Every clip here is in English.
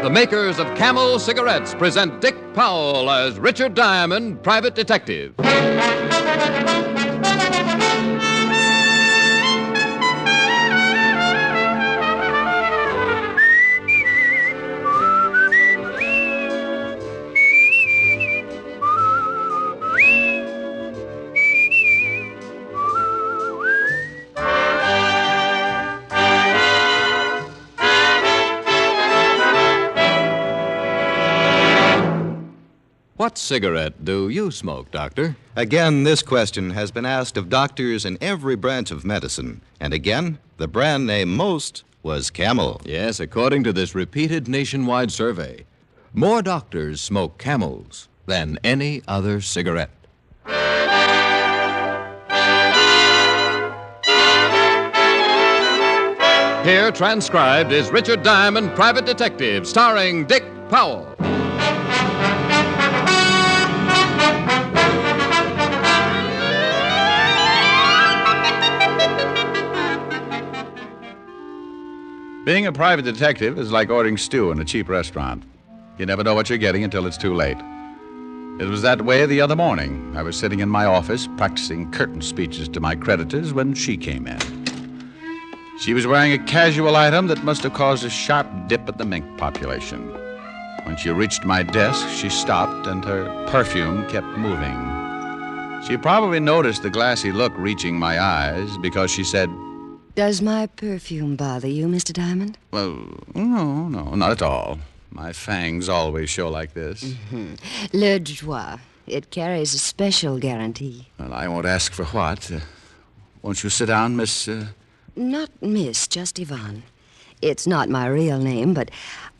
The makers of Camel cigarettes present Dick Powell as Richard Diamond, private detective. What cigarette do you smoke, Doctor? Again, this question has been asked of doctors in every branch of medicine. And again, the brand name most was Camel. Yes, according to this repeated nationwide survey, more doctors smoke Camels than any other cigarette. Here, transcribed, is Richard Diamond, private detective, starring Dick Powell. Being a private detective is like ordering stew in a cheap restaurant. You never know what you're getting until it's too late. It was that way the other morning. I was sitting in my office practicing curtain speeches to my creditors when she came in. She was wearing a casual item that must have caused a sharp dip at the mink population. When she reached my desk, she stopped and her perfume kept moving. She probably noticed the glassy look reaching my eyes because she said, "Does my perfume bother you, Mr. Diamond?" "Well, no, not at all. My fangs always show like this." Mm-hmm. Le Joie. It carries a special guarantee. Well, I won't ask for what. Won't you sit down, Miss... Not Miss, just Yvonne. It's not my real name, but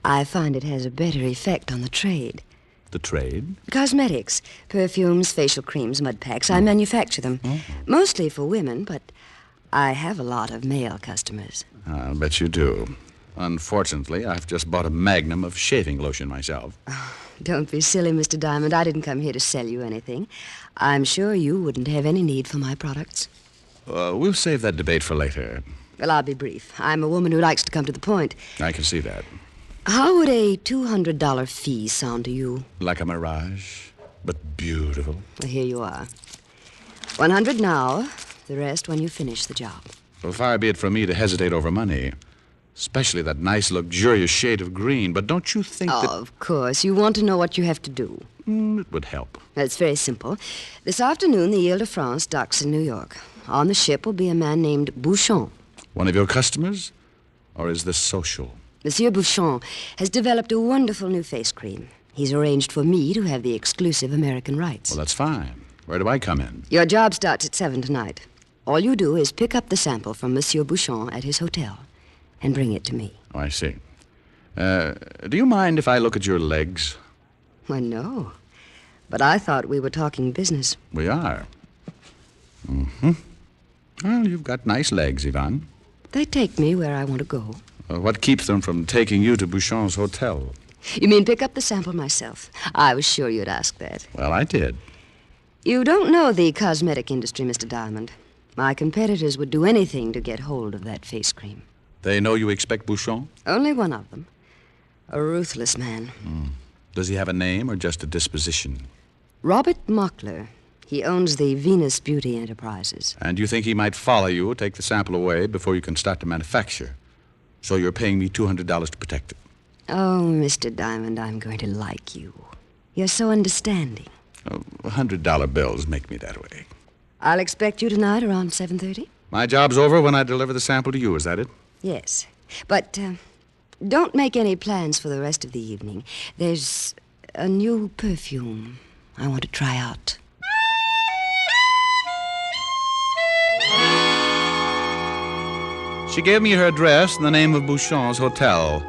I find it has a better effect on the trade. The trade? Cosmetics. Perfumes, facial creams, mud packs. I manufacture them. Mostly for women, but I have a lot of male customers. I'll bet you do. Unfortunately, I've just bought a magnum of shaving lotion myself. Oh, don't be silly, Mr. Diamond. I didn't come here to sell you anything. I'm sure you wouldn't have any need for my products. We'll save that debate for later. Well, I'll be brief. I'm a woman who likes to come to the point. I can see that. How would a $200 fee sound to you? Like a mirage, but beautiful. Well, here you are. 100 now. The rest when you finish the job. Well, far be it from me to hesitate over money. Especially that nice, luxurious shade of green. But don't you think that... Of course. You want to know what you have to do. It would help. It's very simple. This afternoon, the Ile-de-France docks in New York. On the ship will be a man named Bouchon. One of your customers? Or is this social? Monsieur Bouchon has developed a wonderful new face cream. He's arranged for me to have the exclusive American rights. Well, that's fine. Where do I come in? Your job starts at 7 tonight. All you do is pick up the sample from Monsieur Bouchon at his hotel and bring it to me. Oh, I see. Do you mind if I look at your legs? Why, no. But I thought we were talking business. We are. Mm-hmm. Well, you've got nice legs, Yvonne. They take me where I want to go. What keeps them from taking you to Bouchon's hotel? You mean pick up the sample myself? I was sure you'd ask that. Well, I did. You don't know the cosmetic industry, Mr. Diamond. My competitors would do anything to get hold of that face cream. They know you expect Bouchon? Only one of them. A ruthless man. Does he have a name or just a disposition? Robert Mockler. He owns the Venus Beauty Enterprises. And you think he might follow you, take the sample away before you can start to manufacture? So you're paying me $200 to protect it? Oh, Mr. Diamond, I'm going to like you. You're so understanding. $100 bills make me that way. I'll expect you tonight around 7:30. My job's over when I deliver the sample to you, is that it? Yes. But don't make any plans for the rest of the evening. There's a new perfume I want to try out. She gave me her address and the name of Bouchon's hotel.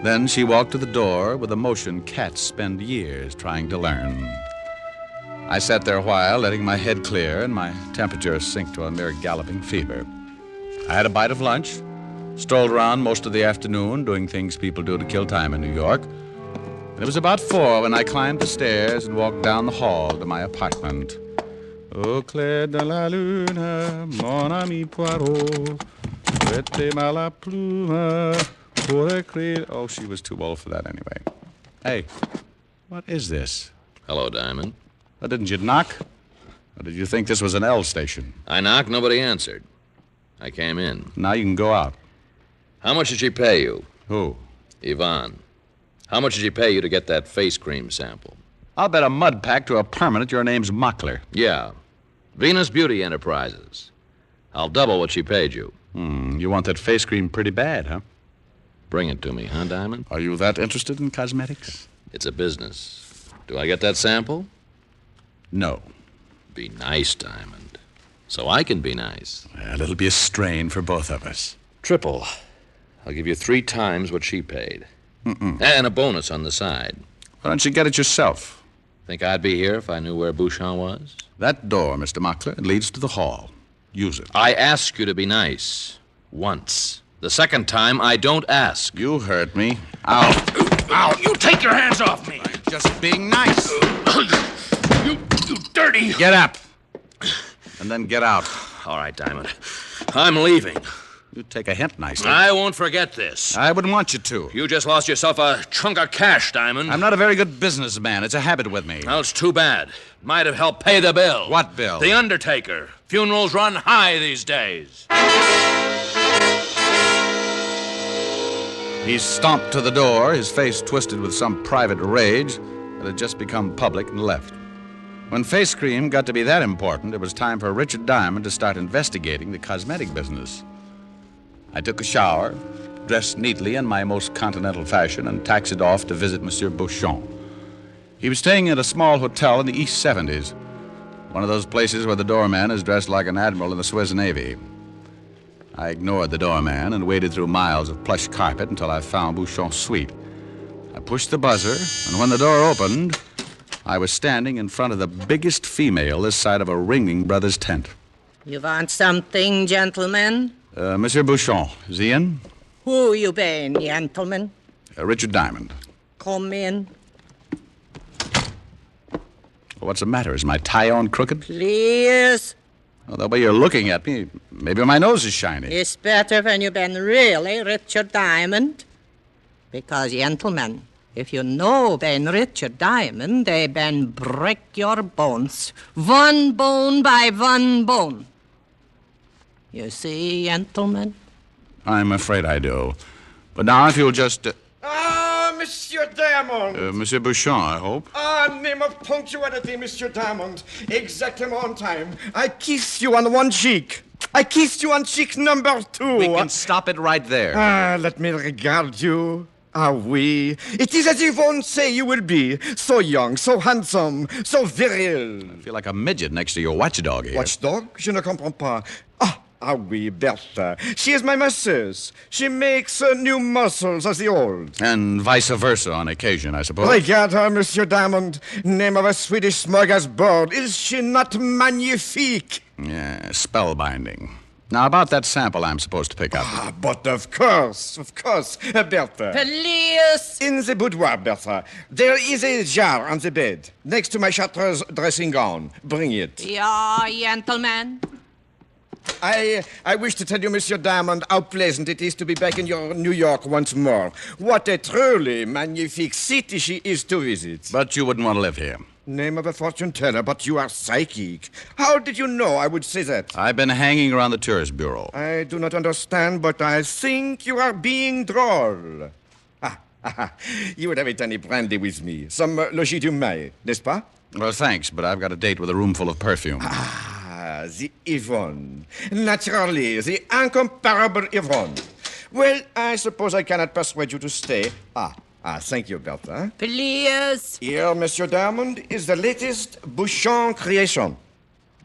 Then she walked to the door with a motion cats spend years trying to learn. I sat there a while, letting my head clear and my temperature sink to a mere galloping fever. I had a bite of lunch, strolled around most of the afternoon doing things people do to kill time in New York. And it was about 4 when I climbed the stairs and walked down the hall to my apartment. Au clair de la lune, mon ami Poirot, prêtez-moi la plume Pure creed. Oh, she was too old for that anyway. Hey, what is this? Hello, Diamond. Didn't you knock? Or did you think this was an L station? I knocked, nobody answered. I came in. Now you can go out. How much did she pay you? Who? Yvonne. How much did she pay you to get that face cream sample? I'll bet a mud pack to a permanent your name's Mockler. Yeah. Venus Beauty Enterprises. I'll double what she paid you. You want that face cream pretty bad, huh? Bring it to me, huh, Diamond? Are you that interested in cosmetics? It's a business. Do I get that sample? No. Be nice, Diamond. So I can be nice. Well, it'll be a strain for both of us. Triple. I'll give you 3 times what she paid. And a bonus on the side. Why don't you get it yourself? Think I'd be here if I knew where Bouchon was? That door, Mr. Mockler, it leads to the hall. Use it. I ask you to be nice. Once. The second time, I don't ask. You hurt me. Ow. Ow! You take your hands off me! I'm just being nice. You dirty... Get up. And then get out. All right, Diamond. I'm leaving. You take a hint nicely. I won't forget this. I wouldn't want you to. You just lost yourself a chunk of cash, Diamond. I'm not a very good businessman. It's a habit with me. Well, it's too bad. Might have helped pay the bill. What bill? The undertaker. Funerals run high these days. He stomped to the door, his face twisted with some private rage that had just become public, and left. When face cream got to be that important, it was time for Richard Diamond to start investigating the cosmetic business. I took a shower, dressed neatly in my most continental fashion, and taxied off to visit Monsieur Bouchon. He was staying at a small hotel in the East 70s, one of those places where the doorman is dressed like an admiral in the Swiss Navy. I ignored the doorman and waded through miles of plush carpet until I found Bouchon's suite. I pushed the buzzer, and when the door opened, I was standing in front of the biggest female this side of a Ringling Brothers tent. You want something, gentlemen? Monsieur Bouchon, is he in? Who you been, gentlemen? Richard Diamond. Come in. What's the matter? Is my tie on crooked? Please. Well, the way you're looking at me, maybe my nose is shiny. It's better when you been really Richard Diamond. Because, gentlemen, if you know Ben Richard Diamond, they been break your bones. One bone by one bone. You see, gentlemen? I'm afraid I do. But now if you'll just... Monsieur Diamond. Monsieur Bouchon, I hope. Name of punctuality, Monsieur Diamond. Exactly on time. I kiss you on one cheek. I kissed you on cheek number 2. We can stop it right there. Let me regard you. Ah, oui. It is as Yvonne say you will be. So young, so handsome, so viril. I feel like a midget next to your watchdog here. Watchdog? Je ne comprends pas. Ah oui, Bertha. She is my masseuse. She makes new muscles as the old. And vice versa on occasion, I suppose. Regard her, Monsieur Diamond. Name of a Swedish smorgasbord. Is she not magnifique? Yeah, spellbinding. Now, about that sample I'm supposed to pick up. But of course, Bertha. Please. In the boudoir, Bertha, there is a jar on the bed, next to my Chartreuse dressing gown. Bring it. Yeah, gentlemen. I wish to tell you, Monsieur Diamond, how pleasant it is to be back in your New York once more. What a truly magnifique city she is to visit. But you wouldn't want to live here. Name of a fortune teller, but you are psychic. How did you know I would say that? I've been hanging around the tourist bureau. I do not understand, but I think you are being droll. You would have a tiny brandy with me. Some logis du mai, n'est-ce pas? Well, thanks, but I've got a date with a room full of perfume. The Yvonne. Naturally, the incomparable Yvonne. Well, I suppose I cannot persuade you to stay. Thank you, Bertha. Please. Here, Monsieur Diamond, is the latest Bouchon creation.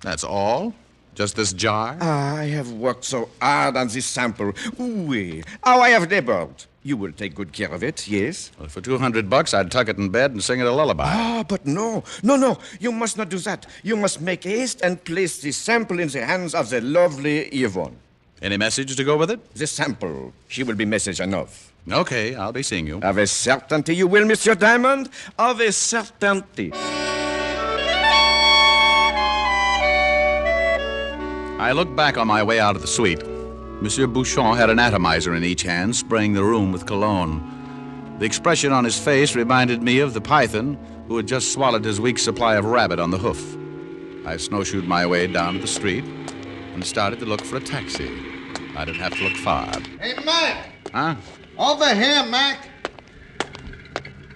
That's all? Just this jar? I have worked so hard on this sample. Oui. How I have labored. You will take good care of it, yes? Well, for $200, I'd tuck it in bed and sing it a lullaby. But no. You must not do that. You must make haste and place the sample in the hands of the lovely Yvonne. Any message to go with it? The sample. She will be message enough. Okay, I'll be seeing you. Of a certainty you will, Monsieur Diamond. Of a certainty. I looked back on my way out of the suite. Monsieur Bouchon had an atomizer in each hand, spraying the room with cologne. The expression on his face reminded me of the python who had just swallowed his week's supply of rabbit on the hoof. I snowshoed my way down to the street and started to look for a taxi. I didn't have to look far. Hey, Mac! Huh? Over here, Mac!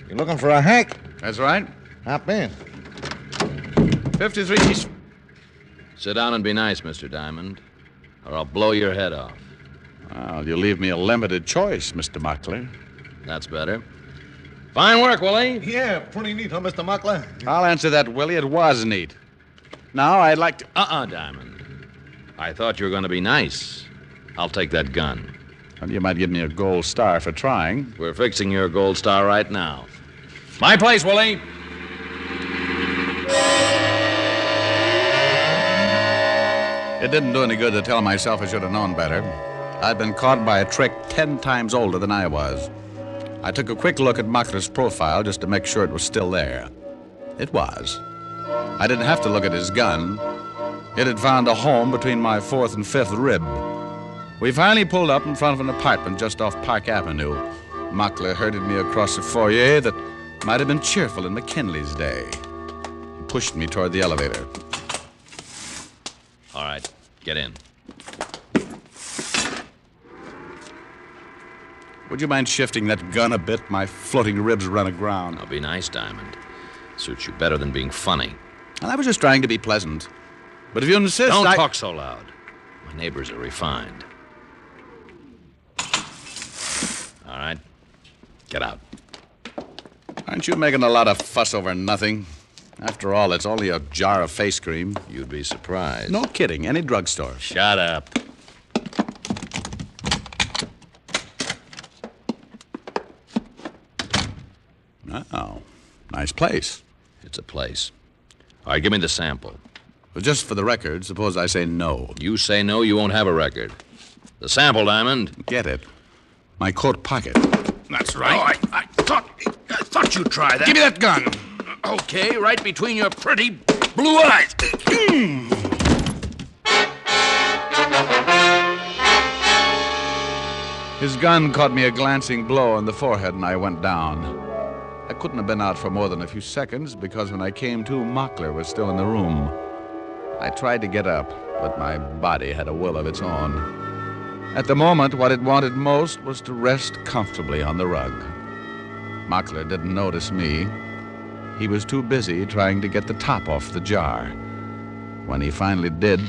You looking for a hack? That's right. Hop in. 53 East. Sit down and be nice, Mr. Diamond, or I'll blow your head off. Well, you leave me a limited choice, Mr. Mockler. That's better. Fine work, Willie. Yeah, pretty neat, huh, Mr. Muckler? I'll answer that, Willie. It was neat. Now, I'd like to... Diamond. I thought you were going to be nice. I'll take that gun. Well, you might give me a gold star for trying. We're fixing your gold star right now. My place, Willie. It didn't do any good to tell myself I should have known better. I'd been caught by a trick 10 times older than I was. I took a quick look at Mockler's profile just to make sure it was still there. It was. I didn't have to look at his gun. It had found a home between my fourth and fifth rib. We finally pulled up in front of an apartment just off Park Avenue. Mockler herded me across a foyer that might have been cheerful in McKinley's day. He pushed me toward the elevator. All right, get in. Would you mind shifting that gun a bit? My floating ribs run aground. I'll be nice, Diamond. Suits you better than being funny. And I was just trying to be pleasant. But if you insist, Don't talk so loud. My neighbors are refined. All right, get out. Aren't you making a lot of fuss over nothing? After all, it's only a jar of face cream. You'd be surprised. No kidding. Any drugstore. Shut up. Oh, nice place. It's a place. All right, give me the sample. But just for the record, suppose I say no. You say no, you won't have a record. The sample, Diamond. Get it. My coat pocket. That's right. Oh, I thought you'd try that. Give me that gun. Okay, right between your pretty blue eyes. His gun caught me a glancing blow on the forehead, and I went down. I couldn't have been out for more than a few seconds, because when I came to, Mockler was still in the room. I tried to get up, but my body had a will of its own. At the moment, what it wanted most was to rest comfortably on the rug. Mockler didn't notice me. He was too busy trying to get the top off the jar. When he finally did...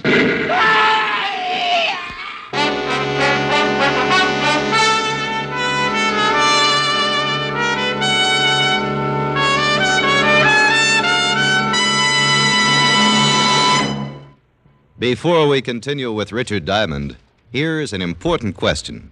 Before we continue with Richard Diamond, here's an important question.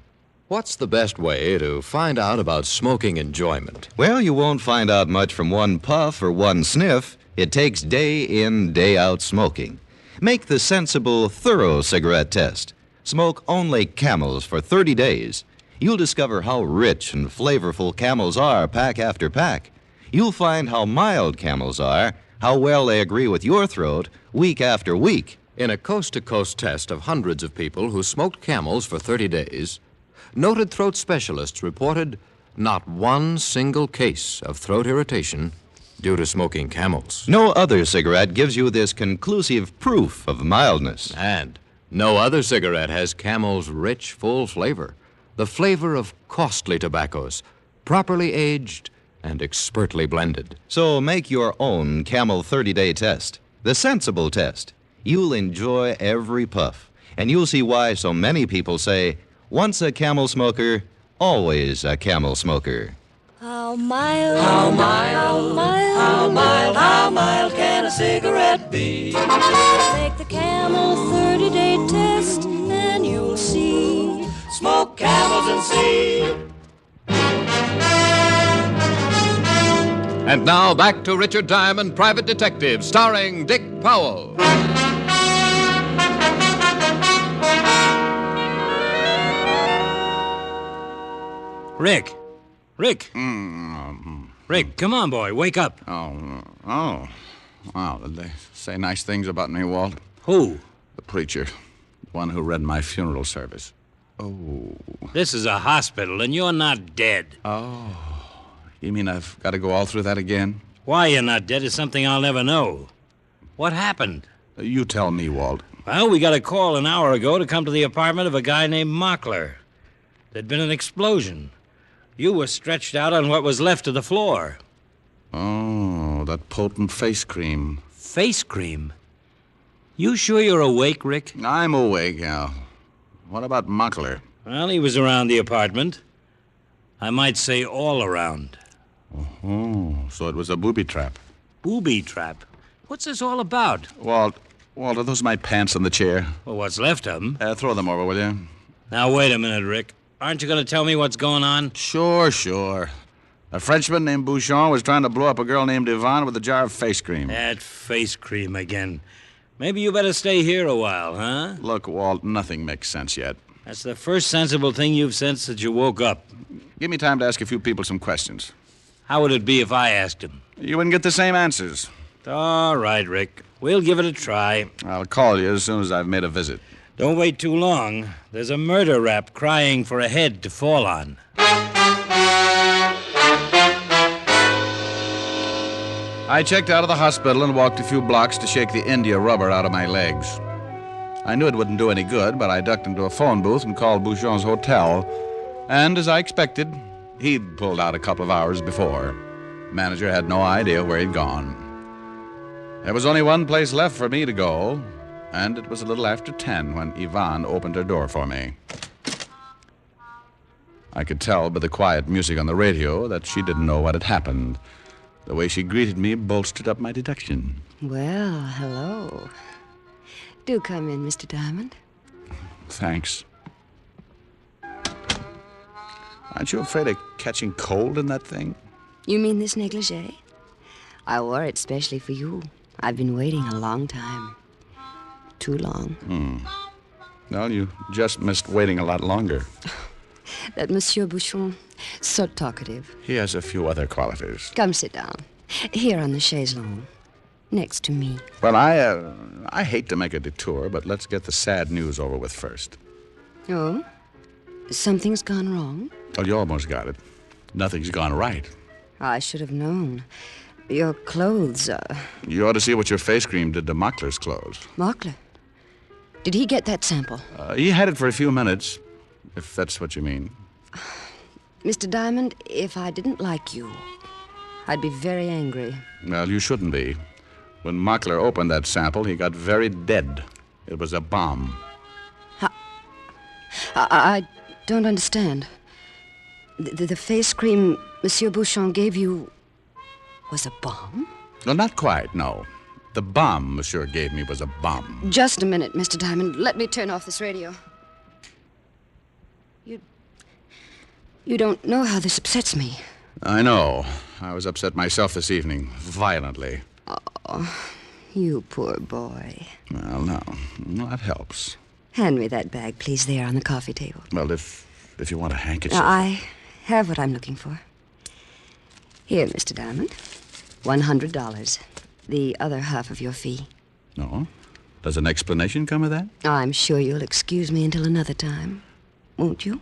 What's the best way to find out about smoking enjoyment? Well, you won't find out much from one puff or one sniff. It takes day in, day out smoking. Make the sensible, thorough cigarette test. Smoke only Camels for 30 days. You'll discover how rich and flavorful Camels are pack after pack. You'll find how mild Camels are, how well they agree with your throat week after week. In a coast-to-coast test of hundreds of people who smoked Camels for 30 days, noted throat specialists reported not one single case of throat irritation due to smoking Camels. No other cigarette gives you this conclusive proof of mildness. And no other cigarette has Camel's rich, full flavor, the flavor of costly tobaccos, properly aged and expertly blended. So make your own Camel 30-day test, the sensible test. You'll enjoy every puff, and you'll see why so many people say, once a Camel smoker, always a Camel smoker. How mild, how mild, how mild, how mild, how mild can a cigarette be? Take the Camel 30-day test, and you'll see. Smoke Camels and see. And now back to Richard Diamond, Private Detective, starring Dick Powell. Rick. Rick, come on, boy. Wake up. Oh. Wow, did they say nice things about me, Walt? Who? The preacher. One who read my funeral service. Oh. This is a hospital, and you're not dead. Oh. You mean I've got to go all through that again? Why you're not dead is something I'll never know. What happened? You tell me, Walt. Well, we got a call an hour ago to come to the apartment of a guy named Mockler. There'd been an explosion. You were stretched out on what was left of the floor. Oh, that potent face cream. Face cream? You sure you're awake, Rick? I'm awake, Al. What about Mockler? Well, he was around the apartment. I might say all around. Oh, so it was a booby trap. Booby trap? What's this all about? Walt, are those my pants on the chair? Well, what's left of them. Throw them over, will you? Now, wait a minute, Rick. Aren't you going to tell me what's going on? Sure. A Frenchman named Bouchon was trying to blow up a girl named Yvonne with a jar of face cream. That face cream again. Maybe you better stay here a while, huh? Look, Walt, nothing makes sense yet. That's the first sensible thing you've said since you woke up. Give me time to ask a few people some questions. How would it be if I asked him? You wouldn't get the same answers. All right, Rick. We'll give it a try. I'll call you as soon as I've made a visit. Don't wait too long. There's a murder rap crying for a head to fall on. I checked out of the hospital and walked a few blocks to shake the India rubber out of my legs. I knew it wouldn't do any good, but I ducked into a phone booth and called Bouchon's hotel. And as I expected, he'd pulled out a couple of hours before. Manager had no idea where he'd gone. There was only one place left for me to go, and it was a little after 10 when Yvonne opened her door for me. I could tell by the quiet music on the radio that she didn't know what had happened. The way she greeted me bolstered up my deduction. Well, hello. Do come in, Mr. Diamond. Thanks. Aren't you afraid of catching cold in that thing? You mean this negligee? I wore it specially for you. I've been waiting a long time. Too long. Well, you just missed waiting a lot longer. That Monsieur Bouchon, so talkative. He has a few other qualities. Come sit down. Here on the chaise longue. Next to me. Well, I hate to make a detour, but let's get the sad news over with first. Oh? Something's gone wrong? Oh, you almost got it. Nothing's gone right. I should have known. Your clothes, You ought to see what your face cream did to Mockler's clothes. Mockler? Did he get that sample? He had it for a few minutes, if that's what you mean. Mr. Diamond, if I didn't like you, I'd be very angry. Well, you shouldn't be. When Mockler opened that sample, he got very dead. It was a bomb. I don't understand. The face cream Monsieur Bouchon gave you was a bomb? Well, not quite, no. The bomb Monsieur gave me was a bomb. Just a minute, Mr. Diamond. Let me turn off this radio. You don't know how this upsets me. I know. I was upset myself this evening, violently. Oh, you poor boy. Well, no. That helps. Hand me that bag, please, there on the coffee table. Well, if you want a handkerchief... I have what I'm looking for. Here, Mr. Diamond. $100. The other half of your fee. No? Does an explanation come of that? I'm sure you'll excuse me until another time. Won't you?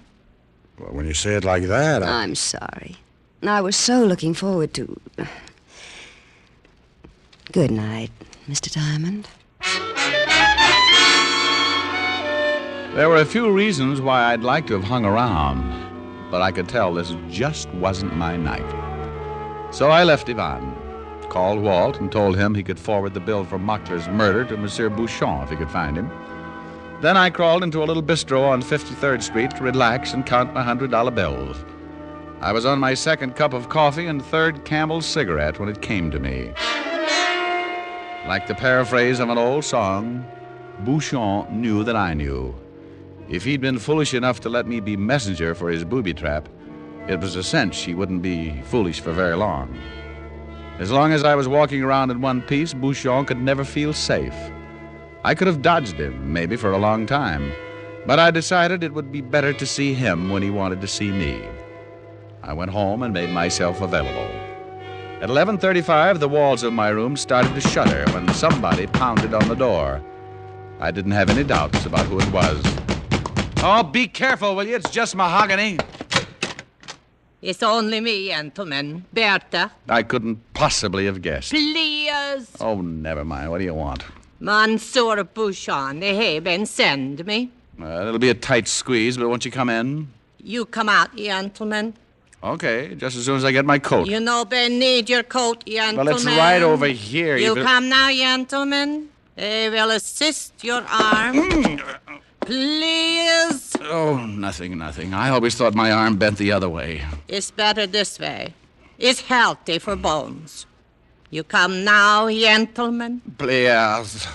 Well, when you say it like that, I'm sorry. I was so looking forward to... Good night, Mr. Diamond. There were a few reasons why I'd like to have hung around, but I could tell this just wasn't my night. So I left Yvonne, called Walt, and told him he could forward the bill for Mockler's murder to Monsieur Bouchon if he could find him. Then I crawled into a little bistro on 53rd Street to relax and count my $100 bills. I was on my second cup of coffee and third Campbell's cigarette when it came to me. Like the paraphrase of an old song, Bouchon knew that I knew. If he'd been foolish enough to let me be messenger for his booby trap, it was a cinch he wouldn't be foolish for very long. As long as I was walking around in one piece, Bouchon could never feel safe. I could have dodged him, maybe for a long time, but I decided it would be better to see him when he wanted to see me. I went home and made myself available. At 11:35, the walls of my room started to shudder when somebody pounded on the door. I didn't have any doubts about who it was. Oh, be careful, will you? It's just mahogany. It's only me, gentlemen. Bertha. I couldn't possibly have guessed. Please. Oh, never mind. What do you want? Monsieur Bouchon, they have been send me. It'll be a tight squeeze, but won't you come in? You come out, gentlemen. Okay, just as soon as I get my coat. You know Ben need your coat, gentlemen. Well, it's right over here. You come now, gentlemen. I will assist your arm. Please. Oh, nothing. I always thought my arm bent the other way. It's better this way. It's healthy for bones. You come now, gentlemen. Please.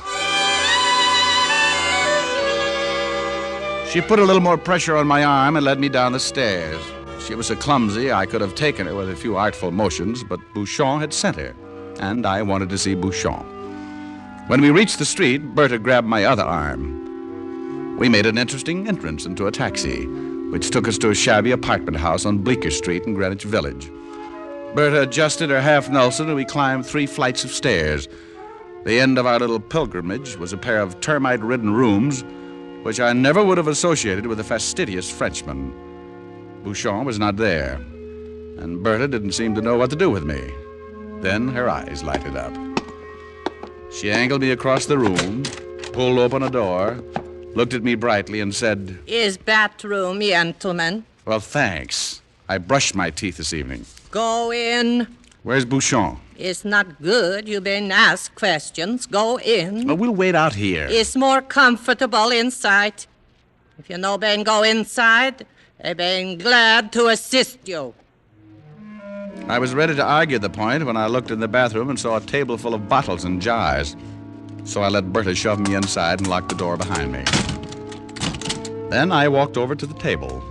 She put a little more pressure on my arm and led me down the stairs. She was so clumsy, I could have taken her with a few artful motions, but Bouchon had sent her, and I wanted to see Bouchon. When we reached the street, Bertha grabbed my other arm. We made an interesting entrance into a taxi, which took us to a shabby apartment house on Bleecker Street in Greenwich Village. Bertha adjusted her half-Nelson, and we climbed 3 flights of stairs. The end of our little pilgrimage was a pair of termite-ridden rooms, which I never would have associated with a fastidious Frenchman. Bouchon was not there, and Bertha didn't seem to know what to do with me. Then her eyes lighted up. She angled me across the room, pulled open a door, looked at me brightly, and said, Is bathroom, gentlemen. Well, thanks. I brushed my teeth this evening. Go in. Where's Bouchon? It's not good. You been asked questions. Go in. Oh, we'll wait out here. It's more comfortable inside. If you no been go inside, I been glad to assist you. I was ready to argue the point when I looked in the bathroom and saw a table full of bottles and jars. So I let Bertha shove me inside and lock the door behind me. Then I walked over to the table.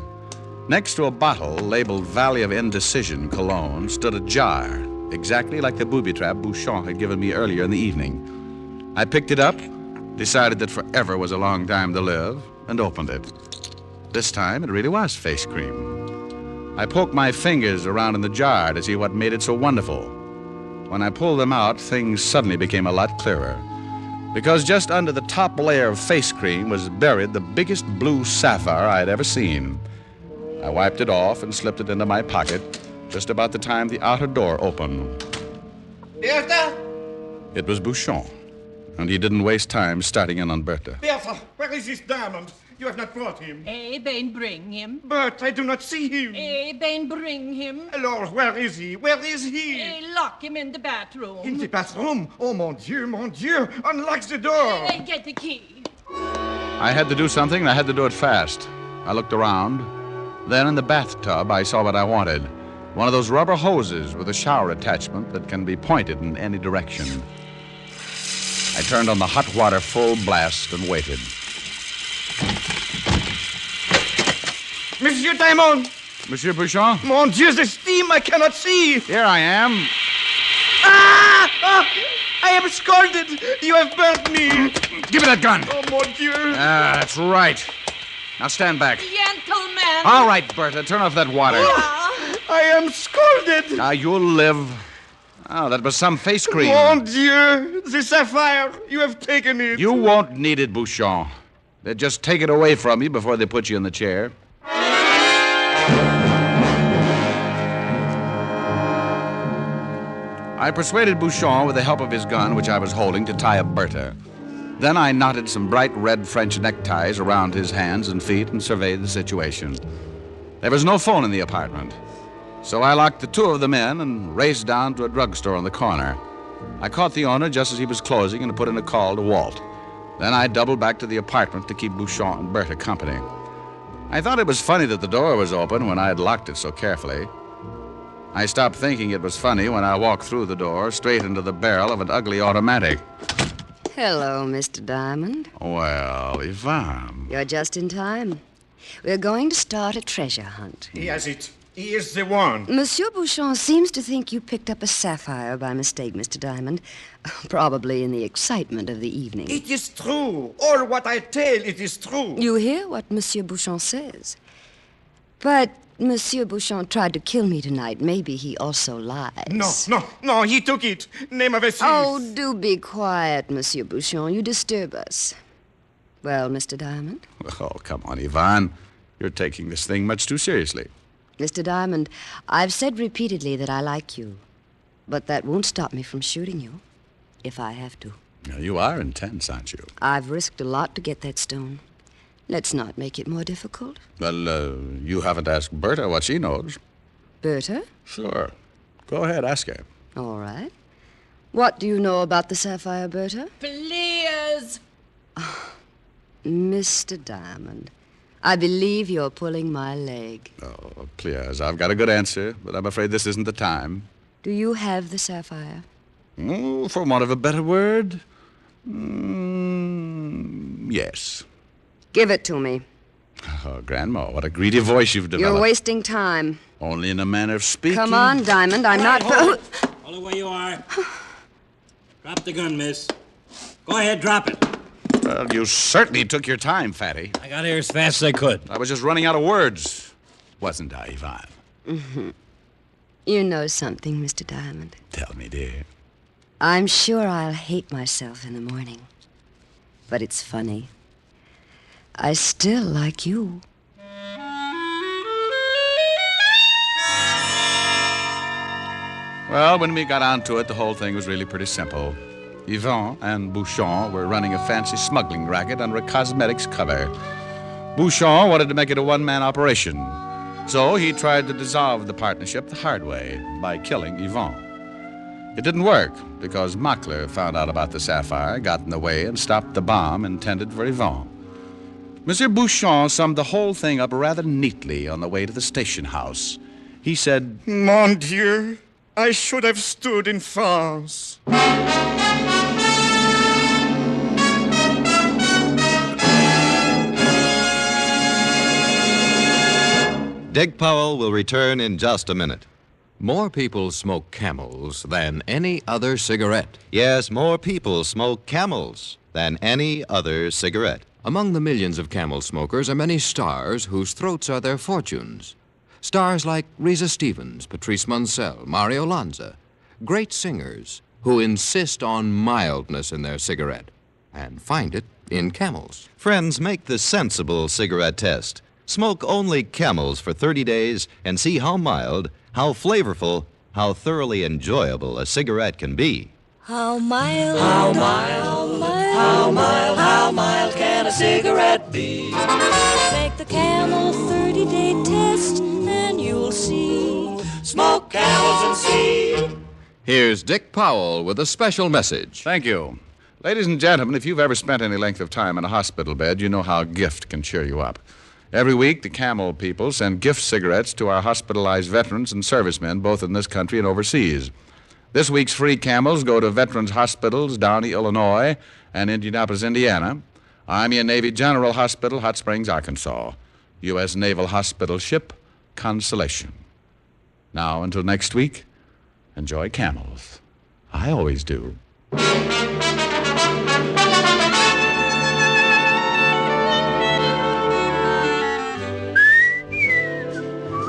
Next to a bottle labeled Valley of Indecision Cologne stood a jar, exactly like the booby trap Bouchon had given me earlier in the evening. I picked it up, decided that forever was a long time to live, and opened it. This time, it really was face cream. I poked my fingers around in the jar to see what made it so wonderful. When I pulled them out, things suddenly became a lot clearer. Because just under the top layer of face cream was buried the biggest blue sapphire I had ever seen. I wiped it off and slipped it into my pocket just about the time the outer door opened. Bertha? It was Bouchon, and he didn't waste time starting in on Bertha. Bertha, where is this diamond? You have not brought him. Ben bring him. But I do not see him. Ben bring him. Lord, where is he? Where is he? Lock him in the bathroom. In the bathroom? Oh, mon Dieu, mon Dieu. Unlock the door. Get the key. I had to do something, and I had to do it fast. I looked around. Then in the bathtub, I saw what I wanted. One of those rubber hoses with a shower attachment that can be pointed in any direction. I turned on the hot water full blast and waited. Monsieur Diamond! Monsieur Bouchon? Mon Dieu, the steam, I cannot see! Here I am. Ah! I am scalded! You have burnt me! Give me that gun! Oh, mon Dieu! Ah, that's right. Now stand back. Gentlemen! All right, Bertha, turn off that water. I am scalded! Now you'll live. Oh, that was some face cream. Mon Dieu! The sapphire! You have taken it! You won't need it, Bouchon. They'll just take it away from you before they put you in the chair. I persuaded Bouchon, with the help of his gun, which I was holding, to tie up Bertha. Then I knotted some bright red French neckties around his hands and feet and surveyed the situation. There was no phone in the apartment, so I locked the 2 of them in and raced down to a drugstore on the corner. I caught the owner just as he was closing and put in a call to Walt. Then I doubled back to the apartment to keep Bouchon and Bertha company. I thought it was funny that the door was open when I had locked it so carefully. I stopped thinking it was funny when I walked through the door straight into the barrel of an ugly automatic. Hello, Mr. Diamond. Well, Yvonne. You're just in time. We're going to start a treasure hunt. He has it. He is the one. Monsieur Bouchon seems to think you picked up a sapphire by mistake, Mr. Diamond. Probably in the excitement of the evening. It is true. All what I tell, it is true. You hear what Monsieur Bouchon says. But Monsieur Bouchon tried to kill me tonight. Maybe he also lies. No, he took it. Name of a thief. Oh, do be quiet, Monsieur Bouchon. You disturb us. Well, Mr. Diamond? Oh, come on, Yvonne. You're taking this thing much too seriously. Mr. Diamond, I've said repeatedly that I like you. But that won't stop me from shooting you, if I have to. Now, you are intense, aren't you? I've risked a lot to get that stone. Let's not make it more difficult. Well, you haven't asked Berta what she knows. Berta? Sure. Go ahead, ask her. All right. What do you know about the sapphire, Berta? Please. Mr. Diamond, I believe you're pulling my leg. Oh, please. I've got a good answer, but I'm afraid this isn't the time. Do you have the sapphire? For want of a better word, yes. Give it to me. Oh, Grandma, what a greedy voice you've developed. You're wasting time. Only in a manner of speaking. Come on, Diamond. I'm not... Hold it where you are. Drop the gun, miss. Go ahead, drop it. Well, you certainly took your time, Fatty. I got here as fast as I could. I was just running out of words. Wasn't I, Yvonne? Mm-hmm. You know something, Mr. Diamond. Tell me, dear. I'm sure I'll hate myself in the morning. But it's funny. I still like you. Well, when we got onto it, the whole thing was really pretty simple. Yvonne and Bouchon were running a fancy smuggling racket under a cosmetics cover. Bouchon wanted to make it a one-man operation, so he tried to dissolve the partnership the hard way by killing Yvonne. It didn't work because Mockler found out about the sapphire, got in the way, and stopped the bomb intended for Yvonne. Monsieur Bouchon summed the whole thing up rather neatly on the way to the station house. He said, Mon Dieu, I should have stood in France. Dick Powell will return in just a minute. More people smoke Camels than any other cigarette. Yes, more people smoke Camels than any other cigarette. Among the millions of Camel smokers are many stars whose throats are their fortunes. Stars like Reza Stevens, Patrice Munsell, Mario Lanza. Great singers who insist on mildness in their cigarette and find it in Camels. Friends, make the sensible cigarette test. Smoke only Camels for 30 days and see how mild, how flavorful, how thoroughly enjoyable a cigarette can be. How mild, how mild, how mild, how mild can a cigarette be? Make the Camel 30-day test and you'll see. Smoke Camels and see. Here's Dick Powell with a special message. Thank you. Ladies and gentlemen, if you've ever spent any length of time in a hospital bed, you know how a gift can cheer you up. Every week, the Camel people send gift cigarettes to our hospitalized veterans and servicemen, both in this country and overseas. This week's free Camels go to Veterans Hospitals, Downey, Illinois, and Indianapolis, Indiana, Army and Navy General Hospital, Hot Springs, Arkansas, U.S. Naval Hospital ship, Constellation. Now, until next week, enjoy Camels. I always do.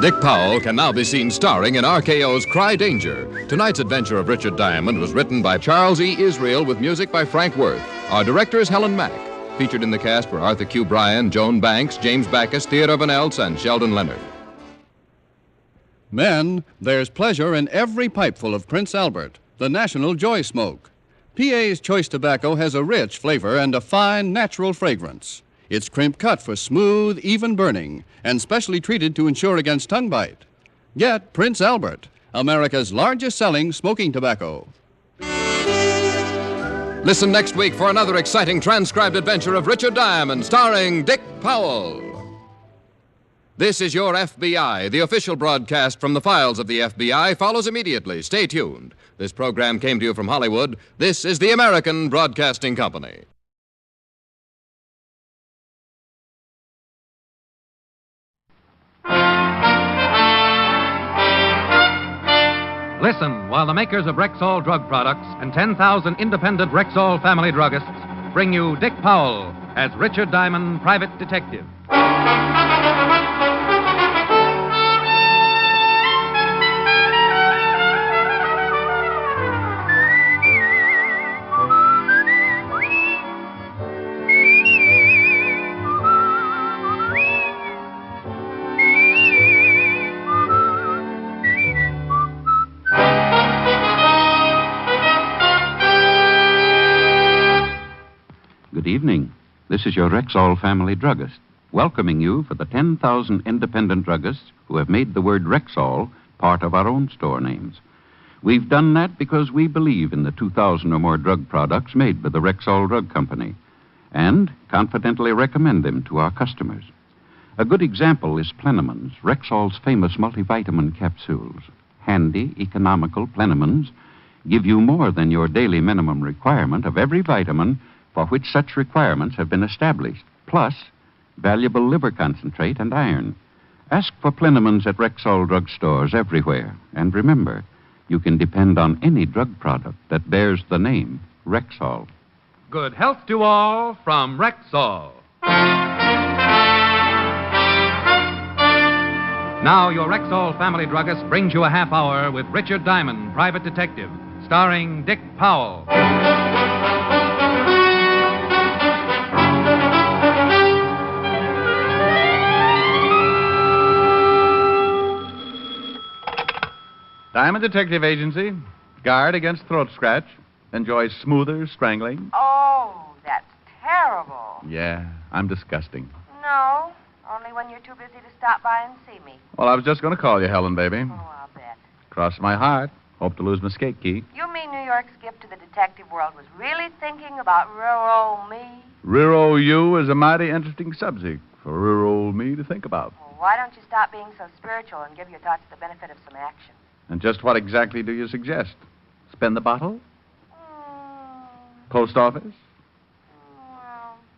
Dick Powell can now be seen starring in RKO's Cry Danger. Tonight's adventure of Richard Diamond was written by Charles E. Israel with music by Frank Worth. Our director is Helen Mack. Featured in the cast were Arthur Q. Bryan, Joan Banks, James Backus, Theodore Van Eltz, and Sheldon Leonard. Men, there's pleasure in every pipeful of Prince Albert, the national joy smoke. PA's Choice Tobacco has a rich flavor and a fine, natural fragrance. It's crimp cut for smooth, even burning, and specially treated to ensure against tongue bite. Get Prince Albert, America's largest selling smoking tobacco. Listen next week for another exciting transcribed adventure of Richard Diamond, starring Dick Powell. This is Your FBI. The official broadcast from the files of the FBI follows immediately. Stay tuned. This program came to you from Hollywood. This is the American Broadcasting Company. Listen while the makers of Rexall drug products and 10,000 independent Rexall family druggists bring you Dick Powell as Richard Diamond, private detective. evening. This is your Rexall family druggist, welcoming you for the 10,000 independent druggists who have made the word Rexall part of our own store names. We've done that because we believe in the 2,000 or more drug products made by the Rexall Drug Company and confidently recommend them to our customers. A good example is Plenamins, Rexall's famous multivitamin capsules. Handy, economical Plenamins give you more than your daily minimum requirement of every vitamin for which such requirements have been established, plus valuable liver concentrate and iron. Ask for Plenamins at Rexall drugstores everywhere. And remember, you can depend on any drug product that bears the name Rexall. Good health to all from Rexall. Now, your Rexall family druggist brings you a half hour with Richard Diamond, Private Detective, starring Dick Powell. Diamond Detective Agency. Guard against throat scratch. Enjoys smoother strangling. Oh, that's terrible. Yeah, I'm disgusting. No, only when you're too busy to stop by and see me. Well, I was just going to call you, Helen, baby. Oh, I'll bet. Cross my heart. Hope to lose my skate key. You mean New York's gift to the detective world was really thinking about rural me? Rural you is a mighty interesting subject for rural me to think about. Well, why don't you stop being so spiritual and give your thoughts the benefit of some action? And just what exactly do you suggest? Spend the bottle? Post office?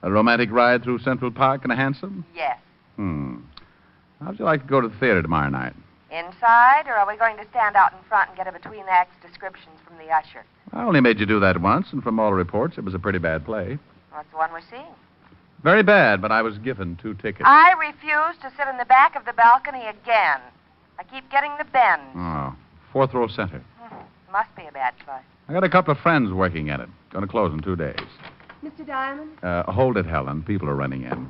A romantic ride through Central Park in a hansom? Yes. How'd you like to go to the theater tomorrow night? Inside, or are we going to stand out in front and get a between-acts descriptions from the usher? I only made you do that once, and from all reports, it was a pretty bad play. What's the one we're seeing? Very bad, but I was given 2 tickets. I refuse to sit in the back of the balcony again. I keep getting the bends. Oh, 4th row center. Must be a bad choice. I got a couple of friends working at it. Going to close in 2 days. Mr. Diamond? Hold it, Helen. People are running in.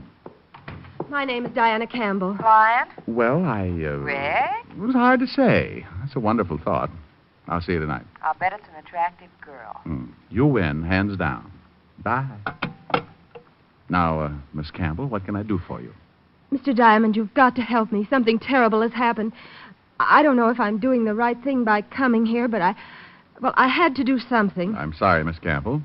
My name is Diana Campbell. Client? Well, Rick? It was hard to say. That's a wonderful thought. I'll see you tonight. I'll bet it's an attractive girl. You win, hands down. Bye. Now, Miss Campbell, what can I do for you? Mr. Diamond, you've got to help me. Something terrible has happened. I don't know if I'm doing the right thing by coming here, but I had to do something. I'm sorry, Miss Campbell.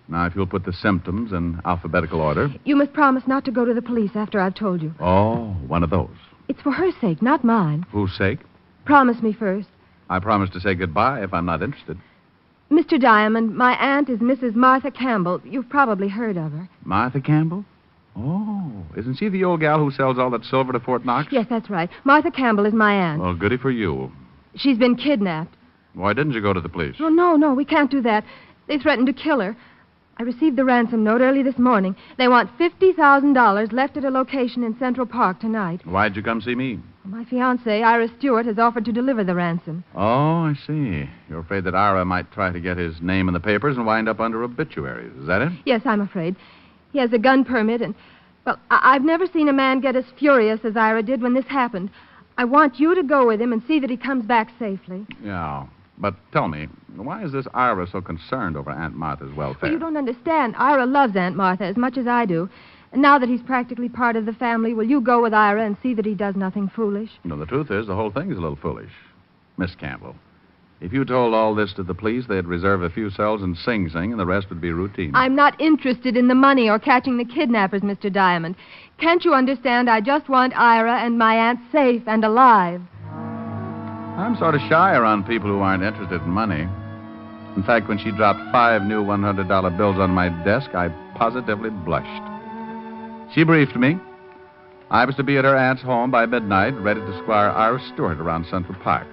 Now, if you'll put the symptoms in alphabetical order. You must promise not to go to the police after I've told you. Oh, one of those. It's for her sake, not mine. Whose sake? Promise me first. I promise to say goodbye if I'm not interested. Mr. Diamond, my aunt is Mrs. Martha Campbell. You've probably heard of her. Martha Campbell? Oh, isn't she the old gal who sells all that silver to Fort Knox? Yes, that's right. Martha Campbell is my aunt. Well, goody for you. She's been kidnapped. Why didn't you go to the police? Oh, no, we can't do that. They threatened to kill her. I received the ransom note early this morning. They want $50,000 left at a location in Central Park tonight. Why'd you come see me? My fiancée, Ira Stewart, has offered to deliver the ransom. Oh, I see. You're afraid that Ira might try to get his name in the papers and wind up under obituaries. Is that it? Yes, I'm afraid. He has a gun permit, and, well, I've never seen a man get as furious as Ira did when this happened. I want you to go with him and see that he comes back safely. Yeah. But tell me, why is this Ira so concerned over Aunt Martha's welfare? Well, you don't understand. Ira loves Aunt Martha as much as I do. And now that he's practically part of the family, will you go with Ira and see that he does nothing foolish? No, the truth is, the whole thing is a little foolish. Miss Campbell, if you told all this to the police, they'd reserve a few cells in Sing Sing, and the rest would be routine. I'm not interested in the money or catching the kidnappers, Mr. Diamond. Can't you understand? I just want Ira and my aunt safe and alive. I'm sort of shy around people who aren't interested in money. In fact, when she dropped 5 new $100 bills on my desk, I positively blushed. She briefed me. I was to be at her aunt's home by midnight, ready to squire Ira Stewart around Central Park.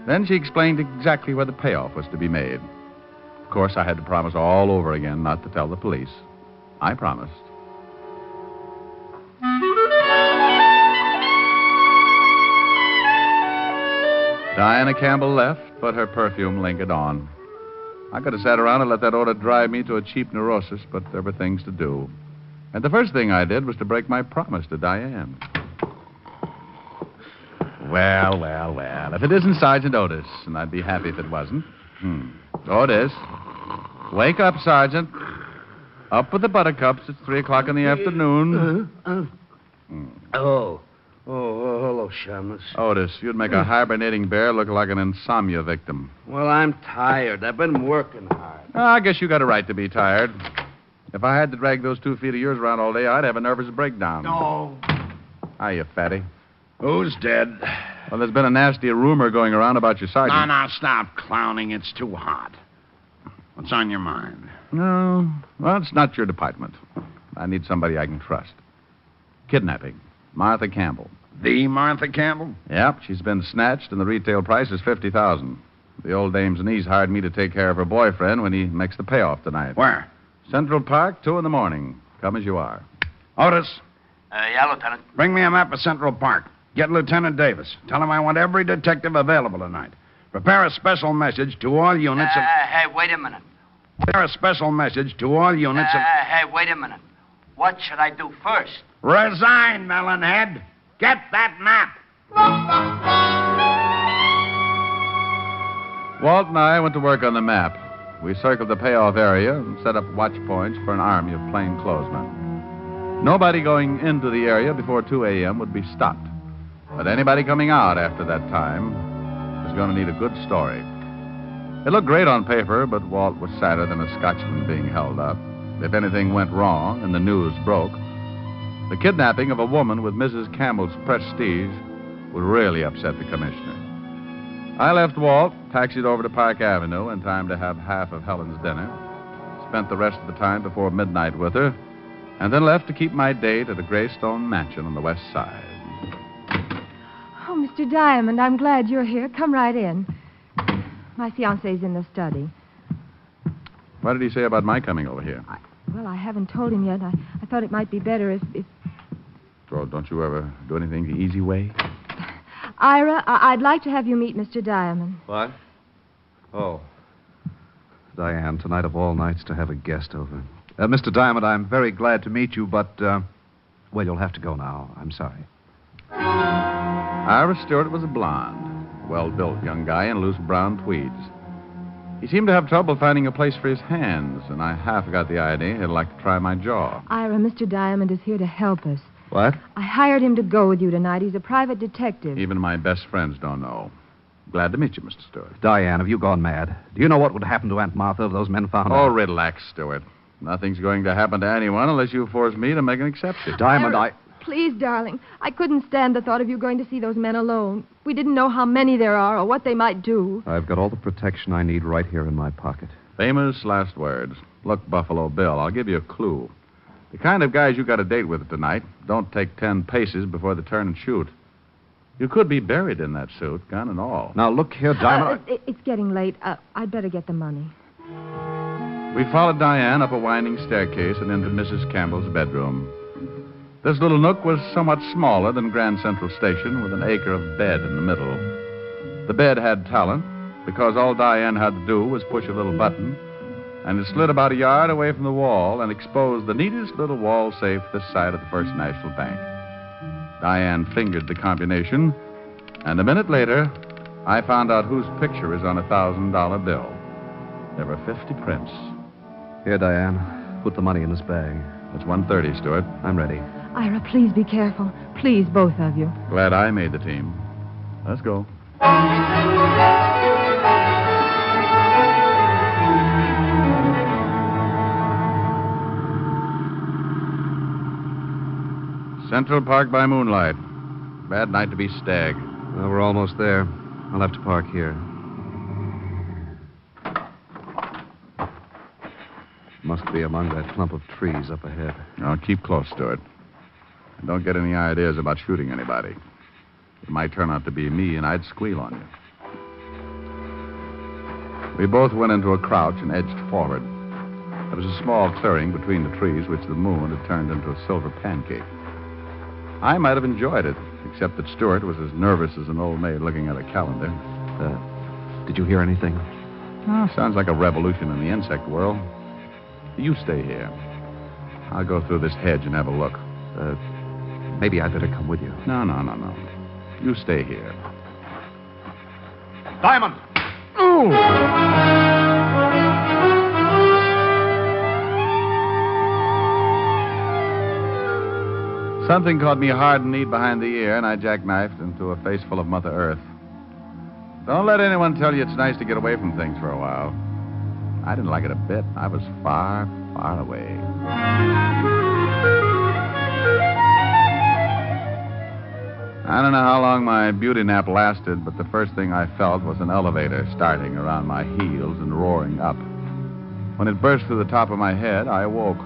Then she explained exactly where the payoff was to be made. Of course, I had to promise all over again not to tell the police. I promised. Diana Campbell left, but her perfume lingered on. I could have sat around and let that odor drive me to a cheap neurosis, but there were things to do. And the first thing I did was to break my promise to Diane. Well. If it isn't Sergeant Otis, and I'd be happy if it wasn't. Otis. Wake up, Sergeant. Up with the buttercups. It's 3 o'clock in the afternoon. Oh, hello, Shamus. Otis, you'd make a hibernating bear look like an insomnia victim. Well, I'm tired. I've been working hard. I guess you got a right to be tired. If I had to drag those 2 feet of yours around all day, I'd have a nervous breakdown. No. Hiya, fatty. Who's dead? Well, there's been a nasty rumor going around about your sergeant. No, stop clowning. It's too hot. What's on your mind? No. Well, it's not your department. I need somebody I can trust. Kidnapping. Martha Campbell. The Martha Campbell? Yep, she's been snatched, and the retail price is $50,000. The old dame's niece hired me to take care of her boyfriend when he makes the payoff tonight. Where? Central Park, 2 a.m. Come as you are. Otis, Yeah, Lieutenant. bring me a map of Central Park. Get Lieutenant Davis. Tell him I want every detective available tonight. Prepare a special message to all units of... Hey, wait a minute. Prepare a special message to all units of... Hey, wait a minute. What should I do first? Resign, Melonhead. Get that map. Walt and I went to work on the map. We circled the payoff area and set up watch points for an army of plainclothesmen. Nobody going into the area before 2 a.m. would be stopped. But anybody coming out after that time is going to need a good story. It looked great on paper, but Walt was sadder than a Scotchman being held up. If anything went wrong and the news broke, the kidnapping of a woman with Mrs. Campbell's prestige would really upset the commissioner. I left Walt, taxied over to Park Avenue in time to have half of Helen's dinner, spent the rest of the time before midnight with her, and then left to keep my date at a gray stone mansion on the west side. Oh, Mr. Diamond, I'm glad you're here. Come right in. My fiancé's in the study. What did he say about my coming over here? Well, I haven't told him yet. I thought it might be better if... So don't you ever do anything the easy way? Ira, I'd like to have you meet Mr. Diamond. What? Oh. Diane, tonight of all nights to have a guest over. Mr. Diamond, I'm very glad to meet you, but, well, you'll have to go now. I'm sorry. Ira Stewart was a blonde, well-built young guy in loose brown tweeds. He seemed to have trouble finding a place for his hands, and I half got the idea he'd like to try my jaw. Ira, Mr. Diamond is here to help us. What? I hired him to go with you tonight. He's a private detective. Even my best friends don't know. Glad to meet you, Mr. Stewart. Diane, have you gone mad? Do you know what would happen to Aunt Martha if those men found out? Oh, relax, Stewart. Nothing's going to happen to anyone unless you force me to make an exception. Diamond, Ira, please, darling. I couldn't stand the thought of you going to see those men alone. We didn't know how many there are or what they might do. I've got all the protection I need right here in my pocket. Famous last words. Look, Buffalo Bill, I'll give you a clue. The kind of guys you got a date with tonight don't take 10 paces before they turn and shoot. You could be buried in that suit, gun and all. Now, look here, Diamond. It's getting late. I'd better get the money. We followed Diane up a winding staircase and into Mrs. Campbell's bedroom. This little nook was somewhat smaller than Grand Central Station, with an acre of bed in the middle. The bed had talent, because all Diane had to do was push a little button, and it slid about a yard away from the wall and exposed the neatest little wall safe this side of the First National Bank. Diane fingered the combination, and a minute later, I found out whose picture is on a $1,000 bill. There were 50 prints. Here, Diane. Put the money in this bag. It's $130, Stewart. I'm ready. Ira, please be careful. Please, both of you. Glad I made the team. Let's go. Central Park by moonlight. Bad night to be stag. Well, we're almost there. I'll have to park here. Must be among that clump of trees up ahead. Now, keep close, Stewart. And don't get any ideas about shooting anybody. It might turn out to be me, and I'd squeal on you. We both went into a crouch and edged forward. There was a small clearing between the trees, which the moon had turned into a silver pancake. I might have enjoyed it, except that Stewart was as nervous as an old maid looking at a calendar. Did you hear anything? Oh, sounds like a revolution in the insect world. You stay here. I'll go through this hedge and have a look. Maybe I'd better come with you. No. You stay here. Diamond! Ooh! Something caught me hard and neat behind the ear, and I jackknifed into a face full of Mother Earth. Don't let anyone tell you it's nice to get away from things for a while. I didn't like it a bit. I was far, far away. I don't know how long my beauty nap lasted, but the first thing I felt was an elevator starting around my heels and roaring up. When it burst through the top of my head, I awoke.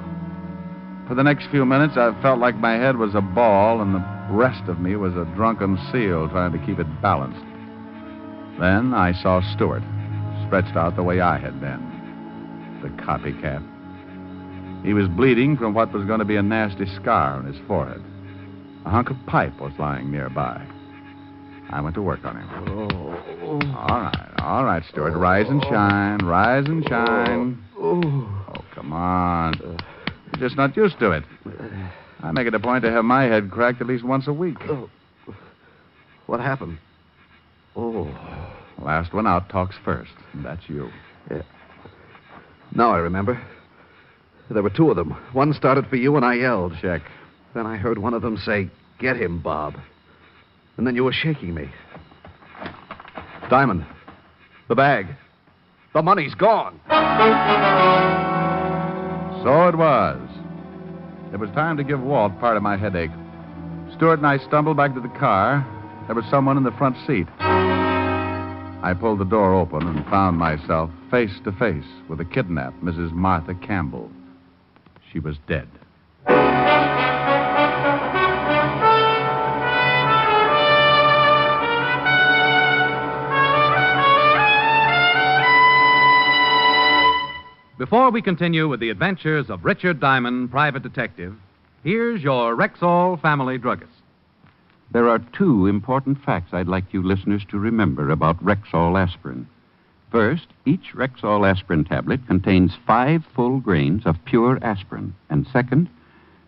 For the next few minutes, I felt like my head was a ball and the rest of me was a drunken seal trying to keep it balanced. Then I saw Stewart, stretched out the way I had been. The copycat. He was bleeding from what was going to be a nasty scar on his forehead. A hunk of pipe was lying nearby. I went to work on him. All right, Stewart. Rise and shine. Rise and shine. Oh, come on. You're just not used to it. I make it a point to have my head cracked at least once a week. What happened? Last one out talks first, and that's you. Yeah. Now I remember. There were two of them. One started for you, and I yelled. Check. Then I heard one of them say, "Get him, Bob." And then you were shaking me. Diamond. The bag. The money's gone. So it was. It was time to give Walt part of my headache. Stewart and I stumbled back to the car. There was someone in the front seat. I pulled the door open and found myself face to face with the kidnapped Mrs. Martha Campbell. She was dead. Before we continue with the adventures of Richard Diamond, private detective, here's your Rexall family druggist. There are two important facts I'd like you listeners to remember about Rexall aspirin. First, each Rexall aspirin tablet contains 5 full grains of pure aspirin. And second,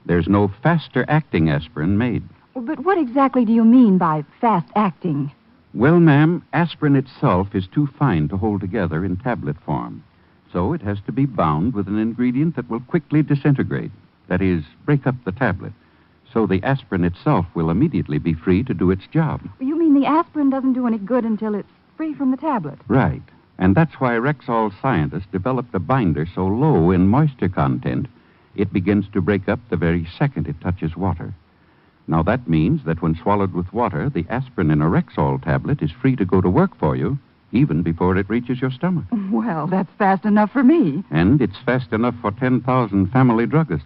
there's no faster-acting aspirin made. But what exactly do you mean by fast-acting? Well, ma'am, aspirin itself is too fine to hold together in tablet form. So it has to be bound with an ingredient that will quickly disintegrate. That is, break up the tablet. So the aspirin itself will immediately be free to do its job. You mean the aspirin doesn't do any good until it's free from the tablet? Right. And that's why Rexall scientists developed a binder so low in moisture content, it begins to break up the very second it touches water. Now that means that when swallowed with water, the aspirin in a Rexall tablet is free to go to work for you, even before it reaches your stomach. Well, that's fast enough for me. And it's fast enough for 10,000 family druggists.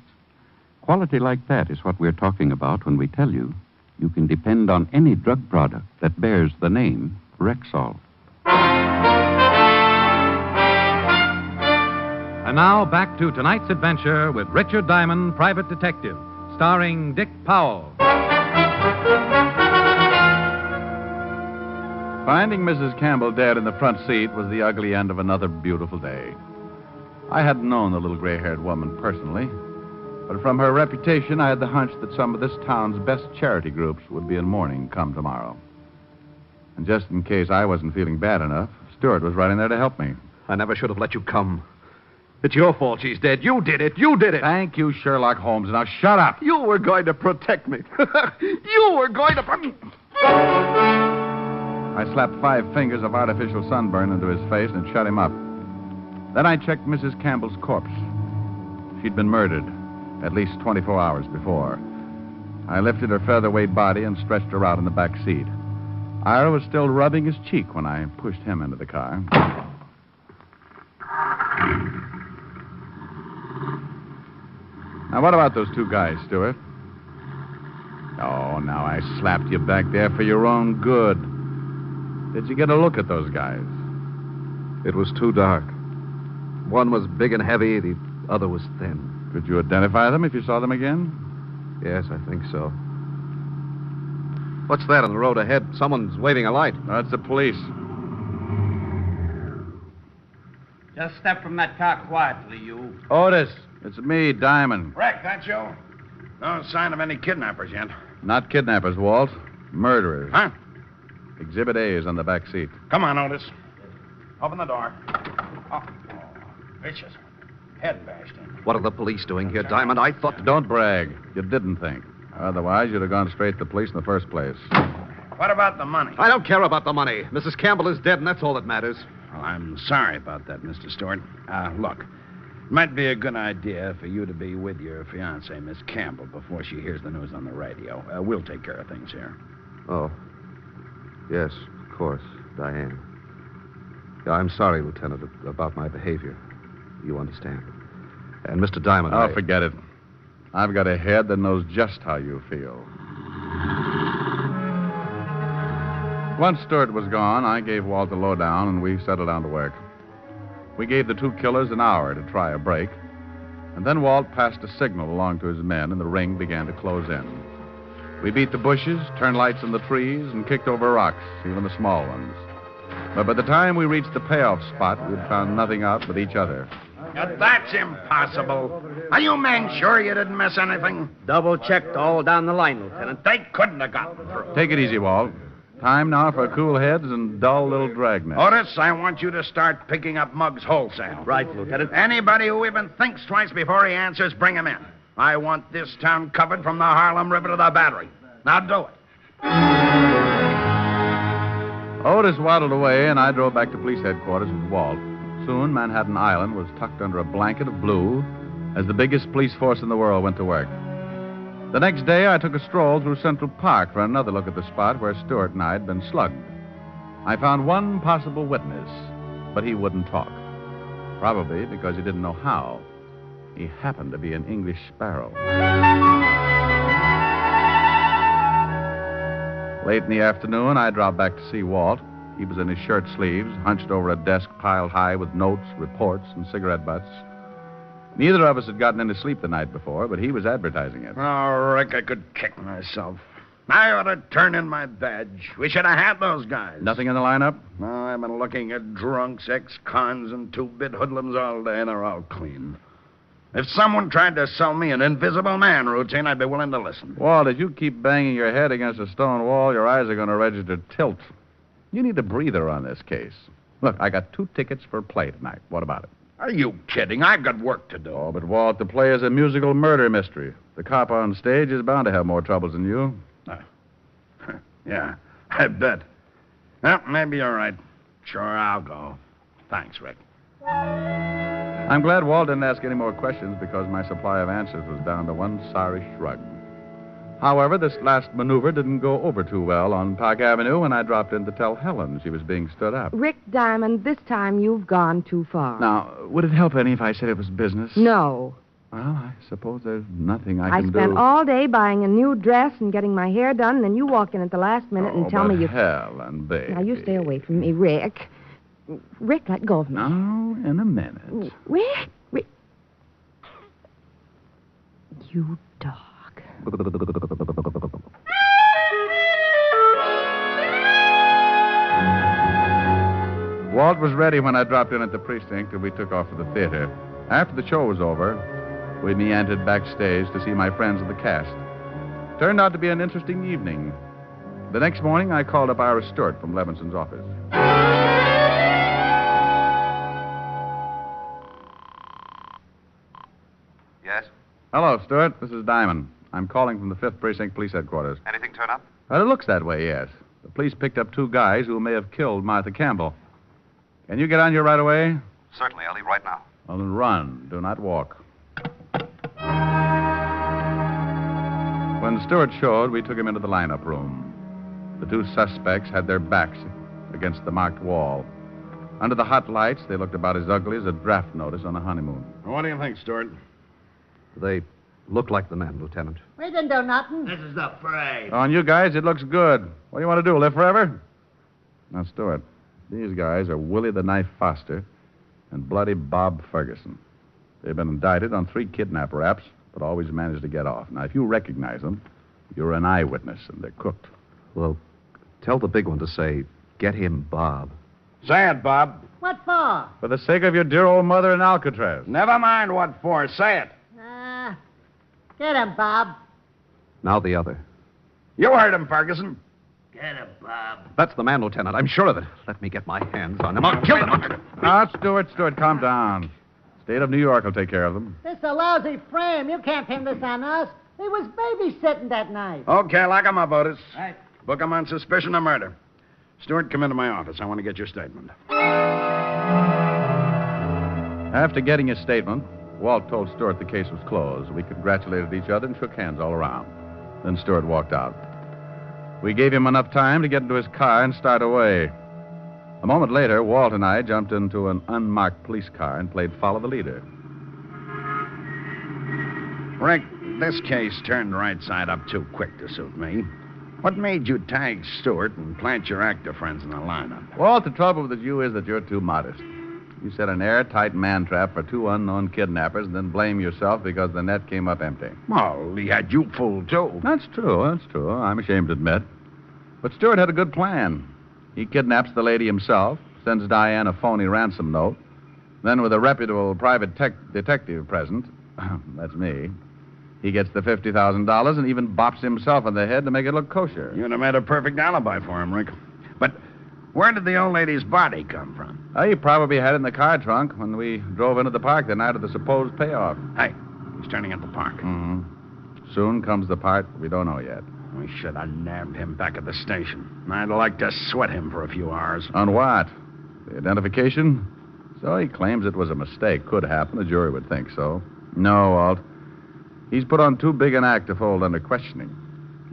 Quality like that is what we're talking about when we tell you you can depend on any drug product that bears the name Rexall. And now back to tonight's adventure with Richard Diamond, private detective, starring Dick Powell. Finding Mrs. Campbell dead in the front seat was the ugly end of another beautiful day. I hadn't known the little gray-haired woman personally, but from her reputation, I had the hunch that some of this town's best charity groups would be in mourning come tomorrow. And just in case I wasn't feeling bad enough, Stewart was right in there to help me. I never should have let you come. It's your fault she's dead. You did it. You did it. Thank you, Sherlock Holmes. Now shut up. You were going to protect me. You were going to... I slapped 5 fingers of artificial sunburn into his face and shut him up. Then I checked Mrs. Campbell's corpse. She'd been murdered at least 24 hours before. I lifted her featherweight body and stretched her out in the back seat. Ira was still rubbing his cheek when I pushed him into the car. Now, what about those 2 guys, Stewart? Oh, now I slapped you back there for your own good. Did you get a look at those guys? It was too dark. One was big and heavy, the other was thin. Could you identify them if you saw them again? Yes, I think so. What's that on the road ahead? Someone's waving a light. That's the police. Just step from that car quietly, you. Otis, it's me, Diamond. Rick, that you? No sign of any kidnappers yet. Not kidnappers, Walt. Murderers. Huh? Exhibit A is on the back seat. Come on, Otis. Open the door. Oh, vicious one. Head bashed in. What are the police doing here, Diamond? I thought... Don't brag. You didn't think. Otherwise, you'd have gone straight to the police in the first place. What about the money? I don't care about the money. Mrs. Campbell is dead, and that's all that matters. Well, I'm sorry about that, Mr. Stewart. Look, it might be a good idea for you to be with your fiancée, Miss Campbell, before she hears the news on the radio. We'll take care of things here. Oh. Yes, of course, Diane. Yeah, I'm sorry, Lieutenant, about my behavior. You understand. And Mr. Diamond, Oh, forget it. I've got a head that knows just how you feel. Once Stewart was gone, I gave Walt the lowdown, and we settled down to work. We gave the two killers an hour to try a break, and then Walt passed a signal along to his men, and the ring began to close in. We beat the bushes, turned lights in the trees, and kicked over rocks, even the small ones. But by the time we reached the payoff spot, we'd found nothing out but each other. Now, that's impossible. Are you men sure you didn't miss anything? Double-checked all down the line, Lieutenant. They couldn't have gotten through. Take it easy, Walt. Time now for cool heads and dull little dragnets. Otis, I want you to start picking up mugs wholesale. Right, Lieutenant. Anybody who even thinks twice before he answers, bring him in. I want this town covered from the Harlem River to the Battery. Now do it. Otis waddled away, and I drove back to police headquarters with Walt. Soon, Manhattan Island was tucked under a blanket of blue as the biggest police force in the world went to work. The next day, I took a stroll through Central Park for another look at the spot where Stewart and I had been slugged. I found one possible witness, but he wouldn't talk. Probably because he didn't know how. He happened to be an English sparrow. Late in the afternoon, I dropped back to see Walt. He was in his shirt sleeves, hunched over a desk piled high with notes, reports, and cigarette butts. Neither of us had gotten any sleep the night before, but he was advertising it. Oh, Rick, I could kick myself. I ought to turn in my badge. We should have had those guys. Nothing in the lineup? No, I've been looking at drunks, ex-cons, and two-bit hoodlums all day, and they're all clean. If someone tried to sell me an invisible man routine, I'd be willing to listen. Walt, if you keep banging your head against a stone wall, your eyes are going to register tilt. You need a breather on this case. Look, I got 2 tickets for play tonight. What about it? Are you kidding? I've got work to do. Oh, but Walt, the play is a musical murder mystery. The cop on stage is bound to have more troubles than you. Yeah, I bet. Well, maybe you're right. Sure, I'll go. Thanks, Rick. I'm glad Walt didn't ask any more questions because my supply of answers was down to one sorry shrug. However, this last maneuver didn't go over too well on Park Avenue when I dropped in to tell Helen she was being stood up. Rick Diamond, this time you've gone too far. Now, would it help any if I said it was business? No. Well, I suppose there's nothing I can do. I spent all day buying a new dress and getting my hair done, and then you walk in at the last minute and tell me you... Helen, baby. Now, you stay away from me, Rick. Rick, let go of me. No, in a minute. Rick. You dog. Walt was ready when I dropped in at the precinct and we took off for the theater. After the show was over, we meandered backstage to see my friends of the cast. Turned out to be an interesting evening. The next morning, I called up Ira Stewart from Levinson's office. Yes? Hello, Stewart. This is Diamond. I'm calling from the 5th Precinct Police Headquarters. Anything turn up? Well, it looks that way, yes. The police picked up 2 guys who may have killed Martha Campbell. Can you get on here right away? Certainly. I'll leave right now. Well, then run. Do not walk. When Stewart showed, we took him into the lineup room. The 2 suspects had their backs against the marked wall. Under the hot lights, they looked about as ugly as a draft notice on a honeymoon. What do you think, Stewart? They look like the men, Lieutenant. We didn't do nothing. This is the parade. On you guys, it looks good. What do you want to do, live forever? Now, Stewart, these guys are Willie the Knife Foster and Bloody Bob Ferguson. They've been indicted on 3 kidnap raps, but always managed to get off. Now, if you recognize them, you're an eyewitness, and they're cooked. Well, tell the big one to say, get him, Bob. Say it, Bob. What for? For the sake of your dear old mother in Alcatraz. Never mind what for. Say it. Get him, Bob. Now the other. You heard him, Ferguson. Get him, Bob. That's the man, Lieutenant. I'm sure of it. Let me get my hands on him. I'll kill him. Now, Stewart, calm down. State of New York will take care of them. This is a lousy frame. You can't pin this on us. He was babysitting that night. Okay, lock him up, Otis. Right. Book him on suspicion of murder. Stewart, come into my office. I want to get your statement. After getting his statement, Walt told Stewart the case was closed. We congratulated each other and shook hands all around. Then Stewart walked out. We gave him enough time to get into his car and start away. A moment later, Walt and I jumped into an unmarked police car and played Follow the Leader. Rick, this case turned right side up too quick to suit me. What made you tag Stewart and plant your actor friends in the lineup? Walt, the trouble with you is that you're too modest. You set an airtight man trap for two unknown kidnappers and then blame yourself because the net came up empty. Well, he had you fooled, too. That's true. I'm ashamed to admit. But Stewart had a good plan. He kidnaps the lady himself, sends Diane a phony ransom note. Then, with a reputable private detective present, that's me, he gets the $50,000 and even bops himself on the head to make it look kosher. You'd have made a perfect alibi for him, Rick. But where did the old lady's body come from? He probably had it in the car trunk when we drove into the park the night of the supposed payoff. Hey, he's turning at the park. Mm-hmm. Soon comes the part we don't know yet. We should have nabbed him back at the station. I'd like to sweat him for a few hours. On what? The identification? So he claims it was a mistake. Could happen. The jury would think so. No, Walt. He's put on too big an act to fold under questioning.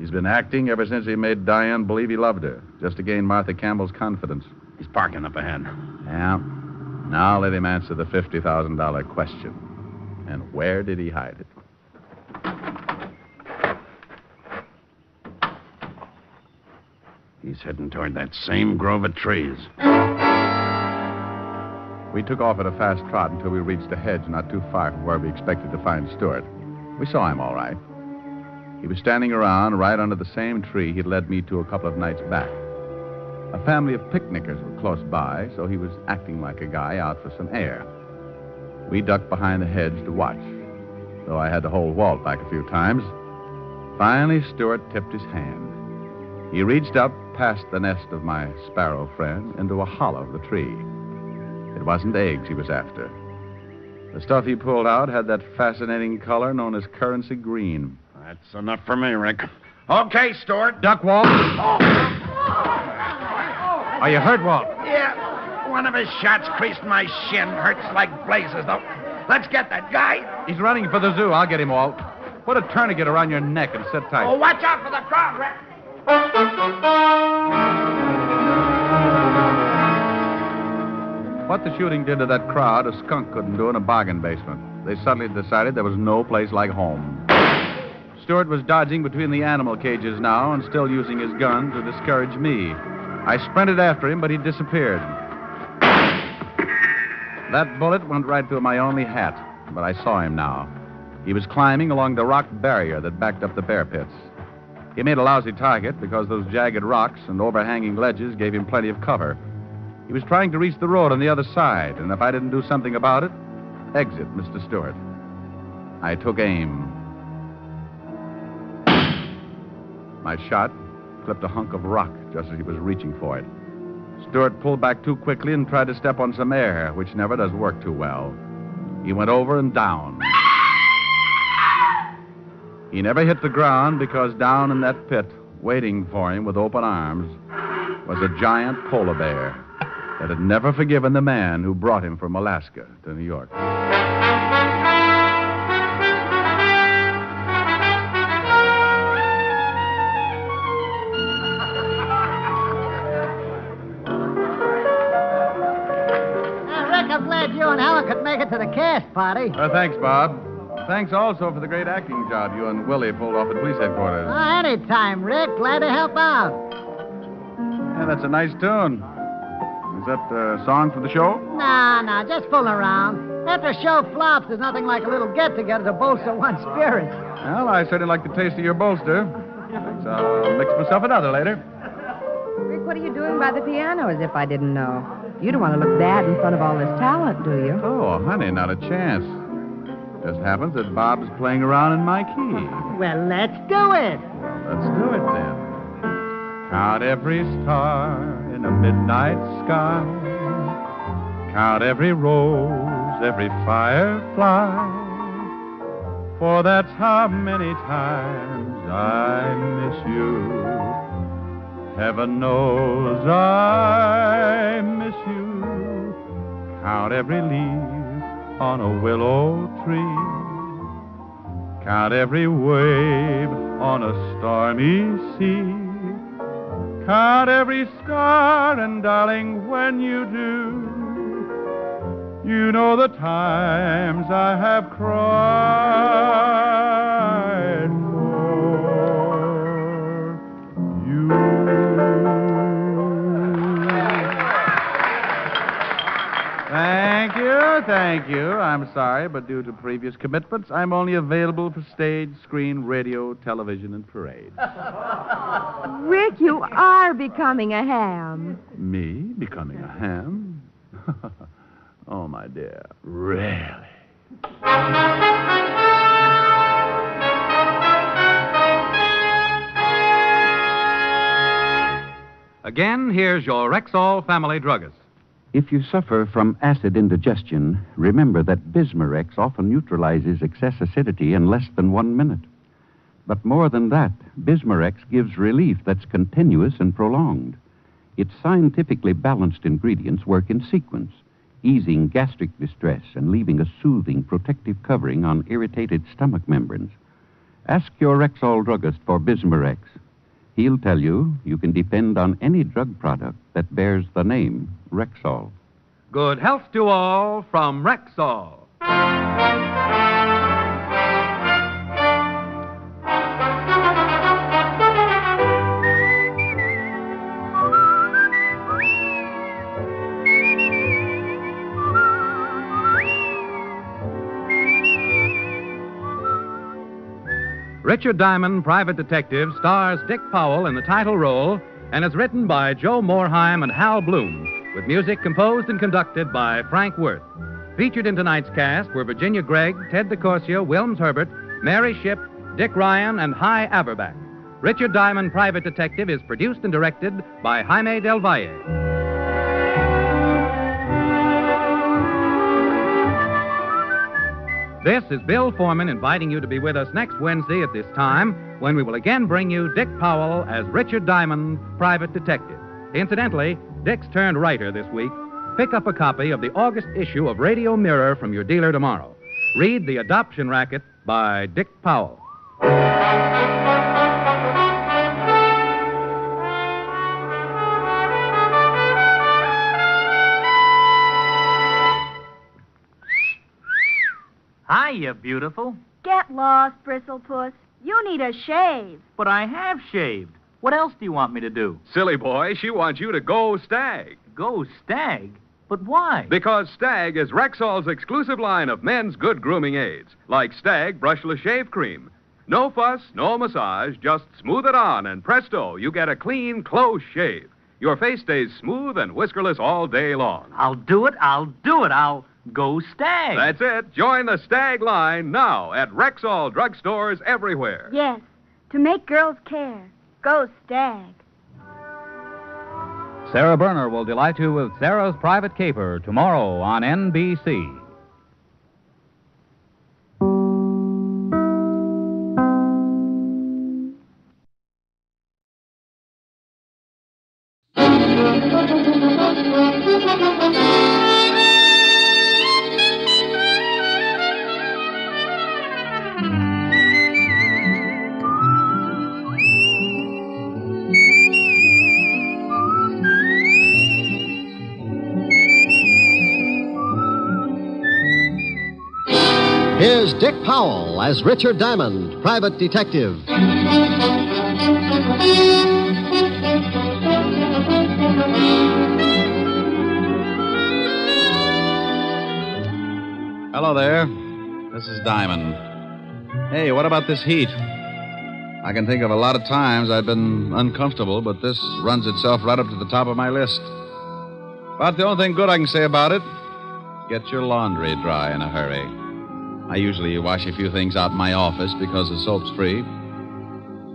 He's been acting ever since he made Diane believe he loved her, just to gain Martha Campbell's confidence. He's parking up ahead. Yeah. Now let him answer the $50,000 question. And where did he hide it? He's heading toward that same grove of trees. We took off at a fast trot until we reached a hedge not too far from where we expected to find Stewart. We saw him all right. He was standing around right under the same tree he'd led me to a couple of nights back. A family of picnickers were close by, so he was acting like a guy out for some air. We ducked behind the hedge to watch, though I had to hold Walt back a few times. Finally, Stewart tipped his hand. He reached up past the nest of my sparrow friend into a hollow of the tree. It wasn't eggs he was after. The stuff he pulled out had that fascinating color known as currency green. That's enough for me, Rick. Okay, Stewart. Duck, Walt. Are you hurt, Walt? Yeah. One of his shots creased my shin. Hurts like blazes, though. Let's get that guy. He's running for the zoo. I'll get him, Walt. Put a tourniquet around your neck and sit tight. Oh, watch out for the crowd, Rick. What the shooting did to that crowd, a skunk couldn't do in a bargain basement. They suddenly decided there was no place like home. Stewart was dodging between the animal cages now and still using his gun to discourage me. I sprinted after him, but he disappeared. That bullet went right through my only hat, but I saw him now. He was climbing along the rock barrier that backed up the bear pits. He made a lousy target because those jagged rocks and overhanging ledges gave him plenty of cover. He was trying to reach the road on the other side, and if I didn't do something about it, exit Mr. Stewart. I took aim. My shot clipped a hunk of rock just as he was reaching for it. Stewart pulled back too quickly and tried to step on some air, which never does work too well. He went over and down. He never hit the ground because down in that pit, waiting for him with open arms, was a giant polar bear that had never forgiven the man who brought him from Alaska to New York. Rick, I'm glad you and Helen could make it to the cast party. Thanks, Bob. Thanks also for the great acting job you and Willie pulled off at police headquarters. Anytime, Rick. Glad to help out. Yeah, that's a nice tune. Is that a song for the show? Nah, just fooling around. After a show flops, there's nothing like a little get-together to bolster one's spirits. Well, I certainly like the taste of your bolster. So I'll mix myself another later. Rick, what are you doing by the piano as if I didn't know? You don't want to look bad in front of all this talent, do you? Oh, honey, not a chance. Just happens that Bob's playing around in my key. Well, let's do it. Well, let's do it then. Count every star in a midnight sky. Count every rose, every firefly. for that's how many times I miss you. Heaven knows I miss you. Count every leaf on a willow tree. Count every wave on a stormy sea. Count every scar, and darling, when you do, you know the times I have cried for you. Thank you. I'm sorry, but due to previous commitments, I'm only available for stage, screen, radio, television, and parade. Rick, you are becoming a ham. Me becoming a ham? Oh, my dear, really? Again, here's your Rexall family druggist. If you suffer from acid indigestion, remember that Bismarex often neutralizes excess acidity in less than 1 minute. But more than that, Bismarex gives relief that's continuous and prolonged. Its scientifically balanced ingredients work in sequence, easing gastric distress and leaving a soothing, protective covering on irritated stomach membranes. Ask your Rexall druggist for Bismarex. He'll tell you can depend on any drug product that bears the name Rexall. Good health to all from Rexall. Richard Diamond, Private Detective, stars Dick Powell in the title role and is written by Joe Morheim and Hal Bloom, with music composed and conducted by Frank Worth. Featured in tonight's cast were Virginia Gregg, Ted DeCorsia, Wilms Herbert, Mary Shipp, Dick Ryan, and Hy Averback. Richard Diamond, Private Detective is produced and directed by Jaime Del Valle. This is Bill Foreman inviting you to be with us next Wednesday at this time when we will again bring you Dick Powell as Richard Diamond, Private Detective. Incidentally, Dick's turned writer this week. Pick up a copy of the August issue of Radio Mirror from your dealer tomorrow. Read The Adoption Racket by Dick Powell. Hiya, beautiful. Get lost, Bristlepuss. You need a shave. But I have shaved. What else do you want me to do? Silly boy, she wants you to go Stag. Go Stag? But why? Because Stag is Rexall's exclusive line of men's good grooming aids, like Stag Brushless Shave Cream. No fuss, no massage, just smooth it on, and presto, you get a clean, close shave. Your face stays smooth and whiskerless all day long. I'll do it. I'll go Stag. That's it. Join the Stag line now at Rexall drugstores everywhere. Yes, to make girls care. Go Stag. Sarah Berner will delight you with Sarah's Private Caper tomorrow on NBC. Here's Dick Powell as Richard Diamond, Private Detective. Hello there. This is Diamond. Hey, what about this heat? I can think of a lot of times I've been uncomfortable, but this runs itself right up to the top of my list. But the only thing good I can say about it, get your laundry dry in a hurry. I usually wash a few things out in my office because the soap's free.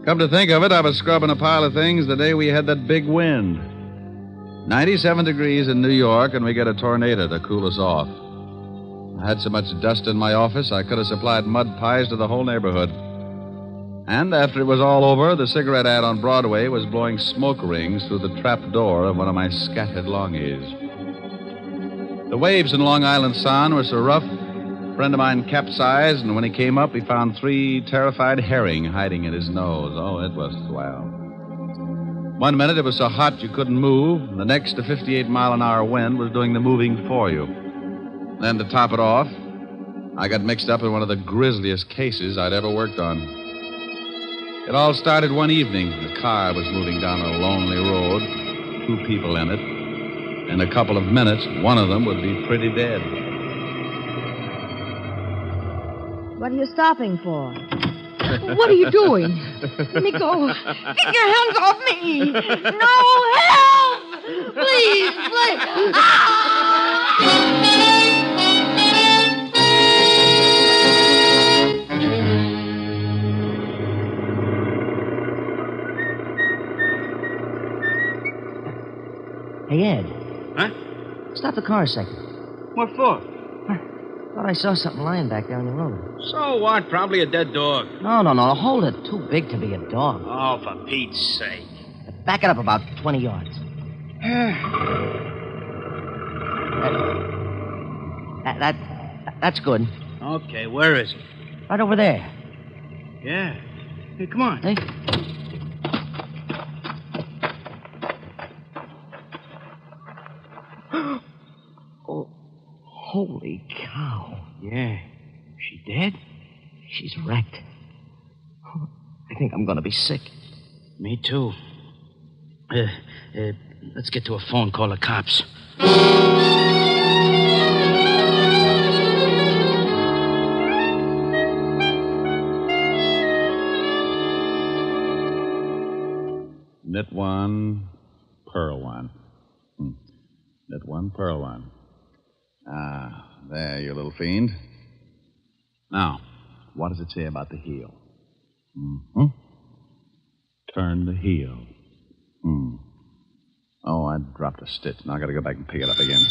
Come to think of it, I was scrubbing a pile of things the day we had that big wind. 97 degrees in New York, and we get a tornado to cool us off. I had so much dust in my office, I could have supplied mud pies to the whole neighborhood. And after it was all over, the cigarette ad on Broadway was blowing smoke rings through the trap door of one of my scattered longies. The waves in Long Island Sound were so rough, a friend of mine capsized, and when he came up, he found 3 terrified herring hiding in his nose. Oh, it was swell. One minute it was so hot you couldn't move, and the next a 58-mile-an-hour wind was doing the moving for you. Then to top it off, I got mixed up in one of the grisliest cases I'd ever worked on. It all started one evening. The car was moving down a lonely road, 2 people in it. In a couple of minutes, one of them would be pretty dead. What are you stopping for? What are you doing? Let me go. Get your hands off me. No, help! Please, please. Hey, Ed. Huh? Stop the car a second. What for? Thought I saw something lying back there on the road. So what? Probably a dead dog. No. Hold it. Too big to be a dog. Oh, for Pete's sake. Back it up about 20 yards. That's good. Okay, where is it? Right over there. Yeah. Hey, come on. Hey. Oh, holy cow. Yeah. She dead? She's wrecked. I think I'm going to be sick. Me too. Let's get to a phone, call the cops. Knit 1, purl 1. Knit 1, purl 1. Ah, there, you little fiend. Now, what does it say about the heel? Mm-hmm. Turn the heel. Oh, I dropped a stitch. Now I gotta go back and pick it up again.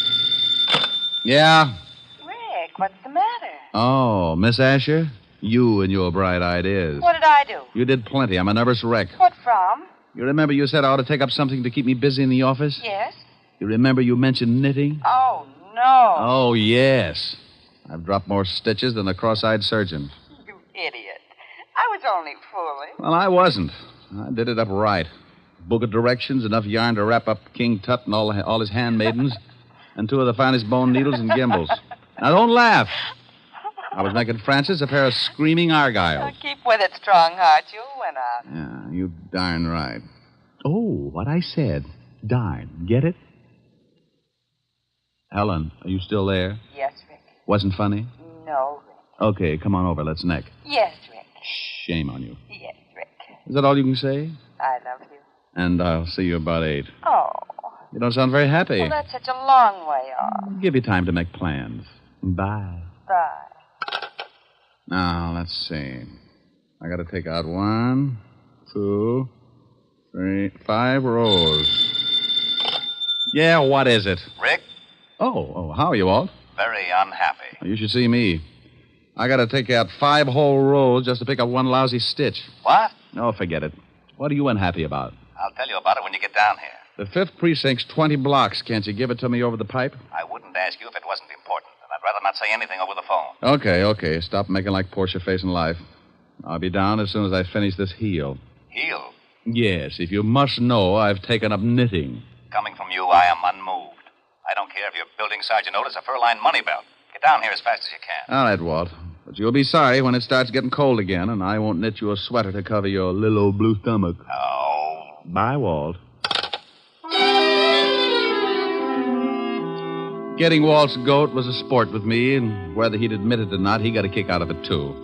Yeah? Rick, what's the matter? Oh, Miss Asher? You and your bright ideas. What did I do? You did plenty. I'm a nervous wreck. What from? You remember you said I ought to take up something to keep me busy in the office? Yes. You remember you mentioned knitting? Oh, no. Oh, yes. I've dropped more stitches than a cross-eyed surgeon. You idiot. I was only fooling. Well, I wasn't. I did it up right. Book of directions, enough yarn to wrap up King Tut and all his handmaidens, and 2 of the finest bone needles and gimbals. Now, don't laugh. I was making Francis a pair of screaming argyles. Keep with it, strong heart. You'll win out. Yeah, you darn right. Oh, what I said. Darn. Get it? Helen, are you still there? Yes, Rick. Wasn't funny? No, Rick. Okay, come on over. Let's neck. Yes, Rick. Shame on you. Yes, Rick. Is that all you can say? I love you. And I'll see you about 8. Oh. You don't sound very happy. Well, that's such a long way off. Give you time to make plans. Bye. Bye. Now, let's see. I got to take out 1, 2, 3, 5 rows. Yeah, what is it? Rick? Oh, how are you, Walt? Very unhappy. You should see me. I got to take out 5 whole rows just to pick up 1 lousy stitch. What? Oh, forget it. What are you unhappy about? I'll tell you about it when you get down here. The 5th precinct's 20 blocks. Can't you give it to me over the pipe? I wouldn't ask you if it wasn't important, and I'd rather not say anything over the phone. Okay. Stop making like Portia facing life. I'll be down as soon as I finish this heel. Heel? Yes, if you must know, I've taken up knitting. Coming from you, I am unmoved. I don't care if you're building Sergeant Otis a fur-lined money belt. Get down here as fast as you can. All right, Walt. But you'll be sorry when it starts getting cold again, and I won't knit you a sweater to cover your little old blue stomach. Oh. Bye, Walt. Getting Walt's goat was a sport with me, and whether he'd admit it or not, he got a kick out of it, too.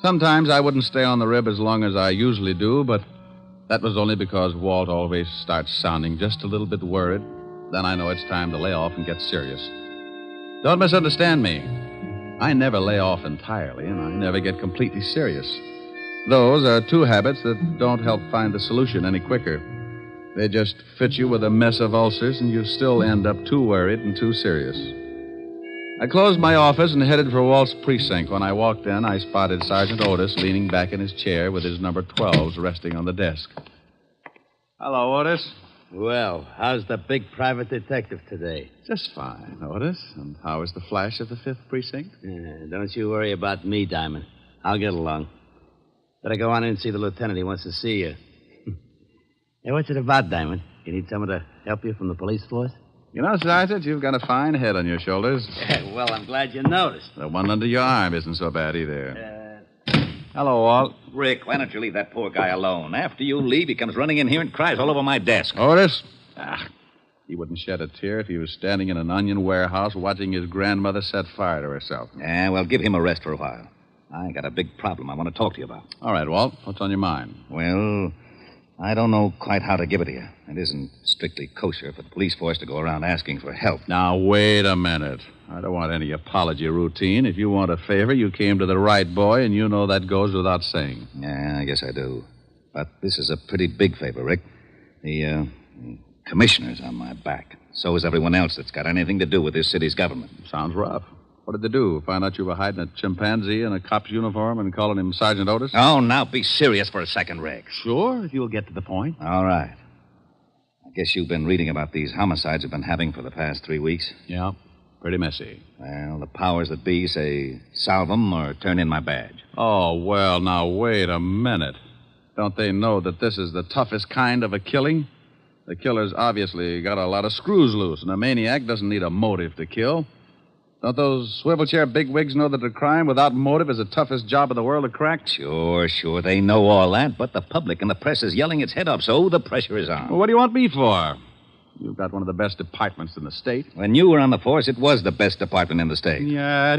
Sometimes I wouldn't stay on the rib as long as I usually do, but that was only because Walt always starts sounding just a little bit worried. Then I know it's time to lay off and get serious. Don't misunderstand me. I never lay off entirely, and I never get completely serious. Those are 2 habits that don't help find the solution any quicker. They just fit you with a mess of ulcers, and you still end up too worried and too serious. I closed my office and headed for Walt's precinct. When I walked in, I spotted Sergeant Otis leaning back in his chair with his number 12s resting on the desk. Hello, Otis. Well, how's the big private detective today? Just fine, Otis. And how is the flash of the 5th precinct? Don't you worry about me, Diamond. I'll get along. Better go on in and see the lieutenant. He wants to see you. Hey, what's it about, Diamond? You need someone to help you from the police force? You know, Sergeant, you've got a fine head on your shoulders. Well, I'm glad you noticed. The one under your arm isn't so bad either. Hello, Walt. Rick, why don't you leave that poor guy alone? After you leave, he comes running in here and cries all over my desk. Otis? He wouldn't shed a tear if he was standing in an onion warehouse watching his grandmother set fire to herself. Yeah, well, give him a rest for a while. I got a big problem I want to talk to you about. All right, Walt. What's on your mind? Well, I don't know quite how to give it to you. It isn't strictly kosher for the police force to go around asking for help. Now, wait a minute. I don't want any apology routine. If you want a favor, you came to the right boy, and you know that goes without saying. Yeah, I guess I do. But this is a pretty big favor, Rick. The commissioner's on my back. So is everyone else that's got anything to do with this city's government. Sounds rough. What did they do? Find out you were hiding a chimpanzee in a cop's uniform and calling him Sergeant Otis? Oh, now be serious for a second, Rick. Sure, if you'll get to the point. All right. I guess you've been reading about these homicides we've been having for the past 3 weeks. Yeah, pretty messy. Well, the powers that be say solve them or turn in my badge. Oh, well, now, wait a minute. Don't they know that this is the toughest kind of a killing? The killer's obviously got a lot of screws loose, and a maniac doesn't need a motive to kill. Don't those swivel chair bigwigs know that a crime without motive is the toughest job in the world to crack? Sure, they know all that, but the public and the press is yelling its head off, so the pressure is on. Well, what do you want me for? You've got one of the best departments in the state. When you were on the force, it was the best department in the state. Now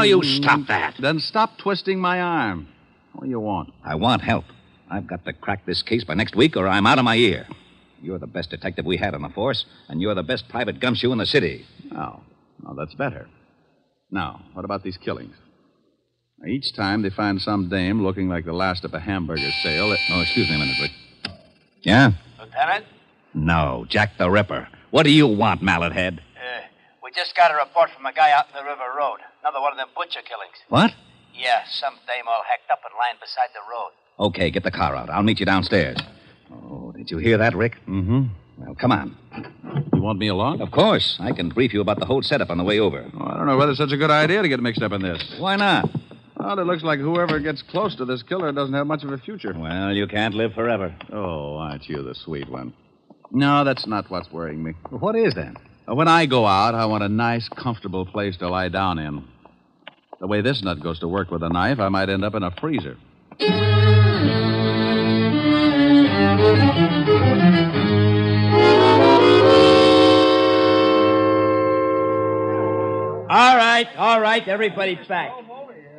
you stop that. Then stop twisting my arm. What do you want? I want help. I've got to crack this case by next week, or I'm out of my ear. You're the best detective we had on the force, and you're the best private gumshoe in the city. Oh, that's better. Now, what about these killings? Now, each time they find some dame looking like the last of a hamburger sale. Oh, excuse me a minute, Rick. Yeah? Lieutenant? No, Jack the Ripper. What do you want, Mallet Head? We just got a report from a guy out in the River Road. Another one of them butcher killings. What? Yeah, some dame all hacked up and lying beside the road. Okay, get the car out. I'll meet you downstairs. Oh, did you hear that, Rick? Mm-hmm. Well, come on. You want me along? Of course. I can brief you about the whole setup on the way over. Oh, I don't know whether it's such a good idea to get mixed up in this. Why not? Well, it looks like whoever gets close to this killer doesn't have much of a future. Well, you can't live forever. Oh, aren't you the sweet one? No, that's not what's worrying me. Well, what is then? When I go out, I want a nice, comfortable place to lie down in. The way this nut goes to work with a knife, I might end up in a freezer. All right, everybody's back.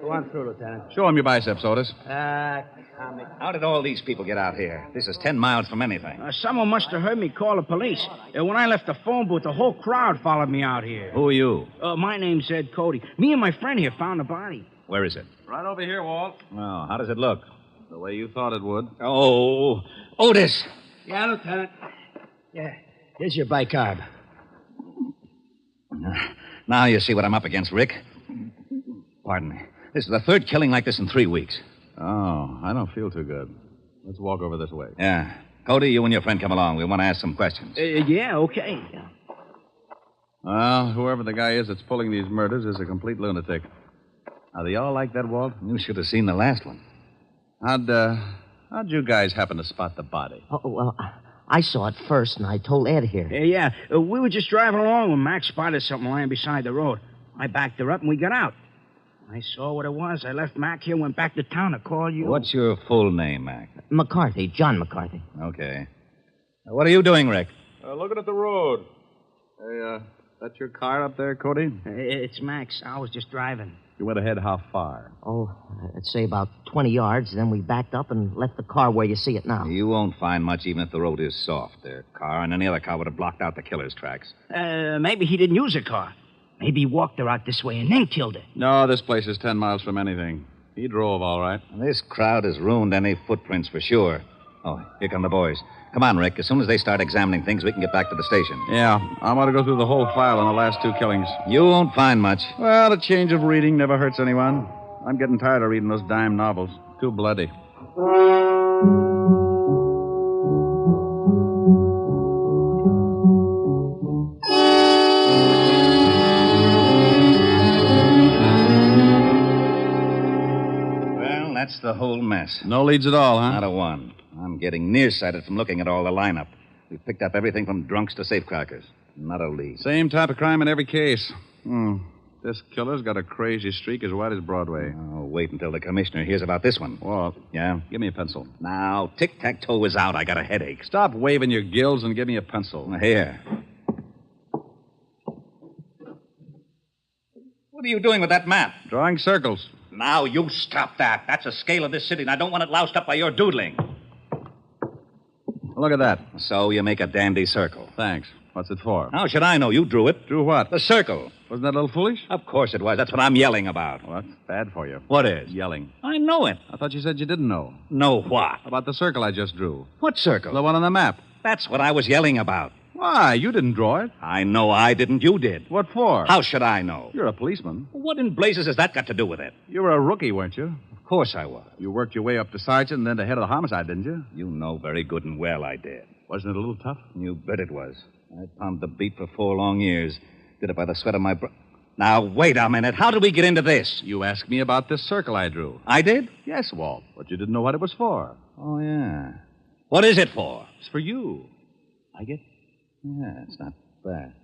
Go on through, Lieutenant. Show him your biceps, Otis. Comic. How did all these people get out here? This is 10 miles from anything. Someone must have heard me call the police. When I left the phone booth, the whole crowd followed me out here. Who are you? My name's Ed Cody. Me and my friend here found the body. Where is it? Right over here, Walt. Well, how does it look? The way you thought it would. Oh, Otis. Yeah, Lieutenant. Yeah, here's your bicarb. Now you see what I'm up against, Rick. Pardon me. This is the third killing like this in 3 weeks. Oh, I don't feel too good. Let's walk over this way. Yeah. Cody, you and your friend come along. We want to ask some questions. Yeah, okay. Well, whoever the guy is that's pulling these murders is a complete lunatic. Are they all like that, Walt? You should have seen the last one. How'd you guys happen to spot the body? Oh, well, I saw it first, and I told Ed here. Yeah. We were just driving along when Max spotted something lying beside the road. I backed her up, and we got out. I saw what it was. I left Mac here, went back to town to call you. What's your full name, Mac? McCarthy, John McCarthy. Okay. What are you doing, Rick? Looking at the road. Hey, that's your car up there, Cody? It's Max. I was just driving. You went ahead how far? Oh, I'd say about 20 yards. Then we backed up and left the car where you see it now. You won't find much even if the road is soft. Their car and any other car would have blocked out the killer's tracks. Maybe he didn't use a car. Maybe he walked her out this way and then killed her. No, this place is 10 miles from anything. He drove, all right. This crowd has ruined any footprints for sure. Oh, here come the boys. Come on, Rick. As soon as they start examining things, we can get back to the station. Yeah, I want to go through the whole file on the last 2 killings. You won't find much. Well, a change of reading never hurts anyone. I'm getting tired of reading those dime novels. Too bloody. Well, that's the whole mess. No leads at all, huh? Not a one. I'm getting nearsighted from looking at all the lineup. We've picked up everything from drunks to safecrackers. Not a lead. Same type of crime in every case. This killer's got a crazy streak as wide as Broadway. Oh, wait until the commissioner hears about this one. What? Yeah? Give me a pencil. Now, tic-tac-toe is out. I got a headache. Stop waving your gills and give me a pencil. Here. What are you doing with that map? Drawing circles. Now, you stop that. That's a scale of this city, and I don't want it loused up by your doodling. Look at that. So you make a dandy circle. Thanks. What's it for? How should I know? You drew it. Drew what? The circle. Wasn't that a little foolish? Of course it was. That's what I'm yelling about. Well, that's bad for you. What is? Yelling. I know it. I thought you said you didn't know. Know what? About the circle I just drew. What circle? The one on the map. That's what I was yelling about. Why? You didn't draw it. I know I didn't. You did. What for? How should I know? You're a policeman. What in blazes has that got to do with it? You were a rookie, weren't you? Of course I was. You worked your way up to sergeant and then to head of the homicide, didn't you? You know very good and well I did. Wasn't it a little tough? You bet it was. I pounded the beat for 4 long years. Did it by the sweat of my brow. Now, wait a minute. How did we get into this? You asked me about this circle I drew. I did? Yes, Walt. But you didn't know what it was for. Oh, yeah. What is it for? It's for you. I get... Yeah, it's not bad.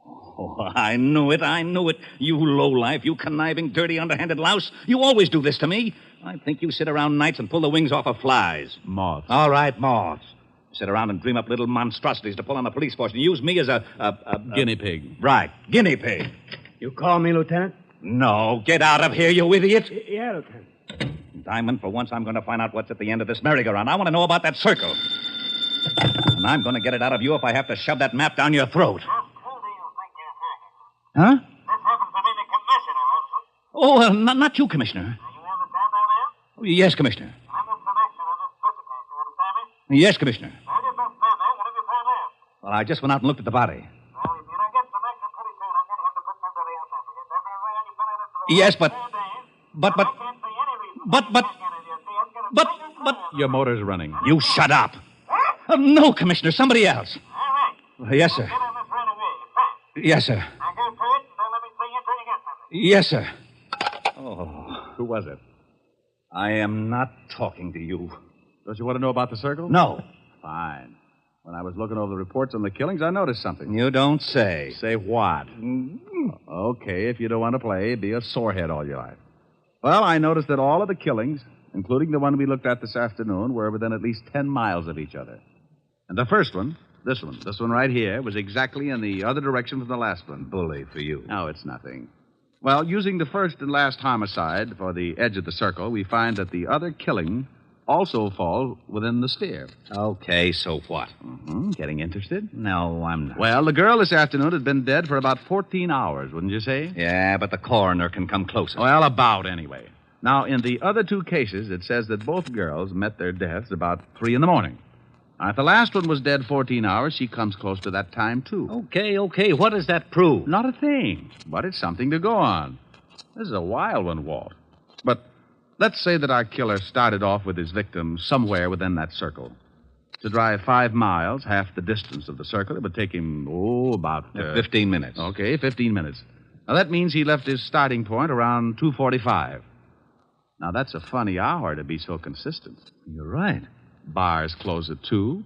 Oh, I knew it. You lowlife, you conniving, dirty, underhanded louse. You always do this to me. I think you sit around nights and pull the wings off of flies. Moths. All right, moths. Sit around and dream up little monstrosities to pull on the police force and use me as a guinea pig. Right, guinea pig. You call me, Lieutenant? No, get out of here, you idiot. Yeah, Lieutenant. Diamond, for once I'm going to find out what's at the end of this merry-go-round. I want to know about that circle. And I'm going to get it out of you if I have to shove that map down your throat. Huh? Oh, not you, Commissioner. Yes, Commissioner. Yes, Commissioner. Well, I just went out and looked at the body. Yes, but... Your motor's running. You shut up. No, Commissioner, somebody else. Yes, sir. Yes, sir. Yes, sir. Oh, who was it? I am not talking to you. Don't you want to know about the circle? No. Fine. When I was looking over the reports on the killings, I noticed something. You don't say. Say what? Okay, if you don't want to play, be a sorehead all your life. Well, I noticed that all of the killings, including the one we looked at this afternoon, were within at least 10 miles of each other. And the first one, this one right here, was exactly in the other direction from the last one. Bully for you. No, it's nothing. Well, using the first and last homicide for the edge of the circle, we find that the other killing also falls within the steer. Okay, so what? Getting interested? No, I'm not. Well, the girl this afternoon had been dead for about 14 hours, wouldn't you say? Yeah, but the coroner can come closer. Well, about anyway. Now, in the other 2 cases, it says that both girls met their deaths about 3 in the morning. Now, if the last one was dead 14 hours, she comes close to that time, too. Okay. What does that prove? Not a thing, but it's something to go on. This is a wild one, Walt. But let's say that our killer started off with his victim somewhere within that circle. To drive 5 miles, half the distance of the circle, it would take him, about... 15 minutes. Okay, 15 minutes. Now, that means he left his starting point around 2:45. Now, that's a funny hour to be so consistent. You're right. Bars close at 2.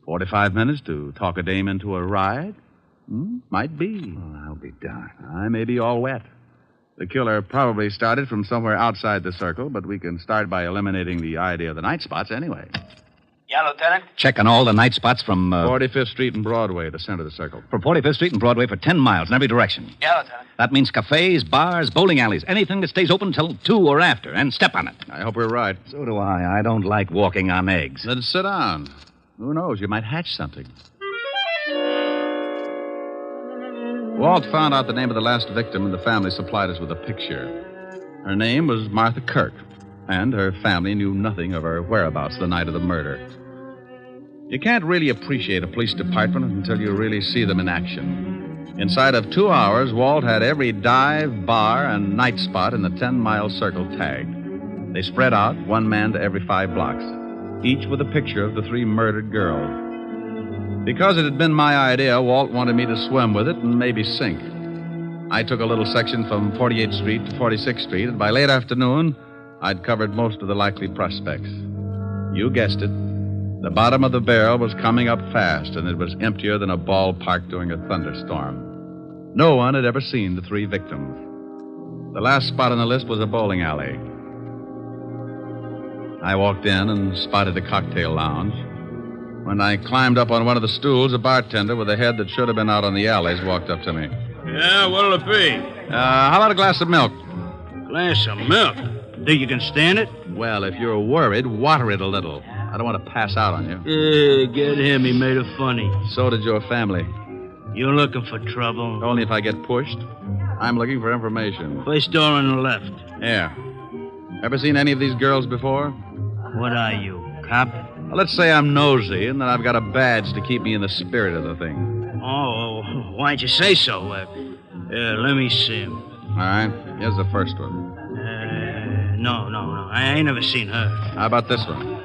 45 minutes to talk a dame into a ride? Might be. Oh, I'll be darned. I may be all wet. The killer probably started from somewhere outside the circle, but we can start by eliminating the idea of the night spots anyway. Yeah, Lieutenant? Checking all the night spots from... 45th Street and Broadway, the center of the circle. From 45th Street and Broadway for 10 miles in every direction. Yeah, Lieutenant. That means cafes, bars, bowling alleys, anything that stays open till 2 or after, and step on it. I hope we're right. So do I. I don't like walking on eggs. Then sit down. Who knows? You might hatch something. Walt found out the name of the last victim, and the family supplied us with a picture. Her name was Martha Kirk, and her family knew nothing of her whereabouts the night of the murder. You can't really appreciate a police department until you really see them in action. Inside of 2 hours, Walt had every dive, bar, and night spot in the 10-mile circle tagged. They spread out, one man to every 5 blocks, each with a picture of the 3 murdered girls. Because it had been my idea, Walt wanted me to swim with it and maybe sink. I took a little section from 48th Street to 46th Street, and by late afternoon, I'd covered most of the likely prospects. You guessed it. The bottom of the barrel was coming up fast, and it was emptier than a ballpark during a thunderstorm. No one had ever seen the 3 victims. The last spot on the list was a bowling alley. I walked in and spotted a cocktail lounge. When I climbed up on one of the stools, a bartender with a head that should have been out on the alleys walked up to me. Yeah, what'll it be? How about a glass of milk? Glass of milk? Think you can stand it? Well, if you're worried, water it a little. I don't want to pass out on you. Yeah, get him. He made it funny. So did your family. You're looking for trouble? Only if I get pushed. I'm looking for information. First door on the left. Yeah. Ever seen any of these girls before? What are you, cop? Well, let's say I'm nosy, and then I've got a badge to keep me in the spirit of the thing. Oh, why'd you say so? Let me see him. All right. Here's the first one. No. I ain't never seen her. How about this one?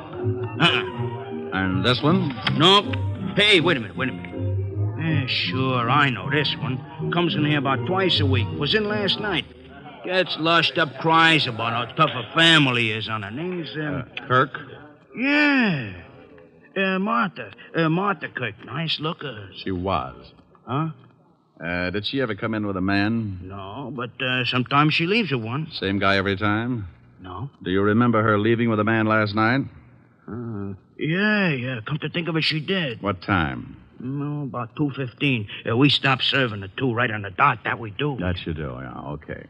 And this one? Nope. Hey, wait a minute. Sure, I know this one. Comes in here about twice a week. Was in last night. Gets lushed up, cries about how tough a family is on her. Name's, Kirk? Yeah. Martha. Martha Kirk. Nice looker. She was. Huh? Did she ever come in with a man? No, but sometimes she leaves with one. Same guy every time? No. Do you remember her leaving with a man last night? Yeah. Come to think of it, she did. What time? No, about 2:15. We stopped serving at 2 right on the dot. That we do. That you do, yeah. Okay.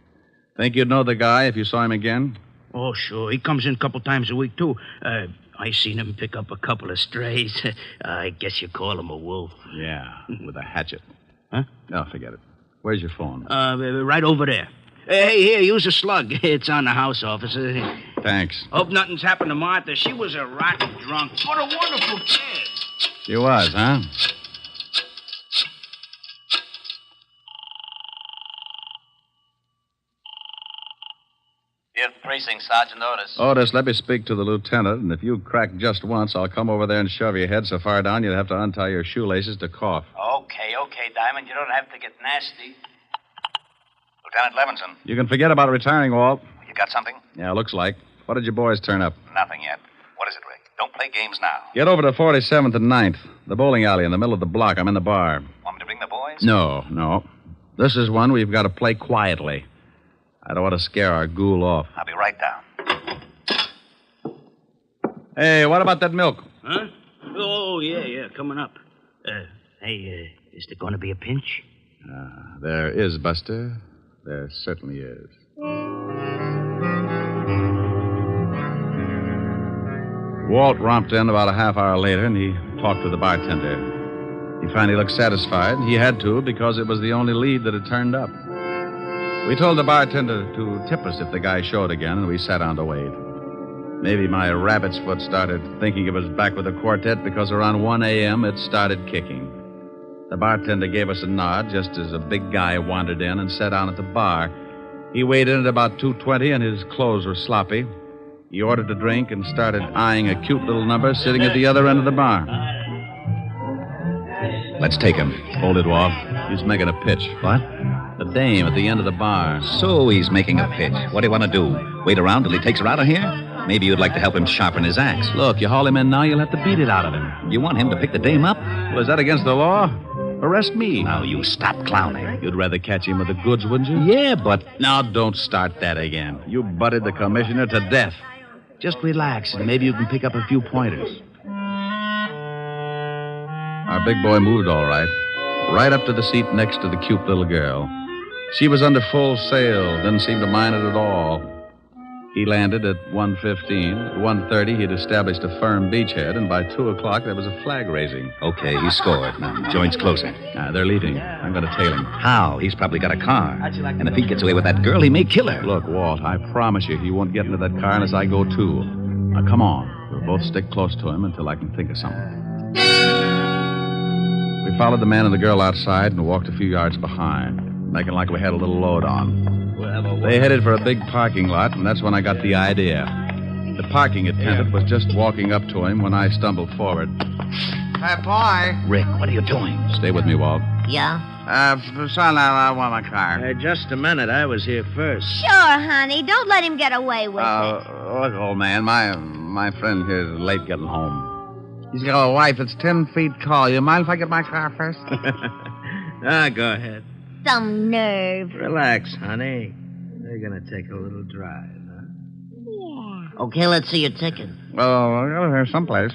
Think you'd know the guy if you saw him again? Oh, sure. He comes in a couple times a week, too. I seen him pick up a couple of strays. I guess you call him a wolf. Yeah, with a hatchet. Huh? No, forget it. Where's your phone? Right over there. Hey, here, use a slug. It's on the house, officer. Thanks. Hope nothing's happened to Martha. She was a rotten drunk. What a wonderful kid. She was, huh? Fifth Precinct, Sergeant Otis. Otis, let me speak to the lieutenant, and if you crack just once, I'll come over there and shove your head so far down you'd have to untie your shoelaces to cough. Okay, Diamond. You don't have to get nasty. Lieutenant Levinson. You can forget about retiring, Walt. You got something? Yeah, looks like. What did your boys turn up? Nothing yet. What is it, Rick? Don't play games now. Get over to 47th and 9th, the bowling alley in the middle of the block. I'm in the bar. Want me to bring the boys? No. This is one we've got to play quietly. I don't want to scare our ghoul off. I'll be right down. Hey, what about that milk? Huh? Oh, yeah, coming up. Hey, is there going to be a pinch? There is, Buster. There certainly is. Walt romped in about a half hour later, and he talked to the bartender. He finally looked satisfied. He had to, because it was the only lead that had turned up. We told the bartender to tip us if the guy showed again, and we sat down to wait. Maybe my rabbit's foot started thinking it was back with the quartet because around 1 a.m. it started kicking. The bartender gave us a nod just as a big guy wandered in and sat down at the bar. He weighed in at about 220, and his clothes were sloppy. He ordered a drink and started eyeing a cute little number sitting at the other end of the bar. Let's take him. Hold it, Walt. He's making a pitch. What? The dame at the end of the bar. So he's making a pitch. What do you want to do? Wait around till he takes her out of here? Maybe you'd like to help him sharpen his axe. Look, you haul him in now, you'll have to beat it out of him. You want him to pick the dame up? Well, is that against the law? Arrest me. Now, you stop clowning. You'd rather catch him with the goods, wouldn't you? Yeah, but... Now, don't start that again. You butted the commissioner to death. Just relax, and maybe you can pick up a few pointers. Our big boy moved all right. Right up to the seat next to the cute little girl. She was under full sail, didn't seem to mind it at all. He landed at 1:15. At 1:30, he'd established a firm beachhead, and by 2 o'clock, there was a flag raising. Okay, he scored. Now, the joint's closing. They're leaving. I'm going to tail him. How? He's probably got a car. And if he gets away with that girl, he may kill her. Look, Walt, I promise you he won't get into that car unless I go too. Now, come on. We'll both stick close to him until I can think of something. We followed the man and the girl outside and walked a few yards behind, making like we had a little load on. They headed for a big parking lot, and that's when I got the idea. The parking attendant was just walking up to him when I stumbled forward. Hey, boy. Rick, what are you doing? Stay with me, Walt. Yeah? Son, I want my car. Just a minute. I was here first. Sure, honey. Don't let him get away with it. Look, old man, my friend here is late getting home. He's got a wife that's 10 feet tall. You mind if I get my car first? Go ahead. Some nerve. Relax, honey. We're going to take a little drive, huh? Yeah. Okay, let's see your ticket. Oh, here's someplace.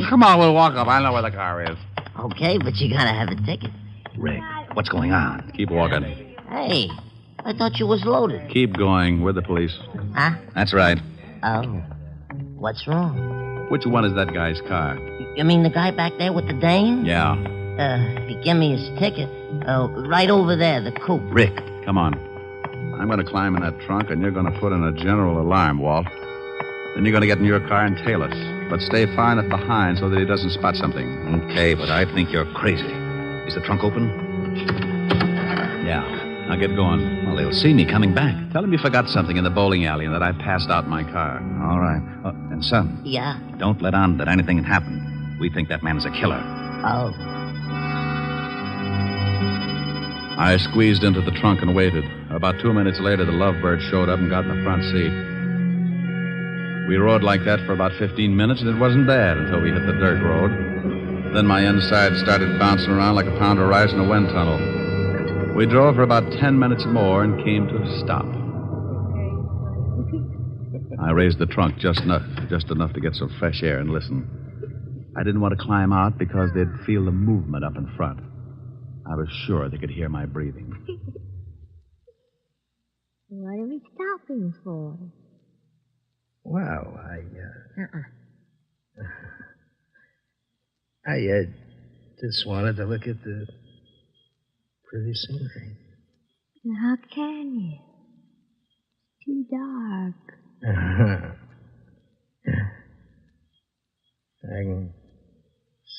Come on, we'll walk up. I know where the car is. Okay, but you gotta have a ticket. Rick, what's going on? Keep walking. Hey, I thought you was loaded. Keep going. We're the police. Huh? That's right. Oh. What's wrong? Which one is that guy's car? You mean the guy back there with the dame? Yeah. If you give me his ticket. Right over there, the coupe. Rick, come on. I'm going to climb in that trunk, and you're going to put in a general alarm, Walt. Then you're going to get in your car and tail us. But stay far enough behind so that he doesn't spot something. Okay, but I think you're crazy. Is the trunk open? Yeah. Now get going. Well, they'll see me coming back. Tell him you forgot something in the bowling alley and that I passed out in my car. All right. And, son. Yeah? Don't let on that anything had happened. We think that man is a killer. Oh. I squeezed into the trunk and waited. About 2 minutes later, the Lovebird showed up and got in the front seat. We rode like that for about 15 minutes, and it wasn't bad until we hit the dirt road. Then my inside started bouncing around like a pound of rice in a wind tunnel. We drove for about 10 minutes more and came to a stop. I raised the trunk just enough to get some fresh air and listen. I didn't want to climb out because they'd feel the movement up in front. I was sure they could hear my breathing. What are we stopping for? Well, I just wanted to look at the pretty scenery. How can you? It's too dark. I can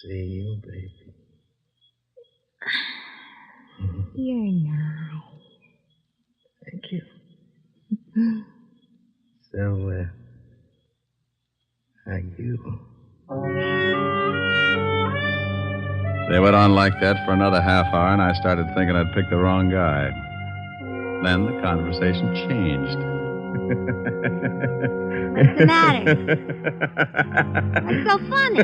see you, baby. You're nice. Thank you. So, are you? They went on like that for another half hour, and I started thinking I'd picked the wrong guy. Then the conversation changed. What's the matter? What's so funny?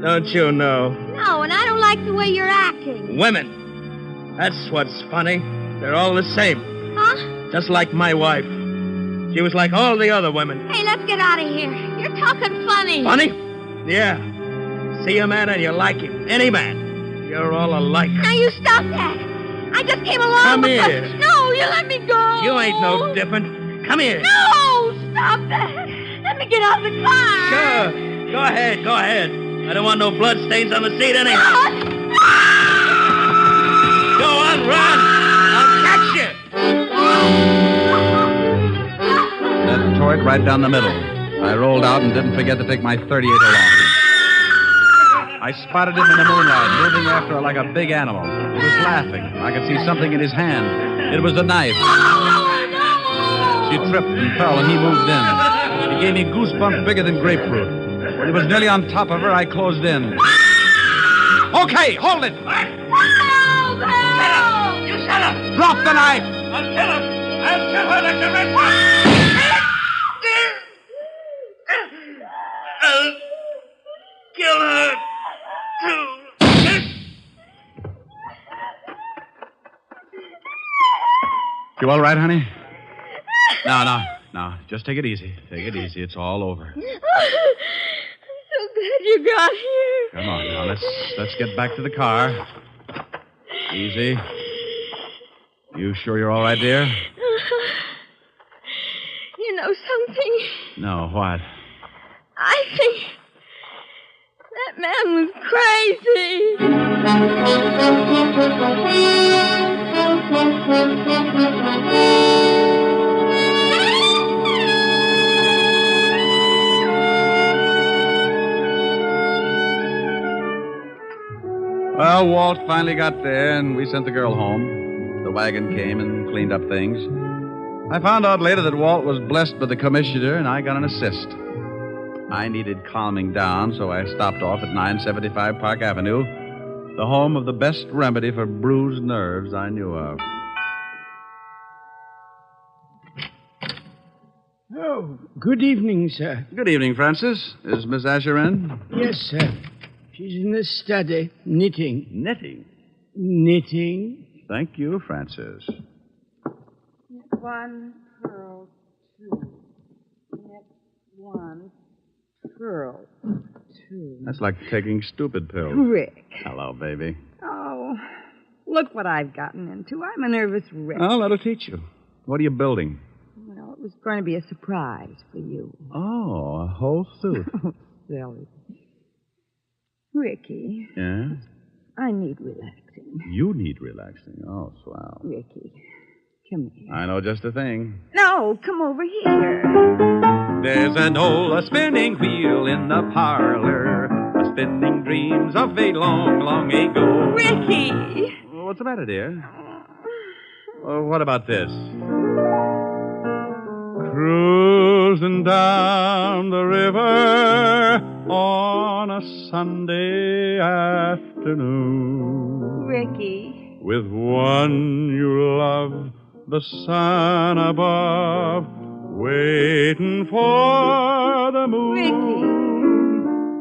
Don't you know? No, and I don't like the way you're acting. Women. That's what's funny. They're all the same. Huh? Just like my wife. She was like all the other women. Hey, let's get out of here. You're talking funny. Funny? Yeah. See a man and you like him. Any man. You're all alike. Now you stop that. I just came along Come because... here. No, you let me go. You ain't no different. Come here. No, stop that. Let me get out of the car. Sure. Go ahead. I don't want no blood stains on the seat anyhow. Go on, run. I'll catch you. That tore it right down the middle. I rolled out and didn't forget to take my .38 along. I spotted him in the moonlight, moving after her like a big animal. He was laughing. I could see something in his hand. It was a knife. She tripped and fell, and he moved in. He gave me goosebumps bigger than grapefruit. When he was nearly on top of her, I closed in. Okay, hold it! Help! You shut up! Drop the knife! I'll kill him! I'll kill her like the rest I'll kill her, too. You all right, honey? No. Just take it easy. Take it easy. It's all over. I'm so glad you got here. Come on now. Let's get back to the car. Easy. You sure you're all right, dear? You know something? No, what? I think that man was crazy. Well, Walt finally got there, and we sent the girl home. The wagon came and cleaned up things. I found out later that Walt was blessed by the commissioner, and I got an assist. I needed calming down, so I stopped off at 975 Park Avenue, the home of the best remedy for bruised nerves I knew of. Oh, good evening, sir. Good evening, Francis. Is Miss Asher in? Yes, sir. She's in the study, knitting. Knitting? Knitting. Thank you, Francis. One, pearl, two. Next one, pearl, two. That's like taking stupid pills. Rick. Hello, baby. Oh, look what I've gotten into. I'm a nervous wreck. Oh, that'll teach you. What are you building? Well, it was going to be a surprise for you. Oh, a whole suit. Silly. Ricky. Yeah? I need relaxing. You need relaxing. Oh, swell. Ricky, come here. I know just the thing. No, come over here. There's an old spinning wheel in the parlor, spinning dreams of a long, long ago. Ricky! What's the matter, dear? What about this? Cruising down the river on a Sunday afternoon. Ricky. With one you love, the sun above, waiting for the moon.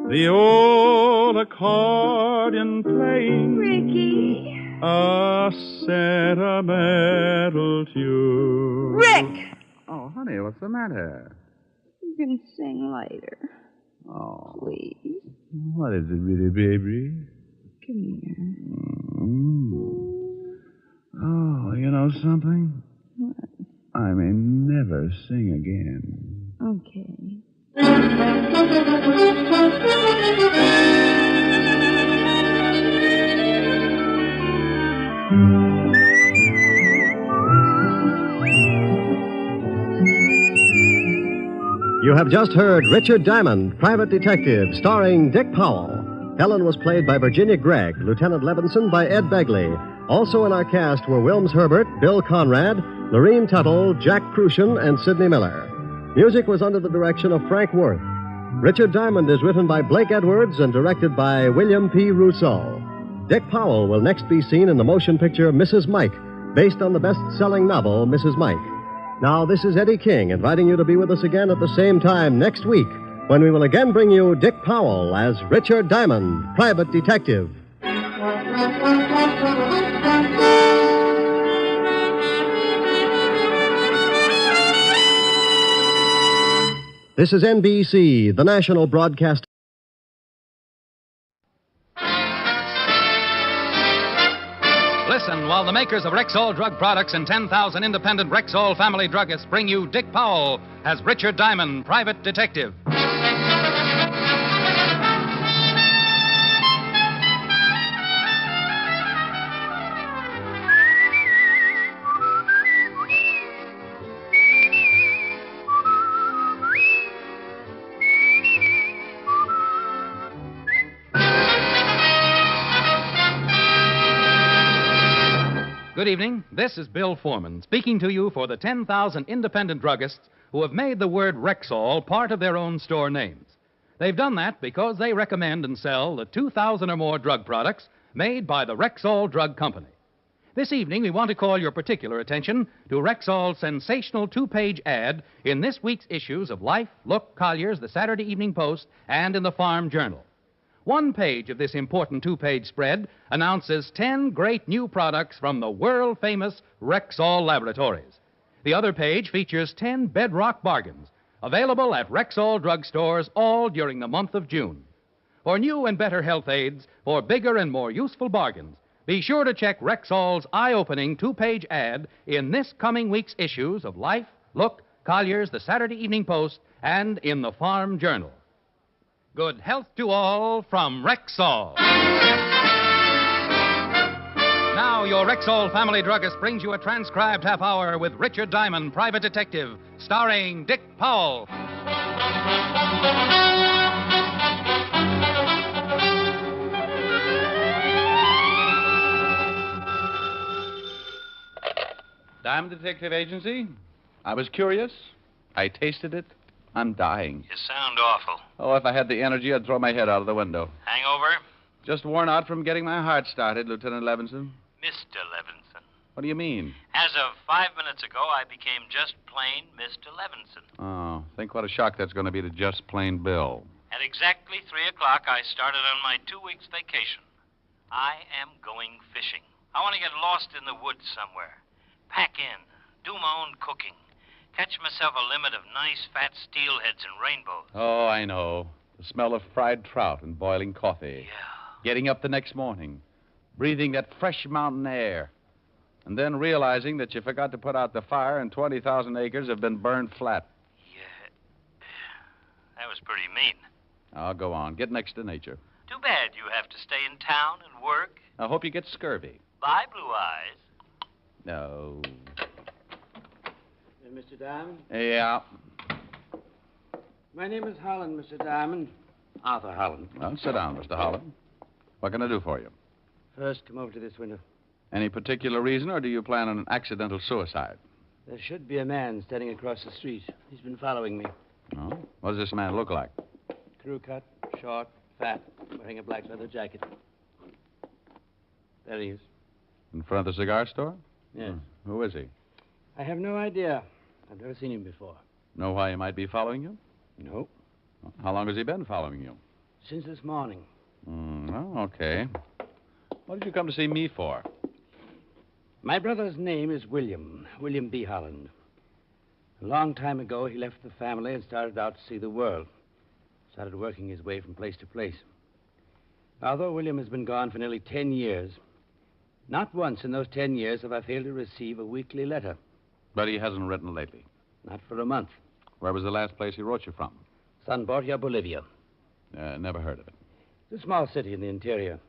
Ricky. The old accordion playing. Ricky. A sentimental tune. Rick! Oh, honey, what's the matter? You can sing later. Oh. Please. What is it, really, baby? Come here. Oh, you know something? What? I may never sing again. Okay. You have just heard Richard Diamond, Private Detective, starring Dick Powell. Helen was played by Virginia Gregg, Lieutenant Levinson by Ed Begley. Also in our cast were Wilms Herbert, Bill Conrad, Lorene Tuttle, Jack Crucian, and Sidney Miller. Music was under the direction of Frank Worth. Richard Diamond is written by Blake Edwards and directed by William P. Rousseau. Dick Powell will next be seen in the motion picture Mrs. Mike, based on the best-selling novel Mrs. Mike. Now, this is Eddie King inviting you to be with us again at the same time next week when we will again bring you Dick Powell as Richard Diamond, Private Detective. This is NBC, the national broadcast. Listen while the makers of Rexall drug products and 10,000 independent Rexall family druggists bring you Dick Powell as Richard Diamond, Private Detective. Good evening. This is Bill Foreman speaking to you for the 10,000 independent druggists who have made the word Rexall part of their own store names. They've done that because they recommend and sell the 2,000 or more drug products made by the Rexall Drug Company. This evening, we want to call your particular attention to Rexall's sensational two-page ad in this week's issues of Life, Look, Collier's, the Saturday Evening Post, and in the Farm Journal. One page of this important two-page spread announces 10 great new products from the world-famous Rexall Laboratories. The other page features 10 bedrock bargains available at Rexall drugstores all during the month of June. For new and better health aids, for bigger and more useful bargains, be sure to check Rexall's eye-opening two-page ad in this coming week's issues of Life, Look, Collier's, the Saturday Evening Post, and in the Farm Journal. Good health to all from Rexall. Now, your Rexall family druggist brings you a transcribed half hour with Richard Diamond, Private Detective, starring Dick Powell. Diamond Detective Agency. I was curious. I tasted it. I'm dying. You sound awful. Oh, if I had the energy, I'd throw my head out of the window. Hangover? Just worn out from getting my heart started, Lieutenant Levinson. Mr. Levinson. What do you mean? As of 5 minutes ago, I became just plain Mr. Levinson. Oh, think what a shock that's going to be to just plain Bill. At exactly 3 o'clock, I started on my 2 weeks vacation. I am going fishing. I want to get lost in the woods somewhere. Pack in, do my own cooking, catch myself a limit of nice fat steelheads and rainbows. Oh, I know. The smell of fried trout and boiling coffee. Yeah. Getting up the next morning, breathing that fresh mountain air, and then realizing that you forgot to put out the fire and 20,000 acres have been burned flat. Yeah. That was pretty mean. I'll go on. Get next to nature. Too bad you have to stay in town and work. I hope you get scurvy. Bye, Blue Eyes. No. Mr. Diamond? Yeah. My name is Holland, Mr. Diamond. Arthur Holland. Well, sit down, Mr. Holland. What can I do for you? First, come over to this window. Any particular reason, or do you plan on an accidental suicide? There should be a man standing across the street. He's been following me. Oh? What does this man look like? Crew cut, short, fat, wearing a black leather jacket. There he is. In front of the cigar store? Yes. Who is he? I have no idea. I've never seen him before. Know why he might be following you? No. How long has he been following you? Since this morning. Oh, okay. What did you come to see me for? My brother's name is William B. Holland. A long time ago, he left the family and started out to see the world. Started working his way from place to place. Although William has been gone for nearly 10 years, not once in those 10 years have I failed to receive a weekly letter. But he hasn't written lately. Not for a month. Where was the last place he wrote you from? San Borja, Bolivia. Never heard of it. It's a small city in the interior.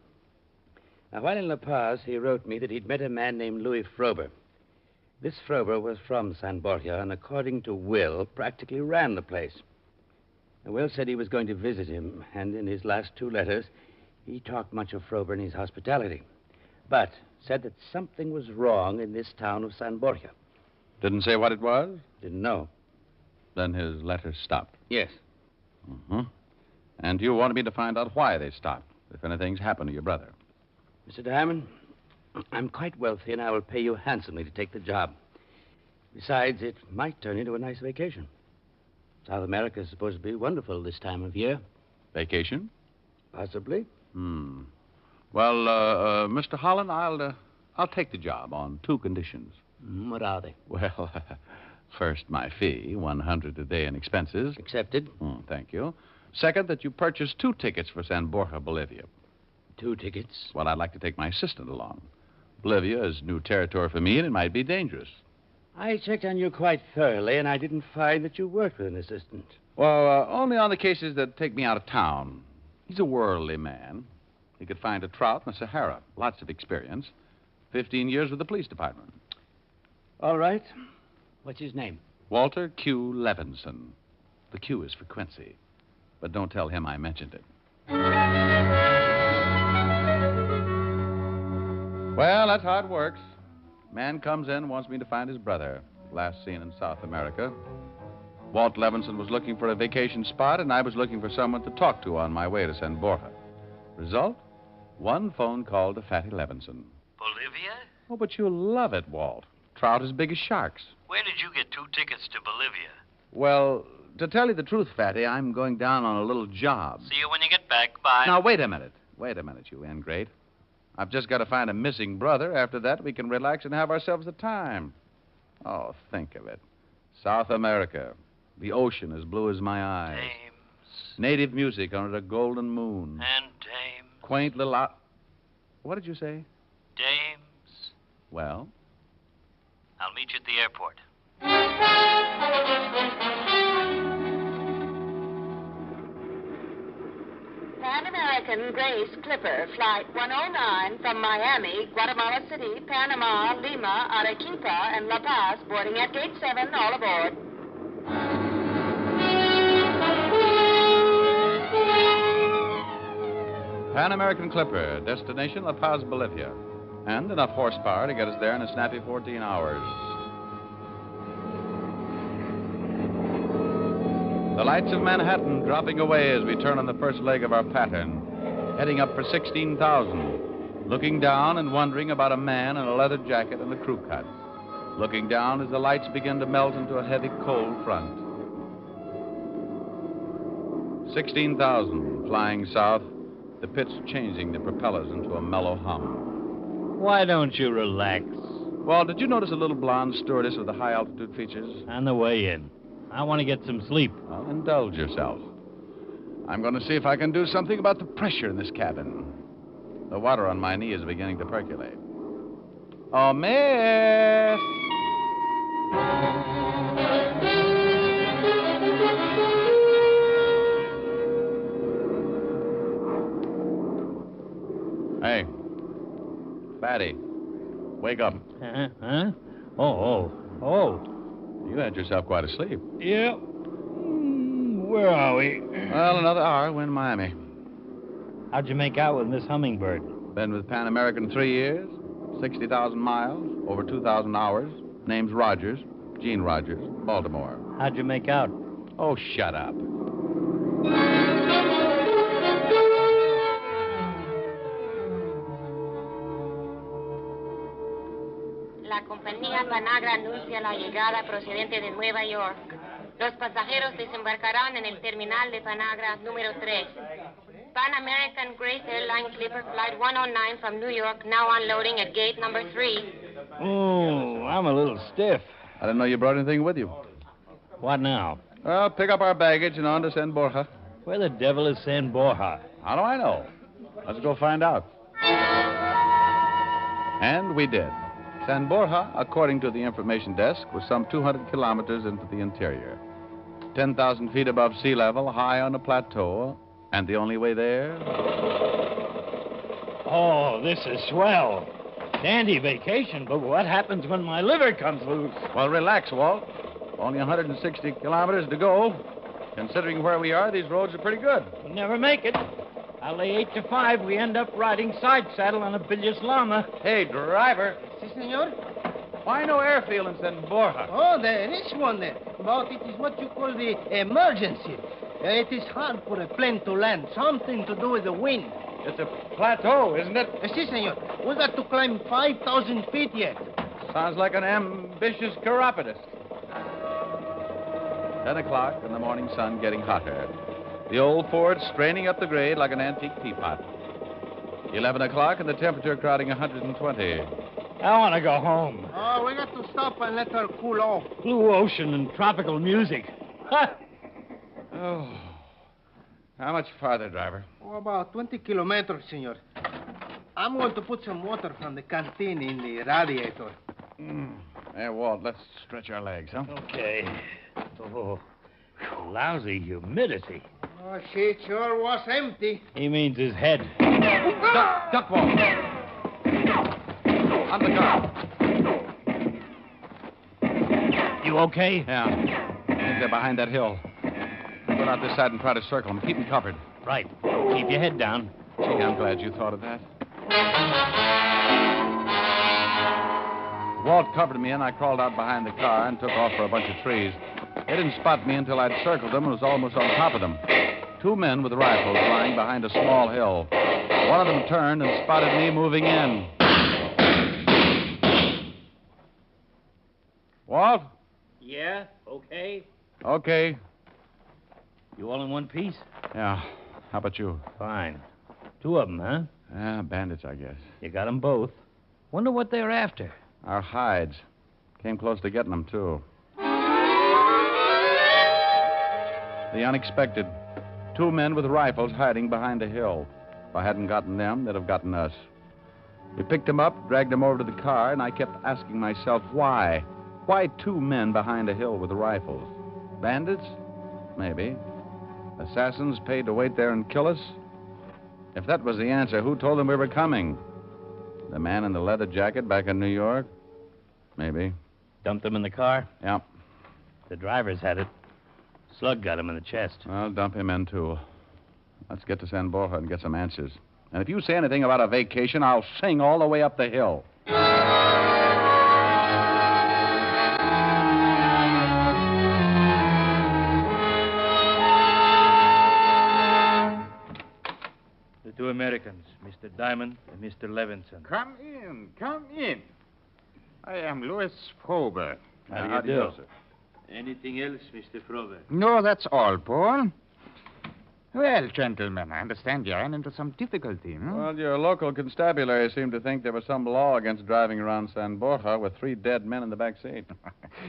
Now, while in La Paz, he wrote me that he'd met a man named Louis Frober. This Frober was from San Borja, and according to Will, practically ran the place. Now, Will said he was going to visit him, and in his last 2 letters, he talked much of Frober and his hospitality, but said that something was wrong in this town of San Borja. Didn't say what it was? Didn't know. Then his letters stopped. Yes. Mm-hmm. And you wanted me to find out why they stopped, if anything's happened to your brother. Mr. Diamond, I'm quite wealthy, and I will pay you handsomely to take the job. Besides, it might turn into a nice vacation. South America is supposed to be wonderful this time of year. Vacation? Possibly. Well, Mr. Holland, I'll take the job on 2 conditions. What are they? Well, first, my fee, $100 a day in expenses. Accepted. Thank you. Second, that you purchase 2 tickets for San Borja, Bolivia. 2 tickets? Well, I'd like to take my assistant along. Bolivia is new territory for me, and it might be dangerous. I checked on you quite thoroughly, and I didn't find that you worked with an assistant. Well, only on the cases that take me out of town. He's a worldly man. He could find a trout in the Sahara. Lots of experience. 15 years with the police department. All right. What's his name? Walter Q. Levinson. The Q is for Quincy. But don't tell him I mentioned it. Well, that's how it works. Man comes in, wants me to find his brother. Last seen in South America. Walt Levinson was looking for a vacation spot, and I was looking for someone to talk to on my way to San Borja. Result? 1 phone call to Fatty Levinson. Bolivia? Oh, but you'll love it, Walt. Trout as big as sharks. Where did you get 2 tickets to Bolivia? Well, to tell you the truth, Fatty, I'm going down on a little job. See you when you get back. Bye. Now, wait a minute. Wait a minute, you ingrate. I've just got to find a missing brother. After that, we can relax and have ourselves a time. Oh, think of it. South America. The ocean as blue as my eyes. Dames. Native music under a golden moon. And dames. Quaint little What did you say? Dames. Well? I'll meet you at the airport. Pan American Grace Clipper, Flight 109 from Miami, Guatemala City, Panama, Lima, Arequipa, and La Paz, boarding at Gate 7, all aboard. Pan American Clipper, destination La Paz, Bolivia. And enough horsepower to get us there in a snappy 14 hours. The lights of Manhattan dropping away as we turn on the first leg of our pattern, heading up for 16,000, looking down and wondering about a man in a leather jacket and a crew cut. Looking down as the lights begin to melt into a heavy cold front. 16,000, flying south, the pitch changing the propellers into a mellow hum. Why don't you relax? Well, did you notice a little blonde stewardess with the high-altitude features? On the way in. I want to get some sleep. Well, indulge yourself. I'm going to see if I can do something about the pressure in this cabin. The water on my knee is beginning to percolate. Oh, miss! Hey, Fatty, wake up. Huh? Oh. You had yourself quite asleep. Yeah. Where are we? Well, another hour, we're in Miami. How'd you make out with Miss Hummingbird? Been with Pan American 3 years, 60,000 miles, over 2,000 hours. Name's Rogers, Gene Rogers, Baltimore. How'd you make out? Oh, shut up. La compañía Panagra anuncia la llegada procedente de Nueva York. Los pasajeros desembarcarán en el terminal de Panagra número 3. Pan American Grace Airline Clipper Flight 109 from New York now unloading at gate number 3. Oh, I'm a little stiff. I didn't know you brought anything with you. What now? Well, pick up our baggage and on to San Borja. Where the devil is San Borja? How do I know? Let's go find out. And we did. San Borja, according to the information desk, was some 200 kilometers into the interior. 10,000 feet above sea level, high on a plateau, and the only way there... Oh, this is swell. Dandy vacation, but what happens when my liver comes loose? Well, relax, Walt. Only 160 kilometers to go. Considering where we are, these roads are pretty good. We'll never make it. I'll lay 8 to 5. We end up riding side saddle on a billious llama. Hey, driver. Si, senor? Why no airfield in San Borja? Oh, there is one there. But it is what you call the emergency. It is hard for a plane to land. Something to do with the wind. It's a plateau, isn't it? Si, senor. We got to climb 5,000 feet yet. Sounds like an ambitious chiropodist. 10 o'clock and the morning sun getting hotter. The old Ford straining up the grade like an antique teapot. 11 o'clock and the temperature crowding 120. I want to go home. Oh, we got to stop and let her cool off. Blue ocean and tropical music. Ha! Oh. How much farther, driver? Oh, about 20 kilometers, senor. I'm going to put some water from the canteen in the radiator. There, Walt, let's stretch our legs, huh? Okay. Oh, lousy humidity. Oh, she sure was empty. He means his head. Duck, Walt. On the car. You okay? Yeah. I think they're behind that hill. Go out this side and try to circle them. Keep them covered. Right. Keep your head down. Gee, I'm glad you thought of that. Walt covered me, and I crawled out behind the car and took off for a bunch of trees. They didn't spot me until I'd circled them and was almost on top of them. 2 men with rifles lying behind a small hill. One of them turned and spotted me moving in. Walt? Yeah? Okay? Okay. You all in one piece? Yeah. How about you? Fine. 2 of them, huh? Yeah, bandits, I guess. You got them both. Wonder what they're after. Our hides. Came close to getting them, too. The unexpected. 2 men with rifles hiding behind a hill. If I hadn't gotten them, they'd have gotten us. We picked them up, dragged them over to the car, and I kept asking myself, why? Why 2 men behind a hill with rifles? Bandits? Maybe. Assassins paid to wait there and kill us? If that was the answer, who told them we were coming? The man in the leather jacket back in New York? Maybe. Dumped them in the car? Yeah. The driver's had it. Slug got him in the chest. I'll dump him in, too. Let's get to San Borja and get some answers. And if you say anything about a vacation, I'll sing all the way up the hill. two Americans, Mr. Diamond and Mr. Levinson. Come in, come in. I am Louis Frober. How do you do, sir? Anything else, Mr. Frober? No, that's all, Paul. Well, gentlemen, I understand you ran into some difficulty, hmm? Well, your local constabulary seemed to think there was some law against driving around San Borja with 3 dead men in the back seat.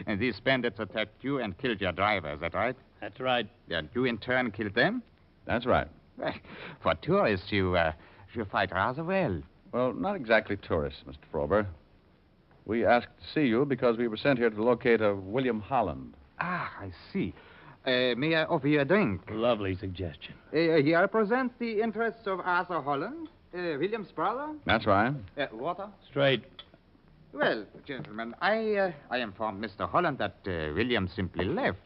And these bandits attacked you and killed your driver, is that right? That's right. And you, in turn, killed them? That's right. Well, for tourists, you fight rather well. Well, not exactly tourists, Mr. Frober. We asked to see you because we were sent here to locate a William Holland. Ah, I see. May I offer you a drink? Lovely suggestion. He represents the interests of Arthur Holland, William's brother. That's right. Water? Straight. Well, gentlemen, I informed Mr. Holland that William simply left.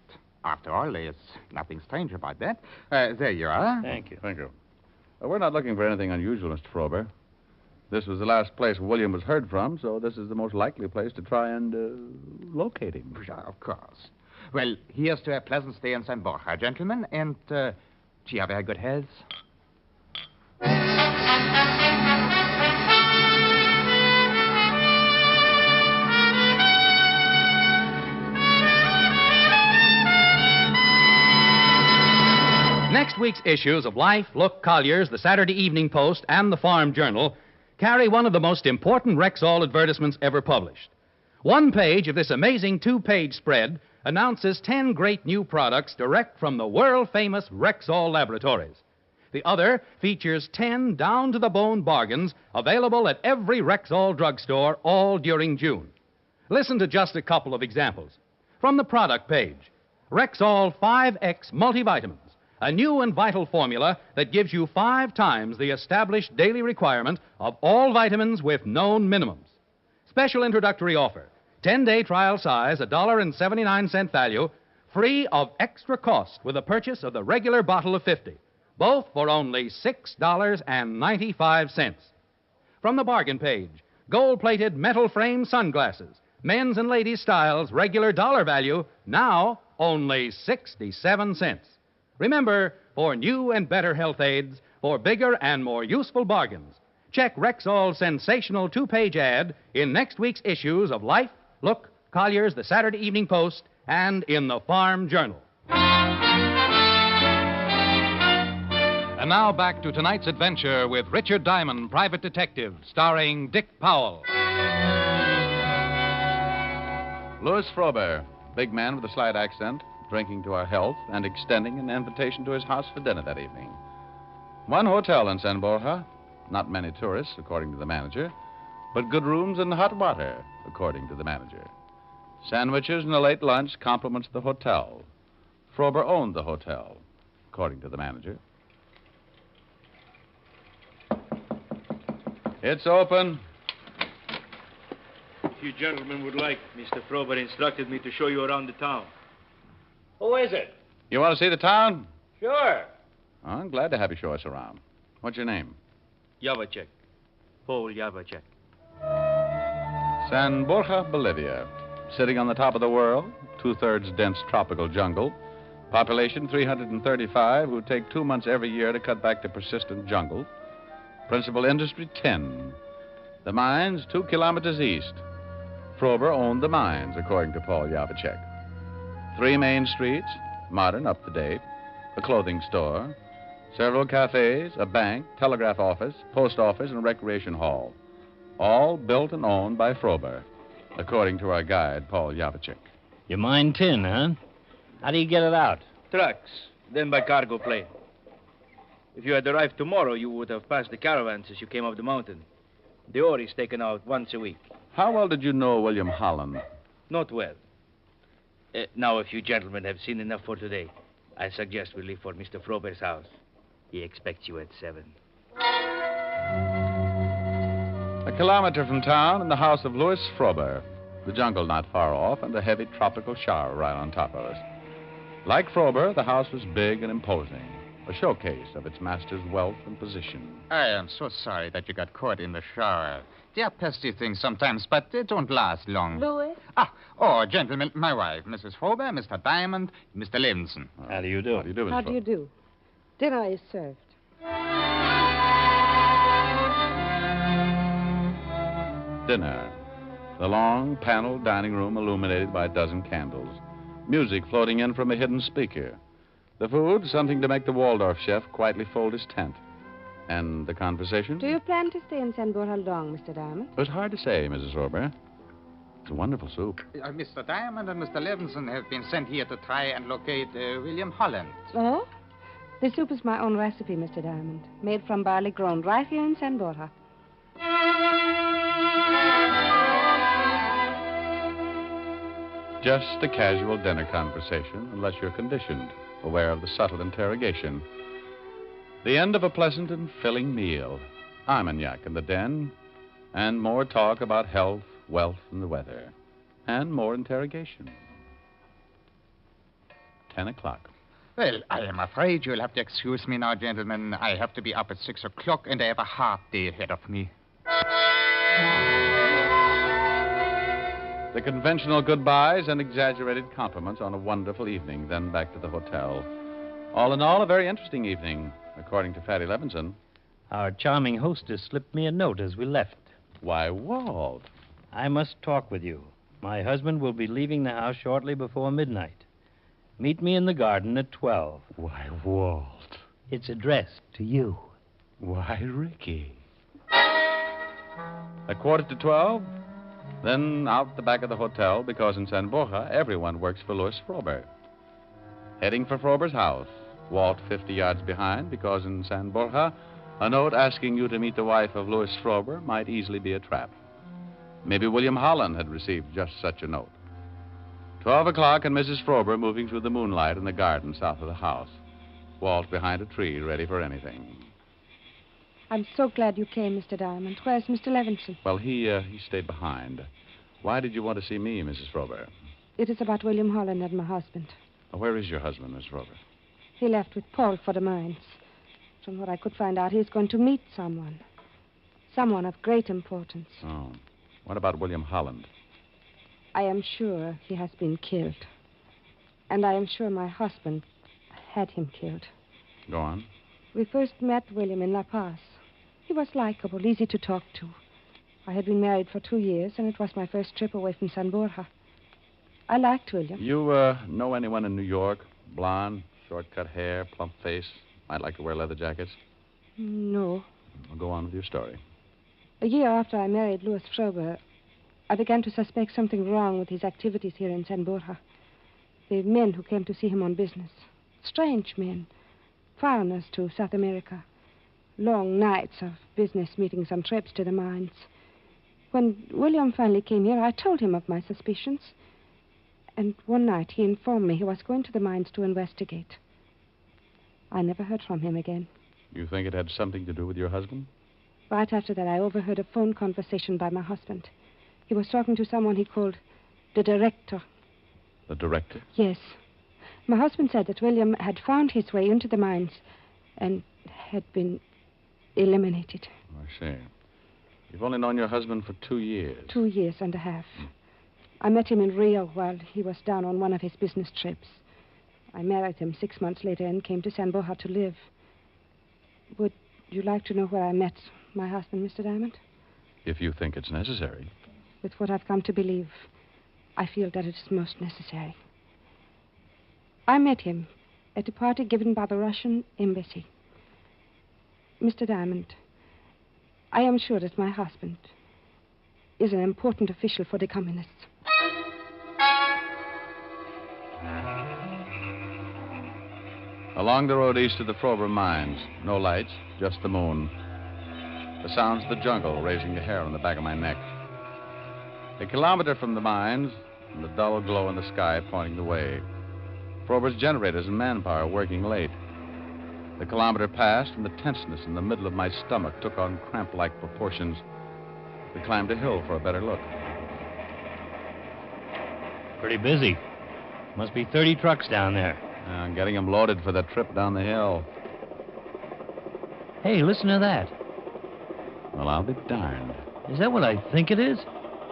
After all, there's nothing strange about that. There you are. Thank you. Thank you. We're not looking for anything unusual, Mr. Frober. This was the last place William was heard from, so this is the most likely place to try and locate him. Of course. Well, here's to a pleasant stay in San Borja, gentlemen, and gee, have a good health. Next week's issues of Life, Look, Collier's, the Saturday Evening Post, and the Farm Journal carry one of the most important Rexall advertisements ever published. One page of this amazing 2-page spread announces 10 great new products direct from the world-famous Rexall laboratories. The other features 10 down-to-the-bone bargains available at every Rexall drugstore all during June. Listen to just a couple of examples. From the product page, Rexall 5X Multivitamins, a new and vital formula that gives you 5 times the established daily requirement of all vitamins with known minimums. Special introductory offer. 10-day trial size, $1.79 value, free of extra cost with a purchase of the regular bottle of 50. Both for only $6.95. From the bargain page, gold-plated metal frame sunglasses, men's and ladies' styles, regular dollar value, now only 67 cents. Remember, for new and better health aids, for bigger and more useful bargains, check Rexall's sensational 2-page ad in next week's issues of Life, Look, Collier's, the Saturday Evening Post, and in the Farm Journal. And now back to tonight's adventure with Richard Diamond, Private Detective, starring Dick Powell. Louis Frober, big man with a slight accent, drinking to our health and extending an invitation to his house for dinner that evening. One hotel in San Borja, not many tourists, according to the manager, but good rooms and hot water, according to the manager. Sandwiches and a late lunch compliments the hotel. Frober owned the hotel, according to the manager. It's open. If you gentlemen would like, Mr. Frober instructed me to show you around the town. Who is it? You want to see the town? Sure. I'm glad to have you show us around. What's your name? Javacek. Paul Javacek. San Borja, Bolivia. Sitting on the top of the world, 2/3 dense tropical jungle. Population 335 who take 2 months every year to cut back the persistent jungle. Principal industry, tin. The mines, 2 kilometers east. Frober owned the mines, according to Paul Javacek. 3 main streets, modern, up-to-date. A clothing store. Several cafes, a bank, telegraph office, post office, and recreation hall. All built and owned by Frober, according to our guide, Paul Javacek. You mine tin, huh? How do you get it out? Trucks, then by cargo plane. If you had arrived tomorrow, you would have passed the caravans as you came up the mountain. The ore is taken out once a week. How well did you know William Holland? Not well. Now, if you gentlemen have seen enough for today, I suggest we leave for Mr. Frober's house. He expects you at 7. A kilometer from town in the house of Louis Frober. The jungle not far off and a heavy tropical shower right on top of us. Like Frober, the house was big and imposing, a showcase of its master's wealth and position. I am so sorry that you got caught in the shower. They are pesky things sometimes, but they don't last long. Louis? Gentlemen, my wife, Mrs. Frober, Mr. Diamond, Mr. Levinson. How do you do? How do you do, Mrs. How do you Frober? do? Dinner is served. dinner. The long, paneled dining room illuminated by a dozen candles. Music floating in from a hidden speaker. The food, something to make the Waldorf chef quietly fold his tent. And the conversation? Do you plan to stay in San Borja long, Mr. Diamond? It was hard to say, Mrs. Rober. It's a wonderful soup. Mr. Diamond and Mr. Levinson have been sent here to try and locate William Holland. Oh? The soup is my own recipe, Mr. Diamond. Made from barley grown right here in San Borja. Just a casual dinner conversation, unless you're conditioned, aware of the subtle interrogation. The end of a pleasant and filling meal. Armagnac in the den, and more talk about health, wealth, and the weather. And more interrogation. 10 o'clock. Well, I am afraid you'll have to excuse me now, gentlemen. I have to be up at 6 o'clock, and I have a hard day ahead of me. The conventional goodbyes and exaggerated compliments on a wonderful evening, then back to the hotel. All in all, a very interesting evening, according to Fatty Levinson. Our charming hostess slipped me a note as we left. Why, Walt. I must talk with you. My husband will be leaving the house shortly before midnight. Meet me in the garden at 12. Why, Walt. It's addressed to you. Why, Ricky. A quarter to 12, then out the back of the hotel, because in San Borja, everyone works for Louis Frober. Heading for Frober's house, Walt 50 yards behind, because in San Borja, a note asking you to meet the wife of Louis Frober might easily be a trap. Maybe William Holland had received just such a note. 12 o'clock and Mrs. Frober moving through the moonlight in the garden south of the house. Walt behind a tree, ready for anything. I'm so glad you came, Mr. Diamond. Where's Mr. Levinson? Well, he stayed behind. Why did you want to see me, Mrs. Frober? It is about William Holland and my husband. Where is your husband, Miss Frober? He left with Paul for the mines. From what I could find out, he's going to meet someone. Someone of great importance. Oh. What about William Holland? I am sure he has been killed. And I am sure my husband had him killed. Go on. We first met William in La Paz. He was likable, easy to talk to. I had been married for 2 years, and it was my first trip away from San Borja. I liked William. You know anyone in New York? Blonde, short-cut hair, plump face, might like to wear leather jackets? No. Well, go on with your story. A year after I married Louis Frober, I began to suspect something wrong with his activities here in San Borja. The men who came to see him on business. Strange men. Foreigners to South America. Long nights of business meetings and trips to the mines. When William finally came here, I told him of my suspicions. And one night he informed me he was going to the mines to investigate. I never heard from him again. You think it had something to do with your husband? Right after that, I overheard a phone conversation by my husband. He was talking to someone he called the director. The director? Yes. My husband said that William had found his way into the mines and had been eliminated. I see. You've only known your husband for 2 years. 2 years and a half. I met him in Rio while he was down on one of his business trips. I married him 6 months later and came to San Borja to live. Would you like to know where I met my husband, Mr. Diamond? If you think it's necessary. With what I've come to believe, I feel that it is most necessary. I met him at a party given by the Russian embassy. Mr. Diamond, I am sure that my husband is an important official for the communists. Along the road east of the Frober mines, no lights, just the moon. The sounds of the jungle raising the hair on the back of my neck. A kilometer from the mines, and the dull glow in the sky pointing the way. Frober's generators and manpower working late. The kilometer passed, and the tenseness in the middle of my stomach took on cramp-like proportions. We climbed a hill for a better look. Pretty busy. Must be 30 trucks down there. I'm getting them loaded for the trip down the hill. Hey, listen to that. Well, I'll be darned. Is that what I think it is?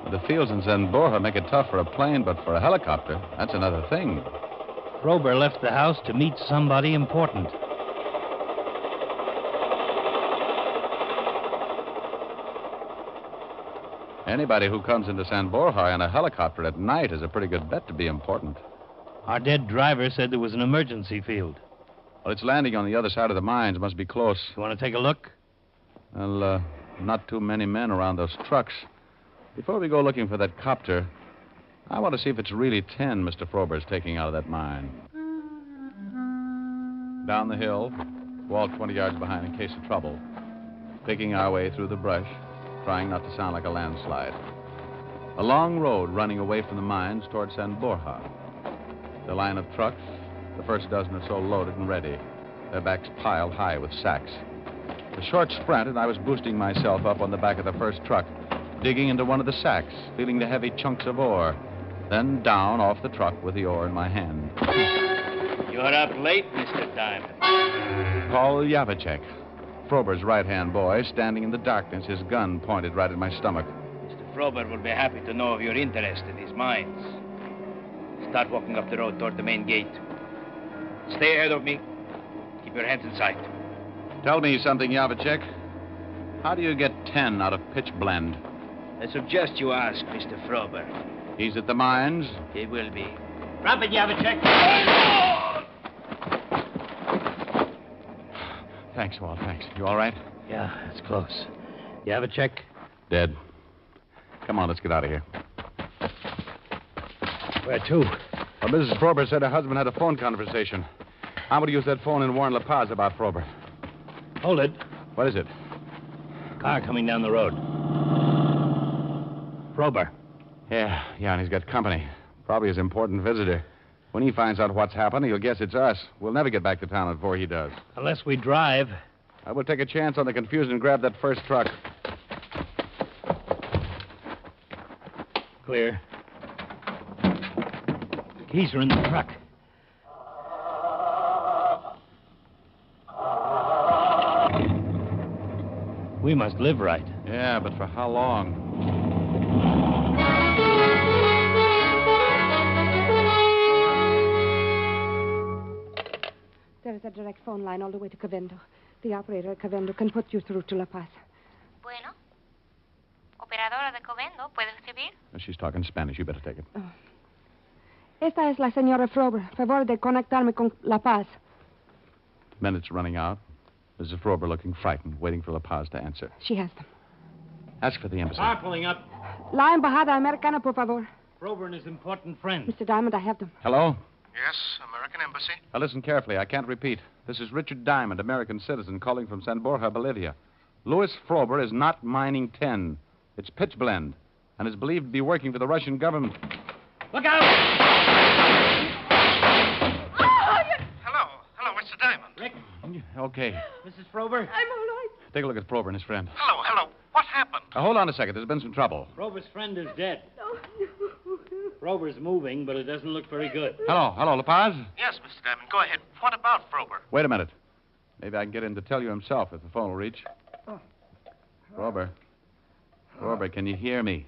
Well, the fields in San Borja make it tough for a plane, but for a helicopter, that's another thing. Frober left the house to meet somebody important. Anybody who comes into San Borja in a helicopter at night is a pretty good bet to be important. Our dead driver said there was an emergency field. Well, it's landing on the other side of the mines. Must be close. You want to take a look? Well, not too many men around those trucks. Before we go looking for that copter, I want to see if it's really 10 Mr. Frober's taking out of that mine. Down the hill, Walt 20 yards behind in case of trouble. Picking our way through the brush, trying not to sound like a landslide. A long road running away from the mines toward San Borja. The line of trucks, the first dozen or so loaded and ready, their backs piled high with sacks. A short sprint, and I was boosting myself up on the back of the first truck, digging into one of the sacks, feeling the heavy chunks of ore, then down off the truck with the ore in my hand. You're up late, Mr. Diamond. Paul Yavicek, Frober's right-hand boy, standing in the darkness, his gun pointed right at my stomach. Mr. Frober will be happy to know of your interest in these mines. Start walking up the road toward the main gate. Stay ahead of me. Keep your hands in sight. Tell me something, Yavicek. How do you get 10 out of pitch blend? I suggest you ask Mr. Frober. He's at the mines? He will be. Drop it, Yavicek. Thanks, Walt, thanks. You all right? Yeah, it's close. Yavicek? Dead. Come on, let's get out of here. Where to? Well, Mrs. Frober said her husband had a phone conversation. I'm going to use that phone and warn La Paz about Frober. Hold it. What is it? Car coming down the road. Frober. Yeah, and he's got company. Probably his important visitor. When he finds out what's happened, he'll guess it's us. We'll never get back to town before he does. Unless we drive. I will take a chance on the confusion and grab that first truck. Clear. Keys are in the truck. We must live right. Yeah, but for how long? There is a direct phone line all the way to Cavendo. The operator at Cavendo can put you through to La Paz. Bueno. Operadora de Covendo, ¿puede escribir? She's talking Spanish. You better take it. Oh. Esta es la señora Frober. Favor de conectarme con La Paz. Minutes running out. Mrs. Frober looking frightened, waiting for La Paz to answer. She has them. Ask for the embassy. Car pulling up. La Embajada Americana, por favor. Frober and his important friend. Mr. Diamond, I have them. Hello? Yes, American Embassy. Now listen carefully. I can't repeat. This is Richard Diamond, American citizen, calling from San Borja, Bolivia. Louis Frober is not mining 10. It's pitch blend, and is believed to be working for the Russian government. Look out! Hello, Mr. Diamond. Rick? Okay. Mrs. Frober? I'm all right. Take a look at Frober and his friend. Hello. What happened? Hold on a second. There's been some trouble. Frober's friend is dead. Frober's moving, but it doesn't look very good. Hello, La Paz? Yes, Mr. Diamond. Go ahead. What about Frober? Wait a minute. Maybe I can get him to tell you himself if the phone will reach. Frober, can you hear me?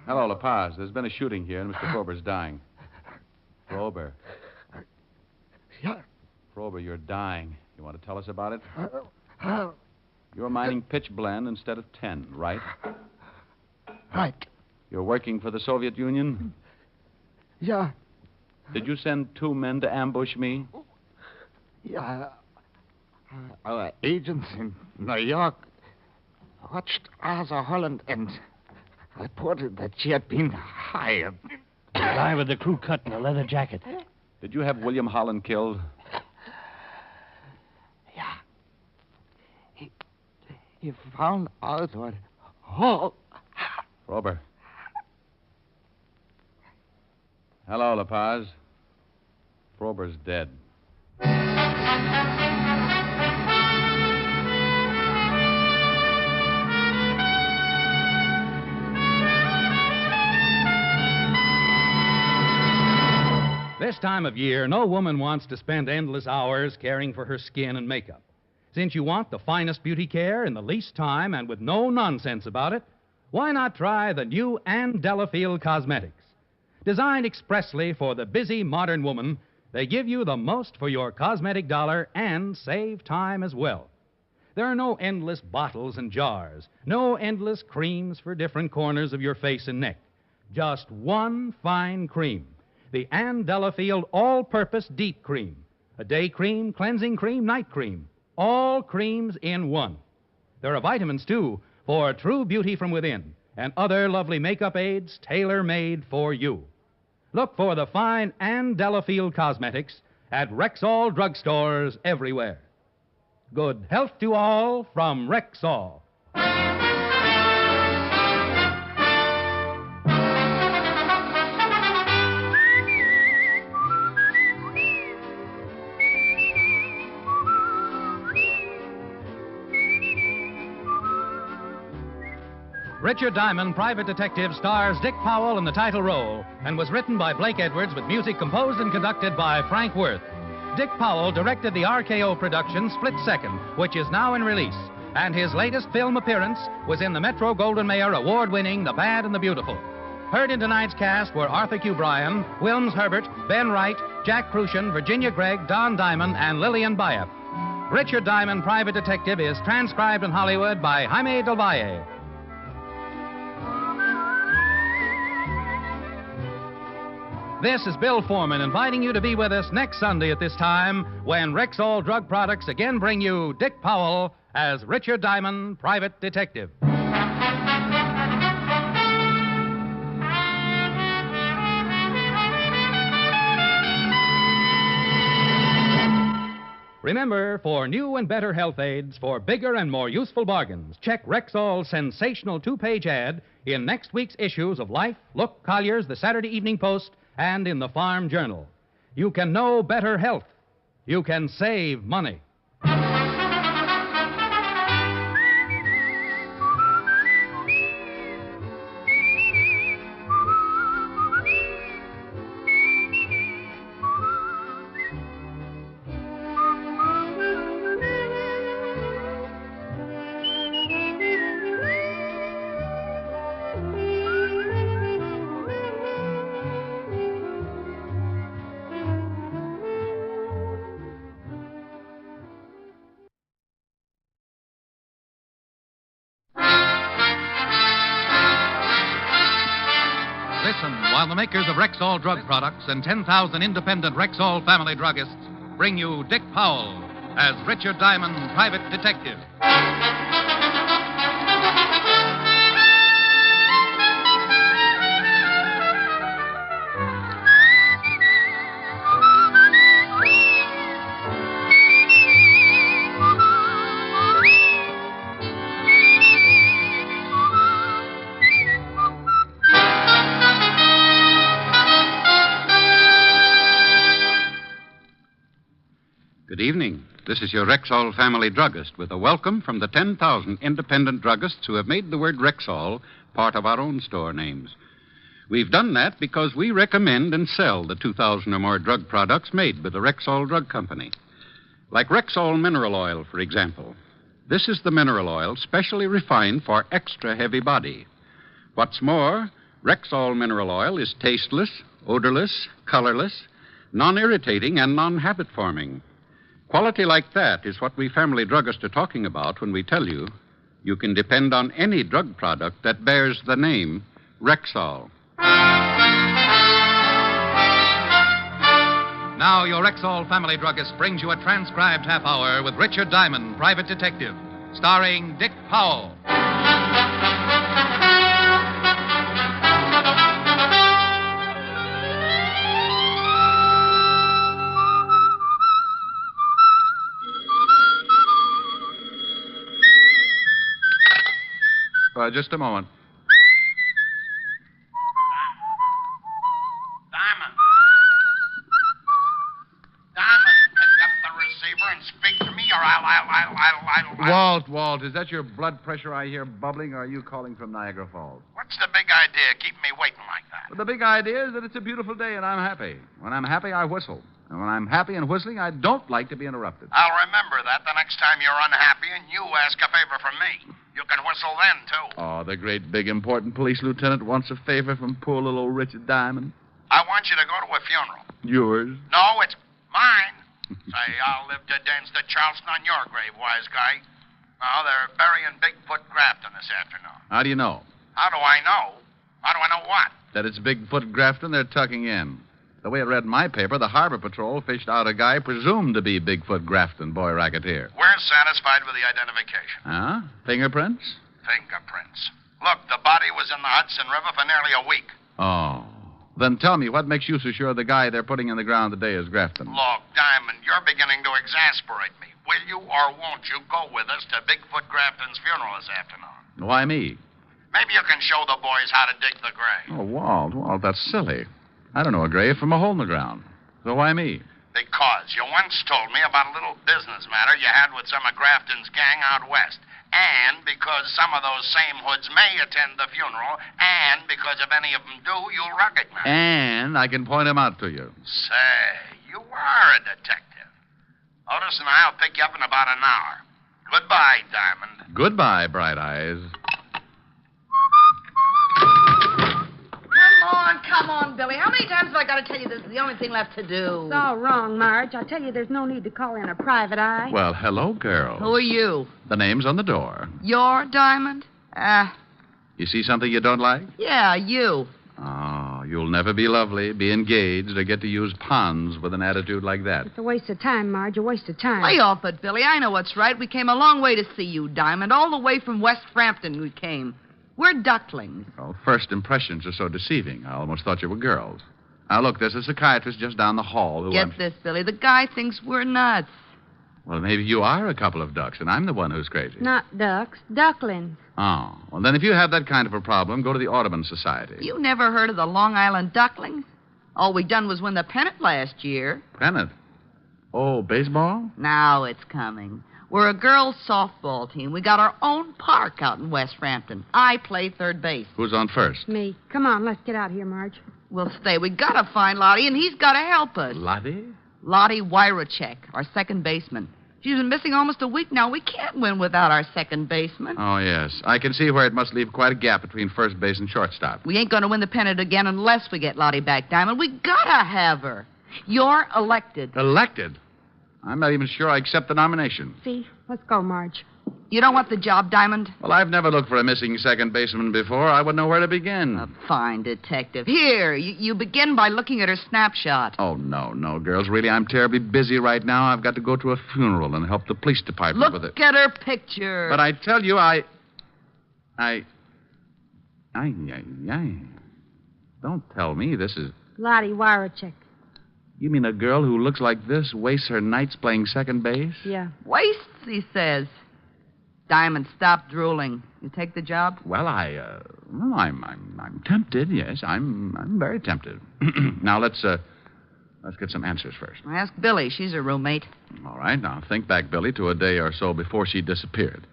Hello, La Paz. There's been a shooting here, and Mr. Frober's dying. Frober. Yeah. Frober, you're dying. You want to tell us about it? You're mining pitch blend instead of 10, right? Right. You're working for the Soviet Union? Yeah. Did you send 2 men to ambush me? Yeah. Our agents in New York watched Asa Holland and reported that she had been hired. The guy with the crew cut and a leather jacket. Did you have William Holland killed? Yeah. He found out what... Oh. Frober. Hello, La Paz. Frober's dead. This time of year, no woman wants to spend endless hours caring for her skin and makeup. Since you want the finest beauty care in the least time and with no nonsense about it, why not try the new Ann Delafield Cosmetics? Designed expressly for the busy modern woman, they give you the most for your cosmetic dollar and save time as well. There are no endless bottles and jars, no endless creams for different corners of your face and neck. Just one fine cream, the Ann Delafield All-Purpose Deep Cream. A day cream, cleansing cream, night cream. All creams in one. There are vitamins, too, for true beauty from within, and other lovely makeup aids tailor-made for you. Look for the fine Ann Delafield cosmetics at Rexall drugstores everywhere. Good health to all from Rexall. Richard Diamond, Private Detective, stars Dick Powell in the title role and was written by Blake Edwards with music composed and conducted by Frank Worth. Dick Powell directed the RKO production Split Second, which is now in release, and his latest film appearance was in the Metro-Goldwyn-Mayer award-winning The Bad and the Beautiful. Heard in tonight's cast were Arthur Q. Bryan, Wilms Herbert, Ben Wright, Jack Crucian, Virginia Gregg, Don Diamond, and Lillian Bayef. Richard Diamond, Private Detective, is transcribed in Hollywood by Jaime Del Valle. This is Bill Foreman inviting you to be with us next Sunday at this time when Rexall Drug Products again bring you Dick Powell as Richard Diamond, Private Detective. Remember, for new and better health aids, for bigger and more useful bargains, check Rexall's sensational two-page ad in next week's issues of Life, Look, Collier's, the Saturday Evening Post, and in the Farm Journal. You can know better health. You can save money. Listen while the makers of Rexall Drug Products and 10,000 independent Rexall family druggists bring you Dick Powell as Richard Diamond, Private Detective. Good evening. This is your Rexall family druggist with a welcome from the 10,000 independent druggists who have made the word Rexall part of our own store names. We've done that because we recommend and sell the 2,000 or more drug products made by the Rexall Drug Company. Like Rexall Mineral Oil, for example. This is the mineral oil specially refined for extra heavy body. What's more, Rexall Mineral Oil is tasteless, odorless, colorless, non-irritating, and non-habit forming. Quality like that is what we family druggists are talking about when we tell you you can depend on any drug product that bears the name Rexall. Now, your Rexall family druggist brings you a transcribed half hour with Richard Diamond, Private Detective, starring Dick Powell. Just a moment. Diamond, pick up the receiver and speak to me, or I'll... Walt, is that your blood pressure I hear bubbling, or are you calling from Niagara Falls? What's the big idea keeping me waiting like that? Well, the big idea is that it's a beautiful day and I'm happy. When I'm happy, I whistle. And when I'm happy and whistling, I don't like to be interrupted. I'll remember that the next time you're unhappy and you ask a favor from me. You can whistle then, too. Oh, the great, big, important police lieutenant wants a favor from poor little old Richard Diamond. I want you to go to a funeral. Yours? No, it's mine. Say, I'll live to dance to Charleston on your grave, wise guy. Oh, they're burying Bigfoot Grafton this afternoon. How do you know? How do I know? How do I know what? That it's Bigfoot Grafton they're tucking in. The way I read in my paper, the Harbor Patrol fished out a guy presumed to be Bigfoot Grafton, boy racketeer. We're satisfied with the identification. Huh? Fingerprints? Fingerprints. Look, the body was in the Hudson River for nearly a week. Oh. Then tell me, what makes you so sure the guy they're putting in the ground today is Grafton? Look, Diamond, you're beginning to exasperate me. Will you or won't you go with us to Bigfoot Grafton's funeral this afternoon? Why me? Maybe you can show the boys how to dig the grave. Oh, Walt, that's silly. I don't know a grave from a hole in the ground. So why me? Because you once told me about a little business matter you had with some of Grafton's gang out west. And because some of those same hoods may attend the funeral, and because if any of them do, you'll recognize them. And I can point him out to you. Say, you are a detective. Otis and I'll pick you up in about an hour. Goodbye, Diamond. Goodbye, Bright Eyes. Come on, Billy. How many times have I got to tell you this is the only thing left to do? It's all wrong, Marge. I tell you, there's no need to call in a private eye. Well, hello, girls. Who are you? The name's on the door. You're Diamond? You see something you don't like? Yeah, you. Oh, you'll never be lovely, be engaged, or get to use ponds with an attitude like that. It's a waste of time, Marge. A waste of time. Lay off it, Billy. I know what's right. We came a long way to see you, Diamond. All the way from West Frampton we came. We're ducklings. Well, first impressions are so deceiving. I almost thought you were girls. Now, look, there's a psychiatrist just down the hall who... Get this, Billy. The guy thinks we're nuts. Well, maybe you are a couple of ducks, and I'm the one who's crazy. Not ducks, ducklings. Oh, well, then if you have that kind of a problem, go to the Audubon Society. You never heard of the Long Island Ducklings? All we done was win the pennant last year. Pennant? Oh, baseball? Now it's coming. We're a girls' softball team. We got our own park out in West Frampton. I play third base. Who's on first? Me. Come on, let's get out of here, Marge. We'll stay. We gotta find Lottie, and he's gotta help us. Lottie? Lottie Wyrachek, our second baseman. She's been missing almost a week now. We can't win without our second baseman. Oh, yes. I can see where it must leave quite a gap between first base and shortstop. We ain't gonna win the pennant again unless we get Lottie back, Diamond. We gotta have her. You're elected. Elected? I'm not even sure I accept the nomination. See? Let's go, Marge. You don't want the job, Diamond? Well, I've never looked for a missing second baseman before. I wouldn't know where to begin. A fine detective. Here, you begin by looking at her snapshot. Oh, no, girls. Really, I'm terribly busy right now. I've got to go to a funeral and help the police department with it. Look at her picture. But I tell you, Don't tell me this is... Lottie Wyrachek. You mean a girl who looks like this wastes her nights playing second base? Yeah. Wastes, he says. Diamond, stop drooling. You take the job? Well, I'm tempted. Yes, I'm very tempted. Now let's get some answers first. Ask Billy. She's her roommate. All right. Now think back, Billy, to a day or so before she disappeared.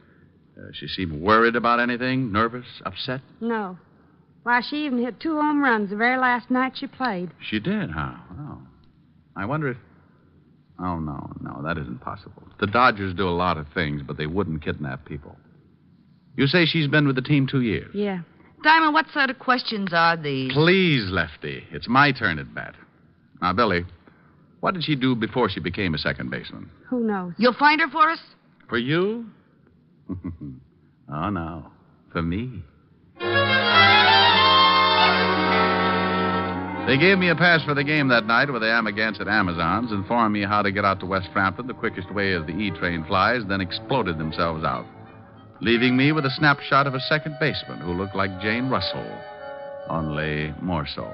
She seemed worried about anything, nervous, upset. No. Why, she even hit 2 home runs the very last night she played. She did, huh? Oh. I wonder if... Oh, no, that isn't possible. The Dodgers do a lot of things, but they wouldn't kidnap people. You say she's been with the team 2 years? Yeah. Diamond, what sort of questions are these? Please, Lefty. It's my turn at bat. Now, Billy, what did she do before she became a second baseman? Who knows? You'll find her for us? For you? Oh, no. For me. They gave me a pass for the game that night with the Amagansett Amazons, informed me how to get out to West Frampton the quickest way as the E train flies, then exploded themselves out, leaving me with a snapshot of a second baseman who looked like Jane Russell, only more so.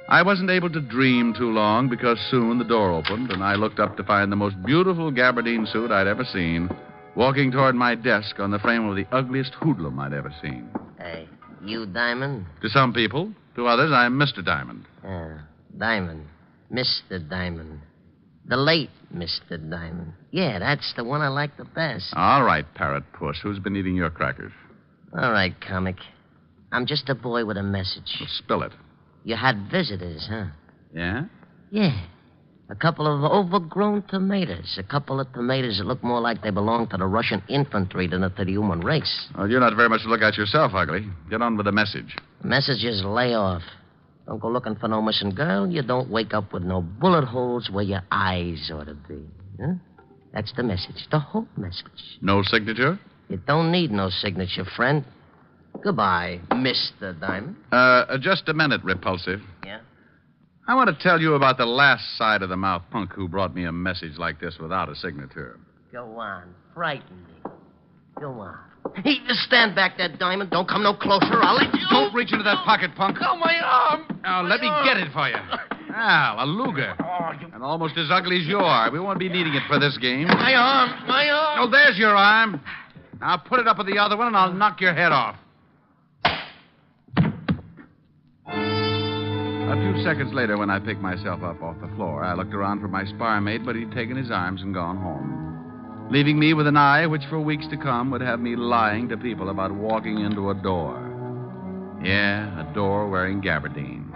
I wasn't able to dream too long because soon the door opened and I looked up to find the most beautiful gabardine suit I'd ever seen walking toward my desk on the frame of the ugliest hoodlum I'd ever seen. Hey, you Diamond? To some people. To others, I'm Mr. Diamond. Diamond. Mr. Diamond. The late Mr. Diamond. Yeah, that's the one I like the best. All right, Parrot Puss. Who's been eating your crackers? All right, comic. I'm just a boy with a message. Well, spill it. You had visitors, huh? Yeah? Yeah. A couple of overgrown tomatoes. A couple of tomatoes that look more like they belong to the Russian infantry than to the human race. Well, you're not very much to look at yourself, Ugly. Get on with the message. The message is lay off. Don't go looking for no missing girl. You don't wake up with no bullet holes where your eyes ought to be. Huh? That's the message, the whole message. No signature? You don't need no signature, friend. Goodbye, Mr. Diamond. Just a minute, Repulsive. Yeah? I want to tell you about the last side of the mouth punk who brought me a message like this without a signature. Go on. Frighten me. Go on. Hey, just stand back there, Diamond. Don't come no closer. I'll let you... Don't reach into that pocket, punk. Oh, my arm! Now, let me get it for you. Al, a Luger. And almost as ugly as you are. We won't be needing it for this game. My arm! Oh, there's your arm. Now put it up with the other one, and I'll knock your head off. A few seconds later, when I picked myself up off the floor, I looked around for my spar mate, but he'd taken his arms and gone home, leaving me with an eye which for weeks to come would have me lying to people about walking into a door. Yeah, a door wearing gabardine.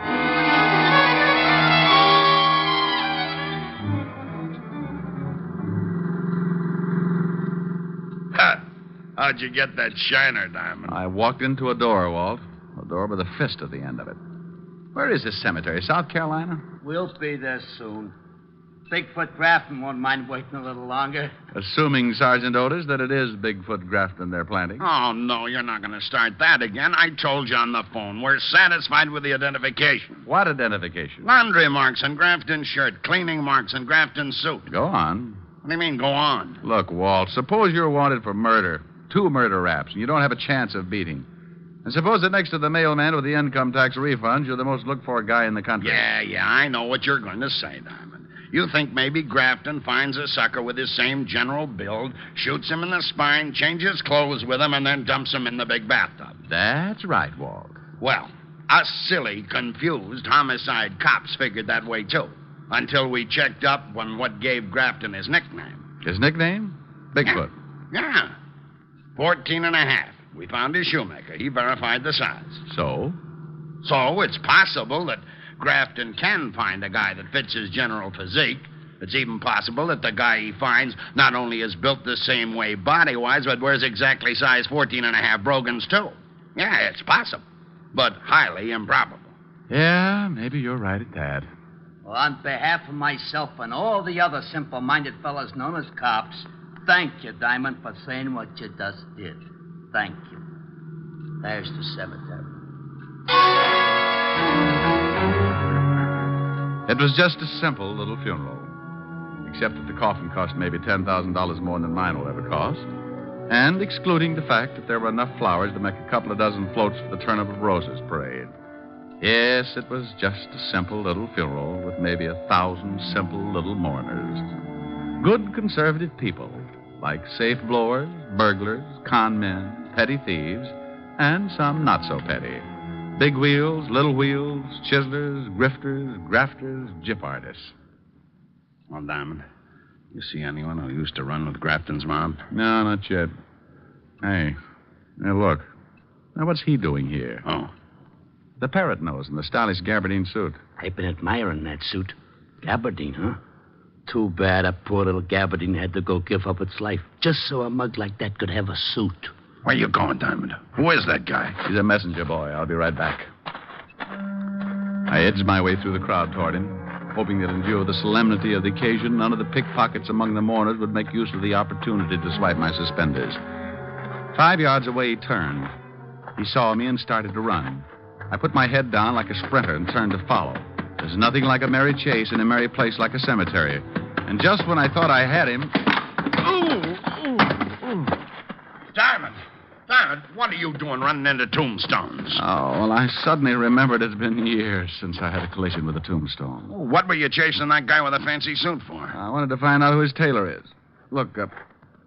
How'd you get that shiner, Diamond? I walked into a door, Walt. A door with a fist at the end of it. Where is this cemetery? South Carolina? We'll be there soon. Bigfoot Grafton won't mind waiting a little longer. Assuming, Sergeant Otis, that it is Bigfoot Grafton they're planting. Oh, no, you're not going to start that again. I told you on the phone. We're satisfied with the identification. What identification? Laundry marks on Grafton's shirt, cleaning marks on Grafton's suit. Go on. What do you mean, go on? Look, Walt, suppose you're wanted for murder. 2 murder raps, and you don't have a chance of beating. And suppose that next to the mailman with the income tax refunds, you're the most looked-for guy in the country. Yeah, I know what you're going to say, Diamond. You think maybe Grafton finds a sucker with his same general build, shoots him in the spine, changes clothes with him, and then dumps him in the big bathtub. That's right, Walt. Well, us silly, confused homicide cops figured that way, too, until we checked up on what gave Grafton his nickname. His nickname? Bigfoot. Yeah. 14 and a half. We found his shoemaker. He verified the size. So? So it's possible that Grafton can find a guy that fits his general physique. It's even possible that the guy he finds not only is built the same way body-wise, but wears exactly size 14 and a half brogans, too. Yeah, it's possible, but highly improbable. Yeah, maybe you're right at that. Well, on behalf of myself and all the other simple-minded fellas known as cops, thank you, Diamond, for saying what you just did. Thank you. There's the cemetery. It was just a simple little funeral, except that the coffin cost maybe $10,000 more than mine will ever cost, and excluding the fact that there were enough flowers to make a couple of dozen floats for the Turnip of Roses parade. Yes, it was just a simple little funeral with maybe 1,000 simple little mourners. Good conservative people, like safe blowers, burglars, con men, petty thieves, and some not so petty. Big wheels, little wheels, chiselers, grifters, grafters, gyp artists. Well, Diamond, you see anyone who used to run with Grafton's mob? No, not yet. Hey, look. Now, what's he doing here? Oh. The parrot nose and the stylish gabardine suit. I've been admiring that suit. Gabardine, huh? Too bad a poor little gabardine had to go give up its life just so a mug like that could have a suit. Where you going, Diamond? Who is that guy? He's a messenger boy. I'll be right back. I edged my way through the crowd toward him, hoping that in view of the solemnity of the occasion, none of the pickpockets among the mourners would make use of the opportunity to swipe my suspenders. 5 yards away, he turned. He saw me and started to run. I put my head down like a sprinter and turned to follow. There's nothing like a merry chase in a merry place like a cemetery. And just when I thought I had him... Diamond, what are you doing running into tombstones? Oh, well, I suddenly remembered it's been years since I had a collision with a tombstone. What were you chasing that guy with a fancy suit for? I wanted to find out who his tailor is. Look,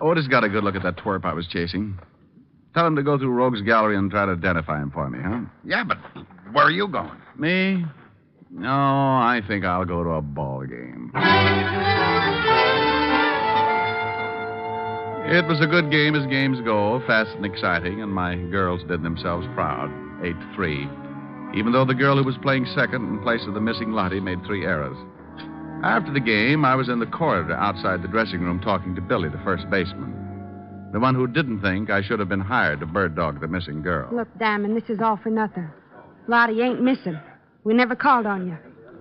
Otis got a good look at that twerp I was chasing. Tell him to go through Rogue's Gallery and try to identify him for me, huh? Yeah, but where are you going? Me? No, I think I'll go to a ball game. It was a good game as games go, fast and exciting, and my girls did themselves proud, 8-3, even though the girl who was playing second in place of the missing Lottie made 3 errors. After the game, I was in the corridor outside the dressing room talking to Billy, the first baseman, the one who didn't think I should have been hired to bird dog the missing girl. Look, Diamond, this is all for nothing. Lottie ain't missing. We never called on you.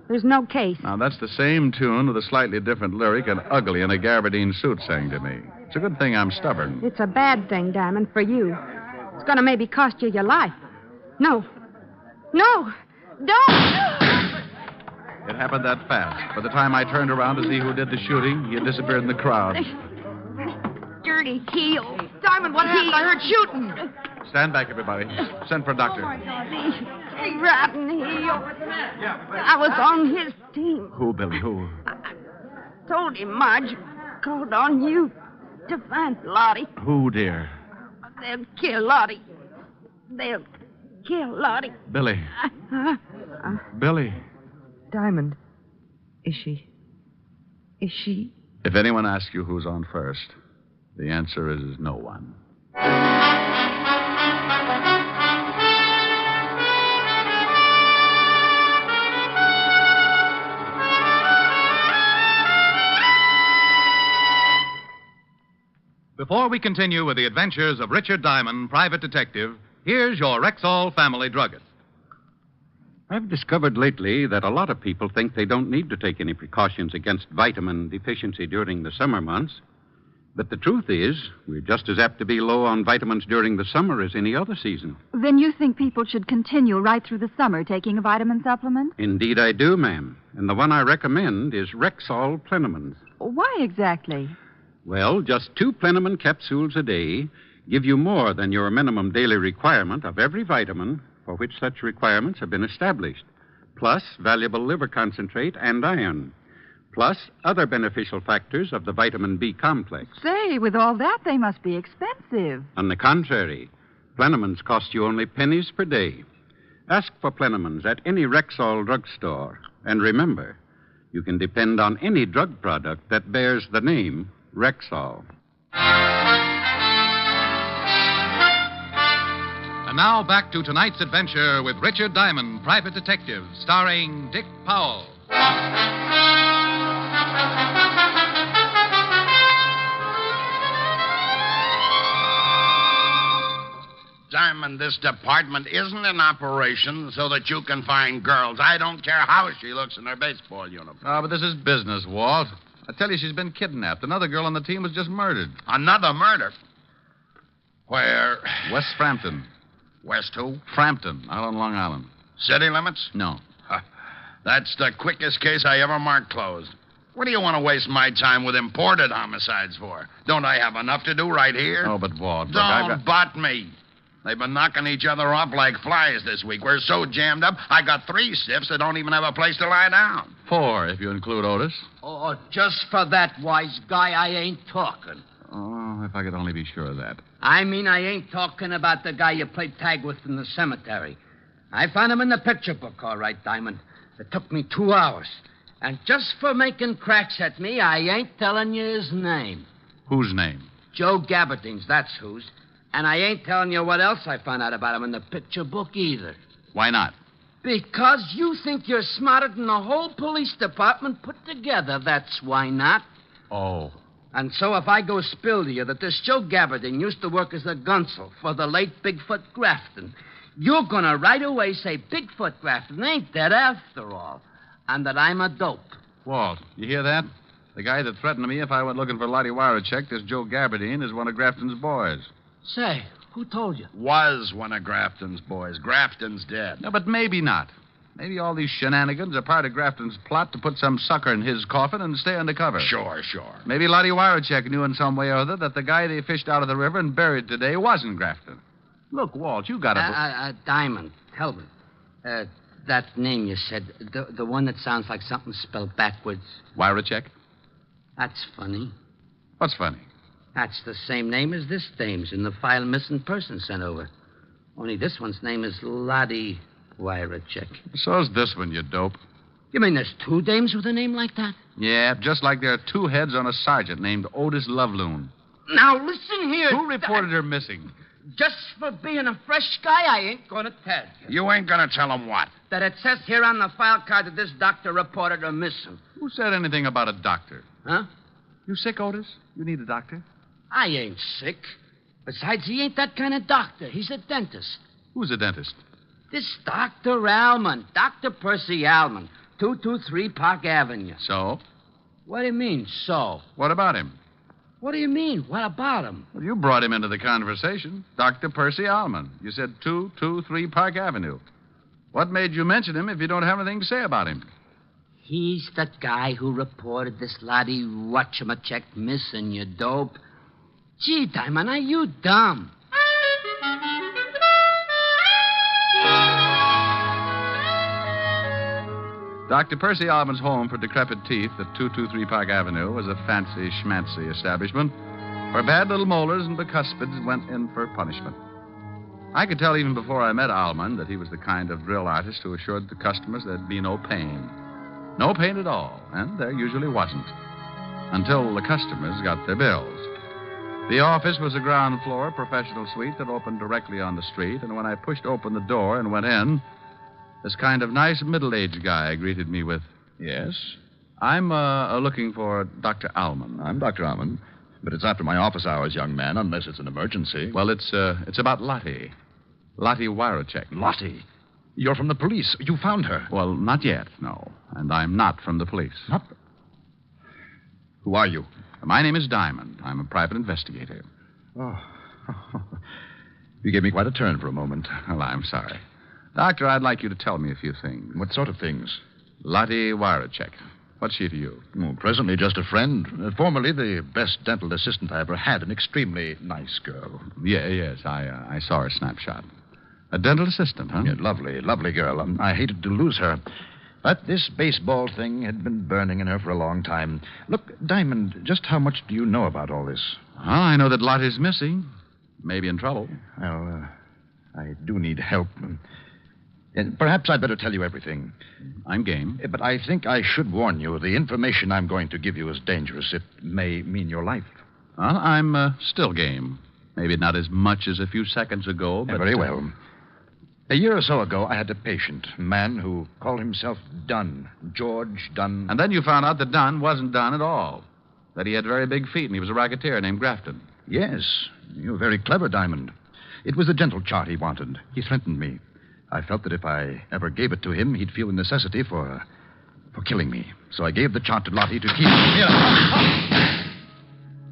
There's no case. Now, that's the same tune with a slightly different lyric an ugly in a gabardine suit sang to me. It's a good thing I'm stubborn. It's a bad thing, Diamond, for you. It's going to maybe cost you your life. No. No! Don't! It happened that fast. By the time I turned around to see who did the shooting, he had disappeared in the crowd. Dirty heel. Diamond, what happened? I heard shooting. Stand back, everybody. Send for a doctor. Rotten heel. I was on his team. Who, Billy? Who? Told him Marge called on you to find Lottie. Who, dear? They'll kill Lottie. They'll kill Lottie. Billy. Billy. Diamond. Is she? If anyone asks you who's on first, the answer is no one. Before we continue with the adventures of Richard Diamond, private detective, here's your Rexall family druggist. I've discovered lately that a lot of people think they don't need to take any precautions against vitamin deficiency during the summer months. But the truth is, we're just as apt to be low on vitamins during the summer as any other season. Then you think people should continue right through the summer taking a vitamin supplement? Indeed, I do, ma'am. And the one I recommend is Rexall Plenamins. Why exactly? Well, just 2 Plenamon capsules a day give you more than your minimum daily requirement of every vitamin for which such requirements have been established, plus valuable liver concentrate and iron, plus other beneficial factors of the vitamin B complex. Say, with all that, they must be expensive. On the contrary, Plenamins cost you only pennies per day. Ask for Plenamins at any Rexall drugstore. And remember, you can depend on any drug product that bears the name Rexall. And now back to tonight's adventure with Richard Diamond, private detective, starring Dick Powell. Diamond, this department isn't in operation so that you can find girls. I don't care how she looks in her baseball uniform. Oh, but this is business, Walt. I tell you, she's been kidnapped. Another girl on the team was just murdered. Another murder? Where? West Frampton. West who? Frampton, out on Long Island. City limits? No. That's the quickest case I ever marked closed. What do you want to waste my time with imported homicides for? Don't I have enough to do right here? Oh, but Walt, look, Don't butt me. They've been knocking each other off like flies this week. We're so jammed up, I got 3 stiffs that don't even have a place to lie down. 4, if you include Otis. Oh, just for that, wise guy, I ain't talking. Oh, if I could only be sure of that. I mean, I ain't talking about the guy you played tag with in the cemetery. I found him in the picture book, all right, Diamond. It took me 2 hours. And just for making cracks at me, I ain't telling you his name. Whose name? Joe Gabardines, that's whose. And I ain't telling you what else I found out about him in the picture book either. Why not? Because you think you're smarter than the whole police department put together. That's why not. Oh. And so if I go spill to you that this Joe Gabardine used to work as a gunsel for the late Bigfoot Grafton, you're going to right away say Bigfoot Grafton ain't dead after all, and that I'm a dope. Walt, you hear that? The guy that threatened me if I went looking for Lottie Wirachek, this Joe Gabardine, is one of Grafton's boys. Say, who told you? Was one of Grafton's boys. Grafton's dead. No, but maybe not. Maybe all these shenanigans are part of Grafton's plot to put some sucker in his coffin and stay undercover. Sure. Maybe Lottie Wirachek knew in some way or other that the guy they fished out of the river and buried today wasn't Grafton. Look, Walt, you got to... Diamond, Talbot. That name you said, the one that sounds like something spelled backwards. Wirachek? That's funny. What's funny? That's the same name as this dame's in the file missing person sent over. Only this one's name is Lottie Wirachek. So's this one, you dope. You mean there's 2 dames with a name like that? Yeah, just like there are 2 heads on a sergeant named Otis Loveloon. Now, listen here. Who reported her missing? Just for being a fresh guy, I ain't going to tell you. You ain't going to tell him what? That it says here on the file card that this doctor reported her missing. Who said anything about a doctor? Huh? You sick, Otis? You need a doctor? I ain't sick. Besides, he ain't that kind of doctor. He's a dentist. Who's a dentist? This Dr. Allman, Dr. Percy Allman. 223 Park Avenue. So? What do you mean, so? What about him? What do you mean? What about him? Well, you brought him into the conversation. Dr. Percy Allman. You said 223 Park Avenue. What made you mention him if you don't have anything to say about him? He's the guy who reported this laddie whatchamacheck missing, you dope. Gee, Diamond, are you dumb? Dr. Percy Allman's home for decrepit teeth at 223 Park Avenue was a fancy schmancy establishment where bad little molars and bicuspids went in for punishment. I could tell even before I met Allman that he was the kind of drill artist who assured the customers there'd be no pain. No pain at all, and there usually wasn't. Until the customers got their bills. The office was a ground floor professional suite that opened directly on the street, and when I pushed open the door and went in, this kind of nice middle-aged guy greeted me with, Yes? I'm looking for Dr. Allman. I'm Dr. Allman, but it's after my office hours, young man, unless it's an emergency. Well, it's about Lottie. Lottie Warachek. Lottie? You're from the police. You found her. Well, not yet, no. And I'm not from the police. Not? Who are you? My name is Diamond. I'm a private investigator. Oh. You gave me quite a turn for a moment. Well, I'm sorry. Doctor, I'd like you to tell me a few things. What sort of things? Lottie Warachek. What's she to you? Oh, presently, just a friend. Formerly, the best dental assistant I ever had. An extremely nice girl. Yes, I saw her snapshot. A dental assistant, huh? Yeah, lovely girl. I hated to lose her. But this baseball thing had been burning in her for a long time. Look, Diamond, just how much do you know about all this? Well, I know that Lottie's missing. Maybe in trouble. Well, I do need help. And perhaps I'd better tell you everything. I'm game. But I think I should warn you. The information I'm going to give you is dangerous. It may mean your life. Well, I'm still game. Maybe not as much as a few seconds ago, but... Very well. A year or so ago, I had a patient, a man who called himself Dunn, George Dunn. And then you found out that Dunn wasn't Dunn at all. That he had very big feet and he was a racketeer named Grafton. Yes. You're very clever, Diamond. It was the dental chart he wanted. He threatened me. I felt that if I ever gave it to him, he'd feel the necessity for killing me. So I gave the chart to Lottie to keep...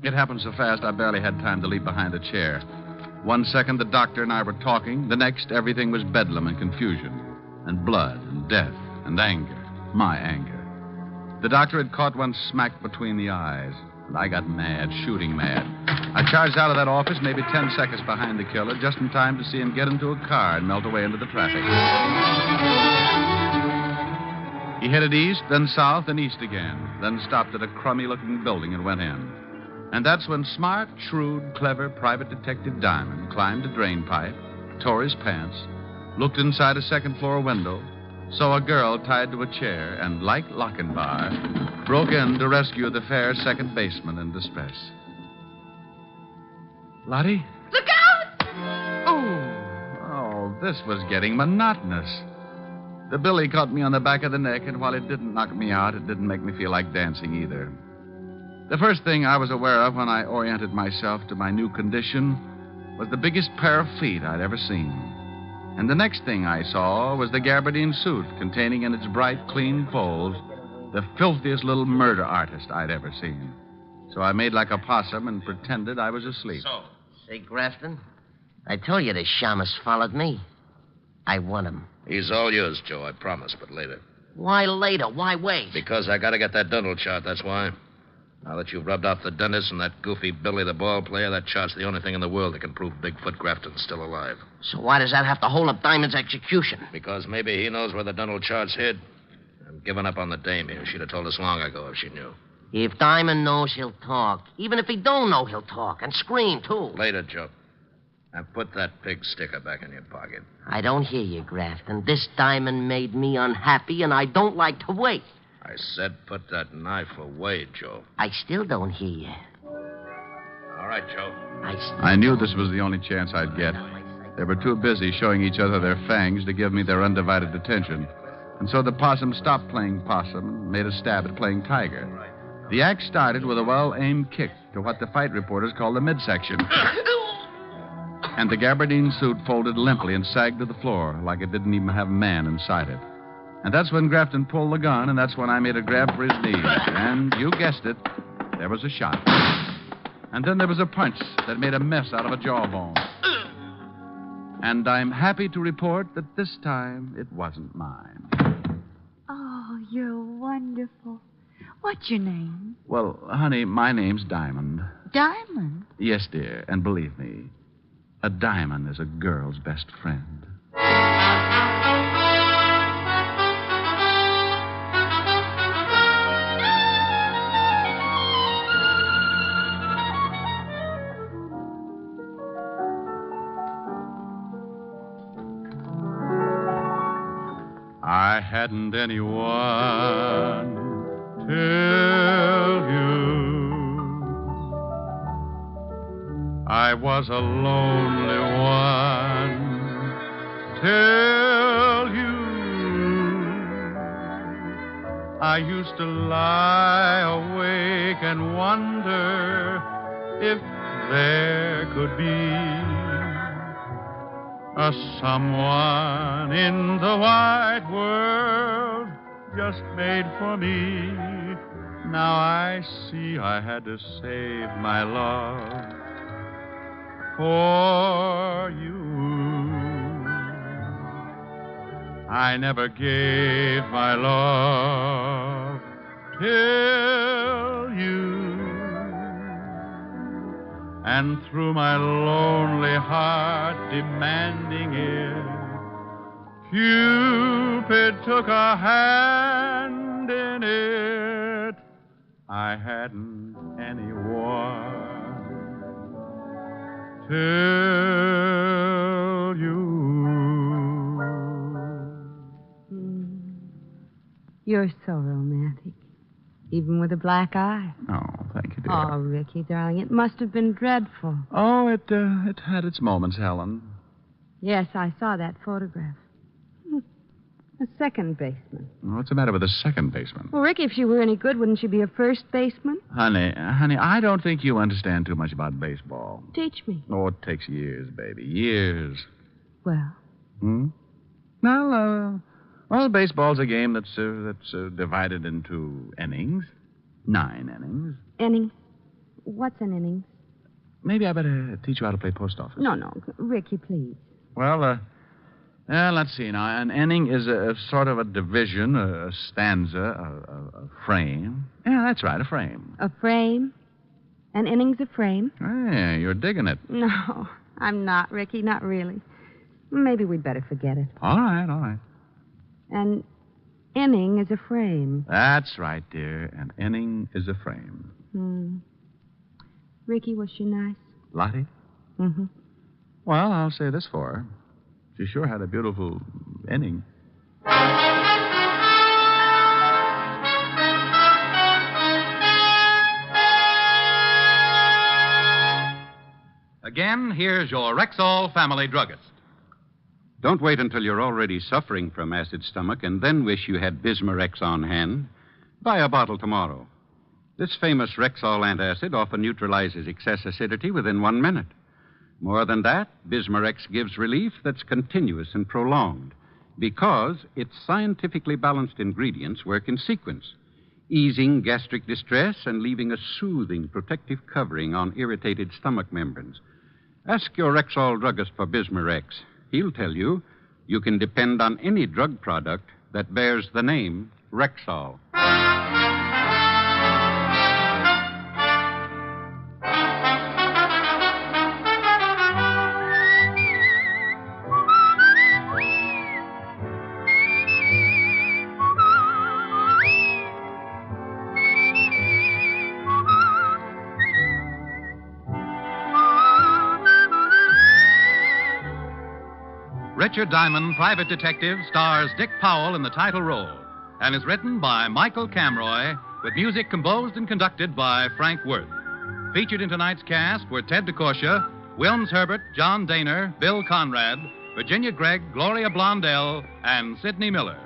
It happened so fast, I barely had time to leap behind a chair. 1 second, the doctor and I were talking. The next, everything was bedlam and confusion. And blood and death and anger. My anger. The doctor had caught one smack between the eyes. And I got mad, shooting mad. I charged out of that office maybe 10 seconds behind the killer, just in time to see him get into a car and melt away into the traffic. He headed east, then south, and east again, then stopped at a crummy-looking building and went in. And that's when smart, shrewd, clever Private Detective Diamond climbed a drain pipe, tore his pants, looked inside a second-floor window, saw a girl tied to a chair, and, like Lochinvar, broke in to rescue the fair second baseman in distress. Lottie? Look out! Oh, this was getting monotonous. The billy caught me on the back of the neck, and while it didn't knock me out, it didn't make me feel like dancing either. The first thing I was aware of when I oriented myself to my new condition was the biggest pair of feet I'd ever seen. And the next thing I saw was the gabardine suit containing in its bright, clean folds the filthiest little murder artist I'd ever seen. So I made like a possum and pretended I was asleep. Say, Grafton, I told you the shamus followed me. I want him. He's all yours, Joe, I promise, but later. Why later? Why wait? Because I gotta get that dental chart, that's why. Now that you've rubbed off the dentist and that goofy Billy the ball player, that chart's the only thing in the world that can prove Bigfoot Grafton's still alive. So why does that have to hold up Diamond's execution? Because maybe he knows where the dental chart's hid. I'm giving up on the dame here. She'd have told us long ago if she knew. If Diamond knows, he'll talk. Even if he don't know, he'll talk. And scream, too. Later, Joe. Now put that pig sticker back in your pocket. I don't hear you, Grafton. This Diamond made me unhappy, and I don't like to wait. I said put that knife away, Joe. I still don't hear you. All right, Joe. I knew this was the only chance I'd get. They were too busy showing each other their fangs to give me their undivided attention. And so the possum stopped playing possum and made a stab at playing tiger. The act started with a well-aimed kick to what the fight reporters call the midsection. And the gabardine suit folded limply and sagged to the floor like it didn't even have a man inside it. And that's when Grafton pulled the gun, and that's when I made a grab for his knees. And you guessed it, there was a shot. And then there was a punch that made a mess out of a jawbone. And I'm happy to report that this time it wasn't mine. Oh, you're wonderful. What's your name? Well, honey, my name's Diamond. Diamond. Yes, dear, and believe me, a diamond is a girl's best friend. I hadn't anyone till you. I was a lonely one till you. I used to lie awake and wonder if there could be a someone in the wide world just made for me. Now I see I had to save my love for you. I never gave my love till you. And through my lonely heart demanding it, Cupid took a hand in it. I hadn't anyone till you. You're so romantic, even with a black eye. Oh, thank you, dear. Oh, Ricky, darling, it must have been dreadful. Oh, it had its moments, Helen. Yes, I saw that photograph. A second baseman. What's the matter with a second baseman? Well, Ricky, if she were any good, wouldn't she be a first baseman? Honey, I don't think you understand too much about baseball. Teach me. Oh, it takes years, baby, years. Well, Well, baseball's a game that's divided into innings. 9 innings. innings. What's an innings? Maybe I better teach you how to play post office. No, Ricky, please. Well, let's see now. An inning is a sort of a division, a stanza, a frame. Yeah, that's right, a frame. A frame? An inning's a frame? Hey, you're digging it. No, I'm not, Ricky, not really. Maybe we'd better forget it. All right. An inning is a frame. That's right, dear. An inning is a frame. Ricky, was she nice? Lottie? Mm-hmm. Well, I'll say this for her. She sure had a beautiful inning. Again, here's your Rexall family druggist. Don't wait until you're already suffering from acid stomach and then wish you had Bismarex on hand. Buy a bottle tomorrow. This famous Rexall antacid often neutralizes excess acidity within 1 minute. More than that, Bismarex gives relief that's continuous and prolonged because its scientifically balanced ingredients work in sequence, easing gastric distress and leaving a soothing protective covering on irritated stomach membranes. Ask your Rexall druggist for Bismarex. He'll tell you you can depend on any drug product that bears the name Rexall. Richard Diamond, Private Detective, stars Dick Powell in the title role and is written by Michael Camroy with music composed and conducted by Frank Worth. Featured in tonight's cast were Ted DeCorsia, Wilms Herbert, John Daner, Bill Conrad, Virginia Gregg, Gloria Blondell, and Sidney Miller.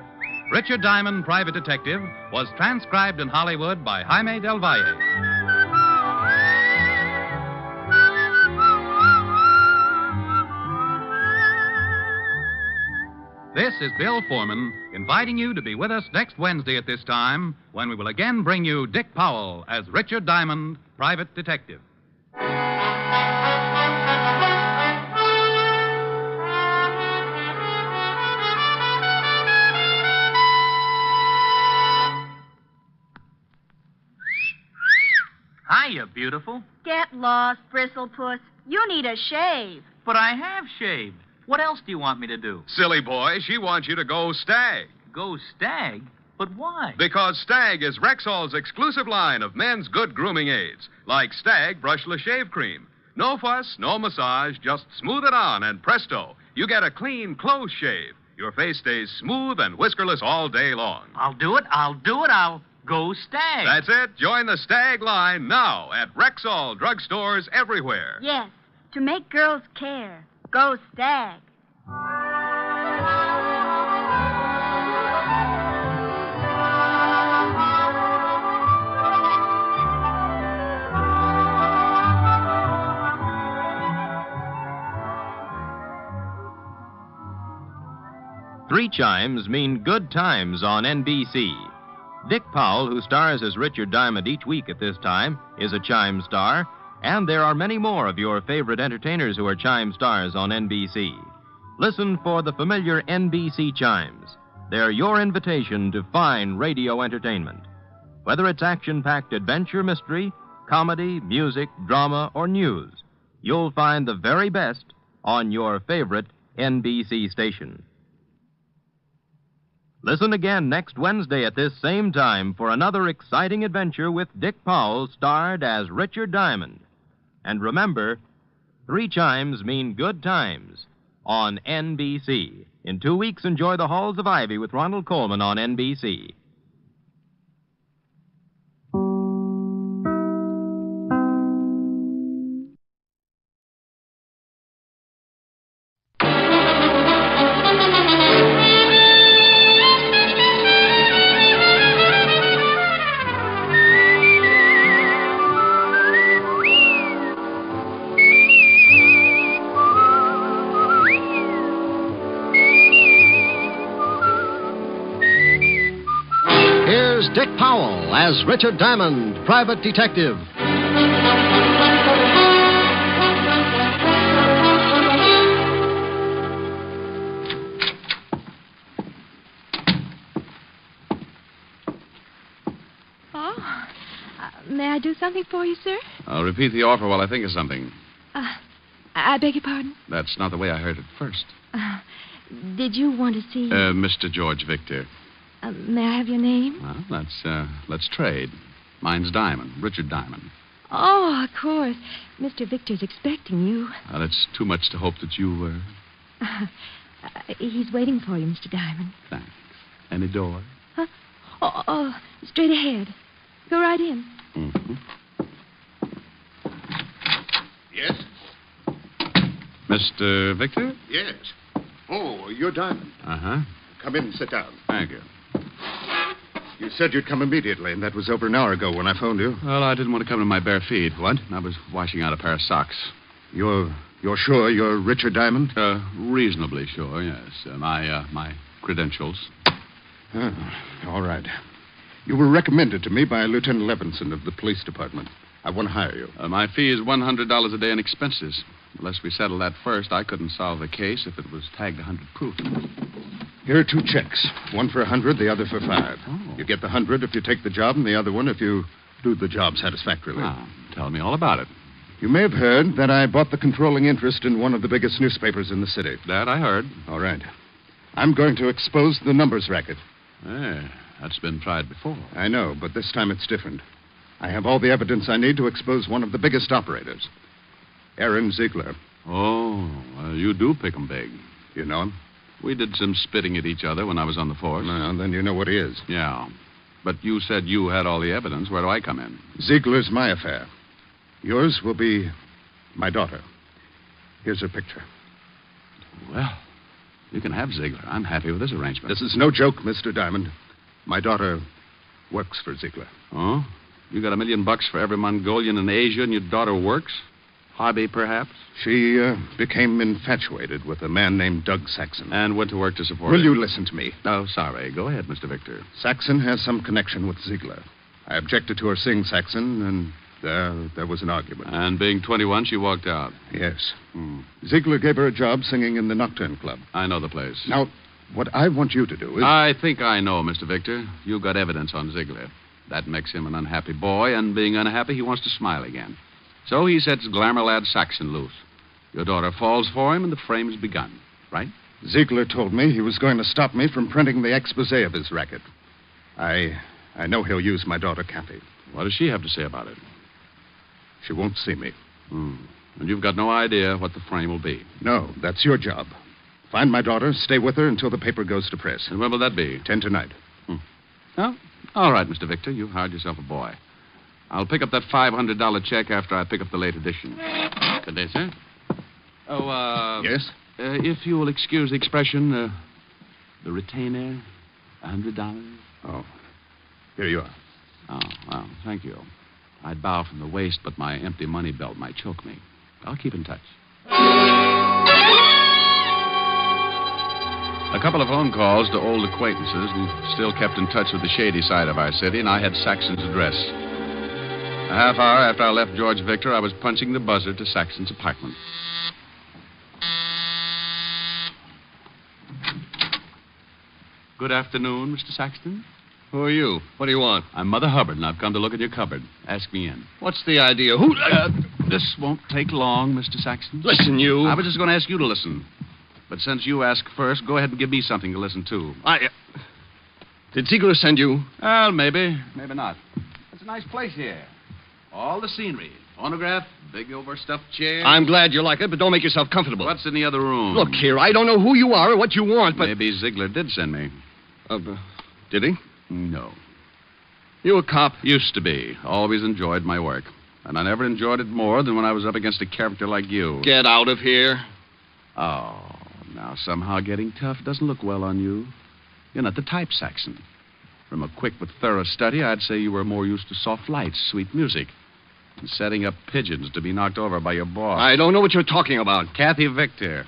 Richard Diamond, Private Detective, was transcribed in Hollywood by Jaime Del Valle. This is Bill Foreman inviting you to be with us next Wednesday at this time when we will again bring you Dick Powell as Richard Diamond, private detective. Hiya, beautiful. Get lost, Bristlepuss. You need a shave. But I have shaved. What else do you want me to do? Silly boy, she wants you to go Stag. Go Stag? But why? Because Stag is Rexall's exclusive line of men's good grooming aids, like Stag Brushless Shave Cream. No fuss, no massage, just smooth it on, and presto, you get a clean, close shave. Your face stays smooth and whiskerless all day long. I'll do it. I'll go Stag. That's it. Join the Stag line now at Rexall drugstores everywhere. Yes, to make girls care. Go Stag. Three chimes mean good times on NBC. Dick Powell, who stars as Richard Diamond each week at this time, is a chime star, and there are many more of your favorite entertainers who are chime stars on NBC. Listen for the familiar NBC chimes. They're your invitation to fine radio entertainment. Whether it's action-packed adventure mystery, comedy, music, drama, or news, you'll find the very best on your favorite NBC station. Listen again next Wednesday at this same time for another exciting adventure with Dick Powell, starred as Richard Diamond. And remember, three chimes mean good times on NBC. In 2 weeks, enjoy The Halls of Ivy with Ronald Colman on NBC. Dick Powell as Richard Diamond, private detective. May I do something for you, sir? I'll repeat the offer while I think of something. I beg your pardon? That's not the way I heard it first. Did you want to see... Mr. George Victor. May I have your name? Well, let's trade. Mine's Diamond, Richard Diamond. Oh, of course. Mr. Victor's expecting you. Well, it's too much to hope that you... He's waiting for you, Mr. Diamond. Thanks. Any door? Huh? Oh, straight ahead. Go right in. Mm-hmm. Yes? Mr. Victor? Yes. Oh, you're Diamond. Uh-huh. Come in and sit down. Thank you. You said you'd come immediately, and that was over an hour ago when I phoned you. Well, I didn't want to come in my bare feet. What? I was washing out a pair of socks. You're sure you're Richard Diamond? Reasonably sure, yes. My credentials. All right. You were recommended to me by Lieutenant Levinson of the police department. I want to hire you. My fee is $100 a day in expenses. Unless we settle that first, I couldn't solve the case if it was tagged 100 proof. Here are 2 checks. One for 100, the other for 5. Oh. You get the 100 if you take the job, and the other one if you do the job satisfactorily. Tell me all about it. You may have heard that I bought the controlling interest in one of the biggest newspapers in the city. That I heard. All right. I'm going to expose the numbers racket. That's been tried before. I know, but this time it's different. I have all the evidence I need to expose one of the biggest operators, Aaron Ziegler. Oh, well, you do pick 'em big. You know him? We did some spitting at each other when I was on the force. Well, then you know what he is. Yeah. But you said you had all the evidence. Where do I come in? Ziegler's my affair. Yours will be my daughter. Here's her picture. Well, you can have Ziegler. I'm happy with this arrangement. This is no joke, Mr. Diamond. My daughter works for Ziegler. Oh? You got $1 million for every Mongolian in Asia and your daughter works? Hobby, perhaps? She became infatuated with a man named Doug Saxon. And went to work to support Will him. you listen to me? Oh, sorry. Go ahead, Mr. Victor. Saxon has some connection with Ziegler. I objected to her seeing Saxon, and there was an argument. And being 21, she walked out. Yes. Ziegler gave her a job singing in the Nocturne Club. I know the place. Now, what I want you to do is... I think I know, Mr. Victor. You've got evidence on Ziegler. That makes him an unhappy boy, and being unhappy, he wants to smile again. So he sets glamour lad Saxon loose. Your daughter falls for him, and the frame's begun, right? Ziegler told me he was going to stop me from printing the expose of his racket. I know he'll use my daughter, Kathy. What does she have to say about it? She won't see me. And you've got no idea what the frame will be? No, that's your job. Find my daughter, stay with her until the paper goes to press. And when will that be? 10 tonight. Oh, all right, Mr. Victor. You've hired yourself a boy. I'll pick up that $500 check after I pick up the late edition. Good day, sir. Oh, Yes? If you will excuse the expression, the retainer, $100. Oh, here you are. Oh, well, thank you. I'd bow from the waist, but my empty money belt might choke me. I'll keep in touch. A couple of phone calls to old acquaintances who still kept in touch with the shady side of our city, and I had Saxon's address. A half hour after I left George Victor, I was punching the buzzer to Saxon's apartment. Good afternoon, Mr. Saxton. Who are you? What do you want? I'm Mother Hubbard, and I've come to look at your cupboard. Ask me in. What's the idea? Who? This won't take long, Mr. Saxton. Listen, you. I was just going to ask you to listen. But since you asked first, go ahead and give me something to listen to. Did Ziegler send you? Well, maybe. Maybe not. It's a nice place here. All the scenery. Phonograph, big overstuffed chair. I'm glad you like it, but don't make yourself comfortable. What's in the other room? Look here, I don't know who you are or what you want, but... Maybe Ziegler did send me. Did he? No. You a cop? Used to be. Always enjoyed my work. And I never enjoyed it more than when I was up against a character like you. Get out of here. Oh, now somehow getting tough doesn't look well on you. You're not the type, Saxon. From a quick but thorough study, I'd say you were more used to soft lights, sweet music, and setting up pigeons to be knocked over by your boss. I don't know what you're talking about. Kathy Victor.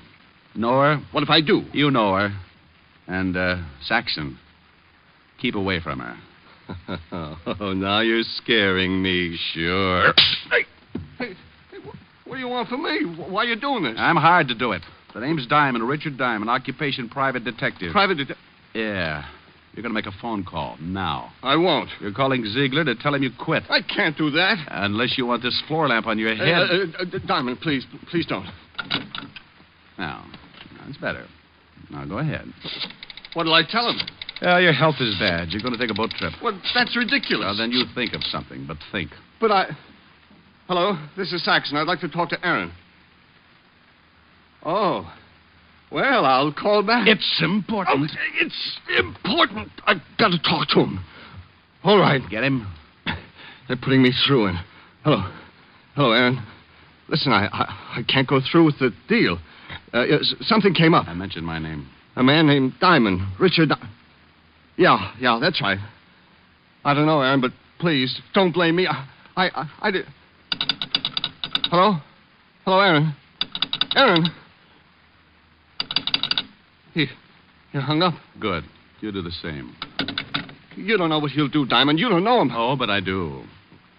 Know her? What if I do? You know her. And, Saxon. Keep away from her. Oh, now you're scaring me. Sure. Hey, what do you want from me? Why are you doing this? I'm hired to do it. The name's Diamond, Richard Diamond, occupation private detective. Private detective? Yeah. You're going to make a phone call now. I won't. You're calling Ziegler to tell him you quit. I can't do that. Unless you want this floor lamp on your head. Diamond, please don't. Now, that's better. Now, go ahead. What'll I tell him? Your health is bad. You're going to take a boat trip. Well, that's ridiculous. Well, then you think of something, but think. But Hello, this is Saxon. I'd like to talk to Aaron. Oh. Well, I'll call back. It's important. Oh, it's important. I've got to talk to him. All right. Get him? They're putting me through. And hello, Aaron. Listen, I can't go through with the deal. Something came up. I mentioned my name. A man named Diamond. Richard. Yeah, that's right. I don't know, Aaron, but please don't blame me. I did. Hello, Aaron. Aaron. He hung up. Good. You do the same. You don't know what he'll do, Diamond. You don't know him. Oh, but I do.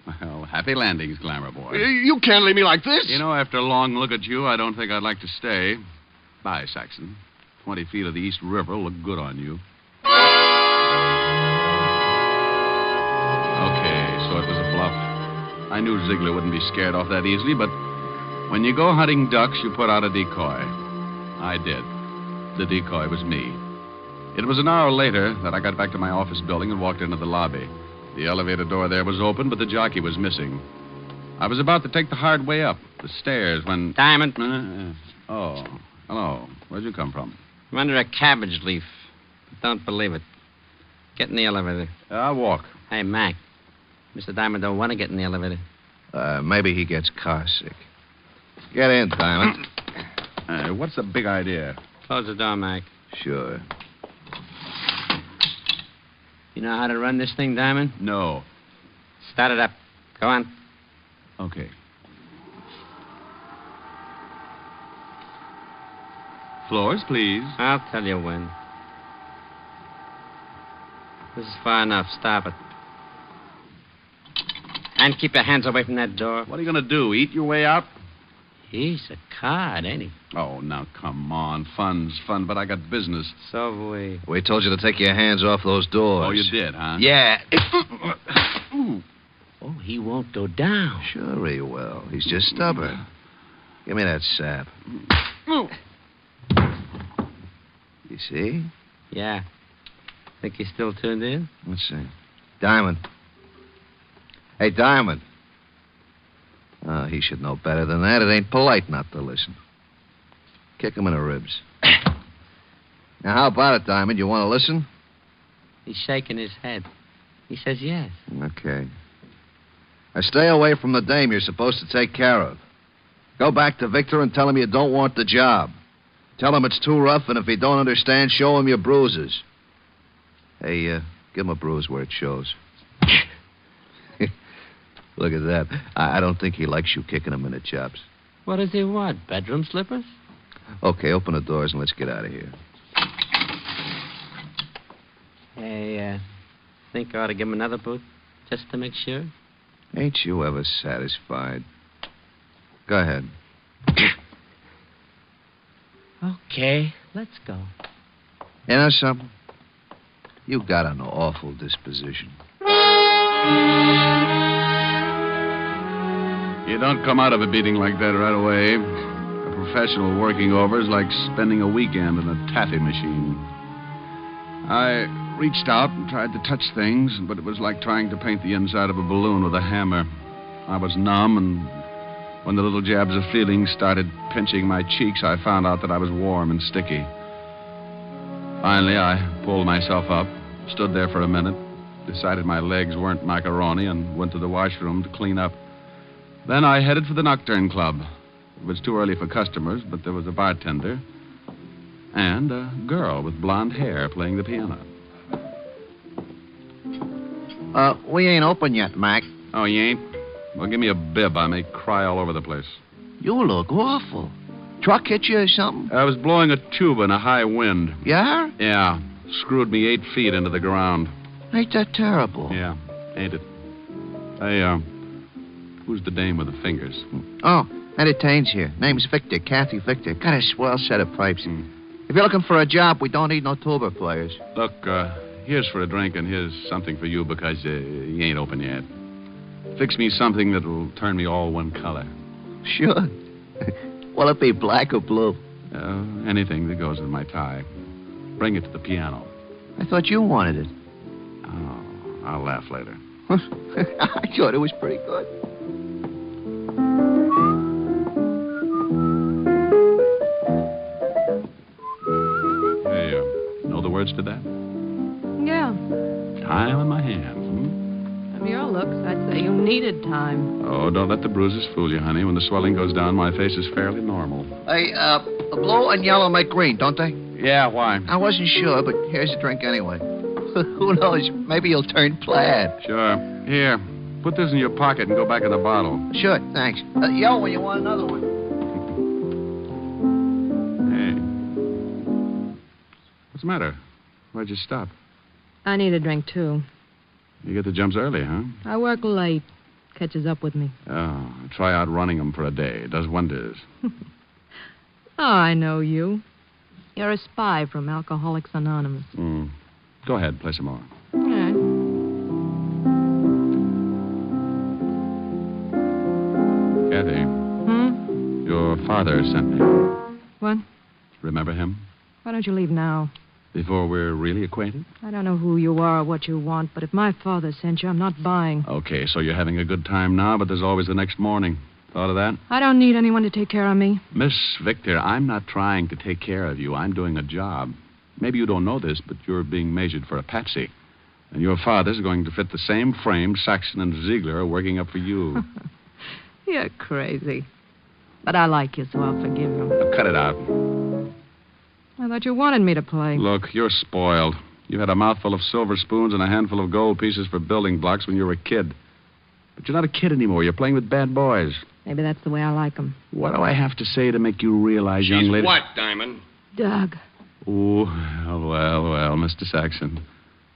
Well, happy landings, Glamour Boy. You can't leave me like this. You know, after a long look at you, I don't think I'd like to stay. Bye, Saxon. 20 feet of the East River will look good on you. Okay, so it was a bluff. I knew Ziegler wouldn't be scared off that easily, but when you go hunting ducks, you put out a decoy. I did. The decoy was me. It was an hour later that I got back to my office building and walked into the lobby. The elevator door there was open, but the jockey was missing. I was about to take the hard way up, the stairs, when... Diamond. Oh, hello. Where'd you come from? I'm under a cabbage leaf. Don't believe it. Get in the elevator. I'll walk. Hey, Mac. Mr. Diamond don't want to get in the elevator. Maybe he gets car sick. Get in, Diamond. What's the big idea? Close the door, Mac. Sure. You know how to run this thing, Diamond? No. Start it up. Go on. Okay. Floors, please. I'll tell you when. This is far enough. Stop it. And keep your hands away from that door. What are you going to do? Eat your way out? He's a card, ain't he? Oh, now, come on. Fun's fun, but I got business. So we... We told you to take your hands off those doors. Oh, you did, huh? Yeah. Oh, he won't go down. Sure he will. He's just stubborn. Give me that sap. You see? Yeah. Think he's still tuned in? Let's see. Diamond. Hey, Diamond. Oh, he should know better than that. It ain't polite not to listen. Kick him in the ribs. Now, how about it, Diamond? You want to listen? He's shaking his head. He says yes. Okay. Now, stay away from the dame you're supposed to take care of. Go back to Victor and tell him you don't want the job. Tell him it's too rough, and if he don't understand, show him your bruises. Hey, give him a bruise where it shows. Look at that. I don't think he likes you kicking him in the chops. What does he want? Bedroom slippers? Okay, open the doors and let's get out of here. Hey, think I ought to give him another boot? Just to make sure? Ain't you ever satisfied? Go ahead. Okay, let's go. You know something? You got an awful disposition. You don't come out of a beating like that right away. A professional working over is like spending a weekend in a taffy machine. I reached out and tried to touch things, but it was like trying to paint the inside of a balloon with a hammer. I was numb, and when the little jabs of feeling started pinching my cheeks, I found out that I was warm and sticky. Finally, I pulled myself up, stood there for a minute, decided my legs weren't macaroni, and went to the washroom to clean up. Then I headed for the Nocturne Club. It was too early for customers, but there was a bartender and a girl with blonde hair playing the piano. We ain't open yet, Mac. Oh, you ain't? Well, give me a bib. I may cry all over the place. You look awful. Truck hit you or something? I was blowing a tuba in a high wind. Yeah? Yeah. Screwed me 8 feet into the ground. Ain't that terrible? Yeah, ain't it? Hey, who's the dame with the fingers? Oh, entertains here. Name's Victor, Kathy Victor. Got a swell set of pipes. If you're looking for a job, we don't need no tuba players. Look, here's for a drink and here's something for you because you ain't open yet. Fix me something that'll turn me all one color. Sure. Will it be black or blue? Anything that goes with my tie. Bring it to the piano. I thought you wanted it. Oh, I'll laugh later. I thought it was pretty good. Hey, know the words to that? Yeah. Time in my hands. From your looks, I'd say you needed time. Oh, don't let the bruises fool you, honey. When the swelling goes down, my face is fairly normal. Hey, blue and yellow make green, don't they? Yeah, why? I wasn't sure, but here's a drink anyway. Who knows? Maybe you'll turn plaid. Sure. Here, put this in your pocket and go back in the bottle. Sure, thanks. Yell when you want another one. Hey. What's the matter? Why'd you stop? I need a drink, too. You get the jumps early, huh? I work late. Catches up with me. Oh, try out running them for a day. It does wonders. Oh, I know you. You're a spy from Alcoholics Anonymous. Go ahead, play some more. All right. Kathy. Your father sent me. What? Remember him? Why don't you leave now? Before we're really acquainted? I don't know who you are or what you want, but if my father sent you, I'm not buying. Okay, so you're having a good time now, but there's always the next morning. Thought of that? I don't need anyone to take care of me. Miss Victor, I'm not trying to take care of you. I'm doing a job. Maybe you don't know this, but you're being measured for a patsy. And your father's going to fit the same frame Saxon and Ziegler are working up for you. You're crazy. But I like you, so I'll forgive you. Now, cut it out. I thought you wanted me to play. Look, you're spoiled. You had a mouthful of silver spoons and a handful of gold pieces for building blocks when you were a kid. But you're not a kid anymore. You're playing with bad boys. Maybe that's the way I like them. What do I have to say to make you realize, young lady? What, Diamond? Doug. Oh, well, Mr. Saxon.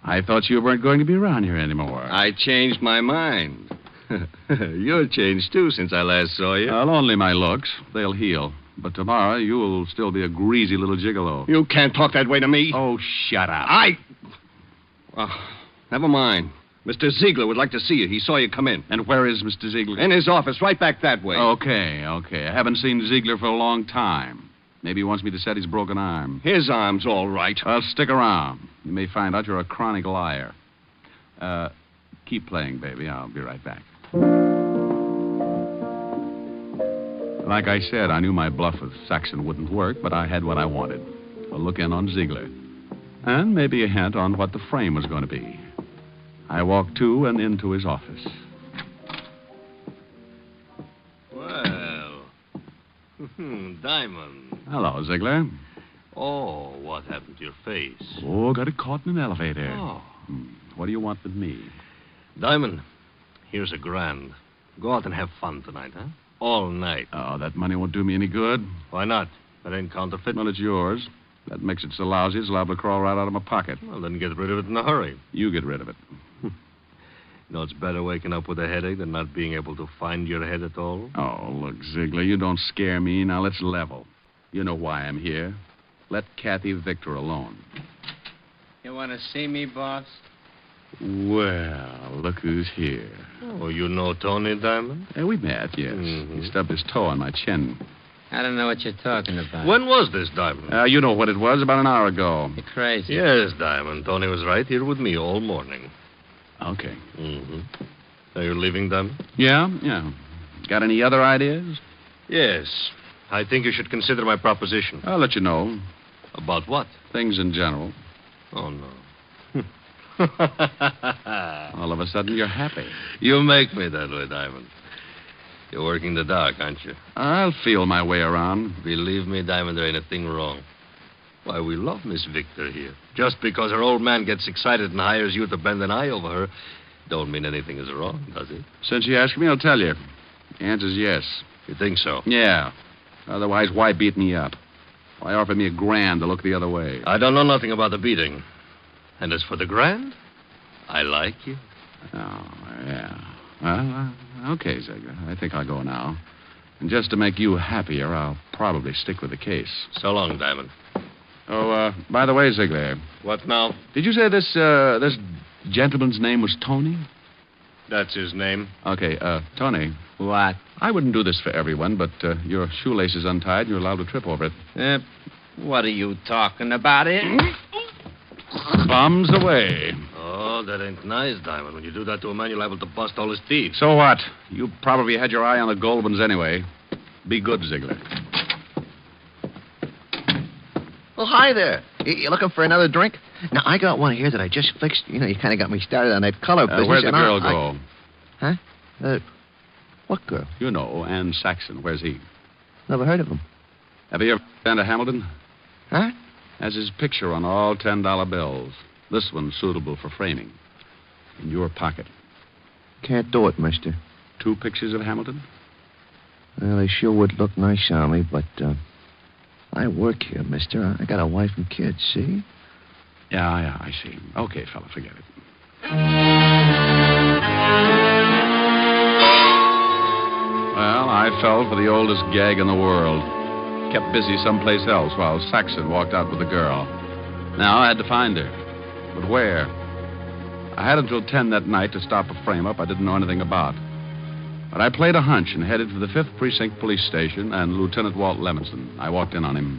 I thought you weren't going to be around here anymore. I changed my mind. You're changed, too, since I last saw you. Well, only my looks. They'll heal. But tomorrow, you will still be a greasy little gigolo. You can't talk that way to me. Oh, shut up. Never mind. Mr. Ziegler would like to see you. He saw you come in. And where is Mr. Ziegler? In his office, right back that way. Okay. I haven't seen Ziegler for a long time. Maybe he wants me to set his broken arm. His arm's all right. Well, stick around. You may find out you're a chronic liar. Keep playing, baby. I'll be right back. Like I said, I knew my bluff with Saxon wouldn't work, but I had what I wanted. A look in on Ziegler. And maybe a hint on what the frame was going to be. I walked to and into his office. Well, Diamond. Hello, Ziegler. Oh, what happened to your face? Oh, got it caught in an elevator. Oh. What do you want with me? Diamond, here's $1,000. Go out and have fun tonight, huh? All night. Oh, that money won't do me any good. Why not? That ain't counterfeit. Well, it's yours. That makes it so lousy it's liable to crawl right out of my pocket. Well, then get rid of it in a hurry. You get rid of it. You know, it's better waking up with a headache than not being able to find your head at all. Oh, look, Ziegler, you don't scare me. Now, let's level. You know why I'm here. Let Kathy Victor alone. You want to see me, boss? Well, look who's here. Oh, you know Tony, Diamond? We met, yes. He stubbed his toe on my chin. I don't know what you're talking about. When was this, Diamond? You know what it was, about an hour ago. You're crazy. Yes, Diamond. Tony was right here with me all morning. Okay. Are you leaving, Diamond? Yeah. Got any other ideas? Yes. I think you should consider my proposition. I'll let you know. About what? Things in general. Oh, no. All of a sudden, you're happy. You make me that way, Diamond. You're working the dark, aren't you? I'll feel my way around. Believe me, Diamond, there ain't a thing wrong. Why, we love Miss Victor here. Just because her old man gets excited and hires you to bend an eye over her, don't mean anything is wrong, does it? Since you asked me, I'll tell you. The answer's yes. You think so? Yeah. Otherwise, why beat me up? Why offer me $1,000 to look the other way? I don't know nothing about the beating. And as for the $1,000, I like you. Oh, yeah. Well, okay, Ziegler. I think I'll go now. And just to make you happier, I'll probably stick with the case. So long, Diamond. Oh, by the way, Ziegler. What now? Did you say this gentleman's name was Tony? That's his name. Okay, Tony. What? I wouldn't do this for everyone, but your shoelace is untied and you're allowed to trip over it. What are you talking about, Bombs away. Oh, that ain't nice, Diamond. When you do that to a man, you're liable to bust all his teeth. So what? You probably had your eye on the gold ones anyway. Be good, Ziegler. Well, hi there. You looking for another drink? Now, I got one here that I just fixed. You know, you kind of got me started on that color business. Where'd the girl go? Huh? What girl? You know, Ann Saxon. Where's he? Never heard of him. Have you ever been to Hamilton? Huh? Has his picture on all $10 bills. This one's suitable for framing. In your pocket. Can't do it, mister. 2 pictures of Hamilton? Well, they sure would look nice on me, but, I work here, mister. I got a wife and kids, see? Yeah, I see. Okay, fella, forget it. Well, I fell for the oldest gag in the world. Kept busy someplace else while Saxon walked out with the girl. Now I had to find her. But where? I had until 10 that night to stop a frame-up I didn't know anything about. But I played a hunch and headed for the 5th Precinct Police Station and Lieutenant Walt Lemonson. I walked in on him.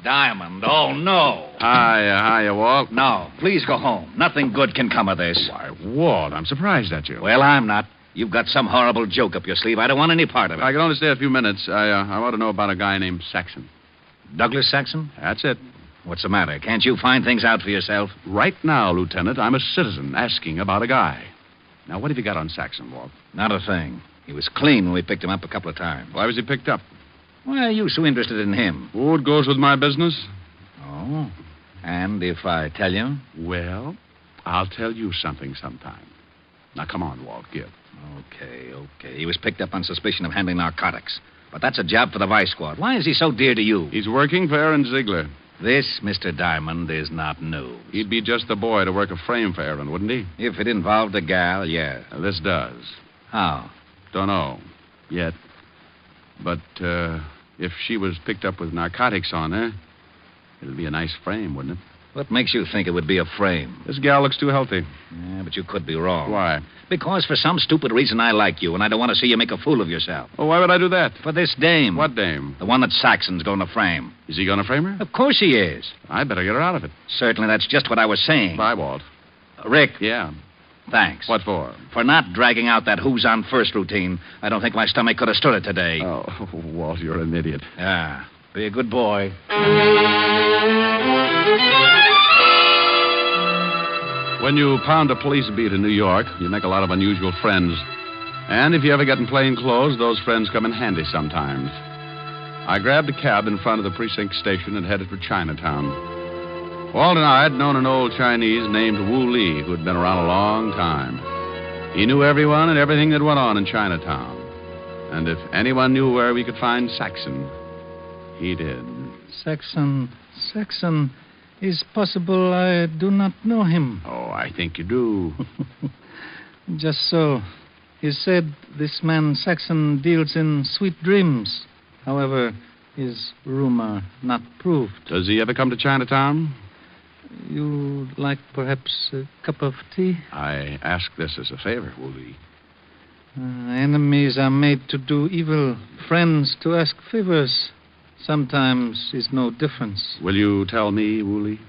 Diamond, oh, no. Hiya, Walt. No, please go home. Nothing good can come of this. Why, Walt, I'm surprised at you. Well, I'm not. You've got some horrible joke up your sleeve. I don't want any part of it. I can only stay a few minutes. I want to know about a guy named Saxon. Douglas Saxon? That's it. What's the matter? Can't you find things out for yourself? Right now, Lieutenant, I'm a citizen asking about a guy. Now, what have you got on Saxon, Walt? Not a thing. He was clean when we picked him up a couple of times. Why was he picked up? Why are you so interested in him? Oh, it goes with my business. Oh. And if I tell you? Well, I'll tell you something sometime. Now, come on, Walt, give. Okay. He was picked up on suspicion of handling narcotics. But that's a job for the Vice Squad. Why is he so dear to you? He's working for Aaron Ziegler. This, Mr. Diamond, is not news. He'd be just the boy to work a frame for Aaron, wouldn't he? If it involved a gal, yeah. This does. How? Don't know. Yet. But, if she was picked up with narcotics on her, it'd be a nice frame, wouldn't it? What makes you think it would be a frame? This gal looks too healthy. Yeah, but you could be wrong. Why? Because for some stupid reason I like you, and I don't want to see you make a fool of yourself. Well, why would I do that? For this dame. What dame? The one that Saxon's going to frame. Is he going to frame her? Of course he is. I better get her out of it. Certainly, that's just what I was saying. Bye, Walt. Rick. Yeah. Thanks. What for? For not dragging out that who's on first routine. I don't think my stomach could have stood it today. Oh, Walt, you're an idiot. Yeah. Be a good boy. When you pound a police beat in New York, you make a lot of unusual friends. And if you ever get in plain clothes, those friends come in handy sometimes. I grabbed a cab in front of the precinct station and headed for Chinatown. Walt and I had known an old Chinese named Wu Li who had been around a long time. He knew everyone and everything that went on in Chinatown. And if anyone knew where we could find Saxon, he did. Saxon. Is possible I do not know him. Oh, I think you do. Just so. He said this man Saxon deals in sweet dreams. However, is rumor not proved. Does he ever come to Chinatown? You like perhaps a cup of tea? I ask this as a favor, Wu Li. Enemies are made to do evil. Friends to ask favors. Sometimes is no difference. Will you tell me, Wu Li?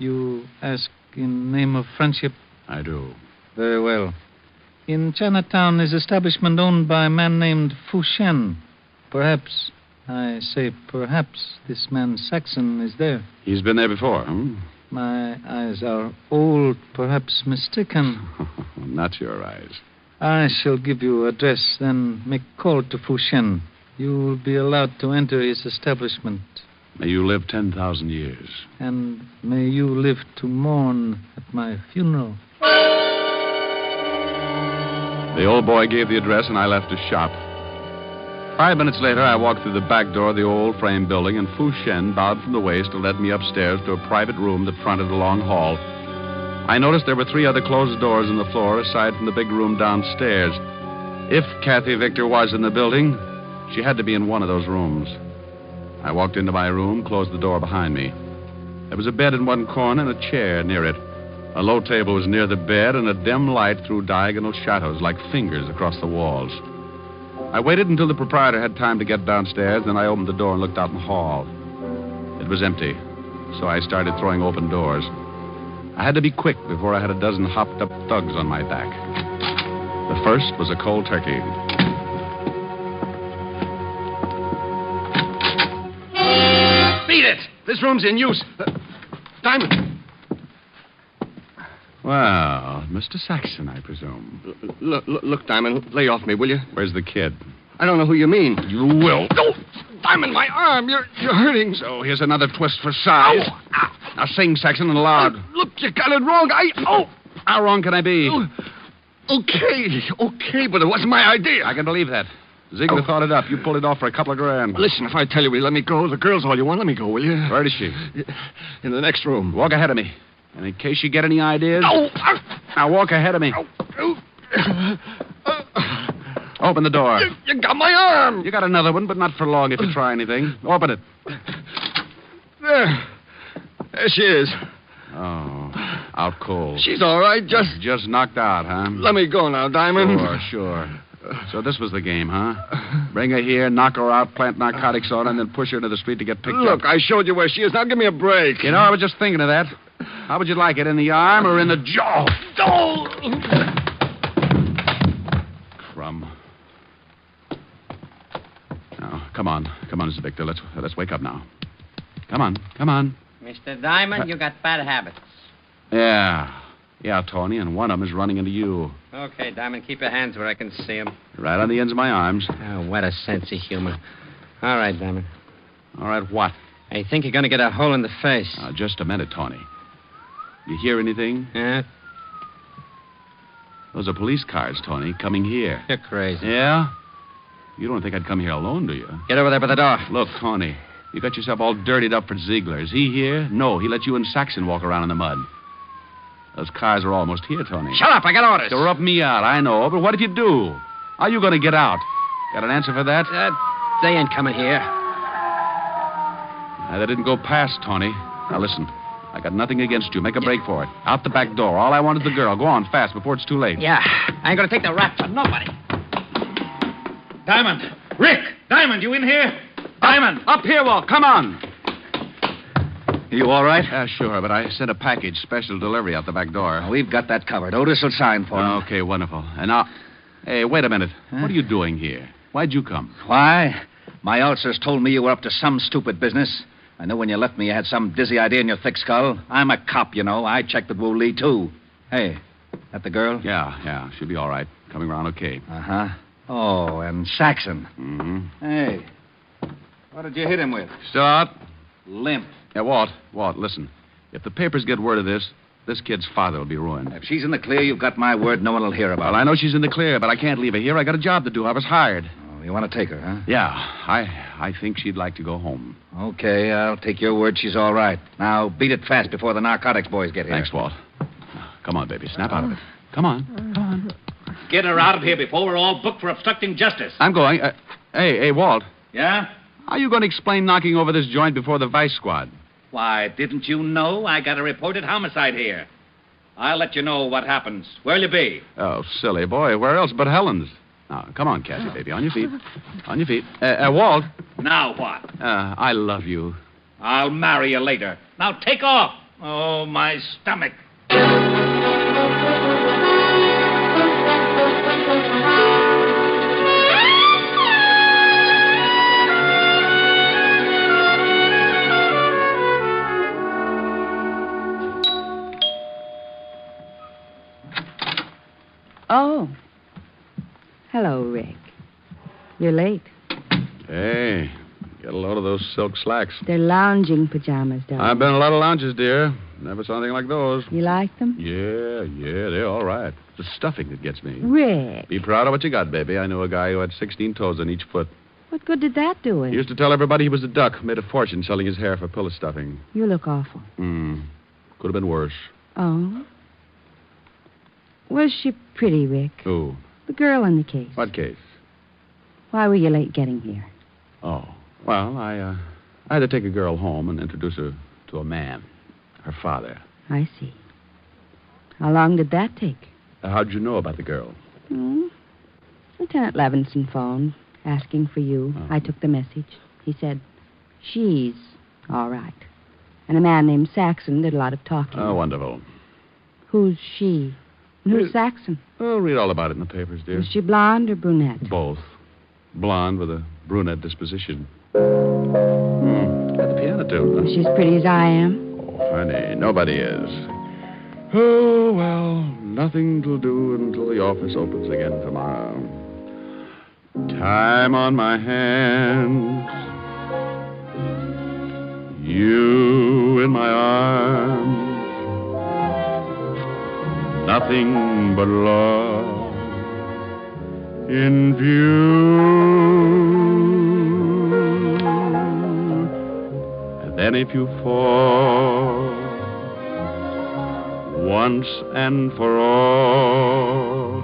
You ask in name of friendship? I do. Very well. In Chinatown is establishment owned by a man named Fu Shen. Perhaps, I say perhaps, this man Saxon is there. He's been there before, hmm? My eyes are old, perhaps mistaken. Not your eyes. I shall give you address, then make call to Fu Shen. You will be allowed to enter his establishment. May you live 10,000 years. And may you live to mourn at my funeral. The old boy gave the address, and I left his shop. 5 minutes later, I walked through the back door of the old frame building, and Fu Shen bowed from the waist to let me upstairs to a private room that fronted a long hall. I noticed there were 3 other closed doors in the floor, aside from the big room downstairs. If Kathy Victor was in the building, she had to be in one of those rooms. I walked into my room, closed the door behind me. There was a bed in one corner and a chair near it. A low table was near the bed, and a dim light threw diagonal shadows like fingers across the walls. I waited until the proprietor had time to get downstairs, then I opened the door and looked out in the hall. It was empty, so I started throwing open doors. I had to be quick before I had a dozen hopped-up thugs on my back. The first was a cold turkey. Beat it! This room's in use. Diamond. Well, Mr. Saxon, I presume. Look, Diamond, lay off me, will you? Where's the kid? I don't know who you mean. You will. No! Diamond, my arm! You're hurting. So here's another twist for size. Ow. Now sing, Saxon, and loud. Look, you got it wrong. How wrong can I be? Okay, but it wasn't my idea. I can believe that. Ziegler thought it up. You pulled it off for a couple of grand. Listen, if I tell you, will you let me go? The girl's all you want. Let me go, will you? Where is she? In the next room. Walk ahead of me. And in case you get any ideas... Now walk ahead of me. Open the door. You got my arm. You got another one, but not for long if you try anything. Open it. There she is. Oh, out cold. She's all right, Just knocked out, huh? Let me go now, Diamond. Sure. So this was the game, huh? Bring her here, knock her out, plant narcotics on her, and then push her into the street to get picked up. Look, I showed you where she is. Now give me a break. You know, I was just thinking of that. How would you like it, in the arm or in the jaw? Oh! Crumb. Now, come on, Mr. Victor. Let's wake up now. Come on. Mr. Diamond, you got bad habits. Yeah, Tony, and one of them is running into you. Okay, Diamond, keep your hands where I can see them. Right on the ends of my arms. Oh, what a sense of humor. All right, Diamond. All right, what? I think you're going to get a hole in the face. Just a minute, Tony. You hear anything? Yeah? Those are police cars, Tony, coming here. You're crazy. Yeah? You don't think I'd come here alone, do you? Get over there by the door. Look, Tony, you got yourself all dirtied up for Ziegler. Is he here? No, he let you and Saxon walk around in the mud. Those cars are almost here, Tony. Shut up, I got orders. They'll rub me out, I know, but what if you do? How are you going to get out? Got an answer for that? They ain't coming here. That didn't go past, Tony. Now, listen. I got nothing against you. Make a break for it. Out the back door. All I want is the girl. Go on, fast, before it's too late. Yeah, I ain't gonna take the rap for nobody. Diamond! Rick! Diamond, you in here? Diamond! Up here, Walt. Come on. You all right? Yeah, sure, but I sent a package, special delivery, out the back door. We've got that covered. Otis will sign for him. Okay, wonderful. And now... Hey, wait a minute. Huh? What are you doing here? Why'd you come? Why? My ulcers told me you were up to some stupid business. I knew when you left me you had some dizzy idea in your thick skull. I'm a cop, you know. I checked with Wu Lee, too. Hey, that the girl? Yeah. She'll be all right. Coming around okay. Uh-huh. Oh, and Saxon. Mm-hmm. Hey, what did you hit him with? Still out? Limp. Yeah, Walt, listen. If the papers get word of this kid's father will be ruined. If she's in the clear, you've got my word. No one will hear about it. Well, I know she's in the clear, but I can't leave her here. I got a job to do. I was hired. Oh, you want to take her, huh? Yeah, I think she'd like to go home. Okay, I'll take your word she's all right. Now, beat it fast before the narcotics boys get here. Thanks, Walt. Come on, baby. Snap out of it. Come on. Get her out of here before we're all booked for obstructing justice. I'm going. Hey, Walt. Yeah? How are you going to explain knocking over this joint before the vice squad? Why, didn't you know I got a reported homicide here? I'll let you know what happens. Where'll you be? Oh, silly boy. Where else but Helen's? Now, come on, Cassie, baby. On your feet. On your feet. Walt. Now what? I love you. I'll marry you later. Now take off. Oh, my stomach. Oh. Hello, Rick. You're late. Hey, get a load of those silk slacks. They're lounging pajamas, darling. I've been in a lot of lounges, dear. Never saw anything like those. You like them? Yeah, they're all right. It's the stuffing that gets me. Rick. Be proud of what you got, baby. I knew a guy who had 16 toes on each foot. What good did that do it? He used to tell everybody he was a duck, made a fortune selling his hair for pillow stuffing. You look awful. Could have been worse. Oh? Was she pretty, Rick? Who? The girl in the case. What case? Why were you late getting here? Oh, well, I had to take a girl home and introduce her to a man, her father. I see. How long did that take? How'd you know about the girl? Lieutenant Levinson phoned, asking for you. Oh. I took the message. He said, she's all right. And a man named Saxon did a lot of talking. Oh, wonderful. Who's she? And who's Saxon? Oh, read all about it in the papers, dear. Is she blonde or brunette? Both. Blonde with a brunette disposition. Got the piano too. She's pretty as I am. Oh, honey, nobody is. Oh, well, nothing to do until the office opens again tomorrow. Time on my hands. You in my arms. Nothing but love in view. And then if you fall once and for all,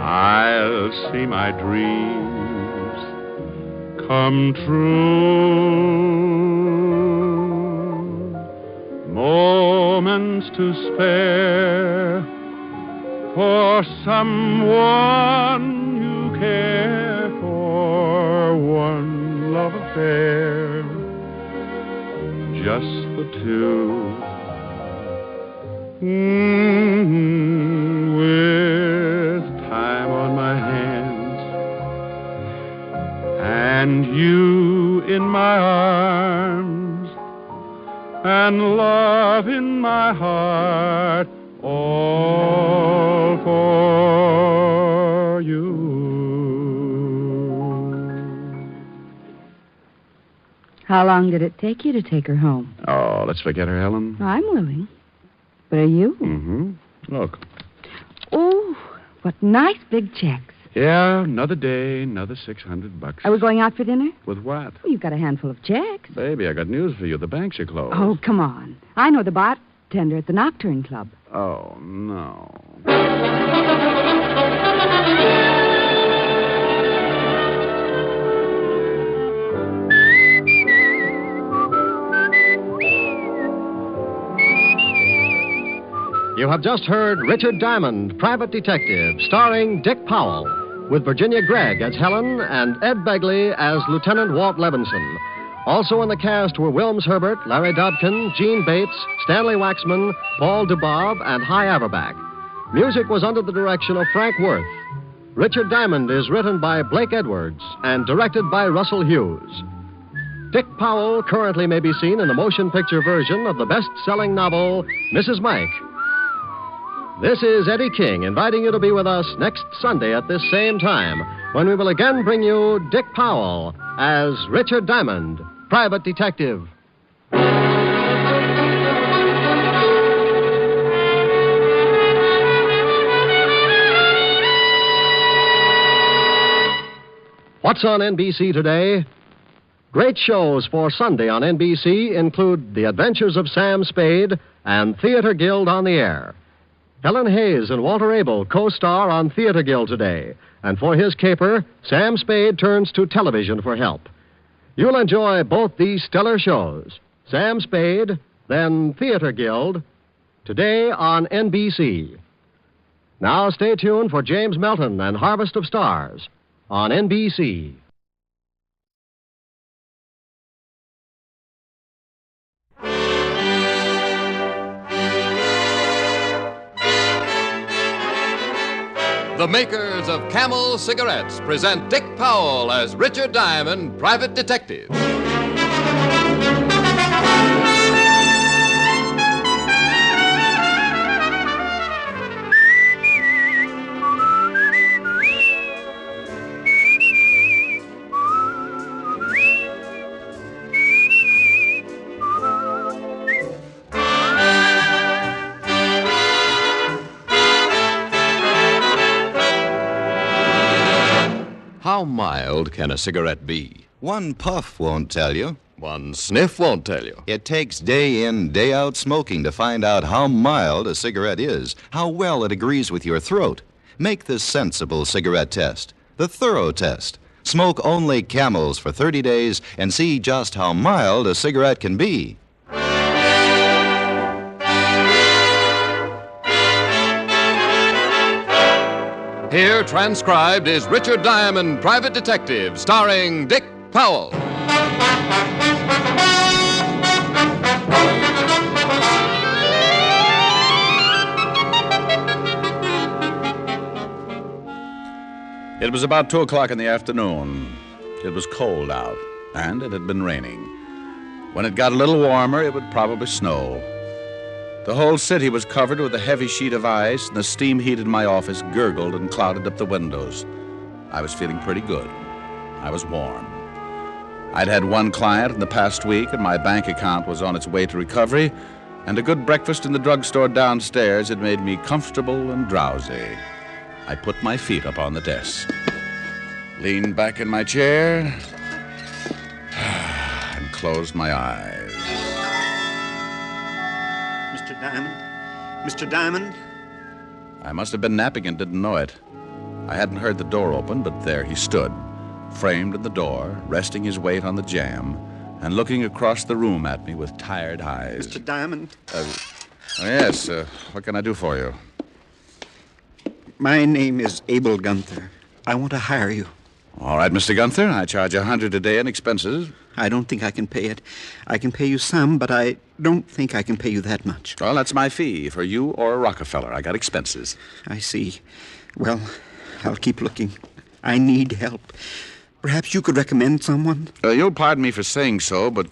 I'll see my dreams come true. Moments to spare for someone you care for. One love affair, just the two. With time on my hands and you in my arms and love in my heart, all for you. How long did it take you to take her home? Oh, let's forget her, Helen. I'm willing. But are you? Mm-hmm. Look. Oh, what nice big checks. Yeah, another day, another $600. Are we going out for dinner? With what? Well, you've got a handful of checks. Baby, I got news for you. The banks are closed. Oh, come on. I know the bartender at the Nocturne Club. Oh, no. You have just heard Richard Diamond, Private Detective, starring Dick Powell, with Virginia Gregg as Helen and Ed Begley as Lieutenant Walt Levinson. Also in the cast were Wilms Herbert, Larry Dobkin, Gene Bates, Stanley Waxman, Paul DeBob, and Hy Averback. Music was under the direction of Frank Worth. Richard Diamond is written by Blake Edwards and directed by Russell Hughes. Dick Powell currently may be seen in the motion picture version of the best-selling novel, Mrs. Mike. This is Eddie King inviting you to be with us next Sunday at this same time when we will again bring you Dick Powell as Richard Diamond, Private Detective. What's on NBC today? Great shows for Sunday on NBC include The Adventures of Sam Spade and Theater Guild on the Air. Helen Hayes and Walter Abel co-star on Theater Guild today, and for his caper, Sam Spade turns to television for help. You'll enjoy both these stellar shows, Sam Spade, then Theater Guild, today on NBC. Now stay tuned for James Melton and Harvest of Stars on NBC. The makers of Camel cigarettes present Dick Powell as Richard Diamond, Private Detective. How mild can a cigarette be? One puff won't tell you. One sniff won't tell you. It takes day in, day out smoking to find out how mild a cigarette is, how well it agrees with your throat. Make the sensible cigarette test, the thorough test. Smoke only Camels for 30 days and see just how mild a cigarette can be. Here, transcribed, is Richard Diamond, Private Detective, starring Dick Powell. It was about 2 o'clock in the afternoon. It was cold out, and it had been raining. When it got a little warmer, it would probably snow. The whole city was covered with a heavy sheet of ice, and the steam heat in my office gurgled and clouded up the windows. I was feeling pretty good. I was warm. I'd had one client in the past week, and my bank account was on its way to recovery, and a good breakfast in the drugstore downstairs had made me comfortable and drowsy. I put my feet up on the desk, leaned back in my chair, and closed my eyes. Mr. Diamond? Mr. Diamond? I must have been napping and didn't know it. I hadn't heard the door open, but there he stood, framed in the door, resting his weight on the jamb, and looking across the room at me with tired eyes. Mr. Diamond? Yes, what can I do for you? My name is Abel Gunther. I want to hire you. All right, Mr. Gunther. I charge $100 a day in expenses. I don't think I can pay it. I can pay you some, but I don't think I can pay you that much. Well, that's my fee for you or Rockefeller. I got expenses. I see. Well, I'll keep looking. I need help. Perhaps you could recommend someone? You'll pardon me for saying so, but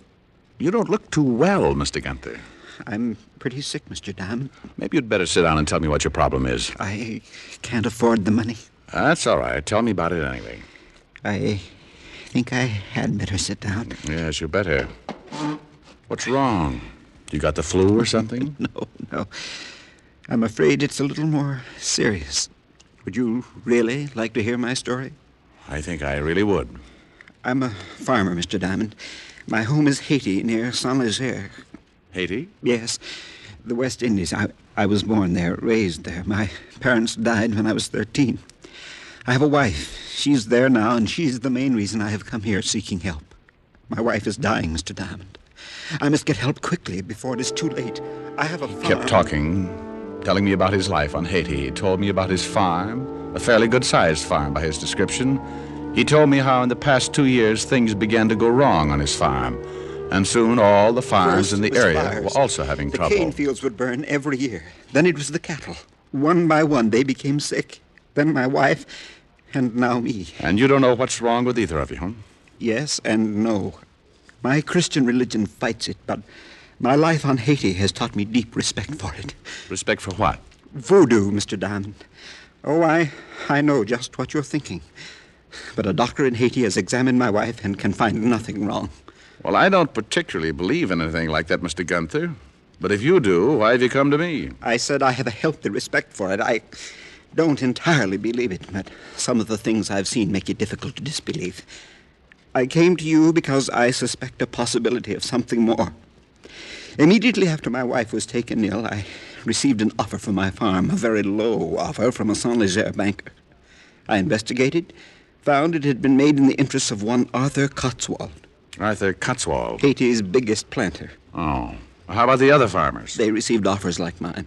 you don't look too well, Mr. Gunther. I'm pretty sick, Mr. Diamond. Maybe you'd better sit down and tell me what your problem is. I can't afford the money. That's all right. Tell me about it anyway. I think I had better sit down. Yes, you better. What's wrong? You got the flu or something? No. I'm afraid it's a little more serious. Would you really like to hear my story? I think I really would. I'm a farmer, Mr. Diamond. My home is Haiti, near Saint-Léger. Haiti? Yes, the West Indies. I was born there, raised there. My parents died when I was 13. I have a wife. She's there now, and she's the main reason I have come here seeking help. My wife is dying, Mr. Diamond. I must get help quickly before it is too late. I have a farm. He kept talking, telling me about his life on Haiti. He told me about his farm, a fairly good-sized farm by his description. He told me how in the past 2 years things began to go wrong on his farm. And soon all the farms First, in the it was area fires. were also having the trouble. cane fields would burn every year. Then it was the cattle. One by one, they became sick. Then my wife, and now me. And you don't know what's wrong with either of you, huh? Yes and no. My Christian religion fights it, but my life on Haiti has taught me deep respect for it. Respect for what? Voodoo, Mr. Diamond. Oh, I know just what you're thinking. But a doctor in Haiti has examined my wife and can find nothing wrong. Well, I don't particularly believe in anything like that, Mr. Gunther. But if you do, why have you come to me? I said I have a healthy respect for it. I don't entirely believe it, but some of the things I've seen make it difficult to disbelieve. I came to you because I suspect a possibility of something more. Immediately after my wife was taken ill, I received an offer for my farm, a very low offer from a Saint-Léger banker. I investigated, found it had been made in the interests of one Arthur Cotswold. Arthur Cotswold? Haiti's biggest planter. Oh. How about the other farmers? They received offers like mine.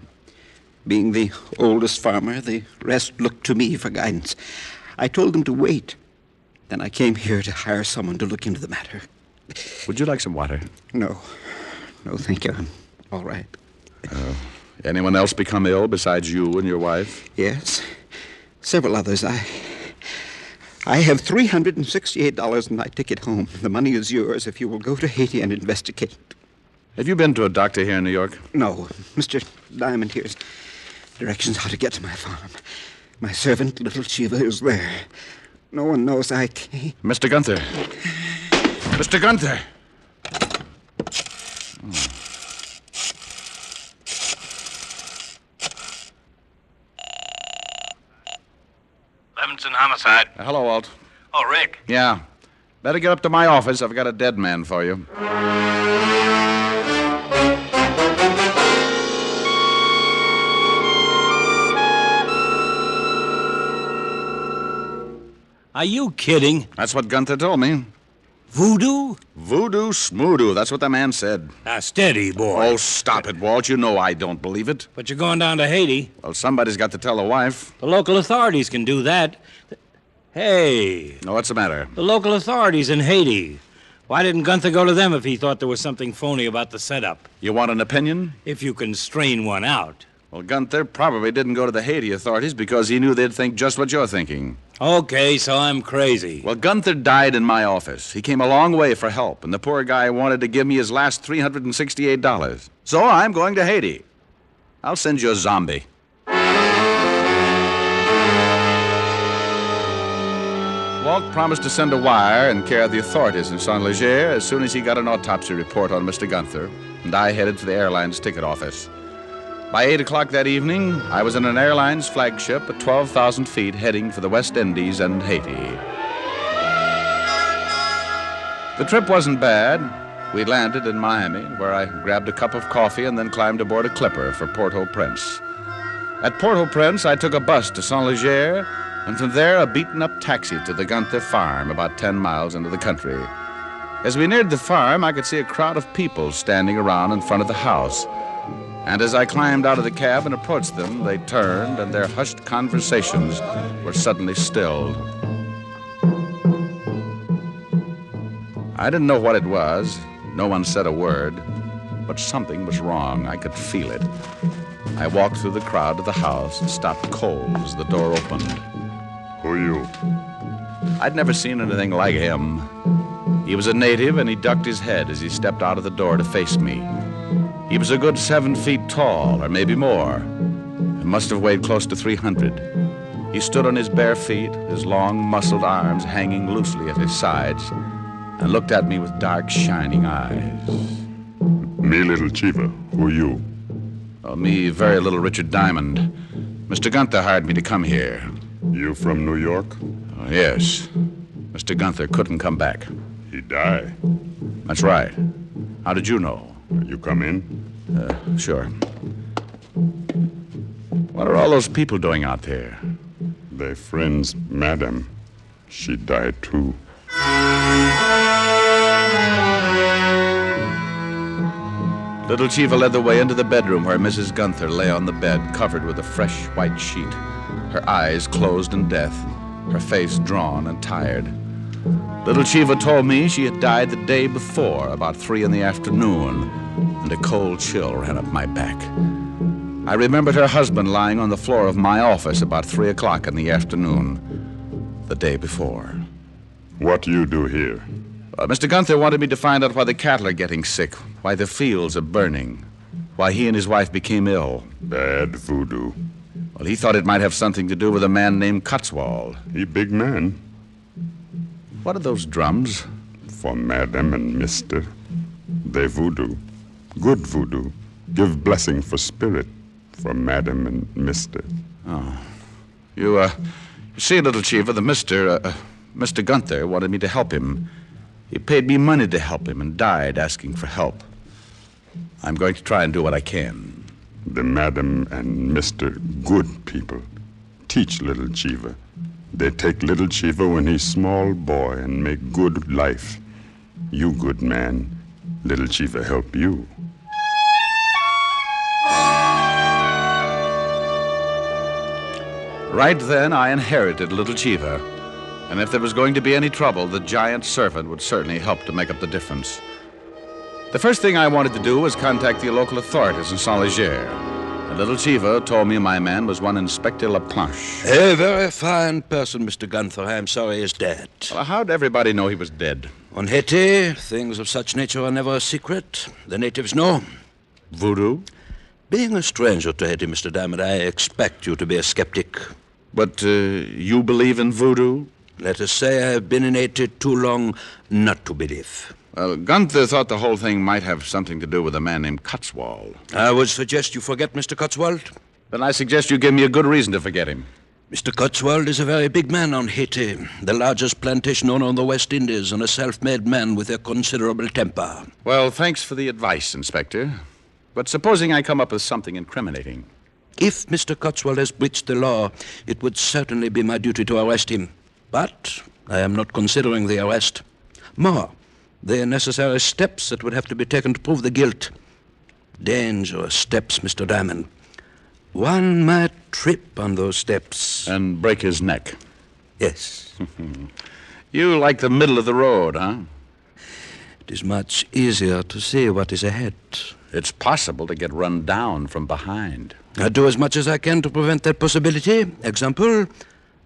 Being the oldest farmer, the rest looked to me for guidance. I told them to wait. Then I came here to hire someone to look into the matter. Would you like some water? No. No, thank you. I'm all right. Anyone else become ill besides you and your wife? Yes. Several others. I have $368 in my ticket home. The money is yours if you will go to Haiti and investigate. Have you been to a doctor here in New York? No. Mr. Diamond, here's directions how to get to my farm. My servant, little Shiva, is there. No one knows I came. Mr. Gunther. Mr. Gunther! Levinson Homicide. Hello, Walt. Oh, Rick. Yeah. Better get up to my office. I've got a dead man for you. Are you kidding? That's what Gunther told me. Voodoo? Voodoo smoodoo. That's what the man said. Now, steady, boy. Oh, stop it, Walt. You know I don't believe it. But you're going down to Haiti. Well, somebody's got to tell the wife. The local authorities can do that. Hey. No, what's the matter? The local authorities in Haiti. Why didn't Gunther go to them if he thought there was something phony about the setup? You want an opinion? If you can strain one out. Well, Gunther probably didn't go to the Haiti authorities because he knew they'd think just what you're thinking. Okay, so I'm crazy. Well, Gunther died in my office. He came a long way for help, and the poor guy wanted to give me his last $368. So I'm going to Haiti. I'll send you a zombie. Walt promised to send a wire and care of the authorities in Saint-Léger as soon as he got an autopsy report on Mr. Gunther, and I headed for the airline's ticket office. By 8 o'clock that evening, I was in an airline's flagship at 12,000 feet heading for the West Indies and Haiti. The trip wasn't bad. We landed in Miami, where I grabbed a cup of coffee and then climbed aboard a clipper for Port-au-Prince. At Port-au-Prince, I took a bus to Saint-Léger, and from there a beaten-up taxi to the Gunther farm about 10 miles into the country. As we neared the farm, I could see a crowd of people standing around in front of the house. And as I climbed out of the cab and approached them, they turned, and their hushed conversations were suddenly stilled. I didn't know what it was. No one said a word. But something was wrong. I could feel it. I walked through the crowd to the house and stopped cold as the door opened. Who are you? I'd never seen anything like him. He was a native, and he ducked his head as he stepped out of the door to face me. He was a good 7 feet tall, or maybe more. He must have weighed close to 300. He stood on his bare feet, his long, muscled arms hanging loosely at his sides, and looked at me with dark, shining eyes. Me, little Chiva. Who are you? Oh, me, very little Richard Diamond. Mr. Gunther hired me to come here. You from New York? Yes. Mr. Gunther couldn't come back. He died. That's right. How did you know? You come in? Sure. What are all those people doing out there? They're friends, Madam. She died, too. Little Chiva led the way into the bedroom where Mrs. Gunther lay on the bed, covered with a fresh white sheet, her eyes closed in death, her face drawn and tired. Little Chiva told me she had died the day before, about 3 in the afternoon, and a cold chill ran up my back. I remembered her husband lying on the floor of my office about 3 o'clock in the afternoon, the day before. What you do here? Mr. Gunther wanted me to find out why the cattle are getting sick, why the fields are burning, why he and his wife became ill. Bad voodoo. Well, he thought it might have something to do with a man named Cotswold. He big man. What are those drums? For Madam and Mister. They voodoo. Good voodoo. Give blessing for spirit. For Madam and Mister. Oh. You see, Little Chiva, the Mr. Gunther wanted me to help him. He paid me money to help him and died asking for help. I'm going to try and do what I can. The Madam and Mr. Good people teach Little Chiva. They take Little Chiva when he's small boy and make good life. You good man, Little Chiva help you. Right then, I inherited Little Chiva. And if there was going to be any trouble, the giant servant would certainly help to make up the difference. The first thing I wanted to do was contact the local authorities in Saint-Léger. And Little Chiva told me my man was one Inspector Laplanche. A very fine person, Mr. Gunther. I'm sorry he's dead. Well, how'd everybody know he was dead? On Haiti, things of such nature are never a secret. The natives know. Voodoo? Being a stranger to Haiti, Mr. Diamond, I expect you to be a skeptic. But you believe in voodoo? Let us say I've been in Haiti too long not to believe. Well, Gunther thought the whole thing might have something to do with a man named Cotswold. I would suggest you forget Mr. Cotswold. Then I suggest you give me a good reason to forget him. Mr. Cotswold is a very big man on Haiti, the largest plantation owner on the West Indies, and a self-made man with a considerable temper. Well, thanks for the advice, Inspector. But supposing I come up with something incriminating. If Mr. Cotswold has breached the law, it would certainly be my duty to arrest him. But I am not considering the arrest. More, the necessary steps that would have to be taken to prove the guilt. Dangerous steps, Mr. Diamond. One might trip on those steps. And break his neck. Yes. You like the middle of the road, huh? It is much easier to see what is ahead. It's possible to get run down from behind. I do as much as I can to prevent that possibility. Example,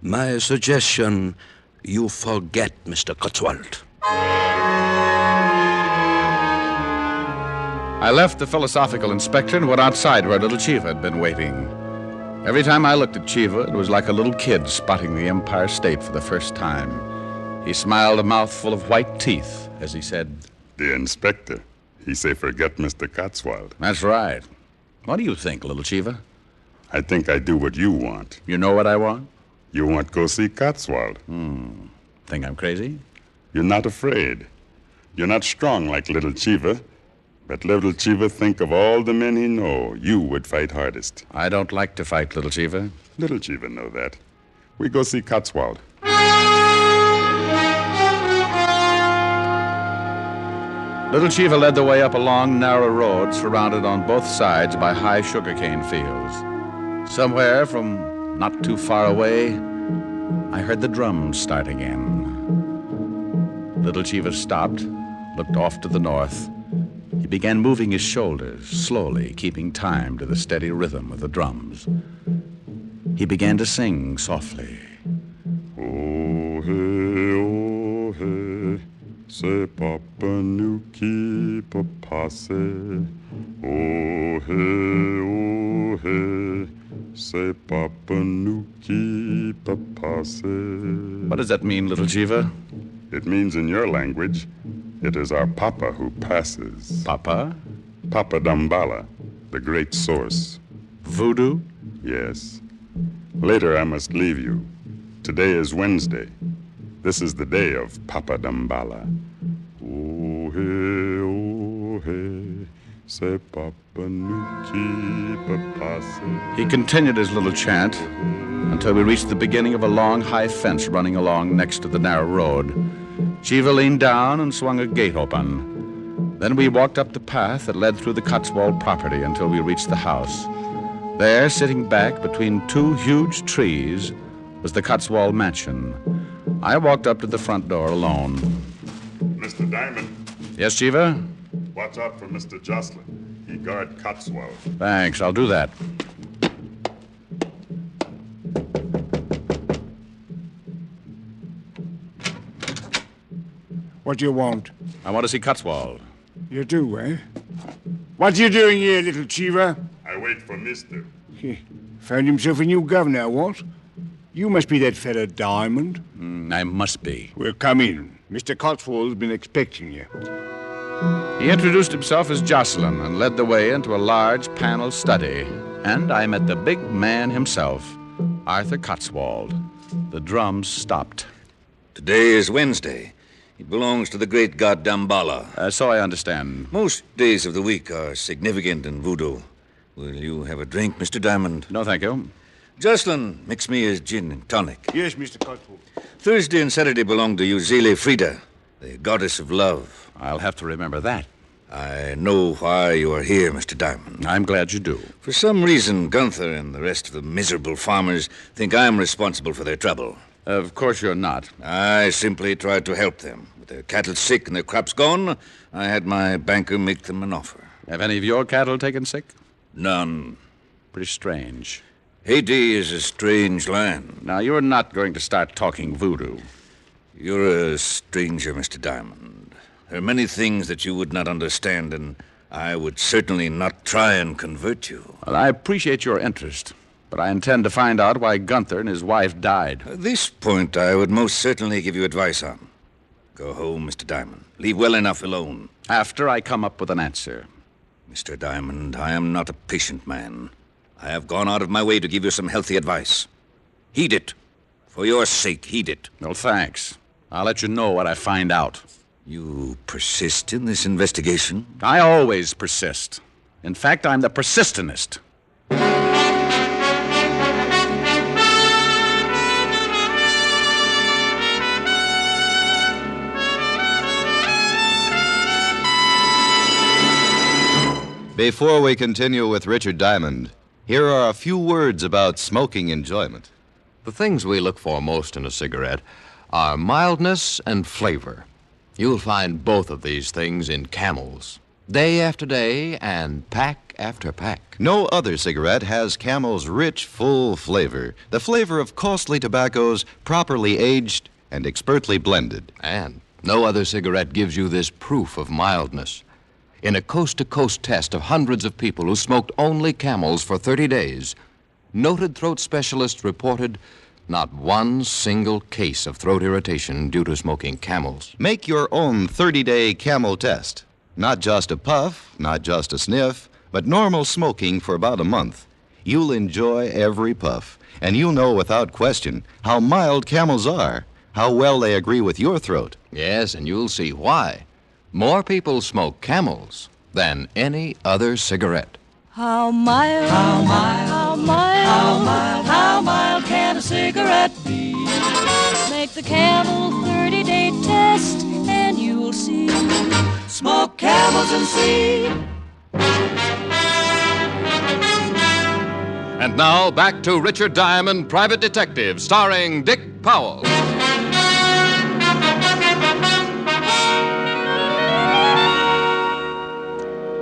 my suggestion, you forget Mr. Cotswold. I left the philosophical inspector and went outside where Little Chiva had been waiting. Every time I looked at Chiva, it was like a little kid spotting the Empire State for the first time. He smiled a mouthful of white teeth as he said, The inspector. He say forget Mr. Cotswold. That's right. What do you think, Little Chiva? I think I do what you want. You know what I want? You want go see Cotswold. Think I'm crazy? You're not afraid. You're not strong like Little Chiva. But Little Chiva think of all the men he know, you would fight hardest. I don't like to fight, Little Chiva. Little Chiva know that. We go see Cotswold. Little Chiva led the way up a long, narrow road surrounded on both sides by high sugarcane fields. Somewhere from not too far away, I heard the drums start again. Little Chiva stopped, looked off to the north. He began moving his shoulders, slowly, keeping time to the steady rhythm of the drums. He began to sing softly. Oh, hey, say Papa Nuki Papase. Oh, hey, say Papa Nuki Papase. What does that mean, Little Chiva? It means in your language, it is our Papa who passes. Papa? Papa Dambala, the great source. Voodoo? Yes. Later I must leave you. Today is Wednesday. This is the day of Papa Dambala. Oh, hey, say Papa Nuki, Papa say. He continued his little chant until we reached the beginning of a long, high fence running along next to the narrow road. Chiva leaned down and swung a gate open. Then we walked up the path that led through the Cotswold property until we reached the house. There, sitting back between two huge trees, was the Cotswold mansion. I walked up to the front door alone. Mr. Diamond. Yes, Chiva? Watch out for Mr. Jocelyn. He guard Cotswold. Thanks, I'll do that. What do you want? I want to see Cotswold. You do, eh? What are you doing here, little Chiva? I wait for Mister. Found himself a new governor, what? You must be that fellow Diamond. I must be. Well, come in. Mr. Cotswold's been expecting you. He introduced himself as Jocelyn and led the way into a large panel study. And I met the big man himself, Arthur Cotswold. The drums stopped. Today is Wednesday. It belongs to the great god Dambala. So I understand. Most days of the week are significant in voodoo. Will you have a drink, Mr. Diamond? No, thank you. Jocelyn, mix me a gin and tonic. Yes, Mr. Cotswold. Thursday and Saturday belong to Uzile Frida, the goddess of love. I'll have to remember that. I know why you are here, Mr. Diamond. I'm glad you do. For some reason, Gunther and the rest of the miserable farmers think I'm responsible for their trouble. Of course you're not. I simply tried to help them. With their cattle sick and their crops gone, I had my banker make them an offer. Have any of your cattle taken sick? None. Pretty strange. Haiti is a strange land. Now, you're not going to start talking voodoo. You're a stranger, Mr. Diamond. There are many things that you would not understand, and I would certainly not try and convert you. Well, I appreciate your interest, but I intend to find out why Gunther and his wife died. This point I would most certainly give you advice on. Go home, Mr. Diamond. Leave well enough alone. After I come up with an answer. Mr. Diamond, I am not a patient man. I have gone out of my way to give you some healthy advice. Heed it. For your sake, heed it. Well, thanks. I'll let you know what I find out. You persist in this investigation? I always persist. In fact, I'm the persistentist. Before we continue with Richard Diamond, here are a few words about smoking enjoyment. The things we look for most in a cigarette are mildness and flavor. You'll find both of these things in Camels, day after day and pack after pack. No other cigarette has Camel's rich, full flavor, the flavor of costly tobaccos properly aged and expertly blended. And no other cigarette gives you this proof of mildness. In a coast-to-coast test of hundreds of people who smoked only Camels for 30 days, noted throat specialists reported not one single case of throat irritation due to smoking Camels. Make your own 30-day Camel test. Not just a puff, not just a sniff, but normal smoking for about a month. You'll enjoy every puff, and you'll know without question how mild Camels are, how well they agree with your throat. Yes, and you'll see why. More people smoke Camels than any other cigarette. How mild, how mild, how mild, how mild, how mild can a cigarette be? Make the Camel 30-day test and you'll see. Smoke Camels and see. And now, back to Richard Diamond, Private Detective, starring Dick Powell.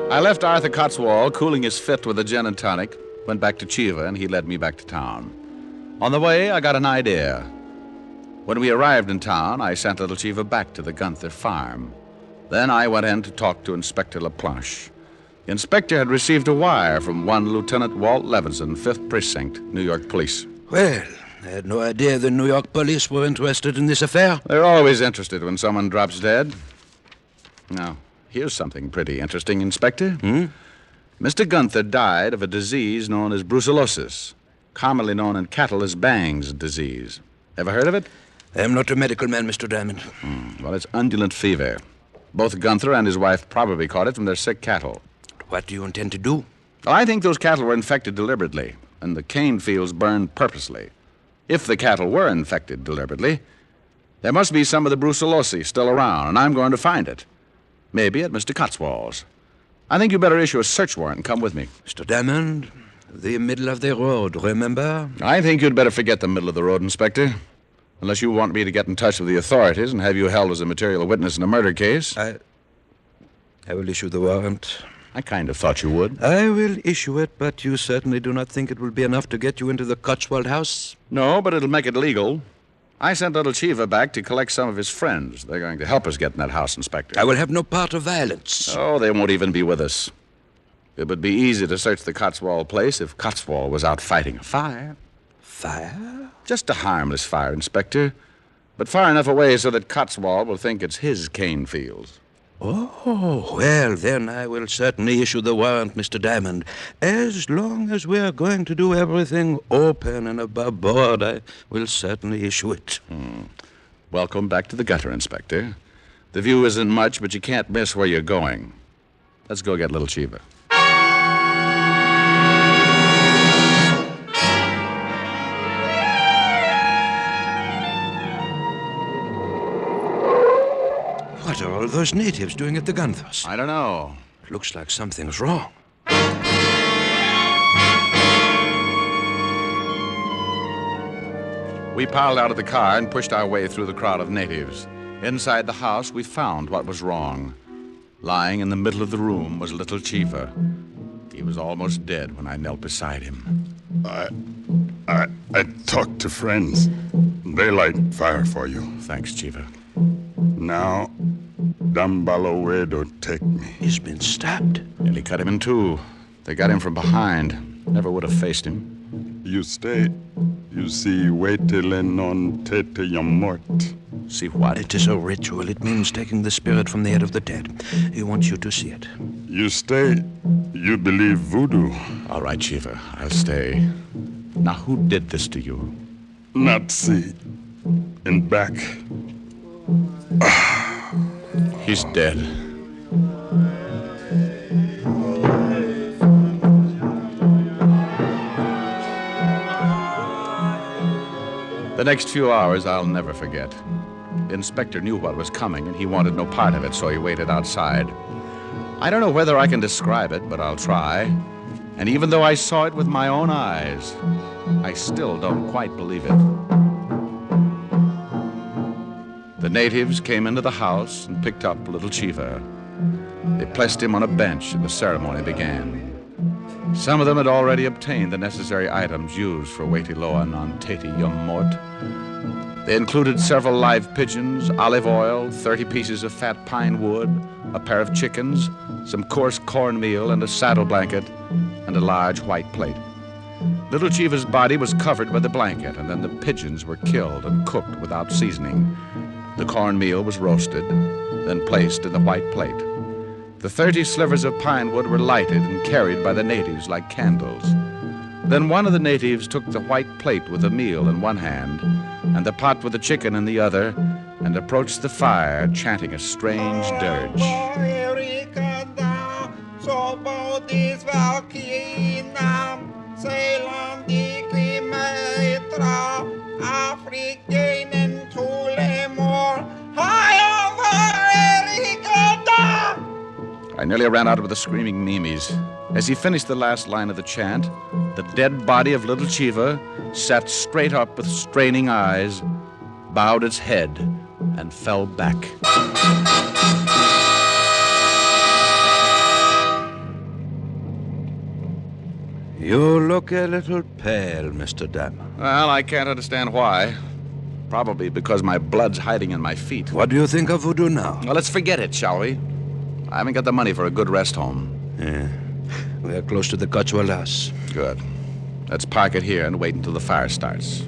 I left Arthur Cotswold cooling his fit with a gin and tonic, went back to Chiva, and he led me back to town. On the way, I got an idea. When we arrived in town, I sent little Chiva back to the Gunther farm. Then I went in to talk to Inspector LaPlanche. The inspector had received a wire from one Lieutenant Walt Levinson, 5th Precinct, New York Police. Well, I had no idea the New York police were interested in this affair. They're always interested when someone drops dead. Now, here's something pretty interesting, Inspector. Mr. Gunther died of a disease known as brucellosis, commonly known in cattle as Bang's disease. Ever heard of it? I am not a medical man, Mr. Diamond. Well, it's undulant fever. Both Gunther and his wife probably caught it from their sick cattle. What do you intend to do? Well, I think those cattle were infected deliberately, and the cane fields burned purposely. If the cattle were infected deliberately, there must be some of the brucellosis still around, and I'm going to find it. Maybe at Mr. Cotswold's. I think you better issue a search warrant and come with me. Mr. Diamond, the middle of the road, remember? I think you'd better forget the middle of the road, Inspector. Unless you want me to get in touch with the authorities and have you held as a material witness in a murder case. I will issue the warrant. I kind of thought you would. I will issue it, but you certainly do not think it will be enough to get you into the Cotswold house? No, but it'll make it legal. I sent Little Chiva back to collect some of his friends. They're going to help us get in that house, Inspector. I will have no part of violence. Oh, they won't even be with us. It would be easy to search the Cotswold place if Cotswold was out fighting a fire. Fire? Just a harmless fire, Inspector. But far enough away so that Cotswold will think it's his cane fields. Oh, well, then I will certainly issue the warrant, Mr. Diamond. As long as we are going to do everything open and above board, I will certainly issue it. Welcome back to the gutter, Inspector. The view isn't much, but you can't miss where you're going. Let's go get Little Chiva. What are all those natives doing at the Gunthers? I don't know. It looks like something's wrong. We piled out of the car and pushed our way through the crowd of natives. Inside the house, we found what was wrong. Lying in the middle of the room was Little Chiva. He was almost dead when I knelt beside him. I talked to friends. They light fire for you. Thanks, Chiva. Now, Dambalawedo take me. He's been stabbed. Nearly cut him in two. They got him from behind. Never would have faced him. You stay. You see, waitele non tete yamort. See what? It is a ritual. It means taking the spirit from the head of the dead. He wants you to see it. You stay. You believe voodoo. All right, Chiva. I'll stay. Now, who did this to you? Nazi. In back. He's dead. The next few hours I'll never forget. The inspector knew what was coming, and he wanted no part of it, so he waited outside. I don't know whether I can describe it, but I'll try. And even though I saw it with my own eyes, I still don't quite believe it. The natives came into the house and picked up Little Chiva. They placed him on a bench, and the ceremony began. Some of them had already obtained the necessary items used for Waitiloa non Teti Yum Mort. They included several live pigeons, olive oil, 30 pieces of fat pine wood, a pair of chickens, some coarse cornmeal, and a saddle blanket, and a large white plate. Little Chiva's body was covered by the blanket, and then the pigeons were killed and cooked without seasoning. The cornmeal was roasted, then placed in the white plate. The 30 slivers of pine wood were lighted and carried by the natives like candles. Then one of the natives took the white plate with the meal in one hand and the pot with the chicken in the other and approached the fire chanting a strange dirge. I nearly ran out with the screaming Mimis. As he finished the last line of the chant, the dead body of Little Chiva sat straight up with straining eyes, bowed its head, and fell back. You look a little pale, Mr. Diamond. Well, I can't understand why. Probably because my blood's hiding in my feet. What do you think of voodoo now? Well, let's forget it, shall we? I haven't got the money for a good rest home. Yeah. We are close to the Cotswold house. Good. Let's park it here and wait until the fire starts.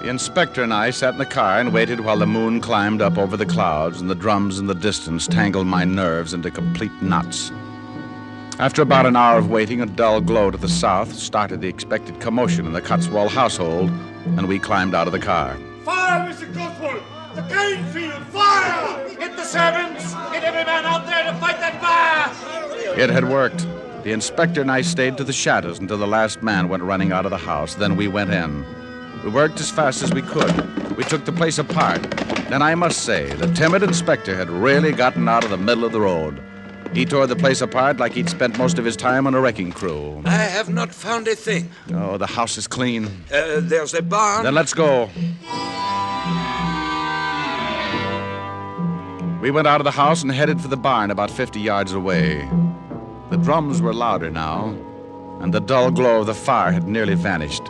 The inspector and I sat in the car and waited while the moon climbed up over the clouds and the drums in the distance tangled my nerves into complete knots. After about an hour of waiting, a dull glow to the south started the expected commotion in the Cotswold household, and we climbed out of the car. Fire, Mr. Cotswold! The cane field! Fire! Get the servants! Get every man out there to fight that fire! It had worked. The inspector and I stayed to the shadows until the last man went running out of the house. Then we went in. We worked as fast as we could. We took the place apart. And I must say, the timid inspector had really gotten out of the middle of the road. He tore the place apart like he'd spent most of his time on a wrecking crew. I have not found a thing. Oh, the house is clean. There's a barn. Then let's go. We went out of the house and headed for the barn about 50 yards away. The drums were louder now, and the dull glow of the fire had nearly vanished.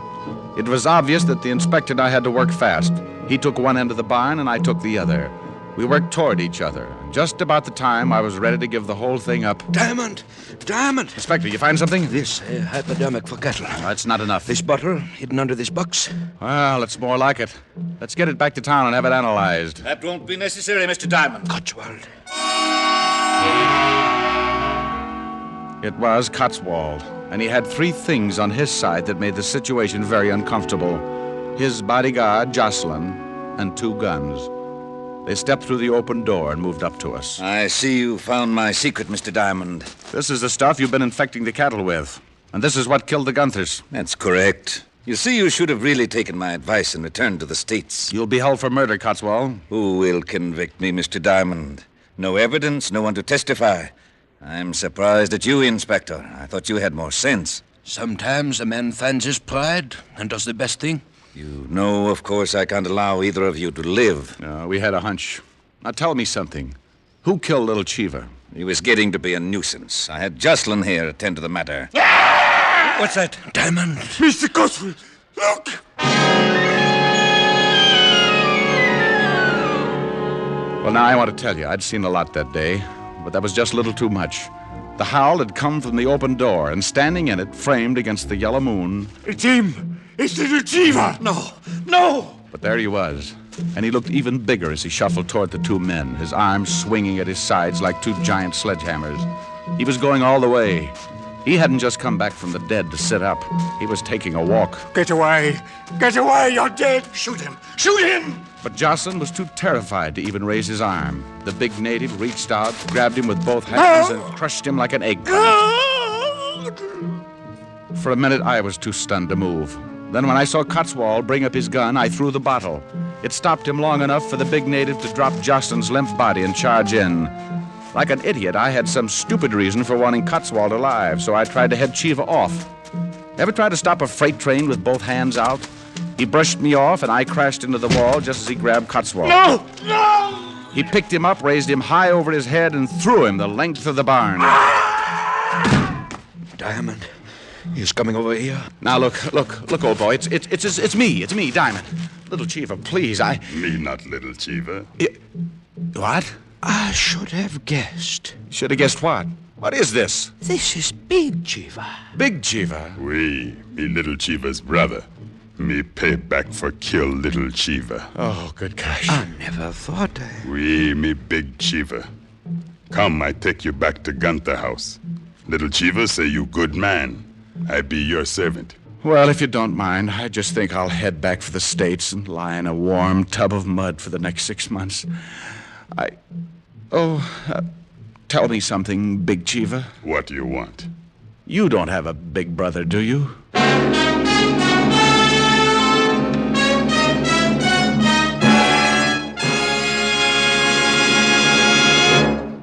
It was obvious that the inspector and I had to work fast. He took one end of the barn, and I took the other. We worked toward each other. Just about the time I was ready to give the whole thing up. Diamond! Diamond! Inspector, you find something? This hypodermic for cattle. That's not enough. This bottle hidden under this box. Well, it's more like it. Let's get it back to town and have it analyzed. That won't be necessary, Mr. Diamond. Cotswold. It was Cotswold, and he had three things on his side that made the situation very uncomfortable. His bodyguard, Jocelyn, and two guns. They stepped through the open door and moved up to us. I see you found my secret, Mr. Diamond. This is the stuff you've been infecting the cattle with. And this is what killed the Gunthers. That's correct. You see, you should have really taken my advice and returned to the States. You'll be held for murder, Cotswold. Who will convict me, Mr. Diamond? No evidence, no one to testify. I'm surprised at you, Inspector. I thought you had more sense. Sometimes a man finds his pride and does the best thing. You know, of course, I can't allow either of you to live. No, we had a hunch. Now tell me something. Who killed little Cheever? He was getting to be a nuisance. I had Jocelyn here attend to the matter. What's that? Diamond. Mr. Cotswold, look! Well, now, I want to tell you, I'd seen a lot that day, but that was just a little too much. The howl had come from the open door, and standing in it, framed against the yellow moon... It's him! It's little Cheever! No! No! But there he was, and he looked even bigger as he shuffled toward the two men, his arms swinging at his sides like two giant sledgehammers. He was going all the way. He hadn't just come back from the dead to sit up. He was taking a walk. Get away! Get away! You're dead! Shoot him! Shoot him! But Jocelyn was too terrified to even raise his arm. The big native reached out, grabbed him with both hands, and crushed him like an eggplant. For a minute, I was too stunned to move. Then when I saw Cotswold bring up his gun, I threw the bottle. It stopped him long enough for the big native to drop Jocelyn's limp body and charge in. Like an idiot, I had some stupid reason for wanting Cotswold alive, so I tried to head Cheever off. Ever try to stop a freight train with both hands out? He brushed me off, and I crashed into the wall just as he grabbed Cotswold. No! No! He picked him up, raised him high over his head, and threw him the length of the barn. Diamond, he's coming over here. Now, look, old boy. It's me, Diamond. Little Cheever, please, Me not little Cheever. What? I should have guessed. Should have guessed what? What is this? This is Big Cheever. Big Cheever? Me little Cheever's brother. Me pay back for kill little Cheever. Oh, good gosh. I never thought Me big Cheever. Come, I take you back to Gunther house. Little Cheever say you good man. I be your servant. Well, if you don't mind, I just think I'll head back for the States and lie in a warm tub of mud for the next 6 months. Tell me something, Big Cheever. What do you want? You don't have a big brother, do you?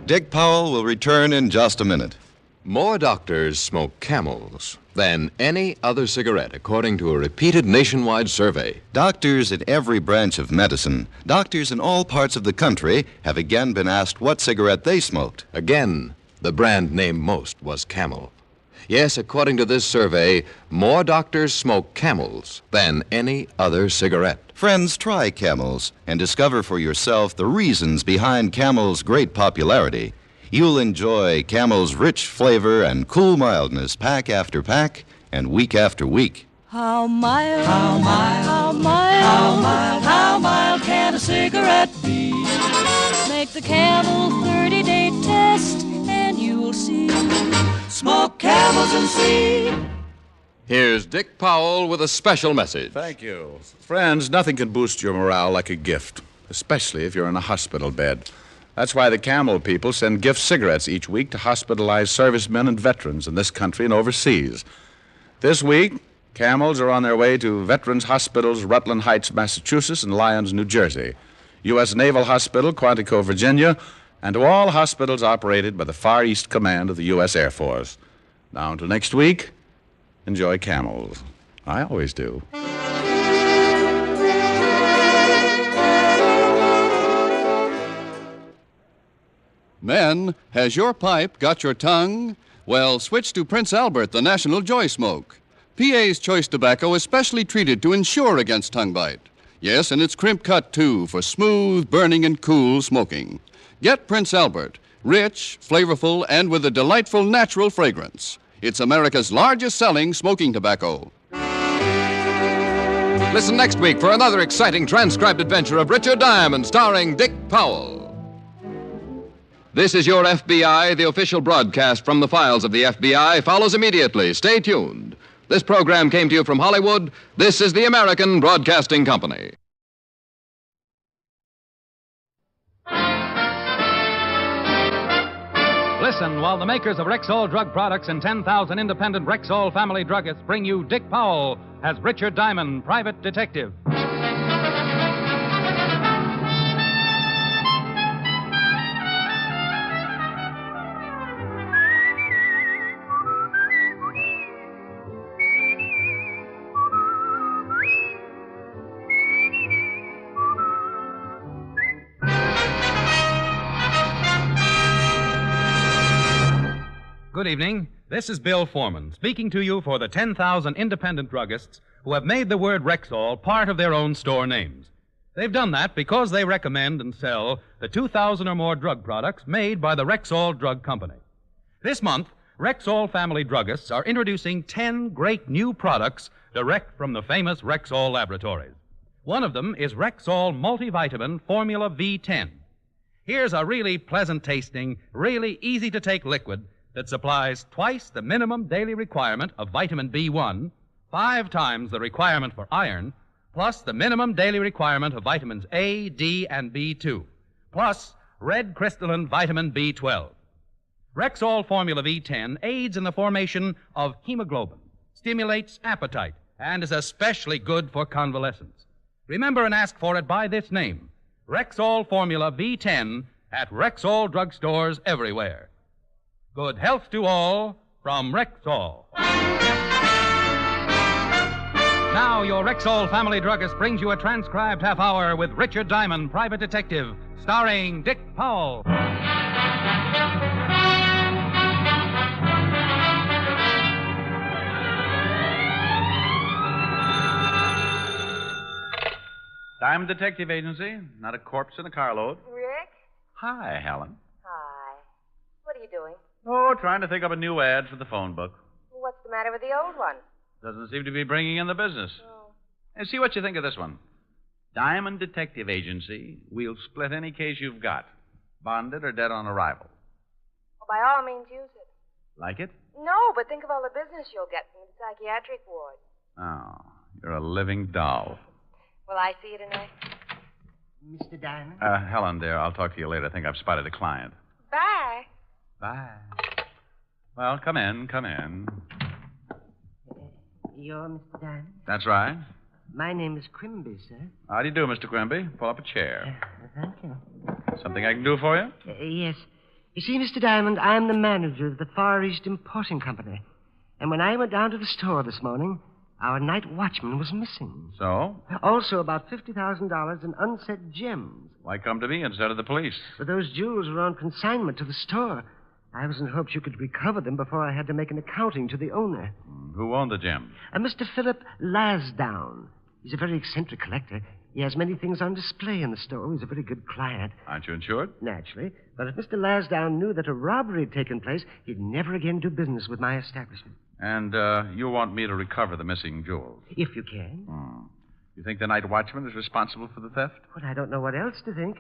Dick Powell will return in just a minute. More doctors smoke Camels than any other cigarette, according to a repeated nationwide survey. Doctors in every branch of medicine, doctors in all parts of the country, have again been asked what cigarette they smoked. Again, the brand named most was Camel. Yes, according to this survey, more doctors smoke Camels than any other cigarette. Friends, try Camels and discover for yourself the reasons behind Camel's great popularity. You'll enjoy Camel's rich flavor and cool mildness pack after pack and week after week. How mild, how mild, how mild, how mild, how mild can a cigarette be? Make the Camel 30-day test and you'll see. Smoke camels and see. Here's Dick Powell with a special message. Thank you. Friends, nothing can boost your morale like a gift, especially if you're in a hospital bed. That's why the Camel people send gift cigarettes each week to hospitalized servicemen and veterans in this country and overseas. This week, Camels are on their way to Veterans Hospitals, Rutland Heights, Massachusetts, and Lyons, New Jersey, U.S. Naval Hospital, Quantico, Virginia, and to all hospitals operated by the Far East Command of the U.S. Air Force. Now, until next week, enjoy Camels. I always do. Men, has your pipe got your tongue? Well, switch to Prince Albert, the National Joy Smoke. PA's Choice Tobacco is specially treated to ensure against tongue bite. Yes, and it's crimp cut, too, for smooth, burning, and cool smoking. Get Prince Albert, rich, flavorful, and with a delightful natural fragrance. It's America's largest selling smoking tobacco. Listen next week for another exciting transcribed adventure of Richard Diamond, starring Dick Powell. This is Your FBI. The official broadcast from the files of the FBI follows immediately. Stay tuned. This program came to you from Hollywood. This is the American Broadcasting Company. Listen while the makers of Rexall drug products and 10,000 independent Rexall family druggists bring you Dick Powell as Richard Diamond, private detective. Good evening. This is Bill Foreman, speaking to you for the 10,000 independent druggists who have made the word Rexall part of their own store names. They've done that because they recommend and sell the 2,000 or more drug products made by the Rexall Drug Company. This month, Rexall family druggists are introducing 10 great new products direct from the famous Rexall laboratories. One of them is Rexall Multivitamin Formula V10. Here's a really pleasant-tasting, really easy-to-take liquid that supplies twice the minimum daily requirement of vitamin B1, 5 times the requirement for iron, plus the minimum daily requirement of vitamins A, D, and B2, plus red crystalline vitamin B12. Rexall Formula V10 aids in the formation of hemoglobin, stimulates appetite, and is especially good for convalescents. Remember and ask for it by this name, Rexall Formula V10, at Rexall drugstores everywhere. Good health to all from Rexall. Now, your Rexall family druggist brings you a transcribed half hour with Richard Diamond, private detective, starring Dick Powell. Diamond Detective Agency, not a corpse in a carload. Rick? Hi, Helen. Hi. What are you doing? Oh, trying to think up a new ad for the phone book. What's the matter with the old one? Doesn't seem to be bringing in the business. Oh. And see what you think of this one. Diamond Detective Agency, we'll split any case you've got, bonded or dead on arrival. Well, by all means, use it. Like it? No, but think of all the business you'll get from the psychiatric ward. Oh, you're a living doll. Will I see you tonight? Mr. Diamond? Helen, dear, I'll talk to you later. I think I've spotted a client. Bye. Bye. Well, come in, come in. You're Mr. Diamond? That's right. My name is Quimby, sir. How do you do, Mr. Quimby? Pull up a chair. Thank you. Something I can do for you? Yes. You see, Mr. Diamond, I'm the manager of the Far East Importing Company. And when I went down to the store this morning, our night watchman was missing. So? Also, about $50,000 in unset gems. Why come to me instead of the police? But those jewels were on consignment to the store. I was in hopes you could recover them before I had to make an accounting to the owner. Who owned the gems? Mr. Philip Lasdown. He's a very eccentric collector. He has many things on display in the store. He's a very good client. Aren't you insured? Naturally. But if Mr. Lasdown knew that a robbery had taken place, he'd never again do business with my establishment. And you want me to recover the missing jewels? If you can. You think the night watchman is responsible for the theft? Well, I don't know what else to think.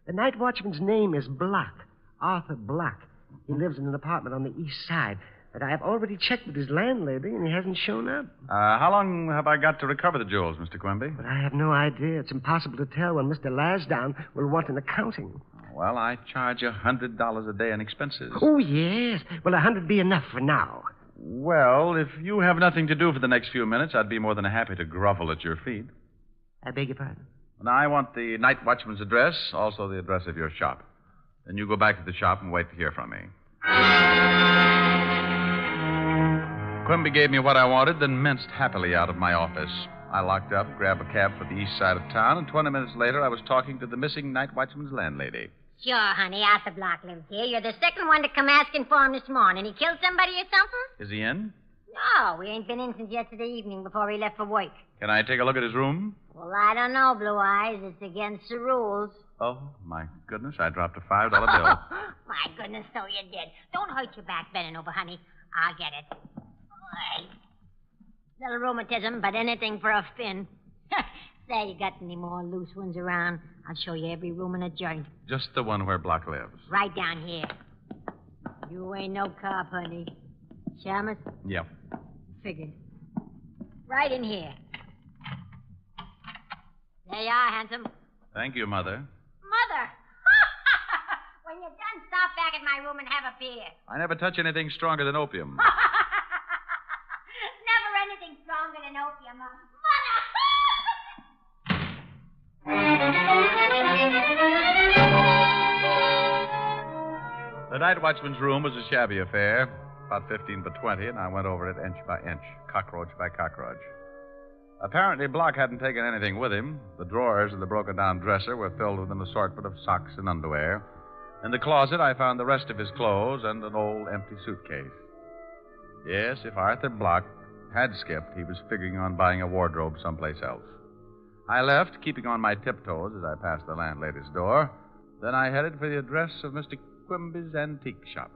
The night watchman's name is Block, Arthur Block. He lives in an apartment on the east side. But I have already checked with his landlady, and he hasn't shown up. How long have I got to recover the jewels, Mr. Quimby? But I have no idea. It's impossible to tell when Mr. Lasdown will want an accounting. Well, I charge $100 a day in expenses. Oh, yes. Will 100 be enough for now? Well, if you have nothing to do for the next few minutes, I'd be more than happy to grovel at your feet. I beg your pardon? Now, I want the night watchman's address, also the address of your shop. Then you go back to the shop and wait to hear from me. Quimby gave me what I wanted, then minced happily out of my office. I locked up, grabbed a cab for the east side of town, and 20 minutes later I was talking to the missing night watchman's landlady. Sure, honey. Arthur Block lives here. You're the second one to come asking for him this morning. He killed somebody or something? Is he in? No, we ain't been in since yesterday evening before he left for work. Can I take a look at his room? Well, I don't know, Blue Eyes. It's against the rules. Oh, my goodness, I dropped a $5 bill. My goodness, so you did. Don't hurt your back bending over, honey. I'll get it. Right. Little rheumatism, but anything for a fin. Say, you got any more loose ones around? I'll show you every room in a joint. Just the one where Block lives. Right down here. You ain't no cop, honey. Shamus? Yep. Figured. Right in here. There you are, handsome. Thank you, Mother. Mother! When you're done, stop back at my room and have a beer. I never touch anything stronger than opium. Never anything stronger than opium. The night watchman's room was a shabby affair, about 15 by 20, and I went over it inch by inch, cockroach by cockroach. Apparently, Block hadn't taken anything with him. The drawers of the broken-down dresser were filled with an assortment of socks and underwear. In the closet, I found the rest of his clothes and an old empty suitcase. Yes, if Arthur Block had skipped, he was figuring on buying a wardrobe someplace else. I left, keeping on my tiptoes as I passed the landlady's door. Then I headed for the address of Mr. Quimby's antique shop.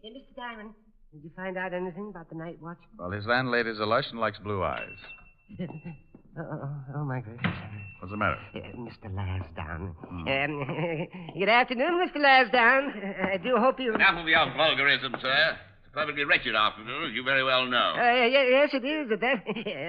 Hey, Mr. Diamond, did you find out anything about the night watch? Well, his landlady's a lush and likes blue eyes. Oh, my gracious. What's the matter? Mr. Lasdown. Good afternoon, Mr. Lasdown. I do hope you... Enough of your vulgarism, sir. It's a perfectly wretched afternoon, as you very well know. Yes, it is.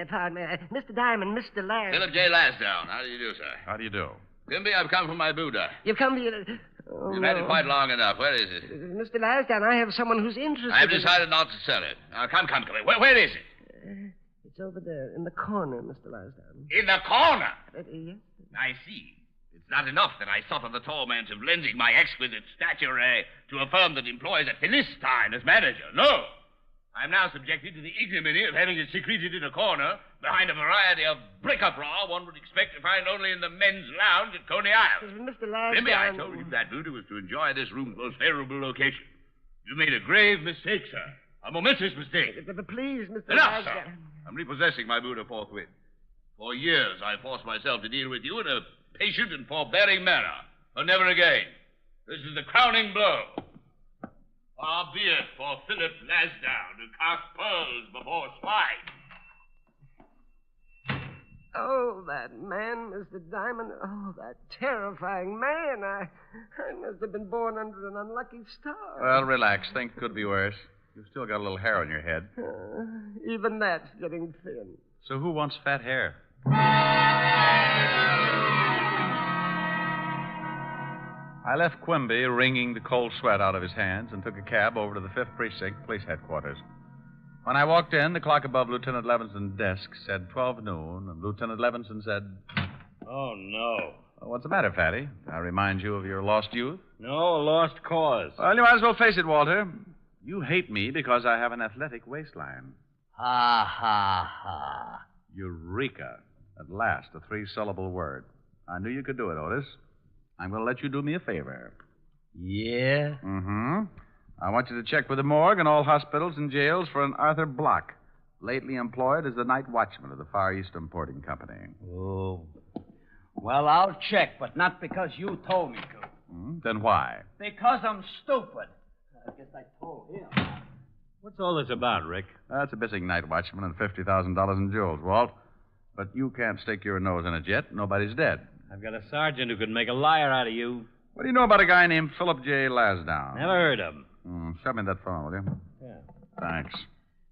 Pardon me. Mr. Diamond, Mr. Lasdown. Philip J. Lasdown. How do you do, sir? How do you do? Quimby, I've come from my Buddha. You've come to... You've had it quite long enough. Where is it? Mr. Lasdown, I have someone who's interested. I've decided not to sell it. Now, come. Where is it? It's over there, in the corner, Mr. Lasdown. In the corner? Yes. I see. It's not enough that I suffer the torment of lending my exquisite stature to a firm that employs a Philistine as manager. No. I'm now subjected to the ignominy of having it secreted in a corner behind a variety of bric-a-brac one would expect to find only in the men's lounge at Coney Island. Mr. Lasdown... Remember, I told you that Buddha was to enjoy this room's most favorable location. You made a grave mistake, sir. A momentous mistake. But please, Mr. Enough, Lasdown... sir. I'm repossessing my Buddha forthwith. For years, I forced myself to deal with you in a patient and forbearing manner. But never again. This is the crowning blow. Far be it for Philip Lasdown to cast pearls before swine. Oh, that man, Mr. Diamond. Oh, that terrifying man. I must have been born under an unlucky star. Well, relax. Things could be worse. You've still got a little hair on your head. Even that's getting thin. So who wants fat hair? I left Quimby wringing the cold sweat out of his hands and took a cab over to the 5th Precinct Police Headquarters. When I walked in, the clock above Lieutenant Levinson's desk said 12 noon, and Lieutenant Levinson said... Oh, no. Well, what's the matter, Fatty? Did I remind you of your lost youth? No, a lost cause. Well, you might as well face it, Walter. You hate me because I have an athletic waistline. Ha, ha, ha. Eureka. At last, a 3-syllable word. I knew you could do it, Otis. I'm going to let you do me a favor. Yeah? Mm-hmm. I want you to check with the morgue and all hospitals and jails for an Arthur Block, lately employed as the night watchman of the Far East Importing Company. Oh. Well, I'll check, but not because you told me to. Then why? Because I'm stupid. I guess I told him. What's all this about, Rick? That's a missing night watchman and $50,000 in jewels, Walt. But you can't stick your nose in it yet. Nobody's dead. I've got a sergeant who could make a liar out of you. What do you know about a guy named Philip J. Lasdown? Never heard of him. Show me that phone, will you? Yeah. Thanks.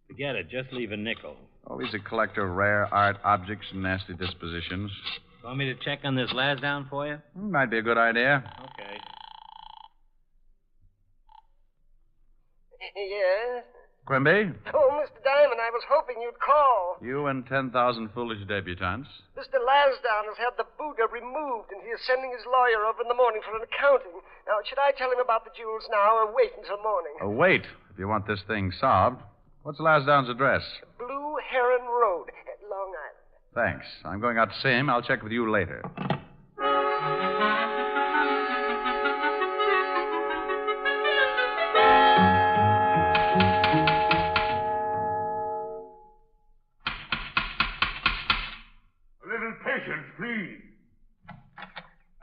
Forget it. Just leave a nickel. Oh, he's a collector of rare art objects and nasty dispositions. Want me to check on this Lasdown for you? Might be a good idea. Okay. Yes? Quimby, Oh, Mr. Diamond, I was hoping you'd call. you and 10,000 foolish debutantes. Mr. Lasdown has had the Buddha removed, and he is sending his lawyer over in the morning for an accounting. Now, should I tell him about the jewels now or wait until morning? Oh, wait, if you want this thing solved. What's Lasdown's address? Blue Heron Road at Long Island. Thanks. I'm going out to see him. I'll check with you later. A little patience, please.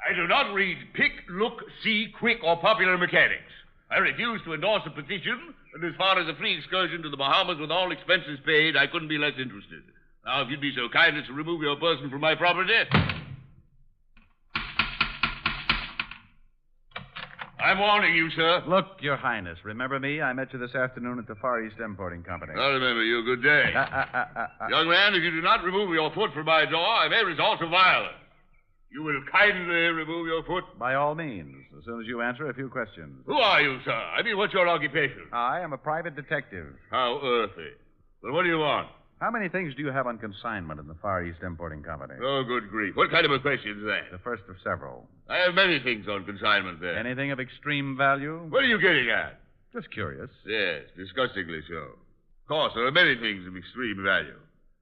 I do not read pick, look, see, quick, or popular mechanics. I refuse to endorse a petition, and as far as a free excursion to the Bahamas with all expenses paid, I couldn't be less interested. Now, if you'd be so kind as to remove your person from my property. I'm warning you, sir. Look, Your Highness, remember me? I met you this afternoon at the Far East Importing Company. I remember you. Good day. Young man, if you do not remove your foot from my door, I may resort to violence. You will kindly remove your foot? By all means, as soon as you answer a few questions. Who are you, sir? I mean, what's your occupation? I am a private detective. How earthy. Well, what do you want? How many things do you have on consignment in the Far East Importing Company? Oh, good grief. What kind of a question is that? The first of several. I have many things on consignment there. Anything of extreme value? What are you getting at? Just curious. Yes, disgustingly so. Of course, there are many things of extreme value.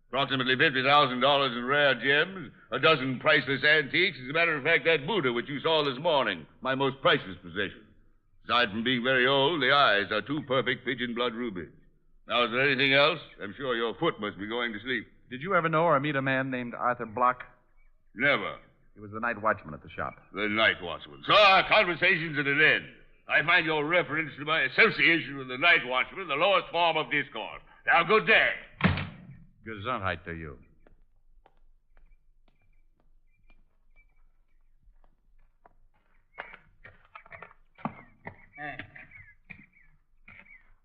Approximately $50,000 in rare gems, a dozen priceless antiques. As a matter of fact, that Buddha which you saw this morning, my most priceless possession. Aside from being very old, the eyes are two perfect pigeon blood rubies. Now, is there anything else? I'm sure your foot must be going to sleep. Did you ever know or meet a man named Arthur Block? Never. He was the night watchman at the shop. The night watchman. So our conversation's at an end. I find your reference to my association with the night watchman the lowest form of discourse. Now, good day. Gesundheit to you.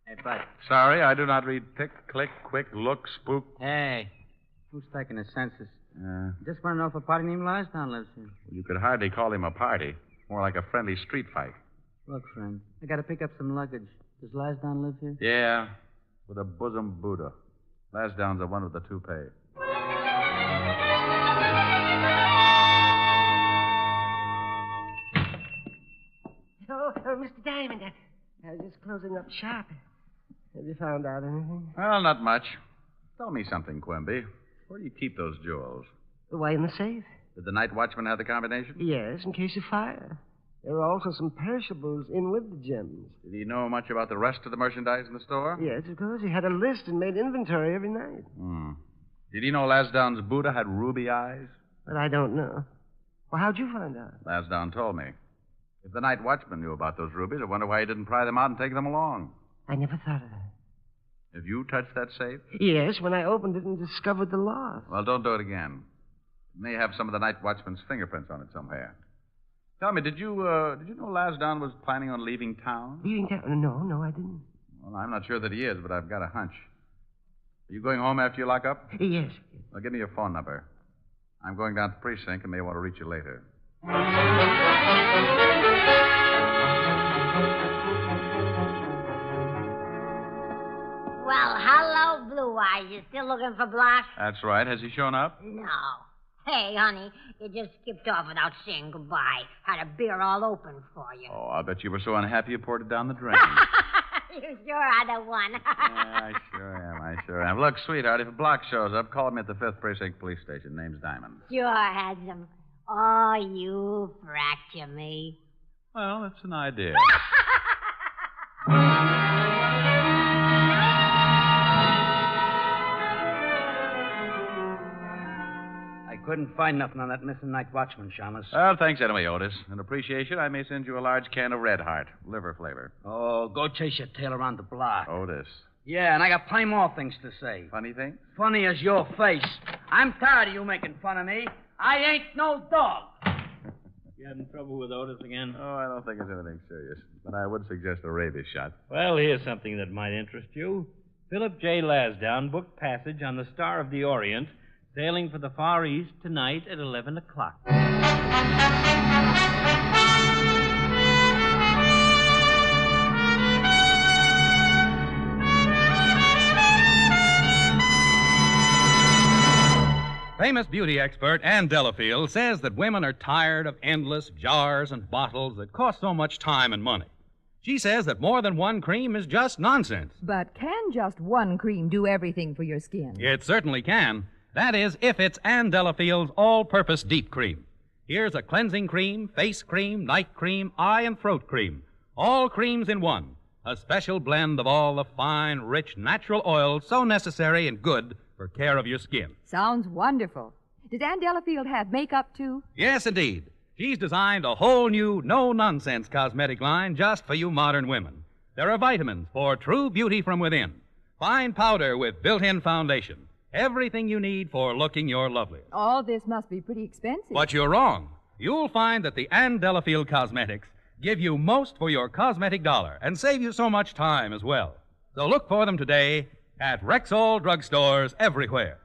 Hey, bud. Sorry, I do not read pick, click, quick, look, spook. Hey, who's taking the census? Just want to know if a party named Lasdown lives here. You could hardly call him a party. More like a friendly street fight. Look, friend, I got to pick up some luggage. Does Lasdown live here? Yeah, with a bosom Buddha. Lasdown's a one with the toupee. Oh, Mr. Diamond, I was just closing up shop. Have you found out anything? Well, not much. Tell me something, Quimby. Where do you keep those jewels? Away in the safe. Did the night watchman have the combination? Yes, in case of fire. There were also some perishables in with the gems. Did he know much about the rest of the merchandise in the store? Yes, of course. He had a list and made inventory every night. Did he know Lasdown's Buddha had ruby eyes? But I don't know. Well, how'd you find out? Lasdown told me. If the night watchman knew about those rubies, I wonder why he didn't pry them out and take them along. I never thought of that. Have you touched that safe? Yes, when I opened it and discovered the loss. Well, don't do it again. It may have some of the night watchman's fingerprints on it somewhere. Tell me, did you know Lasdown was planning on leaving town? Leaving town? No, I didn't. Well, I'm not sure that he is, but I've got a hunch. Are you going home after you lock up? Yes. Well, give me your phone number. I'm going down to the precinct and may want to reach you later. Well, hello, Blue Eyes. You still looking for Block? That's right. Has he shown up? No. Hey, honey, you just skipped off without saying goodbye. Had a beer all open for you. Oh, I'll bet you were so unhappy you poured it down the drain. You sure are the one. Yeah, I sure am. Look, sweetheart, if Block shows up, call me at the 5th Precinct Police Station. Name's Diamond. Sure, handsome. Oh, you fracture me. Well, that's an idea. I couldn't find nothing on that missing night watchman, Shamus. Well, thanks anyway, Otis. In appreciation, I may send you a large can of Red Heart, liver flavor. Oh, go chase your tail around the block. Otis. Yeah, and I got plenty more things to say. Funny thing? Funny as your face. I'm tired of you making fun of me. I ain't no dog. You having trouble with Otis again? Oh, I don't think it's anything serious. But I would suggest a rabies shot. Well, here's something that might interest you. Philip J. Lasdown booked passage on the Star of the Orient, sailing for the Far East tonight at 11 o'clock. Famous beauty expert Ann Delafield says that women are tired of endless jars and bottles that cost so much time and money. She says that more than one cream is just nonsense. But can just one cream do everything for your skin? It certainly can. That is, if it's Ann Delafield's all-purpose deep cream. Here's a cleansing cream, face cream, night cream, eye and throat cream. All creams in one. A special blend of all the fine, rich, natural oils so necessary and good for care of your skin. Sounds wonderful. Does Ann Delafield have makeup, too? Yes, indeed. She's designed a whole new, no-nonsense cosmetic line just for you modern women. There are vitamins for true beauty from within. Fine powder with built-in foundation. Everything you need for looking your loveliest. All this must be pretty expensive. But you're wrong. You'll find that the Ann Delafield Cosmetics give you most for your cosmetic dollar and save you so much time as well. So look for them today at Rexall drugstores everywhere.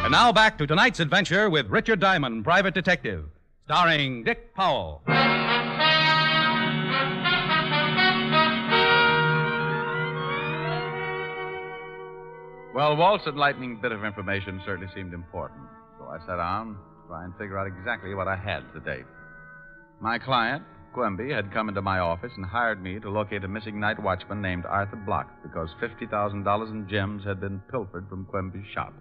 And now back to tonight's adventure with Richard Diamond, Private Detective, starring Dick Powell. Well, Walt's enlightening bit of information certainly seemed important, so I sat down to try and figure out exactly what I had to date. My client, Quimby, had come into my office and hired me to locate a missing night watchman named Arthur Block because $50,000 in gems had been pilfered from Quimby's shop.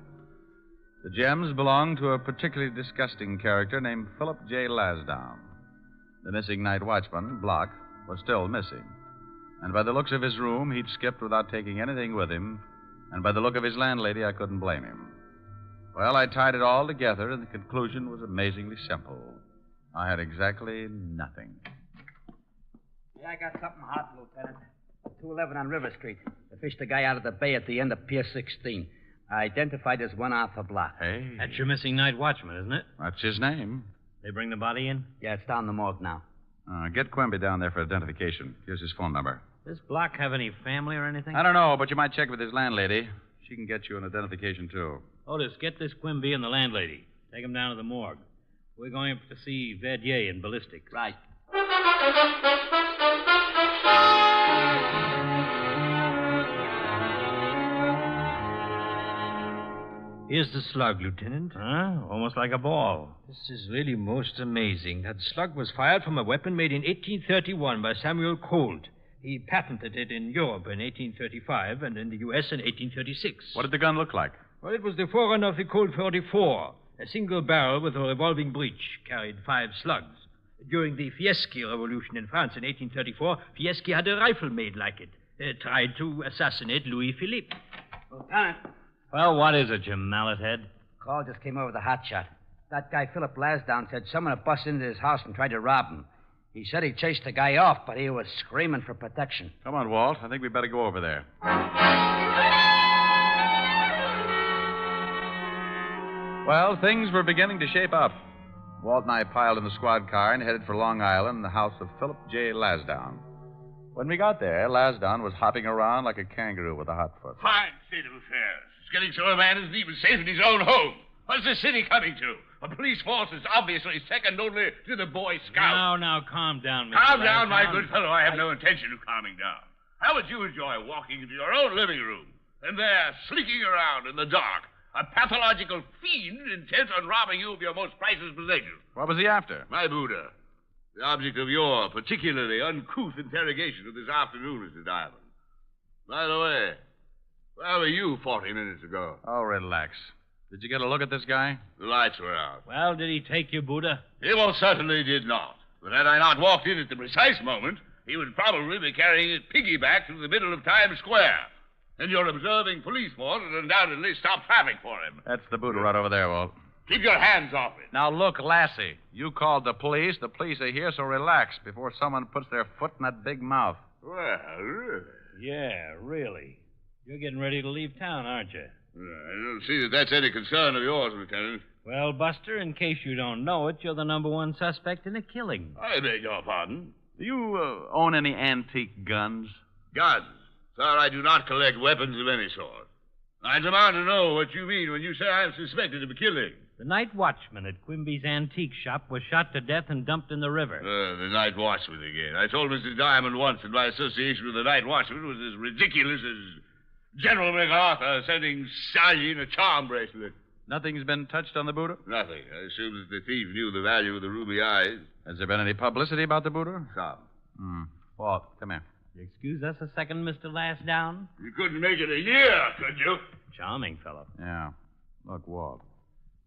The gems belonged to a particularly disgusting character named Philip J. Lasdown. The missing night watchman, Block, was still missing. And by the looks of his room, he'd skipped without taking anything with him. And by the look of his landlady, I couldn't blame him. Well, I tied it all together, and the conclusion was amazingly simple. I had exactly nothing. Yeah, I got something hot, Lieutenant. 211 on River Street. They fished a guy out of the bay at the end of Pier 16. Identified as one Arthur Block. Hey. That's your missing night watchman, isn't it? That's his name. They bring the body in? Yeah, it's down the morgue now. Get Quimby down there for identification. Here's his phone number. Does Block have any family or anything? I don't know, but you might check with his landlady. She can get you an identification, too. Otis, get this Quimby and the landlady. Take them down to the morgue. We're going up to see Verdier in ballistics. Right. Here's the slug, Lieutenant. Huh? Almost like a ball. This is really most amazing. That slug was fired from a weapon made in 1831 by Samuel Colt. He patented it in Europe in 1835 and in the U.S. in 1836. What did the gun look like? Well, it was the forerunner of the Colt 44. A single barrel with a revolving breech carried 5 slugs. During the Fieschi Revolution in France in 1834, Fieschi had a rifle made like it. Tried to assassinate Louis Philippe. Lieutenant. Well, what is it, you mallet head? Call just came over the hotshot. That guy, Philip Lasdown, said someone had busted into his house and tried to rob him. He said he chased the guy off, but he was screaming for protection. Come on, Walt. I think we'd better go over there. Well, things were beginning to shape up. Walt and I piled in the squad car and headed for Long Island, the house of Philip J. Lasdown. When we got there, Lasdown was hopping around like a kangaroo with a hot foot. Fine state of affairs. It's getting so a man isn't even safe in his own home. What's the city coming to? A police force is obviously second only to the Boy Scouts. Now, calm down, Mr. Calm down, my Lasdown. good fellow. I have no intention of calming down. How would you enjoy walking into your own living room and there, slinking around in the dark, a pathological fiend intent on robbing you of your most priceless possession? What was he after? My Buddha, the object of your particularly uncouth interrogation of this afternoon, Mr. Diamond. By the way, where were you 40 minutes ago? Oh, relax. Did you get a look at this guy? The lights were out. Well, did he take you, Buddha? He most certainly did not. But had I not walked in at the precise moment, he would probably be carrying it piggyback through the middle of Times Square. And your observing police force would undoubtedly stop traffic for him. That's the Buddha right over there, Walt. Keep your hands off it. Now, look, Lassie. You called the police. The police are here, so relax before someone puts their foot in that big mouth. Well, really? Yeah, really. You're getting ready to leave town, aren't you? I don't see that that's any concern of yours, Lieutenant. Well, Buster, in case you don't know it, you're the #1 suspect in a killing. I beg your pardon. Do you own any antique guns? Guns? Sir, I do not collect weapons of any sort. I demand to know what you mean when you say I'm suspected of killing. The night watchman at Quimby's antique shop was shot to death and dumped in the river. The night watchman again. I told Mr. Diamond once that my association with the night watchman was as ridiculous as General MacArthur sending Stallion a charm bracelet. Nothing's been touched on the Buddha? Nothing. I assume that the thief knew the value of the ruby eyes. Has there been any publicity about the Buddha? Some. Walt, come here. You excuse us a second, Mr. Lansdowne? You couldn't make it a year, could you? Charming fellow. Yeah. Look, Walt.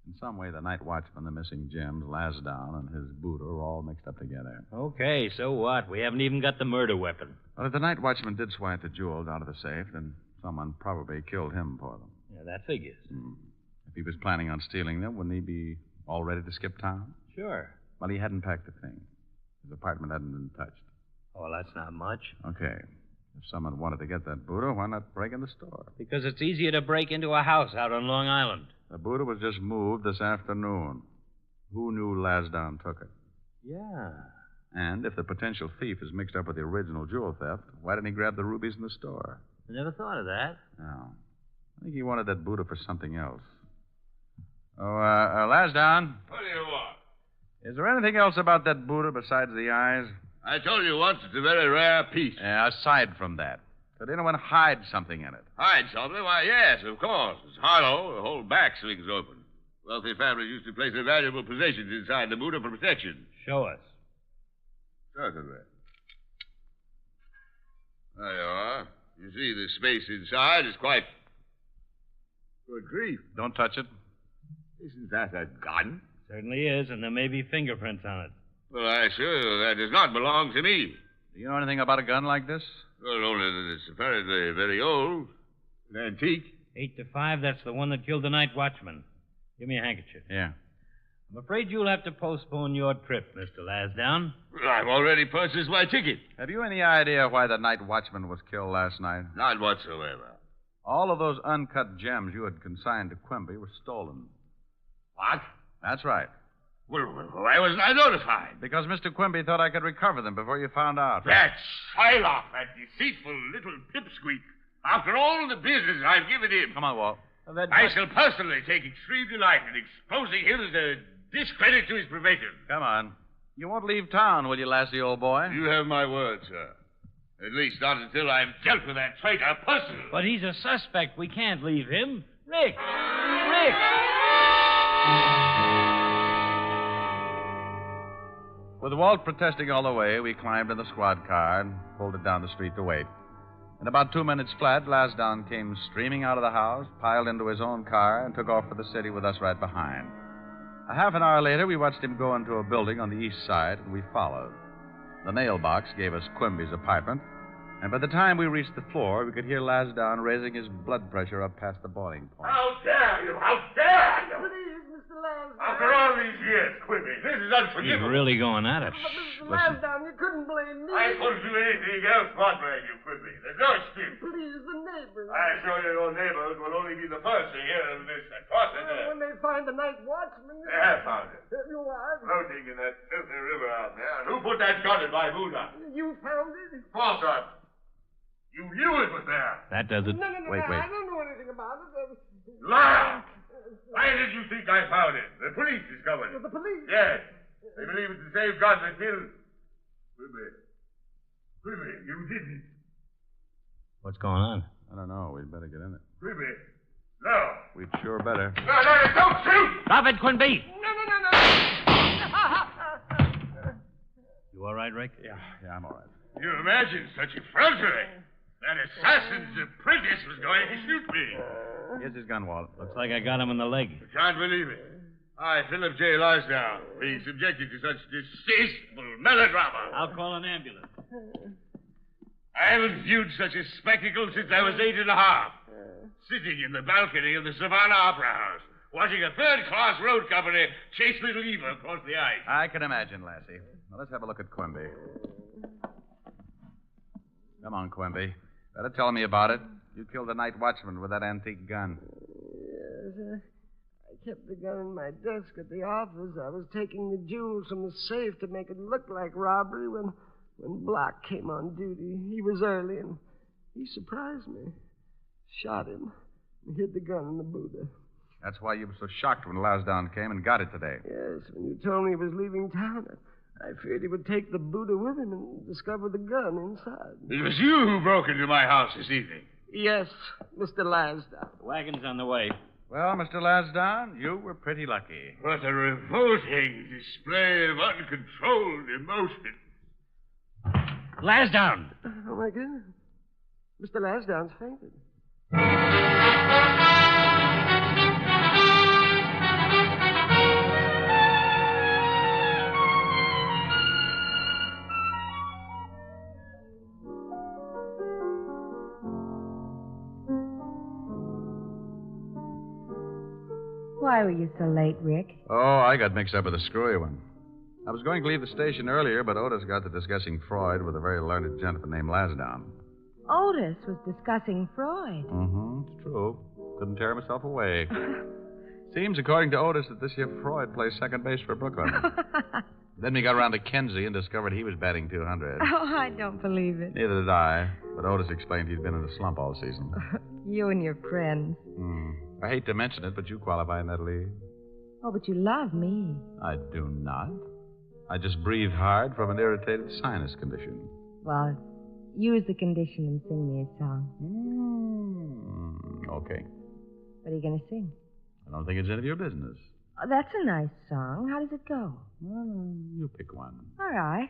In some way, the night watchman, the missing gems, Lansdowne, and his Buddha are all mixed up together. Okay, so what? We haven't even got the murder weapon. Well, if the night watchman did swipe the jewels out of the safe, then someone probably killed him for them. Yeah, that figures. If he was planning on stealing them, wouldn't he be all ready to skip town? Sure. Well, he hadn't packed a thing. His apartment hadn't been touched. Oh, well, that's not much. Okay. If someone wanted to get that Buddha, why not break in the store? Because it's easier to break into a house out on Long Island. The Buddha was just moved this afternoon. Who knew Lansdowne took it? Yeah. And if the potential thief is mixed up with the original jewel theft, why didn't he grab the rubies in the store? I never thought of that. No. I think he wanted that Buddha for something else. Oh, Lansdowne. What do you want? Is there anything else about that Buddha besides the eyes? I told you once it's a very rare piece. Yeah, aside from that. Could anyone hide something in it? Hide something? Why, yes, of course. It's hollow. The whole back swings open. Wealthy families used to place their valuable possessions inside the Buddha for protection. Show us. Certainly. There you are. You see, the space inside is quite... Good grief. Don't touch it. Isn't that a gun? Certainly is, and there may be fingerprints on it. Well, I assure you that does not belong to me. Do you know anything about a gun like this? Well, only that it's apparently very old. An antique. 8 to 5, that's the one that killed the night watchman. Give me a handkerchief. Yeah. I'm afraid you'll have to postpone your trip, Mr. Lansdowne. I've already purchased my ticket. Have you any idea why the night watchman was killed last night? Not whatsoever. All of those uncut gems you had consigned to Quimby were stolen. What? That's right. Well, why wasn't I notified? Because Mr. Quimby thought I could recover them before you found out. That Shylock, that deceitful little pipsqueak. After all the business I've given him. Come on, Walt. I shall personally take extreme delight in exposing him as a discredit to his profession. Come on. You won't leave town, will you, Lassie, old boy? You have my word, sir. At least not until I've dealt with that traitor personally. But he's a suspect. We can't leave him. Rick! Rick! With Walt protesting all the way, we climbed in the squad car and pulled it down the street to wait. In about 2 minutes flat, Lansdowne came streaming out of the house, piled into his own car, and took off for the city with us right behind. A half an hour later, we watched him go into a building on the east side, and we followed. The nail box gave us Quimby's apartment, and by the time we reached the floor, we could hear Lansdowne raising his blood pressure up past the boiling point. How dare you! How dare you! Please, Mr. Lansdowne. After all these years, Quimby, this is He's unforgivable. really going at it. Mr. Lansdowne, you couldn't blame me. I couldn't do anything else but blame you, Quimby. There's no excuse. Please, the neighbors. I assure you your neighbors will only be the first to hear of this atrocity. When they find the night watchman... They have found it. You are? Floating in that filthy river out there. And who put that gun in my Buddha? You found it? False up. You knew it was there. That does it. No, Wait. I don't know anything about it. Liar! Why did you think I found it? The police discovered it. The police? Yes. They believe it's the same gun that killed... Quimby, you didn't. What's going on? I don't know. We'd better get in it. Quimby, no. We'd sure better. No, don't shoot! Stop it, Quimby! No. You all right, Rick? Yeah, I'm all right. You imagine such effrontery? That assassin's apprentice was going to shoot me. Here's his gun, Walt. Looks like I got him in the leg. I can't believe it. I, Philip J. Lansdowne, being subjected to such distasteful melodrama. I'll call an ambulance. I haven't viewed such a spectacle since I was 8 and a half. Sitting in the balcony of the Savannah Opera House, watching a third-class road company chase Little Eva across the ice. I can imagine, Lassie. Now, let's have a look at Quimby. Come on, Quimby. Better tell me about it. You killed the night watchman with that antique gun. Yes, I kept the gun in my desk at the office. I was taking the jewels from the safe to make it look like robbery when When Block came on duty, he was early, and he surprised me. Shot him. And hid the gun in the Buddha. That's why you were so shocked when Lasdown came and got it today. Yes, when you told me he was leaving town, I feared he would take the Buddha with him and discover the gun inside. It was you who broke into my house this evening. Yes, Mr. Lasdown. The wagon's on the way. Well, Mr. Lasdown, you were pretty lucky. What a revolting display of uncontrolled emotion. Lasdown! Oh, my God. Mr. Lasdown's fainted. Why were you so late, Rick? Oh, I got mixed up with a screwy one. I was going to leave the station earlier, but Otis got to discussing Freud with a very learned gentleman named Lasdown. Otis was discussing Freud. Mm-hmm, it's true. Couldn't tear myself away. Seems, according to Otis, that this year Freud plays second base for Brooklyn. Then we got around to Kenzie and discovered he was batting 200. Oh, I don't believe it. Neither did I, but Otis explained he'd been in a slump all season. You and your friends. I hate to mention it, but you qualify in that league. Oh, but you love me. I do not. I just breathe hard from an irritated sinus condition. Well, use the condition and sing me a song. Okay. What are you going to sing? I don't think it's any of your business. Oh, that's a nice song. How does it go? Well, you pick one. All right.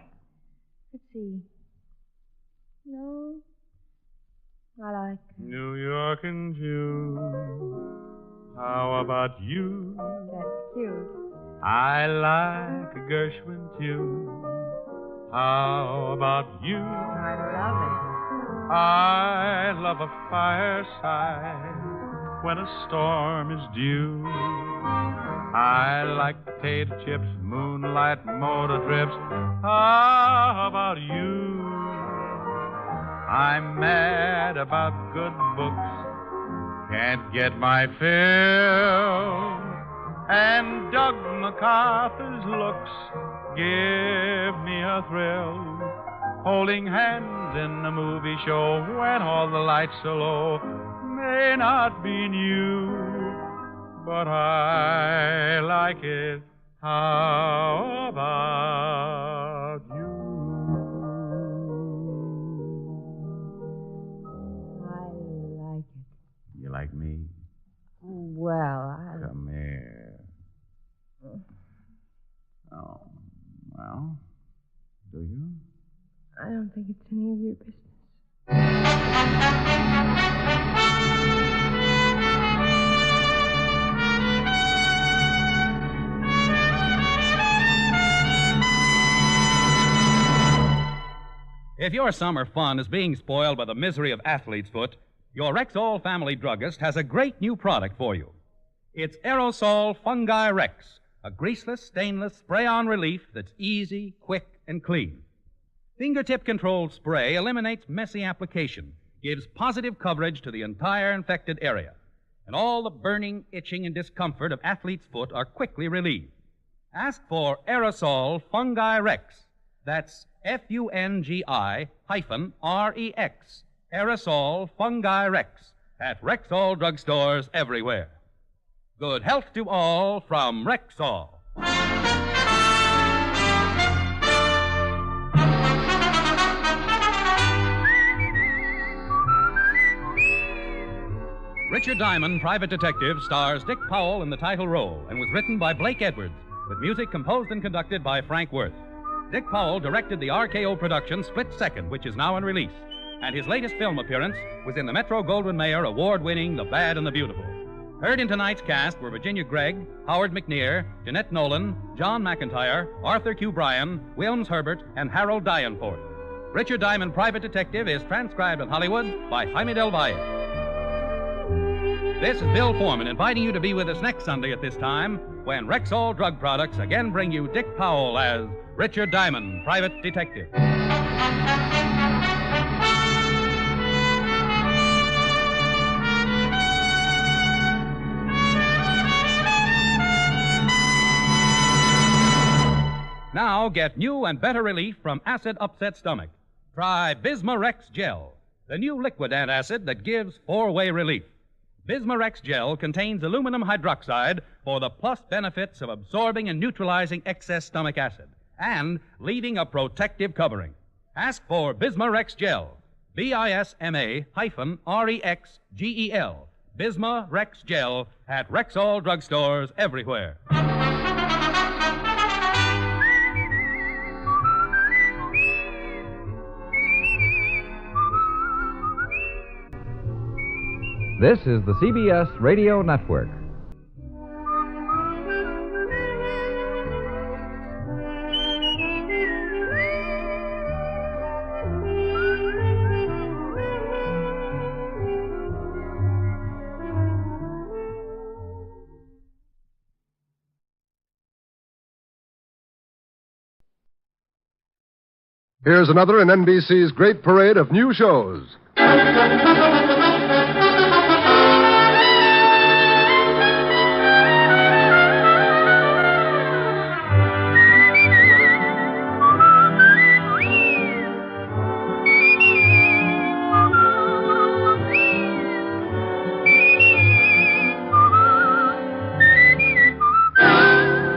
Let's see. No. I like... New York in June. How about you? That's cute. I like a Gershwin tune. How about you? I love it. I love a fireside when a storm is due. I like potato chips, moonlight motor trips. How about you? I'm mad about good books, can't get my fill. And Doug MacArthur's looks give me a thrill. Holding hands in a movie show when all the lights are low may not be new, but I like it. How about you? I like it. You like me? Well, Come here. Oh, well, do you? I don't think it's any of your business. If your summer fun is being spoiled by the misery of athlete's foot, your Rexall family druggist has a great new product for you. It's Aerosol Fungi Rex, a greaseless, stainless spray-on relief that's easy, quick, and clean. Fingertip-controlled spray eliminates messy application, gives positive coverage to the entire infected area, and all the burning, itching, and discomfort of athlete's foot are quickly relieved. Ask for Aerosol Fungi Rex. That's Fungi-REX. Aerosol Fungi Rex at Rexall drugstores everywhere. Good health to all from Rexall. Richard Diamond, Private Detective, stars Dick Powell in the title role and was written by Blake Edwards, with music composed and conducted by Frank Worth. Dick Powell directed the RKO production Split Second, which is now in release, and his latest film appearance was in the Metro-Goldwyn-Mayer award-winning The Bad and the Beautiful. Heard in tonight's cast were Virginia Gregg, Howard McNear, Jeanette Nolan, John McIntyre, Arthur Q. Bryan, Wilms Herbert, and Harold Dianforth. Richard Diamond, Private Detective is transcribed in Hollywood by Jaime Del Valle. This is Bill Foreman inviting you to be with us next Sunday at this time when Rexall Drug Products again bring you Dick Powell as Richard Diamond, Private Detective. Now get new and better relief from acid upset stomach. Try Bismarex Gel, the new liquid antacid that gives four-way relief. Bismarex Gel contains aluminum hydroxide for the plus benefits of absorbing and neutralizing excess stomach acid and leaving a protective covering. Ask for Bismarex Gel, BISMA-REXGEL, Bismarex Gel at Rexall drugstores everywhere. This is the CBS Radio Network. Here's another in NBC's great parade of new shows.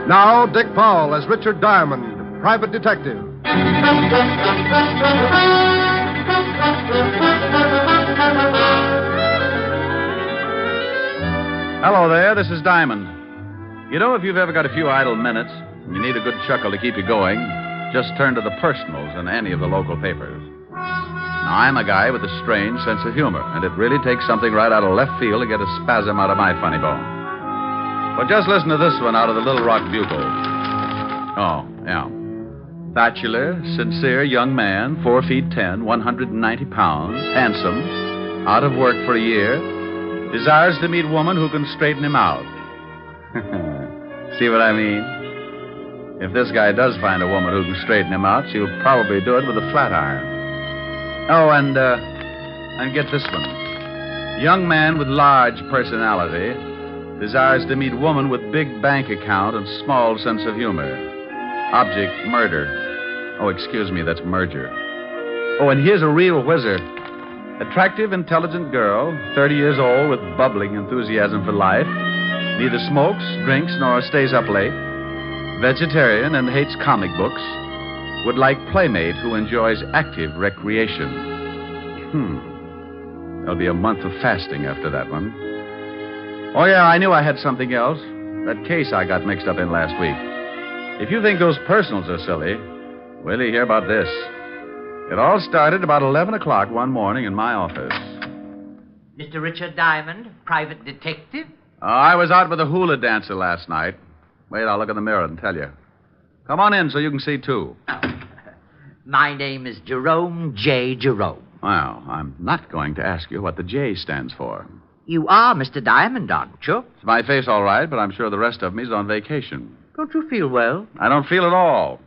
Now, Dick Powell as Richard Diamond, private detective. Hello there, this is Diamond. You know, if you've ever got a few idle minutes and you need a good chuckle to keep you going, just turn to the personals in any of the local papers. Now, I'm a guy with a strange sense of humor, and it really takes something right out of left field to get a spasm out of my funny bone. But just listen to this one out of the Little Rock Bugle. Oh, yeah. Bachelor, sincere young man, 4 feet 10, 190 pounds, handsome, out of work for a year, desires to meet woman who can straighten him out. See what I mean? If this guy does find a woman who can straighten him out, she'll probably do it with a flat iron. Oh, and get this one. Young man with large personality desires to meet woman with big bank account and small sense of humor. Object, murder. Oh, excuse me, that's merger. Oh, and here's a real whizzer. Attractive, intelligent girl, 30 years old with bubbling enthusiasm for life. Neither smokes, drinks, nor stays up late. Vegetarian and hates comic books. Would like playmate who enjoys active recreation. There'll be a month of fasting after that one. Oh, yeah, I knew I had something else. That case I got mixed up in last week. If you think those personals are silly, wait till you hear about this. It all started about 11 o'clock one morning in my office. Mr. Richard Diamond, private detective? I was out with a hula dancer last night. Wait, I'll look in the mirror and tell you. Come on in so you can see, too. My name is Jerome J. Jerome. Well, I'm not going to ask you what the J stands for. You are Mr. Diamond, aren't you? It's my face, all right, but I'm sure the rest of me's on vacation. Don't you feel well? I don't feel at all.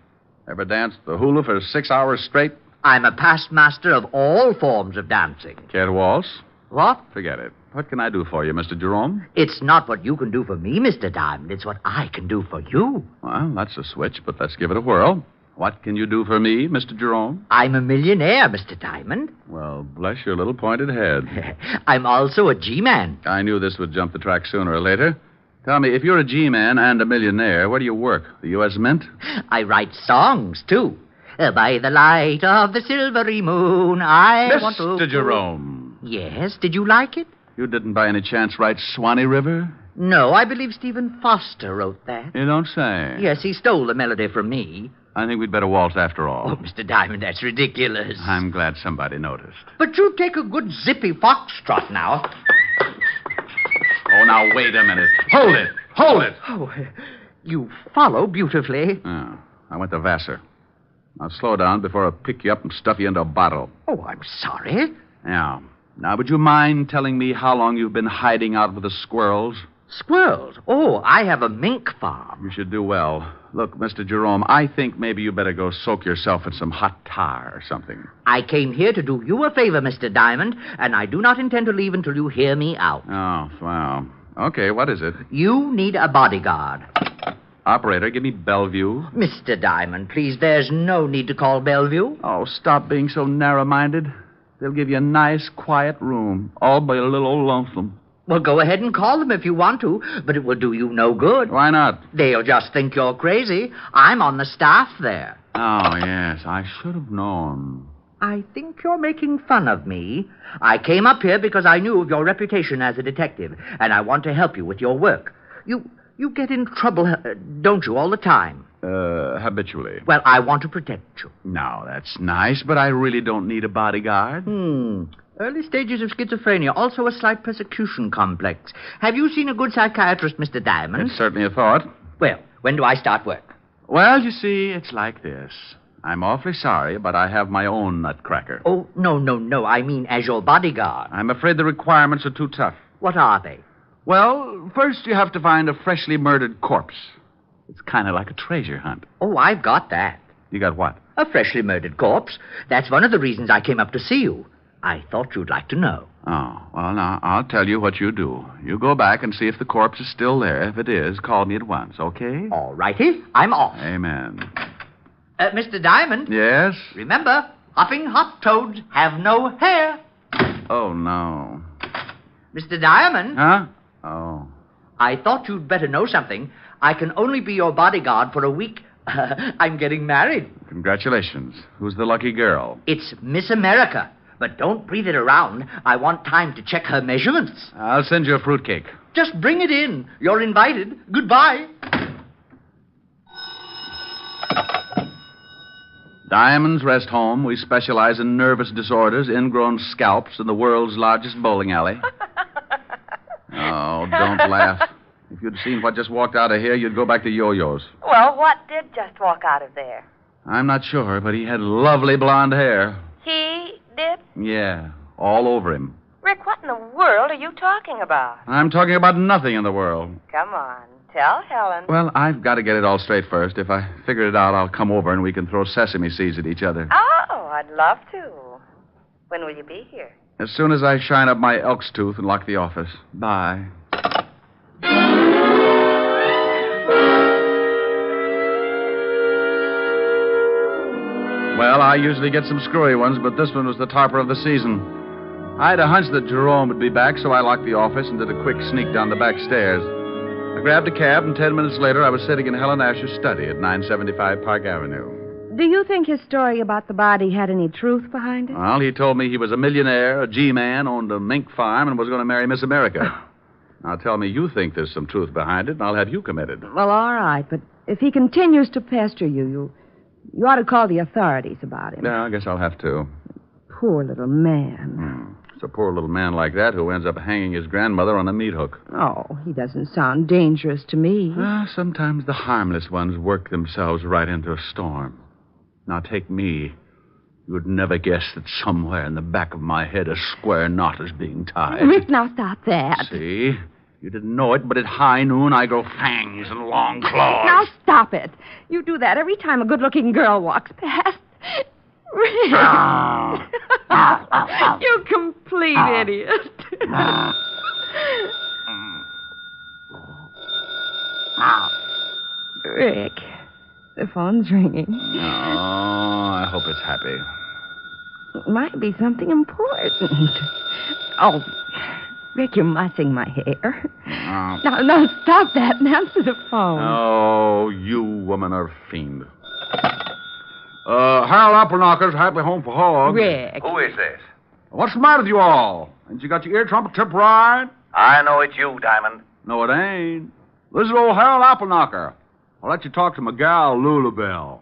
Ever danced the hula for 6 hours straight? I'm a past master of all forms of dancing. Care to waltz? What? Forget it. What can I do for you, Mr. Jerome? It's not what you can do for me, Mr. Diamond. It's what I can do for you. Well, that's a switch, but let's give it a whirl. What can you do for me, Mr. Jerome? I'm a millionaire, Mr. Diamond. Well, bless your little pointed head. I'm also a G-man. I knew this would jump the track sooner or later. Tell me, if you're a G-man and a millionaire, where do you work? The U.S. Mint? I write songs, too. By the light of the silvery moon, I want to... Mr. Jerome. Yes, did you like it? You didn't by any chance write Swanee River? No, I believe Stephen Foster wrote that. You don't say. Yes, he stole the melody from me. I think we'd better waltz after all. Oh, Mr. Diamond, that's ridiculous. I'm glad somebody noticed. But you take a good zippy foxtrot now. Oh, now, wait a minute. Hold it! Hold it! Oh, you follow beautifully. Oh, I went to Vassar. Now, slow down before I pick you up and stuff you into a bottle. Oh, I'm sorry. Yeah. Now, would you mind telling me how long you've been hiding out with the squirrels? Squirrels? Oh, I have a mink farm. You should do well. Look, Mr. Jerome, I think maybe you better go soak yourself in some hot tar or something. I came here to do you a favor, Mr. Diamond, and I do not intend to leave until you hear me out. Oh, well. Okay, what is it? You need a bodyguard. Operator, give me Bellevue. Mr. Diamond, please, there's no need to call Bellevue. Oh, stop being so narrow-minded. They'll give you a nice, quiet room, all by a little old lonesome. Well, go ahead and call them if you want to, but it will do you no good. Why not? They'll just think you're crazy. I'm on the staff there. Oh, yes, I should have known. I think you're making fun of me. I came up here because I knew of your reputation as a detective, and I want to help you with your work. You get in trouble, don't you, all the time? Habitually. Well, I want to protect you. Now, that's nice, but I really don't need a bodyguard. Early stages of schizophrenia, also a slight persecution complex. Have you seen a good psychiatrist, Mr. Diamond? It's certainly a thought. Well, when do I start work? Well, you see, it's like this. I'm awfully sorry, but I have my own nutcracker. Oh, no. I mean as your bodyguard. I'm afraid the requirements are too tough. What are they? Well, first you have to find a freshly murdered corpse. It's kind of like a treasure hunt. Oh, I've got that. You got what? A freshly murdered corpse. That's one of the reasons I came up to see you. I thought you'd like to know. Oh, well, now, I'll tell you what you do. You go back and see if the corpse is still there. If it is, call me at once, okay? All righty. I'm off. Amen. Mr. Diamond? Yes? Remember, hopping hot toads have no hair. Oh, no. Mr. Diamond? Huh? Oh. I thought you'd better know something. I can only be your bodyguard for a week. I'm getting married. Congratulations. Who's the lucky girl? It's Miss America. But don't breathe it around. I want time to check her measurements. I'll send you a fruitcake. Just bring it in. You're invited. Goodbye. Diamond's Rest Home. We specialize in nervous disorders, ingrown scalps, and the world's largest bowling alley. Oh, don't laugh. If you'd seen what just walked out of here, you'd go back to yo-yos. Well, what did just walk out of there? I'm not sure, but he had lovely blonde hair. He did? Yeah, all over him. Rick, what in the world are you talking about? I'm talking about nothing in the world. Come on, tell Helen. Well, I've got to get it all straight first. If I figure it out, I'll come over and we can throw sesame seeds at each other. Oh, I'd love to. When will you be here? As soon as I shine up my elk's tooth and lock the office. Bye. Well, I usually get some screwy ones, but this one was the topper of the season. I had a hunch that Jerome would be back, so I locked the office and did a quick sneak down the back stairs. I grabbed a cab, and 10 minutes later, I was sitting in Helen Asher's study at 975 Park Avenue. Do you think his story about the body had any truth behind it? Well, he told me he was a millionaire, a G-man, owned a mink farm, and was going to marry Miss America. Now, tell me you think there's some truth behind it, and I'll have you committed. Well, all right, but if he continues to pester you ought to call the authorities about him. Yeah, I guess I'll have to. Poor little man. It's a poor little man like that who ends up hanging his grandmother on a meat hook. Oh, he doesn't sound dangerous to me. Sometimes the harmless ones work themselves right into a storm. Now, take me. You would never guess that somewhere in the back of my head a square knot is being tied. Rick, now stop that. See? You didn't know it, but at high noon I grow fangs and long claws. Now stop it. You do that every time a good-looking girl walks past. Rick. You complete idiot. Rick, the phone's ringing. Oh, I hope it's happy. It might be something important. Oh, Rick, you're mussing my hair. Now, stop that and answer the phone. Oh, you woman are a fiend. Harold Appleknocker's Happy Home for Hogs. Rick. Who is this? What's the matter with you all? Ain't you got your ear trumpet tip right? I know it's you, Diamond. No, it ain't. This is old Harold Appleknocker. I'll let you talk to my gal, Lulabelle.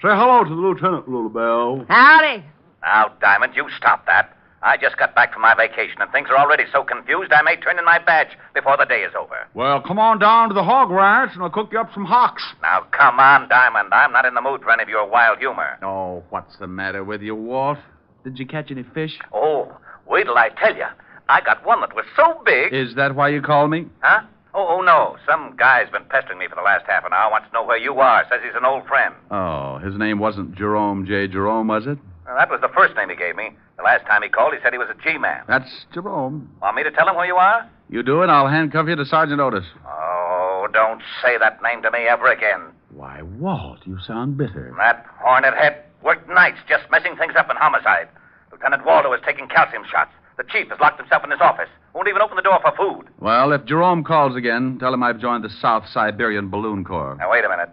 Say hello to the Lieutenant, Lulabelle. Howdy. Now, Diamond, you stop that. I just got back from my vacation, and things are already so confused I may turn in my badge before the day is over. Well, come on down to the hog ranch, and I'll cook you up some hocks. Now, come on, Diamond. I'm not in the mood for any of your wild humor. Oh, what's the matter with you, Walt? Did you catch any fish? Oh, wait till I tell you. I got one that was so big. Is that why you called me? Huh? Oh, no. Some guy's been pestering me for the last half an hour. Wants to know where you are. Says he's an old friend. Oh, his name wasn't Jerome J. Jerome, was it? Well, that was the first name he gave me. The last time he called, he said he was a G-man. That's Jerome. Want me to tell him where you are? You do it, I'll handcuff you to Sergeant Otis. Oh, don't say that name to me ever again. Why, Walt, you sound bitter. That hornet head worked nights just messing things up in homicide. Lieutenant Waldo is taking calcium shots. The chief has locked himself in his office. Won't even open the door for food. Well, if Jerome calls again, tell him I've joined the South Siberian Balloon Corps. Now, wait a minute.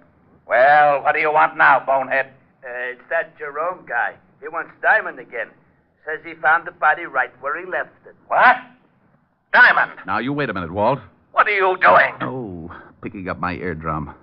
Well, what do you want now, bonehead? It's that Jerome guy. He wants Diamond again. Says he found the body right where he left it. What? Diamond! Now, you wait a minute, Walt. What are you doing? Oh, picking up my eardrum.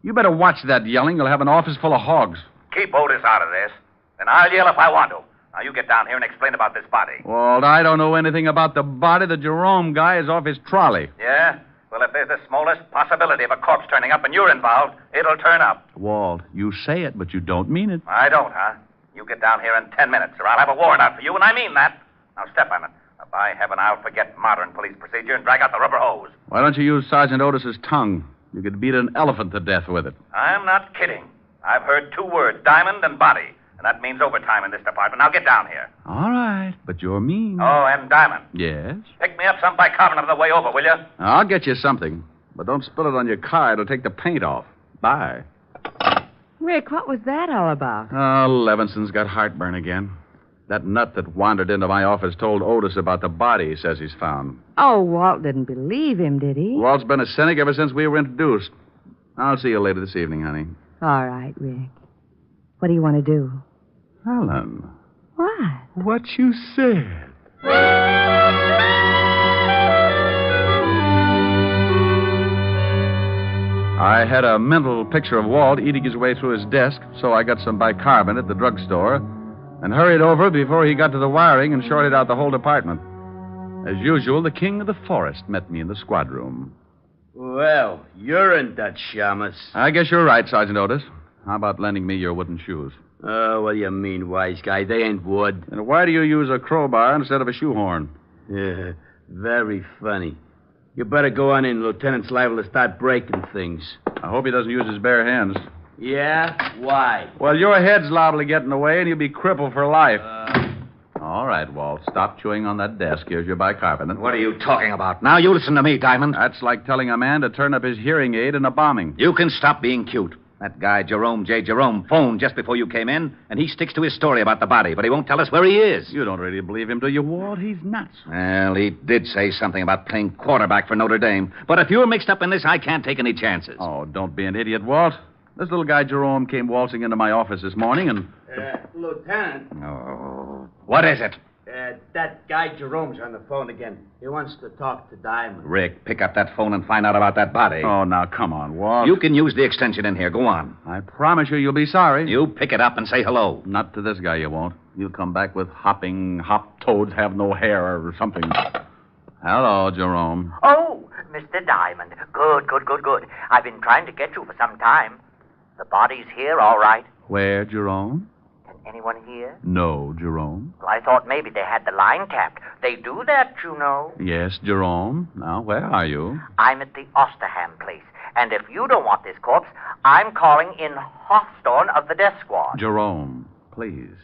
You better watch that yelling. You'll have an office full of hogs. Keep Otis out of this. Then I'll yell if I want to. Now, you get down here and explain about this body. Walt, I don't know anything about the body. The Jerome guy is off his trolley. Yeah? Well, if there's the smallest possibility of a corpse turning up and you're involved, it'll turn up. Walt, you say it, but you don't mean it. I don't, huh? You get down here in 10 minutes, or I'll have a warrant out for you, and I mean that. Now, step on it. Now, by heaven, I'll forget modern police procedure and drag out the rubber hose. Why don't you use Sergeant Otis's tongue? You could beat an elephant to death with it. I'm not kidding. I've heard 2 words, diamond and body, and that means overtime in this department. Now, get down here. All right, but you're mean. Oh, and Diamond. Yes? Pick me up some bicarbonate on the way over, will you? I'll get you something. But don't spill it on your car. It'll take the paint off. Bye. Rick, what was that all about? Oh, Levinson's got heartburn again. That nut that wandered into my office told Otis about the body he says he's found. Oh, Walt didn't believe him, did he? Walt's been a cynic ever since we were introduced. I'll see you later this evening, honey. All right, Rick. What do you want to do? Helen. What? What you said. I had a mental picture of Walt eating his way through his desk, so I got some bicarbonate at the drugstore and hurried over before he got to the wiring and shorted out the whole department. As usual, the king of the forest met me in the squad room. Well, you're in Dutch, Shamus. I guess you're right, Sergeant Otis. How about lending me your wooden shoes? Oh, what do you mean, wise guy? They ain't wood. And why do you use a crowbar instead of a shoehorn? Yeah, very funny. You better go on in. Lieutenant's liable to start breaking things. I hope he doesn't use his bare hands. Yeah? Why? Well, your head's liable to get in the way, and you'll be crippled for life. All right, Walt. Stop chewing on that desk. Here's your bicarbonate. What are you talking about? Now you listen to me, Diamond. That's like telling a man to turn up his hearing aid in a bombing. You can stop being cute. That guy, Jerome J. Jerome, phoned just before you came in, and he sticks to his story about the body, but he won't tell us where he is. You don't really believe him, do you, Walt? He's nuts. Well, he did say something about playing quarterback for Notre Dame. But if you're mixed up in this, I can't take any chances. Oh, don't be an idiot, Walt. This little guy, Jerome, came waltzing into my office this morning and... Lieutenant. Oh, what is it? That guy Jerome's on the phone again. He wants to talk to Diamond. Rick, pick up that phone and find out about that body. Oh, now, come on, Walt. You can use the extension in here. Go on. I promise you'll be sorry. You pick it up and say hello. Not to this guy, you won't. You'll come back with hopping, hop toads have no hair or something. Hello, Jerome. Oh, Mr. Diamond. Good. I've been trying to get you for some time. The body's here, all right. Where, Jerome? Can anyone hear? No, Jerome. Well, I thought maybe they had the line tapped. They do that, you know. Yes, Jerome. Now, where are you? I'm at the Osterham place. And if you don't want this corpse, I'm calling in Hawthorne of the death squad. Jerome, please.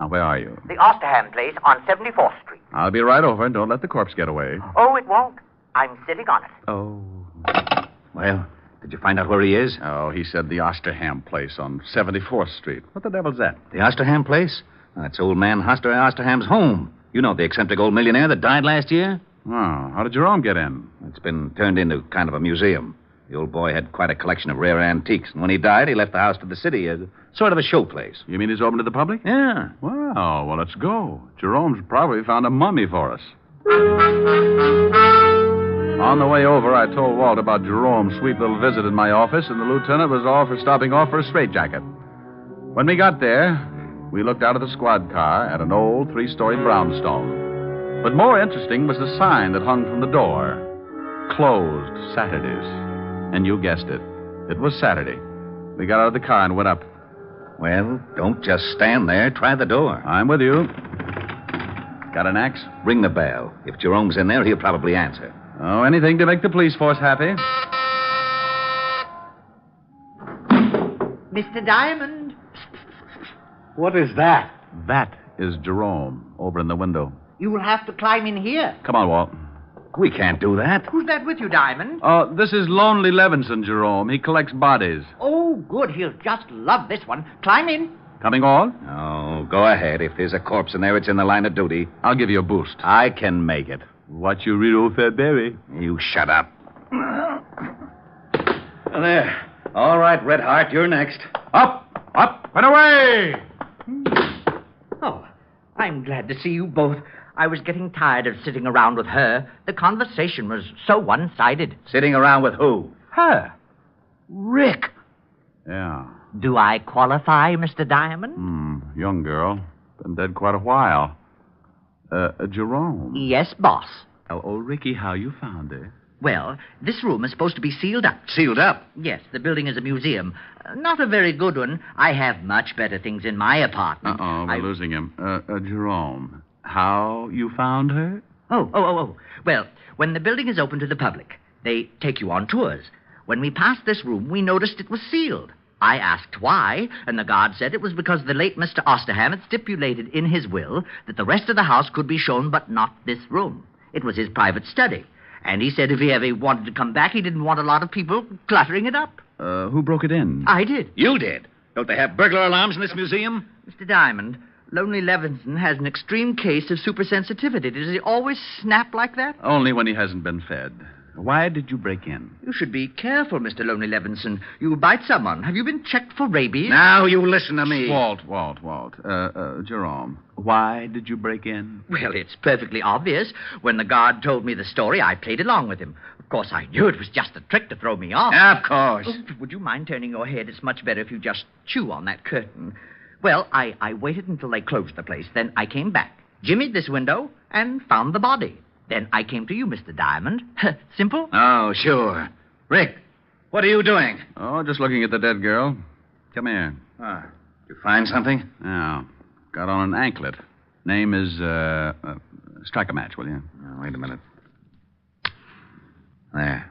Now, where are you? The Osterham place on 74th Street. I'll be right over, and don't let the corpse get away. Oh, it won't. I'm sitting on it. Oh. Well, did you find out where he is? Oh, he said the Osterham place on 74th Street. What the devil's that? The Osterham place? That's old man Hoster Osterham's home. You know, the eccentric old millionaire that died last year? Oh, how did Jerome get in? It's been turned into kind of a museum. The old boy had quite a collection of rare antiques, and when he died, he left the house to the city as sort of a showplace. You mean he's open to the public? Yeah. Well, let's go. Jerome's probably found a mummy for us. On the way over, I told Walt about Jerome's sweet little visit in my office, and the lieutenant was all for stopping off for a straitjacket. When we got there, we looked out of the squad car at an old 3-story brownstone. But more interesting was the sign that hung from the door. Closed Saturdays. And you guessed it. It was Saturday. We got out of the car and went up. Well, don't just stand there. Try the door. I'm with you. Got an axe? Ring the bell. If Jerome's in there, he'll probably answer. Oh, anything to make the police force happy. Mr. Diamond. What is that? That is Jerome over in the window. You will have to climb in here. Come on, Walt. We can't do that. Who's that with you, Diamond? This is Lonely Levinson, Jerome. He collects bodies. Oh, good. He'll just love this one. Climb in. Coming on? Oh, go ahead. If there's a corpse in there, it's in the line of duty. I'll give you a boost. I can make it. What you read, old Fairberry? You shut up. There. All right, Red Heart, you're next. Up, and away! Oh, I'm glad to see you both. I was getting tired of sitting around with her. The conversation was so one-sided. Sitting around with who? Her. Rick. Yeah. Do I qualify, Mr. Diamond? Young girl. Been dead quite a while. Jerome. Yes, boss. Oh, Ricky, how you found her? Well, this room is supposed to be sealed up. Sealed up? Yes, the building is a museum. Not a very good one. I have much better things in my apartment. We're losing him. Jerome, how you found her? Oh. Well, when the building is open to the public, they take you on tours. When we passed this room, we noticed it was sealed. I asked why, and the guard said it was because the late Mr. Osterham had stipulated in his will that the rest of the house could be shown, but not this room. It was his private study. And he said if he ever wanted to come back, he didn't want a lot of people cluttering it up. Who broke it in? I did. You did? Don't they have burglar alarms in this museum? Mr. Diamond, Lonely Levinson has an extreme case of supersensitivity. Does he always snap like that? Only when he hasn't been fed. Why did you break in? You should be careful, Mr. Lonely Levinson. You'll bite someone. Have you been checked for rabies? Now you listen to me. Walt. Jerome, why did you break in? Well, it's perfectly obvious. When the guard told me the story, I played along with him. Of course, I knew it was just a trick to throw me off. Of course. Oh, would you mind turning your head? It's much better if you just chew on that curtain. Well, I waited until they closed the place. Then I came back, jimmied this window, and found the body. Then I came to you, Mr. Diamond. Simple? Oh, sure. Rick, what are you doing? Oh, just looking at the dead girl. Come here. You find something? Yeah. Got on an anklet. Name is, strike a match, will you? Oh, wait a minute. There.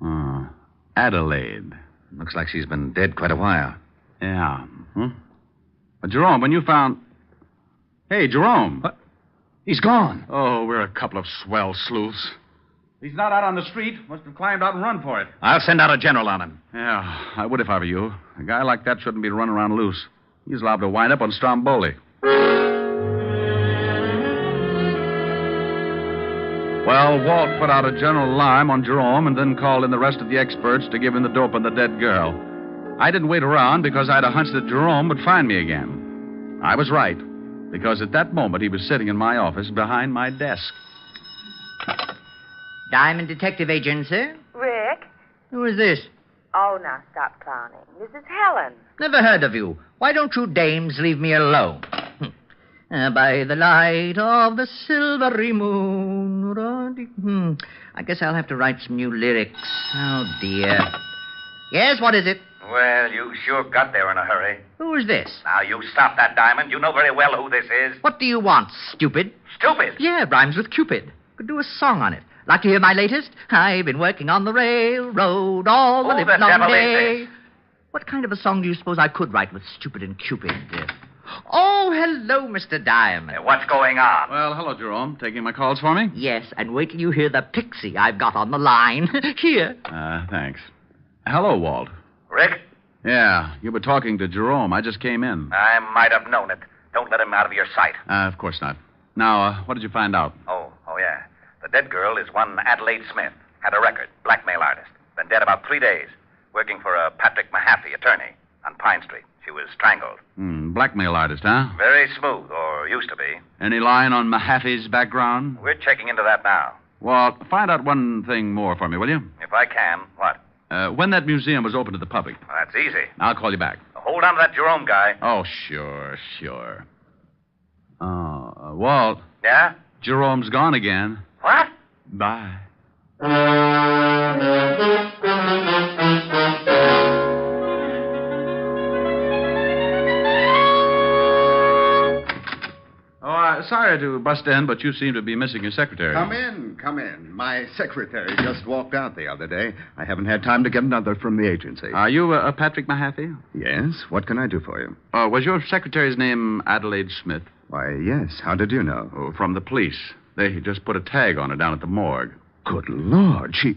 Oh, Adelaide. Looks like she's been dead quite a while. Yeah. Jerome, when you found... Hey, Jerome. What? He's gone. Oh, we're a couple of swell sleuths. He's not out on the street. Must have climbed out and run for it. I'll send out a general on him. Yeah, I would if I were you. A guy like that shouldn't be running around loose. He's liable to wind up on Stromboli. Well, Walt put out a general alarm on Jerome and then called in the rest of the experts to give him the dope on the dead girl. I didn't wait around because I had a hunch that Jerome would find me again. I was right, because at that moment he was sitting in my office behind my desk. Diamond Detective Agency? Rick? Who is this? Oh, now stop clowning. This is Helen. Never heard of you. Why don't you dames leave me alone? By the light of the silvery moon. I guess I'll have to write some new lyrics. Oh, dear. Yes, what is it? Well, you sure got there in a hurry. Who is this? Now, you stop that, Diamond. You know very well who this is. What do you want, stupid? Stupid? Yeah, rhymes with Cupid. Could do a song on it. Like to hear my latest? I've been working on the railroad all the livelong day. What kind of a song do you suppose I could write with stupid and Cupid? Oh, hello, Mr. Diamond. What's going on? Well, hello, Jerome. Taking my calls for me? Yes, and wait till you hear the pixie I've got on the line. Here. Thanks. Hello, Walt. Rick? Yeah, you were talking to Jerome. I just came in. I might have known it. Don't let him out of your sight. Of course not. Now, what did you find out? Oh, yeah. The dead girl is one Adelaide Smith. Had a record, blackmail artist. Been dead about 3 days. Working for a Patrick Mahaffey, attorney, on Pine Street. She was strangled. Blackmail artist, huh? Very smooth, or used to be. Any line on Mahaffey's background? We're checking into that now. Well, find out one thing more for me, will you? If I can, what? When that museum was open to the public. Well, that's easy. I'll call you back. Hold on to that Jerome guy. Oh, sure. Walt. Yeah? Jerome's gone again. What? Bye. Sorry to bust in, but you seem to be missing your secretary. Come in. My secretary just walked out the other day. I haven't had time to get another from the agency. Are you Patrick Mahaffey? Yes. What can I do for you? Was your secretary's name Adelaide Smith? Why, yes. How did you know? Oh, from the police. They just put a tag on her down at the morgue. Good Lord, she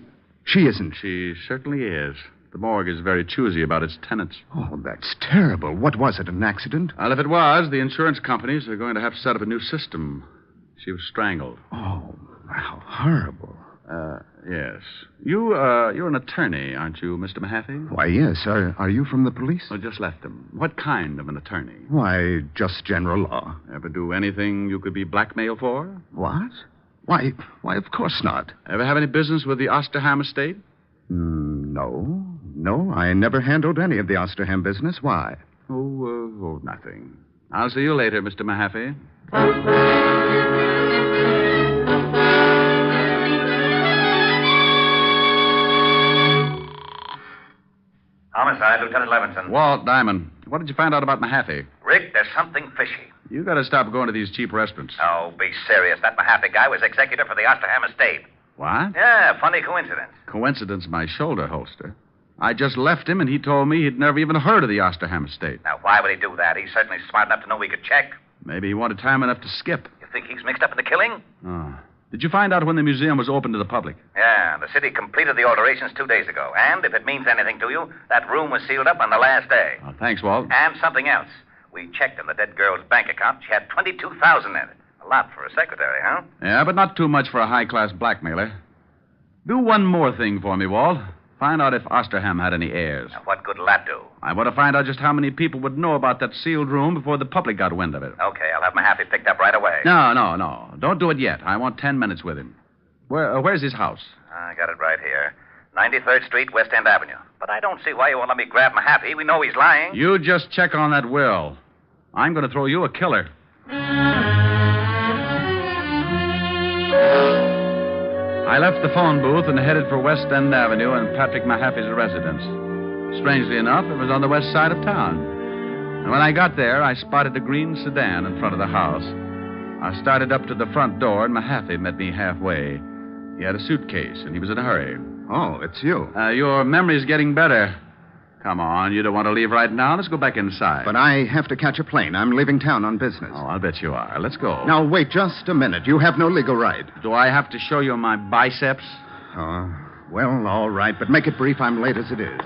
isn't. She certainly is. The morgue is very choosy about its tenants. Oh, that's terrible. What was it, an accident? Well, if it was, the insurance companies are going to have to set up a new system. She was strangled. Oh, how horrible. Yes. You're an attorney, aren't you, Mr. Mahaffey? Why, yes. Are you from the police? I just left them. What kind of an attorney? Why, just general law. Ever do anything you could be blackmailed for? What? Why, of course not. Ever have any business with the Osterham estate? No. No, I never handled any of the Osterham business. Why? Oh, nothing. I'll see you later, Mr. Mahaffey. Homicide, Lieutenant Levinson. Walt, Diamond. What did you find out about Mahaffey? Rick, there's something fishy. You got to stop going to these cheap restaurants. Oh, be serious. That Mahaffey guy was executor for the Osterham estate. What? Yeah, funny coincidence. Coincidence, my shoulder holster. I just left him, and he told me he'd never even heard of the Osterham estate. Now, why would he do that? He's certainly smart enough to know we could check. Maybe he wanted time enough to skip. You think he's mixed up in the killing? Oh. Did you find out when the museum was open to the public? Yeah, the city completed the alterations 2 days ago. And if it means anything to you, that room was sealed up on the last day. Oh, thanks, Walt. And something else. We checked in the dead girl's bank account. She had $22,000 in it. A lot for a secretary, huh? Yeah, but not too much for a high-class blackmailer. Do one more thing for me, Walt. Find out if Osterham had any heirs. Now, what good will that do? I want to find out just how many people would know about that sealed room before the public got wind of it. Okay, I'll have Mahaffey picked up right away. No. Don't do it yet. I want 10 minutes with him. Where's his house? I got it right here. 93rd Street, West End Avenue. But I don't see why you won't let me grab Mahaffey. We know he's lying. You just check on that will. I'm going to throw you a killer. I left the phone booth and headed for West End Avenue and Patrick Mahaffey's residence. Strangely enough, it was on the west side of town. And when I got there, I spotted a green sedan in front of the house. I started up to the front door, and Mahaffey met me halfway. He had a suitcase, and he was in a hurry. Oh, it's you. Your memory's getting better. Come on, you don't want to leave right now? Let's go back inside. But I have to catch a plane. I'm leaving town on business. Oh, I'll bet you are. Let's go. Now, wait just a minute. You have no legal right. Do I have to show you my biceps? Well, all right, but make it brief. I'm late as it is.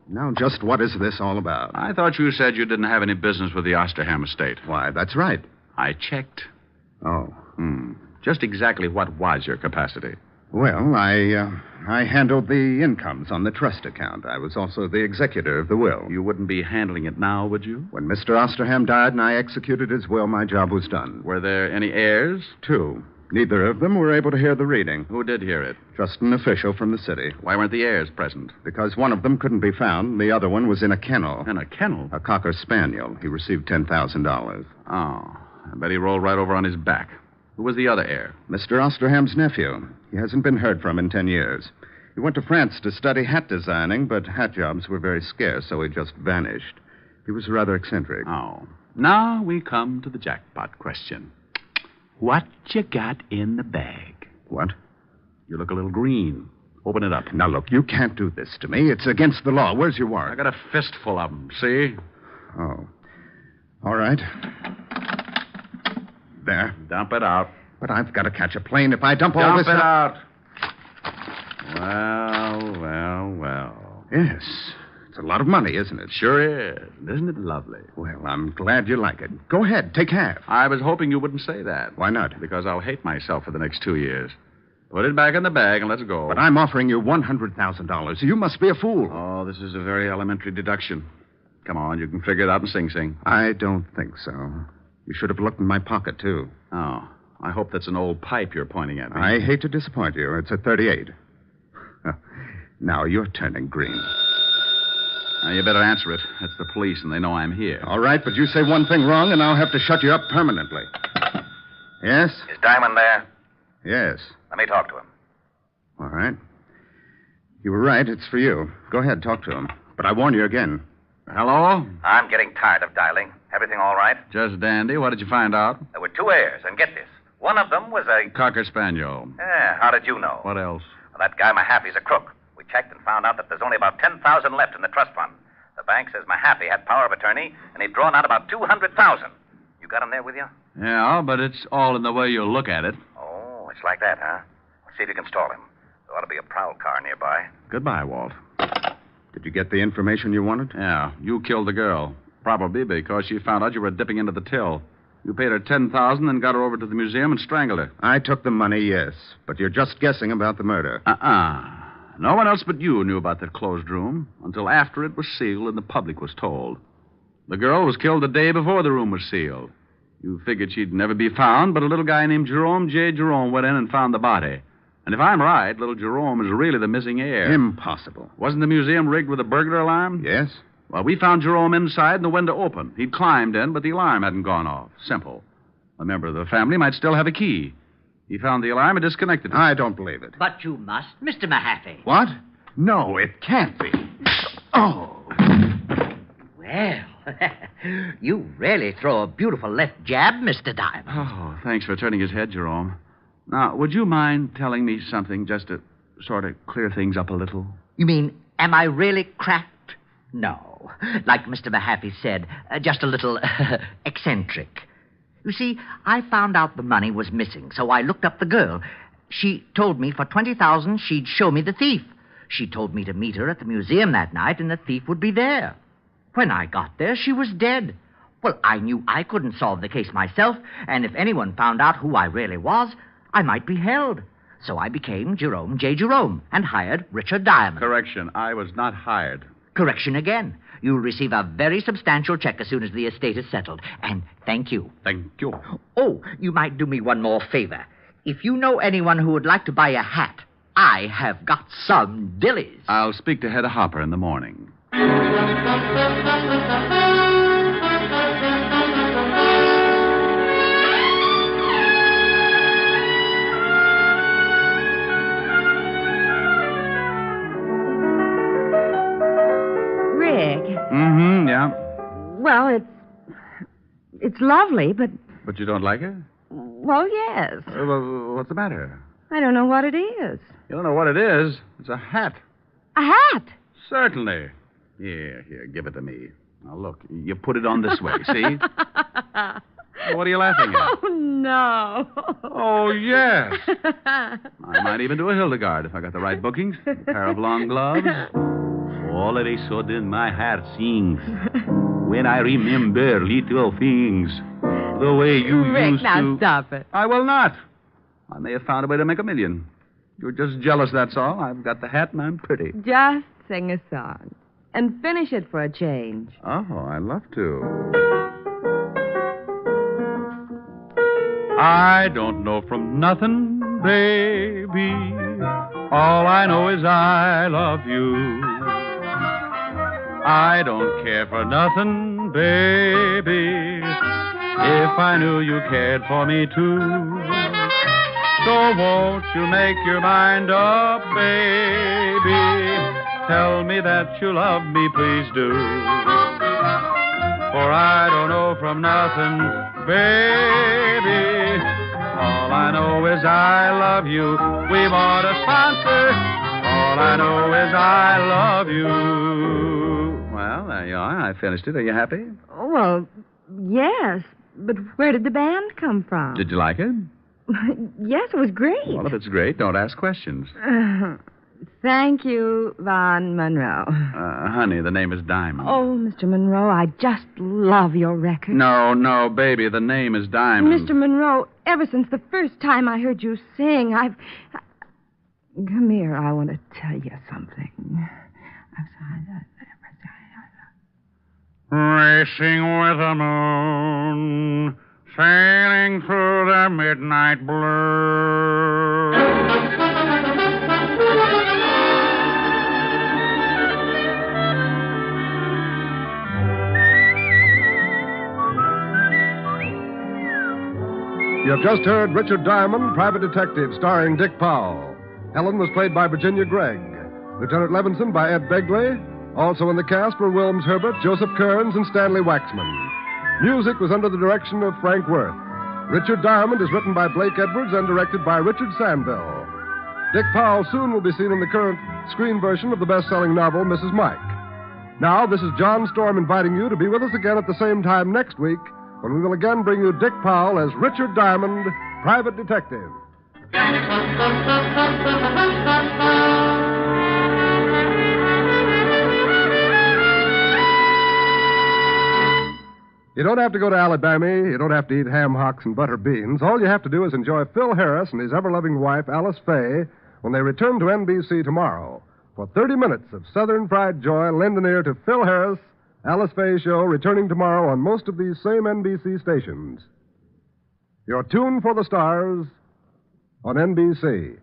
Now, just what is this all about? I thought you said you didn't have any business with the Osterham estate. Why, that's right. I checked. Oh. Just exactly what was your capacity? Well, I handled the incomes on the trust account. I was also the executor of the will. You wouldn't be handling it now, would you? When Mr. Osterham died and I executed his will, my job was done. Were there any heirs? 2. Neither of them were able to hear the reading. Who did hear it? Just an official from the city. Why weren't the heirs present? Because one of them couldn't be found. The other one was in a kennel. In a kennel? A cocker spaniel. He received $10,000. Oh, I bet he rolled right over on his back. Who was the other heir? Mr. Osterham's nephew. He hasn't been heard from in 10 years. He went to France to study hat designing, but hat jobs were very scarce, so he just vanished. He was rather eccentric. Oh. Now we come to the jackpot question. What you got in the bag? What? You look a little green. Open it up. Now, look, you can't do this to me. It's against the law. Where's your warrant? I got a fistful of them, see? Oh. All right. There. Dump it out. But I've got to catch a plane. If I dump all this... Dump it out. Well. Yes. It's a lot of money, isn't it? Sure is. Isn't it lovely? Well, I'm glad you like it. Go ahead. Take half. I was hoping you wouldn't say that. Why not? Because I'll hate myself for the next 2 years. Put it back in the bag and let's go. But I'm offering you $100,000. You must be a fool. Oh, this is a very elementary deduction. Come on, you can figure it out in Sing Sing. I don't think so. You should have looked in my pocket, too. Oh, I hope that's an old pipe you're pointing at me. I hate to disappoint you. It's a 38. Now you're turning green. Now, you better answer it. That's the police, and they know I'm here. All right, but you say one thing wrong, and I'll have to shut you up permanently. Yes? Is Diamond there? Yes. Let me talk to him. All right. You were right. It's for you. Go ahead, talk to him. But I warn you again. Hello? I'm getting tired of dialing. Everything all right? Just dandy. What did you find out? There were 2 heirs, and get this. One of them was a... Cocker Spaniel. Yeah, how did you know? What else? Well, that guy Mahaffey's a crook. We checked and found out that there's only about $10,000 left in the trust fund. The bank says Mahaffey had power of attorney, and he'd drawn out about $200,000. You got him there with you? Yeah, but it's all in the way you look at it. Oh, Much like that, huh? See if you can stall him. There ought to be a prowl car nearby. Goodbye, Walt. Did you get the information you wanted? Yeah, you killed the girl. Probably because she found out you were dipping into the till. You paid her $10,000 and got her over to the museum and strangled her. I took the money, yes. But you're just guessing about the murder. No one else but you knew about that closed room until after it was sealed and the public was told. The girl was killed the day before the room was sealed. You figured she'd never be found, but a little guy named Jerome J. Jerome went in and found the body. And if I'm right, little Jerome is really the missing heir. Impossible. Wasn't the museum rigged with a burglar alarm? Yes. Well, we found Jerome inside and the window open. He'd climbed in, but the alarm hadn't gone off. Simple. A member of the family might still have a key. He found the alarm and disconnected it. I don't believe it. But you must, Mr. Mahaffey. What? No, it can't be. Oh. Well, you really throw a beautiful left jab, Mr. Diamond. Oh, thanks for turning his head, Jerome. Now, would you mind telling me something just to sort of clear things up a little? You mean, am I really cracked? No. Like Mr. Mahaffey said, just a little eccentric. You see, I found out the money was missing, so I looked up the girl. She told me for $20,000 she'd show me the thief. She told me to meet her at the museum that night and the thief would be there. When I got there, she was dead. Well, I knew I couldn't solve the case myself, and if anyone found out who I really was, I might be held. So I became Jerome J. Jerome and hired Richard Diamond. Correction, I was not hired. Correction again. You'll receive a very substantial check as soon as the estate is settled. And thank you. Thank you. Oh, you might do me one more favor. If you know anyone who would like to buy a hat, I have got some dillies. I'll speak to Hedda Hopper in the morning. Rick. Mm-hmm, yeah. Well, it's lovely, but... But you don't like it? Well, yes. Well, what's the matter? I don't know what it is. You don't know what it is? It's a hat. A hat? Certainly. Here, give it to me. Now, look, you put it on this way, see? What are you laughing at? Oh, no. Oh, yes. I might even do a Hildegard if I got the right bookings. A pair of long gloves. All of a sudden, my heart sings when I remember little things. The way you Rick, used now to... stop it. I will not. I may have found a way to make $1 million. You're just jealous, that's all. I've got the hat and I'm pretty. Just sing a song. And finish it for a change. Oh, I'd love to. I don't know from nothing, baby. All I know is I love you. I don't care for nothing, baby, if I knew you cared for me too. So won't you make your mind up, baby? Tell me that you love me, please do. For I don't know from nothing, baby. All I know is I love you. We want a sponsor. All I know is I love you. Well, there you are. I finished it. Are you happy? Well, yes. But where did the band come from? Did you like it? Yes, it was great. Well, if it's great, don't ask questions. Thank you, Von Monroe. Honey, the name is Diamond. Oh, Mr. Monroe, I just love your record. No, baby, the name is Diamond. Mr. Monroe, ever since the first time I heard you sing, Come here, I want to tell you something. Racing with the moon, sailing through the midnight blue. You have just heard Richard Diamond, Private Detective, starring Dick Powell. Helen was played by Virginia Gregg. Lieutenant Levinson by Ed Begley. Also in the cast were Wilms Herbert, Joseph Kearns, and Stanley Waxman. Music was under the direction of Frank Worth. Richard Diamond is written by Blake Edwards and directed by Richard Sandville. Dick Powell soon will be seen in the current screen version of the best-selling novel, Mrs. Mike. Now, this is John Storm inviting you to be with us again at the same time next week when we will again bring you Dick Powell as Richard Diamond, Private Detective. You don't have to go to Alabama. You don't have to eat ham hocks and butter beans. All you have to do is enjoy Phil Harris and his ever-loving wife, Alice Faye, when they return to NBC tomorrow. For 30 minutes of Southern fried joy, lend an ear to Phil Harris, Alice Faye Show, returning tomorrow on most of these same NBC stations. Your tune for the stars on NBC.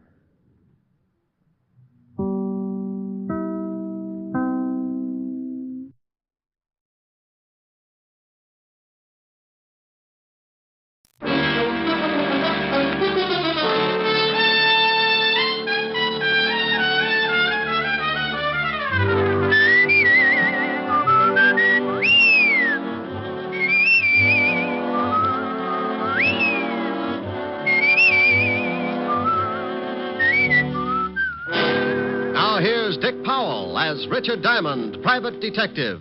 Here's Dick Powell as Richard Diamond, private detective.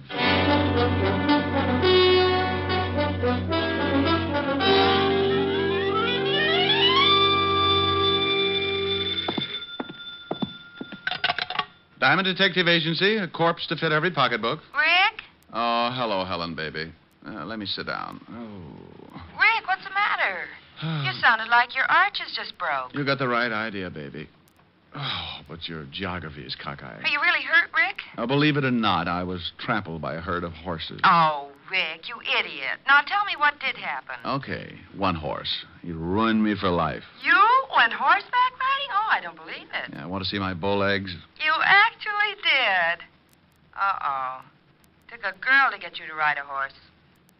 Diamond Detective Agency, a corpse to fit every pocketbook. Rick? Oh, hello, Helen, baby. Let me sit down. Oh. Rick, what's the matter? You sounded like your arches just broke. You got the right idea, baby. Oh, but your geography is cockeyed. Are you really hurt, Rick? Believe it or not, I was trampled by a herd of horses. Oh, Rick, you idiot. Now tell me what did happen. Okay, one horse. He ruined me for life. You went horseback riding? Oh, I don't believe it. Yeah, want to see my bull legs? You actually did. Uh-oh. Took a girl to get you to ride a horse.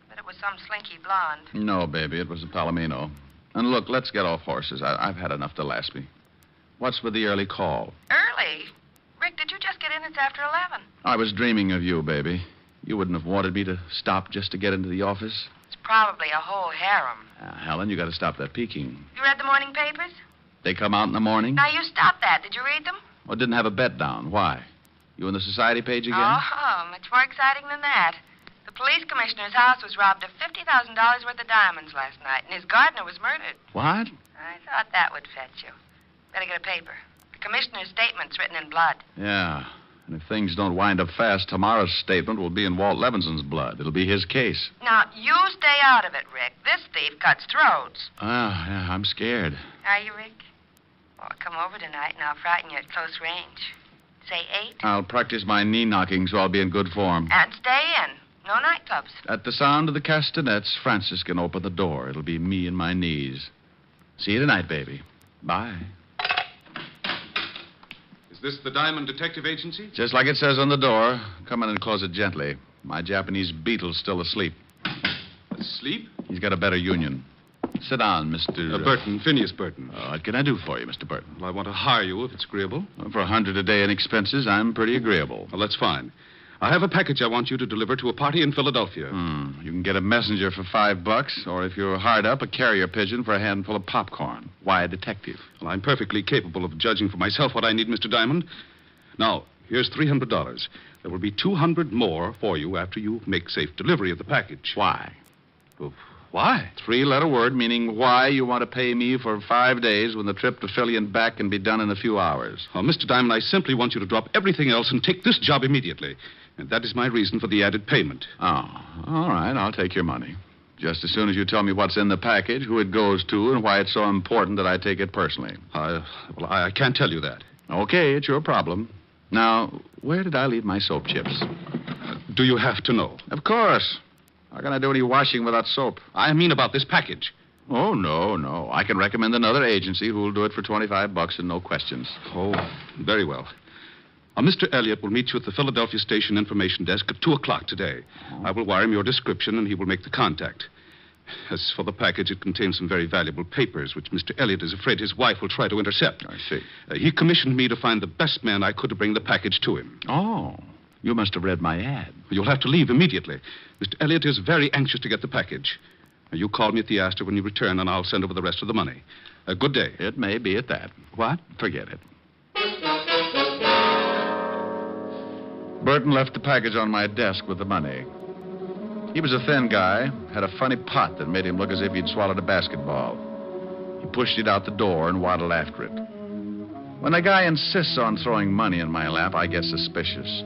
But it was some slinky blonde. No, baby, it was a Palomino. And look, let's get off horses. I've had enough to last me. What's with the early call? Early? Rick, did you just get in? It's after 11. I was dreaming of you, baby. You wouldn't have wanted me to stop just to get into the office. It's probably a whole harem. Helen, you got to stop that peeking. You read the morning papers? They come out in the morning? Now, you stop that. Did you read them? Well, didn't have a bet down. Why? You on the society page again? Oh, much more exciting than that. The police commissioner's house was robbed of $50,000 worth of diamonds last night, and his gardener was murdered. What? I thought that would fetch you. Better get a paper. The commissioner's statement's written in blood. Yeah. And if things don't wind up fast, tomorrow's statement will be in Walt Levinson's blood. It'll be his case. Now, you stay out of it, Rick. This thief cuts throats. Yeah, I'm scared. Are you, Rick? Well, come over tonight, and I'll frighten you at close range. Say 8. I'll practice my knee knocking so I'll be in good form. And stay in. No nightclubs. At the sound of the castanets, Francis can open the door. It'll be me and my knees. See you tonight, baby. Bye. Is this the Diamond Detective Agency? Just like it says on the door. Come in and close it gently. My Japanese beetle's still asleep. Asleep? He's got a better union. Sit down, Mr. Burton, Phineas Burton. What can I do for you, Mr. Burton? Well, I want to hire you if it's agreeable. Well, for $100 a day in expenses, I'm pretty agreeable. Well, that's fine. I have a package I want you to deliver to a party in Philadelphia. You can get a messenger for $5, or if you're hard up, a carrier pigeon for a handful of popcorn. Why a detective? Well, I'm perfectly capable of judging for myself what I need, Mr. Diamond. Now, here's $300. There will be 200 more for you after you make safe delivery of the package. Why? Well, why? 3-letter word meaning why you want to pay me for 5 days when the trip to Philly and back can be done in a few hours. Oh, Mr. Diamond, I simply want you to drop everything else and take this job immediately. And that is my reason for the added payment. Oh, all right. I'll take your money. Just as soon as you tell me what's in the package, who it goes to, and why it's so important that I take it personally. I can't tell you that. Okay, it's your problem. Now, where did I leave my soap chips? Do you have to know? Of course. How can I do any washing without soap? I mean about this package. Oh, no. I can recommend another agency who will do it for $25 and no questions. Oh, very well. Mr. Elliott will meet you at the Philadelphia Station Information Desk at 2 o'clock today. I will wire him your description, and he will make the contact. As for the package, it contains some very valuable papers, which Mr. Elliott is afraid his wife will try to intercept. I see. He commissioned me to find the best man I could to bring the package to him. Oh, you must have read my ad. You'll have to leave immediately. Mr. Elliott is very anxious to get the package. You call me at the Astor when you return, and I'll send over the rest of the money. Good day. It may be at that. What? Forget it. Burton left the package on my desk with the money. He was a thin guy, had a funny pot that made him look as if he'd swallowed a basketball. He pushed it out the door and waddled after it. When a guy insists on throwing money in my lap, I get suspicious.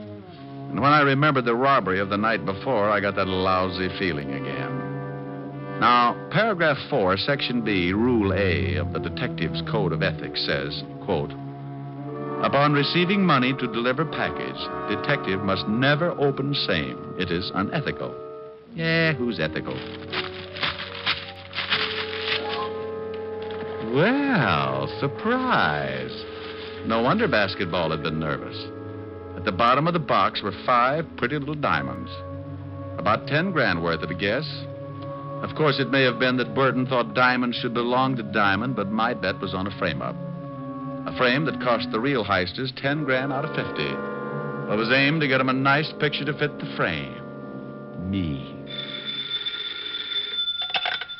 And when I remembered the robbery of the night before, I got that lousy feeling again. Now, paragraph 4, section B, rule A of the Detective's Code of Ethics says, quote, upon receiving money to deliver package, detective must never open same. It is unethical. Yeah, who's ethical? Well, surprise. No wonder Basketball had been nervous. At the bottom of the box were 5 pretty little diamonds. About 10 grand worth of a guess. Of course, it may have been that Burton thought diamonds should belong to Diamond, but my bet was on a frame-up. A frame that cost the real heisters 10 grand out of 50. It was aimed to get him a nice picture to fit the frame. Me.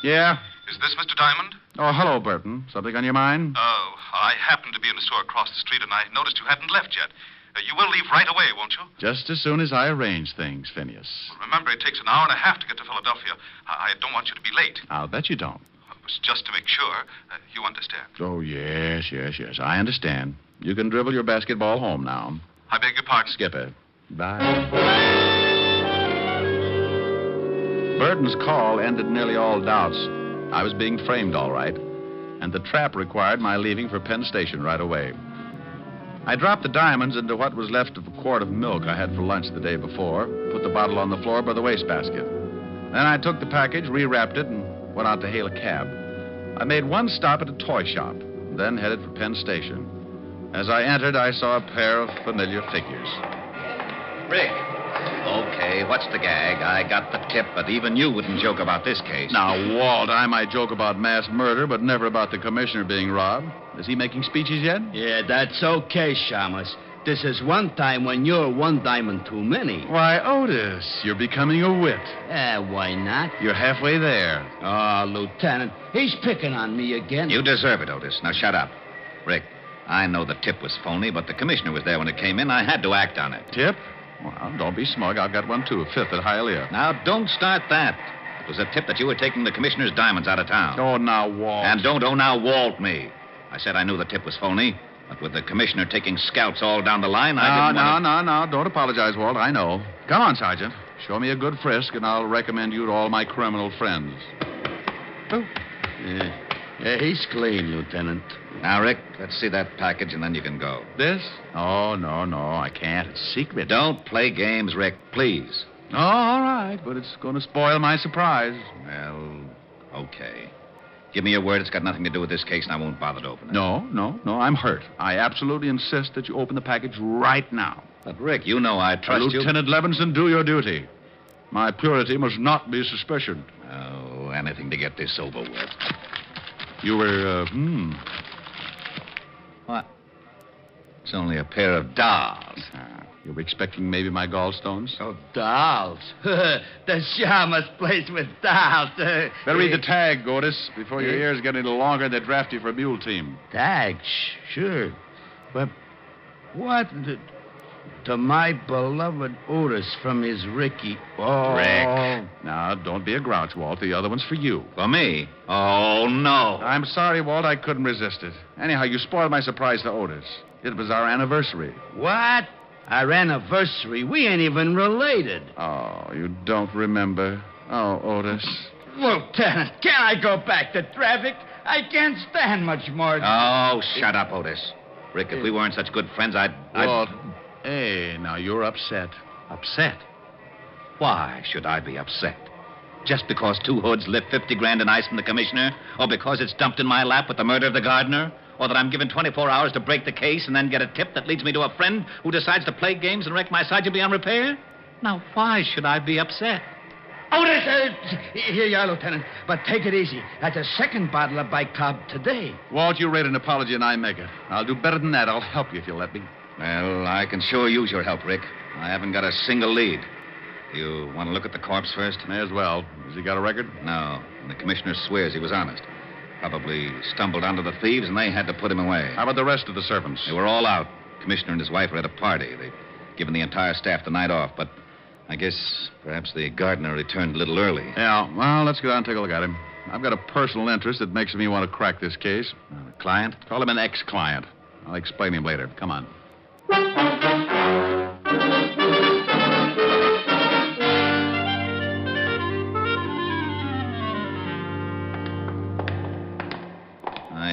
Yeah? Is this Mr. Diamond? Oh, hello, Burton. Something on your mind? Oh, I happened to be in a store across the street, and I noticed you hadn't left yet. You will leave right away, won't you? Just as soon as I arrange things, Phineas. Remember, it takes an hour and a half to get to Philadelphia. I don't want you to be late. I'll bet you don't. It was just to make sure. You understand. Oh, yes. I understand. You can dribble your basketball home now. I beg your pardon? Skip it. Bye. Burton's call ended nearly all doubts. I was being framed all right, and the trap required my leaving for Penn Station right away. I dropped the diamonds into what was left of a quart of milk I had for lunch the day before, put the bottle on the floor by the wastebasket. Then I took the package, rewrapped it, and went out to hail a cab. I made one stop at a toy shop, then headed for Penn Station. As I entered, I saw a pair of familiar figures. Rick. Okay, what's the gag? I got the tip, but even you wouldn't joke about this case. Now, Walt, I might joke about mass murder, but never about the commissioner being robbed. Is he making speeches yet? Yeah, that's okay, Shamus. This is one time when you're one diamond too many. Why, Otis, you're becoming a wit. Why not? You're halfway there. Oh, Lieutenant, he's picking on me again. You deserve it, Otis. Now shut up. Rick, I know the tip was phony, but the commissioner was there when it came in. I had to act on it. Tip? Well, don't be smug. I've got one, too. A 5th at Hialeah. Now, don't start that. It was a tip that you were taking the commissioner's diamonds out of town. Oh, now, Walt. And don't now Walt me. I said I knew the tip was phony, but with the commissioner taking scouts all down the line, I didn't want to... No. Don't apologize, Walt. I know. Come on, Sergeant. Show me a good frisk, and I'll recommend you to all my criminal friends. Oh. Yeah, he's clean, Lieutenant. Now, Rick, let's see that package, and then you can go. This? Oh, no, I can't. It's secret. Don't play games, Rick, please. Oh, all right, but it's going to spoil my surprise. Well, okay. Give me your word it's got nothing to do with this case, and I won't bother to open it. No, I'm hurt. I absolutely insist that you open the package right now. But, Rick, you know I trust you. Lieutenant Levinson, do your duty. My purity must not be suspicioned. Oh, anything to get this over with. You were, What? It's only a pair of dolls. You were expecting maybe my gallstones? Oh, dolls. The Shamus place with dolls. Better read the tag, Otis. Before your ears get any longer, they draft you for a mule team. Tag? Sure. But what... To my beloved Otis from his Ricky. Oh. Rick. Now, don't be a grouch, Walt. The other one's for you. For me? Oh, no. I'm sorry, Walt. I couldn't resist it. Anyhow, you spoiled my surprise to Otis. It was our anniversary. What? Our anniversary? We ain't even related. Oh, you don't remember. Oh, Otis. Lieutenant, can I go back to traffic? I can't stand much more. Oh, shut up, Otis. Rick, if we weren't such good friends, Walt, hey, now you're upset. Upset? Why should I be upset? Just because two hoods lift 50 grand in ice from the commissioner? Or because it's dumped in my lap with the murder of the gardener? Or that I'm given 24 hours to break the case and then get a tip that leads me to a friend who decides to play games and wreck my Sergeant beyond repair? Now, why should I be upset? Otis, here you are, Lieutenant. But take it easy. That's a second bottle of bicarb today. Walt, you rate an apology and I make it. I'll do better than that. I'll help you if you'll let me. Well, I can sure use your help, Rick. I haven't got a single lead. You want to look at the corpse first? May as well. Has he got a record? No. And the commissioner swears he was honest. Probably stumbled onto the thieves and they had to put him away. How about the rest of the servants? They were all out. Commissioner and his wife were at a party. They'd given the entire staff the night off, but I guess perhaps the gardener returned a little early. Yeah, well, let's go down and take a look at him. I've got a personal interest that makes me want to crack this case. Client? Call him an ex-client. I'll explain him later. Come on.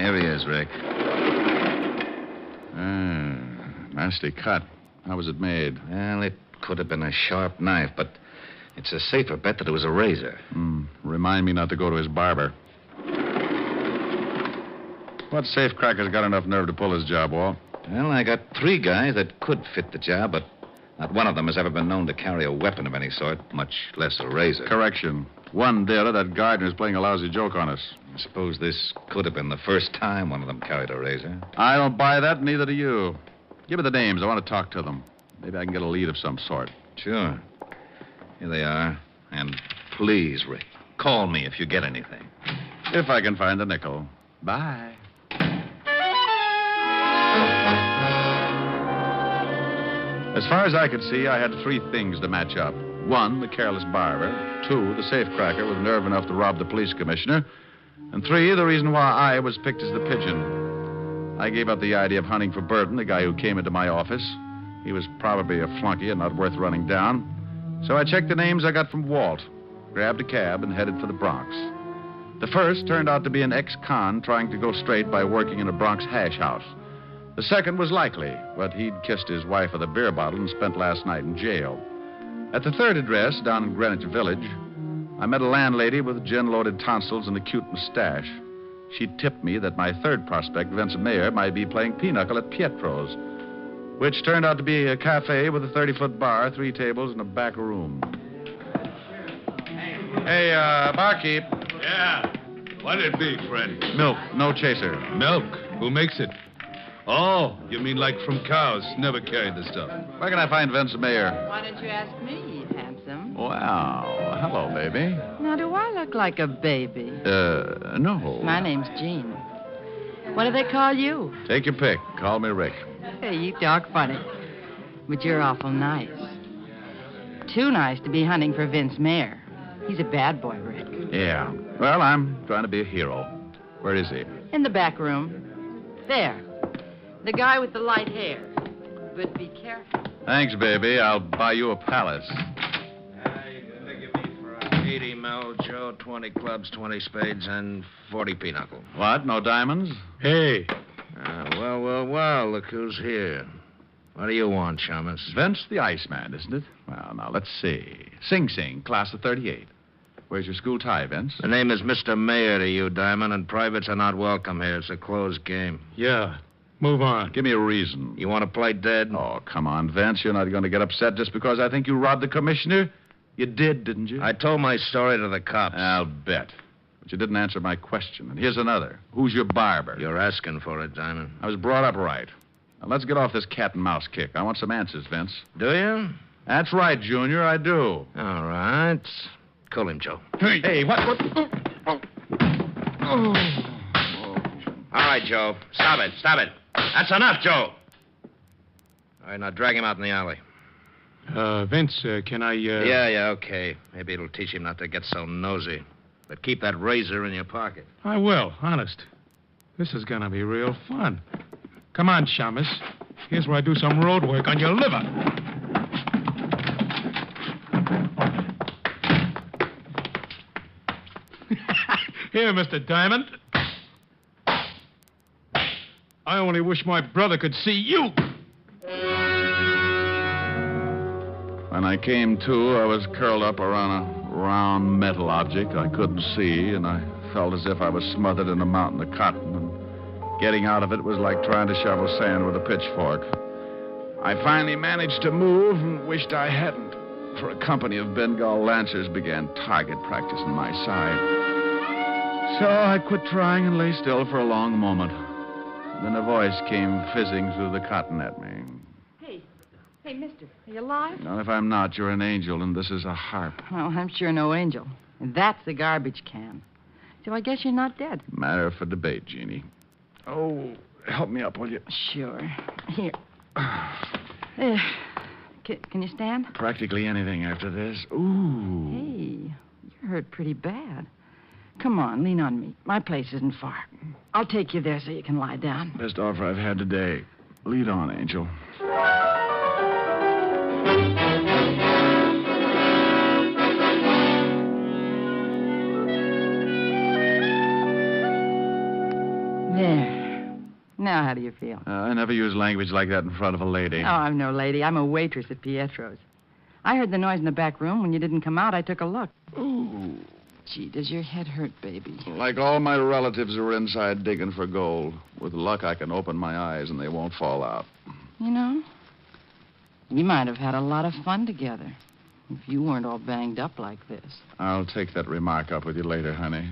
Here he is, Rick. Nasty cut. How was it made? Well, it could have been a sharp knife, but it's a safer bet that it was a razor. Remind me not to go to his barber. What safecracker's got enough nerve to pull his job, Walt? Well, I got 3 guys that could fit the job, but not one of them has ever been known to carry a weapon of any sort, much less a razor. Correction. One dealer, that Gardner's playing a lousy joke on us. I suppose this could have been the first time one of them carried a razor. I don't buy that, neither do you. Give me the names. I want to talk to them. Maybe I can get a lead of some sort. Sure. Here they are. And please, Rick, call me if you get anything. If I can find a nickel. Bye. As far as I could see, I had 3 things to match up. 1, the careless barber. 2, the safecracker with nerve enough to rob the police commissioner. And 3, the reason why I was picked as the pigeon. I gave up the idea of hunting for Burton, the guy who came into my office. He was probably a flunky and not worth running down. So I checked the names I got from Walt, grabbed a cab, and headed for the Bronx. The first turned out to be an ex-con trying to go straight by working in a Bronx hash house. The second was likely, but he'd kissed his wife with a beer bottle and spent last night in jail. At the third address, down in Greenwich Village, I met a landlady with gin-loaded tonsils and a cute mustache. She tipped me that my third prospect, Vincent Mayer, might be playing pinochle at Pietro's, which turned out to be a cafe with a 30-foot bar, 3 tables, and a back room. Hey, barkeep. Yeah. What'd it be, friend? Milk, no chaser. Milk? Who makes it? Oh, you mean like from cows? Never carried the stuff. Where can I find Vincent Mayer? Why don't you ask me, handsome? Wow. Hello, baby. Now, do I look like a baby? No. My name's Jean. What do they call you? Take your pick. Call me Rick. Hey, you talk funny. But you're awful nice. Too nice to be hunting for Vince Mayer. He's a bad boy, Rick. Yeah. Well, I'm trying to be a hero. Where is he? In the back room. There. The guy with the light hair. But be careful. Thanks, baby. I'll buy you a palace. You can figure me for 80 mil, Joe, 20 clubs, 20 spades, and 40 pinochle. What? No diamonds? Hey. Well, look who's here. What do you want, Shamus? Vince the Iceman, isn't it? Well, now, let's see. Sing Sing, class of 38. Where's your school tie, Vince? The name is Mr. Mayer to you, Diamond, and privates are not welcome here. It's a closed game. Yeah. Move on. Give me a reason. You want to play dead? Oh, come on, Vince. You're not going to get upset just because I think you robbed the commissioner? You did, didn't you? I told my story to the cops. I'll bet. But you didn't answer my question. And here's another. Who's your barber? You're asking for it, Diamond. I was brought up right. Now, let's get off this cat and mouse kick. I want some answers, Vince. Do you? That's right, Junior. I do. All right. Call him, Joe. Hey, what? All right, Joe. Stop it. That's enough, Joe. All right, now drag him out in the alley. Vince, can I, Yeah, okay. Maybe it'll teach him not to get so nosy. But keep that razor in your pocket. I will, honest. This is gonna be real fun. Come on, Shamus. Here's where I do some road work on your liver. Here, Mr. Diamond. I only wish my brother could see you. When I came to, I was curled up around a round metal object I couldn't see, and I felt as if I was smothered in a mountain of cotton, and getting out of it was like trying to shovel sand with a pitchfork. I finally managed to move and wished I hadn't, for a company of Bengal Lancers began target practice on my side. So I quit trying and lay still for a long moment. Then a voice came fizzing through the cotton at me. Hey, mister, are you alive? Now, if I'm not, you're an angel, and this is a harp. Well, I'm sure no angel. And that's the garbage can. So I guess you're not dead. Matter for debate, Jeannie. Oh, help me up, will you? Sure. Here. Can you stand? Practically anything after this. Ooh. Hey, you're hurt pretty bad. Come on, lean on me. My place isn't far. I'll take you there so you can lie down. Best offer I've had today. Lead on, Angel. There. Now, how do you feel? I never use language like that in front of a lady. Oh, I'm no lady. I'm a waitress at Pietro's. I heard the noise in the back room. When you didn't come out, I took a look. Ooh. Gee, does your head hurt, baby? Like all my relatives who are inside digging for gold. With luck, I can open my eyes and they won't fall out. You know, we might have had a lot of fun together if you weren't all banged up like this. I'll take that remark up with you later, honey.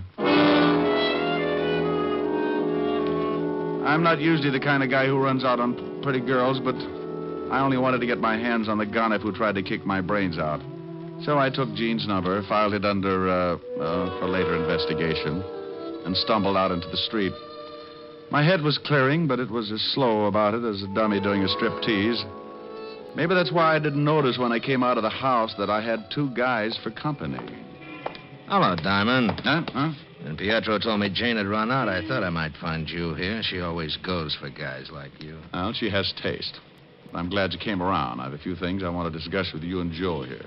I'm not usually the kind of guy who runs out on pretty girls, but I only wanted to get my hands on the gonif who tried to kick my brains out. So I took Jean's number, filed it under, for later investigation, and stumbled out into the street. My head was clearing, but it was as slow about it as a dummy doing a striptease. Maybe that's why I didn't notice when I came out of the house that I had two guys for company. Hello, Diamond. Huh? When Pietro told me Jane had run out, I thought I might find you here. She always goes for guys like you. Well, she has taste. I'm glad you came around. I have a few things I want to discuss with you and Joe here.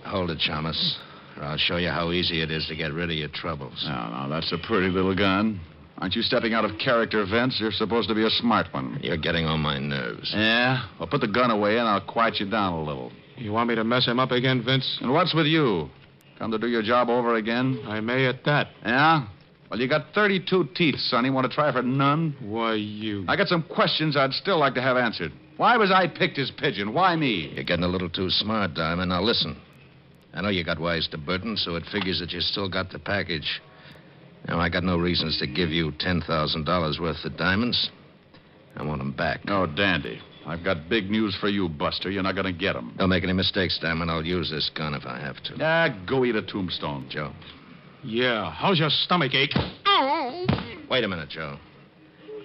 Hold it, Chalmers, or I'll show you how easy it is to get rid of your troubles. No, that's a pretty little gun. Aren't you stepping out of character, Vince? You're supposed to be a smart one. You're getting on my nerves. Yeah? Well, put the gun away and I'll quiet you down a little. You want me to mess him up again, Vince? And what's with you? Come to do your job over again? I may at that. Yeah? Well, you got 32 teeth, Sonny. Want to try for none? Why, you... I got some questions I'd still like to have answered. Why was I picked as pigeon? Why me? You're getting a little too smart, Diamond. Now, listen. I know you got wise to Burton, so it figures that you still got the package. Now, I got no reasons to give you $10,000 worth of diamonds. I want them back. Oh, dandy. I've got big news for you, Buster. You're not going to get them. Don't make any mistakes, Diamond. I'll use this gun if I have to. Go eat a tombstone. Joe. Yeah, how's your stomach ache? Wait a minute, Joe.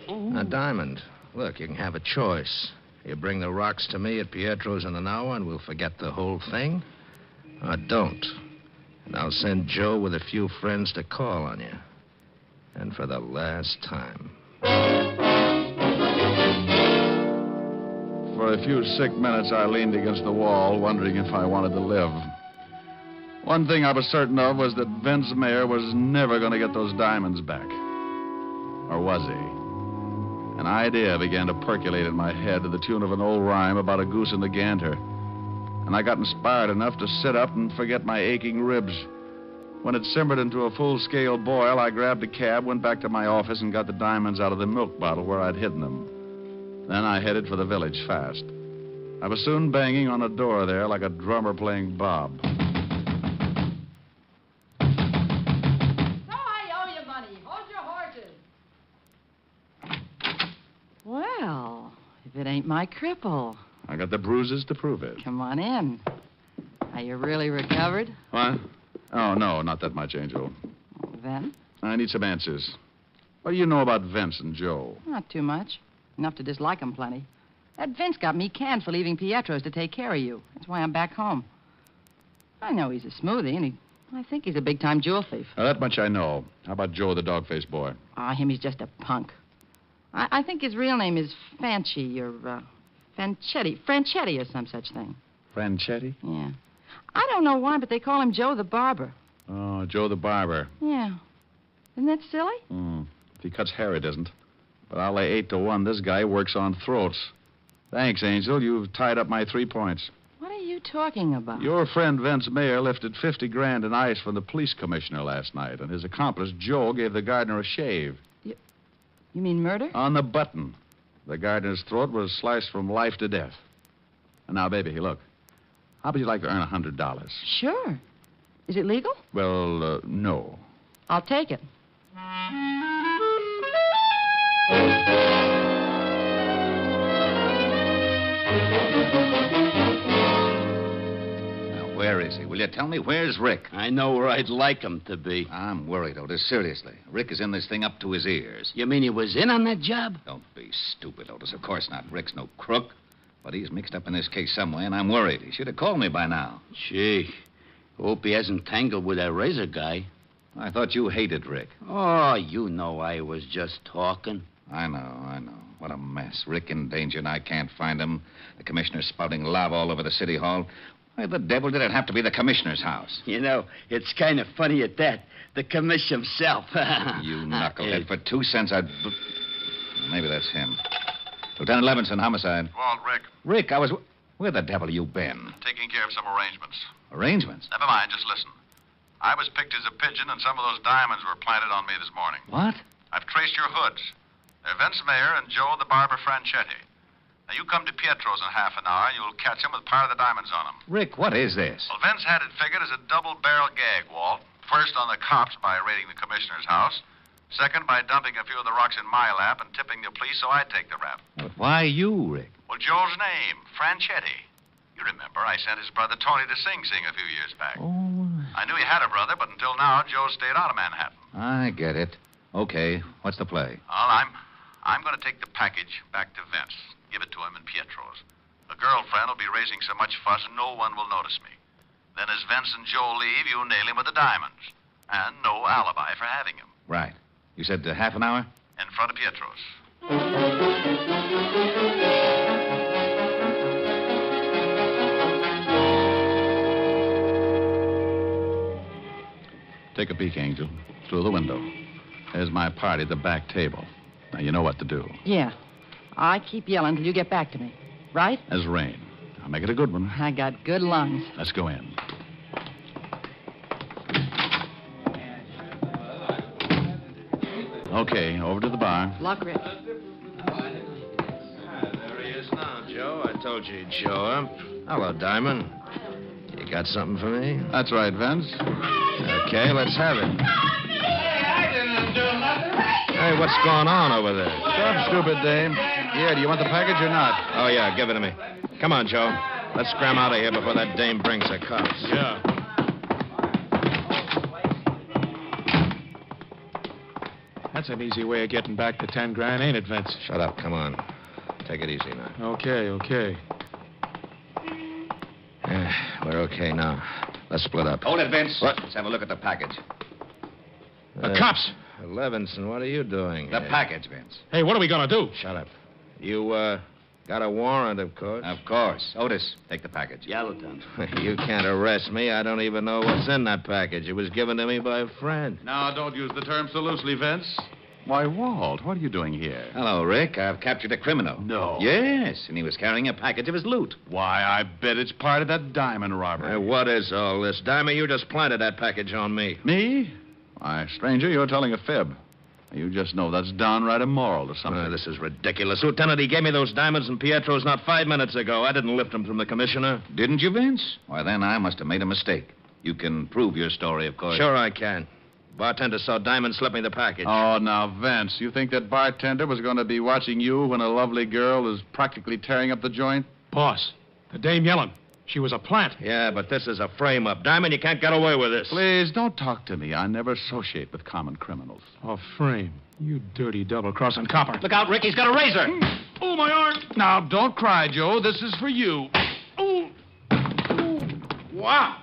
Now, Diamond, look, you can have a choice. You bring the rocks to me at Pietro's in an hour and we'll forget the whole thing. Or don't. And I'll send Joe with a few friends to call on you. And for the last time. For a few sick minutes, I leaned against the wall, wondering if I wanted to live. One thing I was certain of was that Vince Mayer was never going to get those diamonds back. Or was he? An idea began to percolate in my head to the tune of an old rhyme about a goose and a gander. And I got inspired enough to sit up and forget my aching ribs. When it simmered into a full-scale boil, I grabbed a cab, went back to my office, and got the diamonds out of the milk bottle where I'd hidden them. Then I headed for the village fast. I was soon banging on a door there like a drummer playing Bob. Well, if it ain't my cripple. I got the bruises to prove it. Come on in. Are you really recovered? What? Oh, no, not that much, Angel. Oh, then? I need some answers. What do you know about Vince and Joe? Not too much. Enough to dislike 'em plenty. That Vince got me canned for leaving Pietro's to take care of you. That's why I'm back home. I know he's a smoothie, and I think he's a big-time jewel thief. That much I know. How about Joe, the dog-faced boy? Him, he's just a punk. I think his real name is Fanchi or Franchetti or some such thing. Franchetti? Yeah. I don't know why, but they call him Joe the Barber. Oh, Joe the Barber. Yeah. Isn't that silly? If he cuts hair, it isn't. But I'll lay 8 to 1 this guy works on throats. Thanks, Angel. You've tied up my 3 points. What are you talking about? Your friend Vince Mayer lifted 50 grand in ice from the police commissioner last night, and his accomplice, Joe, gave the gardener a shave. You mean murder? On the button. The gardener's throat was sliced from life to death. And now, baby, look. How would you like to earn $100? Sure. Is it legal? Well, no. I'll take it. Now, where is he? Will you tell me where's Rick? I know where I'd like him to be. I'm worried, Otis. Seriously. Rick is in this thing up to his ears. You mean he was in on that job? Don't be stupid, Otis. Of course not. Rick's no crook. But he's mixed up in this case some way, and I'm worried. He should have called me by now. Gee. Hope he hasn't tangled with that razor guy. I thought you hated Rick. Oh, you know I was just talking. I know. What a mess. Rick in danger, and I can't find him. The commissioner spouting lava all over the city hall. Why the devil did it have to be the commissioner's house? You know, it's kind of funny at that. The commissioner himself. You knucklehead. For 2 cents, I'd... Maybe that's him. Lieutenant Levinson, homicide. Walt, Rick. Rick, where the devil you been? Taking care of some arrangements. Arrangements? Never mind, just listen. I was picked as a pigeon, and some of those diamonds were planted on me this morning. What? I've traced your hoods. They're Vince Mayer and Joe the barber Franchetti. Now, you come to Pietro's in half an hour, and you'll catch him with part of the diamonds on him. Rick, what is this? Well, Vince had it figured as a double-barrel gag, Walt. First on the cops by raiding the commissioner's house. Second, by dumping a few of the rocks in my lap and tipping the police so I'd take the rap. But why you, Rick? Well, Joe's name, Franchetti. You remember, I sent his brother Tony to Sing Sing a few years back. Oh. I knew he had a brother, but until now, Joe stayed out of Manhattan. I get it. Okay, what's the play? Well, I'm going to take the package back to Vince. Give it to him in Pietro's. The girlfriend will be raising so much fuss, no one will notice me. Then as Vince and Joe leave, you nail him with the diamonds. And no alibi for having him. Right. You said half an hour? In front of Pietro's. Take a peek, Angel. Through the window. There's my party at the back table. Now, you know what to do. Yeah. I keep yelling till you get back to me. Right? As rain. I'll make it a good one. I got good lungs. Let's go in. Okay, over to the bar. Luck, Rick. There he is now, Joe. I told you he'd show up. Hello, Diamond. You got something for me? That's right, Vince. Okay, let's have it. Hey, what's going on over there? Stop, stupid dame. Yeah, do you want the package or not? Oh, yeah, give it to me. Come on, Joe. Let's scram out of here before that dame brings the cops. Yeah. That's an easy way of getting back the 10 grand, ain't it, Vince? Shut up. Come on. Take it easy now. Okay. We're okay now. Let's split up. Hold it, Vince. What? Let's have a look at the package. The cops! Levinson, what are you doing The here? package, Vince. Hey, what are we going to do? Shut up. You, got a warrant, of course? Of course. Otis, take the package. Yeah, Lieutenant. You can't arrest me. I don't even know what's in that package. It was given to me by a friend. Now, don't use the term so loosely, Vince. Why, Walt, what are you doing here? Hello, Rick. I've captured a criminal. No. Yes, and he was carrying a package of his loot. Why, I bet it's part of that diamond robbery. What is all this? Diamond, you just planted that package on me. Me? Why, stranger, you're telling a fib. You just know that's downright immoral or something. This is ridiculous. Lieutenant, he gave me those diamonds in Pietro's not 5 minutes ago. I didn't lift them from the commissioner. Didn't you, Vince? Why, then I must have made a mistake. You can prove your story, of course. Sure I can. Bartender saw Diamond slip me the package. Oh, now, Vince, you think that bartender was going to be watching you when a lovely girl is practically tearing up the joint? Boss, the dame yelling. She was a plant. Yeah, but this is a frame-up. Diamond, you can't get away with this. Please, don't talk to me. I never associate with common criminals. A frame. You dirty double-crossing copper. Look out, Rick. He's got a razor. Oh, my arm. Now, don't cry, Joe. This is for you. Wow.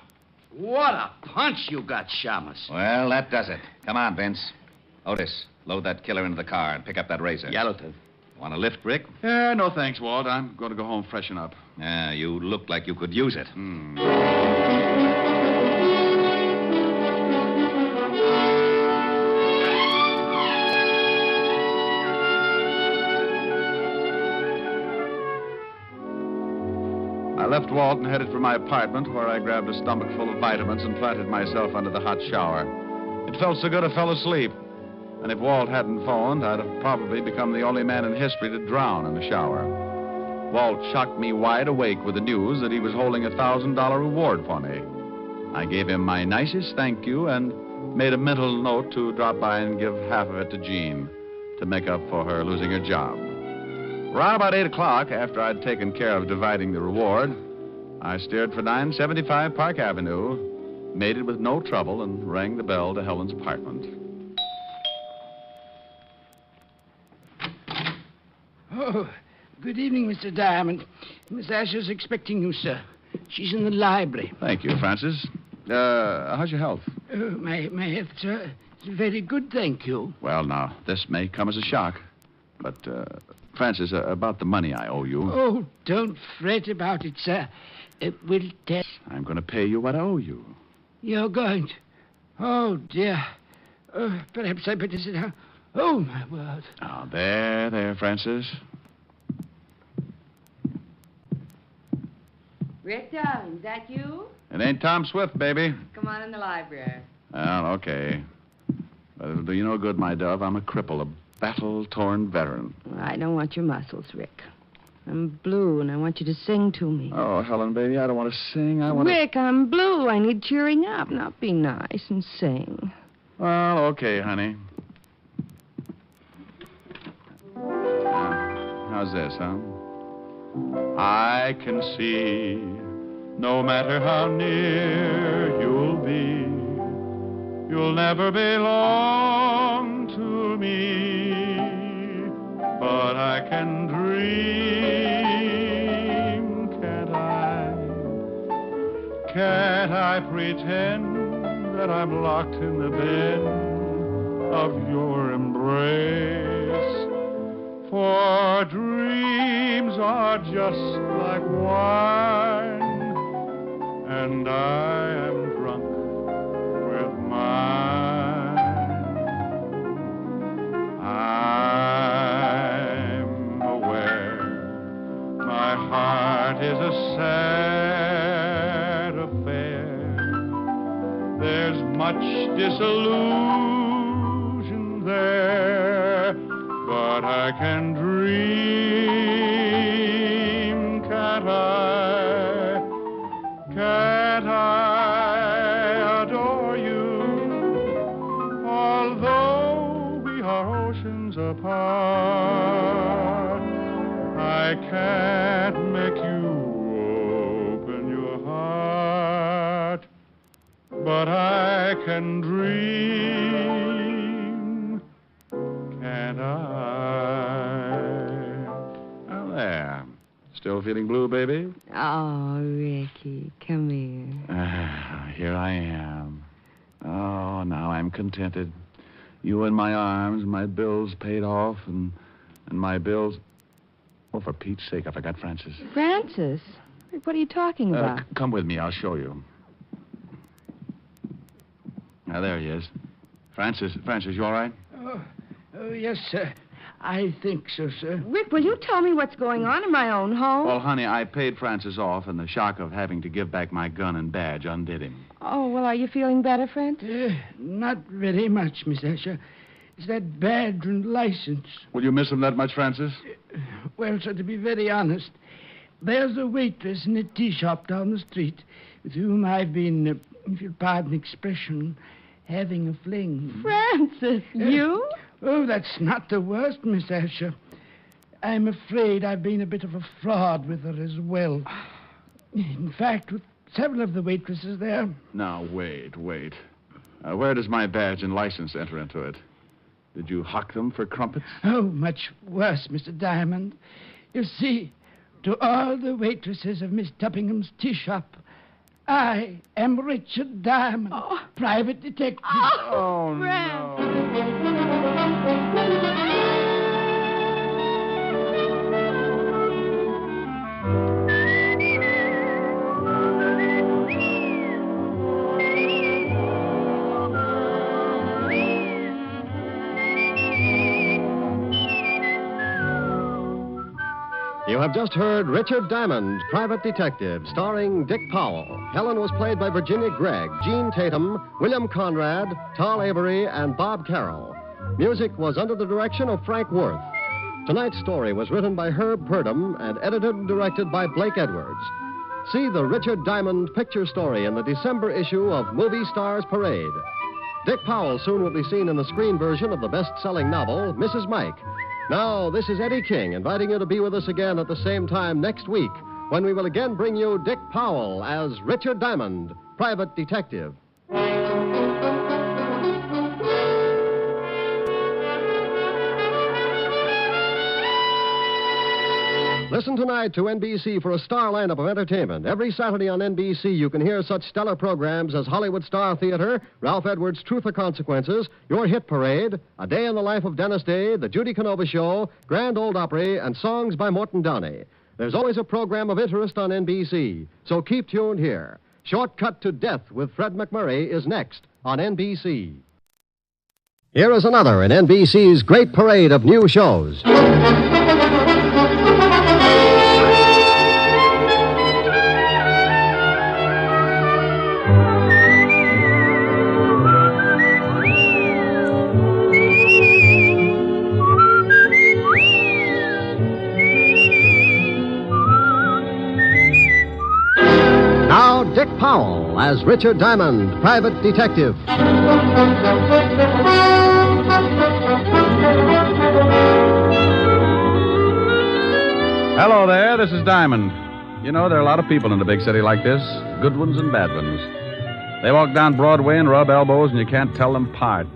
What a punch you got, Shamus. Well, that does it. Come on, Vince. Otis, load that killer into the car and pick up that razor. Yeah, Lieutenant. Want a lift, Rick? Yeah, no thanks, Walt. I'm going to go home freshen up. Yeah, you look like you could use it. I left Walt and headed for my apartment, where I grabbed a stomach full of vitamins and planted myself under the hot shower. It felt so good I fell asleep. And if Walt hadn't phoned, I'd have probably become the only man in history to drown in the shower. Walt shocked me wide awake with the news that he was holding a $1,000 reward for me. I gave him my nicest thank you and made a mental note to drop by and give half of it to Jean to make up for her losing her job. Around about 8 o'clock, after I'd taken care of dividing the reward, I steered for 975 Park Avenue, made it with no trouble, and rang the bell to Helen's apartment. Oh, good evening, Mr. Diamond. Miss Asher's expecting you, sir. She's in the library. Thank you, Francis. How's your health? My health, sir, is very good, thank you. Well, now, this may come as a shock. But, Francis, about the money I owe you. Oh, don't fret about it, sir. We'll tell. I'm going to pay you what I owe you. You're going to? Oh, dear. Perhaps I better sit down. Oh, my word. Oh, there, Francis. Rick, darling, is that you? It ain't Tom Swift, baby. Come on in the library. Well, okay. But it'll do you no good, my dove. I'm a cripple, a battle-torn veteran. Well, I don't want your muscles, Rick. I'm blue, and I want you to sing to me. Oh, Helen, baby, I don't want to sing. I want to... Rick, I'm blue. I need cheering up. Now be nice and sing. Well, okay, honey. How's this, huh? I can see, no matter how near you'll be, you'll never belong to me. But I can dream, can't I? Can't I pretend that I'm locked in the bed of your embrace? For dreams are just like wine, and I am drunk with mine. I'm aware my heart is a sad affair. There's much disillusion there, but I can dream, can't I? Can't I adore you? Although we are oceans apart, I can't make you open your heart, but I can dream, can't I? Well, there. Still feeling blue, baby? Oh, Ricky, come here. Here I am. Oh, now I'm contented. You in my arms, my bills paid off, and my bills... Oh, for Pete's sake, I forgot Francis. Francis? Rick, what are you talking about? Come with me, I'll show you. Now, there he is. Francis, you all right? Oh, yes, sir. I think so, sir. Rick, will you tell me what's going on in my own home? Well, honey, I paid Francis off, and the shock of having to give back my gun and badge undid him. Oh, well, are you feeling better, Francis? Not very much, Miss Asher. It's that badge and license. Will you miss him that much, Francis? Well, sir, to be very honest, there's a waitress in a tea shop down the street with whom I've been, if you'll pardon the expression, having a fling. Francis, you? Oh, that's not the worst, Miss Asher. I'm afraid I've been a bit of a fraud with her as well. In fact, with several of the waitresses there. Now, wait. Where does my badge and license enter into it? Did you hock them for crumpets? Oh, much worse, Mr. Diamond. You see, to all the waitresses of Miss Tuppingham's tea shop, I am Richard Diamond, private detective. Oh, You have just heard Richard Diamond, Private Detective, starring Dick Powell. Helen was played by Virginia Gregg, Gene Tatum, William Conrad, Tal Avery, and Bob Carroll. Music was under the direction of Frank Worth. Tonight's story was written by Herb Purdom and edited and directed by Blake Edwards. See the Richard Diamond picture story in the December issue of Movie Stars Parade. Dick Powell soon will be seen in the screen version of the best-selling novel, Mrs. Mike. Now, this is Eddie King inviting you to be with us again at the same time next week when we will again bring you Dick Powell as Richard Diamond, Private Detective. Listen tonight to NBC for a star lineup of entertainment. Every Saturday on NBC, you can hear such stellar programs as Hollywood Star Theater, Ralph Edwards' Truth or Consequences, Your Hit Parade, A Day in the Life of Dennis Day, The Judy Canova Show, Grand Ole Opry, and songs by Morton Downey. There's always a program of interest on NBC, so keep tuned here. Shortcut to Death with Fred McMurray is next on NBC. Here is another in NBC's great parade of new shows. Now, Dick Powell as Richard Diamond, private detective. Hello there, this is Diamond. You know, there are a lot of people in a big city like this, good ones and bad ones. They walk down Broadway and rub elbows, and you can't tell them apart.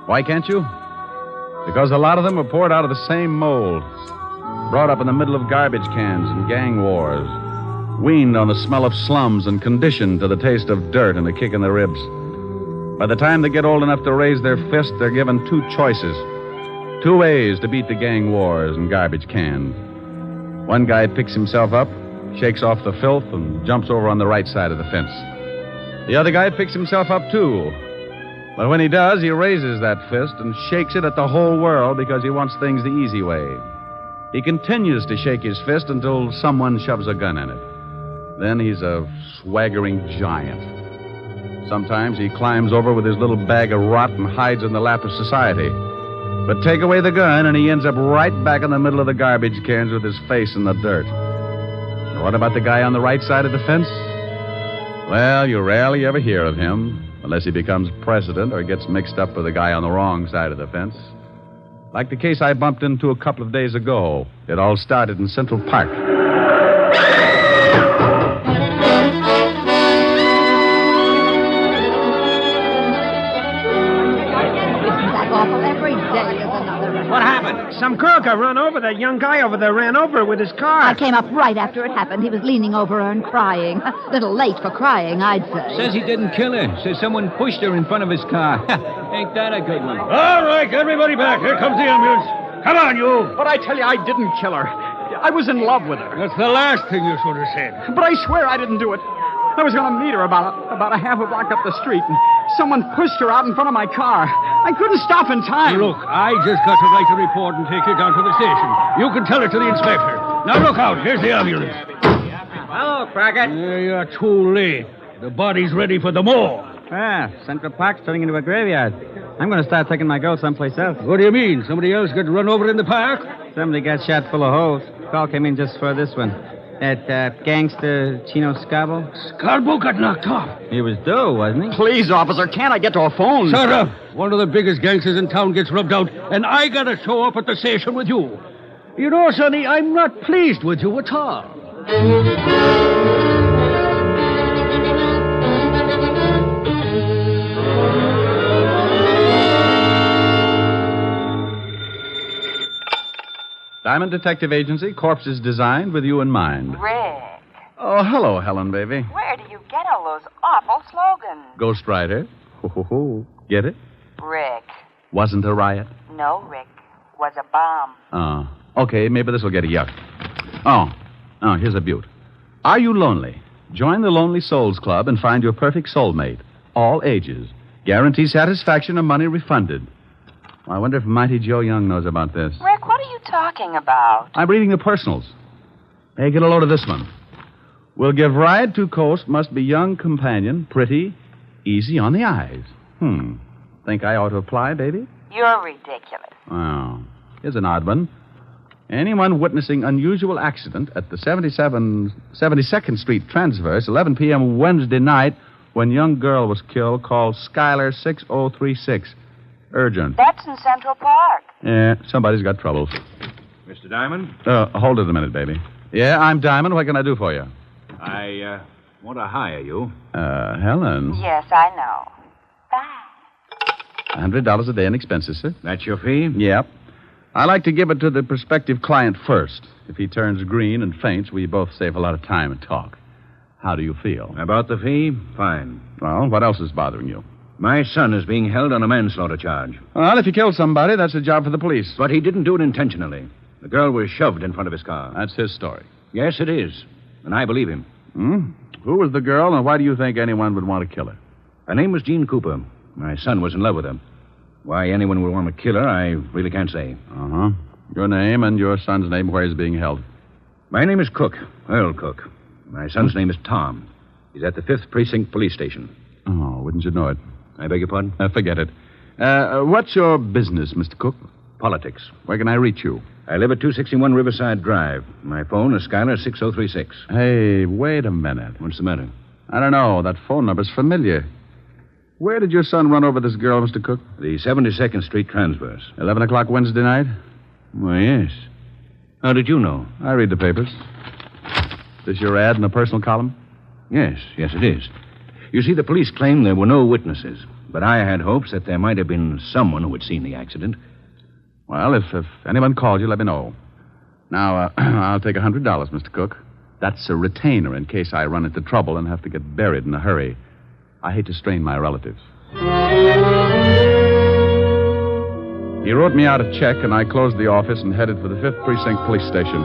Why can't you? Because a lot of them are poured out of the same mold, brought up in the middle of garbage cans and gang wars, weaned on the smell of slums and conditioned to the taste of dirt and a kick in the ribs. By the time they get old enough to raise their fist, they're given two choices, two ways to beat the gang wars and garbage cans. One guy picks himself up, shakes off the filth, and jumps over on the right side of the fence. The other guy picks himself up, too. But when he does, he raises that fist and shakes it at the whole world because he wants things the easy way. He continues to shake his fist until someone shoves a gun in it. Then he's a swaggering giant. Sometimes he climbs over with his little bag of rot and hides in the lap of society. But take away the gun, and he ends up right back in the middle of the garbage cans with his face in the dirt. What about the guy on the right side of the fence? Well, you rarely ever hear of him, unless he becomes president or gets mixed up with the guy on the wrong side of the fence. Like the case I bumped into a couple of days ago. It all started in Central Park. What happened? Some girl got run over. That young guy over there ran over her with his car. I came up right after it happened. He was leaning over her and crying. A little late for crying, I'd say. Says he didn't kill her. Says someone pushed her in front of his car. Ain't that a good one? All right, everybody back. Here comes the ambulance. Come on, you. But I tell you, I didn't kill her. I was in love with her. That's the last thing you should have said. But I swear I didn't do it. I was going to meet her about a half a block up the street, and someone pushed her out in front of my car. I couldn't stop in time. Look, I just got to write the report and take you down to the station. You can tell it to the inspector. Now, look out. Here's the ambulance. Hello, Crockett. You're too late. The body's ready for the morgue. Ah, Central Park's turning into a graveyard. I'm going to start taking my girl someplace else. What do you mean? Somebody else got run over in the park? Somebody got shot full of holes. Call came in just for this one. That gangster Chino Scabo. Scabo got knocked off. He was due, wasn't he? Please, officer, can't I get to a phone? Shut up. One of the biggest gangsters in town gets rubbed out, and I got to show up at the station with you. You know, Sonny, I'm not pleased with you at all. Diamond Detective Agency, corpses designed with you in mind. Rick, Oh, hello, Helen, baby. where do you get all those awful slogans? Ghost Rider. Ho, ho, ho. Get it? Rick. Wasn't a riot. No, Rick. Was a bomb. Okay, maybe this will get a yuck. Oh, here's a beaut. Are you lonely? Join the Lonely Souls Club and find your perfect soulmate. All ages. Guarantee satisfaction and money refunded. Well, I wonder if Mighty Joe Young knows about this. Rick, what are you talking about? I'm reading the personals. Hey, get a load of this one. Will give ride to coast, must be young companion, pretty, easy on the eyes. Think I ought to apply, baby? You're ridiculous. Oh, here's an odd one. Anyone witnessing unusual accident at the 72nd Street Transverse, 11 p.m. Wednesday night, when young girl was killed, call Skylar 6036. Urgent. That's in Central Park. Yeah, somebody's got troubles. Mr. Diamond? Hold it a minute, baby. Yeah, I'm Diamond. What can I do for you? I want to hire you. Helen. Yes, I know. $100 a day in expenses, sir. That's your fee? Yep. I like to give it to the prospective client first. If he turns green and faints, we both save a lot of time and talk. How do you feel? About the fee? Fine. Well, what else is bothering you? My son is being held on a manslaughter charge. Well, if he killed somebody, that's a job for the police. But he didn't do it intentionally. The girl was shoved in front of his car. That's his story. Yes, it is. And I believe him. Who was the girl, and why do you think anyone would want to kill her? Her name was Jean Cooper. My son was in love with her. Why anyone would want to kill her, I really can't say. Uh-huh. Your name and your son's name, where he's being held? My name is Cook, Earl Cook. My son's name is Tom. He's at the 5th Precinct Police Station. Oh, wouldn't you know it? I beg your pardon? Forget it. What's your business, Mr. Cook? Politics. Where can I reach you? I live at 261 Riverside Drive. My phone is Skylar 6036. Hey, wait a minute. What's the matter? I don't know. That phone number's familiar. Where did your son run over this girl, Mr. Cook? The 72nd Street Transverse. 11 o'clock Wednesday night? Why, yes. How did you know? I read the papers. This your ad in the personal column? Yes, it is. You see, the police claim there were no witnesses, but I had hopes that there might have been someone who had seen the accident. Well, if anyone called you, let me know. Now, I'll take $100, Mr. Cook. That's a retainer in case I run into trouble and have to get buried in a hurry. I hate to strain my relatives. He wrote me out a check, and I closed the office and headed for the 5th Precinct Police Station.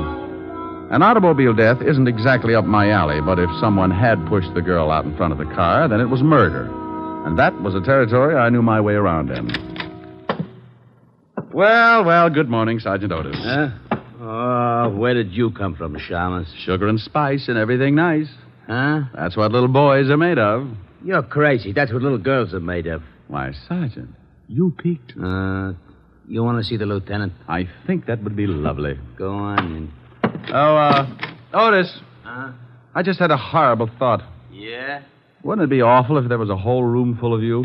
An automobile death isn't exactly up my alley, but if someone had pushed the girl out in front of the car, then it was murder. And that was a territory I knew my way around in. Well, good morning, Sergeant Otis. Huh? Oh, where did you come from, Shamus? Sugar and spice and everything nice. Huh? That's what little boys are made of. You're crazy. That's what little girls are made of. Why, Sergeant, you peeked. You want to see the lieutenant? I think that would be lovely. Go on in. Oh, Otis. Huh? I just had a horrible thought. Yeah? Wouldn't it be awful if there was a whole room full of you?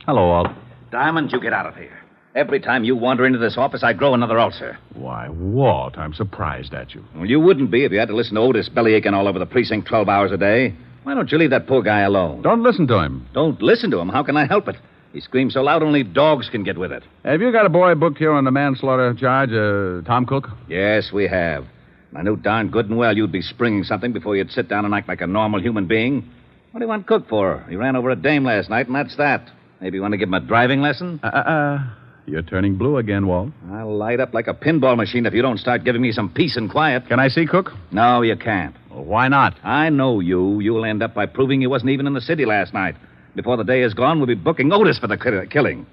Hello, Walt. Diamond, you get out of here. Every time you wander into this office, I grow another ulcer. Why, Walt, I'm surprised at you. Well, you wouldn't be if you had to listen to Otis bellyaching all over the precinct 12 hours a day. Why don't you leave that poor guy alone? Don't listen to him. Don't listen to him? How can I help it? He screams so loud only dogs can get with it. Have you got a boy booked here on the manslaughter charge, Tom Cook? Yes, we have. I knew darn good and well you'd be springing something before you'd sit down and act like a normal human being. What do you want Cook for? He ran over a dame last night, and that's that. Maybe you want to give him a driving lesson? You're turning blue again, Walt. I'll light up like a pinball machine if you don't start giving me some peace and quiet. Can I see Cook? No, you can't. Well, why not? I know you. You'll end up by proving he wasn't even in the city last night. Before the day is gone, we'll be booking Otis for the killing.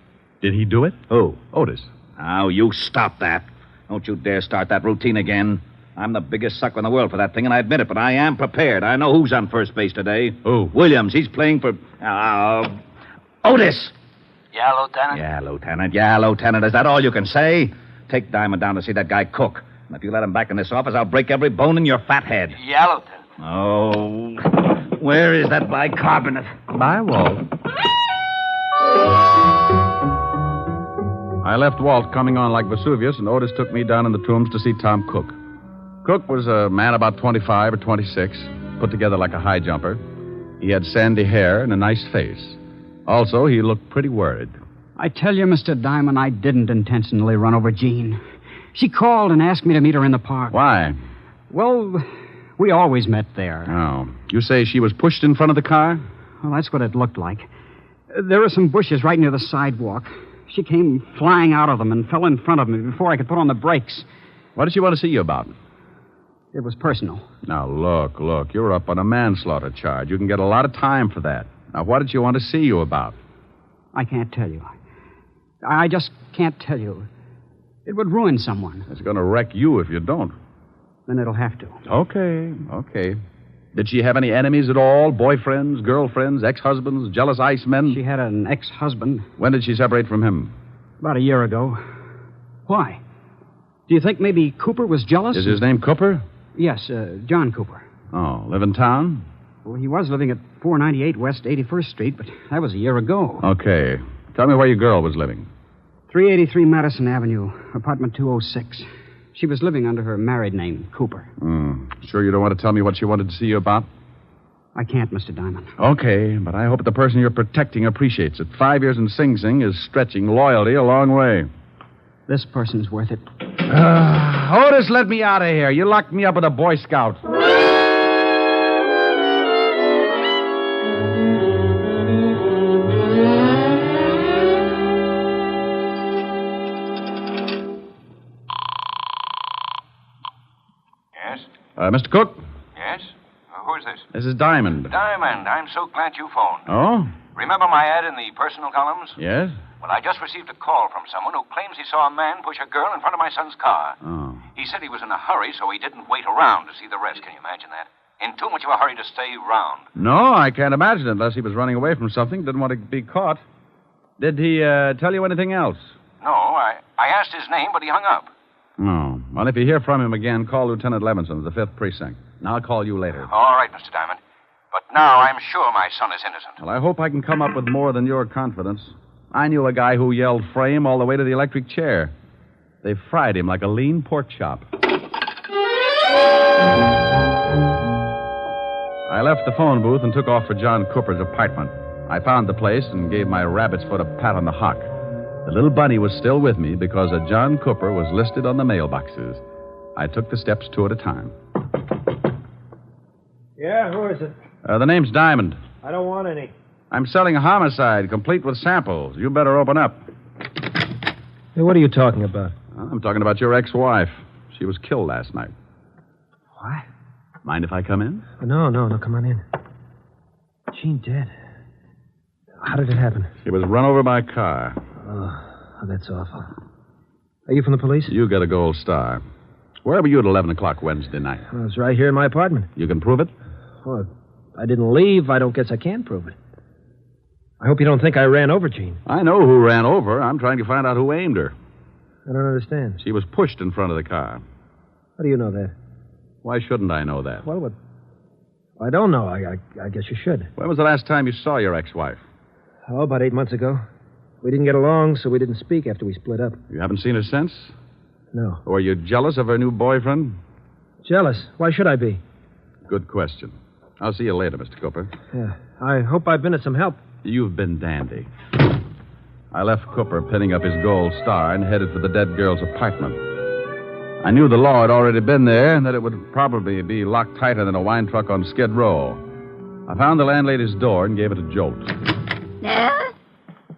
Did he do it? Who? Otis. Now, you stop that. Don't you dare start that routine again. I'm the biggest sucker in the world for that thing, and I admit it, but I am prepared. I know who's on first base today. Who? Williams. He's playing for... Otis! Yeah, Lieutenant? Yeah, Lieutenant. Is that all you can say? Take Diamond down to see that guy Cook. And if you let him back in this office, I'll break every bone in your fat head. Yeah, Lieutenant. Oh, where is that bicarbonate? Bye, Walt. I left Walt coming on like Vesuvius, and Otis took me down in the tombs to see Tom Cook. Cook was a man about 25 or 26, put together like a high jumper. He had sandy hair and a nice face. Also, he looked pretty worried. I tell you, Mr. Diamond, I didn't intentionally run over Jean. She called and asked me to meet her in the park. Why? Well, we always met there. Oh. You say she was pushed in front of the car? Well, that's what it looked like. There were some bushes right near the sidewalk. She came flying out of them and fell in front of me before I could put on the brakes. What did she want to see you about? It was personal. Now, look. You're up on a manslaughter charge. You can get a lot of time for that. Now, what did she want to see you about? I can't tell you. I just can't tell you. It would ruin someone. It's going to wreck you if you don't. Then it'll have to. Okay. Did she have any enemies at all? Boyfriends, girlfriends, ex-husbands, jealous icemen? She had an ex-husband. When did she separate from him? About a year ago. Why? Do you think maybe Cooper was jealous? Is his name Cooper? Yes, John Cooper. Oh, live in town? Well, he was living at 498 West 81st Street, but that was a year ago. Okay. Tell me where your girl was living. 383 Madison Avenue, apartment 206. She was living under her married name, Cooper. Sure you don't want to tell me what she wanted to see you about? I can't, Mr. Diamond. Okay, but I hope the person you're protecting appreciates it. 5 years in Sing Sing is stretching loyalty a long way. This person's worth it. Otis, let me out of here. You locked me up with a Boy Scout. Yes? Mr. Cook, Yes? Who is this? this is Diamond. Diamond. I'm so glad you phoned. Oh? Remember my ad in the personal columns? Yes? Well, I just received a call from someone who claims he saw a man push a girl in front of my son's car. Oh. He said he was in a hurry, so he didn't wait around to see the rest. Can you imagine that? In too much of a hurry to stay round. No, I can't imagine it unless he was running away from something, didn't want to be caught. Did he tell you anything else? No, I asked his name, but he hung up. No. Well, if you hear from him again, call Lieutenant Levinson of the 5th Precinct. And I'll call you later. All right, Mr. Diamond. But now I'm sure my son is innocent. Well, I hope I can come up with more than your confidence. I knew a guy who yelled frame all the way to the electric chair. They fried him like a lean pork chop. I left the phone booth and took off for John Cooper's apartment. I found the place and gave my rabbit's foot a pat on the hock. The little bunny was still with me because a John Cooper was listed on the mailboxes. I took the steps two at a time. Yeah, who is it? The name's Diamond. I don't want any. I'm selling a homicide, complete with samples. You better open up. Hey, what are you talking about? I'm talking about your ex-wife. She was killed last night. What? Mind if I come in? No, come on in. Jean dead. How did it happen? She was run over by a car. Oh, that's awful. Are you from the police? You get a gold star. Where were you at 11 o'clock Wednesday night? I was right here in my apartment. You can prove it? Oh, I didn't leave. I don't guess I can prove it. I hope you don't think I ran over Jean. I know who ran over her. I'm trying to find out who aimed her. I don't understand. She was pushed in front of the car. How do you know that? Why shouldn't I know that? Well, what? I don't know. I guess you should. When was the last time you saw your ex-wife? Oh, about 8 months ago. We didn't get along, so we didn't speak after we split up. You haven't seen her since? No. Were you jealous of her new boyfriend? Jealous? Why should I be? Good question. I'll see you later, Mr. Cooper. Yeah. I hope I've been of some help. You've been dandy. I left Cooper pinning up his gold star and headed for the dead girl's apartment. I knew the law had already been there and that it would probably be locked tighter than a wine truck on Skid Row. I found the landlady's door and gave it a jolt. Yeah?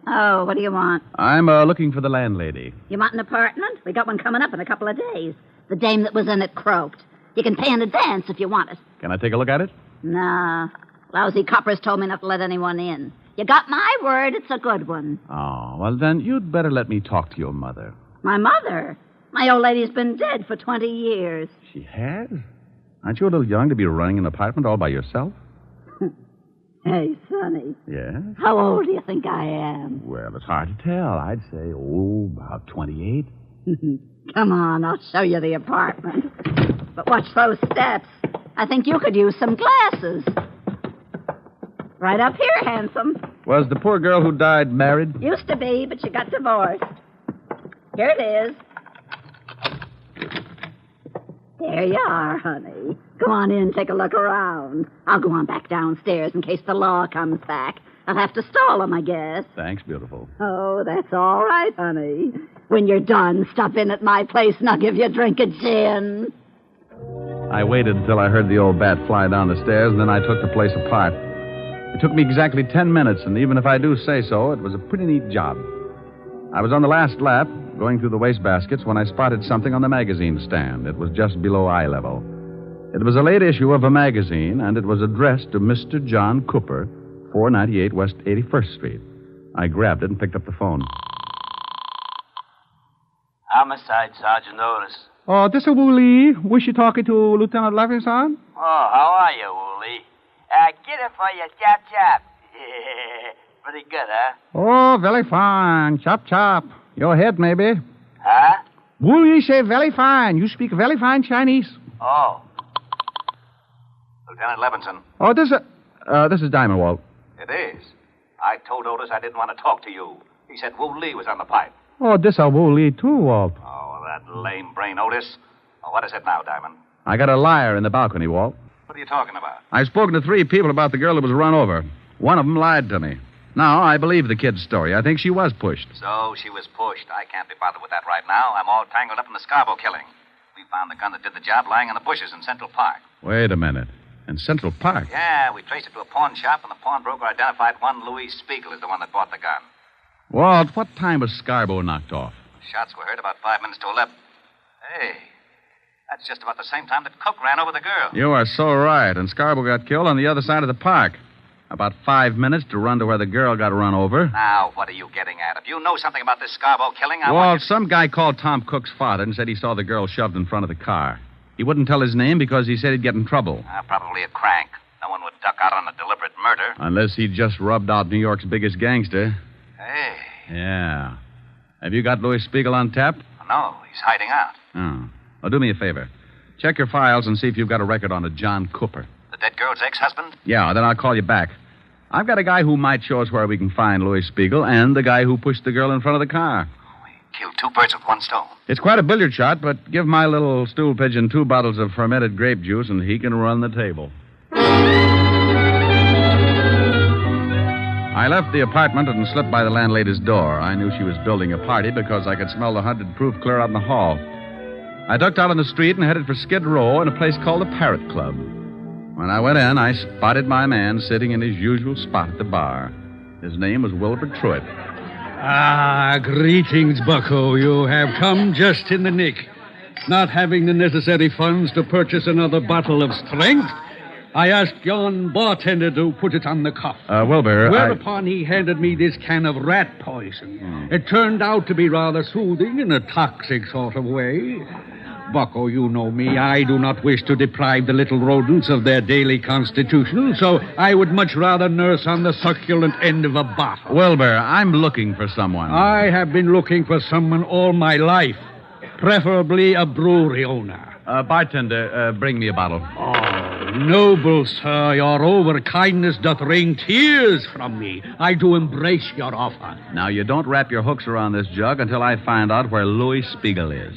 Oh, what do you want? I'm looking for the landlady. You want an apartment? We got one coming up in a couple of days. The dame that was in it croaked. You can pay in advance if you want it. Can I take a look at it? Nah. Lousy coppers told me not to let anyone in. You got my word, it's a good one. Oh, well, then you'd better let me talk to your mother. My mother? My old lady's been dead for 20 years. She has? Aren't you a little young to be running an apartment all by yourself? Hey, Sonny. Yes? How old do you think I am? Well, it's hard to tell. I'd say, about 28. Come on, I'll show you the apartment. But watch those steps. I think you could use some glasses. Right up here, handsome. Was the poor girl who died married? Used to be, but she got divorced. Here it is. There you are, honey. Go on in, take a look around. I'll go on back downstairs in case the law comes back. I'll have to stall him, I guess. Thanks, beautiful. Oh, that's all right, honey. When you're done, stop in at my place and I'll give you a drink of gin. I waited until I heard the old bat fly down the stairs, and then I took the place apart. It took me exactly 10 minutes, and even if I do say so, it was a pretty neat job. I was on the last lap, going through the wastebaskets, when I spotted something on the magazine stand. It was just below eye level. It was a late issue of a magazine, and it was addressed to Mr. John Cooper, 498 West 81st Street. I grabbed it and picked up the phone. Homicide, Sergeant Otis. Oh, this is Wooly. Was you talking to Lieutenant Levinson? Oh, how are you, Wooly? Get it for you, chop chop. Pretty good, huh? Oh, very fine. Chop, chop. Your head, maybe. Huh? Wooly say very fine. You speak very fine Chinese. Oh. Lieutenant Levinson. Oh, this is Diamond, Walt. It is. I told Otis I didn't want to talk to you. He said Wu Lee was on the pipe. Oh, this is Wooly, too, Walt. Oh, that lame brain, Otis. Oh, what is it now, Diamond? I got a liar in the balcony, Walt. What are you talking about? I've spoken to 3 people about the girl that was run over. One of them lied to me. No, I believe the kid's story. I think she was pushed. So she was pushed. I can't be bothered with that right now. I'm all tangled up in the Scarborough killing. We found the gun that did the job lying in the bushes in Central Park. Wait a minute. In Central Park? Yeah, we traced it to a pawn shop, and the pawnbroker identified one Louis Spiegel as the one that bought the gun. Walt, what time was Scarborough knocked off? Shots were heard about 5 minutes to 11. Hey, that's just about the same time that Cook ran over the girl. You are so right. And Scarborough got killed on the other side of the park. About 5 minutes to run to where the girl got run over. Now, what are you getting at? If you know something about this Scarborough killing, I Walt, want you... some guy called Tom Cook's father and said he saw the girl shoved in front of the car. He wouldn't tell his name because he said he'd get in trouble. Probably a crank. No one would duck out on a deliberate murder. Unless he just rubbed out New York's biggest gangster. Hey. Yeah. Have you got Louis Spiegel on tap? No, he's hiding out. Oh. Well, do me a favor. Check your files and see if you've got a record on a John Cooper. The dead girl's ex-husband? Yeah, then I'll call you back. I've got a guy who might show us where we can find Louis Spiegel and the guy who pushed the girl in front of the car. Killed two birds with one stone. It's quite a billiard shot, but give my little stool pigeon 2 bottles of fermented grape juice and he can run the table. I left the apartment and slipped by the landlady's door. I knew she was building a party because I could smell the 100 proof clear out in the hall. I ducked out on the street and headed for Skid Row in a place called the Parrot Club. When I went in, I spotted my man sitting in his usual spot at the bar. His name was Wilbur Truitt. Ah, greetings, Bucko. You have come just in the nick. Not having the necessary funds to purchase another bottle of strength, I asked yon bartender to put it on the cuff. Wilbur, Whereupon he handed me this can of rat poison. It turned out to be rather soothing in a toxic sort of way. Bucko, you know me. I do not wish to deprive the little rodents of their daily constitution, so I would much rather nurse on the succulent end of a bottle. Wilbur, I'm looking for someone. I have been looking for someone all my life, preferably a brewery owner. Bartender, bring me a bottle. Oh, noble sir, your overkindness doth wring tears from me. I do embrace your offer. Now, you don't wrap your hooks around this jug until I find out where Louis Spiegel is.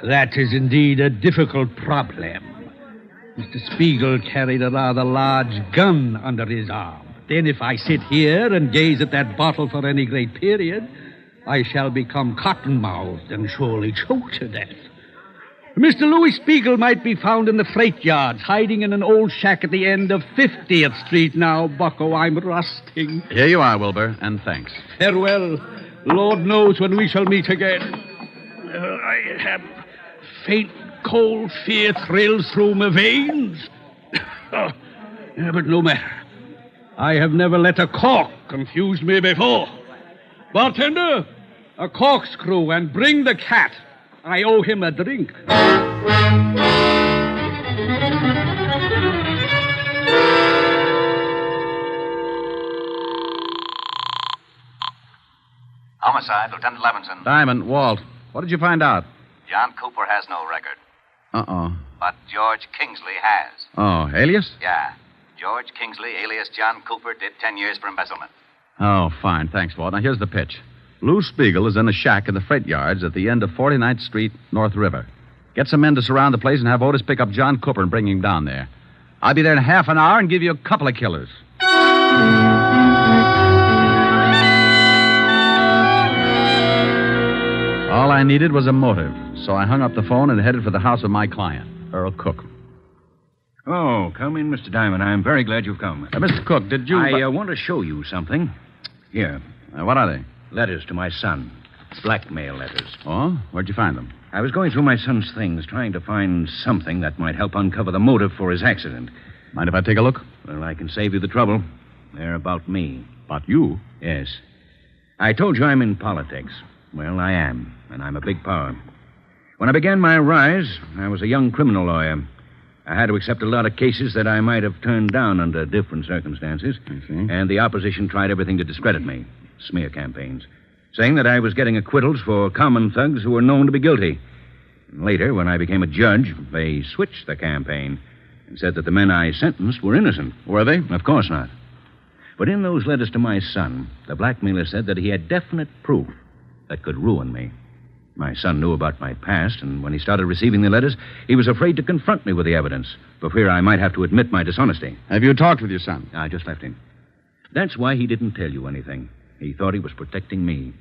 That is indeed a difficult problem. Mr. Spiegel carried a rather large gun under his arm. Then if I sit here and gaze at that bottle for any great period, I shall become cotton-mouthed and surely choke to death. Mr. Louis Spiegel might be found in the freight yards, hiding in an old shack at the end of 50th Street now, Bucko. I'm rusting. Here you are, Wilbur, and thanks. Farewell. Lord knows when we shall meet again. I have faint, cold fear thrills through my veins. But no matter. I have never let a cork confuse me before. Bartender, a corkscrew and bring the cat. I owe him a drink. Homicide, Lieutenant Levinson. Diamond, Walt, what did you find out? John Cooper has no record, Uh-oh. but George Kingsley has. Oh, alias? Yeah. George Kingsley, alias John Cooper, did 10 years for embezzlement. Oh, fine. Thanks, Walt. Now, here's the pitch. Lou Spiegel is in a shack in the freight yards at the end of 49th Street, North River. Get some men to surround the place and have Otis pick up John Cooper and bring him down there. I'll be there in half an hour and give you a couple of killers. All I needed was a motive, so I hung up the phone and headed for the house of my client, Earl Cook. Oh, come in, Mr. Diamond. I'm very glad you've come. Mr. Cook, did you... I want to show you something. Here. What are they? Letters to my son. Blackmail letters. Oh? Where'd you find them? I was going through my son's things, trying to find something that might help uncover the motive for his accident. Mind if I take a look? Well, I can save you the trouble. They're about me. About you? Yes. I told you I'm in politics. Well, I am, and I'm a big power. When I began my rise, I was a young criminal lawyer. I had to accept a lot of cases that I might have turned down under different circumstances. I see. And the opposition tried everything to discredit me. Smear campaigns. Saying that I was getting acquittals for common thugs who were known to be guilty. And later, when I became a judge, they switched the campaign and said that the men I sentenced were innocent. Were they? Of course not. But in those letters to my son, the blackmailer said that he had definite proof that could ruin me. My son knew about my past, and when he started receiving the letters, he was afraid to confront me with the evidence, for fear I might have to admit my dishonesty. Have you talked with your son? I just left him. That's why he didn't tell you anything. He thought he was protecting me.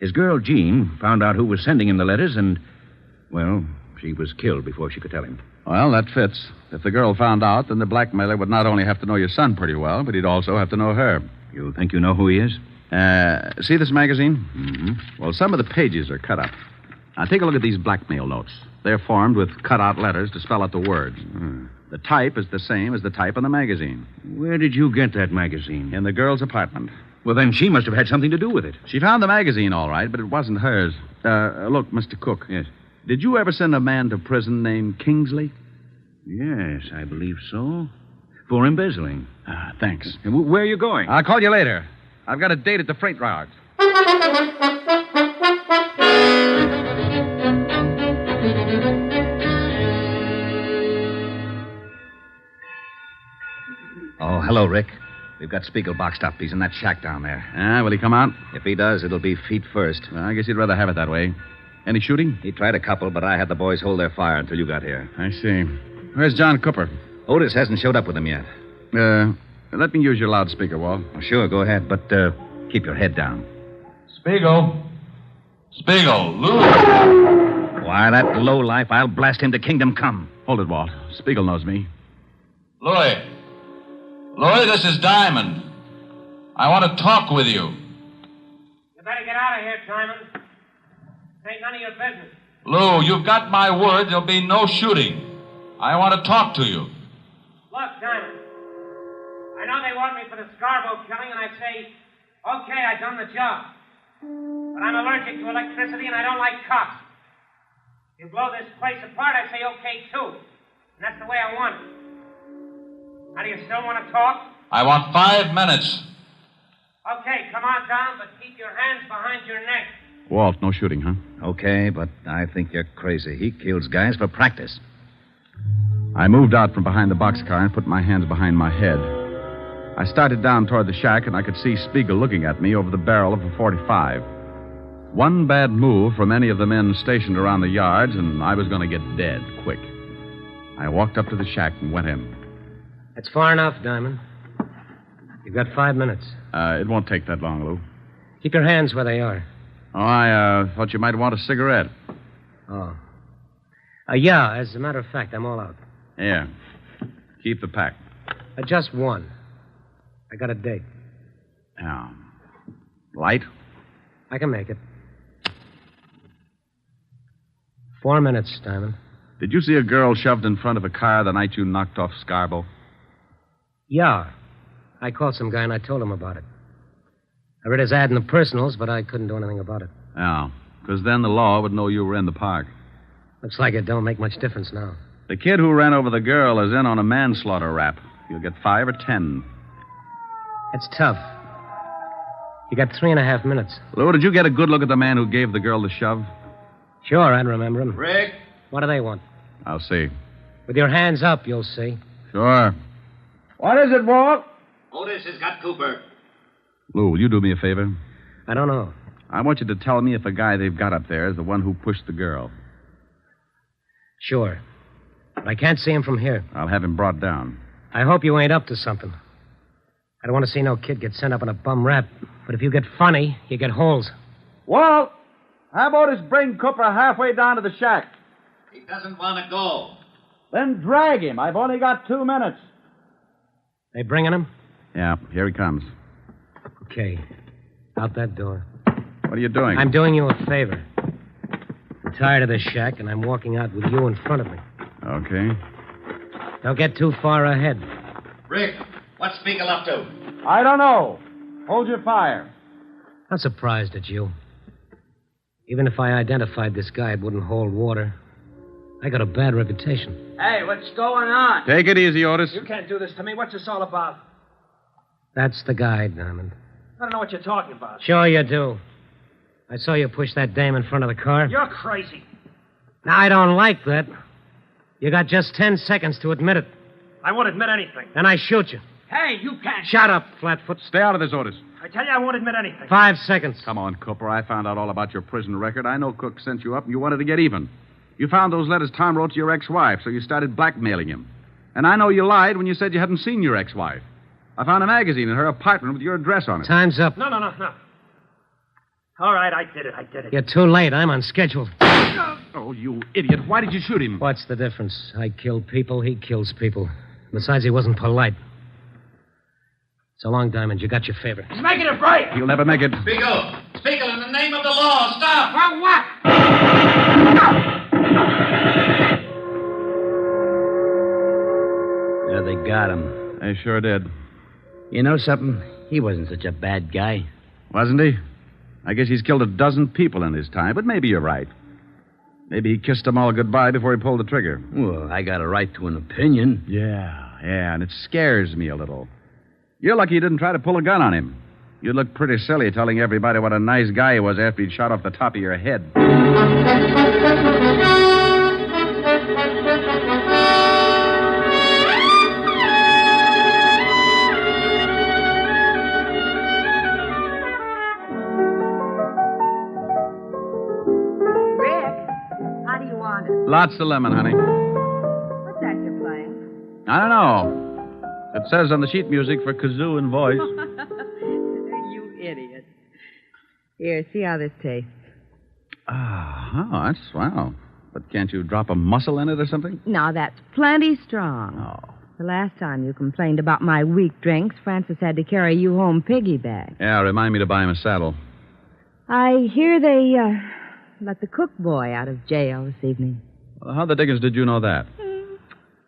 His girl, Jean, found out who was sending him the letters, and, well, she was killed before she could tell him. Well, that fits. If the girl found out, then the blackmailer would not only have to know your son pretty well, but he'd also have to know her. You think you know who he is? See this magazine? Mm-hmm. Well, some of the pages are cut up. Now, take a look at these blackmail notes. They're formed with cut-out letters to spell out the words. The type is the same as the type on the magazine. Where did you get that magazine? In the girl's apartment. Well, then she must have had something to do with it. She found the magazine, all right, but it wasn't hers. Look, Mr. Cook. Yes. Did you ever send a man to prison named Kingsley? Yes, I believe so. For embezzling. Thanks. Where are you going? I'll call you later. I've got a date at the freight yard. Oh, hello, Rick. We've got Spiegel boxed up. He's in that shack down there. Will he come out? If he does, it'll be feet first. I guess he'd rather have it that way. Any shooting? He tried a couple, but I had the boys hold their fire until you got here. I see. Where's John Cooper? Otis hasn't showed up with him yet. Let me use your loudspeaker, Walt. Oh, sure, go ahead, but keep your head down. Spiegel. Spiegel, Lou. Why, that lowlife, I'll blast him to kingdom come. Hold it, Walt. Spiegel knows me. Louis. Louis, this is Diamond. I want to talk with you. You better get out of here, Diamond. This ain't none of your business. Lou, you've got my word there'll be no shooting. I want to talk to you. Look, Diamond. I know they want me for the Scarborough killing, and I say, okay, I done the job. But I'm allergic to electricity, and I don't like cops. You blow this place apart, I say okay, too. And that's the way I want it. Now, do you still want to talk? I want 5 minutes. Okay, come on down, but keep your hands behind your neck. Walt, no shooting, huh? Okay, but I think you're crazy. He kills guys for practice. I moved out from behind the boxcar and put my hands behind my head. I started down toward the shack, and I could see Spiegel looking at me over the barrel of a .45. One bad move from any of the men stationed around the yards, and I was going to get dead quick. I walked up to the shack and went in. That's far enough, Diamond. You've got 5 minutes. It won't take that long, Lou. Keep your hands where they are. Oh, I thought you might want a cigarette. Oh. Yeah, as a matter of fact, I'm all out. Yeah. Keep the pack. Just one. I got a date. Yeah. Light? I can make it. 4 minutes, Diamond. Did you see a girl shoved in front of a car the night you knocked off Scarborough? Yeah. I called some guy and I told him about it. I read his ad in the personals, but I couldn't do anything about it. Yeah, because then the law would know you were in the park. Looks like it don't make much difference now. The kid who ran over the girl is in on a manslaughter rap. You'll get 5 or 10. That's tough. You got 3.5 minutes. Lou, did you get a good look at the man who gave the girl the shove? Sure, I'd remember him. Rick? What do they want? I'll see. With your hands up, you'll see. Sure. What is it, Walt? Otis has got Cooper. Lou, will you do me a favor? I don't know. I want you to tell me if the guy they've got up there is the one who pushed the girl. Sure. But I can't see him from here. I'll have him brought down. I hope you ain't up to something. I don't want to see no kid get sent up on a bum rap. But if you get funny, you get holes. Walt, how about us bring Cooper halfway down to the shack? He doesn't want to go. Then drag him. I've only got 2 minutes. They bringing him? Yeah, here he comes. Okay. Out that door. What are you doing? I'm doing you a favor. I'm tired of this shack, and I'm walking out with you in front of me. Okay. Don't get too far ahead. Rick, what's Spiegel up to? I don't know. Hold your fire. I'm surprised at you. Even if I identified this guy, it wouldn't hold water. I got a bad reputation. Hey, what's going on? Take it easy, Otis. You can't do this to me. What's this all about? That's the guy, Diamond. I don't know what you're talking about. Sure you do. I saw you push that dame in front of the car. You're crazy. Now, I don't like that. You got just 10 seconds to admit it. I won't admit anything. Then I shoot you. Hey, you can't. Shut up, Flatfoot. Stay out of this, Otis. I tell you, I won't admit anything. 5 seconds. Come on, Cooper. I found out all about your prison record. I know Cook sent you up and you wanted to get even. You found those letters Tom wrote to your ex-wife, so you started blackmailing him. And I know you lied when you said you hadn't seen your ex-wife. I found a magazine in her apartment with your address on it. Time's up. No. All right, I did it. You're too late. I'm on schedule. Oh, you idiot. Why did you shoot him? What's the difference? I kill people, he kills people. Besides, he wasn't polite. So long, Diamond. You got your favor. He's making a break. You'll never make it. Spiegel, in the name of the law, stop. For what? Yeah, they got him. They sure did. You know something? He wasn't such a bad guy. Wasn't he? I guess he's killed a dozen people in his time, but maybe you're right. Maybe he kissed them all goodbye before he pulled the trigger. Well, I got a right to an opinion. Yeah, and it scares me a little. You're lucky you didn't try to pull a gun on him. You'd look pretty silly telling everybody what a nice guy he was after he'd shot off the top of your head. How do you want it? Lots of lemon, honey. What's that you're playing? I don't know. It says on the sheet music for kazoo and voice. You idiot. Here, see how this tastes. Oh, that's swell. But can't you drop a mussel in it or something? Now, that's plenty strong. Oh. The last time you complained about my weak drinks, Francis had to carry you home piggyback. Yeah, remind me to buy him a saddle. I hear they let the cook boy out of jail this evening. Well, how the dickens did you know that?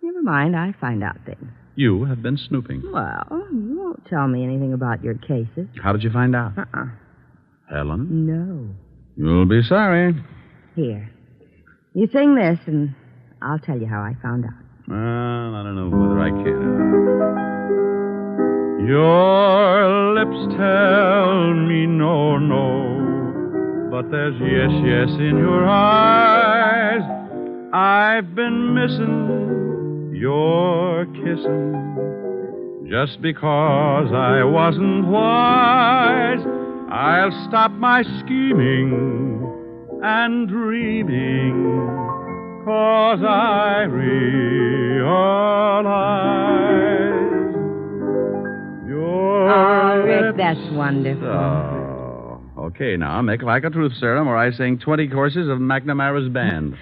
Never mind, I find out things. You have been snooping. Well, you won't tell me anything about your cases. How did you find out? Helen? No. You'll be sorry. Here. You sing this, and I'll tell you how I found out. Well, I don't know whether I can. Your lips tell me no, but there's yes in your eyes. I've been missing your kissing just because I wasn't wise. I'll stop my scheming and dreaming, 'cause I realize your Rick, lips. that's wonderful. Oh, okay, now make like a truth serum, or I sing 20 courses of McNamara's band.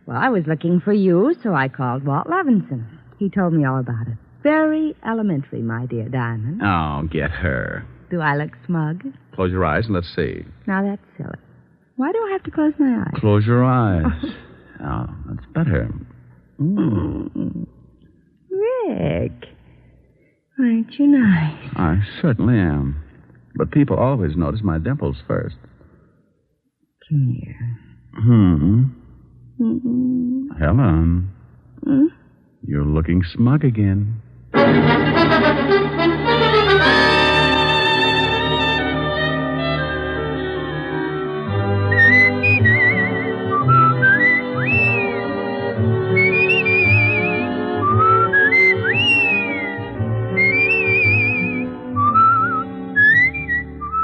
Well, I was looking for you, so I called Walt Levinson. He told me all about it. Very elementary, my dear Diamond. Oh, get her. Do I look smug? Close your eyes and let's see. Now, that's silly. Why do I have to close my eyes? Close your eyes. Oh, that's better. Rick, aren't you nice? I certainly am. But people always notice my dimples first. Come here. Helen. You're looking smug again.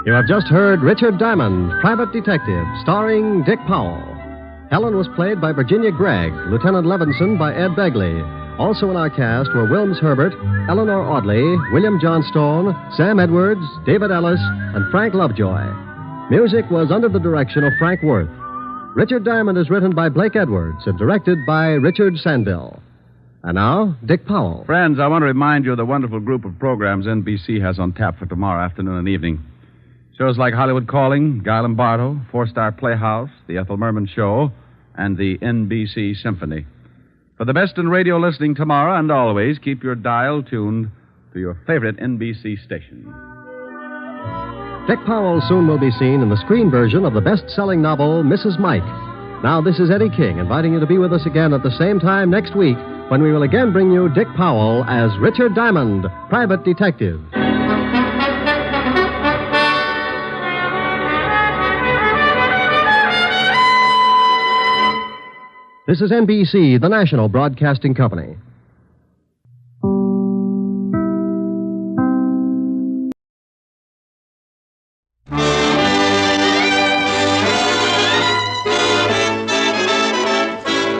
You have just heard Richard Diamond, Private Detective, starring Dick Powell. Helen was played by Virginia Gregg, Lieutenant Levinson by Ed Begley. Also in our cast were Wilms Herbert, Eleanor Audley, William Johnstone, Sam Edwards, David Ellis, and Frank Lovejoy. Music was under the direction of Frank Worth. Richard Diamond is written by Blake Edwards and directed by Richard Sandville. And now, Dick Powell. Friends, I want to remind you of the wonderful group of programs NBC has on tap for tomorrow afternoon and evening. Shows like Hollywood Calling, Guy Lombardo, Four-Star Playhouse, The Ethel Merman Show, and the NBC Symphony. For the best in radio listening tomorrow and always, keep your dial tuned to your favorite NBC station. Dick Powell soon will be seen in the screen version of the best-selling novel, Mrs. Mike. Now, this is Eddie King inviting you to be with us again at the same time next week when we will again bring you Dick Powell as Richard Diamond, Private Detective. This is NBC, the national broadcasting company.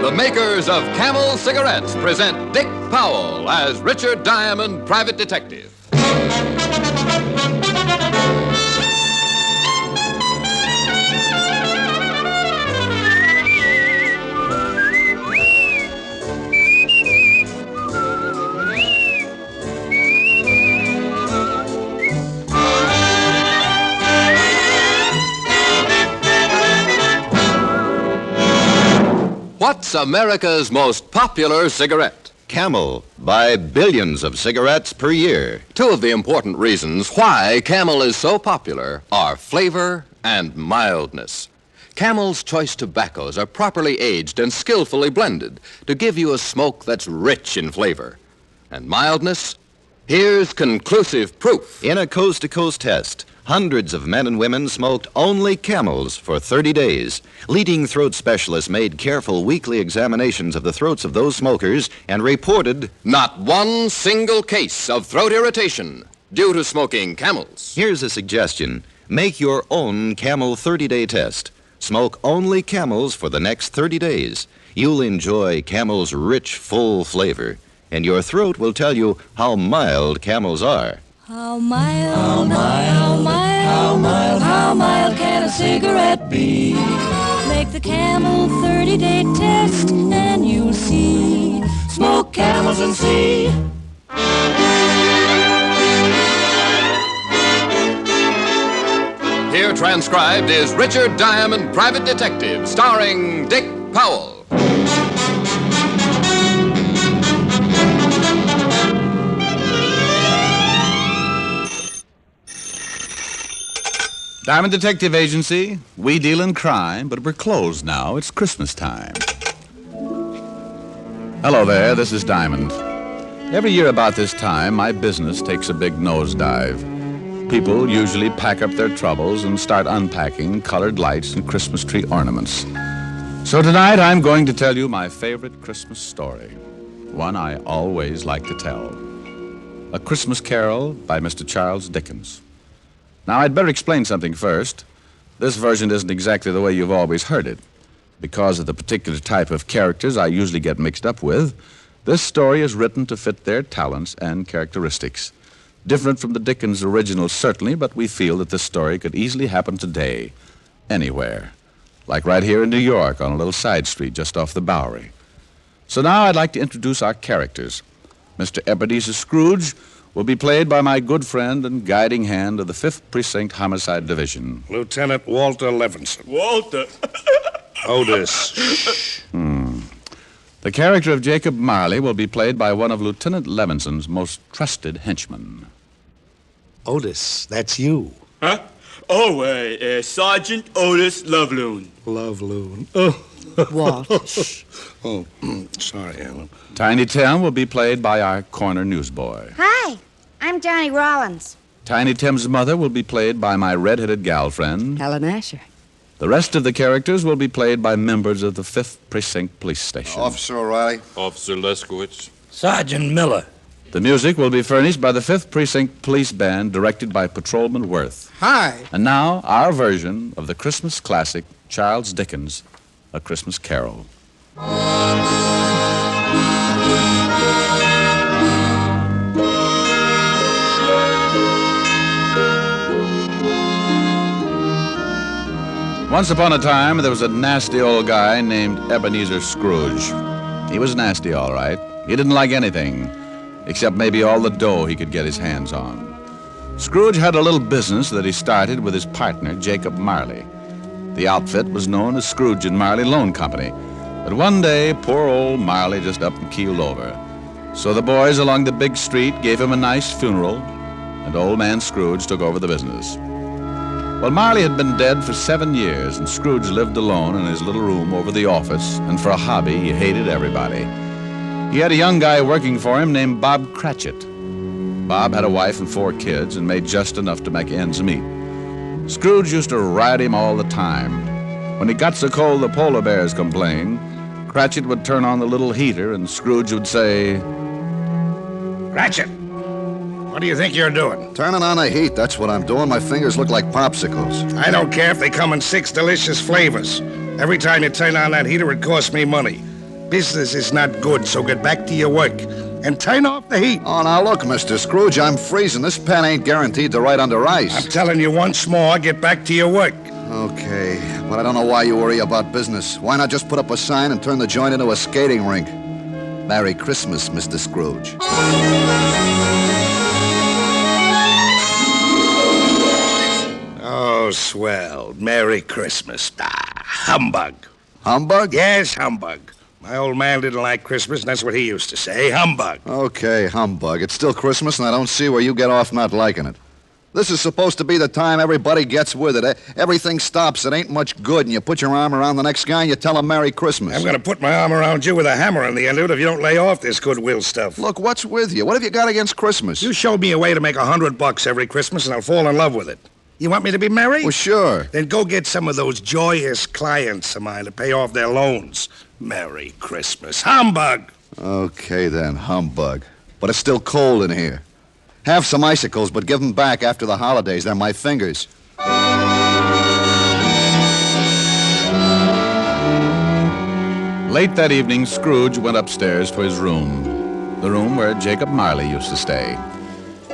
The makers of Camel Cigarettes present Dick Powell as Richard Diamond, Private Detective. What's America's most popular cigarette? Camel. Buy billions of cigarettes per year. Two of the important reasons why Camel is so popular are flavor and mildness. Camel's choice tobaccos are properly aged and skillfully blended to give you a smoke that's rich in flavor. And mildness? Here's conclusive proof. In a coast-to-coast test, hundreds of men and women smoked only Camels for 30 days. Leading throat specialists made careful weekly examinations of the throats of those smokers and reported not one single case of throat irritation due to smoking Camels. Here's a suggestion. Make your own Camel 30-day test. Smoke only Camels for the next 30 days. You'll enjoy Camel's rich, full flavor, and your throat will tell you how mild Camels are. How mild, how mild can a cigarette be? Make the Camel 30-day test and you'll see. Smoke Camels and see. Here transcribed is Richard Diamond, Private Detective, starring Dick Powell. Diamond Detective Agency, we deal in crime, but we're closed now. It's Christmas time. Hello there, this is Diamond. Every year about this time, my business takes a big nosedive. People usually pack up their troubles and start unpacking colored lights and Christmas tree ornaments. So tonight, I'm going to tell you my favorite Christmas story, one I always like to tell. A Christmas Carol by Mr. Charles Dickens. Now, I'd better explain something first. This version isn't exactly the way you've always heard it. Because of the particular type of characters I usually get mixed up with, this story is written to fit their talents and characteristics. Different from the Dickens original, certainly, but we feel that this story could easily happen today, anywhere. Like right here in New York on a little side street just off the Bowery. So now I'd like to introduce our characters. Mr. Ebenezer Scrooge will be played by my good friend and guiding hand of the 5th Precinct Homicide Division. Lieutenant Walter Levinson. Walter. Otis. The character of Jacob Marley will be played by one of Lieutenant Levinson's most trusted henchmen. Otis, that's you. Huh? Oh, Sergeant Otis Loveloon. Loveloon. Oh. Walt. Oh, sorry, Ellen. Tiny Tim will be played by our corner newsboy. Hi, I'm Johnny Rollins. Tiny Tim's mother will be played by my red-headed gal friend, Helen Asher. The rest of the characters will be played by members of the 5th Precinct Police Station. Officer O'Reilly. Officer Leskowitz. Sergeant Miller. The music will be furnished by the 5th Precinct Police Band, directed by Patrolman Worth. Hi. And now, our version of the Christmas classic, Charles Dickens' A Christmas Carol. Once upon a time, there was a nasty old guy named Ebenezer Scrooge. He was nasty, all right. He didn't like anything, except maybe all the dough he could get his hands on. Scrooge had a little business that he started with his partner, Jacob Marley. The outfit was known as Scrooge and Marley Loan Company. But one day, poor old Marley just up and keeled over. So the boys along the big street gave him a nice funeral, and old man Scrooge took over the business. Well, Marley had been dead for 7 years, and Scrooge lived alone in his little room over the office, and for a hobby, he hated everybody. He had a young guy working for him named Bob Cratchit. Bob had a wife and 4 kids and made just enough to make ends meet. Scrooge used to ride him all the time. When it got so cold the polar bears complained, Cratchit would turn on the little heater, and Scrooge would say, Cratchit, what do you think you're doing? Turning on the heat, that's what I'm doing. My fingers look like popsicles. I don't care if they come in 6 delicious flavors. Every time you turn on that heater, it costs me money. Business is not good, so get back to your work. and turn off the heat. Oh, now look, Mr. Scrooge, I'm freezing. This pen ain't guaranteed to write under ice. I'm telling you once more, get back to your work. Okay, but I don't know why you worry about business. Why not just put up a sign and turn the joint into a skating rink? Merry Christmas, Mr. Scrooge. Oh, swell. Merry Christmas. Humbug. Humbug? Yes, humbug. My old man didn't like Christmas, and that's what he used to say. Humbug. Okay, humbug. It's still Christmas, and I don't see where you get off not liking it. This is supposed to be the time everybody gets with it. Everything stops. It ain't much good, and you put your arm around the next guy and you tell him Merry Christmas. I'm going to put my arm around you with a hammer on the end of it if you don't lay off this goodwill stuff. Look, what's with you? What have you got against Christmas? You showed me a way to make $100 every Christmas, and I'll fall in love with it. You want me to be merry? Well, sure. Then go get some of those joyous clients of mine to pay off their loans. Merry Christmas. Humbug! Okay, then, humbug. But it's still cold in here. Have some icicles, but give them back after the holidays. They're my fingers. Late that evening, Scrooge went upstairs to his room, the room where Jacob Marley used to stay.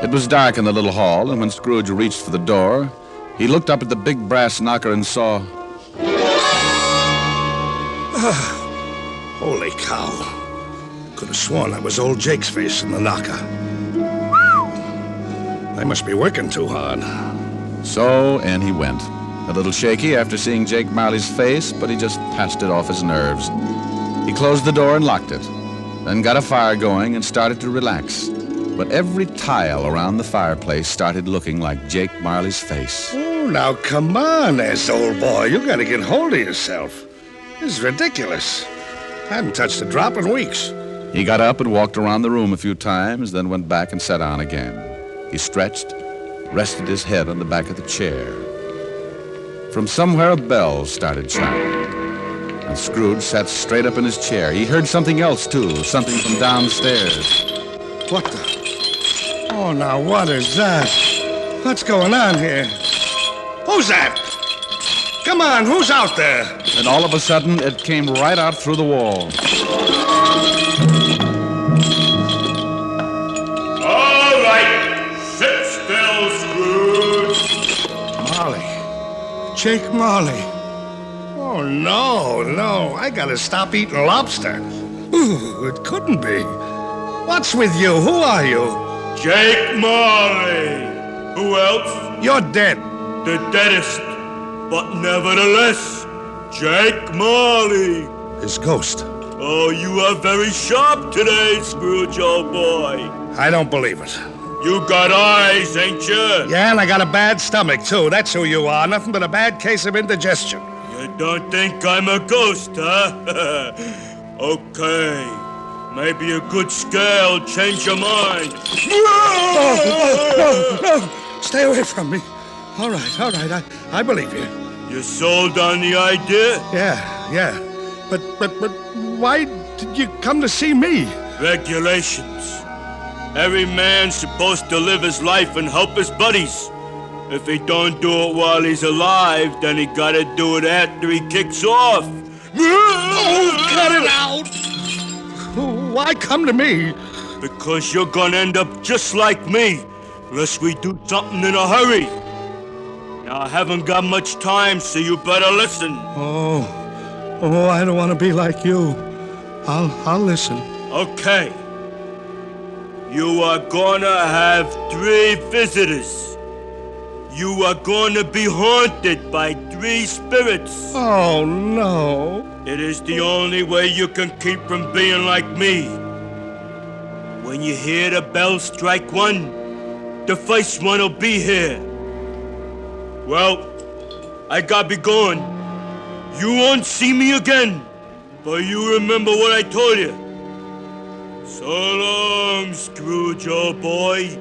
It was dark in the little hall, and when Scrooge reached for the door, he looked up at the big brass knocker and saw... Holy cow. Could have sworn that was old Jake's face in the knocker. I must be working too hard. So in he went. A little shaky after seeing Jake Marley's face, but he just passed it off his nerves. He closed the door and locked it, then got a fire going and started to relax. But every tile around the fireplace started looking like Jake Marley's face. Oh, now come on, old boy. You gotta get hold of yourself. This is ridiculous. I haven't touched a drop in weeks. He got up and walked around the room a few times, then went back and sat down again. He stretched, rested his head on the back of the chair. From somewhere a bell started chiming, and Scrooge sat straight up in his chair. He heard something else, too, something from downstairs. What the? Oh, now what is that? What's going on here? Who's that? Come on, who's out there? And all of a sudden, it came right out through the wall. All right, sit still, Scrooge. Marley. Jake Marley. Oh, no. I gotta stop eating lobster. Ooh, it couldn't be. What's with you? Who are you? Jake Marley. Who else? You're dead. The deadest. But nevertheless, Jake Marley. His ghost. Oh, you are very sharp today, Scrooge, old boy. I don't believe it. You got eyes, ain't you? Yeah, and I got a bad stomach, too. That's who you are. Nothing but a bad case of indigestion. You don't think I'm a ghost, huh? Okay. Maybe a good scale change your mind. No. Stay away from me. All right. I believe you. You sold on the idea? Yeah. But why did you come to see me? Regulations. Every man's supposed to live his life and help his buddies. If he don't do it while he's alive, then he gotta do it after he kicks off. Oh, cut it out! Why come to me? Because you're gonna end up just like me, unless we do something in a hurry. Now, I haven't got much time, so you better listen. Oh, I don't want to be like you. I'll listen. Okay. You are gonna have 3 visitors. You are gonna be haunted by 3 spirits. Oh, no. It is the only way you can keep from being like me. When you hear the bell strike 1, the first one will be here. Well, I gotta be going. You won't see me again, but you remember what I told you. So long, Scrooge, old boy.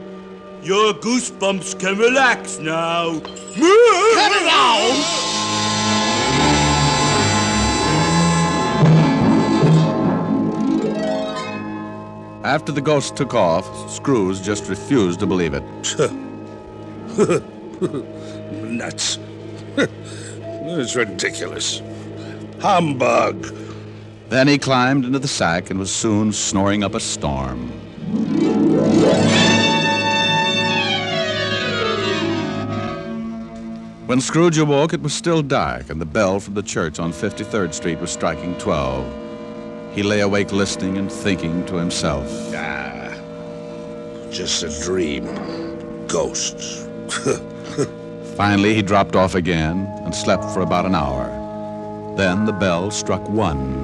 Your goosebumps can relax now. Cut it out! After the ghost took off, Scrooge just refused to believe it. Nuts. It's ridiculous. Humbug. Then he climbed into the sack and was soon snoring up a storm. When Scrooge awoke, it was still dark, and the bell from the church on 53rd Street was striking 12. He lay awake listening and thinking to himself. Just a dream. Ghosts. Finally, he dropped off again and slept for about an hour. Then the bell struck 1.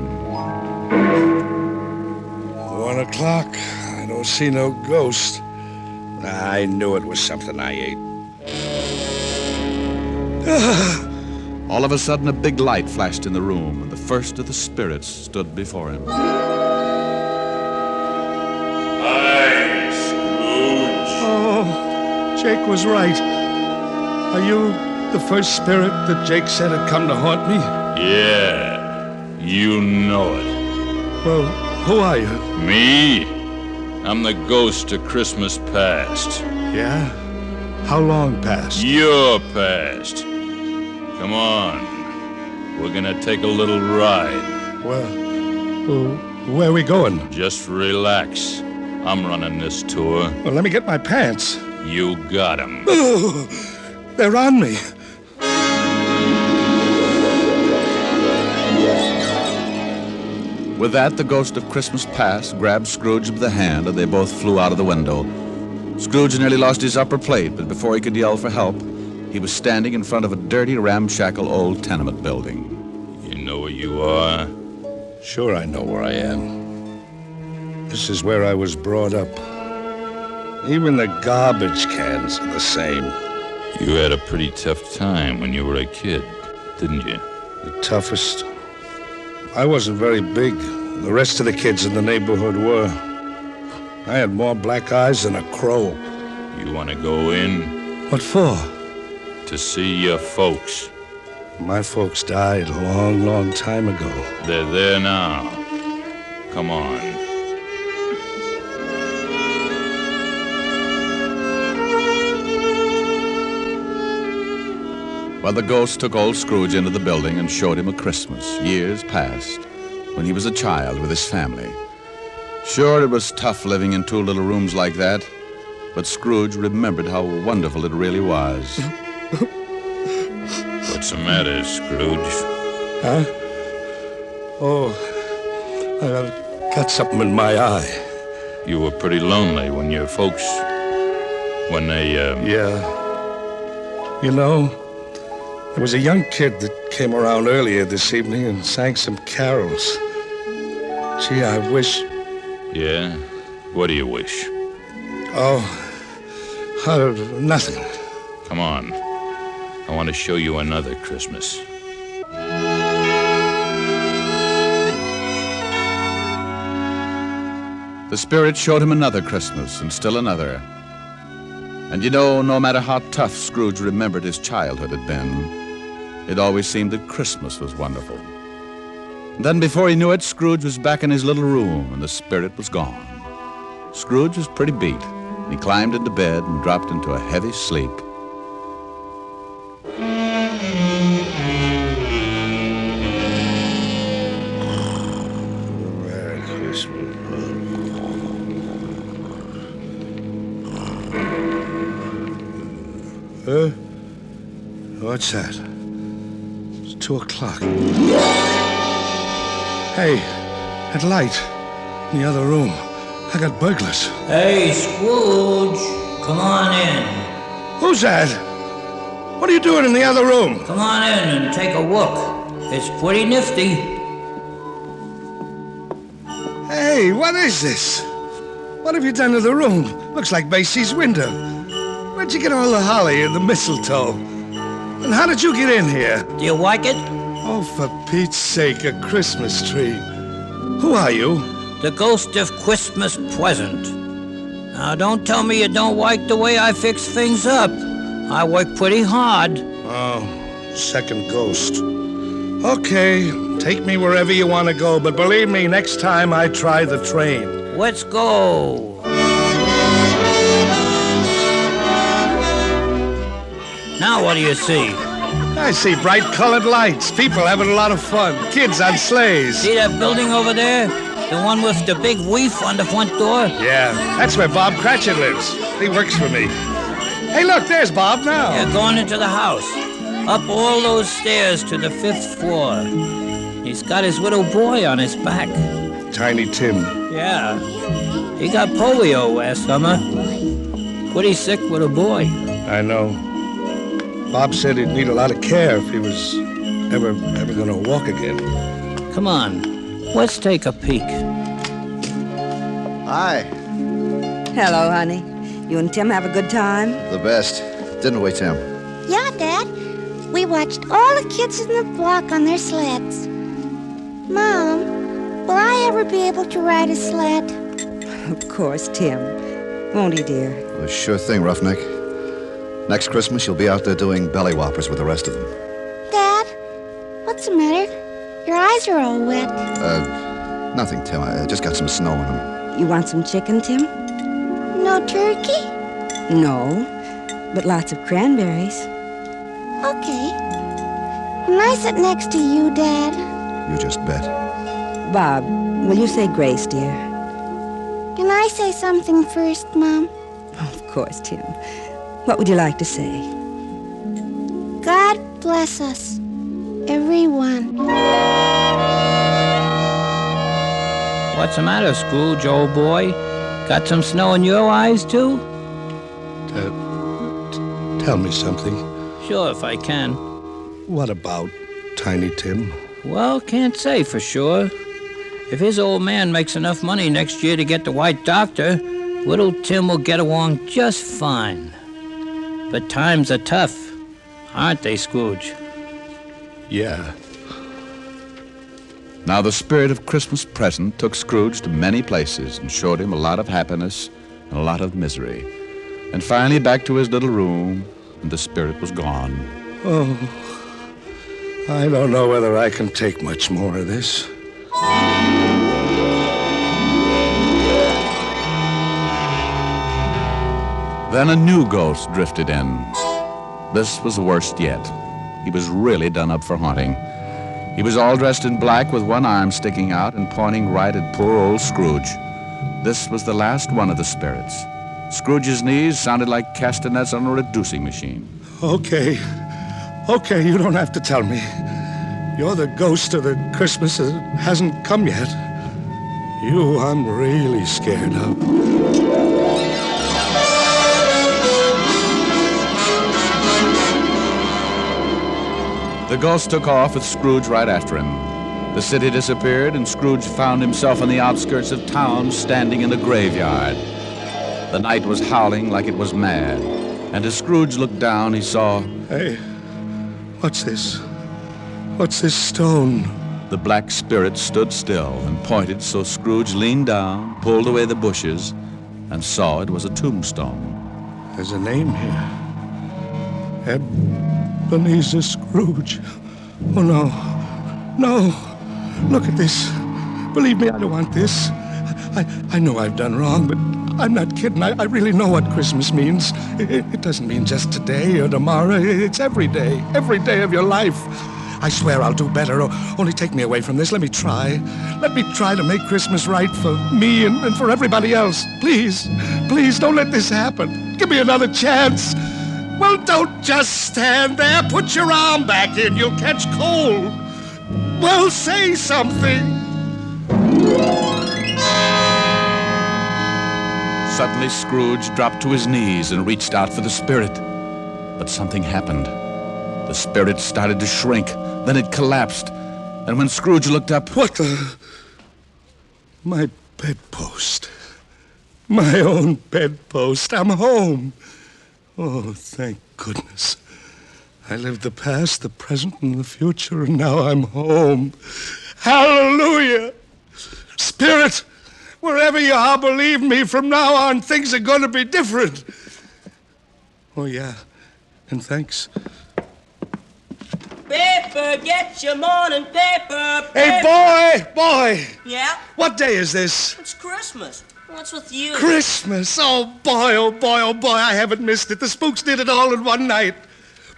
1 o'clock. I don't see no ghost. I knew it was something I ate. All of a sudden, a big light flashed in the room, and the first of the spirits stood before him. Hi, Scrooge. Oh, Jake was right. Are you the first spirit that Jake said had come to haunt me? Yeah, you know it. Well, who are you? Me? I'm the ghost of Christmas past. Yeah? How long past? Your past. Come on. We're gonna take a little ride. Well, where are we going? Just relax. I'm running this tour. Well, let me get my pants. You got 'em. Oh, they're on me. With that, the ghost of Christmas past grabbed Scrooge by the hand, and they both flew out of the window. Scrooge nearly lost his upper plate, but before he could yell for help, he was standing in front of a dirty, ramshackle old tenement building. You know where you are? Sure, I know where I am. This is where I was brought up. Even the garbage cans are the same. You had a pretty tough time when you were a kid, didn't you? The toughest? I wasn't very big. The rest of the kids in the neighborhood were. I had more black eyes than a crow. You want to go in? What for? To see your folks. My folks died a long, long time ago. They're there now. Come on. Well, the ghost took old Scrooge into the building and showed him a Christmas, years past, when he was a child with his family. Sure, it was tough living in 2 little rooms like that, but Scrooge remembered how wonderful it really was. What's the matter, Scrooge? Huh? Oh, I've got something in my eye. You were pretty lonely when your folks... when they, Yeah. You know, there was a young kid that came around earlier this evening and sang some carols. Gee, I wish... Yeah? What do you wish? Oh, nothing. Come on. I want to show you another Christmas. The spirit showed him another Christmas, and still another. And you know, no matter how tough Scrooge remembered his childhood had been, it always seemed that Christmas was wonderful. And then before he knew it, Scrooge was back in his little room, and the spirit was gone. Scrooge was pretty beat, and he climbed into bed and dropped into a heavy sleep. Merry Christmas. What's that? It's 2 o'clock. Hey, that light in the other room. I got burglars. Hey, Scrooge, come on in. Who's that? What are you doing in the other room? Come on in and take a look. It's pretty nifty. Hey, what is this? What have you done to the room? Looks like Macy's window. Where'd you get all the holly and the mistletoe? And how did you get in here? Do you like it? Oh, for Pete's sake, a Christmas tree. Who are you? The ghost of Christmas present. Now, don't tell me you don't like the way I fix things up. I work pretty hard. Oh, second ghost. Okay, take me wherever you want to go, but believe me, next time I try the train. Let's go. Now what do you see? I see bright colored lights, people having a lot of fun, kids on sleighs. See that building over there? The one with the big weef on the front door? Yeah, that's where Bob Cratchit lives. He works for me. Hey, look, there's Bob now. Yeah, going into the house. Up all those stairs to the 5th floor. He's got his little boy on his back. Tiny Tim. Yeah. He got polio last summer. Pretty sick little boy. I know. Bob said he'd need a lot of care if he was ever going to walk again. Come on. Let's take a peek. Hi. Hello, honey. You and Tim have a good time? The best. Didn't we, Tim? Yeah, Dad. We watched all the kids in the block on their sleds. Mom, will I ever be able to ride a sled? Of course, Tim. Won't he, dear? Well, sure thing, Roughneck. Next Christmas, you'll be out there doing belly whoppers with the rest of them. Dad, what's the matter? Your eyes are all wet. Nothing, Tim. I just got some snow in them. You want some chicken, Tim? No turkey? No, but lots of cranberries. Okay. Can I sit next to you, Dad? You just bet. Bob, will you say grace, dear? Can I say something first, Mom? Of course, Tim. What would you like to say? God bless us, everyone. What's the matter, Scrooge, old boy? Got some snow in your eyes, too? Tell me something. Sure, if I can. What about Tiny Tim? Well, can't say for sure. If his old man makes enough money next year to get the white doctor, little Tim will get along just fine. But times are tough, aren't they, Scrooge? Yeah. Now, the spirit of Christmas present took Scrooge to many places and showed him a lot of happiness and a lot of misery. And finally back to his little room, and the spirit was gone. Oh, I don't know whether I can take much more of this. Then a new ghost drifted in. This was the worst yet. He was really done up for haunting. He was all dressed in black with one arm sticking out and pointing right at poor old Scrooge. This was the last one of the spirits. Scrooge's knees sounded like castanets on a reducing machine. Okay, you don't have to tell me. You're the ghost of the Christmas that hasn't come yet. You I'm really scared of. The ghost took off with Scrooge right after him. The city disappeared, and Scrooge found himself on the outskirts of town, standing in a graveyard. The night was howling like it was mad, and as Scrooge looked down, he saw... Hey, what's this? What's this stone? The black spirit stood still and pointed, so Scrooge leaned down, pulled away the bushes, and saw it was a tombstone. There's a name here. Ebenezer Scrooge. Oh, no. No. Look at this. Believe me, I don't want this. I know I've done wrong, but I'm not kidding. I really know what Christmas means. It doesn't mean just today or tomorrow. It's every day of your life. I swear I'll do better. Only take me away from this. Let me try. Let me try to make Christmas right for me and for everybody else. Please, please, don't let this happen. Give me another chance. Well, don't just stand there. Put your arm back in. You'll catch cold. Well, say something. Suddenly, Scrooge dropped to his knees and reached out for the spirit. But something happened. The spirit started to shrink. Then it collapsed. And when Scrooge looked up... What the... My bedpost. My own bedpost. I'm home. Oh, thank goodness. I lived the past, the present, and the future, and now I'm home. Hallelujah! Spirit, wherever you are, believe me, from now on, things are going to be different. Oh, yeah. And thanks. Paper, get your morning paper. Hey, boy! Yeah? What day is this? It's Christmas. What's with you? Christmas! Oh, boy, I haven't missed it. The spooks did it all in one night.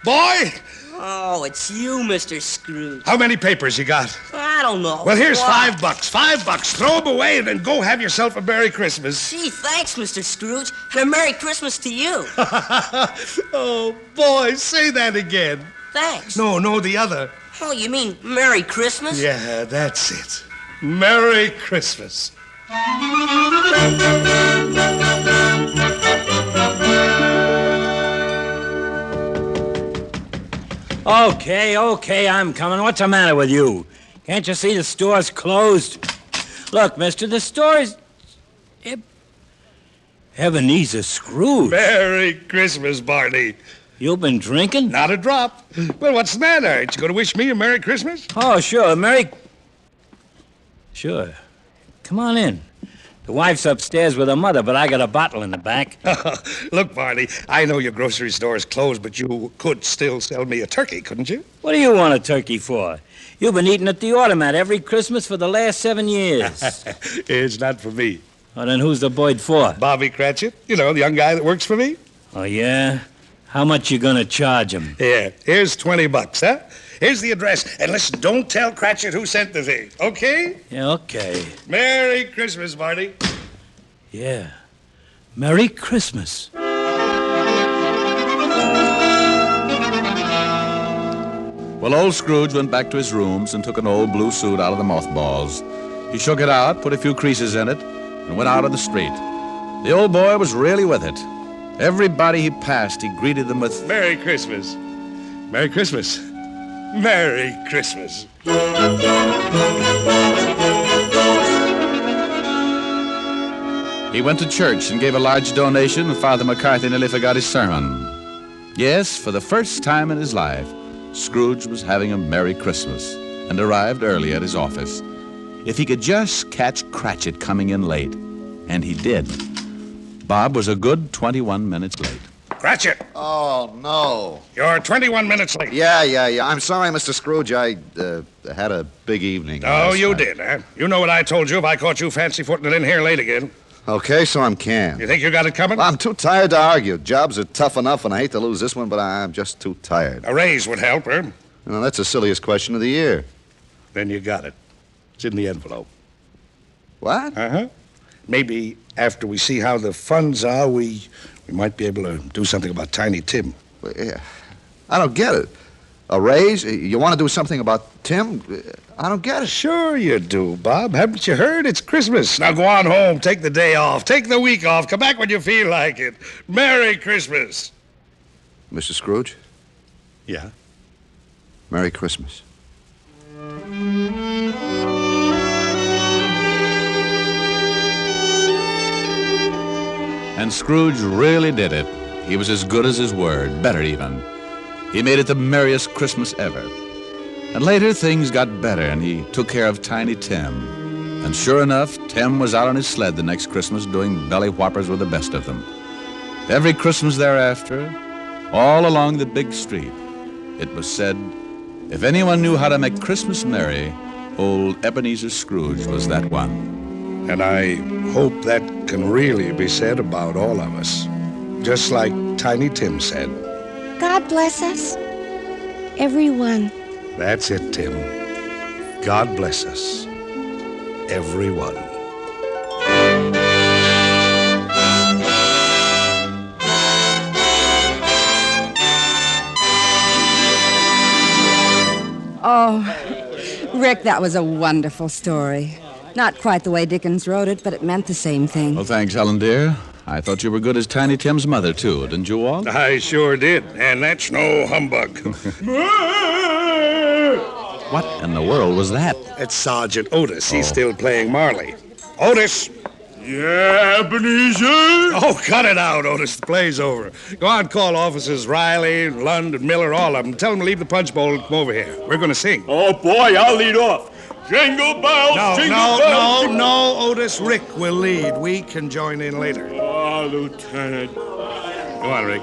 Boy! Oh, it's you, Mr. Scrooge. How many papers you got? I I don't know. Well, here's What? $5. $5. Throw them away and then go have yourself a Merry Christmas. Gee, thanks, Mr. Scrooge. And a Merry Christmas to you. Oh, boy, say that again. Thanks. No, the other. Oh, you mean Merry Christmas? Yeah, that's it. Merry Christmas. Okay, I'm coming. What's the matter with you? Can't you see the store's closed? Look, mister, the store's... Ebenezer Scrooge. Merry Christmas, Barney. You've been drinking? Not a drop. Well, what's the matter? Ain't you going to wish me a Merry Christmas? Oh, sure, Sure. Come on in. The wife's upstairs with her mother, but I got a bottle in the back. Look, Barney, I know your grocery store is closed, but you could still sell me a turkey, couldn't you? What do you want a turkey for? You've been eating at the automat every Christmas for the last 7 years. It's not for me. Well, then who's the bird for? Bobby Cratchit, you know, the young guy that works for me. Oh, yeah? How much you gonna charge him? Yeah, here's $20, huh? Here's the address. And listen, don't tell Cratchit who sent the thing, okay? Yeah, okay. Merry Christmas, Barney. Yeah. Merry Christmas. Well, old Scrooge went back to his rooms and took an old blue suit out of the mothballs. He shook it out, put a few creases in it, and went out on the street. The old boy was really with it. Everybody he passed, he greeted them with... Merry Christmas. Merry Christmas. Merry Christmas. He went to church and gave a large donation, and Father McCarthy nearly forgot his sermon. Yes, for the first time in his life, Scrooge was having a Merry Christmas and arrived early at his office. If he could just catch Cratchit coming in late, and he did, Bob was a good 21 minutes late. Cratchit! Oh, no. You're 21 minutes late. Yeah. I'm sorry, Mr. Scrooge. I had a big evening. Oh, you night. did, huh? You know what I told you if I caught you fancy-footing it in here late again. Okay, so I'm canned. You think you got it coming? Well, I'm too tired to argue. Jobs are tough enough, and I hate to lose this one, but I'm just too tired. A raise would help, huh? Well, that's the silliest question of the year. Then you got it. It's in the envelope. What? Uh-huh. Maybe after we see how the funds are, we might be able to do something about Tiny Tim. Well, yeah. I don't get it. A raise? You want to do something about Tim? I don't get it. Sure you do, Bob. Haven't you heard? It's Christmas. Now go on home, take the day off, take the week off, come back when you feel like it. Merry Christmas. Mr. Scrooge? Yeah? Merry Christmas. And Scrooge really did it. He was as good as his word, better even. He made it the merriest Christmas ever. And later, things got better, and he took care of Tiny Tim. And sure enough, Tim was out on his sled the next Christmas doing belly whoppers with the best of them. Every Christmas thereafter, all along the big street, it was said, if anyone knew how to make Christmas merry, old Ebenezer Scrooge was that one. And I hope that can really be said about all of us. Just like Tiny Tim said. God bless us, everyone. That's it, Tim. God bless us, everyone. Oh, Rick, that was a wonderful story. Not quite the way Dickens wrote it, but it meant the same thing. Well, thanks, Helen, dear. I thought you were good as Tiny Tim's mother, too, didn't you, Walt? I sure did, and that's no humbug. What in the world was that? It's Sergeant Otis. He's still playing Marley. Otis! Yeah, Ebenezer? Oh, cut it out, Otis. The play's over. Go on, call officers Riley, Lund, and Miller, all of them. Tell them to leave the punch bowl and come over here. We're going to sing. Oh, boy, I'll lead off. Jingle bells, jingle bells. No, Otis. Rick will lead. We can join in later. Oh, Lieutenant. Go on, Rick.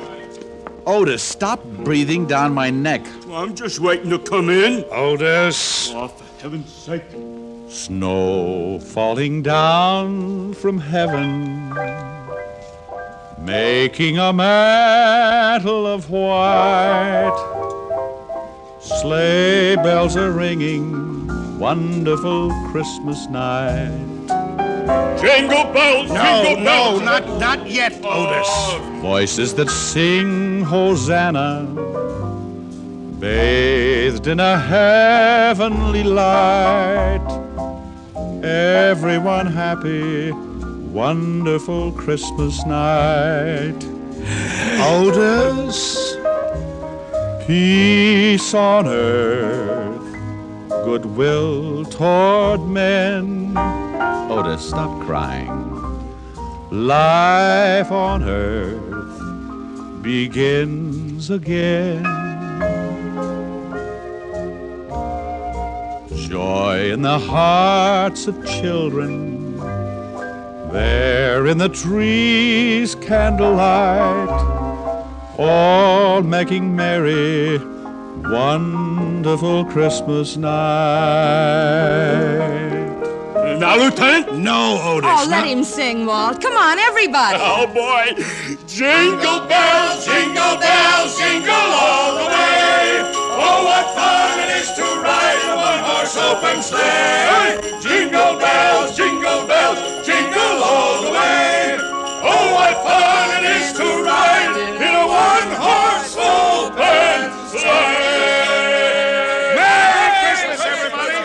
Otis, stop breathing down my neck. I'm just waiting to come in. Otis. Oh, for heaven's sake. Snow falling down from heaven, making a mantle of white. Sleigh bells are ringing wonderful Christmas night. Jingle bells, jingle bells. No, not yet, Otis. Voices that sing Hosanna, bathed in a heavenly light. Everyone happy, wonderful Christmas night. Otis? Peace on earth, goodwill toward men. Otis, stop crying. Life on earth begins again. Joy in the hearts of children, there in the trees candlelight, all making merry, wonderful Christmas night. Now, Lieutenant? No, Otis. Oh, let him sing, Walt. Come on, everybody. Oh, boy. Jingle bells, jingle all the way. Oh, what fun it is to ride in a one-horse open sleigh. Jingle bells, jingle all the way. Oh, what fun it is to ride in a one-horse open sleigh. Merry Christmas, everybody.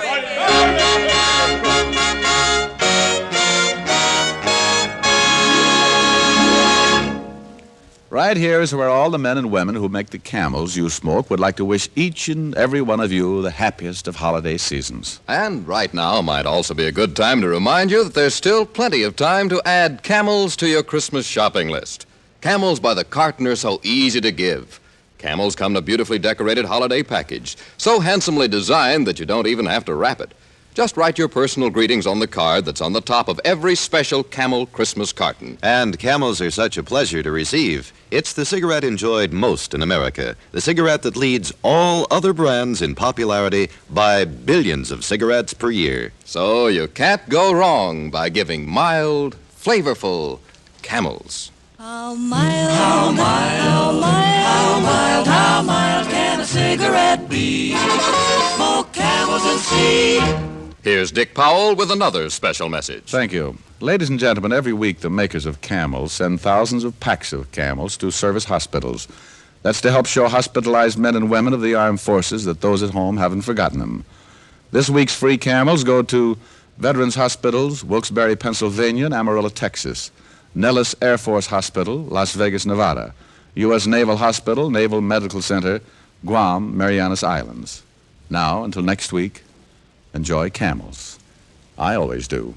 Right here is where all the men and women who make the camels you smoke would like to wish each and every one of you the happiest of holiday seasons. And right now might also be a good time to remind you that there's still plenty of time to add Camels to your Christmas shopping list. Camels by the carton are so easy to give. Camels come in a beautifully decorated holiday package, so handsomely designed that you don't even have to wrap it. Just write your personal greetings on the card that's on the top of every special Camel Christmas carton. And Camels are such a pleasure to receive. It's the cigarette enjoyed most in America. The cigarette that leads all other brands in popularity by billions of cigarettes per year. So you can't go wrong by giving mild, flavorful Camels. How mild, how mild, how mild, how mild, how mild can a cigarette be? Smoke Camels and see. Here's Dick Powell with another special message. Thank you. Ladies and gentlemen, every week the makers of Camels send thousands of packs of Camels to service hospitals. That's to help show hospitalized men and women of the armed forces that those at home haven't forgotten them. This week's free Camels go to Veterans Hospitals, Wilkes-Barre, Pennsylvania, and Amarillo, Texas. Nellis Air Force Hospital, Las Vegas, Nevada. U.S. Naval Hospital, Naval Medical Center, Guam, Marianas Islands. Now, until next week, enjoy Camels. I always do.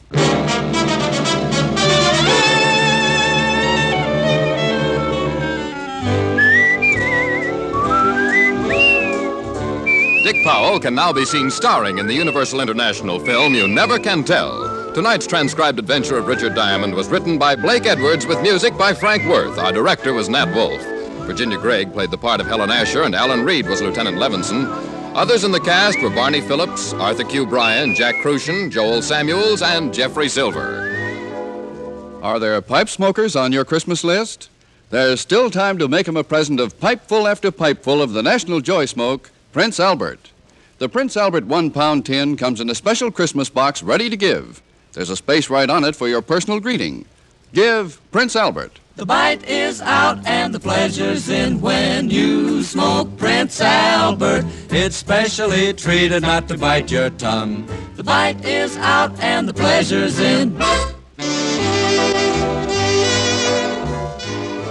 Dick Powell can now be seen starring in the Universal International film You Never Can Tell. Tonight's transcribed adventure of Richard Diamond was written by Blake Edwards with music by Frank Worth. Our director was Nat Wolfe. Virginia Gregg played the part of Helen Asher, and Alan Reed was Lieutenant Levinson. Others in the cast were Barney Phillips, Arthur Q. Bryan, Jack Crucian, Joel Samuels, and Jeffrey Silver. Are there pipe smokers on your Christmas list? There's still time to make them a present of pipeful after pipeful of the National Joy Smoke, Prince Albert. The Prince Albert 1-pound tin comes in a special Christmas box ready to give. There's a space right on it for your personal greeting. Give Prince Albert. The bite is out and the pleasure's in when you smoke Prince Albert. It's specially treated not to bite your tongue. The bite is out and the pleasure's in.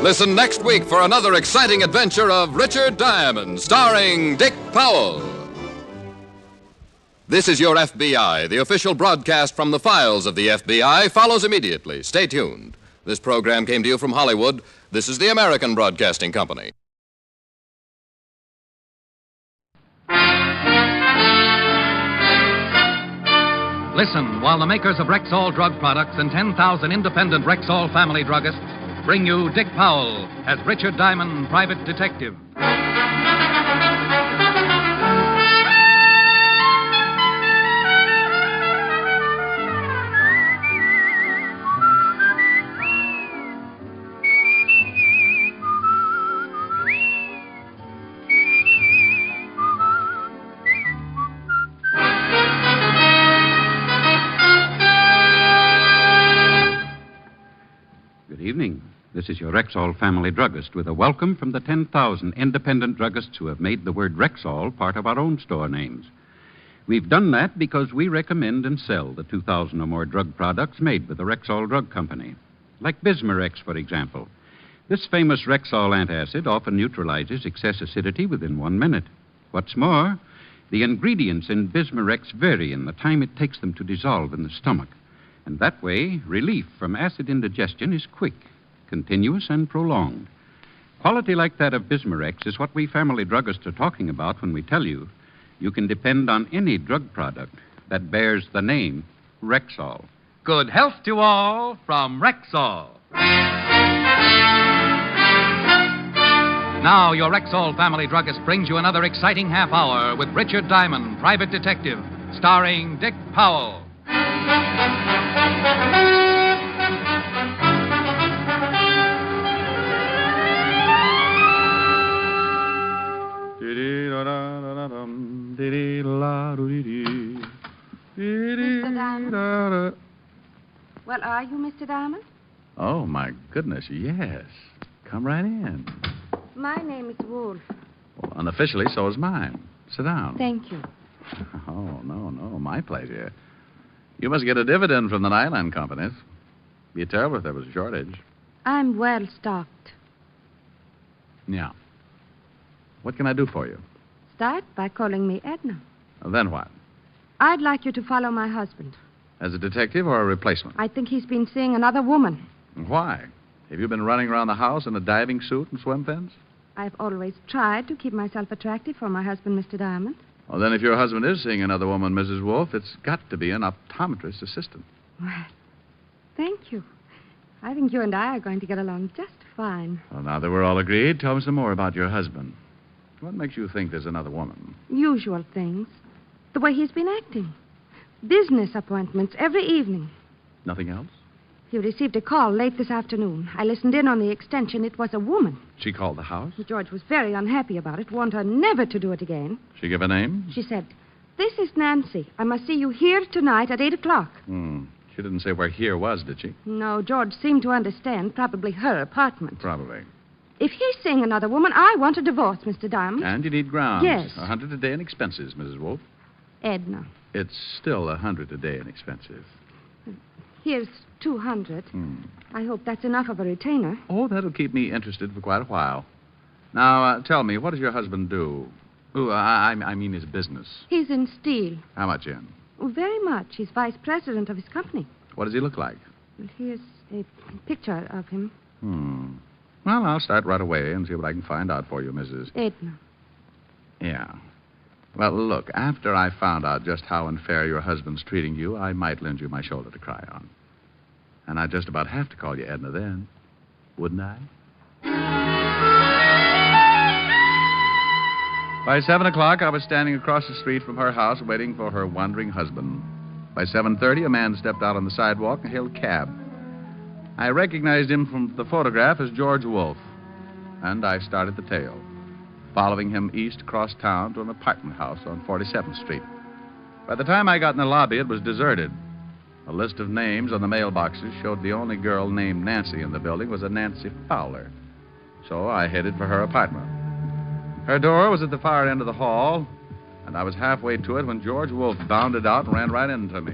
Listen next week for another exciting adventure of Richard Diamond, starring Dick Powell. This is Your FBI. The official broadcast from the files of the FBI follows immediately. Stay tuned. This program came to you from Hollywood. This is the American Broadcasting Company. Listen while the makers of Rexall drug products and 10,000 independent Rexall family druggists bring you Dick Powell as Richard Diamond, Private Detective. evening. This is your Rexall family druggist with a welcome from the 10,000 independent druggists who have made the word Rexall part of our own store names. We've done that because we recommend and sell the 2,000 or more drug products made by the Rexall Drug Company. Like Bismarex, for example. This famous Rexall antacid often neutralizes excess acidity within 1 minute. What's more, the ingredients in Bismarex vary in the time it takes them to dissolve in the stomach. And that way, relief from acid indigestion is quick, continuous, and prolonged. Quality like that of Bismarex is what we family druggists are talking about when we tell you can depend on any drug product that bears the name Rexall. Good health to all from Rexall. Now, your Rexall family druggist brings you another exciting half hour with Richard Diamond, Private Detective, starring Dick Powell. Mr. Diamond? Well, are you Mr. Diamond? Oh, my goodness, yes. Come right in. My name is Wolf. Well, unofficially, so is mine. Sit down. Thank you. Oh, no, my pleasure. You must get a dividend from the nylon companies. Be terrible if there was a shortage. I'm well stocked. Yeah. What can I do for you? Start by calling me Edna. Then what? I'd like you to follow my husband. As a detective or a replacement? I think he's been seeing another woman. Why? Have you been running around the house in a diving suit and swim fins? I've always tried to keep myself attractive for my husband, Mr. Diamond. Well, then if your husband is seeing another woman, Mrs. Wolf, it's got to be an optometrist assistant. Well, thank you. I think you and I are going to get along just fine. Well, now that we're all agreed, tell me some more about your husband. What makes you think there's another woman? Usual things. The way he's been acting. Business appointments every evening. Nothing else? He received a call late this afternoon. I listened in on the extension. It was a woman. She called the house? George was very unhappy about it, warned her never to do it again. She give a name? She said, "This is Nancy. I must see you here tonight at 8 o'clock. She didn't say where here was, did she? No, George seemed to understand. Probably her apartment. Probably. If he's seeing another woman, I want a divorce, Mr. Diamond. And you need grounds. Yes. 100 a day in expenses, Mrs. Wolf. Edna. It's still 100 a day in expenses. Here's 200. I hope that's enough of a retainer. Oh, that'll keep me interested for quite a while. Now, tell me, what does your husband do? I mean his business. He's in steel. How much in? Oh, very much. He's vice president of his company. What does he look like? Well, here's a picture of him. Well, I'll start right away and see what I can find out for you, Mrs. Edna. Yeah. Well, look, after I found out just how unfair your husband's treating you, I might lend you my shoulder to cry on. And I'd just about have to call you Edna then, wouldn't I? By 7 o'clock, I was standing across the street from her house waiting for her wandering husband. By 7:30, a man stepped out on the sidewalk and hailed a cab. I recognized him from the photograph as George Wolf, and I started the tale, following him east across town to an apartment house on 47th Street. By the time I got in the lobby, it was deserted. A list of names on the mailboxes showed the only girl named Nancy in the building was a Nancy Fowler. So I headed for her apartment. Her door was at the far end of the hall, and I was halfway to it when George Wolf bounded out and ran right into me.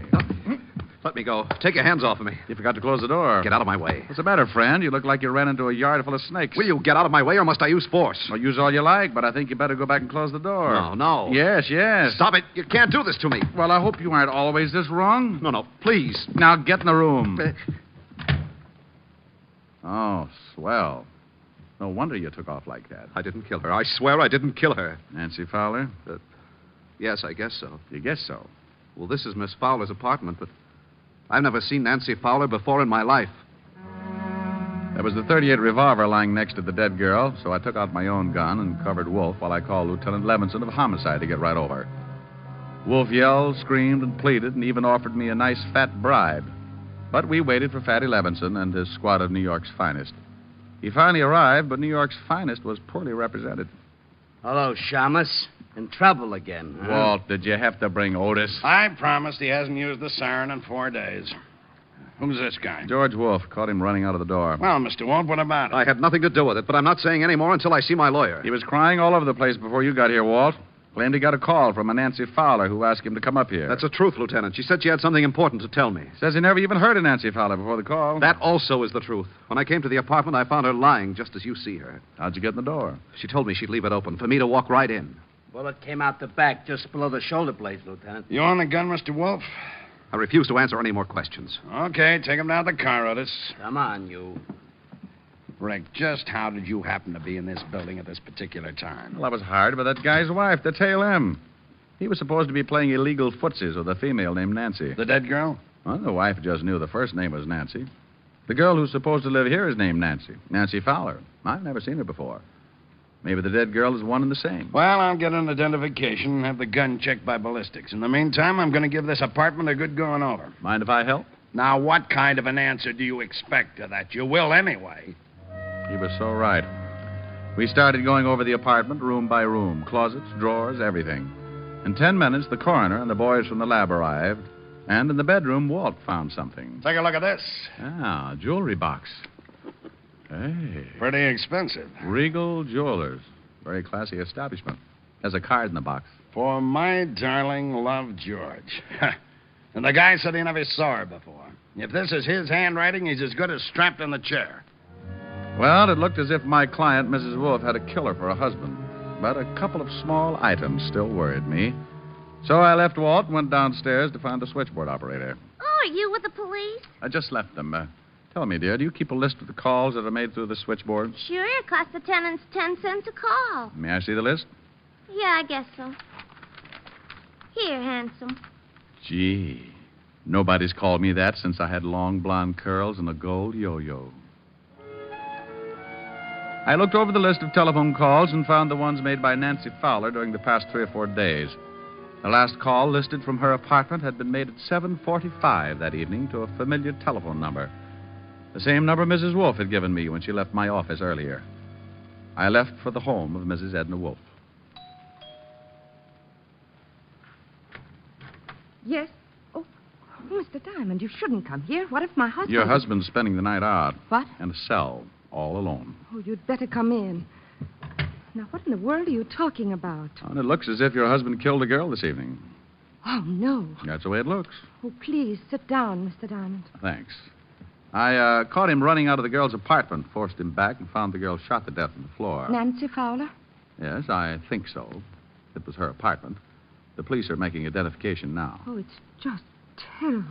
Let me go. Take your hands off of me. You forgot to close the door. Get out of my way. What's the matter, friend? You look like you ran into a yard full of snakes. Will you get out of my way, or must I use force? Well, use all you like, but I think you better go back and close the door. No. Yes. Stop it. You can't do this to me. Well, I hope you aren't always this wrong. No, please. Now get in the room. Oh, swell. No wonder you took off like that. I didn't kill her. I swear I didn't kill her. Nancy Fowler? Yes, I guess so. You guess so? Well, this is Miss Fowler's apartment, but I've never seen Nancy Fowler before in my life. There was the .38 revolver lying next to the dead girl, so I took out my own gun and covered Wolf while I called Lieutenant Levinson of homicide to get right over. Wolf yelled, screamed, and pleaded, and even offered me a nice fat bribe. But we waited for Fatty Levinson and his squad of New York's finest. He finally arrived, but New York's finest was poorly represented. Hello, Shamus. In trouble again, huh? Walt, did you have to bring Otis? I promised he hasn't used the siren in 4 days. Who's this guy? George Wolf. Caught him running out of the door. Well, Mr. Wolf, what about it? I had nothing to do with it, but I'm not saying any more until I see my lawyer. He was crying all over the place before you got here, Walt. Claimed he got a call from a Nancy Fowler who asked him to come up here. That's the truth, Lieutenant. She said she had something important to tell me. Says he never even heard of Nancy Fowler before the call. That also is the truth. When I came to the apartment, I found her lying just as you see her. How'd you get in the door? She told me she'd leave it open for me to walk right in. Bullet came out the back just below the shoulder blades, Lieutenant. You on the gun, Mr. Wolf? I refuse to answer any more questions. Okay, take him down to the car, Otis. Come on, you. Rick, just how did you happen to be in this building at this particular time? Well, I was hired by that guy's wife to tail him. He was supposed to be playing illegal footsies with a female named Nancy. The dead girl? Well, the wife just knew the first name was Nancy. The girl who's supposed to live here is named Nancy. Nancy Fowler. I've never seen her before. Maybe the dead girl is one and the same. Well, I'll get an identification and have the gun checked by ballistics. In the meantime, I'm going to give this apartment a good going over. Mind if I help? Now, what kind of an answer do you expect to that? You will anyway. He was so right. We started going over the apartment room by room, closets, drawers, everything. In 10 minutes, the coroner and the boys from the lab arrived, and in the bedroom, Walt found something. Take a look at this. Ah, a jewelry box. Hey. Pretty expensive. Regal Jewelers. Very classy establishment. There's a card in the box. For my darling love, George. And the guy said he never saw her before. If this is his handwriting, he's as good as strapped in the chair. Well, it looked as if my client, Mrs. Wolf, had a killer for a husband. But a couple of small items still worried me. So I left Walt and went downstairs to find the switchboard operator. Oh, are you with the police? I just left them. Tell me, dear, do you keep a list of the calls that are made through the switchboard? Sure, it costs the tenants 10 cents a call. May I see the list? Yeah, I guess so. Here, handsome. Gee, nobody's called me that since I had long blonde curls and a gold yo-yo. I looked over the list of telephone calls and found the ones made by Nancy Fowler during the past 3 or 4 days. The last call listed from her apartment had been made at 7:45 that evening to a familiar telephone number. The same number Mrs. Wolf had given me when she left my office earlier. I left for the home of Mrs. Edna Wolf. Yes? Oh, Mr. Diamond, you shouldn't come here. What if my husband... Your husband's spending the night out. What? In a cell, all alone. Oh, you'd better come in. Now, what in the world are you talking about? And it looks as if your husband killed a girl this evening. Oh, no. That's the way it looks. Oh, please, sit down, Mr. Diamond. Thanks. I caught him running out of the girl's apartment, forced him back, and found the girl shot to death on the floor. Nancy Fowler? Yes, I think so. It was her apartment. The police are making identification now. Oh, it's just terrible.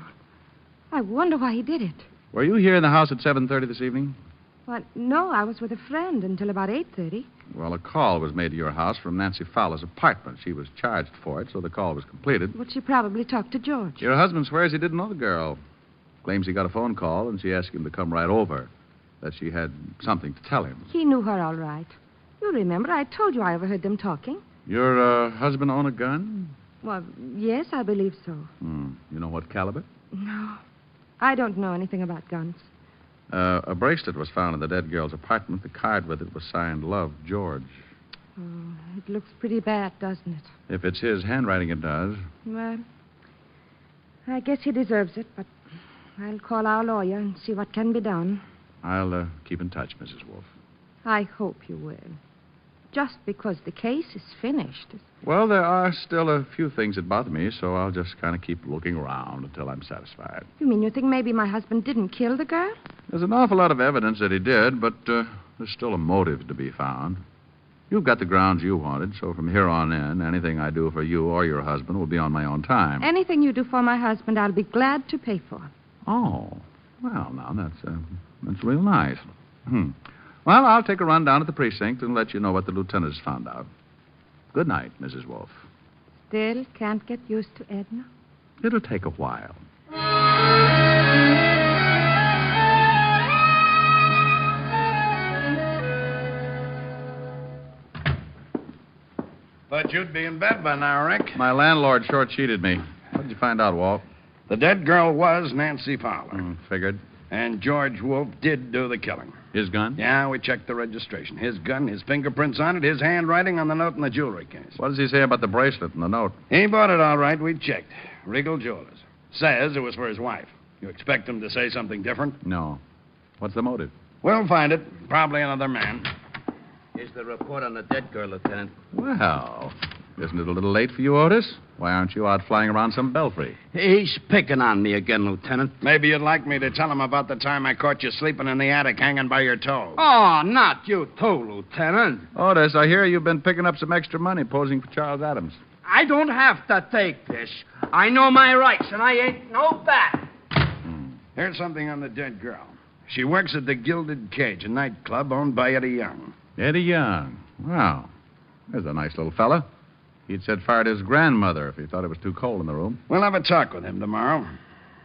I wonder why he did it. Were you here in the house at 7:30 this evening? Well, no, I was with a friend until about 8:30. Well, a call was made to your house from Nancy Fowler's apartment. She was charged for it, so the call was completed. Well, she probably talked to George. Your husband swears he didn't know the girl. Claims he got a phone call, and she asked him to come right over. That she had something to tell him. He knew her all right. You remember, I told you I overheard them talking. Your husband own a gun? Well, yes, I believe so. You know what caliber? No, I don't know anything about guns. A bracelet was found in the dead girl's apartment. The card with it was signed Love, George. Oh, it looks pretty bad, doesn't it? If it's his handwriting, it does. Well, I guess he deserves it, but I'll call our lawyer and see what can be done. I'll keep in touch, Mrs. Wolf. I hope you will. Just because the case is finished. Well, there are still a few things that bother me, so I'll just kind of keep looking around until I'm satisfied. You mean you think maybe my husband didn't kill the girl? There's an awful lot of evidence that he did, but there's still a motive to be found. You've got the grounds you wanted, so from here on in, anything I do for you or your husband will be on my own time. Anything you do for my husband, I'll be glad to pay for. Oh, well, now, that's real nice. Well, I'll take a run down at the precinct and let you know what the lieutenant has found out. Good night, Mrs. Wolf. Still can't get used to Edna? It'll take a while. Thought you'd be in bed by now, Rick. My landlord short-sheeted me. What did you find out, Walt? The dead girl was Nancy Fowler. Figured. And George Wolf did do the killing. His gun? Yeah, we checked the registration. His gun, his fingerprints on it, his handwriting on the note in the jewelry case. What does he say about the bracelet and the note? He bought it all right. We checked. Regal Jewelers. Says it was for his wife. You expect him to say something different? No. What's the motive? We'll find it. Probably another man. Here's the report on the dead girl, Lieutenant. Well, isn't it a little late for you, Otis? Why aren't you out flying around some belfry? He's picking on me again, Lieutenant. Maybe you'd like me to tell him about the time I caught you sleeping in the attic hanging by your toe. Oh, not you too, Lieutenant. Otis, I hear you've been picking up some extra money posing for Charles Adams. I don't have to take this. I know my rights, and I ain't no bat. Here's something on the dead girl. She works at the Gilded Cage, a nightclub owned by Eddie Young. Eddie Young. Wow. There's a nice little fella. He'd set fire to his grandmother if he thought it was too cold in the room. We'll have a talk with him tomorrow.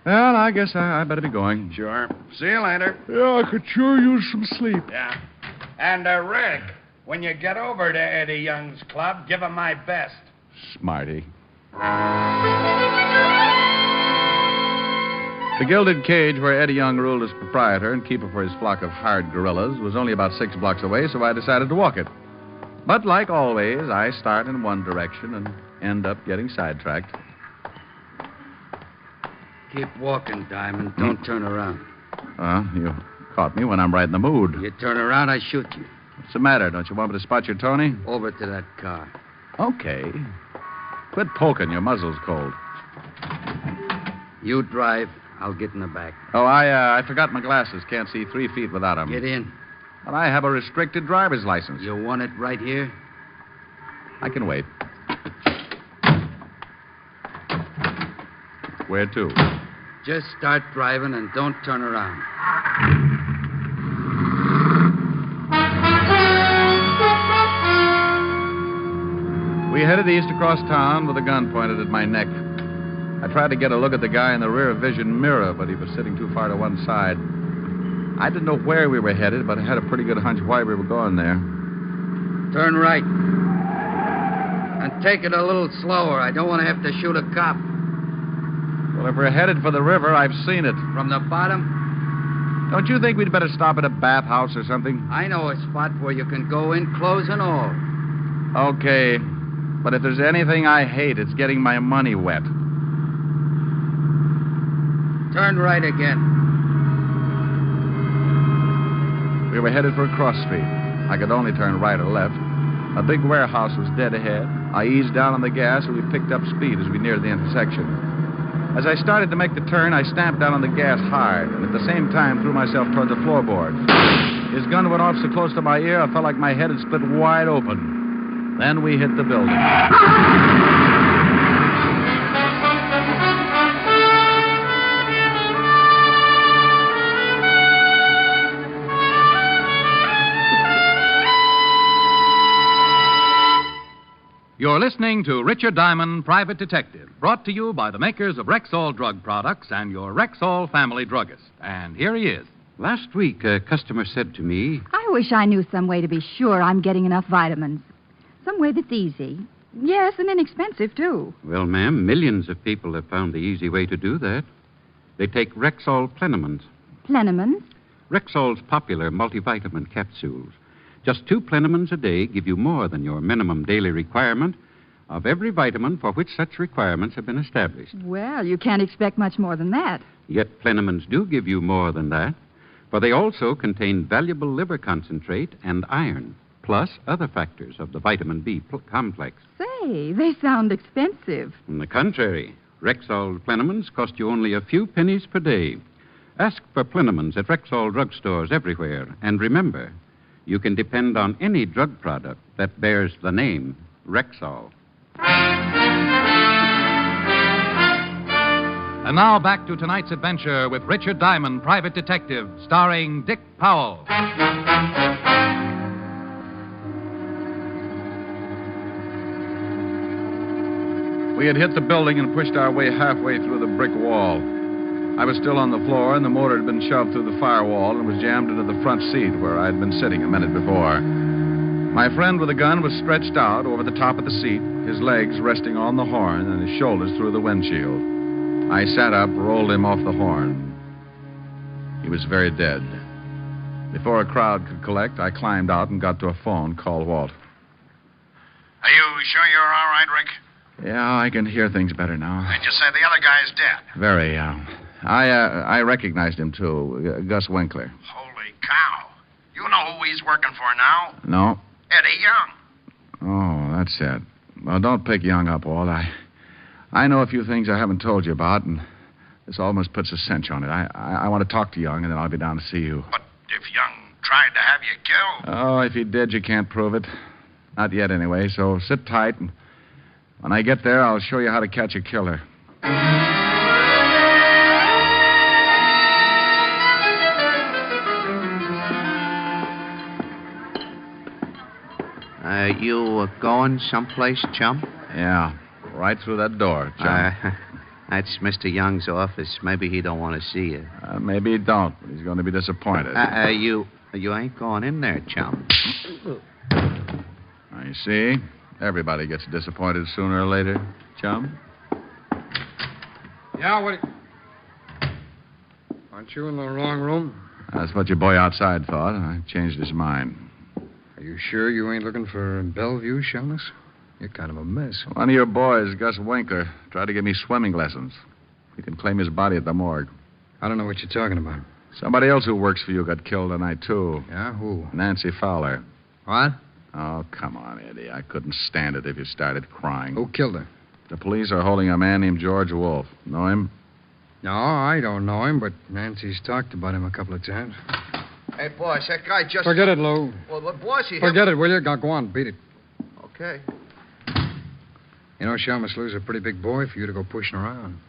Well, I guess I better be going. Sure. See you later. Yeah, I could sure use some sleep. Yeah. And, Rick, when you get over to Eddie Young's club, give him my best. Smarty. The Gilded Cage, where Eddie Young ruled as proprietor and keeper for his flock of hired gorillas, was only about 6 blocks away, so I decided to walk it. But like always, I start in one direction and end up getting sidetracked. Keep walking, Diamond. Don't turn around. You caught me when I'm right in the mood. You turn around, I shoot you. What's the matter? Don't you want me to spot your Tony? Over to that car. Okay. Quit poking. Your muzzle's cold. You drive. I'll get in the back. Oh, I forgot my glasses. Can't see 3 feet without them. Get in. But I have a restricted driver's license. You want it right here? I can wait. Where to? Just start driving and don't turn around. We headed east across town with a gun pointed at my neck. I tried to get a look at the guy in the rear vision mirror, but he was sitting too far to one side. I didn't know where we were headed, but I had a pretty good hunch why we were going there. Turn right. And take it a little slower. I don't want to have to shoot a cop. Well, if we're headed for the river, I've seen it. From the bottom? Don't you think we'd better stop at a bathhouse or something? I know a spot where you can go in, clothes and all. Okay. But if there's anything I hate, it's getting my money wet. Turn right again. We were headed for a cross street. I could only turn right or left. A big warehouse was dead ahead. I eased down on the gas, and we picked up speed as we neared the intersection. As I started to make the turn, I stamped down on the gas hard, and at the same time threw myself toward the floorboard. His gun went off so close to my ear, I felt like my head had split wide open. Then we hit the building. You're listening to Richard Diamond, Private Detective, brought to you by the makers of Rexall Drug Products and your Rexall family druggist. And here he is. Last week, a customer said to me, I wish I knew some way to be sure I'm getting enough vitamins. Some way that's easy. Yes, and inexpensive, too. well, ma'am, millions of people have found the easy way to do that. They take Rexall Plenamins. Plenamins? Rexall's popular multivitamin capsules. Just 2 Plenamins a day give you more than your minimum daily requirement of every vitamin for which such requirements have been established. Well, you can't expect much more than that. Yet Plenamins do give you more than that, for they also contain valuable liver concentrate and iron, plus other factors of the vitamin B complex. Say, they sound expensive. On the contrary, Rexall Plenamins cost you only a few pennies per day. Ask for Plenamins at Rexall drugstores everywhere, and remember, you can depend on any drug product that bears the name Rexall. And now back to tonight's adventure with Richard Diamond, Private Detective, starring Dick Powell. We had hit the building and pushed our way halfway through the brick wall. I was still on the floor, and the motor had been shoved through the firewall and was jammed into the front seat where I had been sitting a minute before. My friend with the gun was stretched out over the top of the seat, his legs resting on the horn and his shoulders through the windshield. I sat up, rolled him off the horn. He was very dead. Before a crowd could collect, I climbed out and got to a phone, called Walt. Are you sure you're all right, Rick? Yeah, I can hear things better now. They just say the other guy's dead. Very, I recognized him, too. Gus Winkler. Holy cow. You know who he's working for now? No? Eddie Young. Oh, that's it. Well, don't pick Young up, Walt. I know a few things I haven't told you about, and this almost puts a cinch on it. I want to talk to Young, and then I'll be down to see you. But if Young tried to have you killed... Oh, if he did, you can't prove it. Not yet, anyway, so sit tight, and when I get there, I'll show you how to catch a killer. You going someplace, chum? Yeah, right through that door, chum. That's Mr. Young's office. Maybe he don't want to see you. Maybe he don't, but he's going to be disappointed. You ain't going in there, chum. I see. Everybody gets disappointed sooner or later, chum. Yeah, what... Aren't you in the wrong room? That's what your boy outside thought. I changed his mind. Are you sure you ain't looking for Bellevue, Shamus? You're kind of a mess. One of your boys, Gus Winkler, tried to give me swimming lessons. He can claim his body at the morgue. I don't know what you're talking about. Somebody else who works for you got killed tonight, too. Yeah, who? Nancy Fowler. What? Oh, come on, Eddie. I couldn't stand it if you started crying. Who killed her? The police are holding a man named George Wolfe. Know him? No, I don't know him, but Nancy's talked about him a couple of times. Hey, boss, that guy just... Forget it, Lou. Well, boss, he... Forget it, will you? Go on, beat it. Okay. You know, Shamus Lou's a pretty big boy for you to go pushing around.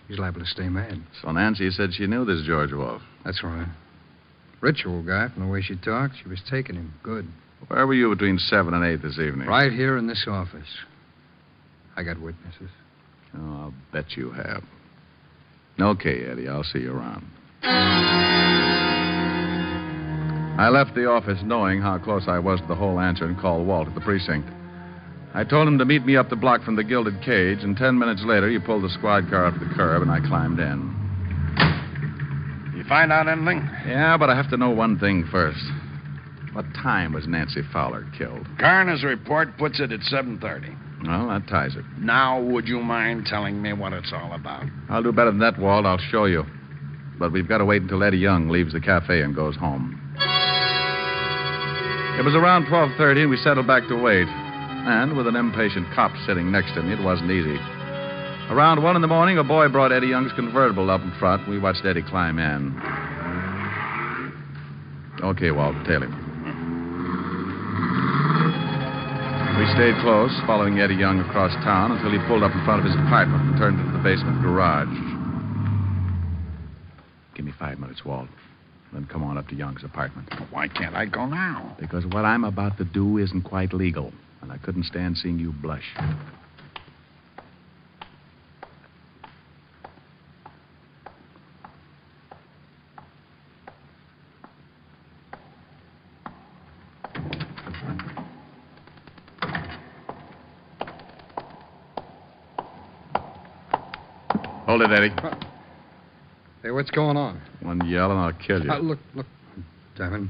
He's liable to stay mad. So Nancy said she knew this George Wolfe. That's right. Rich old guy, from the way she talked, she was taking him good. Where were you between 7 and 8 this evening? Right here in this office. I got witnesses. Oh, I'll bet you have. Okay, Eddie, I'll see you around. I left the office knowing how close I was to the whole answer and called Walt at the precinct. I told him to meet me up the block from the Gilded Cage, and 10 minutes later, he pulled the squad car up to the curb, and I climbed in. You find out anything? Yeah, but I have to know one thing first. What time was Nancy Fowler killed? Coroner's report puts it at 7:30. Well, that ties it. Now, would you mind telling me what it's all about? I'll do better than that, Walt. I'll show you. But we've got to wait until Eddie Young leaves the cafe and goes home. It was around 12:30, and we settled back to wait. And with an impatient cop sitting next to me, it wasn't easy. Around 1 in the morning, a boy brought Eddie Young's convertible up in front. We watched Eddie climb in. Okay, Walt, tail him. We stayed close, following Eddie Young across town until he pulled up in front of his apartment and turned into the basement garage. Give me 5 minutes, Walt. Then come on up to Young's apartment. Why can't I go now? Because what I'm about to do isn't quite legal, and I couldn't stand seeing you blush. Hold it, Eddie. Hey, what's going on? One yell and I'll kill you. Look. Diamond.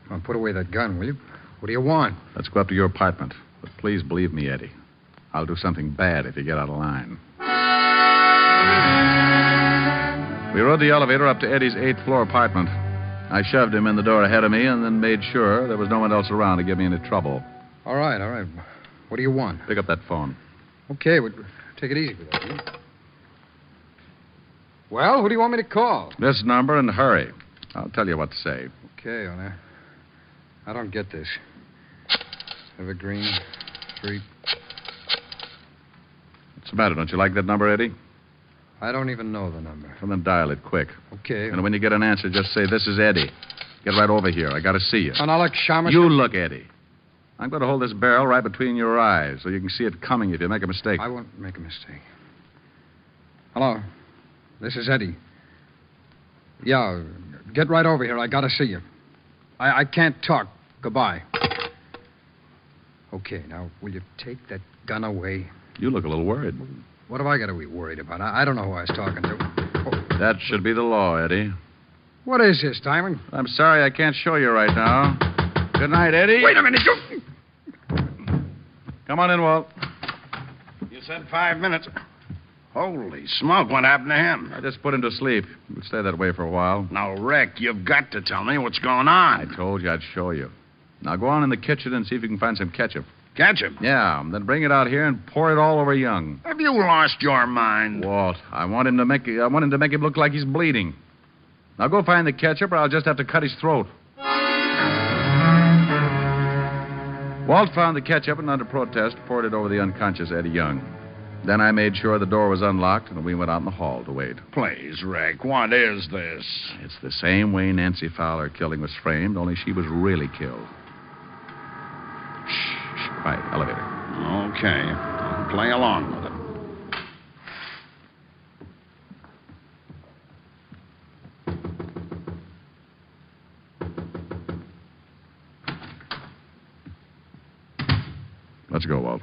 Come on, put away that gun, will you? What do you want? Let's go up to your apartment. But please believe me, Eddie. I'll do something bad if you get out of line. We rode the elevator up to Eddie's 8th floor apartment. I shoved him in the door ahead of me and then made sure there was no one else around to give me any trouble. All right. What do you want? Pick up that phone. Okay, but take it easy with that, will you? Well, who do you want me to call? This number and hurry. I'll tell you what to say. Okay, I don't get this. Evergreen Street. What's the matter? Don't you like that number, Eddie? I don't even know the number. Well, then dial it quick. Okay. And when you get an answer, just say, "This is Eddie. Get right over here. I got to see you." And I'll look, Shamus. You look, Eddie. I'm going to hold this barrel right between your eyes so you can see it coming if you make a mistake. I won't make a mistake. Hello. This is Eddie. Yeah, get right over here. I got to see you. I can't talk. Goodbye. Okay, now, will you take that gun away? You look a little worried. What have I got to be worried about? I don't know who I was talking to. Oh. That should be the law, Eddie. What is this, Diamond? I'm sorry I can't show you right now. Good night, Eddie. Wait a minute. Come on in, Walt. You said 5 minutes. Holy smoke, what happened to him? I just put him to sleep. He'll stay that way for a while. Now, Rick, you've got to tell me what's going on. I told you I'd show you. Now go on in the kitchen and see if you can find some ketchup. Ketchup? Yeah, then bring it out here and pour it all over Young. Have you lost your mind? Walt, I want him to make him look like he's bleeding. Now go find the ketchup or I'll just have to cut his throat. Walt found the ketchup and under protest poured it over the unconscious Eddie Young. Then I made sure the door was unlocked and we went out in the hall to wait. Please, Rick, what is this? It's the same way Nancy Fowler killing was framed, only she was really killed. Shh, quiet, elevator. Okay, I'll play along with it. Let's go, Walt.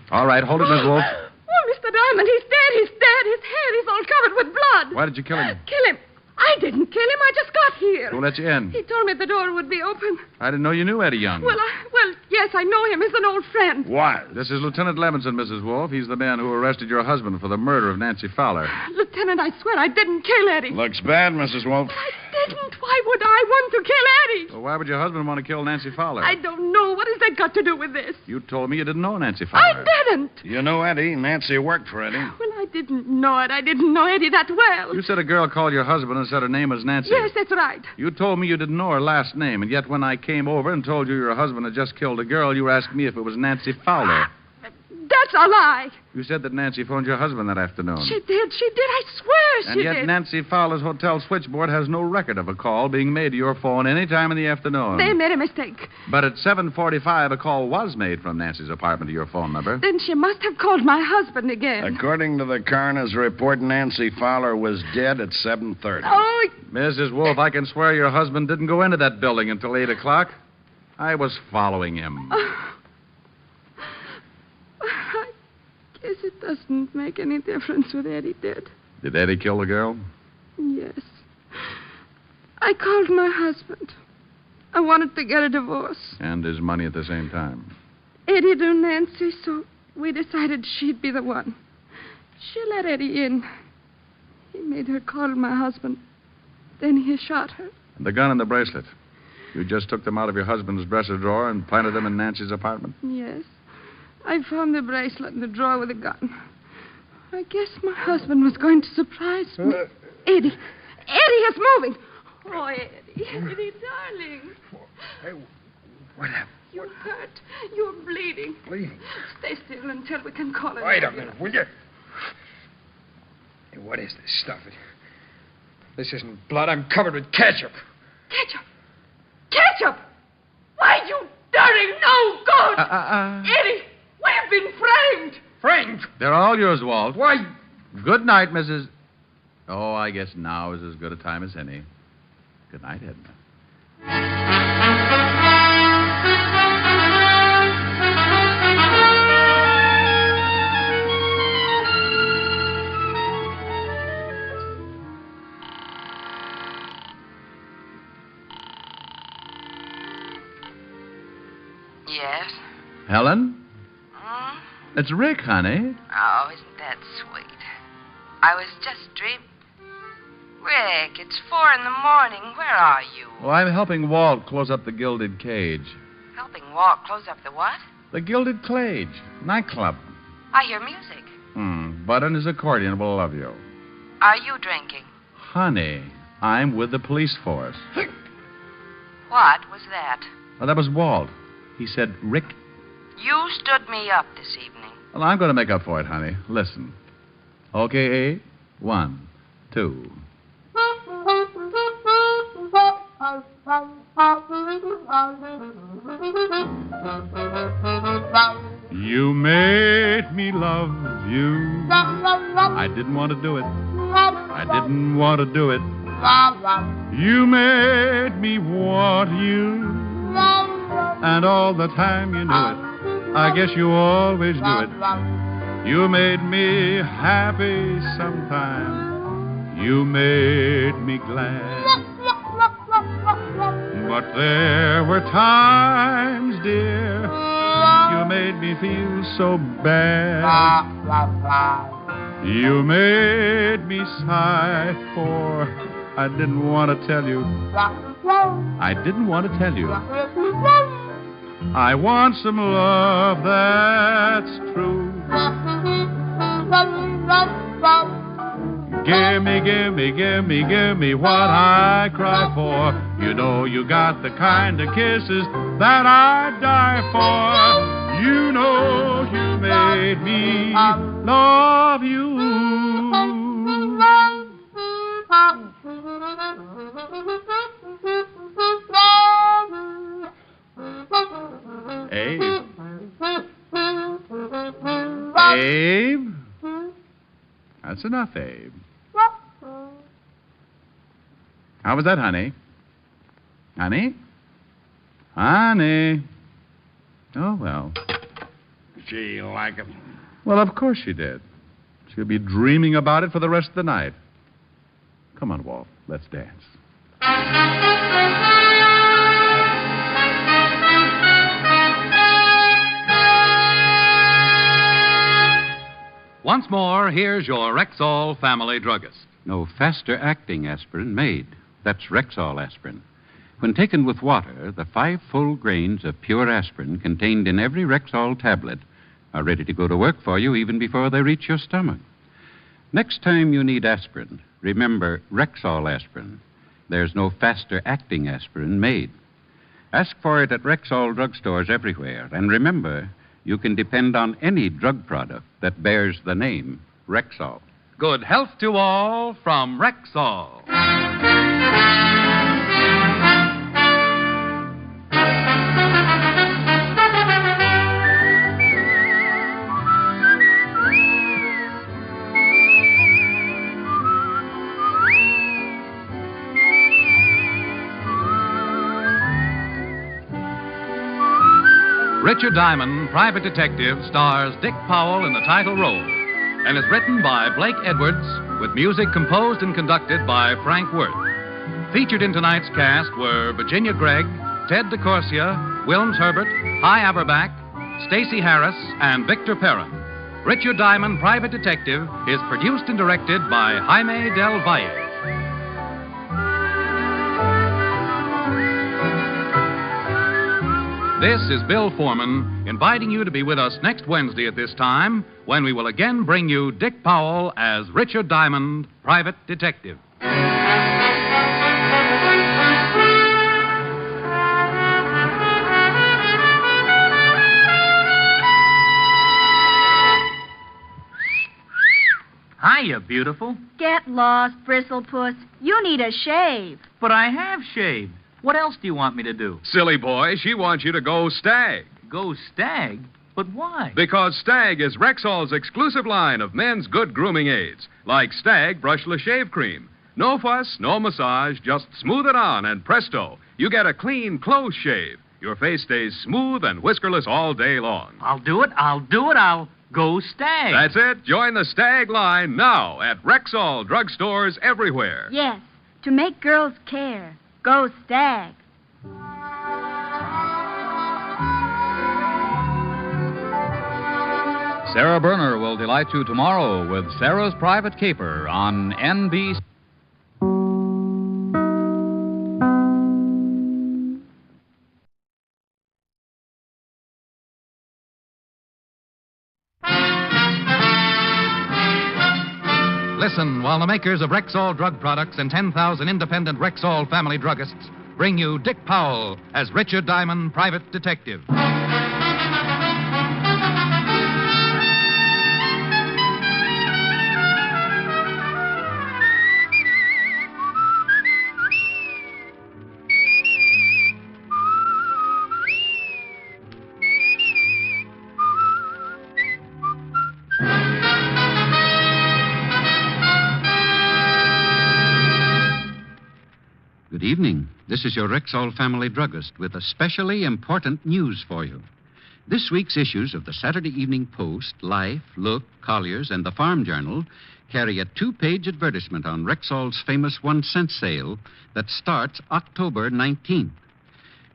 All right, hold it, Miss Wolf. Oh, Mr. Diamond, he's dead. He's dead. His hair is all covered with blood. Why did you kill him? Kill him? I didn't kill him. I just got here. Who let you in? He told me the door would be open. I didn't know you knew Eddie Young. Well, yes, I know him. He's an old friend. What? This is Lieutenant Levinson, Mrs. Wolf. He's the man who arrested your husband for the murder of Nancy Fowler. Lieutenant, I swear I didn't kill Eddie. Looks bad, Mrs. Wolf. I didn't. Why would I want to kill Eddie? Well, why would your husband want to kill Nancy Fowler? I don't know. What has that got to do with this? You told me you didn't know Nancy Fowler. I didn't. You know Eddie. Nancy worked for Eddie. Well, I didn't know it. I didn't know Eddie that well. You said a girl called your husband and said her name was Nancy. Yes, that's right. You told me you didn't know her last name, and yet when I came over and told you your husband had just killed a girl, you asked me if it was Nancy Fowler. That's a lie. You said that Nancy phoned your husband that afternoon. She did. I swear and she yet did. Nancy Fowler's hotel switchboard has no record of a call being made to your phone any time in the afternoon. They made a mistake. But at 7:45, a call was made from Nancy's apartment to your phone number. Then she must have called my husband again. According to the coroner's report, Nancy Fowler was dead at 7:30. Oh, Mrs. Wolf, I can swear your husband didn't go into that building until 8 o'clock. I was following him. I guess it doesn't make any difference with Eddie dead. Did Eddie kill the girl? Yes. I called my husband. I wanted to get a divorce. And his money at the same time. Eddie knew Nancy, so we decided she'd be the one. She let Eddie in. He made her call my husband. Then he shot her. And the gun and the bracelet. You just took them out of your husband's dresser drawer and planted them in Nancy's apartment? Yes. I found the bracelet in the drawer with the gun. I guess my husband was going to surprise me. Eddie! Eddie is moving! Oh, Eddie. Eddie, darling. Hey, what happened? You're hurt. You're bleeding. Bleeding? Stay still until we can call it. Wait a minute, will you? Hey, what is this stuff? This isn't blood. I'm covered with ketchup. Ketchup! Ketchup! Why, you dirty no good! Eddie! We've been framed! Framed? They're all yours, Walt. Why? Good night, Mrs. Oh, I guess now is as good a time as any. Good night, Edna. Yes? Helen? It's Rick, honey. Oh, isn't that sweet? I was just dreaming. Rick, it's 4 a.m. Where are you? Oh, I'm helping Walt close up the Gilded Cage. Helping Walt close up the what? The Gilded Cage. Nightclub. I hear music. Bud and his accordion will love you. Are you drinking? Honey, I'm with the police force. What was that? Oh, that was Walt. He said, Rick. You stood me up this evening. Well, I'm going to make up for it, honey. Listen. Okay, 1, 2. You made me love you. I didn't want to do it. I didn't want to do it. You made me want you. And all the time you knew it. I guess you always knew it. You made me happy sometime. You made me glad. But there were times, dear, You made me feel so bad. You made me sigh, for I didn't want to tell you. I didn't want to tell you. I want some love that's true. Give me what I cry for. You know you got the kind of kisses that I'd die for. You know you made me love you. Abe. Abe? That's enough, Abe. How was that, honey? Honey? Honey? Oh, well. She like it? Well, of course she did. She'll be dreaming about it for the rest of the night. Come on, Walt. Let's dance. Once more, here's your Rexall family druggist. No faster acting aspirin made. That's Rexall aspirin. When taken with water, the 5 full grains of pure aspirin contained in every Rexall tablet are ready to go to work for you even before they reach your stomach. Next time you need aspirin, remember Rexall aspirin. There's no faster acting aspirin made. Ask for it at Rexall drugstores everywhere. And remember, you can depend on any drug product that bears the name Rexall. Good health to all from Rexall. Richard Diamond, Private Detective, stars Dick Powell in the title role and is written by Blake Edwards with music composed and conducted by Frank Worth. Featured in tonight's cast were Virginia Gregg, Ted DeCorsia, Wilms Herbert, Hy Aberback, Stacey Harris, and Victor Perrin. Richard Diamond, Private Detective is produced and directed by Jaime Del Valle. This is Bill Foreman inviting you to be with us next Wednesday at this time when we will again bring you Dick Powell as Richard Diamond, Private Detective. Hiya, beautiful. Get lost, Bristlepuss. You need a shave. But I have shaved. What else do you want me to do? Silly boy, she wants you to go Stag. Go Stag? But why? Because Stag is Rexall's exclusive line of men's good grooming aids, like Stag Brushless Shave Cream. No fuss, no massage, just smooth it on, and presto, you get a clean, close shave. Your face stays smooth and whiskerless all day long. I'll do it. I'll go Stag. That's it. Join the Stag line now at Rexall drugstores everywhere. Yes, to make girls care. Go Stag. Sarah Berner will delight you tomorrow with Sarah's Private Caper on NBC. Listen while the makers of Rexall drug products and 10,000 independent Rexall family druggists bring you Dick Powell as Richard Diamond, Private Detective. Good evening. This is your Rexall family druggist with especially important news for you. This week's issues of the Saturday Evening Post, Life, Look, Collier's, and the Farm Journal carry a 2-page advertisement on Rexall's famous 1-cent sale that starts October 19th.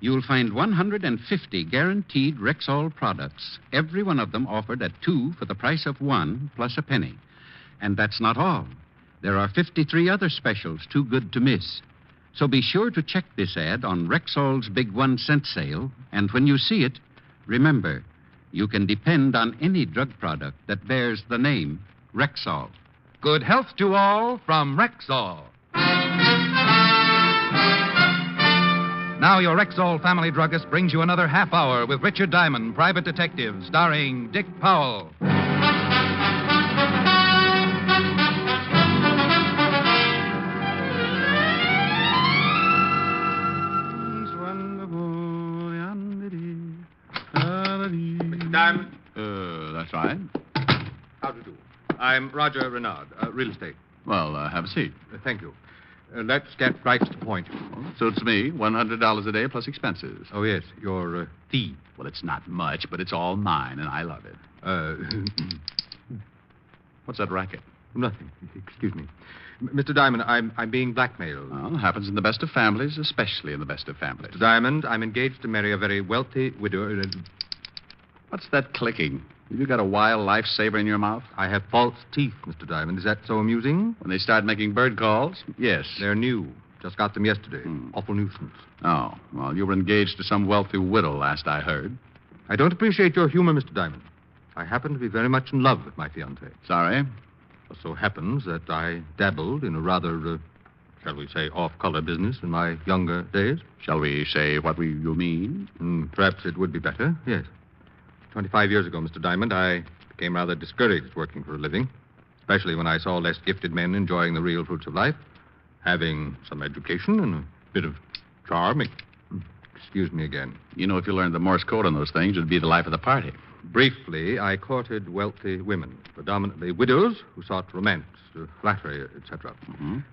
You'll find 150 guaranteed Rexall products, every one of them offered at 2 for the price of 1 plus a penny. And that's not all. There are 53 other specials too good to miss. So be sure to check this ad on Rexall's big 1-cent sale, and when you see it, remember, you can depend on any drug product that bears the name Rexall. Good health to all from Rexall. Now your Rexall family druggist brings you another half hour with Richard Diamond, Private Detective, starring Dick Powell. Mr. Diamond? That's right. How do you do? I'm Roger Renard, real estate. Well, have a seat. Thank you. Let's get right to the point. Suits me. $100 a day plus expenses. Oh, yes. Your fee. Well, it's not much, but it's all mine, and I love it. What's that racket? Nothing. Excuse me. Mr. Diamond, I'm being blackmailed. Well, happens in the best of families, especially in the best of families. Mr. Diamond, I'm engaged to marry a very wealthy widow. What's that clicking? Have you got a wild lifesaver in your mouth? I have false teeth, Mr. Diamond. Is that so amusing? When they start making bird calls? Yes. They're new. Just got them yesterday. Awful nuisance. Oh, well, you were engaged to some wealthy widow, last I heard. I don't appreciate your humor, Mr. Diamond. I happen to be very much in love with my fiancée. Sorry? It so happens that I dabbled in a rather, shall we say, off-color business in my younger days. Shall we say what you mean? Perhaps it would be better, yes. 25 years ago, Mr. Diamond, I became rather discouraged working for a living, especially when I saw less gifted men enjoying the real fruits of life, having some education and a bit of charm. Excuse me again. You know, if you learned the Morse code on those things, it'd be the life of the party. Briefly, I courted wealthy women, predominantly widows who sought romance, flattery, etc.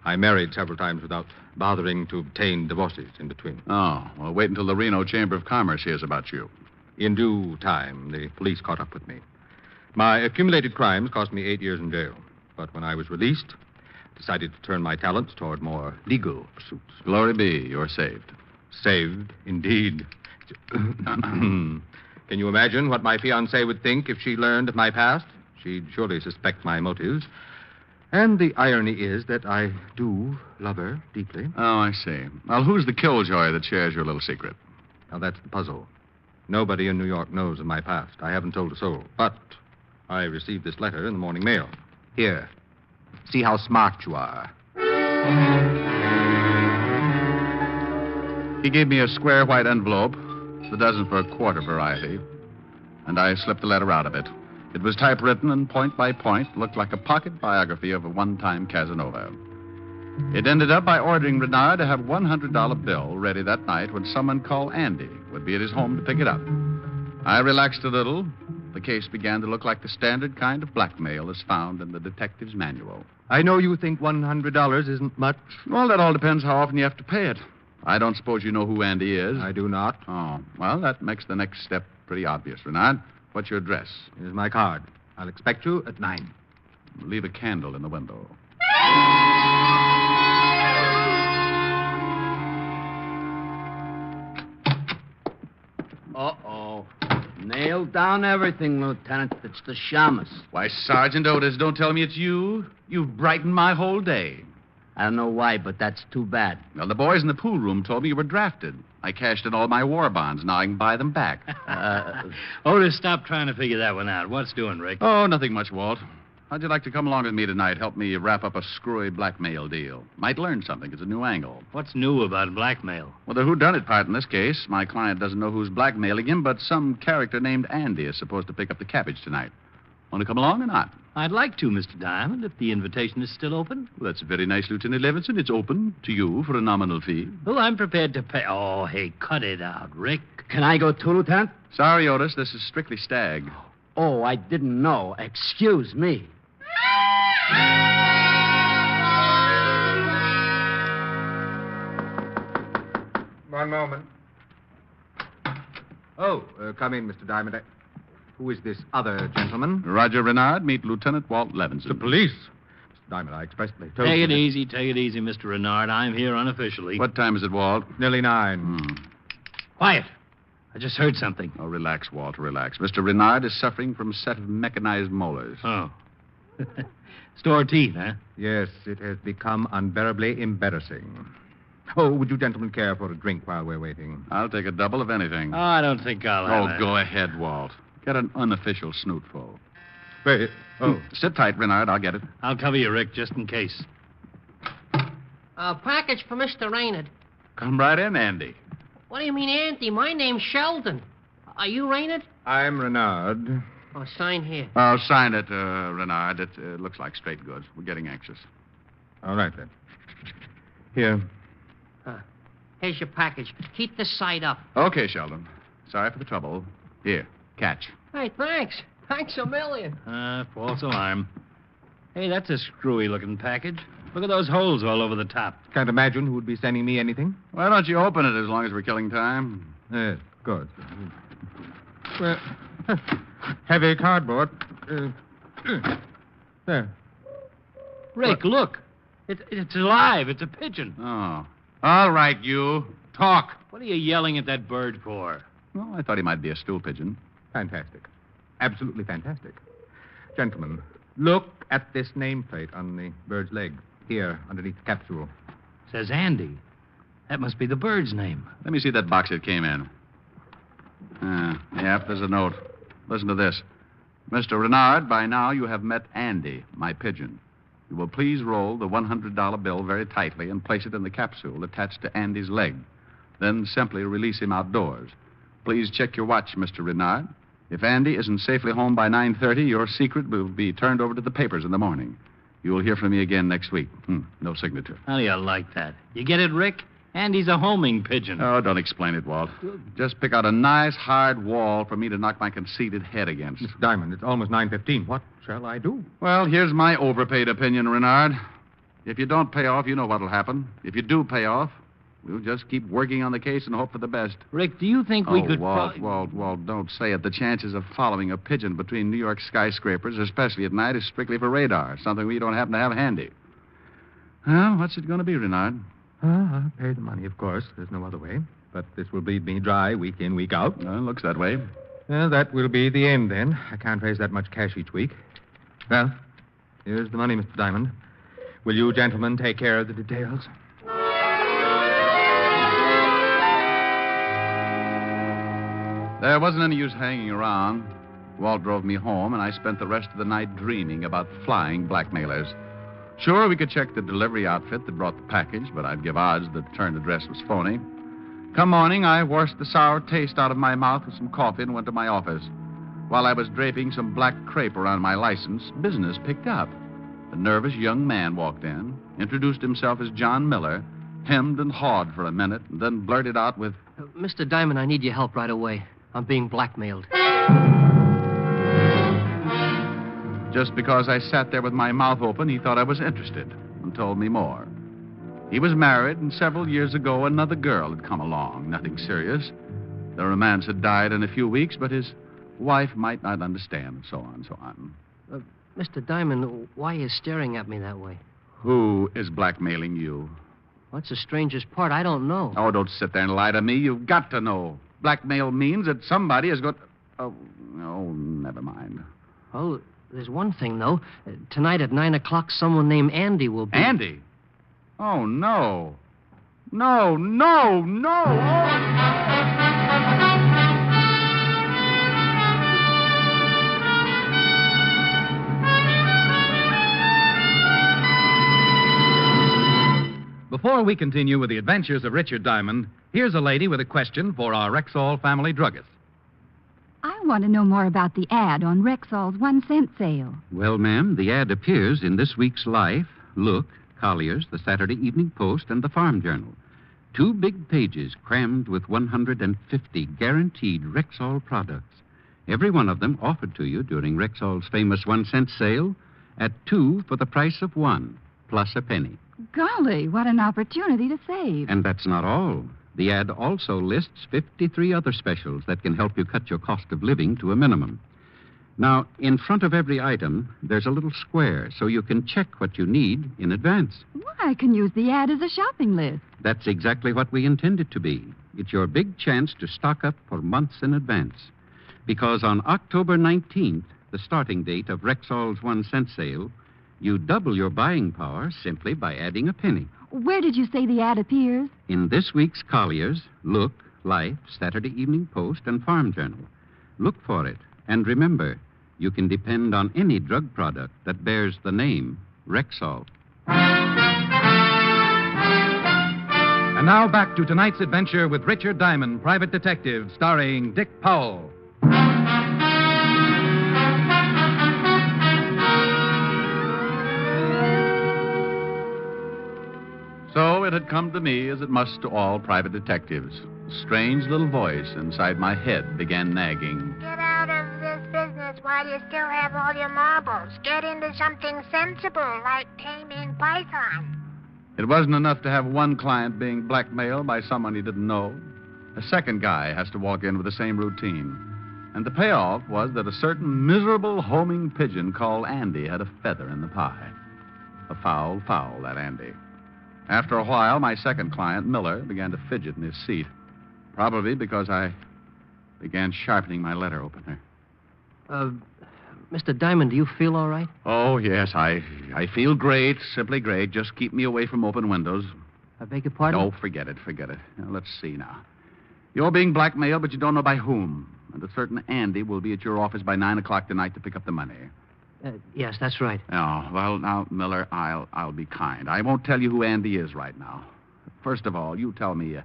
I married several times without bothering to obtain divorces in between. Oh, well, wait until the Reno Chamber of Commerce hears about you. In due time, the police caught up with me. My accumulated crimes cost me 8 years in jail. But when I was released, I decided to turn my talents toward more legal pursuits. Glory be, you're saved. Saved, indeed. Can you imagine what my fiancée would think if she learned of my past? She'd surely suspect my motives. And the irony is that I do love her deeply. Oh, I see. Well, who's the killjoy that shares your little secret? Now, that's the puzzle. Nobody in New York knows of my past. I haven't told a soul. But I received this letter in the morning mail. Here. See how smart you are. He gave me a square white envelope, the dozen for a quarter variety, and I slipped the letter out of it. It was typewritten and point by point looked like a pocket biography of a one-time Casanova. It ended up by ordering Renard to have a $100 bill ready that night when someone called Andy would be at his home to pick it up. I relaxed a little. The case began to look like the standard kind of blackmail as found in the detective's manual. I know you think $100 isn't much. Well, that all depends how often you have to pay it. I don't suppose you know who Andy is. I do not. Oh, well, that makes the next step pretty obvious, Renard. What's your address? Here's my card. I'll expect you at 9. Leave a candle in the window. Uh-oh. Nailed down everything, Lieutenant. It's the shamus. Why, Sergeant Otis, don't tell me it's you. You've brightened my whole day. I don't know why, but that's too bad. Well, the boys in the pool room told me you were drafted. I cashed in all my war bonds. Now I can buy them back. Otis, stop trying to figure that one out. What's doing, Rick? Oh, nothing much, Walt. How'd you like to come along with me tonight? Help me wrap up a screwy blackmail deal. Might learn something. It's a new angle. What's new about blackmail? Well, the whodunit part in this case. My client doesn't know who's blackmailing him, but some character named Andy is supposed to pick up the cabbage tonight. Want to come along or not? I'd like to, Mr. Diamond, if the invitation is still open. Well, that's very nice, Lieutenant Levinson. It's open to you for a nominal fee. Well, I'm prepared to pay. Oh, hey, cut it out, Rick. Can I go too, Lieutenant? Sorry, Otis. This is strictly stag. Oh, I didn't know. Excuse me. One moment. Oh, come in, Mr. Diamond. Who is this other gentleman? Roger Renard, meet Lieutenant Walt Levinson. The police. Mr. Diamond, I expressly told Take you. it easy, Mr. Renard. I'm here unofficially. What time is it, Walt? Nearly 9. Quiet. I just heard something. Oh, relax, Walt, relax. Mr. Renard is suffering from a set of mechanized molars. Oh. Store teeth, huh? Yes, it has become unbearably embarrassing. Oh, would you gentlemen care for a drink while we're waiting? I'll take a double of anything. Oh, I don't think I'll have go ahead, Walt. Get an unofficial snootful. Wait. Oh. Sit tight, Renard. I'll get it. I'll cover you, Rick, just in case. A package for Mr. Raynard. Come right in, Andy. What do you mean, Auntie? My name's Sheldon. Are you Raynard? I'm Renard. Oh, sign here. I'll sign it, Renard. It looks like straight goods. We're getting anxious. All right, then. Here. Here's your package. Keep this side up. Okay, Sheldon. Sorry for the trouble. Here, catch. Hey, thanks. Thanks a million. False alarm. Hey, that's a screwy-looking package. Look at those holes all over the top. Can't imagine who would be sending me anything. Why don't you open it as long as we're killing time? Yes, good. Well, heavy cardboard. There. Rick, look. It's alive. It's a pigeon. Oh. All right, you. Talk. What are you yelling at that bird for? Well, I thought he might be a stool pigeon. Fantastic. Absolutely fantastic. Gentlemen, look at this nameplate on the bird's leg. Here, underneath the capsule. Says Andy. That must be the bird's name. Let me see that box it came in. Yep, there's a note. Listen to this. Mr. Renard, by now you have met Andy, my pigeon. You will please roll the $100 bill very tightly and place it in the capsule attached to Andy's leg. Then simply release him outdoors. Please check your watch, Mr. Renard. If Andy isn't safely home by 9:30, your secret will be turned over to the papers in the morning. You will hear from me again next week. No signature. How do you like that? You get it, Rick? Andy's a homing pigeon. Oh, don't explain it, Walt. Just pick out a nice, hard wall for me to knock my conceited head against. Mr. Diamond, it's almost 9:15. What shall I do? Well, here's my overpaid opinion, Renard. If you don't pay off, you know what'll happen. If you do pay off, we'll just keep working on the case and hope for the best. Rick, do you think we could... Walt, don't say it. The chances of following a pigeon between New York skyscrapers, especially at night, is strictly for radar, something we don't happen to have handy. Well, what's it going to be, Renard? I'll pay the money, of course. There's no other way. But this will bleed me dry week in, week out. Well, looks that way. Well, that will be the end, then. I can't raise that much cash each week. Well, here's the money, Mr. Diamond. Will you gentlemen take care of the details? There wasn't any use hanging around. Walt drove me home, and I spent the rest of the night dreaming about flying blackmailers. Sure, we could check the delivery outfit that brought the package, but I'd give odds the return address was phony. Come morning, I washed the sour taste out of my mouth with some coffee and went to my office. While I was draping some black crepe around my license, business picked up. A nervous young man walked in, introduced himself as John Miller, hemmed and hawed for a minute, and then blurted out with... Mr. Diamond, I need your help right away. I'm being blackmailed. Just because I sat there with my mouth open, he thought I was interested and told me more. He was married, and several years ago, another girl had come along. Nothing serious. The romance had died in a few weeks, but his wife might not understand, and so on and so on. Mr. Diamond, why are you staring at me that way? Who is blackmailing you? What's the strangest part? I don't know. Oh, don't sit there and lie to me. You've got to know. Blackmail means that somebody has got... Oh, never mind. Oh, there's one thing, though. Tonight at 9 o'clock, someone named Andy will be... Andy? Oh, no. No. Oh. Before we continue with the adventures of Richard Diamond, here's a lady with a question for our Rexall family druggist. I want to know more about the ad on Rexall's 1-cent sale. Well, ma'am, the ad appears in this week's Life, Look, Collier's, the Saturday Evening Post, and the Farm Journal. 2 big pages crammed with 150 guaranteed Rexall products. Every one of them offered to you during Rexall's famous 1-cent sale at 2 for the price of 1, plus a penny. Golly, what an opportunity to save. And that's not all. The ad also lists 53 other specials that can help you cut your cost of living to a minimum. Now, in front of every item, there's a little square so you can check what you need in advance. Well, I can use the ad as a shopping list. That's exactly what we intend it to be. it's your big chance to stock up for months in advance. Because on October 19th, the starting date of Rexall's 1-cent sale, you double your buying power simply by adding a penny. Where did you say the ad appears? In this week's Collier's, Look, Life, Saturday Evening Post, and Farm Journal. Look for it. And remember, you can depend on any drug product that bears the name Rexall. And now back to tonight's adventure with Richard Diamond, Private Detective, starring Dick Powell. So it had come to me as it must to all private detectives. A strange little voice inside my head began nagging. Get out of this business while you still have all your marbles. Get into something sensible like taming python. It wasn't enough to have one client being blackmailed by someone he didn't know. A second guy has to walk in with the same routine. And the payoff was that a certain miserable homing pigeon called Andy had a feather in the pie. A foul, that Andy. After a while, my second client, Miller, began to fidget in his seat. Probably because I began sharpening my letter opener. Mr. Diamond, do you feel all right? Oh, yes, I feel great, simply great. Just keep me away from open windows. I beg your pardon? Oh, forget it. Now, let's see now. You're being blackmailed, but you don't know by whom. And a certain Andy will be at your office by 9 o'clock tonight to pick up the money. Yes, that's right. Oh, well, now, Miller, I'll be kind. I won't tell you who Andy is right now. First of all, you tell me,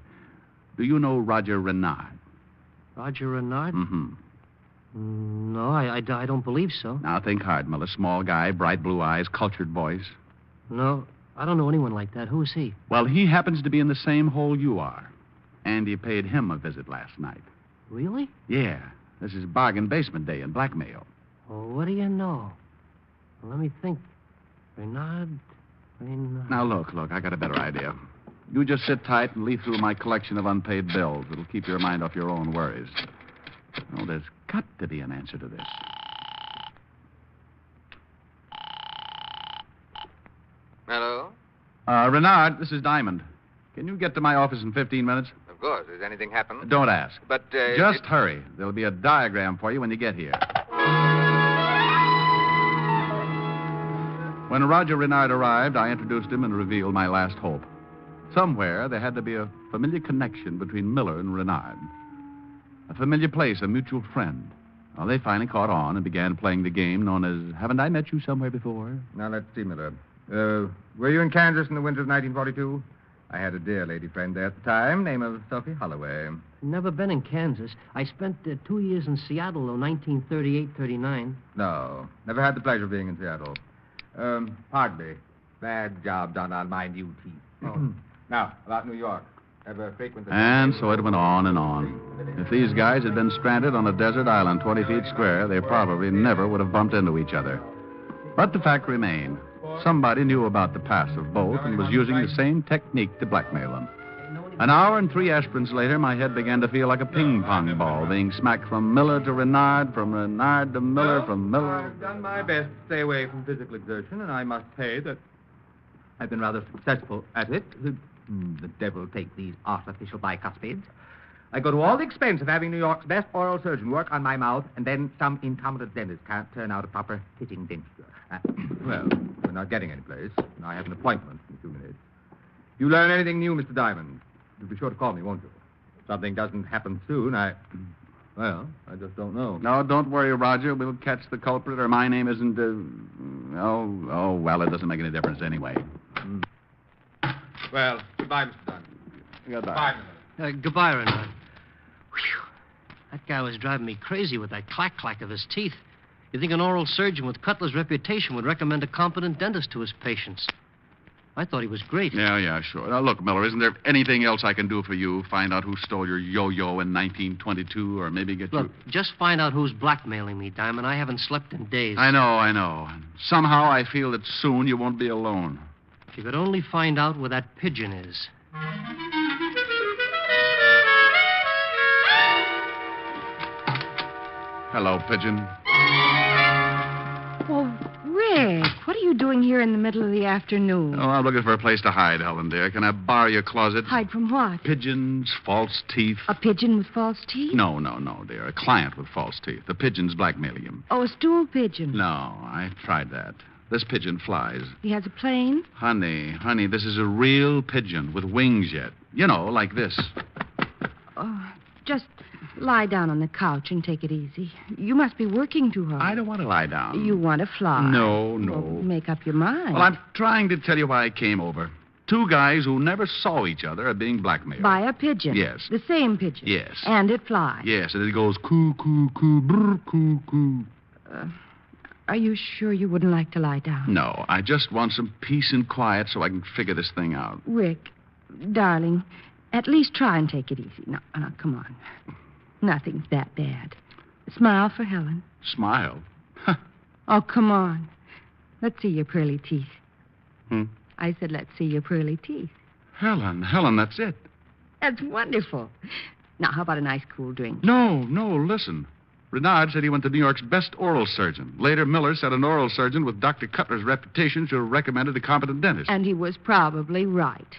do you know Roger Renard? Roger Renard? Mm-hmm. No, I don't believe so. Now, think hard, Miller. Small guy, bright blue eyes, cultured voice. No, I don't know anyone like that. Who is he? Well, he happens to be in the same hole you are. Andy paid him a visit last night. Really? Yeah. This is bargain basement day in blackmail. Well, what do you know? Well, let me think. Renard. Now, look, I got a better idea. You just sit tight and leaf through my collection of unpaid bills. It'll keep your mind off your own worries. Oh, there's got to be an answer to this. Hello? Renard, this is Diamond. Can you get to my office in 15 minutes? Of course. Has anything happened? Don't ask. But, Just hurry. There'll be a diagram for you when you get here. When Roger Renard arrived, I introduced him and revealed my last hope. Somewhere there had to be a familiar connection between Miller and Renard. A familiar place, a mutual friend. Well, they finally caught on and began playing the game known as Haven't I Met You Somewhere Before? Now, let's see, Miller. Were you in Kansas in the winter of 1942? I had a dear lady friend there at the time, name of Sophie Holloway. Never been in Kansas. I spent 2 years in Seattle, though, 1938-39. No, never had the pleasure of being in Seattle. Pardon me. Bad job done on my new teeth. Oh. Now, about New York. Ever frequented... And so it went on and on. If these guys had been stranded on a desert island 20 feet square, they probably never would have bumped into each other. But the fact remained. Somebody knew about the past of both and was using the same technique to blackmail them. An hour and 3 aspirins later, my head began to feel like a ping-pong ball, being smacked from Miller to Renard, from Renard to Miller, from Miller... I've done my best to stay away from physical exertion, and I must say that I've been rather successful at it. The devil take these artificial bicuspids. I go to all the expense of having New York's best oral surgeon work on my mouth, and then some incompetent dentist can't turn out a proper fitting denture. Well, we're not getting any place. I have an appointment in 2 minutes. You learn anything new, Mr. Diamond, you'll be sure to call me, won't you? If something doesn't happen soon, I just don't know. No, don't worry, Roger. We'll catch the culprit, or my name isn't... well, it doesn't make any difference anyway. Well, goodbye, Mr. Diamond. Goodbye. Goodbye, Renard. Whew. That guy was driving me crazy with that clack-clack of his teeth. You think an oral surgeon with Cutler's reputation would recommend a competent dentist to his patients? I thought he was great. Yeah, sure. Now, look, Miller, isn't there anything else I can do for you? Find out who stole your yo-yo in 1922, or maybe get Look, just find out who's blackmailing me, Diamond. I haven't slept in days. I know. Somehow I feel that soon you won't be alone. If you could only find out where that pigeon is. Hello, pigeon. Oh, Rick, what What are you doing here in the middle of the afternoon? Oh, I'm looking for a place to hide, Helen, dear. Can I borrow your closet? Hide from what? Pigeons, false teeth. A pigeon with false teeth? No, dear. A client with false teeth. The pigeon's blackmailing him. Oh, a stool pigeon. No, I've tried that. This pigeon flies. He has a plane? Honey, this is a real pigeon with wings yet. You know, like this. Oh, just lie down on the couch and take it easy. You must be working too hard. I don't want to lie down. You want to fly. No. Well, make up your mind. Well, I'm trying to tell you why I came over. Two guys who never saw each other are being blackmailed. By a pigeon? Yes. The same pigeon? Yes. And it flies? Yes, and it goes coo, coo, coo, brr, coo, coo. Are you sure you wouldn't like to lie down? No, I just want some peace and quiet so I can figure this thing out. Rick, darling, at least try and take it easy. Now, come on. Nothing's that bad. Smile for Helen. Smile? Oh, come on. Let's see your pearly teeth. I said, let's see your pearly teeth. Helen, that's it. That's wonderful. Now, how about a nice cool drink? No, listen. Renard said he went to New York's best oral surgeon. Later, Miller said an oral surgeon with Dr. Cutler's reputation should have recommended a competent dentist. And he was probably right.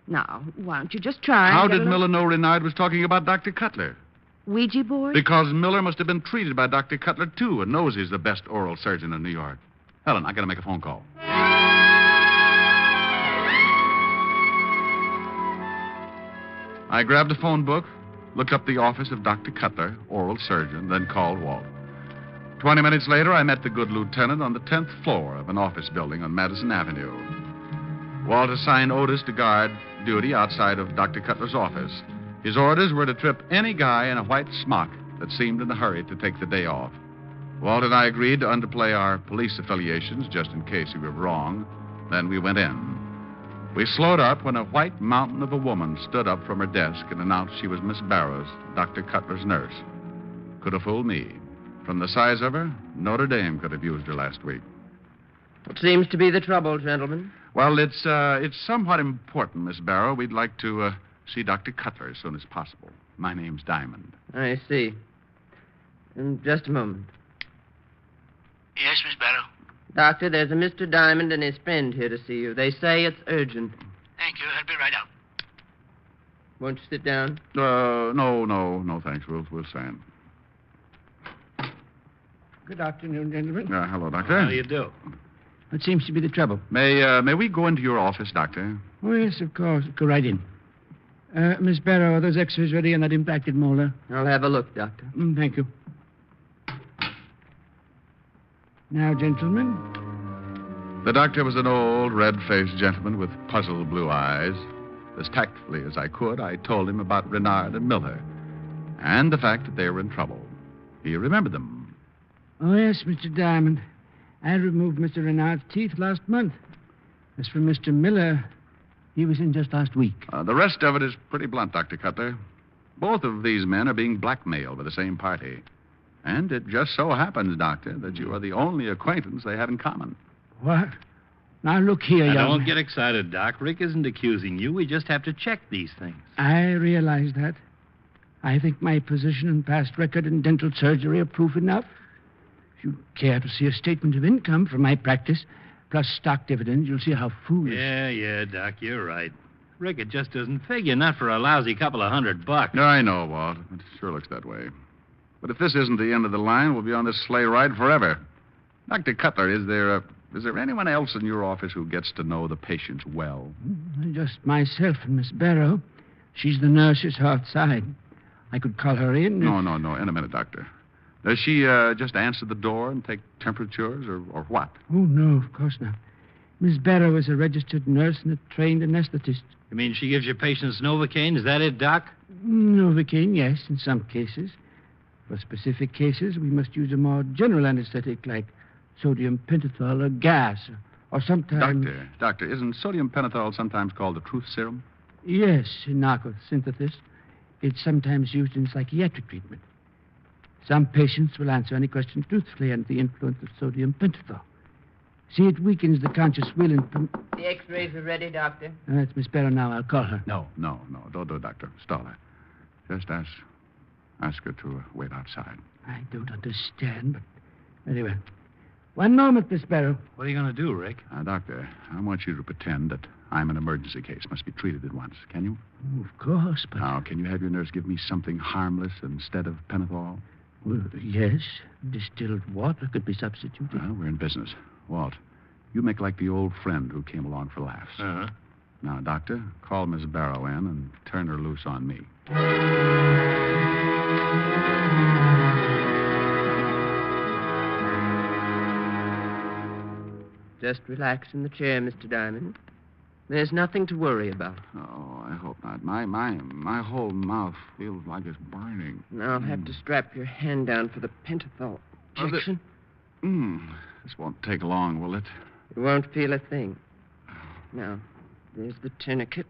Now, why don't you just try How did Miller know Renard was talking about Dr. Cutler? Ouija board? Because Miller must have been treated by Dr. Cutler, too, and knows he's the best oral surgeon in New York. Helen, I gotta make a phone call. I grabbed a phone book, looked up the office of Dr. Cutler, oral surgeon, then called Walt. 20 minutes later, I met the good lieutenant on the 10th floor of an office building on Madison Avenue. Walt assigned Otis to guard duty outside of Dr. Cutler's office. His orders were to trip any guy in a white smock that seemed in a hurry to take the day off. Walt and I agreed to underplay our police affiliations just in case we were wrong. Then we went in. We slowed up when a white mountain of a woman stood up from her desk and announced she was Miss Barrows, Dr. Cutler's nurse. Could have fooled me. From the size of her, Notre Dame could have used her last week. What seems to be the trouble, gentlemen? Well, it's somewhat important, Miss Barrow. We'd like to see Dr. Cutler as soon as possible. My name's Diamond. I see. In just a moment. Yes, Miss Barrow. Doctor, there's a Mr. Diamond and his friend here to see you. They say it's urgent. Thank you. I'll be right out. Won't you sit down? No, thanks. We'll stand. Good afternoon, gentlemen. Hello, Doctor. How do you do? What seems to be the trouble? May we go into your office, Doctor? Oh, yes, of course. Go right in. Miss Barrow, are those X-rays ready on that impacted molar? I'll have a look, Doctor. Thank you. Now, gentlemen. The doctor was an old, red-faced gentleman with puzzled blue eyes. As tactfully as I could, I told him about Renard and Miller and the fact that they were in trouble. He remembered them. Oh, yes, Mr. Diamond. I removed Mr. Renard's teeth last month. As for Mr. Miller, he was in just last week. The rest of it is pretty blunt, Dr. Cutler. Both of these men are being blackmailed by the same party. And it just so happens, Doctor, that you are the only acquaintance they have in common. What? Now, look here, young... Don't get excited, Doc. Rick isn't accusing you. We just have to check these things. I realize that. I think my position and past record in dental surgery are proof enough. If you care to see a statement of income from my practice, plus stock dividends, you'll see how foolish... Yeah, Doc, you're right. Rick, it just doesn't figure, not for a lousy couple of $100. I know, Walt. It sure looks that way. But if this isn't the end of the line, we'll be on this sleigh ride forever. Dr. Cutler, is there anyone else in your office who gets to know the patients well? Just myself and Miss Barrow. She's the nurse who's outside. I could call her in. No. In a minute, Doctor. Does she just answer the door and take temperatures or what? Oh, no, of course not. Miss Barrow is a registered nurse and a trained anesthetist. You mean she gives your patients Novocaine? Is that it, Doc? Novocaine, yes, in some cases. For specific cases, we must use a more general anesthetic like sodium pentothal or gas, or sometimes... Doctor, isn't sodium pentothal sometimes called the truth serum? Yes, in narcosynthesis. It's sometimes used in psychiatric treatment. Some patients will answer any question truthfully under the influence of sodium pentothal. See, it weakens the conscious will and... The X-rays are ready, Doctor. That's Miss Barrow now. I'll call her. No. Don't do it, Doctor. Stall her. Just ask her to wait outside. I don't understand, but very well. One moment, Miss Barrow. What are you going to do, Rick? Doctor, I want you to pretend that I'm an emergency case. Must be treated at once. Can you? Oh, of course, but... Now, can you have your nurse give me something harmless instead of pentothal? Well, yes. Distilled water could be substituted. Well, we're in business. Walt, you make like the old friend who came along for laughs. Uh-huh. Now, Doctor, call Miss Barrow in and turn her loose on me. Just relax in the chair, Mr. Diamond. There's nothing to worry about. Oh, I hope not. My whole mouth feels like it's burning. Now I'll have to strap your hand down for the pentothal injection. This won't take long, will it? You won't feel a thing. Now, there's the tourniquet.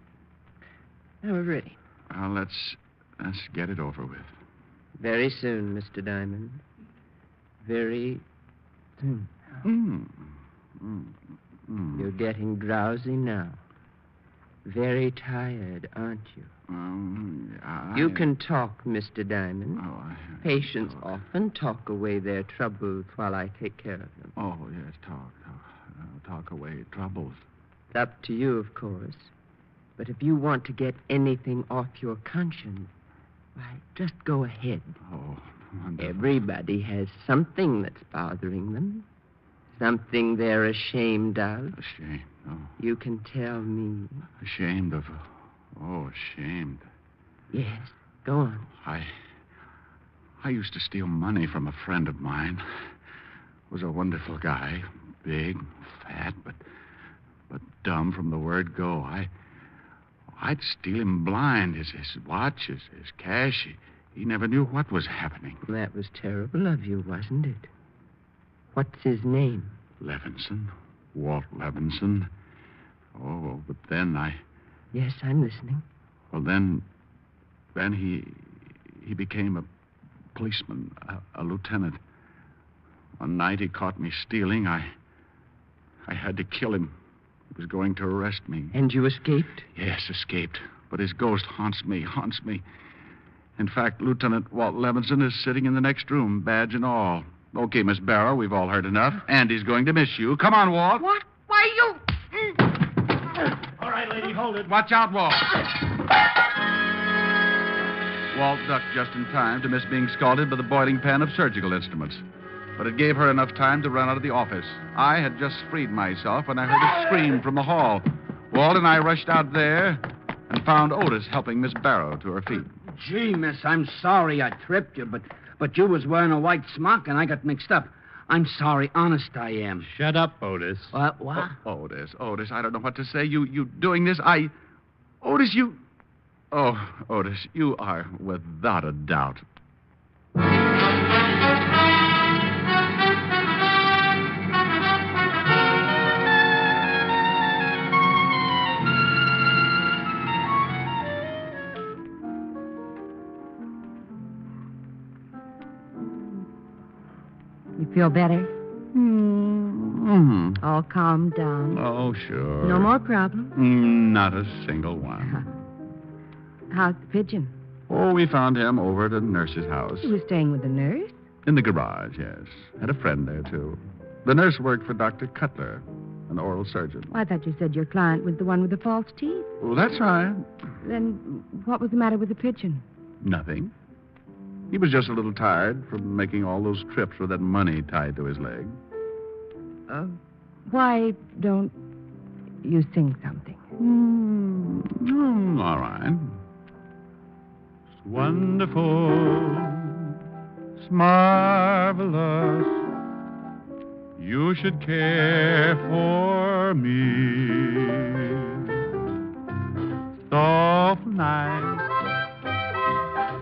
Now we're ready. Well, let's get it over with. Very soon, Mr. Diamond. Very soon. You're getting drowsy now. Very tired, aren't you? You can talk, Mr. Diamond. Patients often talk away their troubles while I take care of them. Oh, yes, talk away troubles. It's up to you, of course. But if you want to get anything off your conscience, why, just go ahead. Oh, wonderful. Everybody has something that's bothering them. Something they're ashamed of. Ashamed? Oh. You can tell me. Ashamed of... Oh, ashamed. Yes, go on. I used to steal money from a friend of mine. Was a wonderful guy. Big, fat, but dumb from the word go. I'd steal him blind. His watch, his cash. He never knew what was happening. That was terrible of you, wasn't it? What's his name? Levinson. Walt Levinson. Oh, but then Yes, I'm listening. Well, then he became a policeman, a lieutenant. One night he caught me stealing. I had to kill him. He was going to arrest me. And you escaped? Yes, escaped. But his ghost haunts me. In fact, Lieutenant Walt Levinson is sitting in the next room, badge and all. Okay, Miss Barrow, we've all heard enough. Andy's going to miss you. Come on, Walt. What? Why, you... All right, lady, hold it. Watch out, Walt. Walt ducked just in time to miss being scalded by the boiling pan of surgical instruments. But it gave her enough time to run out of the office. I had just freed myself when I heard a scream from the hall. Walt and I rushed out there and found Otis helping Miss Barrow to her feet. Gee, miss, I'm sorry I tripped you, but you was wearing a white smock and I got mixed up. I'm sorry, honest I am. Shut up, Otis. What? Oh, Otis, I don't know what to say. You doing this? Otis, you... Oh, Otis, you are without a doubt. You feel better? Mm-hmm. All calmed down? Oh, sure. No more problems? Not a single one. How's the pigeon? Oh, we found him over at a nurse's house. He was staying with the nurse? In the garage, yes. Had a friend there, too. The nurse worked for Dr. Cutler, an oral surgeon. Well, I thought you said your client was the one with the false teeth. Oh, that's right. Then what was the matter with the pigeon? Nothing. He was just a little tired from making all those trips with that money tied to his leg. Why don't you sing something? All right. It's wonderful. It's marvelous. You should care for me. It's awful nice.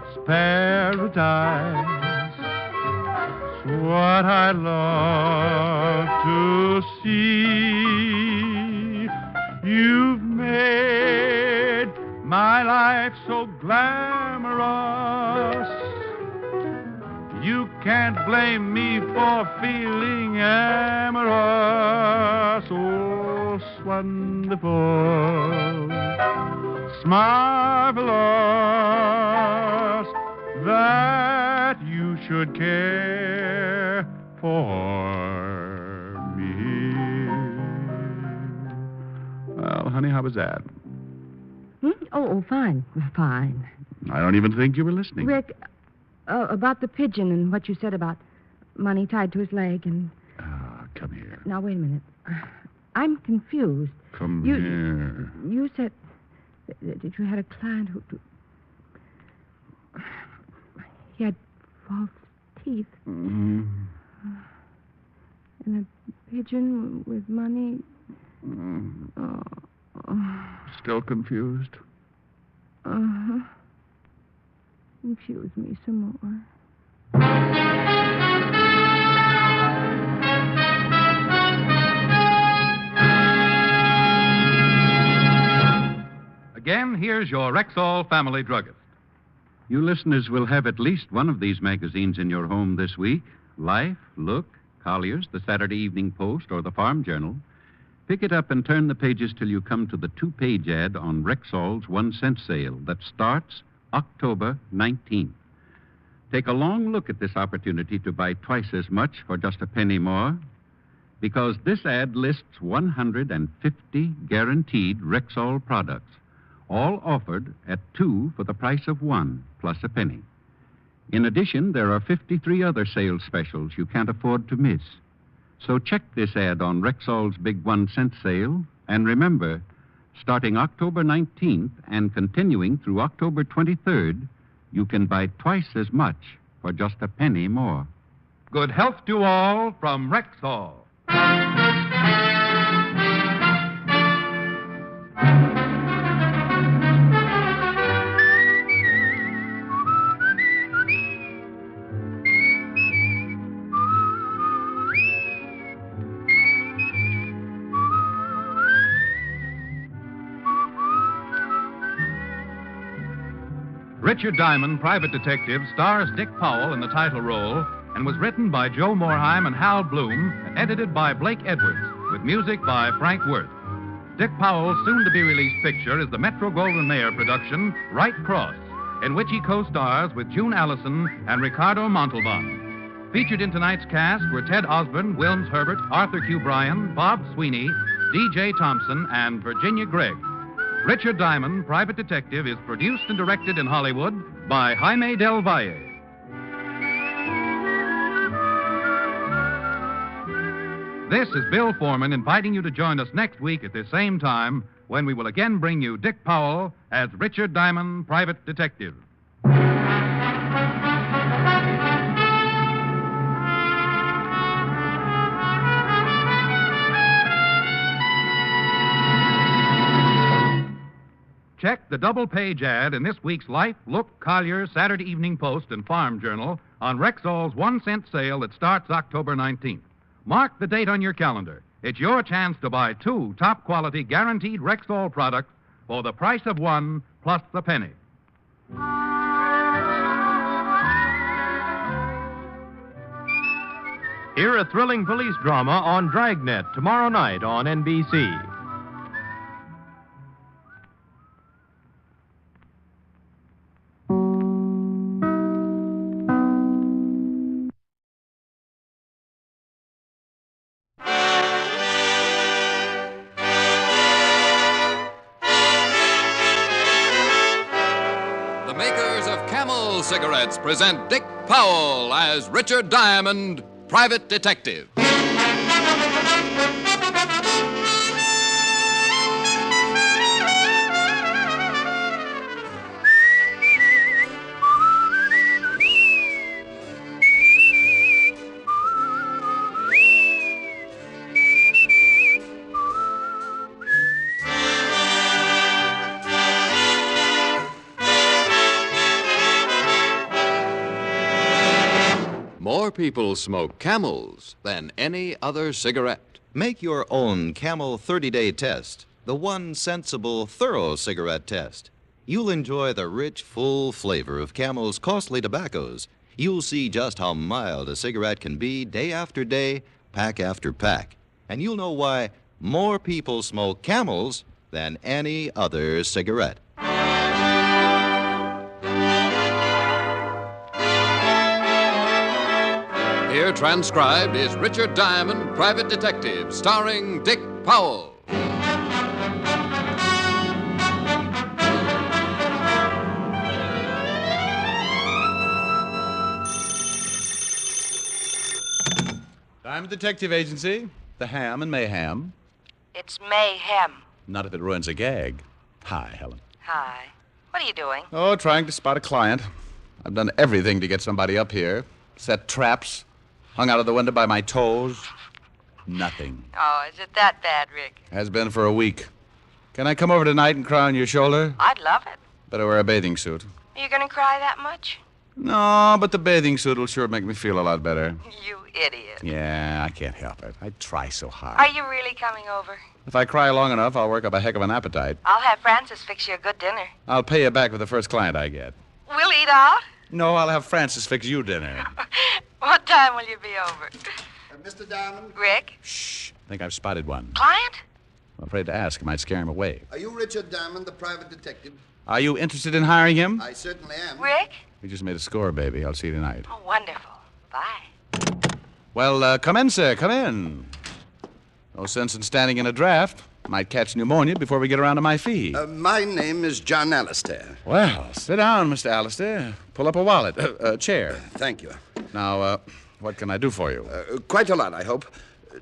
It's paradise. It's what I love to see. You've made my life so glamorous. You can't blame me for feeling amorous. Oh, it's wonderful. It's marvelous that you should care for Well, honey, how was that? Oh, fine. Fine. I don't even think you were listening. Rick, about the pigeon and what you said about money tied to his leg and... Come here. Now, wait a minute. I'm confused. Come here. You said that you had a client who... He had false teeth. Mm-hmm. And a pigeon with money. Still confused? Uh-huh. Confuse me some more. Again, here's your Rexall family druggist. You listeners will have at least one of these magazines in your home this week. Life, Look, Collier's, the Saturday Evening Post, or the Farm Journal. Pick it up and turn the pages till you come to the 2-page ad on Rexall's 1-cent sale that starts October 19th. Take a long look at this opportunity to buy twice as much for just a penny more, because this ad lists 150 guaranteed Rexall products, all offered at 2 for the price of 1 plus a penny. In addition, there are 53 other sales specials you can't afford to miss. So check this ad on Rexall's big 1-cent sale, and remember, starting October 19th and continuing through October 23rd, you can buy twice as much for just a penny more. Good health to all from Rexall. Richard Diamond, Private Detective, stars Dick Powell in the title role and was written by Joe Morheim and Hal Bloom and edited by Blake Edwards with music by Frank Worth. Dick Powell's soon-to-be-released picture is the Metro-Goldwyn-Mayer production, Right Cross, in which he co-stars with June Allison and Ricardo Montalban. Featured in tonight's cast were Ted Osborne, Wilms Herbert, Arthur Q. Bryan, Bob Sweeney, D.J. Thompson, and Virginia Gregg. Richard Diamond, Private Detective, is produced and directed in Hollywood by Jaime Del Valle. This is Bill Foreman inviting you to join us next week at the same time when we will again bring you Dick Powell as Richard Diamond, Private Detective. Check the double-page ad in this week's Life, Look, Collier, Saturday Evening Post, and Farm Journal on Rexall's 1-cent sale that starts October 19th. Mark the date on your calendar. It's your chance to buy 2 top-quality guaranteed Rexall products for the price of 1 plus the penny. Hear a thrilling police drama on Dragnet tomorrow night on NBC. Cigarettes present Dick Powell as Richard Diamond, Private Detective. More people smoke Camels than any other cigarette. Make your own Camel 30-day test, the one sensible, thorough cigarette test. You'll enjoy the rich, full flavor of Camel's costly tobaccos. You'll see just how mild a cigarette can be day after day, pack after pack. And you'll know why more people smoke Camels than any other cigarette. here transcribed is Richard Diamond, Private Detective, starring Dick Powell. Diamond Detective Agency, the Ham and Mayhem. It's mayhem. Not if it ruins a gag. Hi, Helen. Hi. What are you doing? Oh, trying to spot a client. I've done everything to get somebody up here. Set traps. Hung out of the window by my toes. Nothing. Oh, is it that bad, Rick? Has been for a week. Can I come over tonight and cry on your shoulder? I'd love it. Better wear a bathing suit. Are you going to cry that much? No, but the bathing suit will sure make me feel a lot better. You idiot. Yeah, I can't help it. I try so hard. Are you really coming over? If I cry long enough, I'll work up a heck of an appetite. I'll have Francis fix you a good dinner. I'll pay you back with the first client I get. We'll eat out? No, I'll have Francis fix you dinner. What time will you be over? Mr. Diamond? Rick? Shh. I think I've spotted one. Client? I'm afraid to ask. It might scare him away. Are you Richard Diamond, the private detective? Are you interested in hiring him? I certainly am. Rick? We just made a score, baby. I'll see you tonight. Oh, wonderful. Bye. Well, come in, sir. Come in. No sense in standing in a draft. Might catch pneumonia before we get around to my fee. My name is John Alistair. Well, sit down, Mr. Alistair. Pull up a wallet. Chair. Thank you. Now, what can I do for you? Quite a lot, I hope.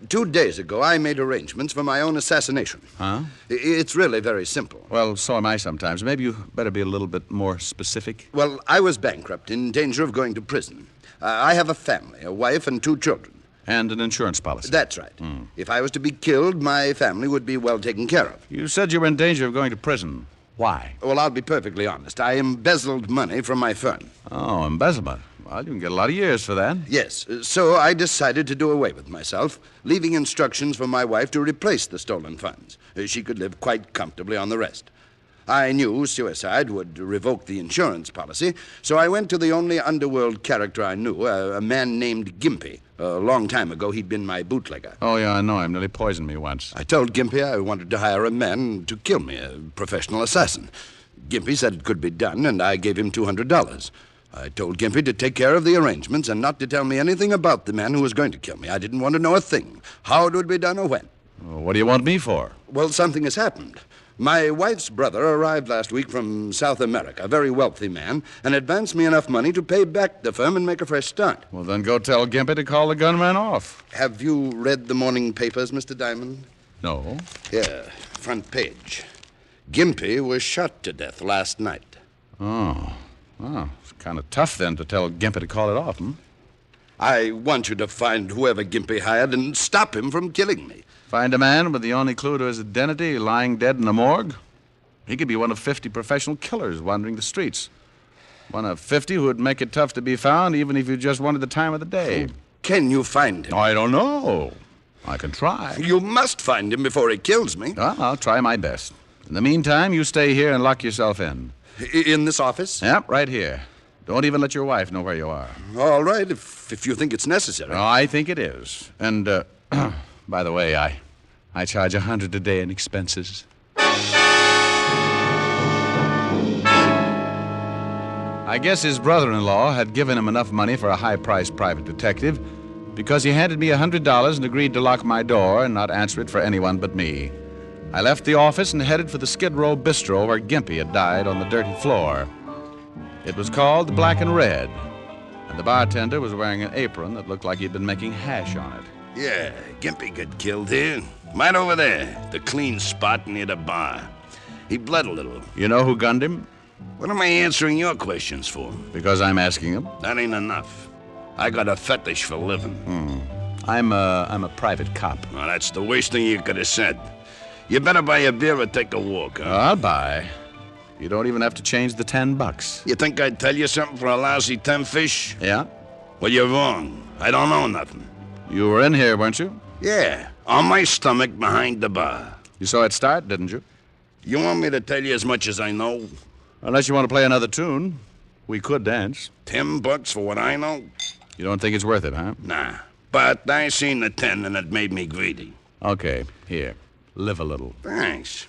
2 days ago, I made arrangements for my own assassination. Huh? It's really very simple. Well, so am I sometimes. Maybe you better be a little bit more specific. Well, I was bankrupt, in danger of going to prison. I have a family, a wife and 2 children. And an insurance policy. That's right. If I was to be killed, my family would be well taken care of. You said you were in danger of going to prison. Why? Well, I'll be perfectly honest. I embezzled money from my firm. Oh, embezzlement. Well, you can get a lot of years for that. Yes. So I decided to do away with myself, leaving instructions for my wife to replace the stolen funds. She could live quite comfortably on the rest. I knew suicide would revoke the insurance policy, so I went to the only underworld character I knew, a man named Gimpy. A long time ago, he'd been my bootlegger. Oh, yeah, I know him. Nearly poisoned me once. I told Gimpy I wanted to hire a man to kill me, a professional assassin. Gimpy said it could be done, and I gave him $200. I told Gimpy to take care of the arrangements and not to tell me anything about the man who was going to kill me. I didn't want to know a thing, how it would be done or when. Well, what do you want me for? Well, something has happened. My wife's brother arrived last week from South America, a very wealthy man, and advanced me enough money to pay back the firm and make a fresh start. Well, then go tell Gimpy to call the gunman off. Have you read the morning papers, Mr. Diamond? No. Here, front page. Gimpy was shot to death last night. Oh. Oh, it's kind of tough, then, to tell Gimpy to call it off, I want you to find whoever Gimpy hired and stop him from killing me. Find a man with the only clue to his identity lying dead in a morgue? He could be one of 50 professional killers wandering the streets. One of 50 who would make it tough to be found even if you just wanted the time of the day. Can you find him? I don't know. I can try. You must find him before he kills me. Well, I'll try my best. In the meantime, you stay here and lock yourself in. In this office? Yep, right here. Don't even let your wife know where you are. All right, if you think it's necessary. Oh, I think it is. And, by the way, I charge $100 a day in expenses. I guess his brother-in-law had given him enough money for a high-priced private detective because he handed me $100 and agreed to lock my door and not answer it for anyone but me. I left the office and headed for the Skid Row Bistro where Gimpy had died on the dirty floor. It was called the Black and Red, and the bartender was wearing an apron that looked like he'd been making hash on it. Yeah, Gimpy got killed here. Right over there, the clean spot near the bar. He bled a little. You know who gunned him? What am I answering your questions for? Because I'm asking them. That ain't enough. I got a fetish for living. I'm a private cop. Well, that's the worst thing you could have said. You better buy a beer or take a walk, huh? I'll buy. You don't even have to change the $10. You think I'd tell you something for a lousy 10 fish? Yeah? Well, you're wrong. I don't know nothing. You were in here, weren't you? Yeah, on my stomach behind the bar. You saw it start, didn't you? You want me to tell you as much as I know? Unless you want to play another tune. We could dance. $10 for what I know? You don't think it's worth it, huh? Nah. But I seen the 10 and it made me greedy. Okay, here. Live a little. Thanks.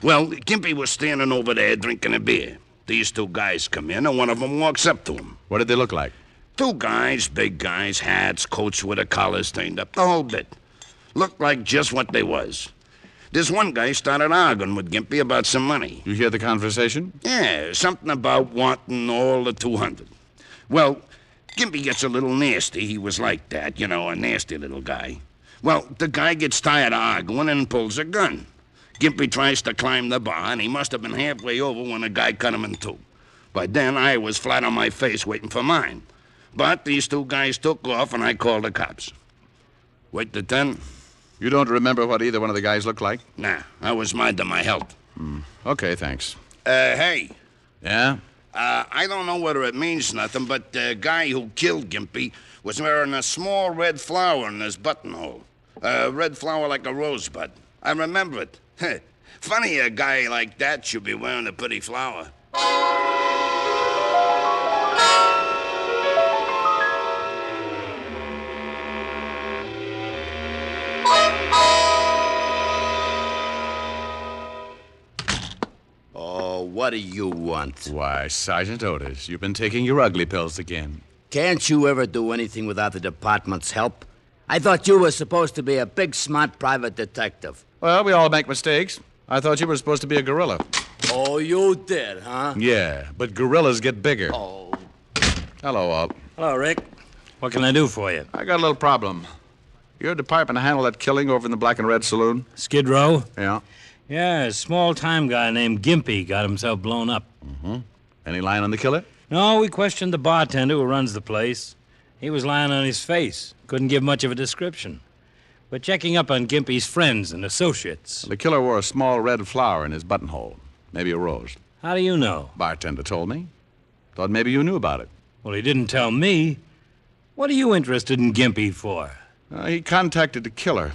Well, Gimpy was standing over there drinking a beer. These 2 guys come in and one of them walks up to him. What did they look like? two guys, big guys, hats, coats with the collars turned up, the whole bit. Looked like just what they was. This one guy started arguing with Gimpy about some money. You hear the conversation? Yeah, something about wanting all the 200. Well, Gimpy gets a little nasty. He was like that, you know, a nasty little guy. Well, the guy gets tired of arguing and pulls a gun. Gimpy tries to climb the bar, and he must have been halfway over when the guy cut him in two. By then, I was flat on my face waiting for mine. But these two guys took off, and I called the cops. Wait to 10. You don't remember what either one of the guys looked like? Nah, I was minding my health. Okay, thanks. Hey. Yeah? I don't know whether it means nothing, but the guy who killed Gimpy was wearing a small red flower in his buttonhole. A red flower like a rosebud. I remember it. Funny a guy like that should be wearing a pretty flower. Oh, what do you want? Why, Sergeant Otis, you've been taking your ugly pills again. Can't you ever do anything without the department's help? I thought you were supposed to be a big, smart private detective. Well, we all make mistakes. I thought you were supposed to be a gorilla. Oh, you did, huh? Yeah, but gorillas get bigger. Oh. Hello, Walt. Hello, Rick. What can I do for you? I got a little problem. Your department handled that killing over in the Black and Red Saloon? Skid Row? Yeah. Yeah, a small-time guy named Gimpy got himself blown up. Any line on the killer? No, we questioned the bartender who runs the place. He was lying on his face. Couldn't give much of a description. We're checking up on Gimpy's friends and associates. The killer wore a small red flower in his buttonhole. Maybe a rose. How do you know? Bartender told me. Thought maybe you knew about it. Well, he didn't tell me. What are you interested in Gimpy for? He contacted the killer.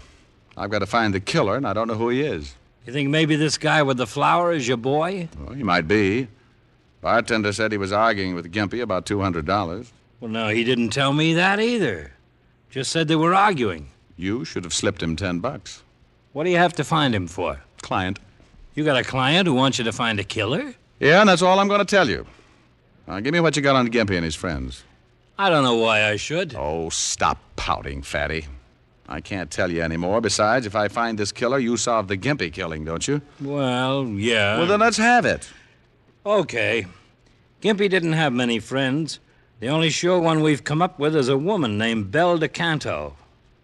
I've got to find the killer, and I don't know who he is. You think maybe this guy with the flower is your boy? Well, he might be. Bartender said he was arguing with Gimpy about $200. Well, no, he didn't tell me that either. Just said they were arguing. You should have slipped him $10. What do you have to find him for? Client. You got a client who wants you to find a killer? Yeah, and that's all I'm going to tell you. Now, give me what you got on Gimpy and his friends. I don't know why I should. Oh, stop pouting, fatty. I can't tell you anymore. Besides, if I find this killer, you solve the Gimpy killing, don't you? Well, yeah. Well, then let's have it. Okay. Gimpy didn't have many friends. The only sure one we've come up with is a woman named Belle DeCanto.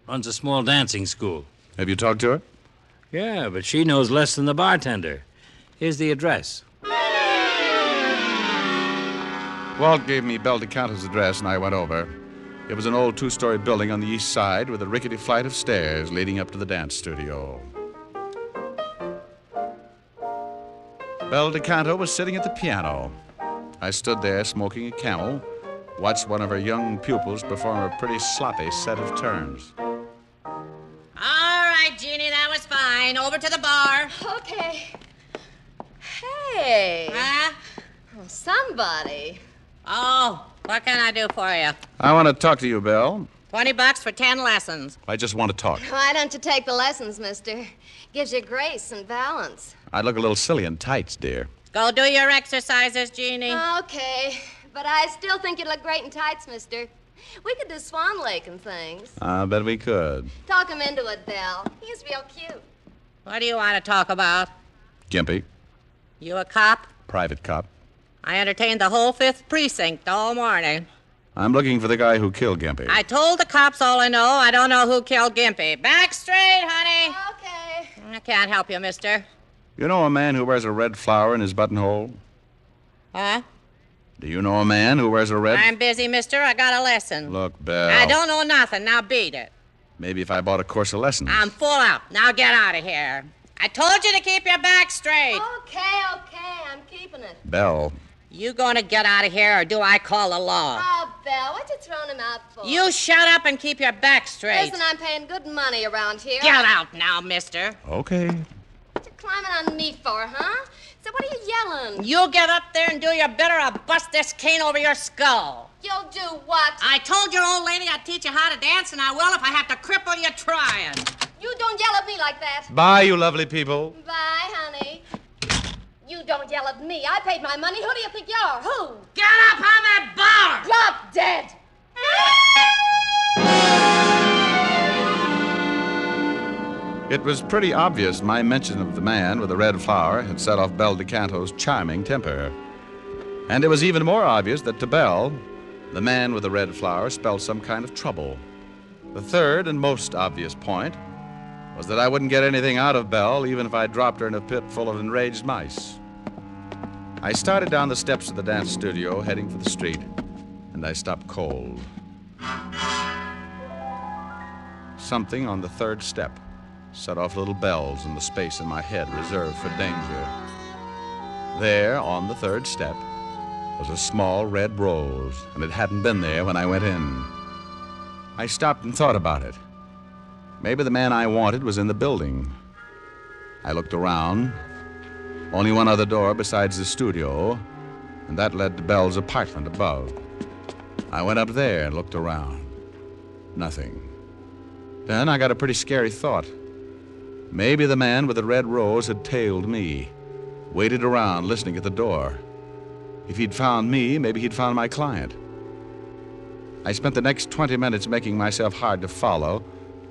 Runs a small dancing school. Have you talked to her? Yeah, but she knows less than the bartender. Here's the address. Walt gave me Belle DeCanto's address, and I went over. It was an old two-story building on the east side with a rickety flight of stairs leading up to the dance studio. Belle DeCanto was sitting at the piano. I stood there smoking a Camel, watched one of her young pupils perform a pretty sloppy set of turns. All right, Jeannie, that was fine. Over to the bar. Okay. Hey. Huh? Oh, somebody. Oh, what can I do for you? I want to talk to you, Belle. $20 for 10 lessons. I just want to talk. Why don't you take the lessons, mister? Gives you grace and balance. I'd look a little silly in tights, dear. Go do your exercises, Jeannie. Okay, but I still think you look great in tights, mister. We could do Swan Lake and things. I bet we could. Talk him into it, Belle. He's real cute. What do you want to talk about? Gimpy, You a cop? private cop. I entertained the whole 5th precinct all morning. I'm looking for the guy who killed Gimpy. I told the cops all I know. I don't know who killed Gimpy. Back straight, honey. Okay. I can't help you, mister. You know a man who wears a red flower in his buttonhole? Huh? Do you know a man who wears a red... I'm busy, mister. I got a lesson. Look, Belle. I don't know nothing. Now beat it. Maybe if I bought a course of lessons. I'm full up. Now get out of here. I told you to keep your back straight. Okay, I'm keeping it. Belle. You gonna get out of here, or do I call the law? Oh, Belle, what you throwing him out for? You shut up and keep your back straight. Listen, I'm paying good money around here. Get out now, mister. Okay. What you climbing on me for, huh? So what are you yelling? You get up there and do your bit, or I'll bust this cane over your skull. You'll do what? I told your old lady I'd teach you how to dance, and I will if I have to cripple you trying. You don't yell at me like that. Bye, you lovely people. Bye, honey. You don't yell at me. I paid my money. Who do you think you are? Who? Get up on that bar! Drop dead! It was pretty obvious my mention of the man with the red flower had set off Belle DeCanto's charming temper. And it was even more obvious that to Belle, the man with the red flower spelled some kind of trouble. The third and most obvious point was that I wouldn't get anything out of Belle even if I dropped her in a pit full of enraged mice. I started down the steps of the dance studio, heading for the street, and I stopped cold. Something on the third step set off little bells in the space in my head reserved for danger. There, on the third step, was a small red rose, and it hadn't been there when I went in. I stopped and thought about it. Maybe the man I wanted was in the building. I looked around. Only one other door besides the studio, and that led to Belle's apartment above. I went up there and looked around. Nothing. Then I got a pretty scary thought. Maybe the man with the red rose had tailed me, waited around listening at the door. If he'd found me, maybe he'd found my client. I spent the next 20 minutes making myself hard to follow,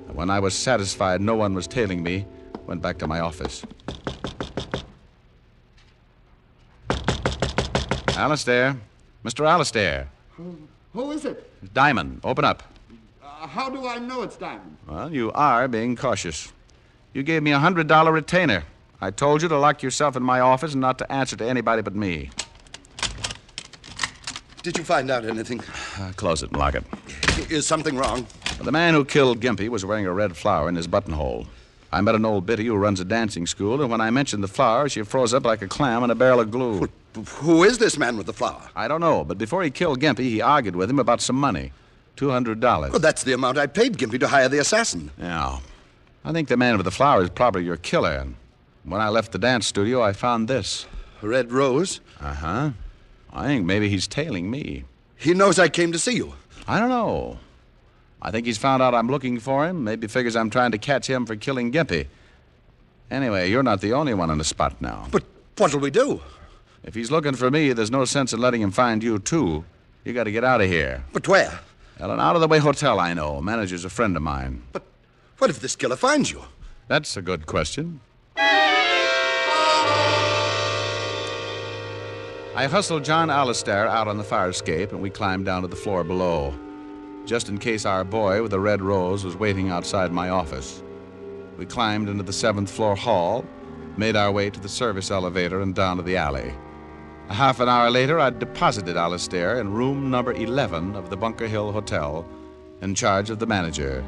and when I was satisfied no one was tailing me, went back to my office. Alistair. Mr. Alistair. Who is it? Diamond, open up. How do I know it's Diamond? Well, you are being cautious. You gave me a $100 retainer. I told you to lock yourself in my office and not to answer to anybody but me. Did you find out anything? Close it and lock it. Is something wrong? The man who killed Gimpy was wearing a red flower in his buttonhole. I met an old biddy who runs a dancing school, and when I mentioned the flower, she froze up like a clam in a barrel of glue. Who is this man with the flower? I don't know, but before he killed Gimpy, he argued with him about some money. $200. Well, that's the amount I paid Gimpy to hire the assassin. Yeah. I think the man with the flower is probably your killer. And when I left the dance studio, I found this. A red rose? Uh-huh. I think maybe he's tailing me. He knows I came to see you. I don't know. I think he's found out I'm looking for him. Maybe figures I'm trying to catch him for killing Gimpy. Anyway, you're not the only one on the spot now. But what'll we do? If he's looking for me, there's no sense in letting him find you, too. You got to get out of here. But where? Well, an out-of-the-way hotel I know. Manager's a friend of mine. But what if this killer finds you? That's a good question. I hustled John Alistair out on the fire escape, and we climbed down to the floor below, just in case our boy with the red rose was waiting outside my office. We climbed into the 7th floor hall, made our way to the service elevator and down to the alley. A half an hour later, I'd deposited Alistair in room number 11 of the Bunker Hill Hotel in charge of the manager,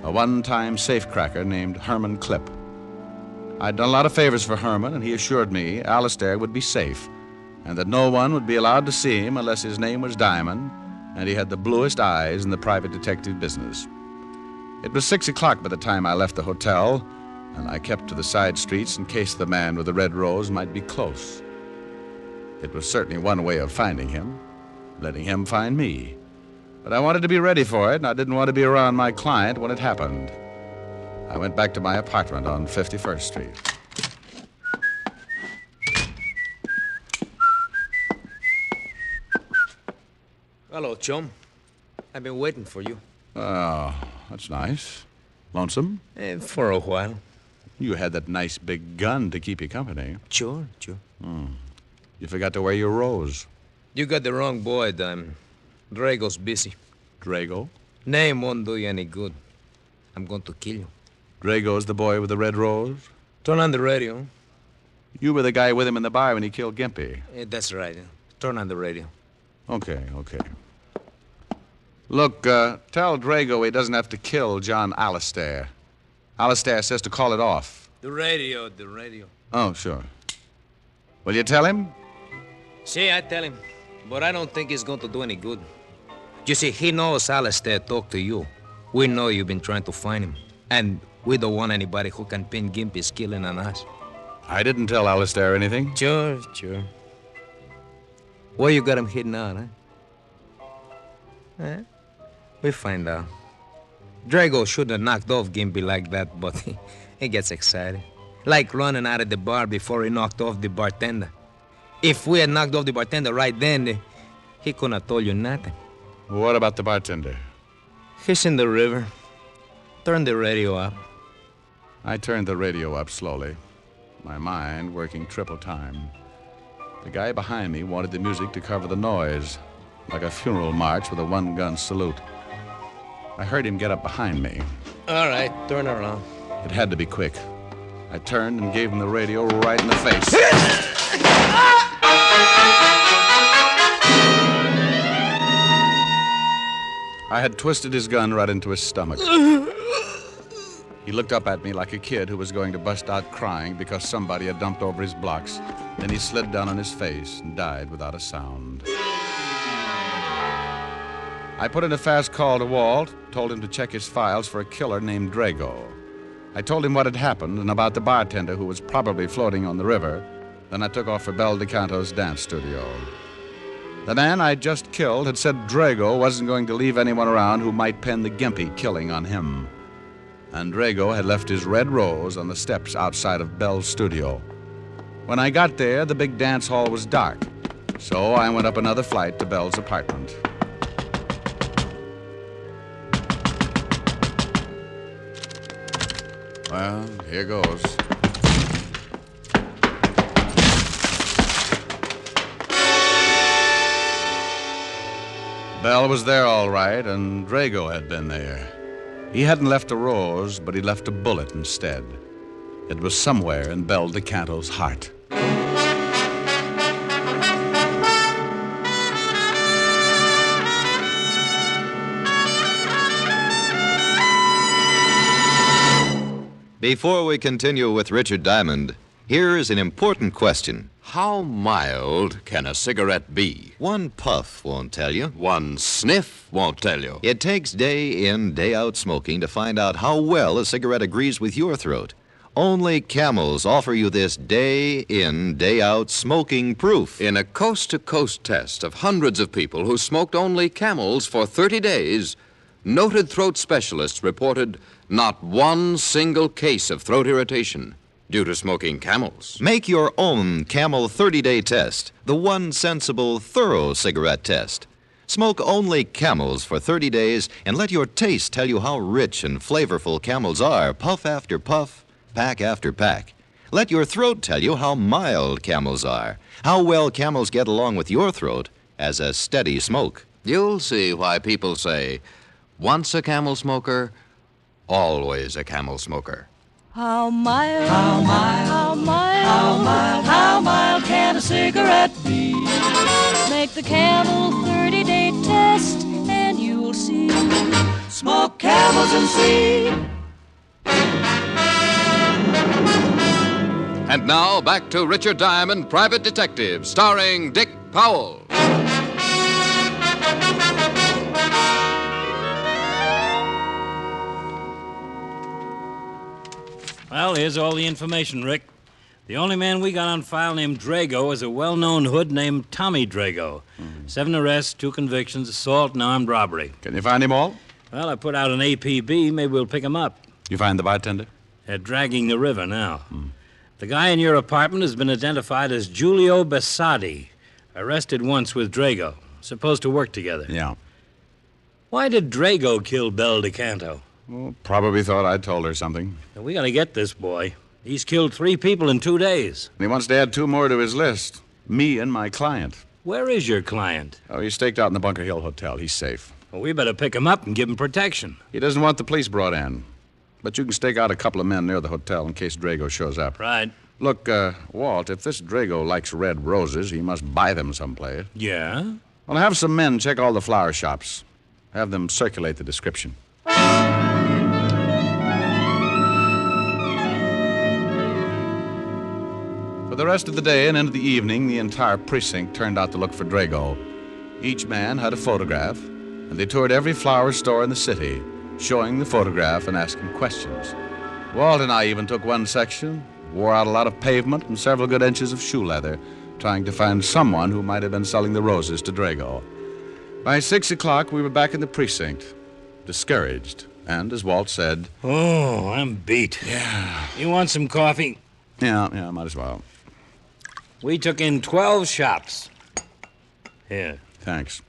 a one-time safecracker named Herman Clipp. I'd done a lot of favors for Herman, and he assured me Alistair would be safe and that no one would be allowed to see him unless his name was Diamond and he had the bluest eyes in the private detective business. It was 6 o'clock by the time I left the hotel, and I kept to the side streets in case the man with the red rose might be close. It was certainly one way of finding him, letting him find me. But I wanted to be ready for it, and I didn't want to be around my client when it happened. I went back to my apartment on 51st Street. Hello, chum. I've been waiting for you. Oh, that's nice. Lonesome? For a while. You had that nice big gun to keep you company. Sure. You forgot to wear your rose. You got the wrong boy, Diamond. Drago's busy. Drago? Name won't do you any good. I'm going to kill you. Drago's the boy with the red rose? Turn on the radio. You were the guy with him in the bar when he killed Gimpy. That's right. Turn on the radio. Okay. Look, tell Drago he doesn't have to kill John Alistair. Alistair says to call it off. The radio. Oh, sure. Will you tell him? See, I tell him. But I don't think it's going to do any good. You see, he knows Alistair talked to you. We know you've been trying to find him. And we don't want anybody who can pin Gimpy's killing on us. I didn't tell Alistair anything. Sure. Where you got him hidden out, huh? We find out. Drago should have knocked off Gimpy like that, but he gets excited. Like running out of the bar before he knocked off the bartender. If we had knocked off the bartender right then, he couldn't have told you nothing. What about the bartender? He's in the river. Turn the radio up. I turned the radio up slowly, my mind working triple time. The guy behind me wanted the music to cover the noise, like a funeral march with a one-gun salute. I heard him get up behind me. All right, turn around. It had to be quick. I turned and gave him the radio right in the face. I had twisted his gun right into his stomach. He looked up at me like a kid who was going to bust out crying because somebody had dumped over his blocks. Then he slid down on his face and died without a sound. I put in a fast call to Walt, told him to check his files for a killer named Drago. I told him what had happened and about the bartender who was probably floating on the river. Then I took off for Bel DeCanto's dance studio. The man I'd just killed had said Drago wasn't going to leave anyone around who might pin the Gimpy killing on him. And Drago had left his red rose on the steps outside of Bel's studio. When I got there, the big dance hall was dark, so I went up another flight to Bel's apartment. Well, here goes. Bel was there all right, and Drago had been there. He hadn't left a rose, but he left a bullet instead. It was somewhere in Bel DeCanto's heart. Before we continue with Richard Diamond, here is an important question. How mild can a cigarette be? One puff won't tell you. One sniff won't tell you. It takes day in, day out smoking to find out how well a cigarette agrees with your throat. Only Camels offer you this day in, day out smoking proof. In a coast-to-coast test of hundreds of people who smoked only Camels for 30 days, noted throat specialists reported not one single case of throat irritation due to smoking Camels. Make your own Camel 30-day test, the one sensible, thorough cigarette test. Smoke only Camels for 30 days and let your taste tell you how rich and flavorful Camels are, puff after puff, pack after pack. Let your throat tell you how mild Camels are, how well Camels get along with your throat as a steady smoke. You'll see why people say, once a Camel smoker, always a Camel smoker. How mild, how mild, how mild, how mild, how mild can a cigarette be? Make the Camel 30-day test and you'll see. Smoke Camels and see. And now back to Richard Diamond, Private Detective, starring Dick Powell. Well, here's all the information, Rick. The only man we got on file named Drago is a well-known hood named Tommy Drago. 7 arrests, 2 convictions, assault and armed robbery. Can you find him all? Well, I put out an APB. Maybe we'll pick him up. You find the bartender? They're dragging the river now. The guy in your apartment has been identified as Giulio Bassadi. Arrested once with Drago. Supposed to work together. Yeah. Why did Drago kill Bel DeCanto? Well, probably thought I'd told her something. Now, we gotta get this boy. He's killed 3 people in 2 days. And he wants to add 2 more to his list. Me and my client. Where is your client? Oh, he's staked out in the Bunker Hill Hotel. He's safe. Well, we better pick him up and give him protection. He doesn't want the police brought in. But you can stake out a couple of men near the hotel in case Drago shows up. Right. Look, Walt, if this Drago likes red roses, he must buy them someplace. Yeah? Well, have some men check all the flower shops. Have them circulate the description. For the rest of the day and into the evening, the entire precinct turned out to look for Drago. Each man had a photograph, and they toured every flower store in the city, showing the photograph and asking questions. Walt and I even took one section, wore out a lot of pavement and several good inches of shoe leather, trying to find someone who might have been selling the roses to Drago. By 6 o'clock, we were back in the precinct, discouraged, and, as Walt said... Oh, I'm beat. Yeah. You want some coffee? Yeah, might as well. We took in 12 shops. Here. Thanks.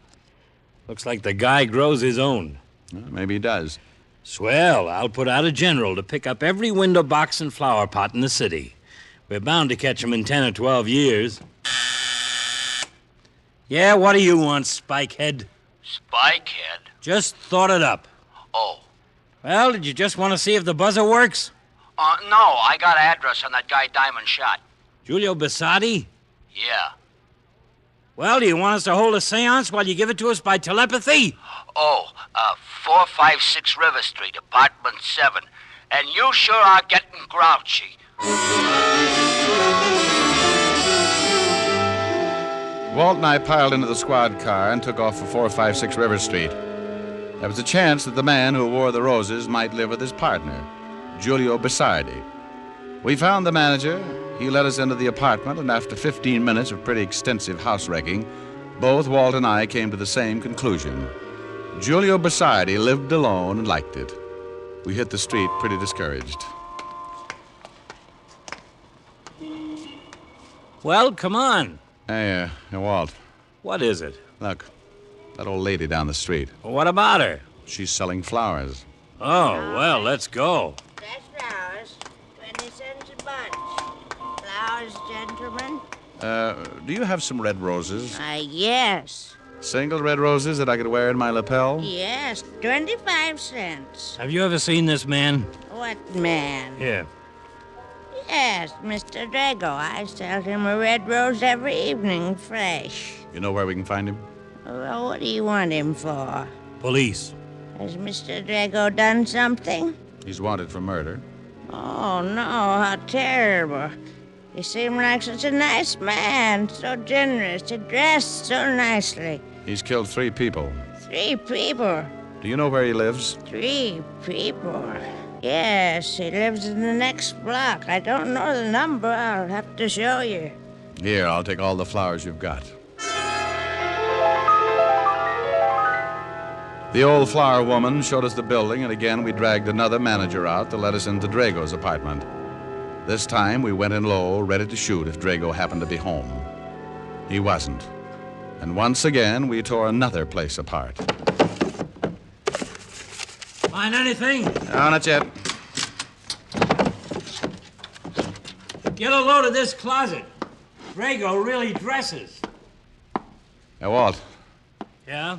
Looks like the guy grows his own. Well, maybe he does. Swell. I'll put out a general to pick up every window box and flower pot in the city. We're bound to catch him in 10 or 12 years. Yeah, what do you want, Spikehead? Spikehead? Just thought it up. Oh. Well, did you just want to see if the buzzer works? No, I got an address on that guy Diamond shot. Julio Bassotti? Yeah. Well, do you want us to hold a seance while you give it to us by telepathy? 456 River Street, apartment 7. And you sure are getting grouchy. Walt and I piled into the squad car and took off for 456 River Street. There was a chance that the man who wore the roses might live with his partner, Julio Bassotti. We found the manager. He led us into the apartment, and after 15 minutes of pretty extensive house wrecking, both Walt and I came to the same conclusion. Julio Bassotti lived alone and liked it. We hit the street pretty discouraged. Well, come on. Hey, Walt. What is it? Look, that old lady down the street. Well, what about her? She's selling flowers. Oh, well, let's go. Fresh flowers, 20 cents a bunch. Flowers, gentlemen? Do you have some red roses? Yes. Single red roses that I could wear in my lapel? Yes, 25 cents. Have you ever seen this man? What man? Here. Yes, Mr. Drago. I sell him a red rose every evening, fresh. You know where we can find him? Well, what do you want him for? Police. Has Mr. Drago done something? He's wanted for murder. Oh, no, how terrible. He seemed like such a nice man, so generous, he dressed so nicely. He's killed 3 people. 3 people. Do you know where he lives? 3 people. Yes, he lives in the next block. I don't know the number. I'll have to show you. Here, I'll take all the flowers you've got. The old flower woman showed us the building, and again we dragged another manager out to let us into Drago's apartment. This time we went in low, ready to shoot if Drago happened to be home. He wasn't. And once again, we tore another place apart. Find anything? No, not yet. Get a load of this closet. Drago really dresses. Hey, Walt. Yeah?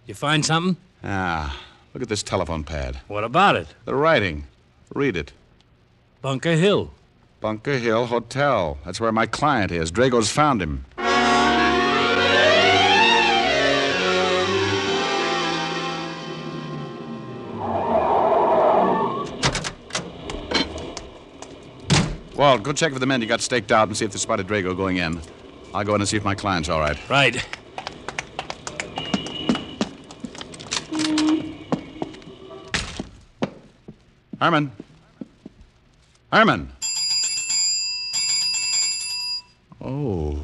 You find something? Look at this telephone pad. What about it? The writing. Read it. Bunker Hill. Bunker Hill Hotel. That's where my client is. Drago's found him. Walt, go check for the men you got staked out and see if they spotted Drago going in. I'll go in and see if my client's all right. Right. Herman. Herman. Oh.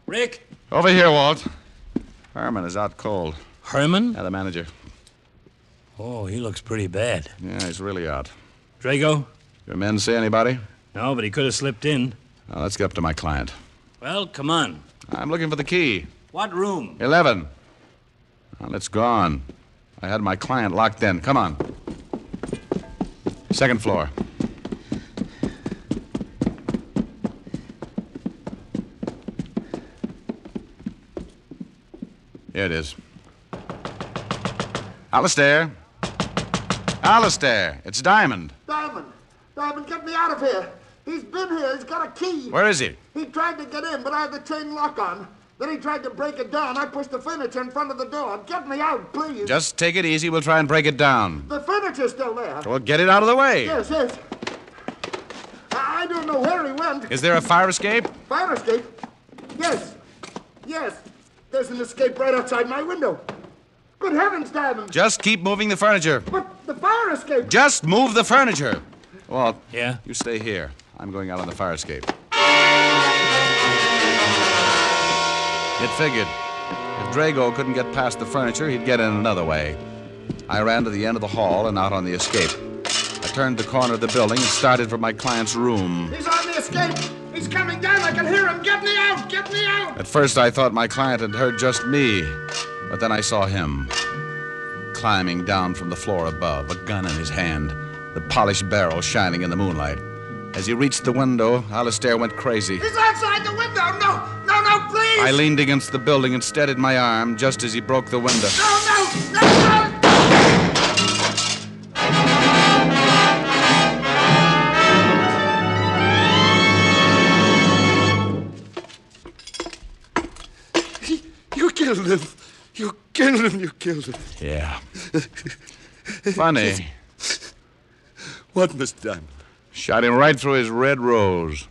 Rick? Over here, Walt. Herman is out cold. Herman? Yeah, the manager. Oh, he looks pretty bad. Yeah, he's really out. Drago? Your men see anybody? No, but he could have slipped in. Now, let's get up to my client. Well, come on. I'm looking for the key. What room? 11. Well, it's gone. I had my client locked in. Come on. 2nd floor. Here it is. Alistair. Alistair, it's Diamond. Diamond! Diamond, get me out of here! He's been here. He's got a key. Where is he? He tried to get in, but I had the chain lock on. Then he tried to break it down. I pushed the furniture in front of the door. Get me out, please. Just take it easy. We'll try and break it down. The furniture's still there. Well, get it out of the way. Yes, yes. I don't know where he went. Is there a fire escape? Fire escape? Yes. Yes. There's an escape right outside my window. Good heavens, Diamond. Just keep moving the furniture. But the fire escape... Just move the furniture. Walt. Yeah? You stay here. I'm going out on the fire escape. It figured. If Drago couldn't get past the furniture, he'd get in another way. I ran to the end of the hall and out on the escape. I turned the corner of the building and started for my client's room. He's on the escape. He's He's coming down. I can hear him. Get me out. Get me out. At first, I thought my client had heard just me, but then I saw him climbing down from the floor above, a gun in his hand, the polished barrel shining in the moonlight. As he reached the window, Alistair went crazy. He's outside the window. No, no, no, please. I leaned against the building and steadied my arm just as he broke the window. No, no, no, no. You killed him. You killed him. You killed him. Yeah. Funny. What, Mr. Diamond? Shot him right through his red rose.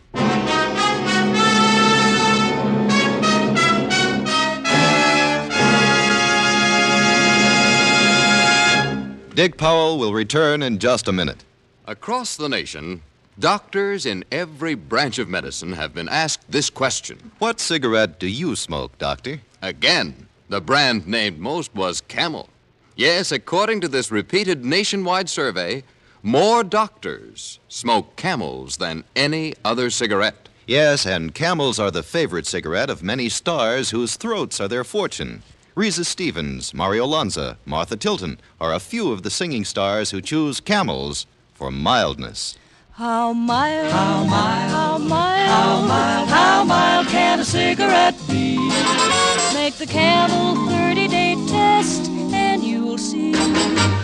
Dick Powell will return in just a minute. Across the nation, doctors in every branch of medicine have been asked this question. What cigarette do you smoke, Doctor? Again, the brand named most was Camel. Yes, according to this repeated nationwide survey, more doctors smoke Camels than any other cigarette. Yes, and Camels are the favorite cigarette of many stars whose throats are their fortune. Risa Stevens, Mario Lanza, Martha Tilton are a few of the singing stars who choose Camels for mildness. How mild, how mild, how mild, how mild, how mild can a cigarette be? Make the Camel 30-day test and you'll see.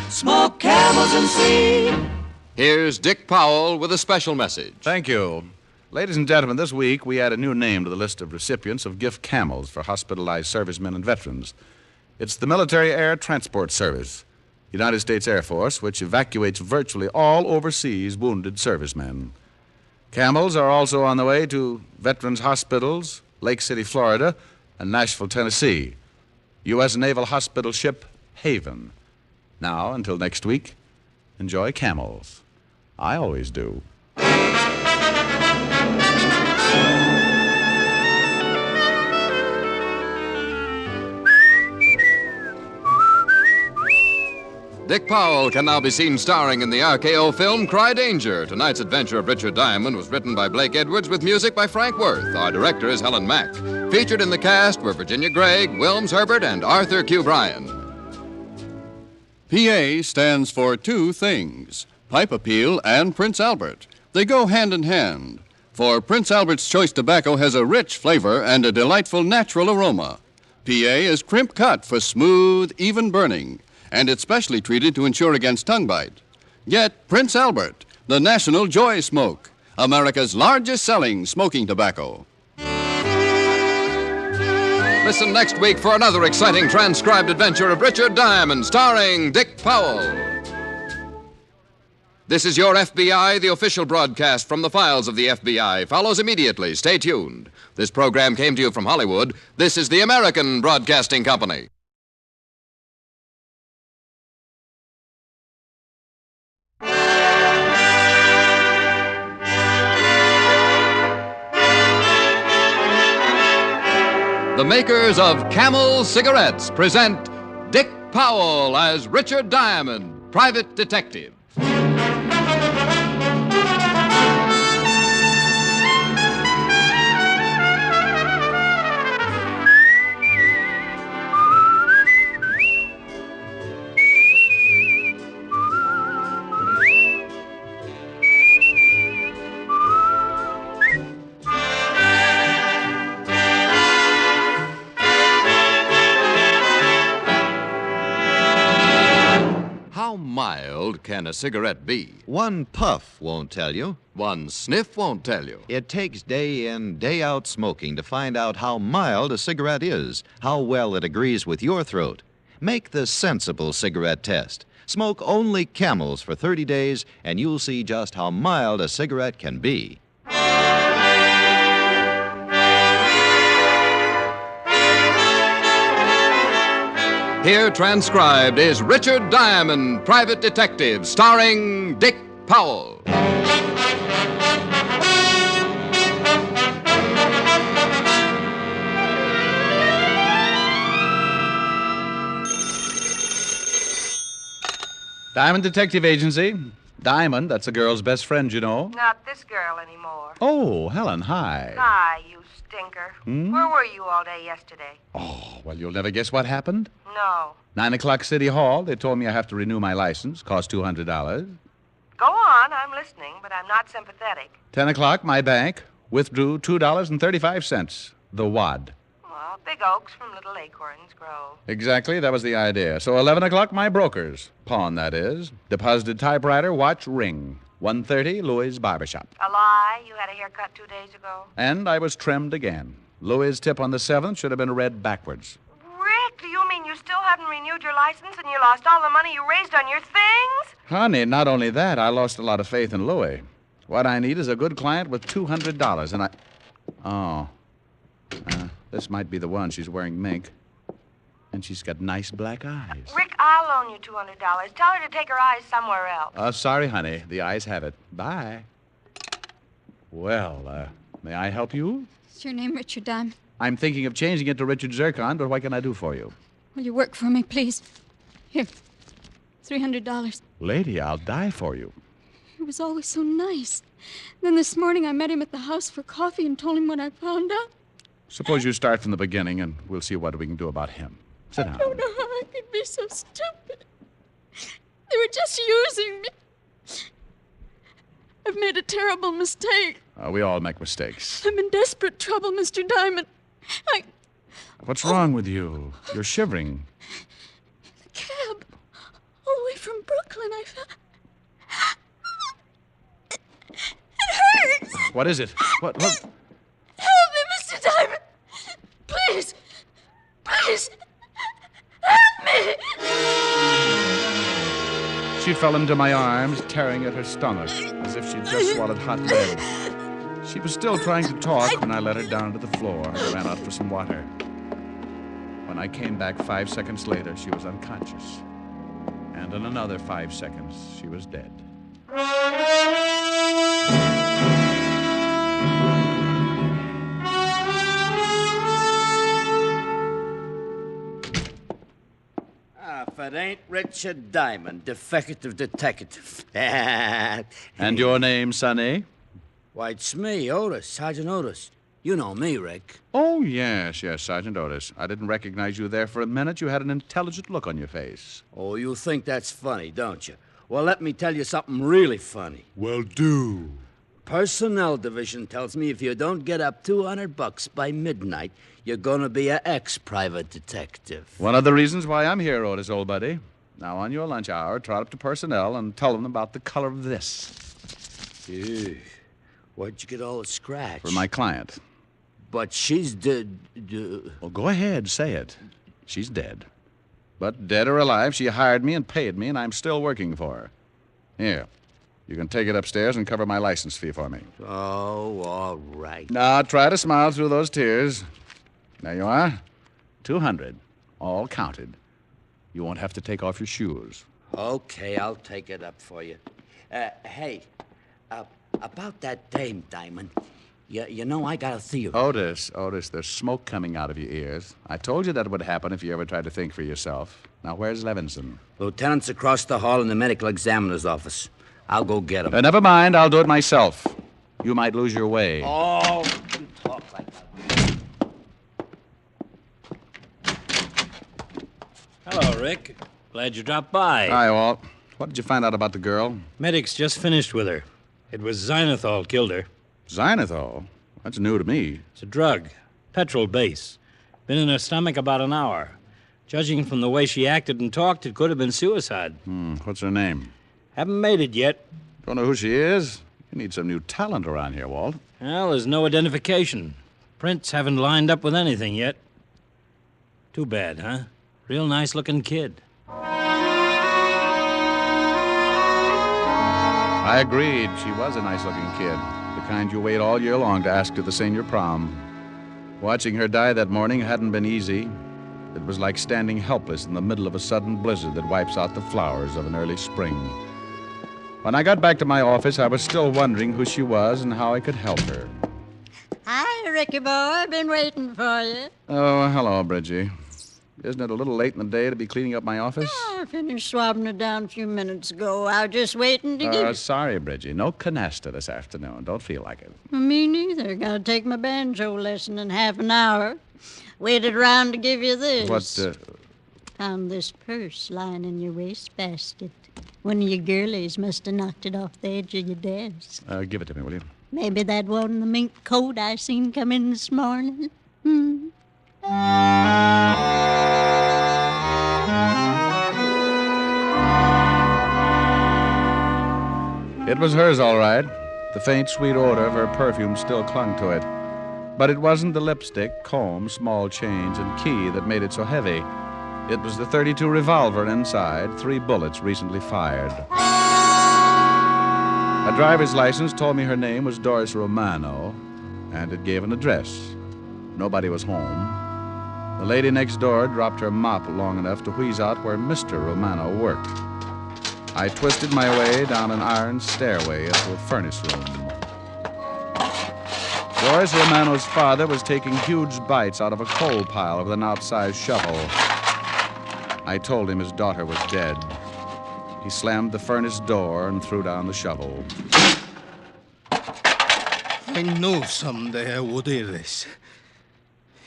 Smoke Camels and see. Here's Dick Powell with a special message. Thank you. Ladies and gentlemen, this week we add a new name to the list of recipients of gift camels for hospitalized servicemen and veterans. It's the Military Air Transport Service, United States Air Force, which evacuates virtually all overseas wounded servicemen. Camels are also on the way to veterans' hospitals, Lake City, Florida, and Nashville, Tennessee. U.S. Naval Hospital ship Haven. Now, until next week, enjoy Camels. I always do. Dick Powell can now be seen starring in the RKO film Cry Danger. Tonight's adventure of Richard Diamond was written by Blake Edwards with music by Frank Worth. Our director is Helen Mack. Featured in the cast were Virginia Gregg, Wilms Herbert, and Arthur Q. Bryan. PA stands for two things, Pipe Appeal and Prince Albert. They go hand in hand, for Prince Albert's Choice Tobacco has a rich flavor and a delightful natural aroma. PA is crimp cut for smooth, even burning, and it's specially treated to ensure against tongue bite. Get Prince Albert, the National Joy Smoke, America's largest selling smoking tobacco. Listen next week for another exciting transcribed adventure of Richard Diamond, starring Dick Powell. This is Your FBI, the official broadcast from the files of the FBI. Follows immediately. Stay tuned. This program came to you from Hollywood. This is the American Broadcasting Company. The makers of Camel Cigarettes present Dick Powell as Richard Diamond, private detective. How mild can a cigarette be? One puff won't tell you. One sniff won't tell you. It takes day in, day out smoking to find out how mild a cigarette is, how well it agrees with your throat. Make the sensible cigarette test. Smoke only Camels for 30 days, and you'll see just how mild a cigarette can be. Here transcribed is Richard Diamond, private detective, starring Dick Powell. Diamond Detective Agency. Diamond, that's a girl's best friend, you know. Not this girl anymore. Oh, Helen, hi. Hi, you stinker. Hmm? Where were you all day yesterday? Oh, well, you'll never guess what happened. No. 9 o'clock City Hall. They told me I have to renew my license. Cost $200. Go on, I'm listening, but I'm not sympathetic. 10 o'clock, my bank. Withdrew $2.35. The wad. Well, big oaks from little acorns grow. Exactly, that was the idea. So 11 o'clock, my brokers. Pawn, that is. Deposited typewriter, watch, ring. 1:30, Louis' barbershop. A lie? You had a haircut 2 days ago? And I was trimmed again. Louis' tip on the 7th should have been read backwards. Rick, do you mean you still haven't renewed your license and you lost all the money you raised on your things? Honey, not only that, I lost a lot of faith in Louis. What I need is a good client with $200, and I... Oh. This might be the one. She's wearing mink. And she's got nice black eyes. Rick, I'll loan you $200. Tell her to take her eyes somewhere else. Sorry, honey. The eyes have it. Bye. Well, may I help you? Is your name Richard Diamond? I'm thinking of changing it to Richard Zircon, but what can I do for you? Will you work for me, please? Here, $300. Lady, I'll die for you. He was always so nice. Then this morning I met him at the house for coffee and told him what I found out. Suppose you start from the beginning, and we'll see what we can do about him. Sit down. I don't know how I could be so stupid. They were just using me. I've made a terrible mistake. We all make mistakes. I'm in desperate trouble, Mr. Diamond. What's wrong with you? You're shivering. The cab. All the way from Brooklyn, I found... It hurts. What is it? What? Help me, Mr. Diamond. Please. Please. Help me. She fell into my arms, tearing at her stomach, as if she'd just swallowed hot lead. She was still trying to talk when I let her down to the floor and ran out for some water. When I came back 5 seconds later, she was unconscious. And in another 5 seconds, she was dead. If it ain't Richard Diamond, defective detective. And your name, Sonny? Why, it's me, Otis, Sergeant Otis. You know me, Rick. Oh, yes, Sergeant Otis. I didn't recognize you there for a minute. You had an intelligent look on your face. Oh, you think that's funny, don't you? Well, let me tell you something really funny. Well, do. Personnel Division tells me if you don't get up $200 by midnight, you're going to be an ex-private detective. One of the reasons why I'm here, Otis, old buddy. Now, on your lunch hour, trot up to personnel and tell them about the color of this. Ew. Where'd you get all the scratch? For my client. But she's dead. Well, go ahead, say it. She's dead. But dead or alive, she hired me and paid me, and I'm still working for her. Here. You can take it upstairs and cover my license fee for me. Oh, all right. Now, try to smile through those tears. There you are. 200. All counted. You won't have to take off your shoes. Okay, I'll take it up for you. Hey, about that dame, Diamond. You know, I got a theory. Otis, there's smoke coming out of your ears. I told you that would happen if you ever tried to think for yourself. Now, where's Levinson? Lieutenant's across the hall in the medical examiner's office. I'll go get him. Never mind, I'll do it myself. You might lose your way. Oh, you talk like that. Hello, Rick. Glad you dropped by. Hi, Walt. What did you find out about the girl? Medics just finished with her. It was xylitol killed her. Xylitol? That's new to me. It's a drug. Petrol base. Been in her stomach about an hour. Judging from the way she acted and talked, it could have been suicide. What's her name? Haven't made it yet. Don't know who she is? You need some new talent around here, Walt. Well, there's no identification. Prints haven't lined up with anything yet. Too bad, huh? Real nice-looking kid. I agreed. She was a nice-looking kid. The kind you wait all year long to ask to the senior prom. Watching her die that morning hadn't been easy. It was like standing helpless in the middle of a sudden blizzard that wipes out the flowers of an early spring. When I got back to my office, I was still wondering who she was and how I could help her. Hi, Ricky boy. I've been waiting for you. Oh, hello, Bridgie. Isn't it a little late in the day to be cleaning up my office? I finished swabbing it down a few minutes ago. I was just waiting to get it. Sorry, Bridgie. No canasta this afternoon. Don't feel like it. Me neither. Gotta take my banjo lesson in half an hour. Waited around to give you this. What, Found this purse lying in your wastebasket. One of your girlies must have knocked it off the edge of your desk. Give it to me, will you? Maybe that wasn't the mink coat I seen come in this morning. It was hers, all right. The faint, sweet odor of her perfume still clung to it. But it wasn't the lipstick, comb, small change, and key that made it so heavy. It was the .32 revolver, and inside, 3 bullets recently fired. A driver's license told me her name was Doris Romano, and it gave an address. Nobody was home. The lady next door dropped her mop long enough to wheeze out where Mr. Romano worked. I twisted my way down an iron stairway into a furnace room. Doris Romano's father was taking huge bites out of a coal pile with an outsized shovel. I told him his daughter was dead. He slammed the furnace door and threw down the shovel. I knew someday I would hear this.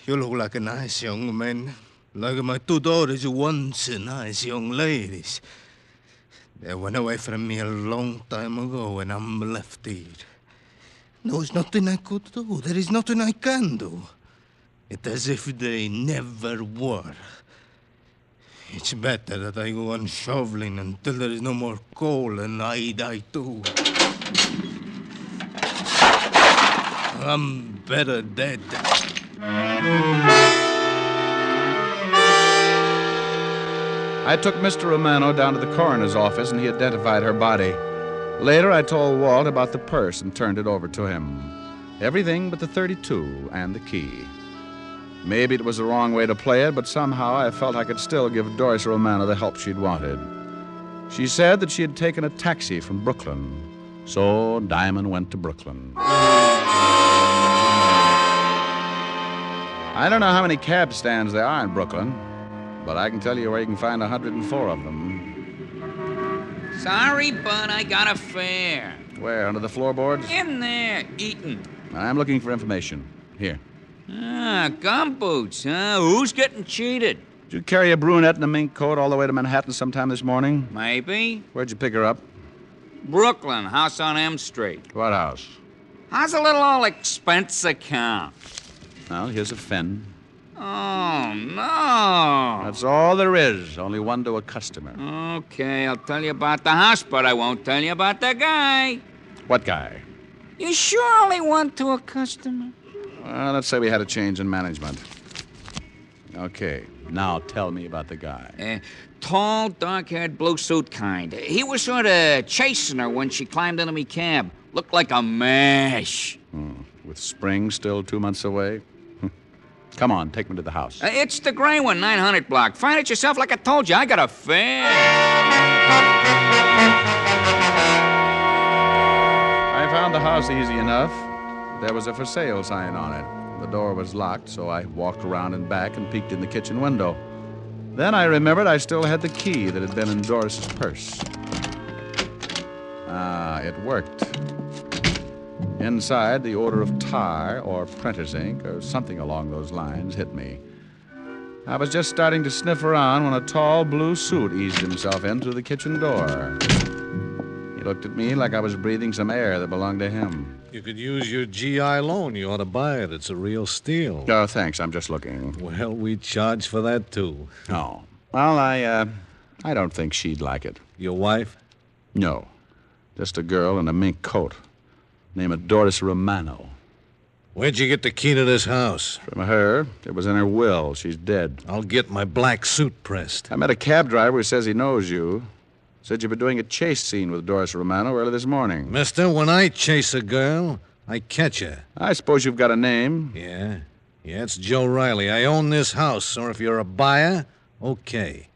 You look like a nice young man. Like my 2 daughters were once nice young ladies. They went away from me a long time ago, and I'm left here. There's nothing I could do. There is nothing I can do. It's as if they never were. It's better that I go on shoveling until there is no more coal and I die too. I'm better dead. I took Mr. Romano down to the coroner's office, and he identified her body. Later, I told Walt about the purse and turned it over to him. Everything but the .32 and the key. Maybe it was the wrong way to play it, but somehow I felt I could still give Doris Romano the help she'd wanted. She said that she had taken a taxi from Brooklyn. So Diamond went to Brooklyn. I don't know how many cab stands there are in Brooklyn, but I can tell you where you can find 104 of them. Sorry, bud, I got a fare. Where, under the floorboards? In there, eating. I'm looking for information. Here. Gumboots, huh? Who's getting cheated? Did you carry a brunette in a mink coat all the way to Manhattan sometime this morning? Maybe. Where'd you pick her up? Brooklyn, house on M Street. What house? How's a little all expense account? Well, here's a fin. Oh, no. That's all there is. Only one to a customer. Okay, I'll tell you about the house, but I won't tell you about the guy. What guy? You sure only one to a customer? Well, let's say we had a change in management. Okay, now tell me about the guy. Tall, dark-haired, blue suit kind. He was sort of chasing her when she climbed into me cab. Looked like a mash. With spring still 2 months away? Come on, take me to the house. It's the gray one, 900 block. Find it yourself like I told you. I got a fare. I found the house easy enough. There was a for sale sign on it. The door was locked, so I walked around and back and peeked in the kitchen window. Then I remembered I still had the key that had been in Doris's purse. It worked. Inside, the odor of tar or printer's ink or something along those lines hit me. I was just starting to sniff around when a tall blue suit eased himself in through the kitchen door. He looked at me like I was breathing some air that belonged to him. You could use your GI loan. You ought to buy it. It's a real steal. Oh, thanks. I'm just looking. Well, we charge for that, too. Oh. Well, I don't think she'd like it. Your wife? No. Just a girl in a mink coat. Name of Doris Romano. Where'd you get the key to this house? From her. It was in her will. She's dead. I'll get my black suit pressed. I met a cab driver who says he knows you. Said you were doing a chase scene with Doris Romano early this morning. Mister, when I chase a girl, I catch her. I suppose you've got a name. Yeah, it's Joe Riley. I own this house, or if you're a buyer, okay.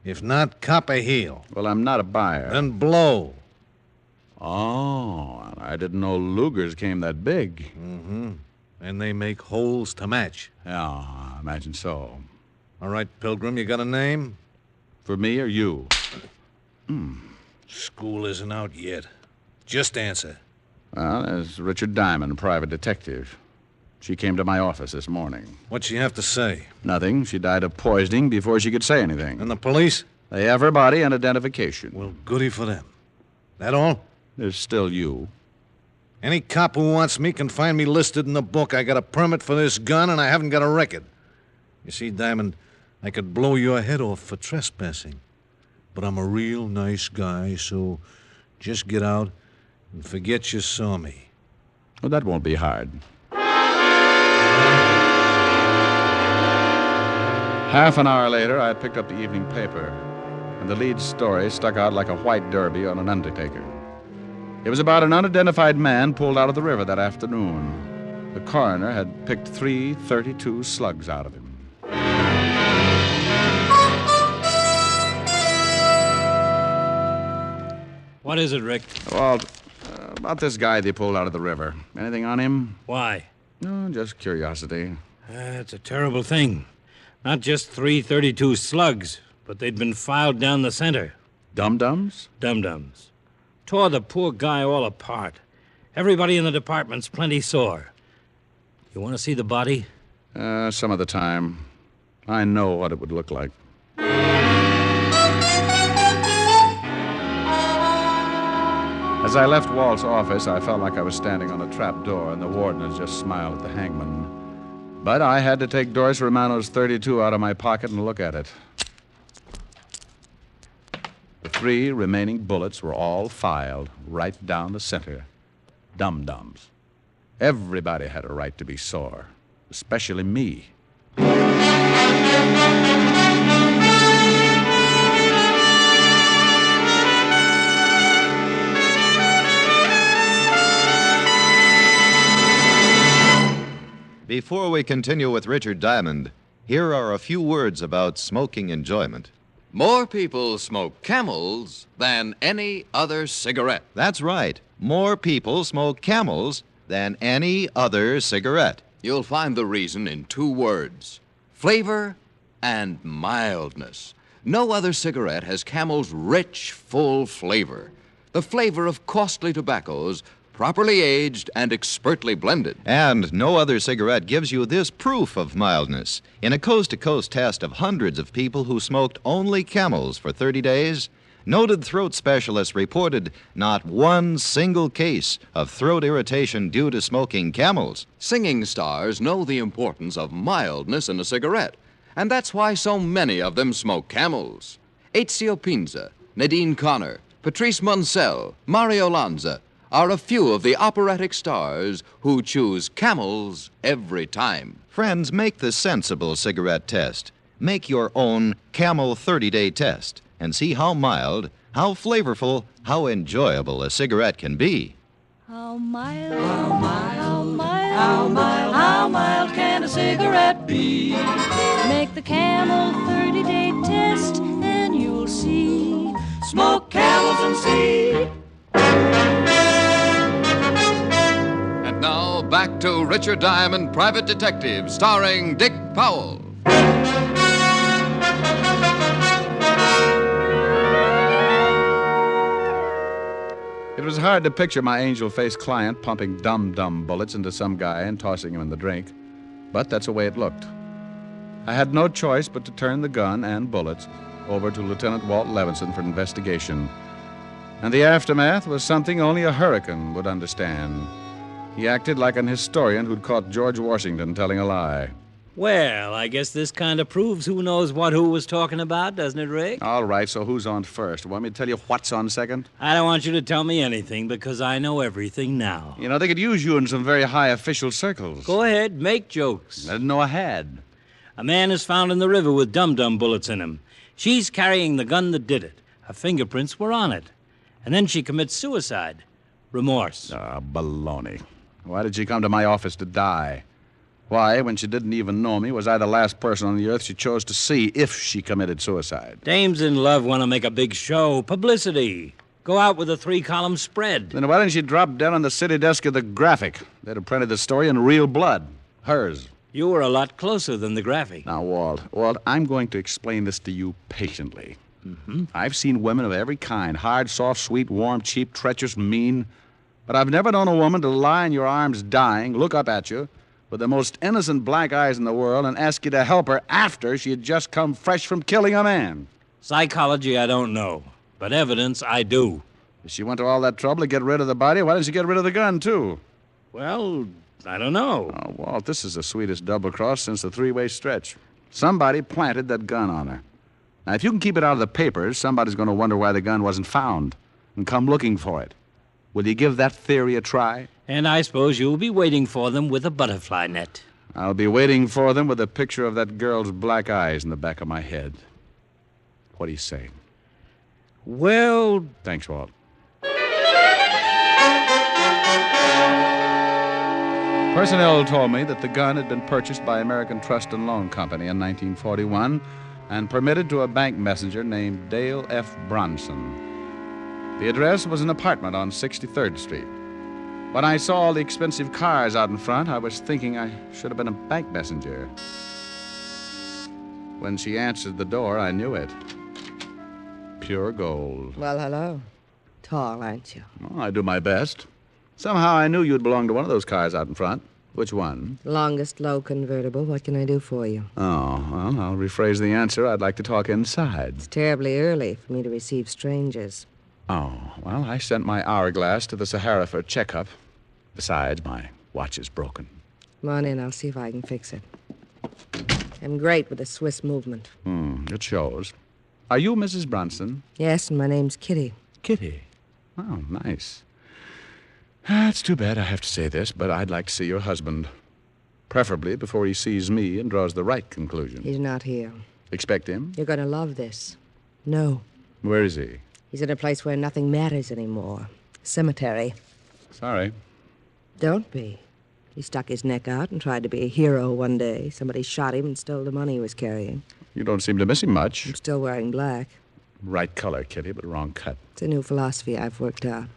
If not, cop a heel. Well, I'm not a buyer. Then blow. Oh, I didn't know Lugers came that big. Mm-hmm. And they make holes to match. Yeah, I imagine so. All right, Pilgrim, you got a name? For me or you? School isn't out yet. Just answer. Well, there's Richard Diamond, private detective. She came to my office this morning. What'd she have to say? Nothing. She died of poisoning before she could say anything. And the police? They have her body and identification. Well, goody for them. That all? There's still you. Any cop who wants me can find me listed in the book. I got a permit for this gun, and I haven't got a record. You see, Diamond, I could blow your head off for trespassing. But I'm a real nice guy, so just get out and forget you saw me. Well, that won't be hard. Half an hour later, I picked up the evening paper, and the lead story stuck out like a white derby on an undertaker. It was about an unidentified man pulled out of the river that afternoon. The coroner had picked 3 .32 slugs out of him. What is it, Rick? Well, about this guy they pulled out of the river. Anything on him? Why? No, just curiosity. It's a terrible thing. Not just 3 .32 slugs, but they'd been filed down the center. Dum-dums? Dum-dums. Tore the poor guy all apart. Everybody in the department's plenty sore. You want to see the body? Some of the time. I know what it would look like. As I left Walt's office, I felt like I was standing on a trap door, and the warden had just smiled at the hangman. But I had to take Doris Romano's .32 out of my pocket and look at it. The 3 remaining bullets were all filed right down the center. Dum-dums. Everybody had a right to be sore, especially me. Before we continue with Richard Diamond, here are a few words about smoking enjoyment. More people smoke Camels than any other cigarette. That's right. More people smoke Camels than any other cigarette. You'll find the reason in 2 words: flavor and mildness. No other cigarette has Camel's rich, full flavor. The flavor of costly tobaccos, properly aged and expertly blended. And no other cigarette gives you this proof of mildness. In a coast-to-coast test of hundreds of people who smoked only Camels for 30 days, noted throat specialists reported not one single case of throat irritation due to smoking Camels. Singing stars know the importance of mildness in a cigarette, and that's why so many of them smoke Camels. Ezio Pinza, Nadine Connor, Patrice Munsell, Mario Lanza are a few of the operatic stars who choose Camels every time. Friends, make the sensible cigarette test. Make your own Camel 30-day test and see how mild, how flavorful, how enjoyable a cigarette can be. How mild, how mild, how mild, how mild, how mild can a cigarette be? Make the Camel 30-day test and you'll see. Smoke Camels and see. And now, back to Richard Diamond, Private Detective, starring Dick Powell. It was hard to picture my angel-faced client pumping dum-dum bullets into some guy and tossing him in the drink, but that's the way it looked. I had no choice but to turn the gun and bullets over to Lieutenant Walt Levinson for investigation. And the aftermath was something only a hurricane would understand. He acted like an historian who'd caught George Washington telling a lie. Well, I guess this kind of proves who knows what who was talking about, doesn't it, Rick? All right, so who's on first? Want me to tell you what's on second? I don't want you to tell me anything because I know everything now. You know, they could use you in some very high official circles. Go ahead, make jokes. I didn't know I had. A man is found in the river with dum-dum bullets in him. She's carrying the gun that did it. Her fingerprints were on it. And then she commits suicide. Remorse. Ah, baloney. Why did she come to my office to die? Why, when she didn't even know me, was I the last person on the earth she chose to see if she committed suicide? Dames in love want to make a big show. Publicity. Go out with a 3-column spread. Then why didn't she drop down on the city desk of the Graphic? They'd have printed the story in real blood. Hers. You were a lot closer than the graphic. Now, Walt, I'm going to explain this to you patiently. Mm-hmm. I've seen women of every kind, hard, soft, sweet, warm, cheap, treacherous, mean. But I've never known a woman to lie in your arms dying, look up at you, with the most innocent black eyes in the world, and ask you to help her after she had just come fresh from killing a man. Psychology, I don't know. But evidence, I do. If she went to all that trouble to get rid of the body, why didn't she get rid of the gun, too? Well, I don't know. Oh, Walt, this is the sweetest double cross since the three-way stretch. Somebody planted that gun on her. Now, if you can keep it out of the papers, somebody's going to wonder why the gun wasn't found and come looking for it. Will you give that theory a try? And I suppose you'll be waiting for them with a butterfly net. I'll be waiting for them with a picture of that girl's black eyes in the back of my head. What do you say? Well... Thanks, Walt. Personnel told me that the gun had been purchased by American Trust and Loan Company in 1941 and permitted to a bank messenger named Dale F. Bronson. The address was an apartment on 63rd Street. When I saw all the expensive cars out in front, I was thinking I should have been a bank messenger. When she answered the door, I knew it. Pure gold. Well, hello. Tall, aren't you? Well, I do my best. Somehow I knew you'd belong to one of those cars out in front. Which one? Longest low convertible. What can I do for you? Oh, well, I'll rephrase the answer. I'd like to talk inside. It's terribly early for me to receive strangers. Oh, well, I sent my hourglass to the Sahara for a checkup. Besides, my watch is broken. Come on in. I'll see if I can fix it. I'm great with the Swiss movement. It shows. Are you Mrs. Bronson? Yes, and my name's Kitty. Kitty? Oh, nice. It's too bad I have to say this, but I'd like to see your husband. Preferably before he sees me and draws the right conclusion. He's not here. Expect him? You're going to love this. No. Where is he? He's in a place where nothing matters anymore. Cemetery. Sorry. Don't be. He stuck his neck out and tried to be a hero one day. Somebody shot him and stole the money he was carrying. You don't seem to miss him much. I'm still wearing black. Right color, Kitty, but wrong cut. It's a new philosophy I've worked out.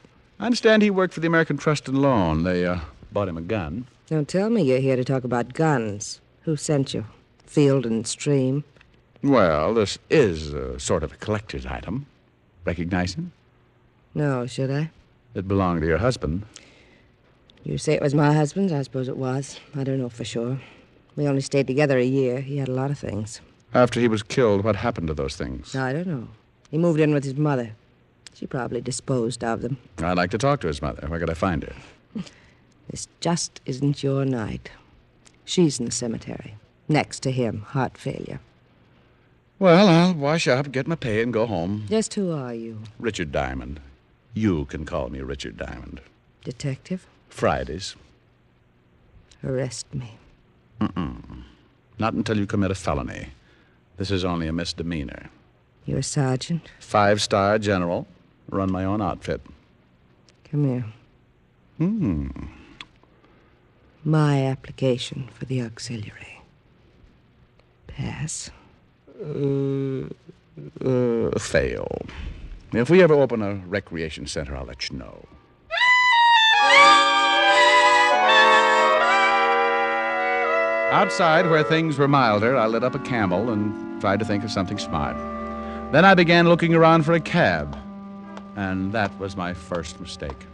I understand he worked for the American Trust and Loan. They bought him a gun. Don't tell me you're here to talk about guns. Who sent you? Field and Stream? Well, this is sort of a collector's item. Recognize him? No, should I? It belonged to your husband. You say it was my husband's? I suppose it was. I don't know for sure. We only stayed together a year. He had a lot of things. After he was killed, what happened to those things? I don't know. He moved in with his mother. She probably disposed of them. I'd like to talk to his mother. Where could I find her? This just isn't your night. She's in the cemetery. Next to him, heart failure. Well, I'll wash up, get my pay, and go home. Just who are you? Richard Diamond. You can call me Richard Diamond. Detective? Fridays. Arrest me. Not until you commit a felony. This is only a misdemeanor. You're a sergeant? 5-star general. Run my own outfit. Come here. My application for the auxiliary. Pass. Fail. If we ever open a recreation center, I'll let you know. Outside, where things were milder, I lit up a Camel and tried to think of something smart. Then I began looking around for a cab, and that was my first mistake.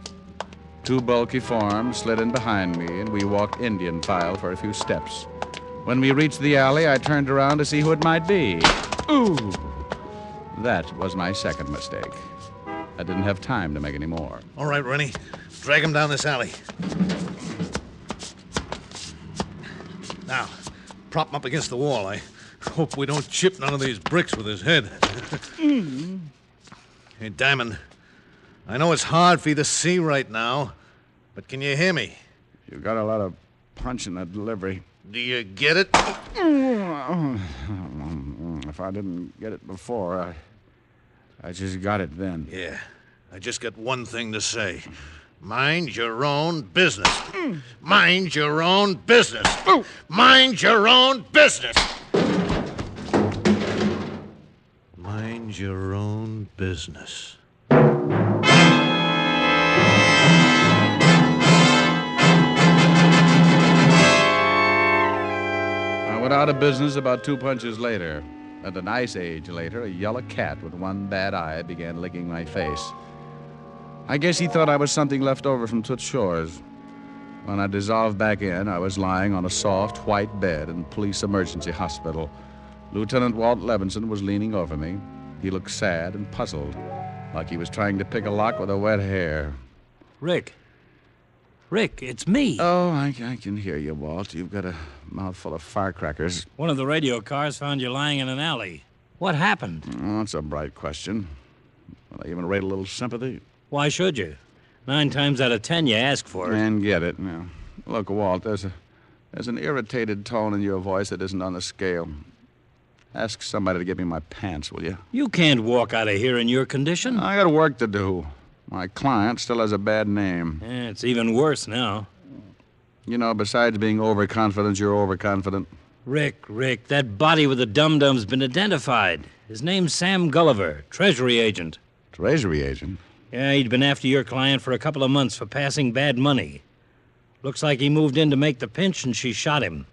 2 bulky forms slid in behind me, and we walked Indian file for a few steps. When we reached the alley, I turned around to see who it might be. Ooh! That was my second mistake. I didn't have time to make any more. All right, Rennie. Drag him down this alley. Now, prop him up against the wall. I hope we don't chip none of these bricks with his head. Hey, Diamond, I know it's hard for you to see right now, but can you hear me? You got a lot of punch in that delivery. Do you get it? If I didn't get it before, I just got it then. Yeah, I just got one thing to say. Mind your own business. Mind your own business. Mind your own business. Mind your own business. Out of business about 2 punches later. And an ice age later, a yellow cat with one bad eye began licking my face. I guess he thought I was something left over from Toots Shores. When I dissolved back in, I was lying on a soft, white bed in Police Emergency Hospital. Lieutenant Walt Levinson was leaning over me. He looked sad and puzzled, like he was trying to pick a lock with a wet hair. Rick, it's me. Oh, I can hear you, Walt. You've got a mouthful of firecrackers. One of the radio cars found you lying in an alley. What happened? Oh, that's a bright question. Will I even rate a little sympathy? Why should you? 9 times out of 10, you ask for it. And get it. Now, look, Walt, there's an irritated tone in your voice that isn't on the scale. Ask somebody to get me my pants, will you? You can't walk out of here in your condition. I got work to do. My client still has a bad name. Yeah, it's even worse now. You know, besides being overconfident, you're overconfident. Rick, that body with the dum-dum's been identified. His name's Sam Gulliver, Treasury agent. Treasury agent? Yeah, he'd been after your client for a couple of months for passing bad money. Looks like he moved in to make the pinch and she shot him.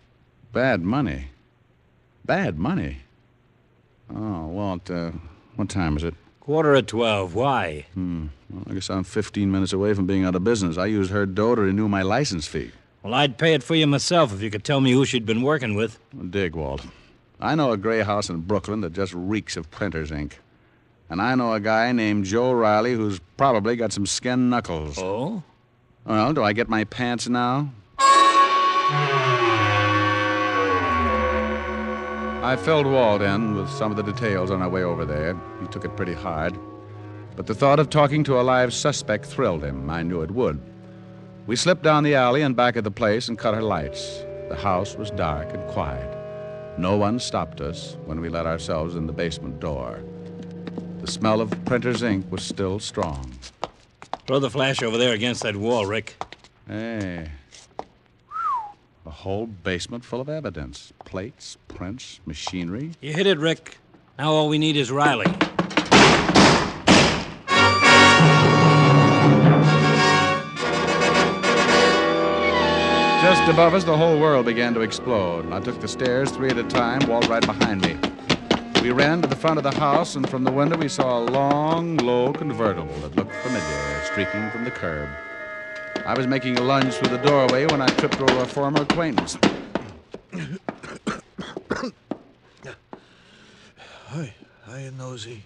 Bad money? Bad money? Oh, Walt, what time is it? 11:45. Why? Well, I guess I'm 15 minutes away from being out of business. I used her dough to renew my license fee. Well, I'd pay it for you myself if you could tell me who she'd been working with. Dig, Walt. I know a gray house in Brooklyn that just reeks of printer's ink. And I know a guy named Joe Riley who's probably got some skin knuckles. Oh? Well, do I get my pants now? I filled Walt in with some of the details on our way over there. He took it pretty hard. But the thought of talking to a live suspect thrilled him. I knew it would. We slipped down the alley and back of the place and cut our lights. The house was dark and quiet. No one stopped us when we let ourselves in the basement door. The smell of printer's ink was still strong. Throw the flash over there against that wall, Rick. Hey. A whole basement full of evidence. Plates, prints, machinery. You hit it, Rick. Now all we need is Riley. Just above us, the whole world began to explode. I took the stairs 3 at a time, Walt right behind me. We ran to the front of the house, and from the window we saw a long, low convertible that looked familiar, streaking from the curb. I was making a lunge through the doorway when I tripped over a former acquaintance. Hi, Nosy.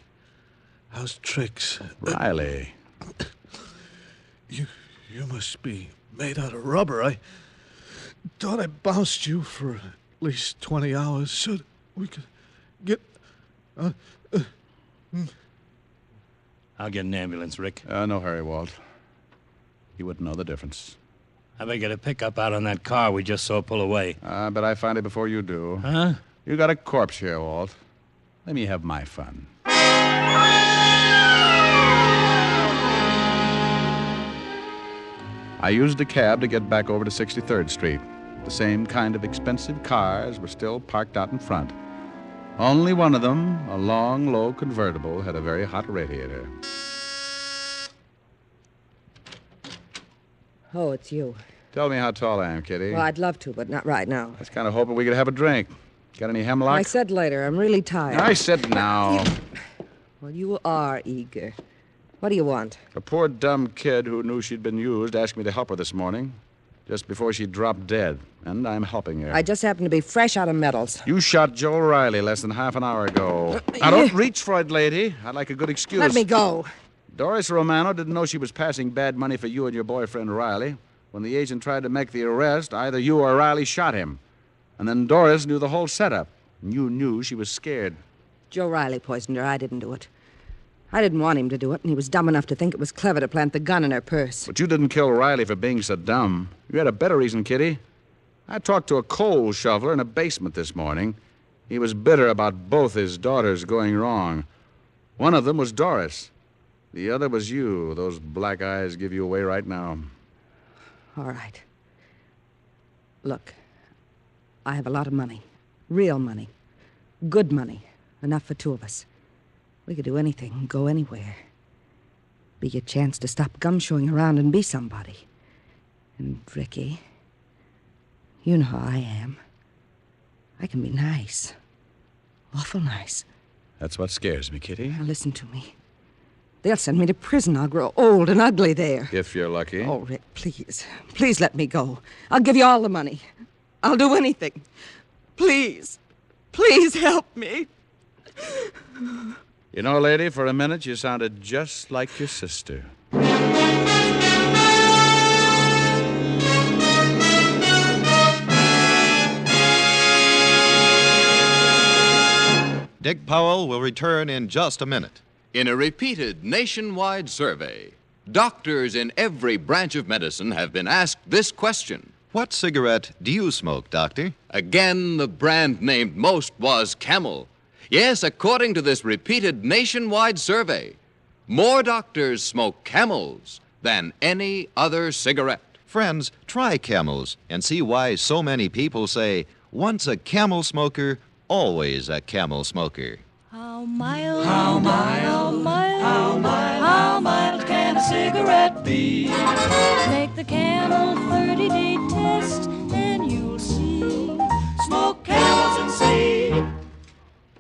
How's Trix? Riley. You must be made out of rubber. I thought I bounced you for at least 20 hours so that we could get... I'll get an ambulance, Rick. No hurry, Walt. You wouldn't know the difference. I better get a pickup out on that car we just saw pull away. I bet I find it before you do. Huh? You got a corpse here, Walt. Let me have my fun. I used a cab to get back over to 63rd Street. The same kind of expensive cars were still parked out in front. Only one of them, a long, low convertible, had a very hot radiator. Oh, it's you. Tell me how tall I am, Kitty. Well, I'd love to, but not right now. I was kind of hoping we could have a drink. Got any hemlock? I said later. I'm really tired. I said now. Well, you are eager. What do you want? A poor dumb kid who knew she'd been used asked me to help her this morning, just before she dropped dead, and I'm helping her. I just happen to be fresh out of medals. You shot Joe Riley less than half an hour ago. Now, don't reach for it, lady. I'd like a good excuse. Let me go. Doris Romano didn't know she was passing bad money for you and your boyfriend, Riley. When the agent tried to make the arrest, either you or Riley shot him. And then Doris knew the whole setup. And you knew she was scared. Joe Riley poisoned her. I didn't do it. I didn't want him to do it, and he was dumb enough to think it was clever to plant the gun in her purse. But you didn't kill Riley for being so dumb. You had a better reason, Kitty. I talked to a coal shoveler in a basement this morning. He was bitter about both his daughters going wrong. One of them was Doris. The other was you. Those black eyes give you away right now. All right. Look, I have a lot of money. Real money. Good money. Enough for 2 of us. We could do anything, go anywhere. Be a chance to stop gumshoeing around and be somebody. And Ricky, you know how I am. I can be nice. Awful nice. That's what scares me, Kitty. Now listen to me. They'll send me to prison. I'll grow old and ugly there. If you're lucky. Oh, Rick, please. Please let me go. I'll give you all the money. I'll do anything. Please. Please help me. You know, lady, for a minute you sounded just like your sister. Dick Powell will return in just a minute. In a repeated nationwide survey, doctors in every branch of medicine have been asked this question. What cigarette do you smoke, Doctor? Again, the brand named most was Camel. Yes, according to this repeated nationwide survey, more doctors smoke Camels than any other cigarette. Friends, try Camels and see why so many people say, once a Camel smoker, always a Camel smoker. How mild, how mild, how mild can a cigarette be? Make the Camel 30-day test and you'll see. Smoke Camels and see.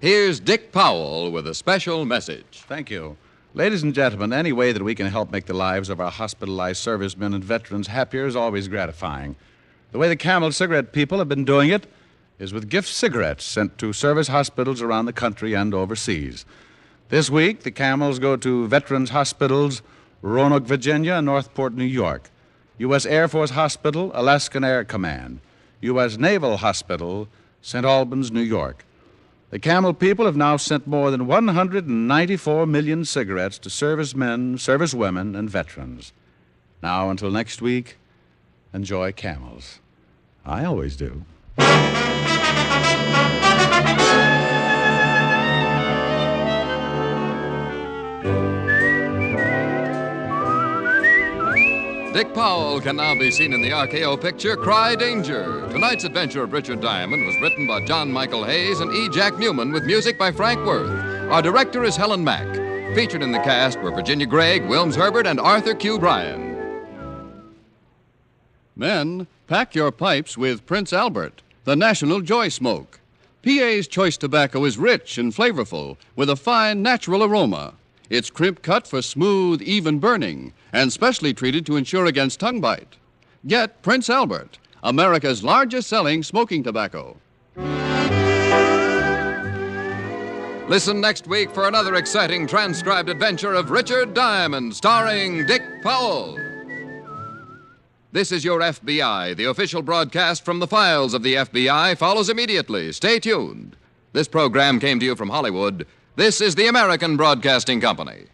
Here's Dick Powell with a special message. Thank you. Ladies and gentlemen, any way that we can help make the lives of our hospitalized servicemen and veterans happier is always gratifying. The way the Camel cigarette people have been doing it is with gift cigarettes sent to service hospitals around the country and overseas. This week, the Camels go to Veterans Hospitals, Roanoke, Virginia, and Northport, New York, U.S. Air Force Hospital, Alaskan Air Command, U.S. Naval Hospital, St. Albans, New York. The Camel people have now sent more than 194 million cigarettes to servicemen, servicewomen, and veterans. Now, until next week, enjoy Camels. I always do. Dick Powell can now be seen in the RKO picture Cry Danger. Tonight's adventure of Richard Diamond was written by John Michael Hayes and E. Jack Newman with music by Frank Worth. Our director is Helen Mack. Featured in the cast were Virginia Gregg, Wilms Herbert, and Arthur Q. Bryan. Men, pack your pipes with Prince Albert, the national joy smoke. PA's choice tobacco is rich and flavorful with a fine natural aroma. It's crimp cut for smooth, even burning and specially treated to ensure against tongue bite. Get Prince Albert, America's largest selling smoking tobacco. Listen next week for another exciting transcribed adventure of Richard Diamond, starring Dick Powell. This is your FBI. The official broadcast from the files of the FBI follows immediately. Stay tuned. This program came to you from Hollywood. This is the American Broadcasting Company.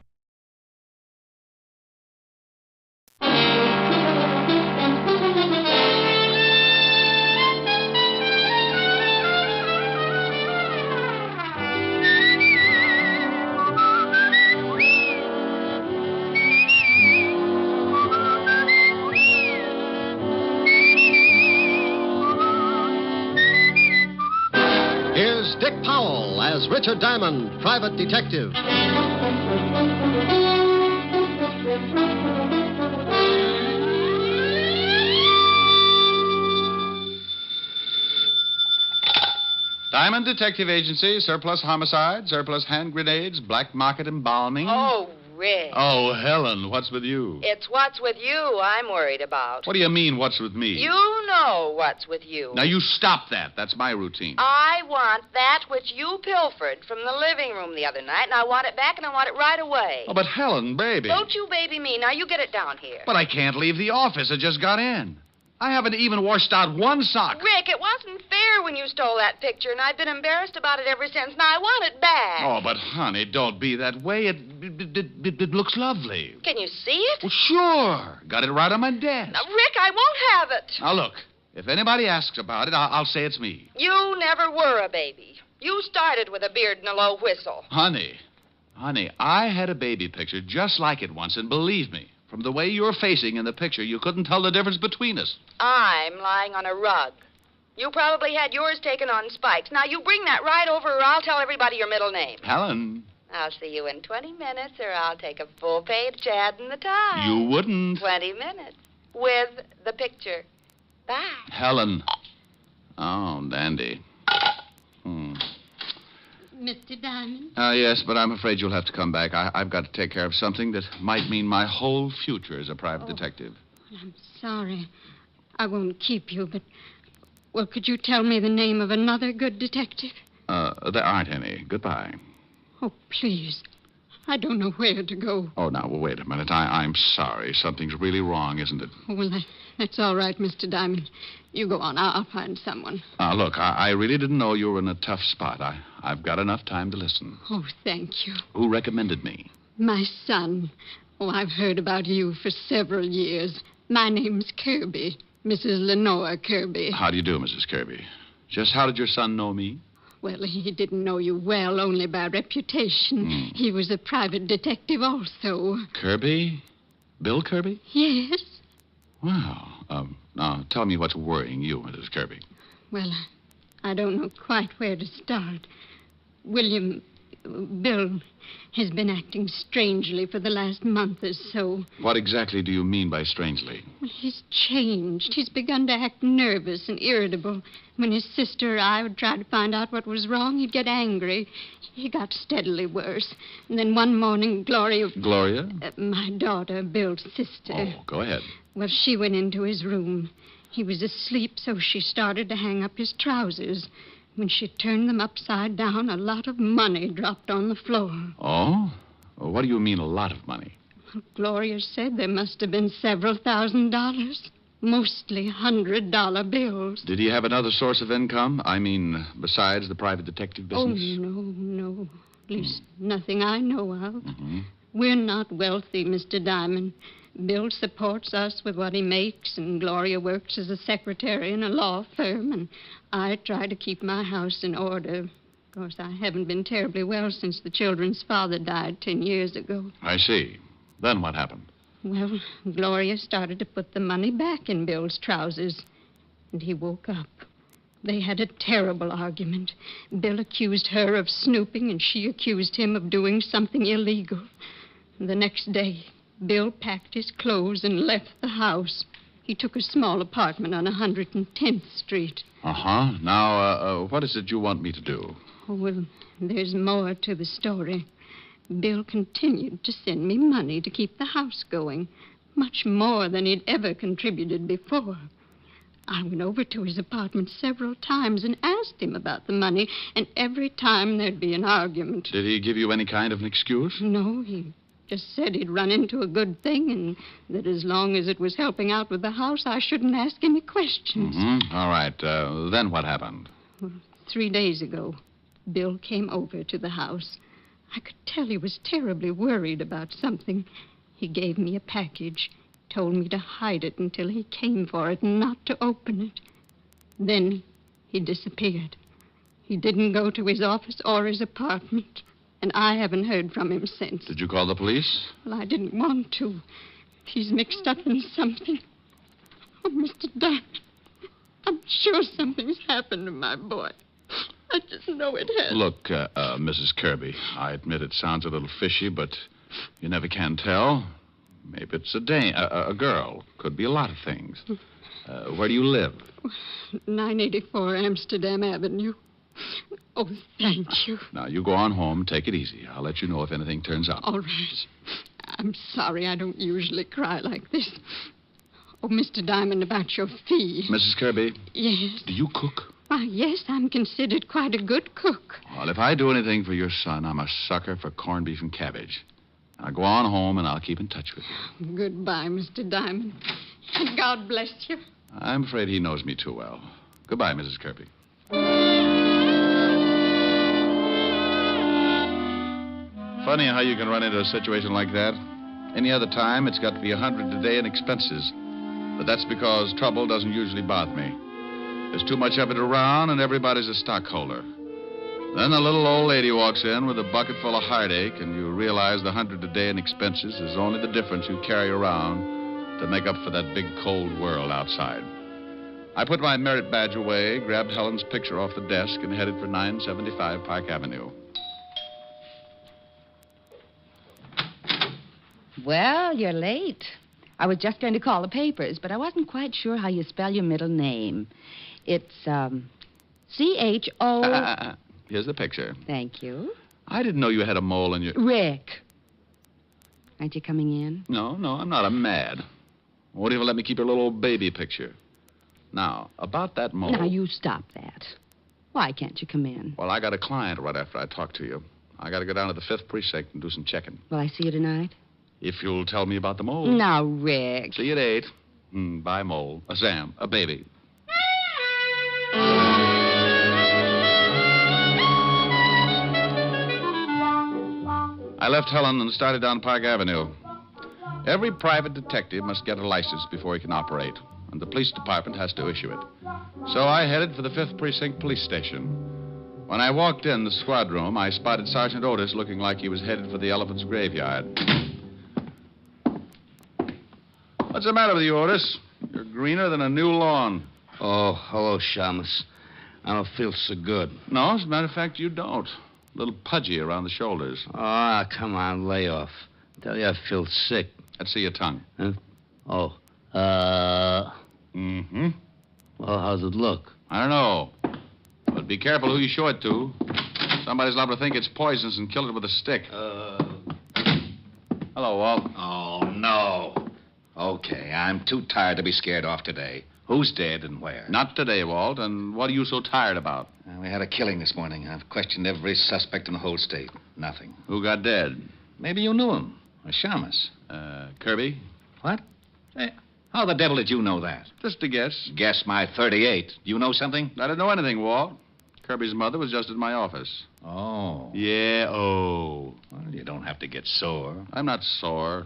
Here's Dick Powell as Richard Diamond, private detective. Diamond Detective Agency, surplus homicide, surplus hand grenades, black market embalming. Oh, Rick. Oh, Helen, what's with you? It's what's with you I'm worried about. What do you mean, what's with me? You know what's with you. Now, you stop that. That's my routine. I want that which you pilfered from the living room the other night, and I want it back, and I want it right away. Oh, but Helen, baby. Don't you baby me. Now, you get it down here. But I can't leave the office. I just got in. I haven't even washed out one sock. Rick, it wasn't fair when you stole that picture, and I've been embarrassed about it ever since. Now, I want it back. Oh, but, honey, don't be that way. It looks lovely. Can you see it? Well, sure. Got it right on my desk. Now, Rick, I won't have it. Now, look. If anybody asks about it, I'll say it's me. You never were a baby. You started with a beard and a low whistle. Honey, I had a baby picture just like it once, and believe me, from the way you're facing in the picture, you couldn't tell the difference between us. I'm lying on a rug. You probably had yours taken on spikes. Now, you bring that right over, or I'll tell everybody your middle name. Helen. I'll see you in 20 minutes, or I'll take a full-page ad in the Times. You wouldn't. 20 minutes. With the picture. Bye. Helen. Oh, dandy. Mr. Diamond? Yes, but I'm afraid you'll have to come back. I've got to take care of something that might mean my whole future as a private detective. I'm sorry. I won't keep you, but... Well, could you tell me the name of another good detective? There aren't any. Goodbye. Oh, please. I don't know where to go. Oh, now, well, wait a minute. I'm sorry. Something's really wrong, isn't it? Oh, well, that's all right, Mr. Diamond. You go on. I'll find someone. Look, I really didn't know you were in a tough spot. I've got enough time to listen. Oh, thank you. Who recommended me? My son. Oh, I've heard about you for several years. My name's Kirby. Mrs. Lenore Kirby. How do you do, Mrs. Kirby? Just how did your son know me? Well, he didn't know you well, only by reputation. He was a private detective also. Kirby? Bill Kirby? Yes. Wow. Now, tell me what's worrying you, Mrs. Kirby. Well, I don't know quite where to start. Bill has been acting strangely for the last month or so. What exactly do you mean by strangely? Well, he's changed. He's begun to act nervous and irritable. When his sister or I would try to find out what was wrong, he'd get angry. He got steadily worse. And then one morning, Gloria... Gloria? My daughter, Bill's sister. Oh, go ahead. Well, she went into his room. He was asleep, so she started to hang up his trousers. When she turned them upside down, a lot of money dropped on the floor. Oh? What do you mean, a lot of money? Well, Gloria said there must have been several $1,000s. Mostly $100 bills. Did he have another source of income? I mean, besides the private detective business? Oh, no. At least nothing I know of. Mm-hmm. We're not wealthy, Mr. Diamond. Bill supports us with what he makes, and Gloria works as a secretary in a law firm, and I try to keep my house in order. Of course, I haven't been terribly well since the children's father died 10 years ago. I see. Then what happened? Well, Gloria started to put the money back in Bill's trousers, and he woke up. They had a terrible argument. Bill accused her of snooping, and she accused him of doing something illegal. The next day, Bill packed his clothes and left the house. He took a small apartment on 110th Street. Uh-huh. Now, what is it you want me to do? Oh, well, there's more to the story. Bill continued to send me money to keep the house going, much more than he'd ever contributed before. I went over to his apartment several times and asked him about the money, and every time there'd be an argument. Did he give you any kind of an excuse? No, he just said he'd run into a good thing and that as long as it was helping out with the house, I shouldn't ask any questions. Mm-hmm. All right. Then what happened? Well, 3 days ago, Bill came over to the house. I could tell he was terribly worried about something. He gave me a package, told me to hide it until he came for it and not to open it. Then he disappeared. He didn't go to his office or his apartment, and I haven't heard from him since. Did you call the police? Well, I didn't want to. He's mixed up in something. Oh, Mr. Diamond, I'm sure something's happened to my boy. I just know it has. Look, Mrs. Kirby, I admit it sounds a little fishy, but you never can tell. Maybe it's a girl. Could be a lot of things. Where do you live? 984 Amsterdam Avenue. Oh, thank you. Now, you go on home. Take it easy. I'll let you know if anything turns up. All right. I'm sorry I don't usually cry like this. Oh, Mr. Diamond, about your fee. Mrs. Kirby? Yes? Do you cook? Why, yes, I'm considered quite a good cook. Well, if I do anything for your son, I'm a sucker for corned beef and cabbage. Now, go on home, and I'll keep in touch with you. Goodbye, Mr. Diamond. And God bless you. I'm afraid he knows me too well. Goodbye, Mrs. Kirby. Funny how you can run into a situation like that. Any other time, it's got to be $100 a day in expenses. But that's because trouble doesn't usually bother me. There's too much of it around, and everybody's a stockholder. Then the little old lady walks in with a bucket full of heartache, and you realize the $100 a day in expenses is only the difference you carry around to make up for that big, cold world outside. I put my merit badge away, grabbed Helen's picture off the desk, and headed for 975 Park Avenue. Well, you're late. I was just going to call the papers, but I wasn't quite sure how you spell your middle name. It's, C-H-O... Here's the picture. Thank you. I didn't know you had a mole in your... Rick. Aren't you coming in? No, I'm not. I'm mad. Won't even let me keep your little old baby picture. Now, about that mole... Now, you stop that. Why can't you come in? Well, I got a client right after I talk to you. I got to go down to the 5th precinct and do some checking. Will I see you tonight? If you'll tell me about the mole. Now, Rick. See you at 8. Bye, mole. Sam, a baby. I left Helen and started down Park Avenue. Every private detective must get a license before he can operate, and the police department has to issue it. So I headed for the 5th Precinct Police Station. When I walked in the squad room, I spotted Sergeant Otis looking like he was headed for the elephant's graveyard. What's the matter with you, Otis? You're greener than a new lawn. Oh, hello, Shamus. I don't feel so good. No, as a matter of fact, you don't. A little pudgy around the shoulders. Ah, come on, lay off. I tell you, I feel sick. Let's see your tongue. Huh? Oh, Mm-hmm. Well, how's it look? I don't know. But be careful who you show it to. Somebody's liable to think it's poisonous and kill it with a stick. Hello, Walt. Oh, no. Okay, I'm too tired to be scared off today. Who's dead and where? Not today, Walt. And what are you so tired about? We had a killing this morning. I've questioned every suspect in the whole state. Nothing. Who got dead? Maybe you knew him. A Shamus. Kirby? What? Hey, how the devil did you know that? Just a guess. Guess my 38. You know something? I didn't know anything, Walt. Kirby's mother was just at my office. Oh. Yeah, oh. Well, you don't have to get sore. I'm not sore.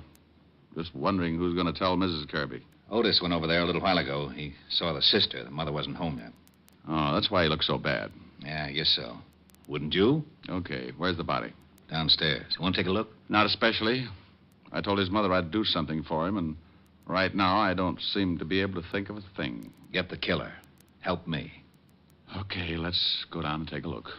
Just wondering who's going to tell Mrs. Kirby. Otis went over there a little while ago. He saw the sister. The mother wasn't home yet. Oh, that's why he looks so bad. Yeah, I guess so. Wouldn't you? Okay, where's the body? Downstairs. You want to take a look? Not especially. I told his mother I'd do something for him, and right now I don't seem to be able to think of a thing. Get the killer. Help me. Okay, let's go down and take a look.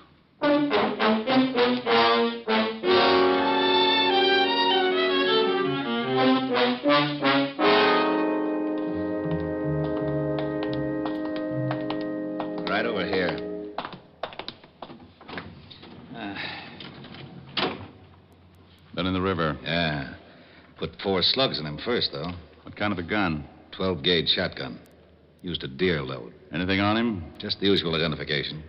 Right over here. Been in the river. Yeah. Put 4 slugs in him first, though. What kind of a gun? 12-gauge shotgun. Used a deer load. Anything on him? Just the usual identification.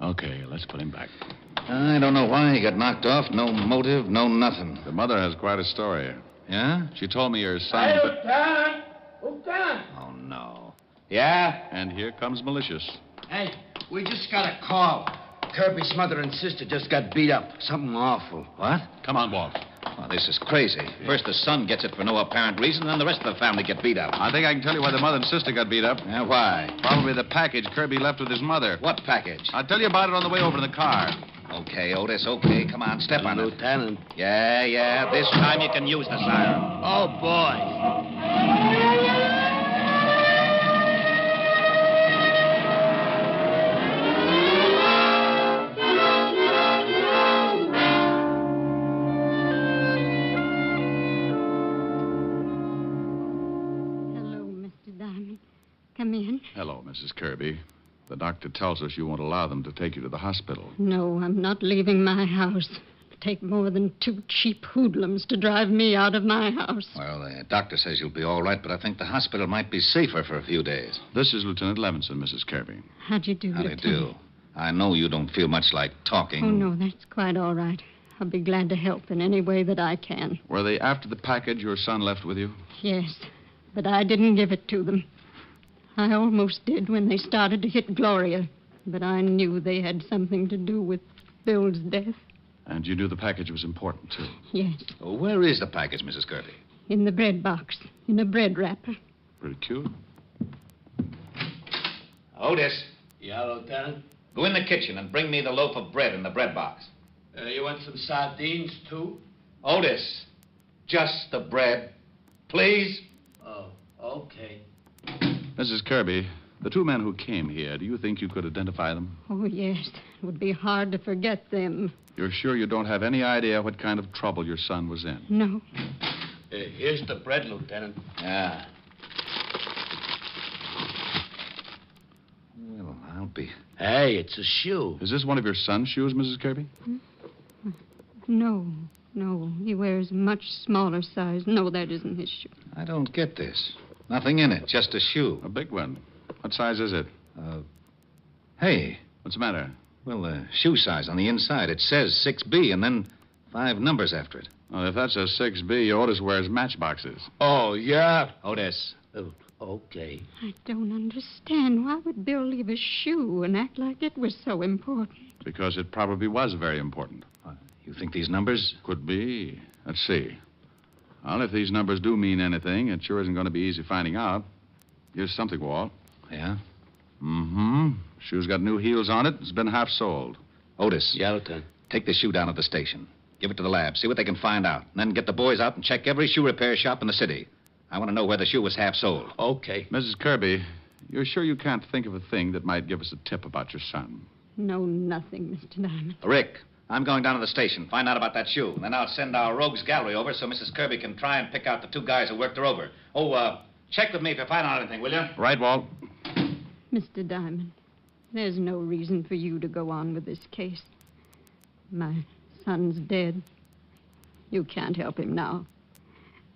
Okay, let's put him back. I don't know why he got knocked off. No motive, no nothing. The mother has quite a story. Yeah? She told me your son... Hey, Lieutenant! Lieutenant! Oh, no. Yeah? And here comes Malicious. Hey, we just got a call. Kirby's mother and sister just got beat up. Something awful. What? Come on, Walt. Oh, this is crazy. First the son gets it for no apparent reason, then the rest of the family get beat up. I think I can tell you why the mother and sister got beat up. Yeah, why? Probably the package Kirby left with his mother. What package? I'll tell you about it on the way over in the car. Okay, Otis, okay. Come on, step on it. Lieutenant. Yeah. This time you can use the siren. Oh, boy. Come in. Hello, Mrs. Kirby. The doctor tells us you won't allow them to take you to the hospital. No, I'm not leaving my house. It'll take more than 2 cheap hoodlums to drive me out of my house. Well, the doctor says you'll be all right, but I think the hospital might be safer for a few days. This is Lieutenant Levinson, Mrs. Kirby. How do you do, How do you Lieutenant? do? I know you don't feel much like talking. Oh, no, that's quite all right. I'll be glad to help in any way that I can. Were they after the package your son left with you? Yes, but I didn't give it to them. I almost did when they started to hit Gloria, but I knew they had something to do with Bill's death. And you knew the package was important, too? Yes, Oh, where is the package, Mrs. Kirby? in the bread box, in a bread wrapper. Pretty cute. Otis, Yeah, Lieutenant? go in the kitchen and bring me the loaf of bread in the bread box. You want some sardines, too? Otis, just the bread. Please? Oh, okay. Mrs. Kirby, the 2 men who came here, do you think you could identify them? Oh, yes, it would be hard to forget them. You're sure you don't have any idea what kind of trouble your son was in? No. Here's the bread, Lieutenant. Yeah. Well, I'll won't be. Hey, it's a shoe. Is this one of your son's shoes, Mrs. Kirby? No. He wears a much smaller size. No, that isn't his shoe. I don't get this. Nothing in it, just a shoe. A big one. What size is it? Hey. What's the matter? Well, the shoe size on the inside. It says 6B and then 5 numbers after it. Well, if that's a 6B, Otis wears matchboxes. Oh, yeah? Otis. Oh, okay. I don't understand. Why would Bill leave a shoe and act like it was so important? Because it probably was very important. You think these numbers? Could be. Let's see. Well, if these numbers do mean anything, it sure isn't going to be easy finding out. Here's something, Walt. Yeah? Mm-hmm. Shoe's got new heels on it. It's been half soled. Otis. Yeah, Lieutenant. Take the shoe down at the station. Give it to the lab. See what they can find out. And then get the boys out and check every shoe repair shop in the city. I want to know where the shoe was half sold. Okay. Mrs. Kirby, you're sure you can't think of a thing that might give us a tip about your son? No, nothing, Mr. Diamond. Rick, I'm going down to the station. Find out about that shoe. And then I'll send our rogues gallery over so Mrs. Kirby can try and pick out the 2 guys who worked her over. Oh, check with me if you find out anything, will you? Right, Walt. Mr. Diamond, there's no reason for you to go on with this case. My son's dead. You can't help him now.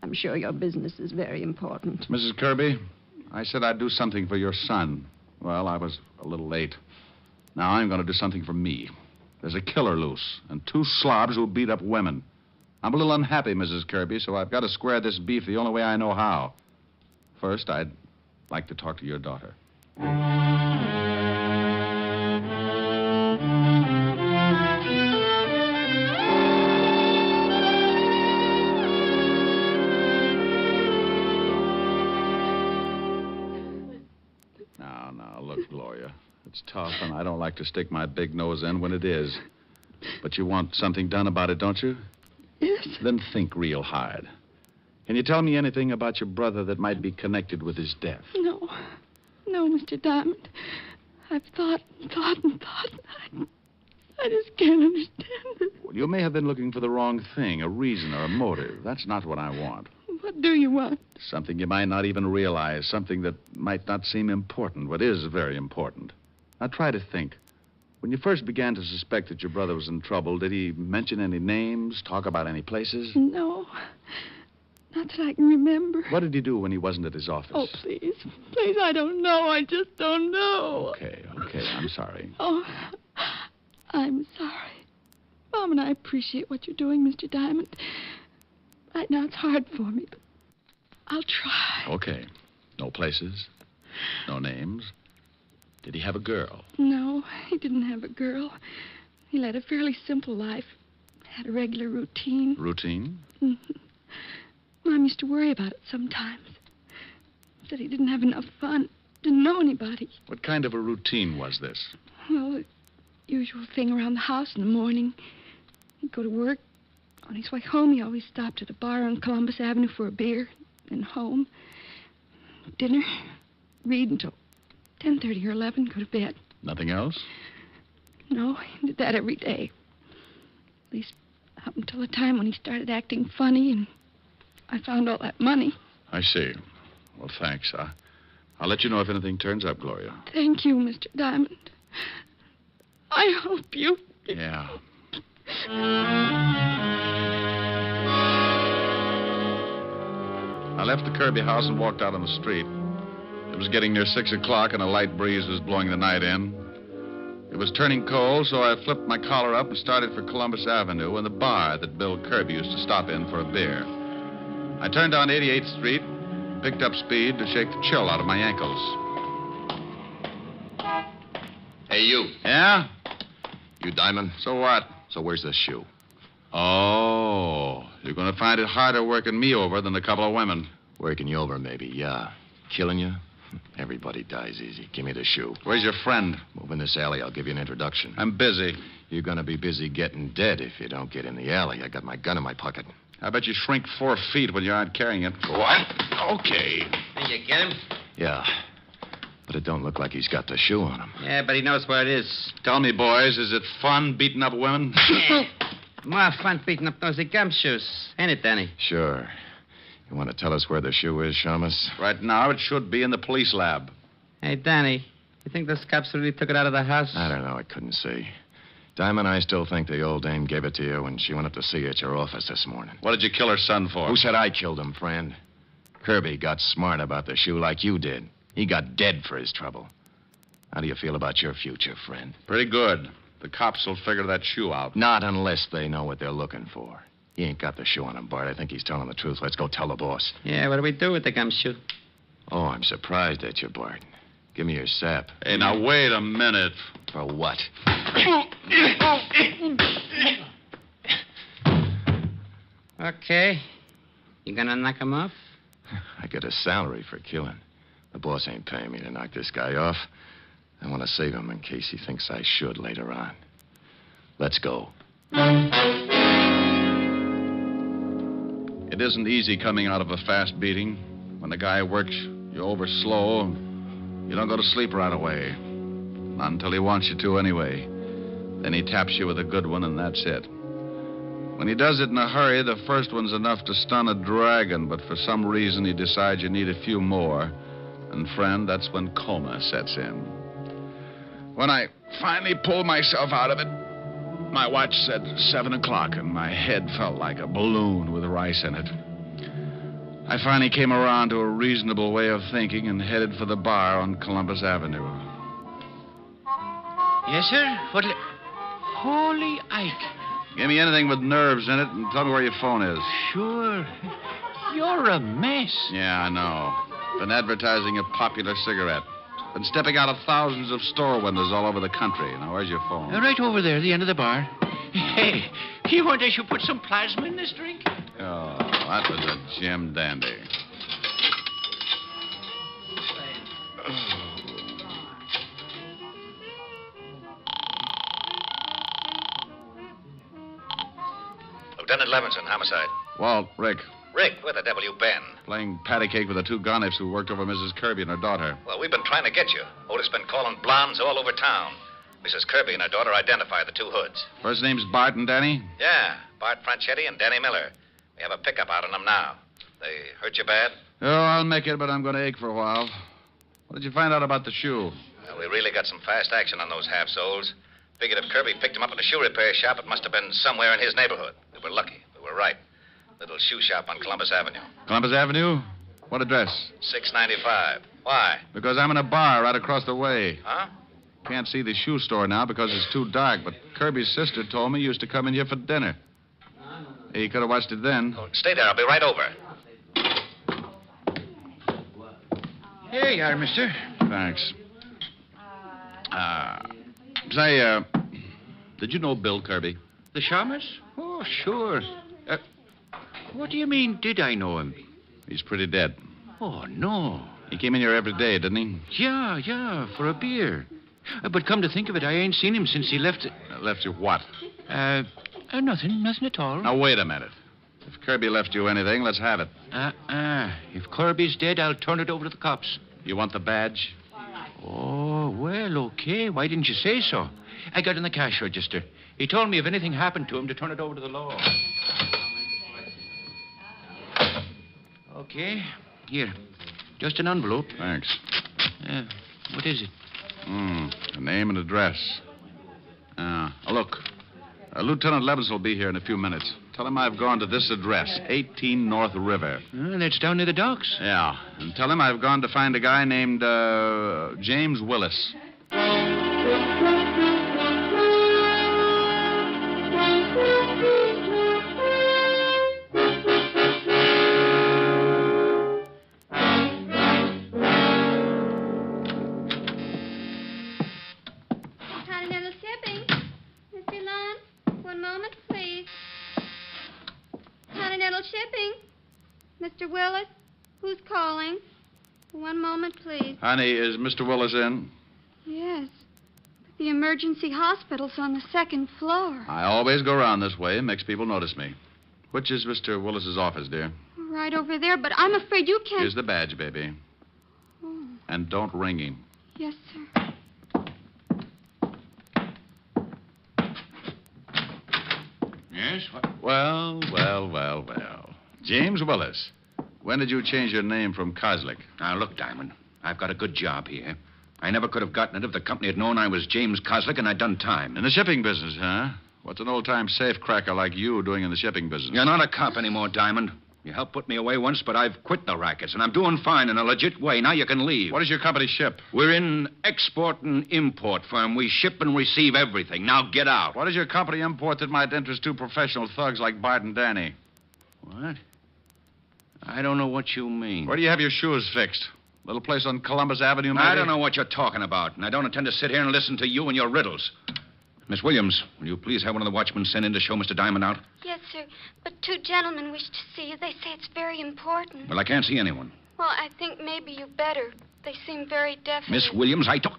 I'm sure your business is very important. Mrs. Kirby, I said I'd do something for your son. Well, I was a little late. Now I'm going to do something for me. There's a killer loose, and 2 slobs who beat up women. I'm a little unhappy, Mrs. Kirby, so I've got to square this beef the only way I know how. First, I'd like to talk to your daughter. Now, look, Gloria. It's tough, and I don't like to stick my big nose in when it is. But you want something done about it, don't you? Yes. Then think real hard. Can you tell me anything about your brother that might be connected with his death? No, Mr. Diamond. I've thought. I just can't understand it. Well, you may have been looking for the wrong thing, a reason or a motive. That's not what I want. What do you want? Something you might not even realize, something that might not seem important, but is very important. Now, try to think. When you first began to suspect that your brother was in trouble, did he mention any names, talk about any places? No. Not that I can remember. What did he do when he wasn't at his office? Oh, please. Please, I don't know. I just don't know. Okay, I'm sorry. Oh, I'm sorry. Mom and I appreciate what you're doing, Mr. Diamond. Right now it's hard for me, but I'll try. Okay. No places? No names? Did he have a girl? No, he didn't have a girl. He led a fairly simple life. Had a regular routine. Routine? Mm-hmm. Mom used to worry about it sometimes. Said he didn't have enough fun. Didn't know anybody. What kind of a routine was this? Well, the usual thing around the house in the morning. He'd go to work. On his way home, he always stopped at a bar on Columbus Avenue for a beer. Then home. Dinner. Read until 10:30 or 11. Go to bed. Nothing else? No, he did that every day. At least up until the time when he started acting funny and I found all that money. I see. Well, thanks. I'll let you know if anything turns up, Gloria. Thank you, Mr. Diamond. I hope you... Yeah. I left the Kirby house and walked out on the street. It was getting near 6 o'clock and a light breeze was blowing the night in. It was turning cold, so I flipped my collar up and started for Columbus Avenue and the bar that Bill Kirby used to stop in for a beer. I turned on 88th Street, picked up speed to shake the chill out of my ankles. Hey, you. Yeah? You Diamond? So what? So where's this shoe? Oh, you're going to find it harder working me over than a couple of women. Working you over, maybe, yeah. Killing you? Everybody dies easy. Give me the shoe. Where's your friend? Move in this alley. I'll give you an introduction. I'm busy. You're going to be busy getting dead if you don't get in the alley. I got my gun in my pocket. I bet you shrink 4 feet when you aren't carrying it. What? Okay. Did you get him? Yeah. But it don't look like he's got the shoe on him. Yeah, but he knows where it is. Tell me, boys, is it fun beating up women? More fun beating up those gumshoes. Ain't it, Danny? Sure. You want to tell us where the shoe is, Shamus? Right now, it should be in the police lab. Hey, Danny, You think the scops really took it out of the house? I don't know. I couldn't see. Diamond, I still think the old dame gave it to you when she went up to see you at your office this morning. What did you kill her son for? Who said I killed him, friend? Kirby got smart about the shoe like you did. He got dead for his trouble. How do you feel about your future, friend? Pretty good. The cops will figure that shoe out. Not unless they know what they're looking for. He ain't got the shoe on him, Bart. I think he's telling the truth. Let's go tell the boss. Yeah, what do we do with the gumshoe? Oh, I'm surprised at you, Bart. Give me your sap. Hey, now wait a minute. For what? Okay. You gonna knock him off? I get a salary for killing. The boss ain't paying me to knock this guy off. I want to save him in case he thinks I should later on. Let's go. It isn't easy coming out of a fast beating. When the guy works you over slow, you don't go to sleep right away. Not until he wants you to anyway. Then he taps you with a good one, and that's it. When he does it in a hurry, the first one's enough to stun a dragon, but for some reason he decides you need a few more. And, friend, that's when coma sets in. When I finally pulled myself out of it, my watch said 7 o'clock, and my head felt like a balloon with rice in it. I finally came around to a reasonable way of thinking and headed for the bar on Columbus Avenue. Yes, sir? Holy Ike. Give me anything with nerves in it and tell me where your phone is. Sure. You're a mess. Yeah, I know. Been advertising a popular cigarette. Been stepping out of thousands of store windows all over the country. Now, where's your phone? Right over there, the end of the bar. Hey, you want I should put some plasma in this drink? Oh, that was a Jim dandy. Lieutenant Levinson, homicide. Walt, Rick, Rick, where the devil you been? playing patty cake with the two gonniffs who worked over Mrs. Kirby and her daughter. Well, we've been trying to get you. Otis been calling blondes all over town. Mrs. Kirby and her daughter identify the two hoods. First name's Bart and Danny? Yeah, Bart Franchetti and Danny Miller. We have a pickup out on them now. They hurt you bad? Oh, I'll make it, but I'm going to ache for a while. What did you find out about the shoe? Well, we really got some fast action on those half-soles. Figured if Kirby picked him up at a shoe repair shop, it must have been somewhere in his neighborhood. We were lucky. We were right. Little shoe shop on Columbus Avenue. Columbus Avenue? What address? 695. Why? Because I'm in a bar right across the way. Huh? Can't see the shoe store now because it's too dark, but Kirby's sister told me you used to come in here for dinner. He could have watched it then. Oh, stay there. I'll be right over. Here you are, mister. Thanks. Say, did you know Bill Kirby? The shamus? Oh, sure. What do you mean, did I know him? He's pretty dead. Oh, no. He came in here every day, didn't he? Yeah, for a beer. But come to think of it, I ain't seen him since he left... Left you what? Nothing at all. Now, wait a minute. If Kirby left you anything, let's have it. If Kirby's dead, I'll turn it over to the cops. You want the badge? Oh, well, okay. Why didn't you say so? I got in the cash register. He told me if anything happened to him to turn it over to the law. Okay. Here. Just an envelope. Thanks. What is it? A name and address. Look. Lieutenant Levinson will be here in a few minutes. Tell him I've gone to this address, 18 North River. That's down near the docks. Yeah. And tell him I've gone to find a guy named James Willis. Continental Shipping. Mr. Lund, one moment, please. Continental Shipping. Mr. Willis, who's calling? One moment, please. Honey, is Mr. Willis in? Yes. But the emergency hospital's on the second floor. I always go around this way. It makes people notice me. Which is Mr. Willis's office, dear? Right over there, but I'm afraid you can't... Here's the badge, baby. Oh, And don't ring him. yes, sir. Yes? Well. James Willis. When did you change your name from Kozlik? Now, look, Diamond. I've got a good job here. I never could have gotten it if the company had known I was James Coslick and I'd done time. In the shipping business, huh? What's an old-time safecracker like you doing in the shipping business? You're not a cop anymore, Diamond. You helped put me away once, but I've quit the rackets, and I'm doing fine in a legit way. Now you can leave. What does your company ship? We're in export and import firm. We ship and receive everything. Now get out. What does your company import that might interest two professional thugs like Bart and Danny? What? I don't know what you mean. Where do you have your shoes fixed? Little place on Columbus Avenue, maybe? I don't know what you're talking about, and I don't intend to sit here and listen to you and your riddles. Miss Williams, will you please have one of the watchmen sent in to show Mr. Diamond out? Yes, sir. But two gentlemen wish to see you. They say it's very important. Well, I can't see anyone. Well, I think maybe you better. They seem very definite. Miss Williams, I don't...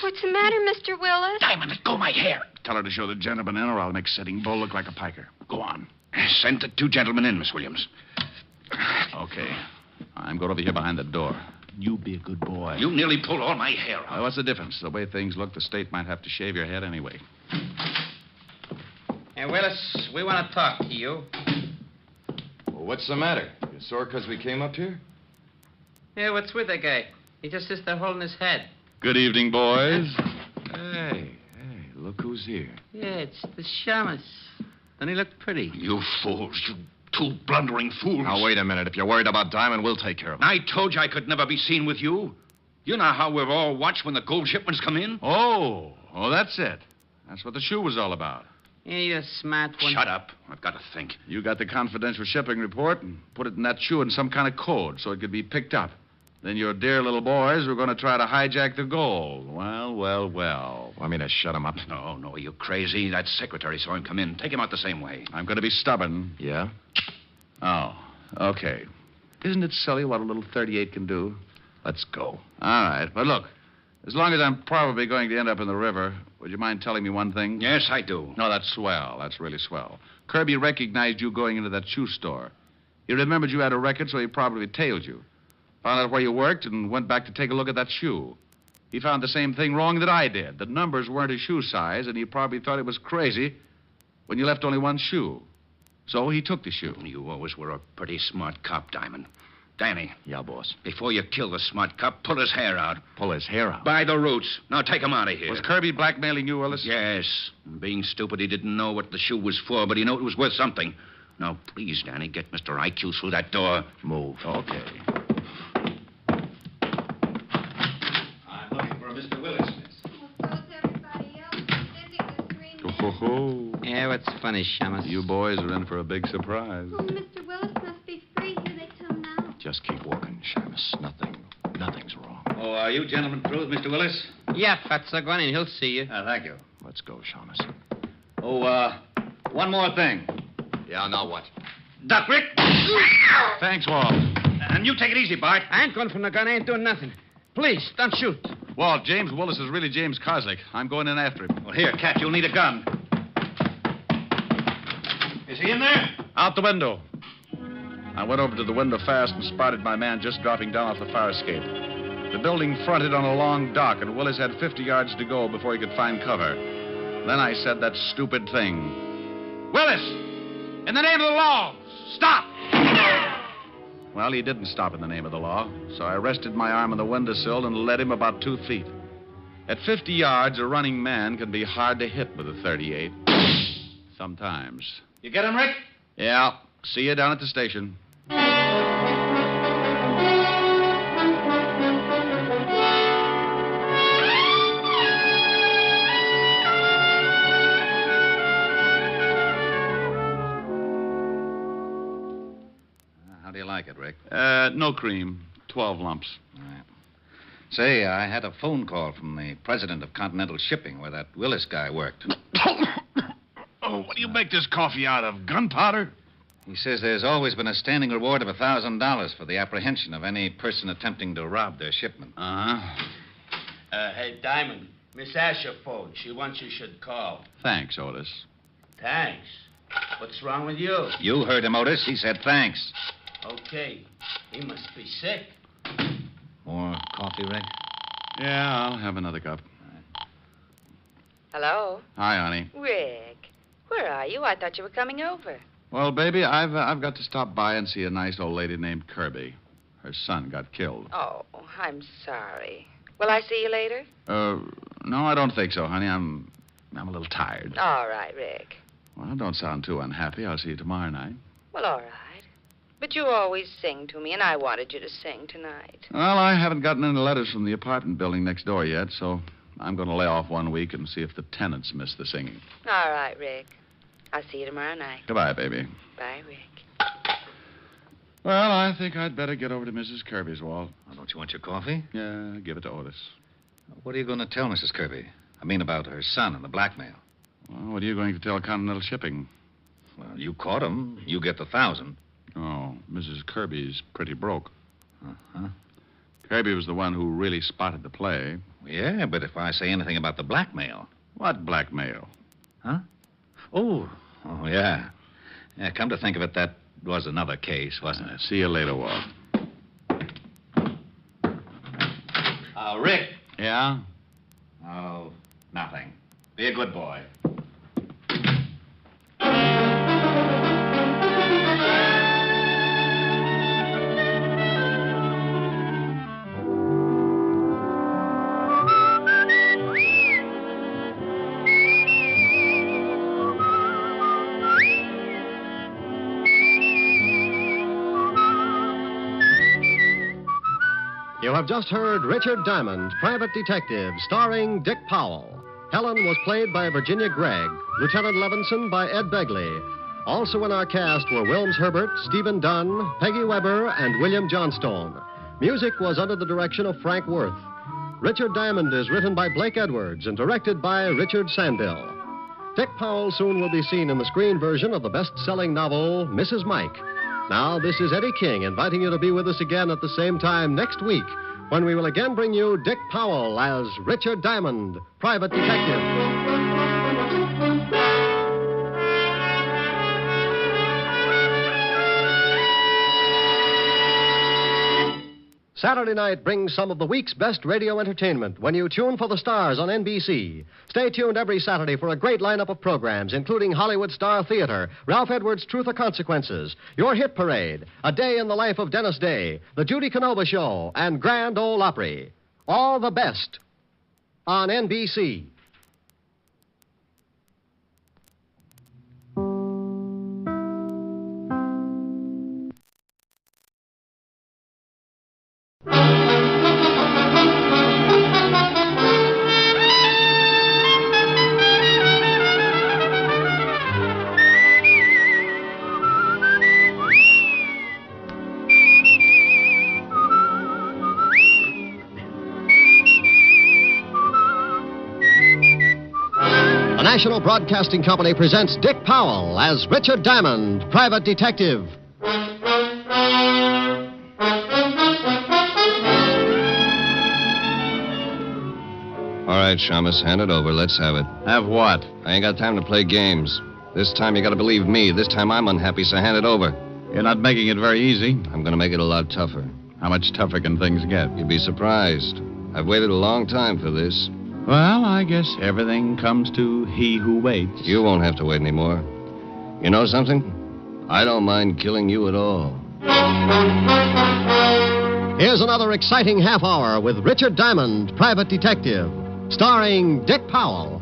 What's the matter, Mr. Willis? Diamond, let go of my hair. Tell her to show the gentleman in, or I'll make Sitting Bull look like a piker. Go on. Send the two gentlemen in, Miss Williams. Okay. I'm going over here behind the door. You be a good boy. You nearly pulled all my hair out. What's the difference? The way things look, the state might have to shave your head anyway. Hey, Willis, we want to talk to you. Well, what's the matter? You sore because we came up here? Yeah, what's with the guy? He just sits there holding his head. Good evening, boys. Hey, look who's here. Yeah, it's the shamus. Doesn't he look pretty? You fools, you two blundering fools. Now, wait a minute. If you're worried about Diamond, we'll take care of him. I told you I could never be seen with you. You know how we're all watched when the gold shipments come in? Oh, that's it. That's what the shoe was all about. Yeah, you're a smart one. Shut up. I've got to think. You got the confidential shipping report and put it in that shoe in some kind of code so it could be picked up. Then your dear little boys were going to try to hijack the gold. Well. Want me to shut him up? No, are you crazy? That secretary saw him come in. Take him out the same way. I'm going to be stubborn. Yeah? Oh, okay. Isn't it silly what a little 38 can do? Let's go. All right, but look, as long as I'm probably going to end up in the river, would you mind telling me one thing? Yes, I do. No, that's swell. That's really swell. Kirby recognized you going into that shoe store. He remembered you had a record, so he probably tailed you. Found out where you worked and went back to take a look at that shoe. He found the same thing wrong that I did. The numbers weren't his shoe size, and he probably thought it was crazy when you left only one shoe. So he took the shoe. You always were a pretty smart cop, Diamond. Danny. Yeah, boss. Before you kill the smart cop, pull his hair out. Pull his hair out? By the roots. Now take him out of here. Was Kirby blackmailing you, Willis? Yes. Being stupid, he didn't know what the shoe was for, but he knew it was worth something. Now, please, Danny, get Mr. IQ through that door. Move. Okay. I'm looking for Mr. Willis, Ho. Yeah, what's funny, shamus? You boys are in for a big surprise. Oh, Mr. Willis must be free. Here they come now. Just keep walking, Shamus. Nothing's wrong. Oh, are you gentlemen through with Mr. Willis? Yeah, Fatso, go on in. He'll see you. Thank you. Let's go, Shamus. Oh, one more thing. Yeah, now what? Duck, Rick! Thanks, Walt. And you take it easy, Bart. I ain't going from the gun. I ain't doing nothing. Please, don't shoot. Walt, James Willis is really James Coslick. I'm going in after him. Well, here, Cat, you'll need a gun. Is he in there? Out the window. I went over to the window fast and spotted my man just dropping down off the fire escape. The building fronted on a long dock, and Willis had 50 yards to go before he could find cover. Then I said that stupid thing. Willis! In the name of the law, stop! Well, he didn't stop in the name of the law, so I rested my arm on the windowsill and led him about 2 feet. At 50 yards, a running man can be hard to hit with a 38. Sometimes. You get him, Rick? Yeah. See you down at the station. How do you like it, Rick? No cream. 12 lumps. All right. Say, I had a phone call from the president of Continental Shipping where that Willis guy worked. Oh, what do you make this coffee out of? Gunpowder? He says there's always been a standing reward of $1,000 for the apprehension of any person attempting to rob their shipment. Uh-huh. Hey, Diamond, Miss Asher phoned. She wants you should call. Thanks, Otis. Thanks. What's wrong with you? You heard him, Otis. He said thanks. Okay. He must be sick. More coffee, Rick? Yeah, I'll have another cup. Hello? Hi, honey. Rick, where are you? I thought you were coming over. Well, baby, I've got to stop by and see a nice old lady named Kirby. Her son got killed. Oh, I'm sorry. Will I see you later? No, I don't think so, honey. I'm a little tired. All right, Rick. Well, don't sound too unhappy. I'll see you tomorrow night. Well, all right. But you always sing to me, and I wanted you to sing tonight. Well, I haven't gotten any letters from the apartment building next door yet, so I'm going to lay off 1 week and see if the tenants miss the singing. All right, Rick. I'll see you tomorrow night. Goodbye, baby. Bye, Rick. Well, I think I'd better get over to Mrs. Kirby's, Walt. Oh, don't you want your coffee? Yeah, give it to Otis. What are you going to tell Mrs. Kirby? I mean about her son and the blackmail. Well, what are you going to tell Continental Shipping? Well, you caught him. You get the 1,000. Oh, Mrs. Kirby's pretty broke. Uh-huh. Kirby was the one who really spotted the play. Yeah, but if I say anything about the blackmail. What blackmail? Huh? Oh, yeah. Yeah, come to think of it, that was another case, wasn't it? See you later, Walt. Rick. Yeah? Oh, nothing. Be a good boy. You have just heard Richard Diamond, Private Detective, starring Dick Powell. Helen was played by Virginia Gregg, Lieutenant Levinson by Ed Begley. Also in our cast were Wilms Herbert, Stephen Dunn, Peggy Weber, and William Johnstone. Music was under the direction of Frank Worth. Richard Diamond is written by Blake Edwards and directed by Richard Sandell. Dick Powell soon will be seen in the screen version of the best-selling novel, Mrs. Mike. Now, this is Eddie King inviting you to be with us again at the same time next week when we will again bring you Dick Powell as Richard Diamond, Private Detective. Saturday night brings some of the week's best radio entertainment when you tune for the stars on NBC. Stay tuned every Saturday for a great lineup of programs, including Hollywood Star Theater, Ralph Edwards' Truth or Consequences, Your Hit Parade, A Day in the Life of Dennis Day, The Judy Canova Show, and Grand Ole Opry. All the best on NBC. National Broadcasting Company presents Dick Powell as Richard Diamond, Private Detective. All right, Shamus, hand it over. Let's have it. Have what? I ain't got time to play games. This time you gotta believe me. This time I'm unhappy, so hand it over. You're not making it very easy. I'm gonna make it a lot tougher. How much tougher can things get? You'd be surprised. I've waited a long time for this. Well, I guess everything comes to he who waits. You won't have to wait anymore. You know something? I don't mind killing you at all. Here's another exciting half hour with Richard Diamond, Private Detective, starring Dick Powell.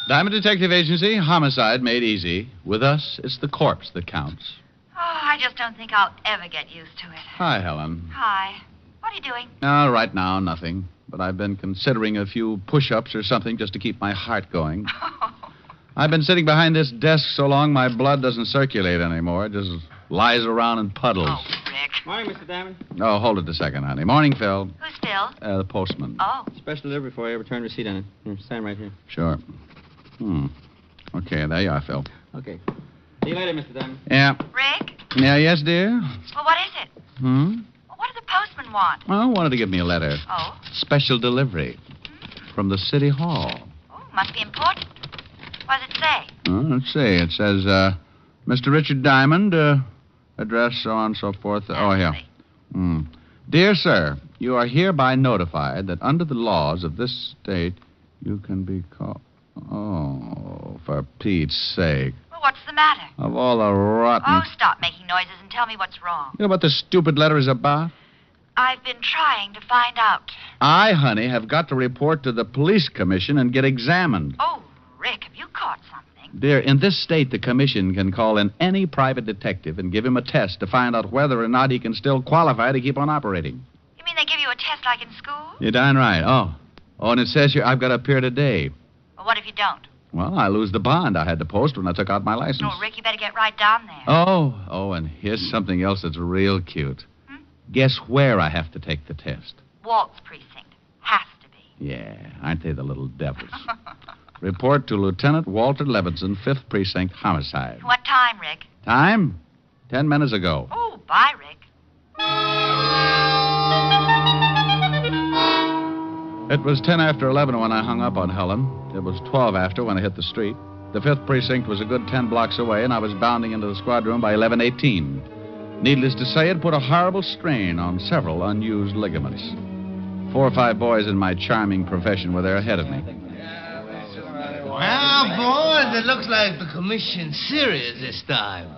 Diamond Detective Agency, homicide made easy. With us, it's the corpse that counts. Oh, I just don't think I'll ever get used to it. Hi, Helen. Hi. What are you doing? Right now, nothing. But I've been considering a few push-ups or something just to keep my heart going. I've been sitting behind this desk so long my blood doesn't circulate anymore. It just lies around in puddles. Oh, Rick. Morning, Mr. Diamond. Oh, hold it a second, honey. Morning, Phil. Who's Phil? The postman. Oh. Special delivery for you. Return receipt on it. Here, sign right here. Sure. Okay, there you are, Phil. Okay. See you later, Mr. Diamond. Yeah. Rick? Yeah, yes, dear? Well, what is it? What does the postman want? Well, wanted to give me a letter. Oh? Special delivery. From the City Hall. Oh, must be important. What does it say? Let's see. It says, Mr. Richard Diamond, address, so on and so forth. Here. Dear sir, you are hereby notified that under the laws of this state, you can be called. Oh, for Pete's sake. Well, what's the matter? Of all the rotten... Oh, stop making noises and tell me what's wrong. You know what this stupid letter is about? I've been trying to find out. I, honey, have got to report to the police commission and get examined. Oh, Rick, have you caught something? Dear, in this state, the commission can call in any private detective and give him a test to find out whether or not he can still qualify to keep on operating. You mean they give you a test like in school? You're darn right. Oh, and it says here I've got to appear today. Well, what if you don't? Well, I lose the bond I had to post when I took out my license. Oh, Rick, you better get right down there. Oh, and here's something else that's real cute. Guess where I have to take the test? Walt's precinct. Has to be. Yeah, aren't they the little devils? Report to Lieutenant Walter Levinson, 5th Precinct, homicide. What time, Rick? Time? 10 minutes ago. Oh, bye, Rick. It was 10 after 11 when I hung up on Helen. It was 12 after when I hit the street. The 5th Precinct was a good 10 blocks away, and I was bounding into the squad room by 11:18. Needless to say, it put a horrible strain on several unused ligaments. 4 or 5 boys in my charming profession were there ahead of me. Well, boys, it looks like the commission's serious this time.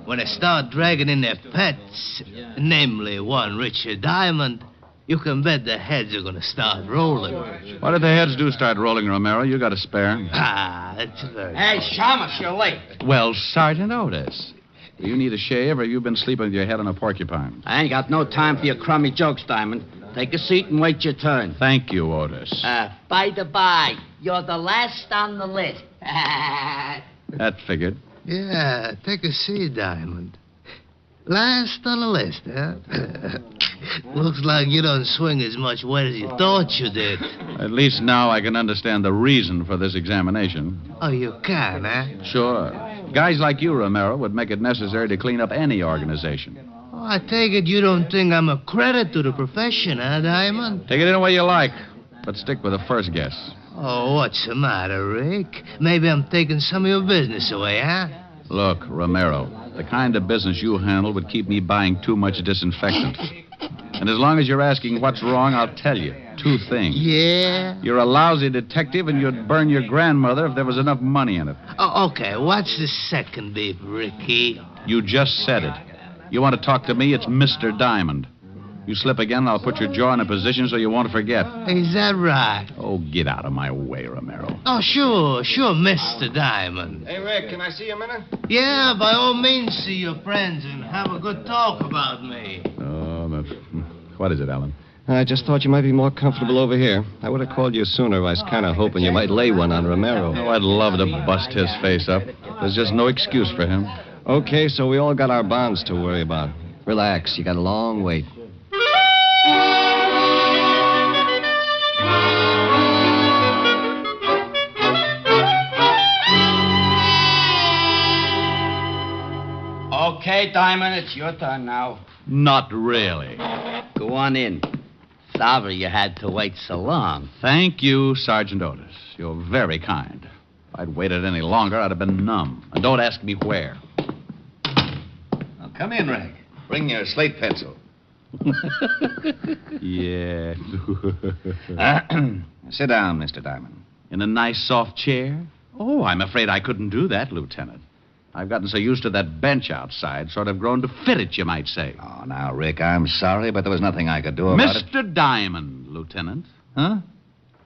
When they start dragging in their pets, namely one Richard Diamond, you can bet the heads are going to start rolling. What if the heads do start rolling, Romero? You got a spare? That's very... Hey, Shamus, you're late. Well, Sergeant Otis, do you need a shave, or you've been sleeping with your head on a porcupine? I ain't got no time for your crummy jokes, Diamond. Take a seat and wait your turn. Thank you, Otis. By the by, you're the last on the list. That figured. Yeah, take a seat, Diamond. Last on the list, huh? Looks like you don't swing as much weight as you thought you did. At least now I can understand the reason for this examination. Oh, you can, huh? Sure. Guys like you, Romero, would make it necessary to clean up any organization. Oh, I take it you don't think I'm a credit to the profession, huh, Diamond? Take it any way you like, but stick with the first guess. Oh, what's the matter, Rick? Maybe I'm taking some of your business away, huh? Look, Romero, the kind of business you handle would keep me buying too much disinfectant. And as long as you're asking what's wrong, I'll tell you 2 things. Yeah? You're a lousy detective, and you'd burn your grandmother if there was enough money in it. Oh, okay, what's the second beef, Ricky? You just said it. You want to talk to me, it's Mr. Diamond. You slip again, and I'll put your jaw in a position so you won't forget. Is that right? Oh, get out of my way, Romero. Oh, sure, Mr. Diamond. Hey, Rick, can I see you a minute? Yeah, by all means, see your friends and have a good talk about me. What is it, Alan? I just thought you might be more comfortable over here. I would have called you sooner. I was kind of hoping you might lay one on Romero. Oh, I'd love to bust his face up. There's just no excuse for him. Okay, so we all got our bonds to worry about. Relax, you got a long wait. Okay, Diamond, it's your turn now. Not really. Go on in. Sorry you had to wait so long. Thank you, Sergeant Otis. You're very kind. If I'd waited any longer, I'd have been numb. And don't ask me where. Now, come in, Rick. Bring your slate pencil. Yeah. Sit down, Mr. Diamond. In a nice, soft chair? Oh, I'm afraid I couldn't do that, Lieutenant. I've gotten so used to that bench outside, sort of grown to fit it, you might say. Oh, now, Rick, I'm sorry, but there was nothing I could do about it. Mr. Diamond, Lieutenant. Huh?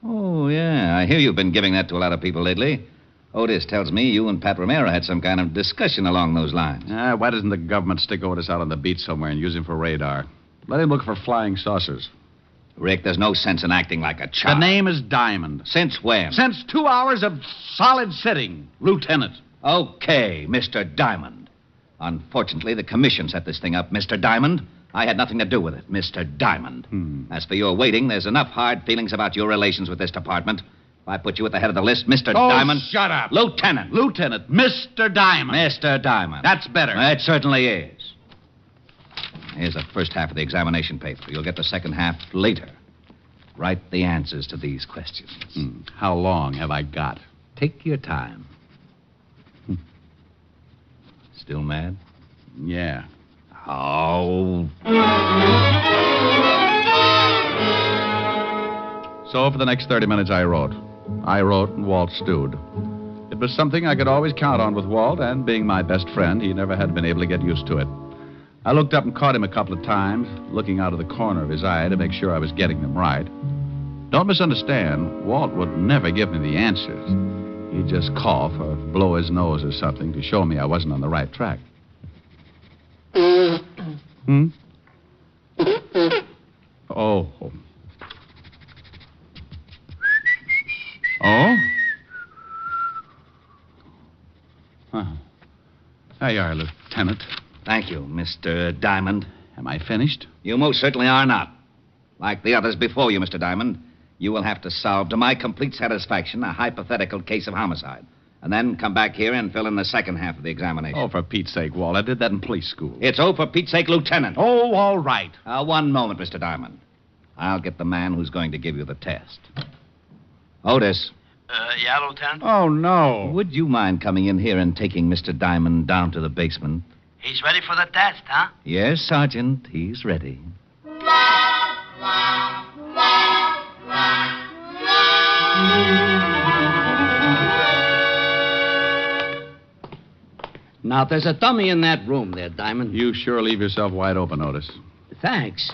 Oh, yeah. I hear you've been giving that to a lot of people lately. Otis tells me you and Pat Romero had some kind of discussion along those lines. Why doesn't the government stick Otis out on the beach somewhere and use him for radar? Let him look for flying saucers. Rick, there's no sense in acting like a child. The name is Diamond. Since when? Since 2 hours of solid sitting, Lieutenant. Okay, Mr. Diamond. Unfortunately, the commission set this thing up, Mr. Diamond. I had nothing to do with it, Mr. Diamond. As for your waiting, there's enough hard feelings about your relations with this department. If I put you at the head of the list, Mr. Diamond... shut up. Lieutenant. Lieutenant, Mr. Diamond. Mr. Diamond. That's better. It certainly is. Here's the first half of the examination paper. You'll get the second half later. Write the answers to these questions. How long have I got? Take your time. Still mad? Yeah. Oh. So for the next 30 minutes, I wrote. I wrote and Walt stewed. It was something I could always count on with Walt, and being my best friend, he never had been able to get used to it. I looked up and caught him a couple of times, looking out of the corner of his eye to make sure I was getting them right. Don't misunderstand, Walt would never give me the answers. He'd just cough or blow his nose or something to show me I wasn't on the right track. Hmm? Oh. Oh? Huh. There you are, Lieutenant. Thank you, Mr. Diamond. Am I finished? You most certainly are not. Like the others before you, Mr. Diamond, you will have to solve, to my complete satisfaction, a hypothetical case of homicide. And then come back here and fill in the second half of the examination. Oh, for Pete's sake, Walt. I did that in police school. It's oh, for Pete's sake, Lieutenant. Oh, all right. One moment, Mr. Diamond. I'll get the man who's going to give you the test. Otis. Yeah, Lieutenant? Oh, no. Would you mind coming in here and taking Mr. Diamond down to the basement? He's ready for the test, huh? Yes, Sergeant. He's ready. Now, there's a dummy in that room there, Diamond. You sure leave yourself wide open, Otis. Thanks.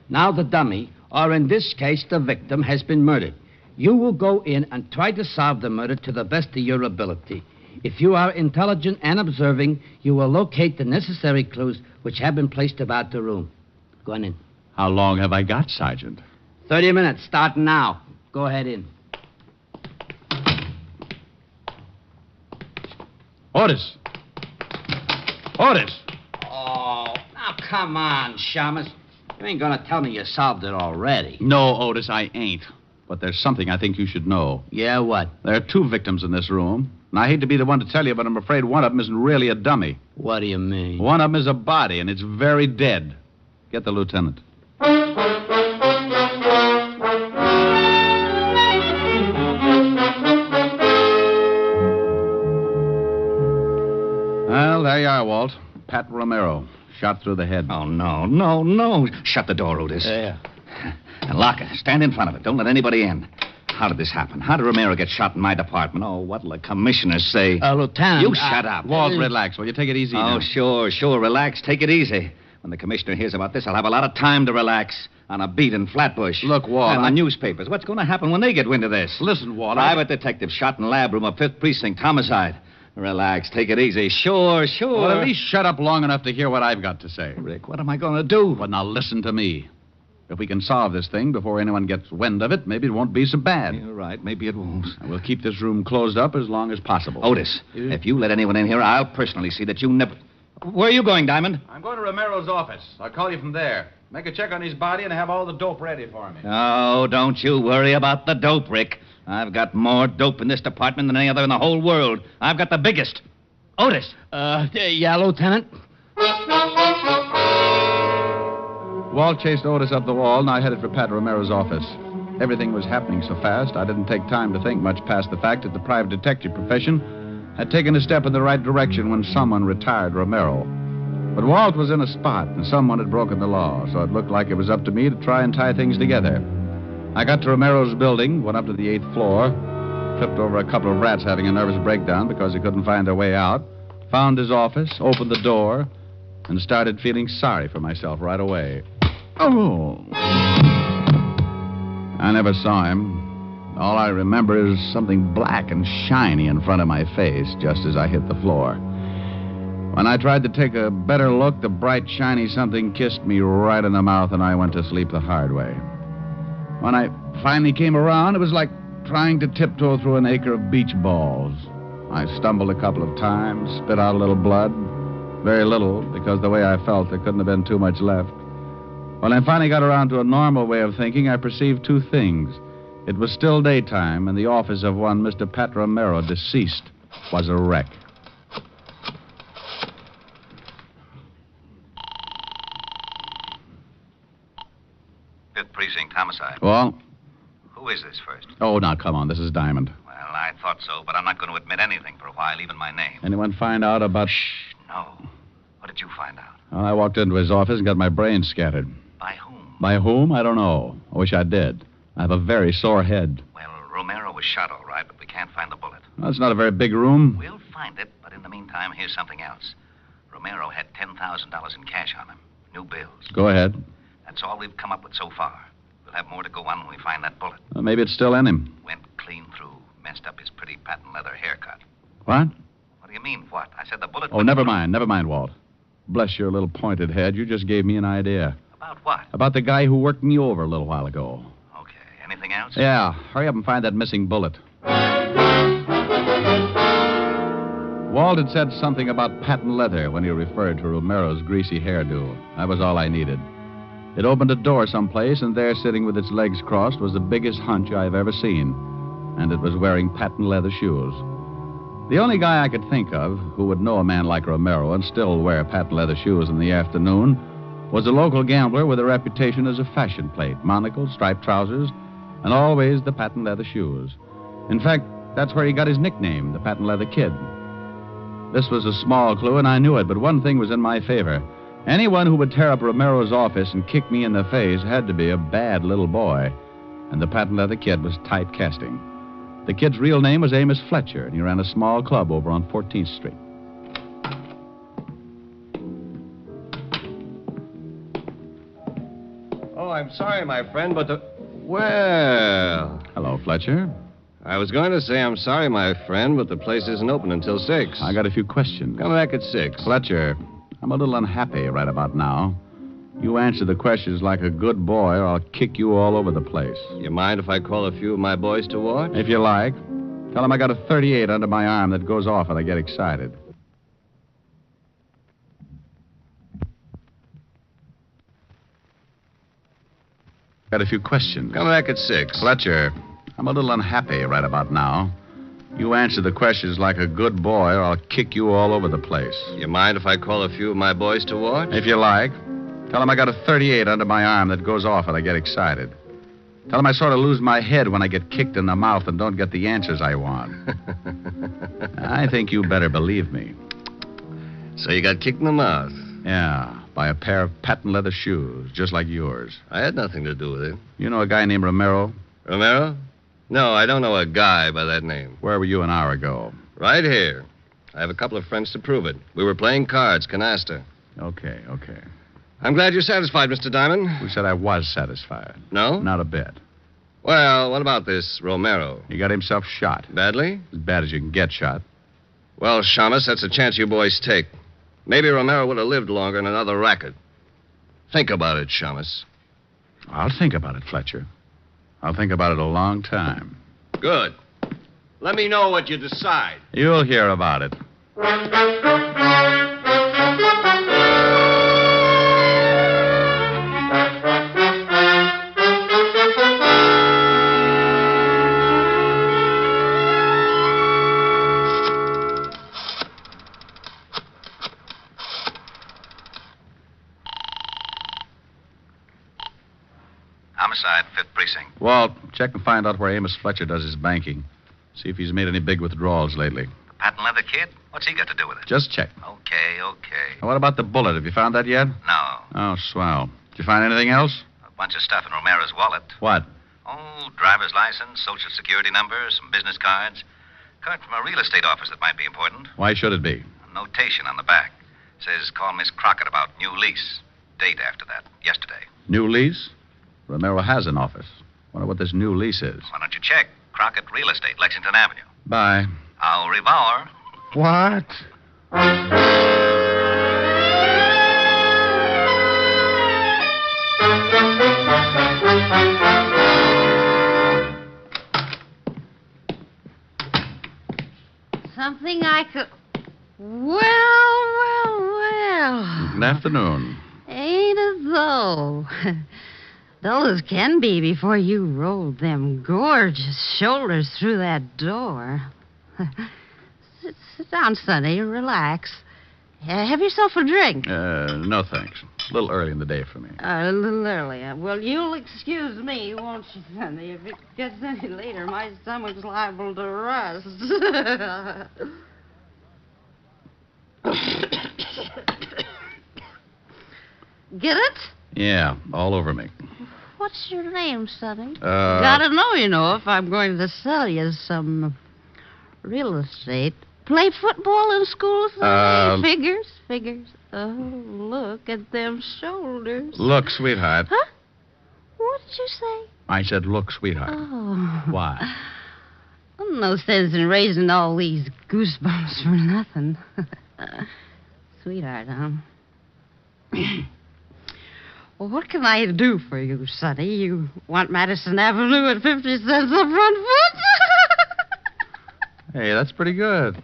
Now the dummy, or in this case, the victim, has been murdered. You will go in and try to solve the murder to the best of your ability. If you are intelligent and observing, you will locate the necessary clues which have been placed about the room. Go on in. How long have I got, Sergeant? 30 minutes, starting now. Go ahead in. Otis! Otis! Oh, now come on, Shamus. You ain't gonna tell me you solved it already. No, Otis, I ain't. But there's something I think you should know. Yeah, what? There are 2 victims in this room. And I hate to be the one to tell you, but I'm afraid one of them isn't really a dummy. What do you mean? One of them is a body, and it's very dead. Get the lieutenant. Well, there you are, Walt. Pat Romero, shot through the head. Oh, no. Shut the door, Otis. Yeah. And lock it. Stand in front of it. Don't let anybody in. How did this happen? How did Romero get shot in my department? Oh, what'll the commissioners say? Lieutenant... You shut up. Walt, relax. Will you take it easy now? Oh, sure. Relax. Take it easy. When the commissioner hears about this, I'll have a lot of time to relax on a beat in Flatbush. Look, Walt... And the newspapers. What's going to happen when they get wind of this? Listen, Walt... Private detective shot in lab room of 5th Precinct. Homicide. Relax. Take it easy. Sure. Well, at least shut up long enough to hear what I've got to say. Rick, what am I going to do? Well, now listen to me. If we can solve this thing before anyone gets wind of it, maybe it won't be so bad. You're right. Maybe it won't. And we'll keep this room closed up as long as possible. Otis, if you let anyone in here, I'll personally see that you never... Where are you going, Diamond? I'm going to Romero's office. I'll call you from there. Make a check on his body and have all the dope ready for me. Oh, don't you worry about the dope, Rick. I've got more dope in this department than any other in the whole world. I've got the biggest. Otis. Yeah, Lieutenant? Walt chased Otis up the wall, and I headed for Pat Romero's office. Everything was happening so fast, I didn't take time to think much past the fact that the private detective profession had taken a step in the right direction when someone retired Romero. But Walt was in a spot, and someone had broken the law, so it looked like it was up to me to try and tie things together. I got to Romero's building, went up to the 8th floor, tripped over a couple of rats having a nervous breakdown because they couldn't find their way out, found his office, opened the door, and started feeling sorry for myself right away. Oh. I never saw him. All I remember is something black and shiny in front of my face just as I hit the floor. When I tried to take a better look, the bright, shiny something kissed me right in the mouth, and I went to sleep the hard way. When I finally came around, it was like trying to tiptoe through an acre of beach balls. I stumbled a couple of times, spit out a little blood. Very little, because the way I felt, there couldn't have been too much left. When I finally got around to a normal way of thinking, I perceived 2 things. It was still daytime, and the office of one Mr. Pat Romero, deceased, was a wreck. Fifth Precinct, homicide. Well? Who is this first? Oh, now, come on. This is Diamond. Well, I thought so, but I'm not going to admit anything for a while, even my name. Anyone find out about... Shh, no. What did you find out? Well, I walked into his office and got my brains scattered. By whom? By whom? I don't know. I wish I did. I have a very sore head. Well, Romero was shot all right, but we can't find the bullet. Well, it's not a very big room. We'll find it, but in the meantime, here's something else. Romero had $10,000 in cash on him. New bills. Go ahead. That's all we've come up with so far. We'll have more to go on when we find that bullet. Well, maybe it's still in him. Went clean through. Messed up his pretty patent leather haircut. What? What do you mean, what? I said the bullet... Oh, never mind, Walt. Bless your little pointed head. You just gave me an idea. About what? About the guy who worked me over a little while ago. Okay. Anything else? Yeah. Hurry up and find that missing bullet. Walt had said something about patent leather when he referred to Romero's greasy hairdo. That was all I needed. It opened a door someplace, and there, sitting with its legs crossed, was the biggest hunch I've ever seen. And it was wearing patent leather shoes. The only guy I could think of who would know a man like Romero and still wear patent leather shoes in the afternoon was a local gambler with a reputation as a fashion plate, monocle, striped trousers, and always the patent leather shoes. In fact, that's where he got his nickname, the Patent Leather Kid. This was a small clue, and I knew it, but one thing was in my favor. Anyone who would tear up Romero's office and kick me in the face had to be a bad little boy, and the Patent Leather Kid was typecasting. The kid's real name was Amos Fletcher, and he ran a small club over on 14th Street. Oh, I'm sorry, my friend, but the... Well... Hello, Fletcher. I was going to say I'm sorry, my friend, but the place isn't open until 6. I got a few questions. Come back at 6. Fletcher, I'm a little unhappy right about now. You answer the questions like a good boy, or I'll kick you all over the place. You mind if I call a few of my boys to watch? If you like. Tell them I got a .38 under my arm that goes off when I get excited. Got a few questions. Come back at 6. Fletcher, I'm a little unhappy right about now. You answer the questions like a good boy, or I'll kick you all over the place. You mind if I call a few of my boys to watch? If you like. Tell them I got a .38 under my arm that goes off when I get excited. Tell them I sort of lose my head when I get kicked in the mouth and don't get the answers I want. I think you better believe me. So you got kicked in the mouth? Yeah, by a pair of patent leather shoes, just like yours. I had nothing to do with it. You know a guy named Romero? Romero? No, I don't know a guy by that name. Where were you an hour ago? Right here. I have a couple of friends to prove it. We were playing cards, canasta. Okay. I'm glad you're satisfied, Mr. Diamond. Who said I was satisfied? No? Not a bit. Well, what about this Romero? He got himself shot. Badly? As bad as you can get shot. Well, Shamus, that's a chance you boys take. Maybe Romero would have lived longer in another racket. Think about it, Shamus. I'll think about it, Fletcher. I'll think about it a long time. Good. Let me know what you decide. You'll hear about it. Homicide, 5th Precinct. Walt, check and find out where Amos Fletcher does his banking. See if he's made any big withdrawals lately. Patent leather kid? What's he got to do with it? Just check. Okay. Now, what about the bullet? Have you found that yet? No. Oh, swell. Did you find anything else? A bunch of stuff in Romero's wallet. What? Oh, driver's license, social security number, some business cards. Card from a real estate office that might be important. Why should it be? A notation on the back. Says call Miss Crockett about new lease. Date after that. Yesterday. New lease? Romero has an office. Wonder what this new lease is. Why don't you check? Crockett Real Estate, Lexington Avenue. Bye. Au revoir. What? Something I could... Well. Good afternoon. Ain't it though? Dull as can be before you rolled them gorgeous shoulders through that door. Sit down, Sonny. Relax. Have yourself a drink. No thanks. A little early in the day for me. A little early. Well, you'll excuse me, won't you, Sonny? If it gets any later, my stomach's liable to rust. Get it? Yeah, all over me. what's your name, Sonny? Gotta know, if I'm going to sell you some real estate. Play football in school, Sonny? Figures. Oh, look at them shoulders. Look, sweetheart. Huh? What did you say? I said, look, sweetheart. Oh. Why? No sense in raising all these goosebumps for nothing. Sweetheart, huh? Well, what can I do for you, Sonny? You want Madison Avenue at 50 cents a front foot? Hey, that's pretty good.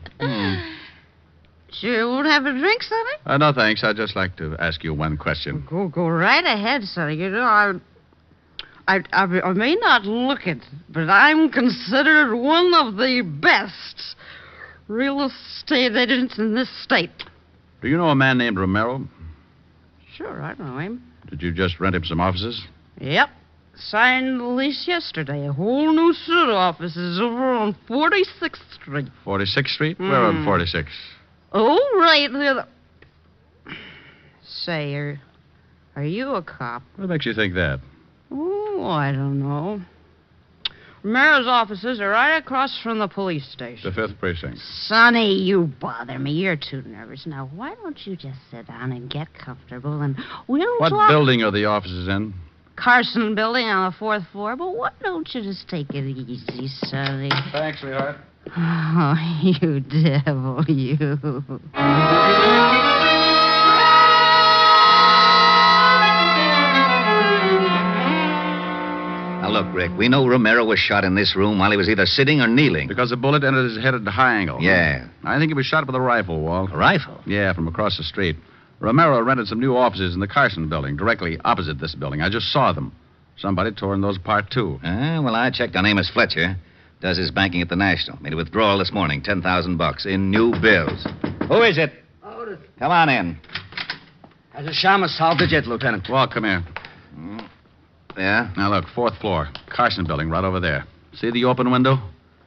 Sure you won't have a drink, Sonny? No, thanks. I'd just like to ask you one question. Go right ahead, Sonny. I may not look it, but I'm considered one of the best real estate agents in this state. Do you know a man named Romero? Sure, I know him. Did you just rent him some offices? Yep. Signed the lease yesterday. A whole new suit of offices over on 46th Street. 46th Street? Where on 46? Oh, right there. Say, are you a cop? What makes you think that? Oh, I don't know. Romero's offices are right across from the police station. The 5th Precinct. Sonny, you bother me. You're too nervous. Now, why don't you just sit down and get comfortable and we'll What talk... building are the offices in? Carson building on the 4th floor. But why don't you just take it easy, Sonny? Thanks, sweetheart. Oh, you devil, you. Now, look, Rick, we know Romero was shot in this room while he was either sitting or kneeling. Because the bullet entered his head at a high angle. Yeah. I think he was shot with a rifle, Walt. A rifle? Yeah, from across the street. Romero rented some new offices in the Carson building, directly opposite this building. I just saw them. Somebody tore those apart, too. Well, I checked on Amos Fletcher. Does his banking at the National. Made a withdrawal this morning, $10,000 in new bills. Who is it? Otis. Come on in. Has the Shama solved it yet, Lieutenant? Walt, come here. Yeah? Now, look, 4th floor. Carson building, right over there. See the open window?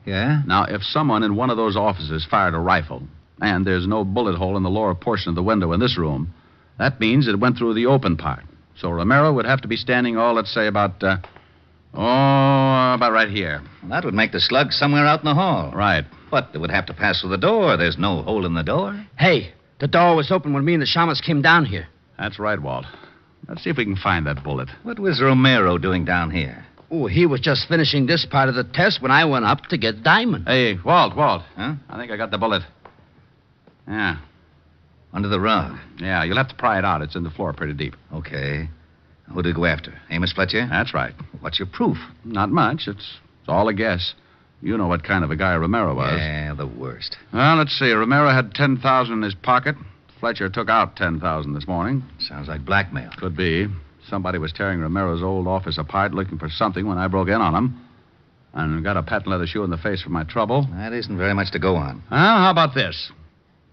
Yeah? Now, if someone in one of those offices fired a rifle, and there's no bullet hole in the lower portion of the window in this room, that means it went through the open part. So Romero would have to be standing, let's say about right here. Well, that would make the slug somewhere out in the hall. Right. But it would have to pass through the door. There's no hole in the door. Hey, the door was open when me and the Shamas came down here. That's right, Walt. Let's see if we can find that bullet. What was Romero doing down here? Oh, he was just finishing this part of the test when I went up to get Diamond. Hey, Walt. Huh? I think I got the bullet. Yeah. Under the rug? Yeah, you'll have to pry it out. It's in the floor pretty deep. Okay. Who did we go after? Amos Fletcher? That's right. What's your proof? Not much. It's all a guess. You know what kind of a guy Romero was. Yeah, the worst. Well, let's see. Romero had $10,000 in his pocket. Fletcher took out $10,000 this morning. Sounds like blackmail. Could be. Somebody was tearing Romero's old office apart looking for something when I broke in on him. And got a patent leather shoe in the face for my trouble. That isn't very much to go on. Well, how about this?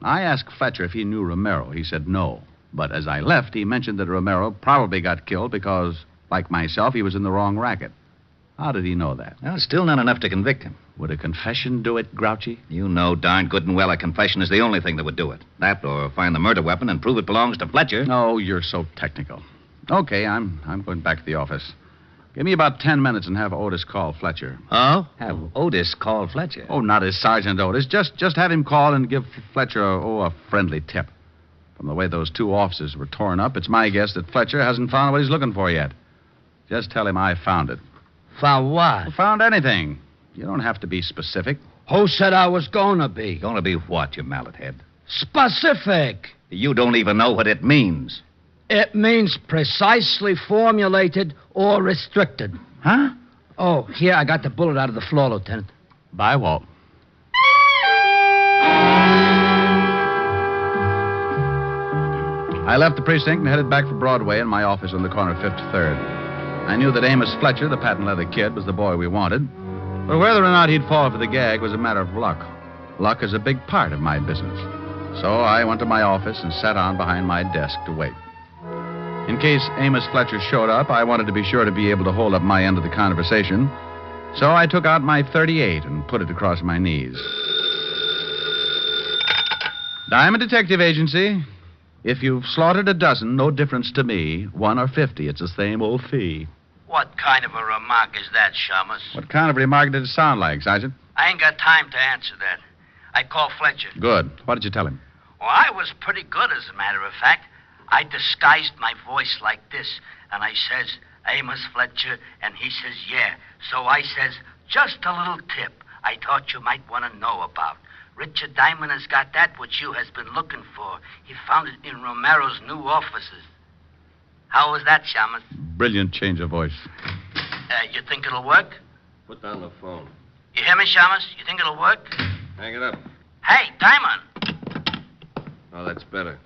I asked Fletcher if he knew Romero. He said no. But as I left, he mentioned that Romero probably got killed because, like myself, he was in the wrong racket. How did he know that? Well, it's still not enough to convict him. Would a confession do it, Grouchy? You know darn good and well a confession is the only thing that would do it. That or find the murder weapon and prove it belongs to Fletcher. No, you're so technical. Okay, I'm going back to the office. Give me about 10 minutes and have Otis call Fletcher. Oh? Have Otis call Fletcher? Oh, not as Sergeant Otis. Just have him call and give Fletcher a friendly tip. From the way those two offices were torn up, it's my guess that Fletcher hasn't found what he's looking for yet. Just tell him I found it. Found what? Found anything. You don't have to be specific. Who said I was gonna be? Gonna be what, you mallet head? Specific. You don't even know what it means. It means precisely formulated or restricted. Huh? Oh, here, I got the bullet out of the floor, Lieutenant. Bye, Walt. I left the precinct and headed back for Broadway in my office on the corner of 53rd. I knew that Amos Fletcher, the patent leather kid, was the boy we wanted. But whether or not he'd fall for the gag was a matter of luck. Luck is a big part of my business. So I went to my office and sat down behind my desk to wait. In case Amos Fletcher showed up, I wanted to be sure to be able to hold up my end of the conversation. So I took out my .38 and put it across my knees. Diamond Detective Agency. If you've slaughtered a dozen, no difference to me. 1 or 50, it's the same old fee. What kind of a remark is that, Shamus? What kind of remark did it sound like, Sergeant? I ain't got time to answer that. I called Fletcher. Good. What did you tell him? Well, I was pretty good, as a matter of fact. I disguised my voice like this, and I says, Amos Fletcher, and he says, yeah. So I says, just a little tip I thought you might want to know about. Richard Diamond has got that which you has been looking for. He found it in Romero's new offices. How was that, Shamus? Brilliant change of voice. You think it'll work? Put down the phone. You hear me, Shamus? You think it'll work? Hang it up. Hey, Diamond! Oh, that's better.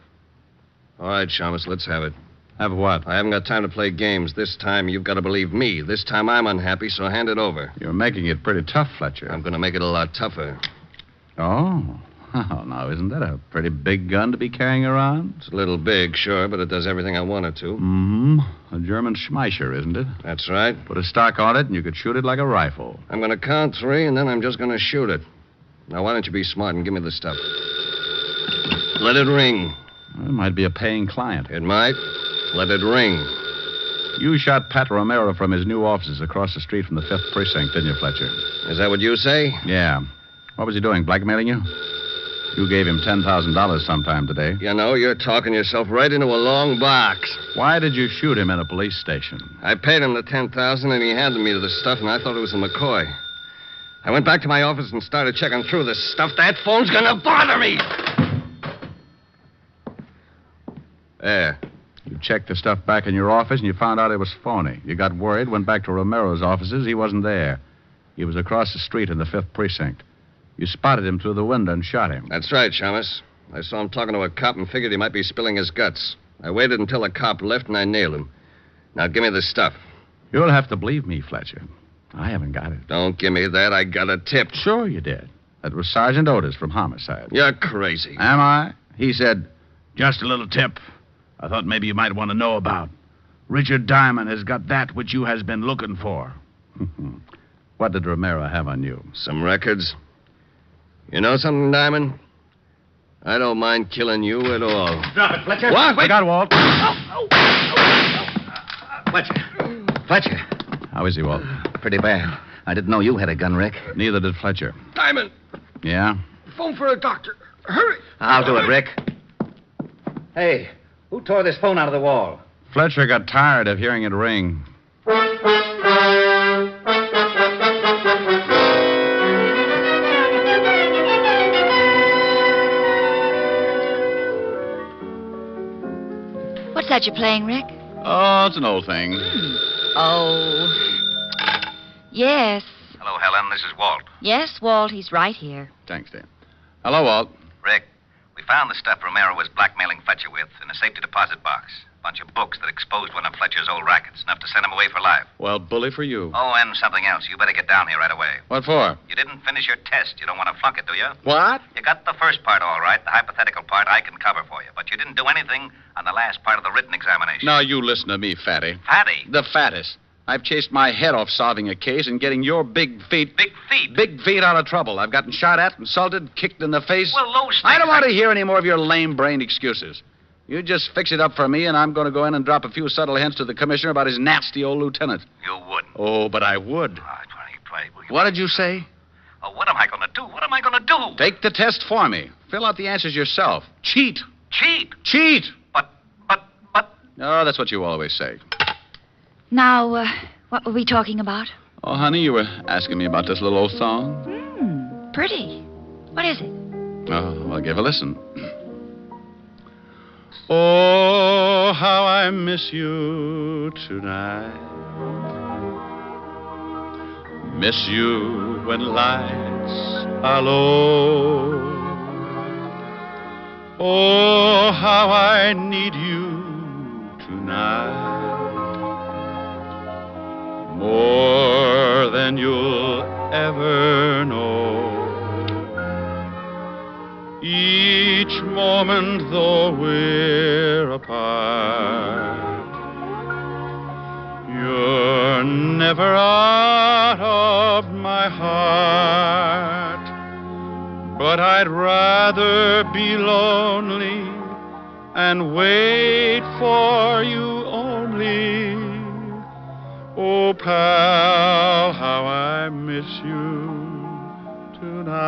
All right, Shamus, let's have it. Have what? I haven't got time to play games. This time you've got to believe me. This time I'm unhappy, so hand it over. You're making it pretty tough, Fletcher. I'm going to make it a lot tougher. Oh. Oh, now, isn't that a pretty big gun to be carrying around? It's a little big, sure, but it does everything I want it to. Mm-hmm. A German Schmeischer, isn't it? That's right. Put a stock on it, and you could shoot it like a rifle. I'm going to count 3, and then I'm just going to shoot it. Now, why don't you be smart and give me the stuff? Let it ring. Well, it might be a paying client. It might. Let it ring. You shot Pat Romero from his new offices across the street from the 5th Precinct, didn't you, Fletcher? Is that what you say? Yeah. What was he doing, blackmailing you? You gave him $10,000 sometime today. You know, you're talking yourself right into a long box. Why did you shoot him in a police station? I paid him the $10,000, and he handed me the stuff, and I thought it was a McCoy. I went back to my office and started checking through this stuff. That phone's gonna bother me! There. You checked the stuff back in your office, and you found out it was phony. You got worried, went back to Romero's offices. He wasn't there. He was across the street in the 5th Precinct. You spotted him through the window and shot him. That's right, Shamus. I saw him talking to a cop and figured he might be spilling his guts. I waited until the cop left, and I nailed him. Now, give me the stuff. You'll have to believe me, Fletcher. I haven't got it. Don't give me that. I got a tip. Sure you did. That was Sergeant Otis from Homicide. You're crazy. Am I? He said, just a little tip I thought maybe you might want to know about. Richard Diamond has got that which you has been looking for. What did Romero have on you? Some records. You know something, Diamond? I don't mind killing you at all. Drop it, Fletcher. What? Wait. I got Walt. Fletcher. How is he, Walt? Pretty bad. I didn't know you had a gun, Rick. Neither did Fletcher. Diamond, Yeah? phone for a doctor. Hurry. I'll do it, Rick. Hey, who tore this phone out of the wall? Fletcher got tired of hearing it ring. What's that you're playing, Rick? Oh, it's an old thing. Oh. Yes. Hello, Helen. This is Walt. Yes, Walt, he's right here. Thanks, Dan. Hello, Walt. Rick, we found the stuff Romero was blackmailing Fletcher with in a safety deposit box. A bunch of books that exposed one of Fletcher's old rackets, enough to send him away for life. Well, bully for you. Oh, and something else. You better get down here right away. What for? You didn't finish your test. You don't want to flunk it, do you? What? You got the first part all right. The hypothetical part I can cover for you. But you didn't do anything on the last part of the written examination. Now, you listen to me, Fatty. Fatty? The fattest. I've chased my head off solving a case and getting your big feet... Big feet? Big feet out of trouble. I've gotten shot at, insulted, kicked in the face. Well, those things... I don't want to hear any more of your lame-brained excuses. You just fix it up for me, and I'm going to go in and drop a few subtle hints to the commissioner about his nasty old lieutenant. You wouldn't. Oh, but I would. Will you... What did you say? Oh, what am I going to do? What am I going to do? Take the test for me. Fill out the answers yourself. Cheat. Cheat? Cheat! But... Oh, that's what you always say. Now, what were we talking about? Oh, honey, you were asking me about this little old song. Pretty. What is it? Oh, well, give a listen. Oh, how I miss you tonight. Miss you when lights are low. Oh, how I need you tonight. More than you'll ever know. Each moment, though we're apart, you're never out of my heart. But I'd rather be lonely and wait for you only. Oh, pal, how I miss you tonight.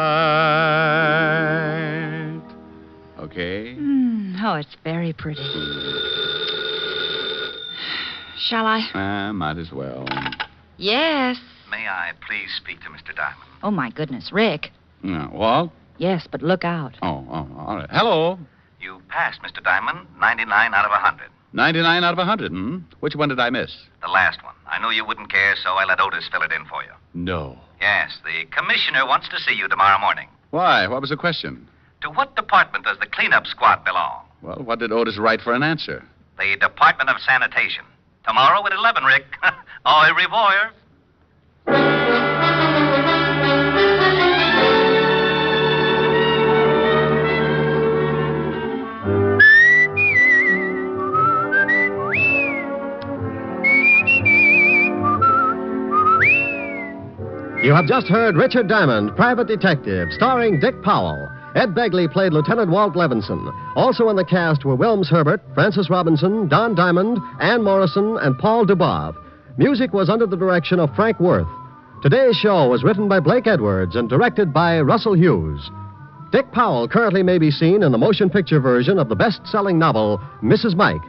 Okay? Oh, it's very pretty. Shall I? Might as well. Yes. May I please speak to Mr. Diamond? Oh, my goodness, Rick. What? Yes, but look out. Oh, all right. Hello. You passed, Mr. Diamond, 99 out of 100. 99 out of 100, Which one did I miss? The last one. I knew you wouldn't care, so I let Otis fill it in for you. No. Yes, the commissioner wants to see you tomorrow morning. Why? What was the question? To what department does the cleanup squad belong? Well, what did Otis write for an answer? The Department of Sanitation. Tomorrow at 11, Rick. Au revoir. You have just heard Richard Diamond, Private Detective, starring Dick Powell. Ed Begley played Lieutenant Walt Levinson. Also in the cast were Wilms Herbert, Francis Robinson, Don Diamond, Ann Morrison, and Paul Dubov. Music was under the direction of Frank Worth. Today's show was written by Blake Edwards and directed by Russell Hughes. Dick Powell currently may be seen in the motion picture version of the best-selling novel, Mrs. Mike.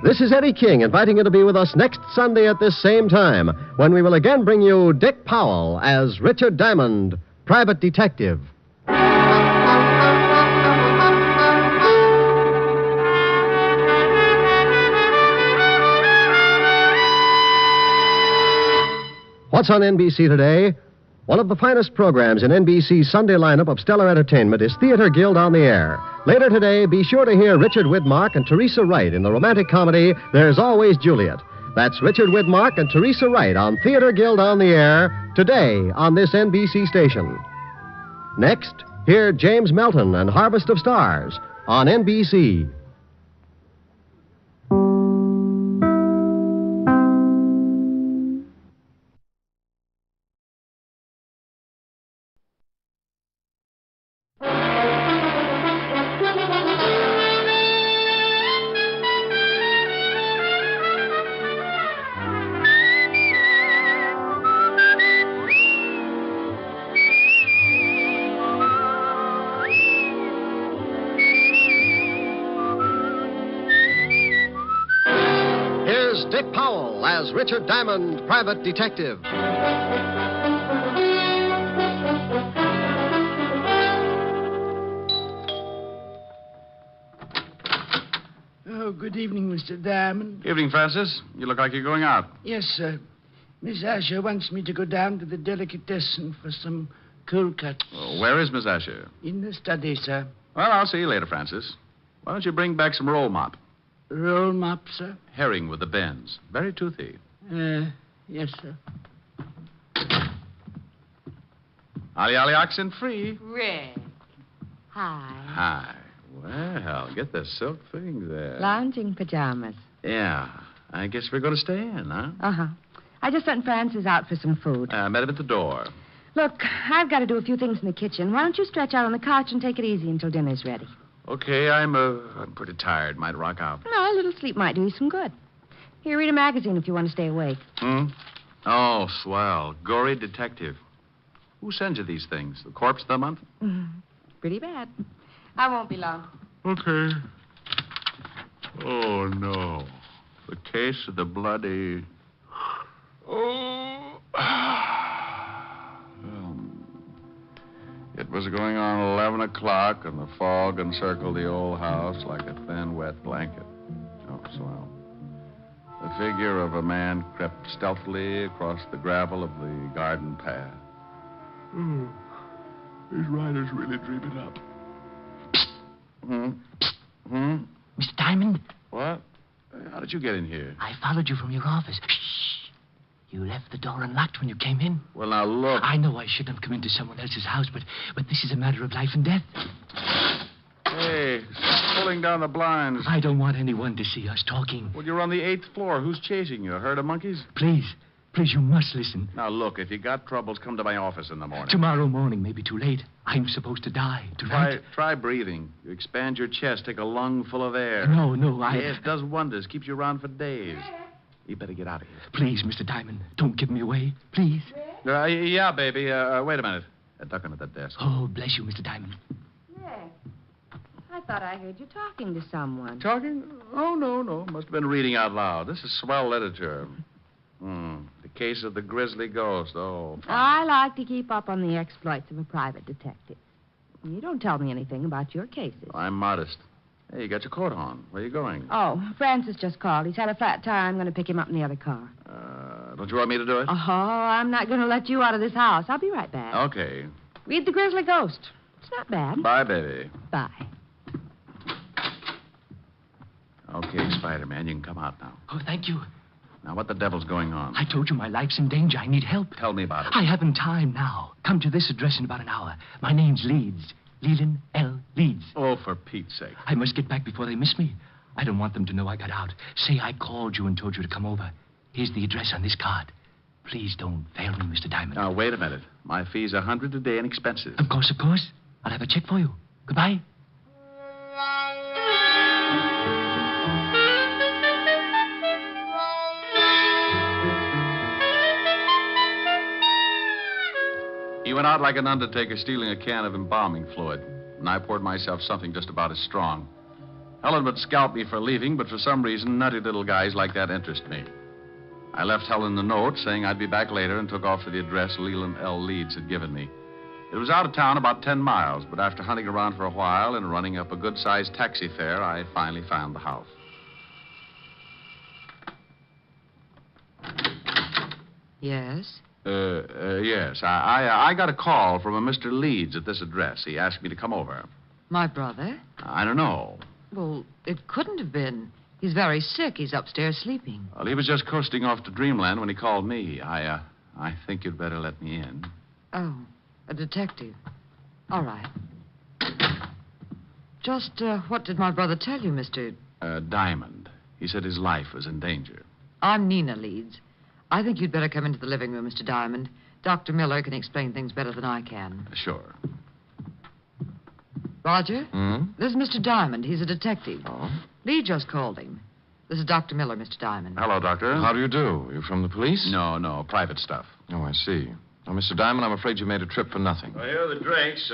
This is Eddie King inviting you to be with us next Sunday at this same time when we will again bring you Dick Powell as Richard Diamond, Private Detective. What's on NBC today? One of the finest programs in NBC's Sunday lineup of stellar entertainment is Theater Guild on the Air. Later today, be sure to hear Richard Widmark and Teresa Wright in the romantic comedy There's Always Juliet. That's Richard Widmark and Teresa Wright on Theater Guild on the Air today on this NBC station. Next, hear James Melton and Harvest of Stars on NBC. Dick Powell as Richard Diamond, Private Detective. Oh, good evening, Mr. Diamond. Evening, Francis. You look like you're going out. Yes, sir. Miss Asher wants me to go down to the delicatessen for some cold cuts. Oh, where is Miss Asher? In the study, sir. Well, I'll see you later, Francis. Why don't you bring back some roll mop? Roll mop, sir? Herring with the bends. Very toothy. Yes, sir. Ollie, ollie, oxen free. Rick. Hi. Hi. Well, get the silk thing there. Lounging pajamas. Yeah. I guess we're going to stay in, huh? Uh-huh. I just sent Francis out for some food. I met him at the door. Look, I've got to do a few things in the kitchen. Why don't you stretch out on the couch and take it easy until dinner's ready? Okay, I'm pretty tired. Might rock out. No, a little sleep might do you some good. Here, read a magazine if you want to stay awake. Oh, swell. Gory detective. Who sends you these things? The Corpse of the Month? Pretty bad. I won't be long. Okay. Oh, no. The case of the bloody... Oh. It was going on 11 o'clock, and the fog encircled the old house like a thin, wet blanket. Oh, swell. The figure of a man crept stealthily across the gravel of the garden path. These riders really dream it up. Mr. Diamond? What? How did you get in here? I followed you from your office. Shh. You left the door unlocked when you came in. Well, now, look. I know I shouldn't have come into someone else's house, but this is a matter of life and death. Hey, stop pulling down the blinds. I don't want anyone to see us talking. Well, you're on the 8th floor. Who's chasing you? A herd of monkeys? Please, you must listen. Now, look, if you got troubles, come to my office in the morning. Tomorrow morning may be too late. I'm supposed to die tonight. Try breathing. You expand your chest, take a lung full of air. No, Yeah, it does wonders. Keeps you around for days. You better get out of here. Please, Mr. Diamond, don't give me away. Please. Yeah, baby. Wait a minute. Duck under that desk. Oh, bless you, Mr. Diamond. Rick, I thought I heard you talking to someone. Talking? Oh, no. Must have been reading out loud. This is swell literature. The case of the Grizzly Ghost. Oh. I like to keep up on the exploits of a private detective. You don't tell me anything about your cases. I'm modest. Hey, you got your coat on. Where are you going? Oh, Francis just called. He's had a flat tire. I'm going to pick him up in the other car. Don't you want me to do it? Oh, I'm not going to let you out of this house. I'll be right back. Okay. Read The Grizzly Ghost. It's not bad. Bye, baby. Bye. Okay, Spider-Man, you can come out now. Oh, thank you. Now, what the devil's going on? I told you my life's in danger. I need help. Tell me about it. I haven't time now. Come to this address in about an hour. My name's Leeds. Leland L. Leeds. Oh, for Pete's sake. I must get back before they miss me. I don't want them to know I got out. Say I called you and told you to come over. Here's the address on this card. Please don't fail me, Mr. Diamond. Now, wait a minute. My fee's $100 a day and expenses. Of course. I'll have a check for you. Goodbye. He went out like an undertaker stealing a can of embalming fluid, and I poured myself something just about as strong. Helen would scalp me for leaving, but for some reason, nutty little guys like that interest me. I left Helen a note saying I'd be back later and took off for the address Leland L. Leeds had given me. It was out of town about 10 miles, but after hunting around for a while and running up a good-sized taxi fare, I finally found the house. Yes? Yes. I got a call from a Mr. Leeds at this address. He asked me to come over. My brother? I don't know. Well, it couldn't have been. He's very sick. He's upstairs sleeping. Well, he was just coasting off to Dreamland when he called me. I think you'd better let me in. Oh, a detective. All right. Just, what did my brother tell you, Mr. Diamond. He said his life was in danger. I'm Nina Leeds. I think you'd better come into the living room, Mr. Diamond. Dr. Miller can explain things better than I can. Sure. Roger? This is Mr. Diamond. He's a detective. Oh? Lee just called him. This is Dr. Miller, Mr. Diamond. Hello, Doctor. How do you do? You from the police? No, private stuff. Oh, I see. Now, Mr. Diamond, I'm afraid you made a trip for nothing. Well, here are the drinks.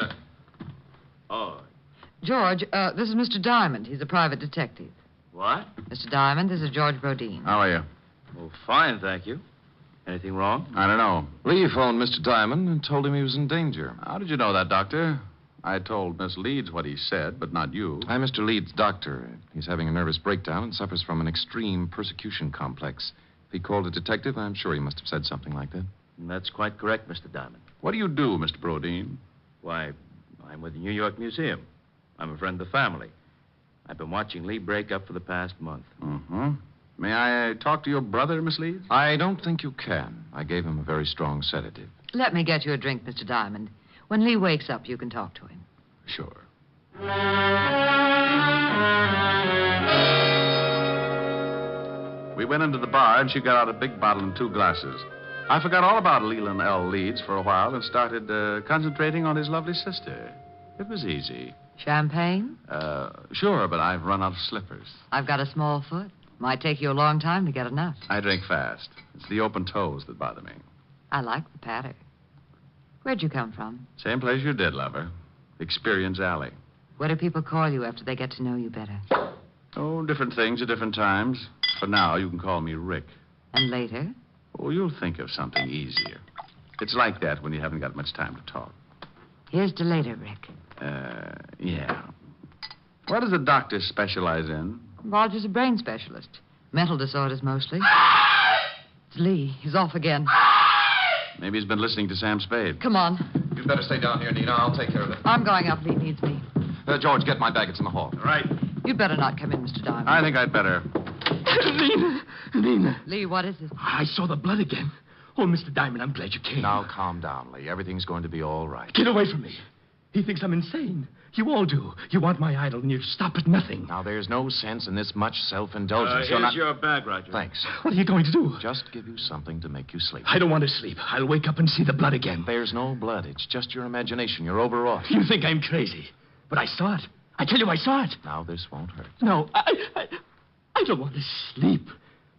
George, this is Mr. Diamond. He's a private detective. What? Mr. Diamond, this is George Brodeen. How are you? Well, fine, thank you. Anything wrong? I don't know. Lee phoned Mr. Diamond and told him he was in danger. How did you know that, Doctor? I told Miss Leeds what he said, but not you. I'm Mr. Leeds' doctor. He's having a nervous breakdown and suffers from an extreme persecution complex. If he called a detective, I'm sure he must have said something like that. That's quite correct, Mr. Diamond. What do you do, Mr. Brodeen? Why, I'm with the New York Museum. I'm a friend of the family. I've been watching Lee break up for the past month. Mm-hmm. May I talk to your brother, Miss Leeds? I don't think you can. I gave him a very strong sedative. Let me get you a drink, Mr. Diamond. When Lee wakes up, you can talk to him. Sure. We went into the bar, and she got out a big bottle and 2 glasses. I forgot all about Leland L. Leeds for a while and started concentrating on his lovely sister. It was easy. Champagne? Sure, but I've run out of slippers. I've got a small foot. Might take you a long time to get enough. I drink fast. It's the open toes that bother me. I like the patter. Where'd you come from? Same place you did, lover. Experience Alley. What do people call you after they get to know you better? Oh, different things at different times. For now, you can call me Rick. And later? Oh, you'll think of something easier. It's like that when you haven't got much time to talk. Here's to later, Rick. Yeah. What does the doctor specialize in? Roger's a brain specialist. Mental disorders mostly. It's Lee. He's off again. Maybe he's been listening to Sam Spade. Come on. You'd better stay down here, Nina. I'll take care of it. I'm going up. Lee needs me. George, get my bag. It's in the hall. Right. You'd better not come in, Mr. Diamond. I think I'd better. Nina. Lee, what is it? I saw the blood again. Oh, Mr. Diamond, I'm glad you came. Now, calm down, Lee. Everything's going to be all right. Get away from me. He thinks I'm insane. You all do. You want my idol, and you stop at nothing. Now, there's no sense in this much self-indulgence. Here's your bag, Roger. Thanks. What are you going to do? Just give you something to make you sleep. I don't want to sleep. I'll wake up and see the blood again. There's no blood. It's just your imagination. You're overwrought. You think I'm crazy. But I saw it. I tell you, I saw it. Now, this won't hurt. No, I don't want to sleep.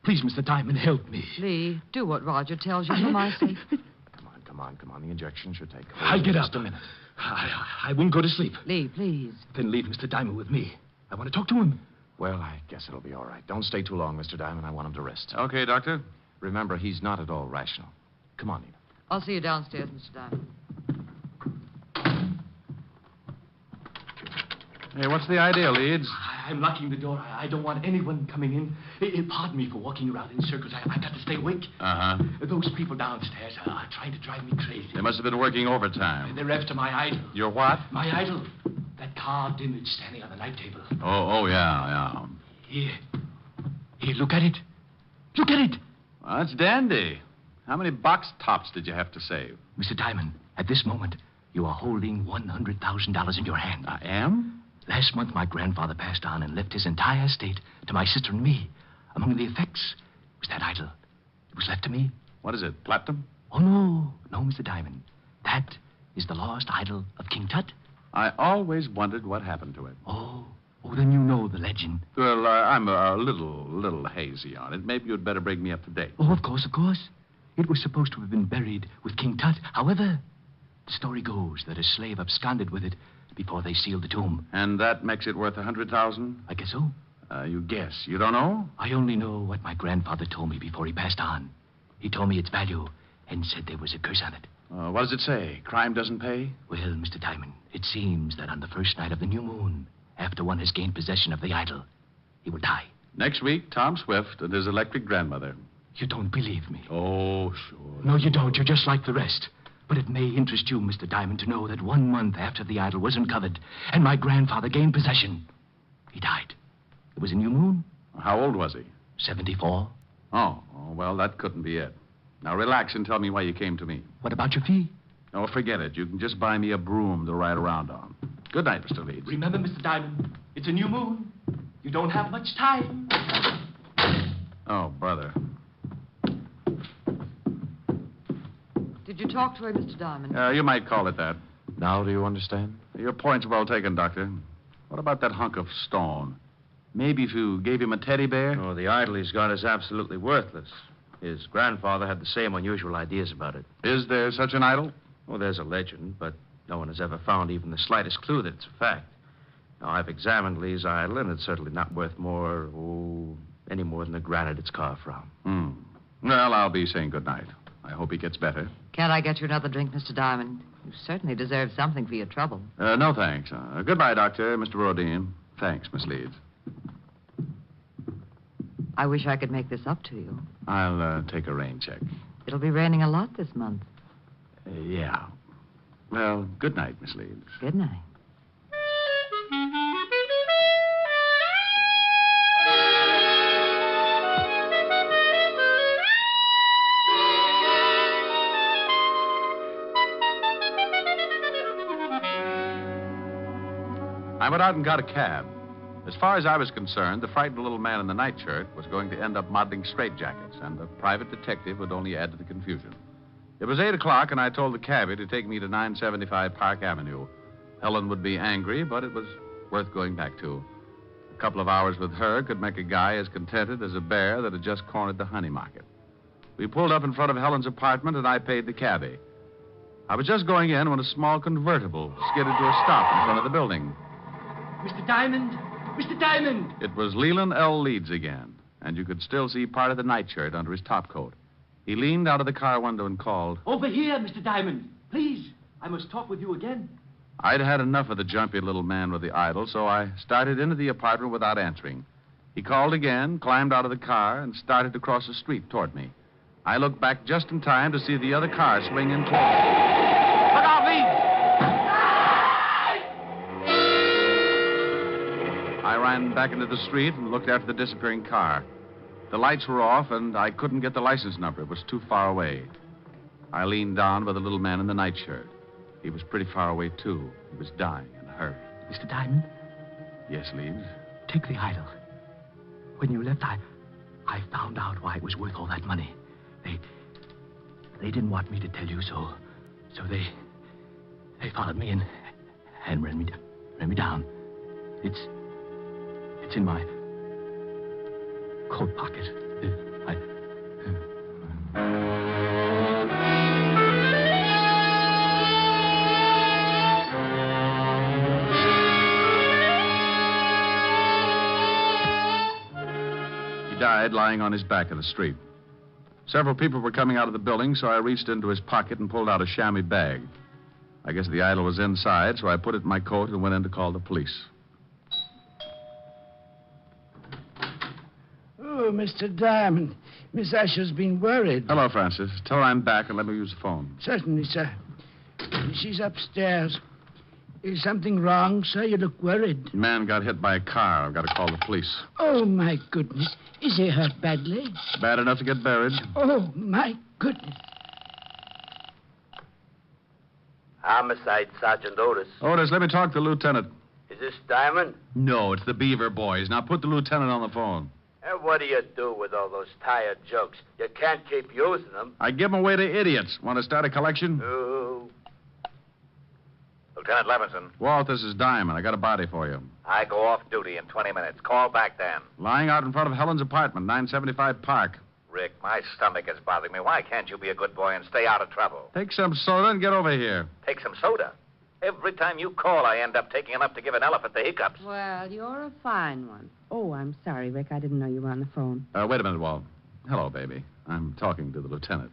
Please, Mr. Diamond, help me. Lee, do what Roger tells you for my sake. Come on. The injection should take hold. I'll get Just up. a minute. I won't go to sleep. Lee, please. Then leave Mr. Diamond with me. I want to talk to him. Well, I guess it'll be all right. Don't stay too long, Mr. Diamond. I want him to rest. Okay, Doctor. Remember, he's not at all rational. Come on, Nina. I'll see you downstairs, Mr. Diamond. Hey, what's the idea, Leeds? I'm locking the door. I don't want anyone coming in. Pardon me for walking around in circles. I got to stay awake. Uh-huh. Those people downstairs are trying to drive me crazy. They must have been working overtime. They're after my idol. Your what? My idol. That carved image standing on the night table. Oh, yeah. Here, look at it. Look at it. Well, that's dandy. How many box tops did you have to save? Mr. Diamond, at this moment, you are holding $100,000 in your hand. I am? Last month, my grandfather passed on and left his entire estate to my sister and me. Among the effects was that idol. It was left to me. What is it, platinum? Oh, no, Mr. Diamond. That is the lost idol of King Tut. I always wondered what happened to it. Oh, then you know the legend. Well, I'm a little hazy on it. Maybe you'd better bring me up to date. Oh, of course. It was supposed to have been buried with King Tut. However, the story goes that a slave absconded with it before they sealed the tomb. And that makes it worth $100,000? I guess so. You guess. You don't know? I only know what my grandfather told me before he passed on. He told me its value and said there was a curse on it. What does it say? Crime doesn't pay? Well, Mr. Diamond, it seems that on the first night of the new moon, after one has gained possession of the idol, he will die. Next week, Tom Swift and his electric grandmother. You don't believe me? Oh, sure. No, you don't. You're just like the rest. But it may interest you, Mr. Diamond, to know that 1 month after the idol was uncovered and my grandfather gained possession, he died. It was a new moon. How old was he? 74. Oh, well, that couldn't be it. Now, relax and tell me why you came to me. What about your fee? Oh, forget it. You can just buy me a broom to ride around on. Good night, Mr. Leeds. Remember, Mr. Diamond, it's a new moon. You don't have much time. Oh, brother. Did you talk to her, Mr. Diamond? You might call it that. Now do you understand? Your point's well taken, Doctor. What about that hunk of stone? Maybe if you gave him a teddy bear? Oh, the idol he's got is absolutely worthless. His grandfather had the same unusual ideas about it. Is there such an idol? Well, there's a legend, but no one has ever found even the slightest clue that it's a fact. Now, I've examined Lee's idol, and it's certainly not worth any more than the granite it's carved from. Well, I'll be saying good night. I hope he gets better. Can't I get you another drink, Mr. Diamond? You certainly deserve something for your trouble. No, thanks. Goodbye, Doctor. Mr. Rodin. Thanks, Miss Leeds. I wish I could make this up to you. I'll take a rain check. It'll be raining a lot this month. Yeah. Well, good night, Miss Leeds. Good night. I went out and got a cab. As far as I was concerned, the frightened little man in the nightshirt was going to end up modeling straitjackets, and the private detective would only add to the confusion. It was 8 o'clock, and I told the cabbie to take me to 975 Park Avenue. Helen would be angry, but it was worth going back to. A couple of hours with her could make a guy as contented as a bear that had just cornered the honey market. We pulled up in front of Helen's apartment, and I paid the cabbie. I was just going in when a small convertible skidded to a stop in front of the building. Mr. Diamond! Mr. Diamond! It was Leland L. Leeds again, and you could still see part of the nightshirt under his topcoat. He leaned out of the car window and called. Over here, Mr. Diamond. Please, I must talk with you again. I'd had enough of the jumpy little man with the idol, so I started into the apartment without answering. He called again, climbed out of the car, and started to cross the street toward me. I looked back just in time to see the other car swing in toward me. Look out, Leeds! I ran back into the street and looked after the disappearing car. The lights were off, and I couldn't get the license number. It was too far away. I leaned down by the little man in the nightshirt. He was pretty far away, too. He was dying and hurt. Mr. Diamond? Yes, Leeds? Take the idol. When you left, I found out why it was worth all that money. They didn't want me to tell you, so they followed me and ran me down. It's in my coat pocket. He died lying on his back in the street. Several people were coming out of the building, so I reached into his pocket and pulled out a chamois bag. I guess the idol was inside, so I put it in my coat and went in to call the police. Oh, Mr. Diamond. Miss Asher's been worried. Hello, Francis. Tell her I'm back and let me use the phone. Certainly, sir. She's upstairs. Is something wrong, sir? You look worried. The man got hit by a car. I've got to call the police. Oh, my goodness. Is he hurt badly? Bad enough to get buried. Oh, my goodness. Homicide, Sergeant Otis. Otis, let me talk to the lieutenant. Is this Diamond? No, it's the Beaver boys. Now put the lieutenant on the phone. And what do you do with all those tired jokes? You can't keep using them. I give them away to idiots. Want to start a collection? Oh. Lieutenant Levinson, Walt, this is Diamond. I got a body for you. I go off duty in 20 minutes. Call back then. Lying out in front of Helen's apartment, 975 Park. Rick, my stomach is bothering me. Why can't you be a good boy and stay out of trouble? Take some soda and get over here. Take some soda. Every time you call, I end up taking enough to give an elephant the hiccups. Well, you're a fine one. Oh, I'm sorry, Rick. I didn't know you were on the phone. Wait a minute, Walt. Hello, baby. I'm talking to the lieutenant.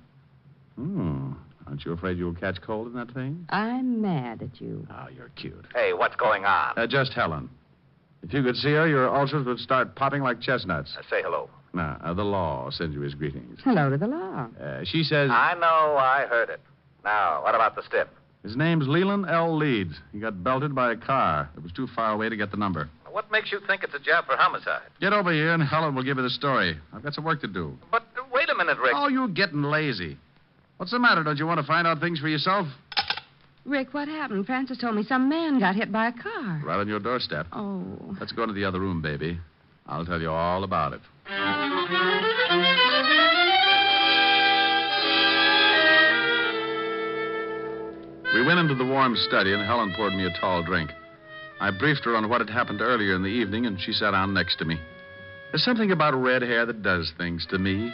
Aren't you afraid you'll catch cold in that thing? I'm mad at you. Oh, you're cute. Hey, what's going on? Just Helen. If you could see her, your ulcers would start popping like chestnuts. Say hello. The law sends you his greetings. Hello to the law. She says... I know, I heard it. Now, what about the stiff? His name's Leland L. Leeds. He got belted by a car. It was too far away to get the number. What makes you think it's a job for homicide? Get over here and Helen will give you the story. I've got some work to do. But wait a minute, Rick. Oh, you're getting lazy. What's the matter? Don't you want to find out things for yourself? Rick, what happened? Francis told me some man got hit by a car. Right on your doorstep. Oh. Let's go into the other room, baby. I'll tell you all about it. We went into the warm study, and Helen poured me a tall drink. I briefed her on what had happened earlier in the evening, and she sat down next to me. There's something about red hair that does things to me.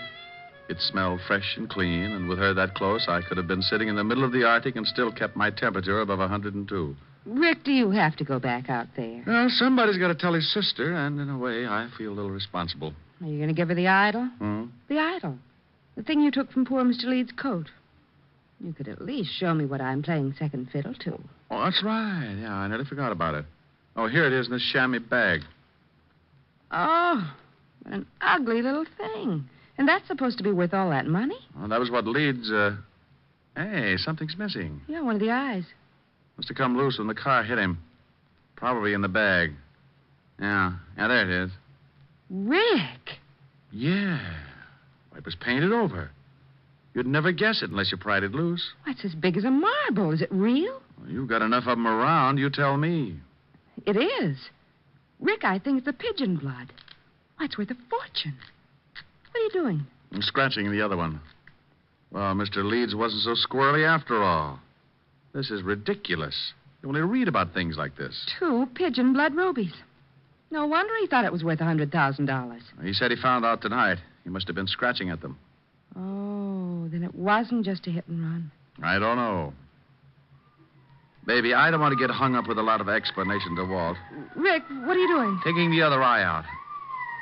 It smelled fresh and clean, and with her that close, I could have been sitting in the middle of the Arctic and still kept my temperature above 102. Rick, do you have to go back out there? Well, somebody's got to tell his sister, and in a way, I feel a little responsible. Are you going to give her the idol? Hmm? The idol. The thing you took from poor Mr. Leeds' coat. You could at least show me what I'm playing second fiddle to. Oh, that's right. Yeah, I nearly forgot about it. Oh, here it is in this chamois bag. Oh, what an ugly little thing. And that's supposed to be worth all that money? Well, that was what Leeds, Hey, something's missing. Yeah, one of the eyes. Must have come loose when the car hit him. Probably in the bag. Yeah, there it is. Rick! Yeah. It was painted over. You'd never guess it unless you pried it loose. That's as big as a marble. Is it real? Well, you've got enough of them around, you tell me. It is. Rick, I think it's the pigeon blood. Why, it's worth a fortune. What are you doing? I'm scratching the other one. Well, Mr. Leeds wasn't so squirrely after all. This is ridiculous. You only read about things like this. 2 pigeon blood rubies. No wonder he thought it was worth $100,000. He said he found out tonight. He must have been scratching at them. Oh, then it wasn't just a hit and run. I don't know. Baby, I don't want to get hung up with a lot of explanation to Walt. Rick, what are you doing? Taking the other eye out.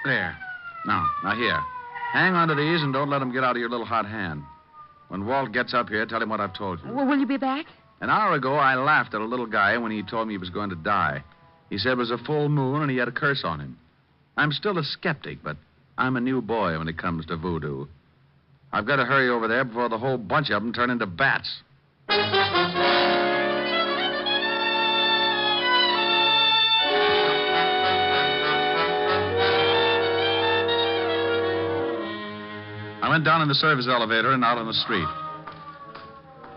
There. Now here. Hang on to these and don't let them get out of your little hot hand. When Walt gets up here, tell him what I've told you. Well, will you be back? An hour ago, I laughed at a little guy when he told me he was going to die. He said it was a full moon and he had a curse on him. I'm still a skeptic, but I'm a new boy when it comes to voodoo. I've got to hurry over there before the whole bunch of them turn into bats. I went down in the service elevator and out on the street.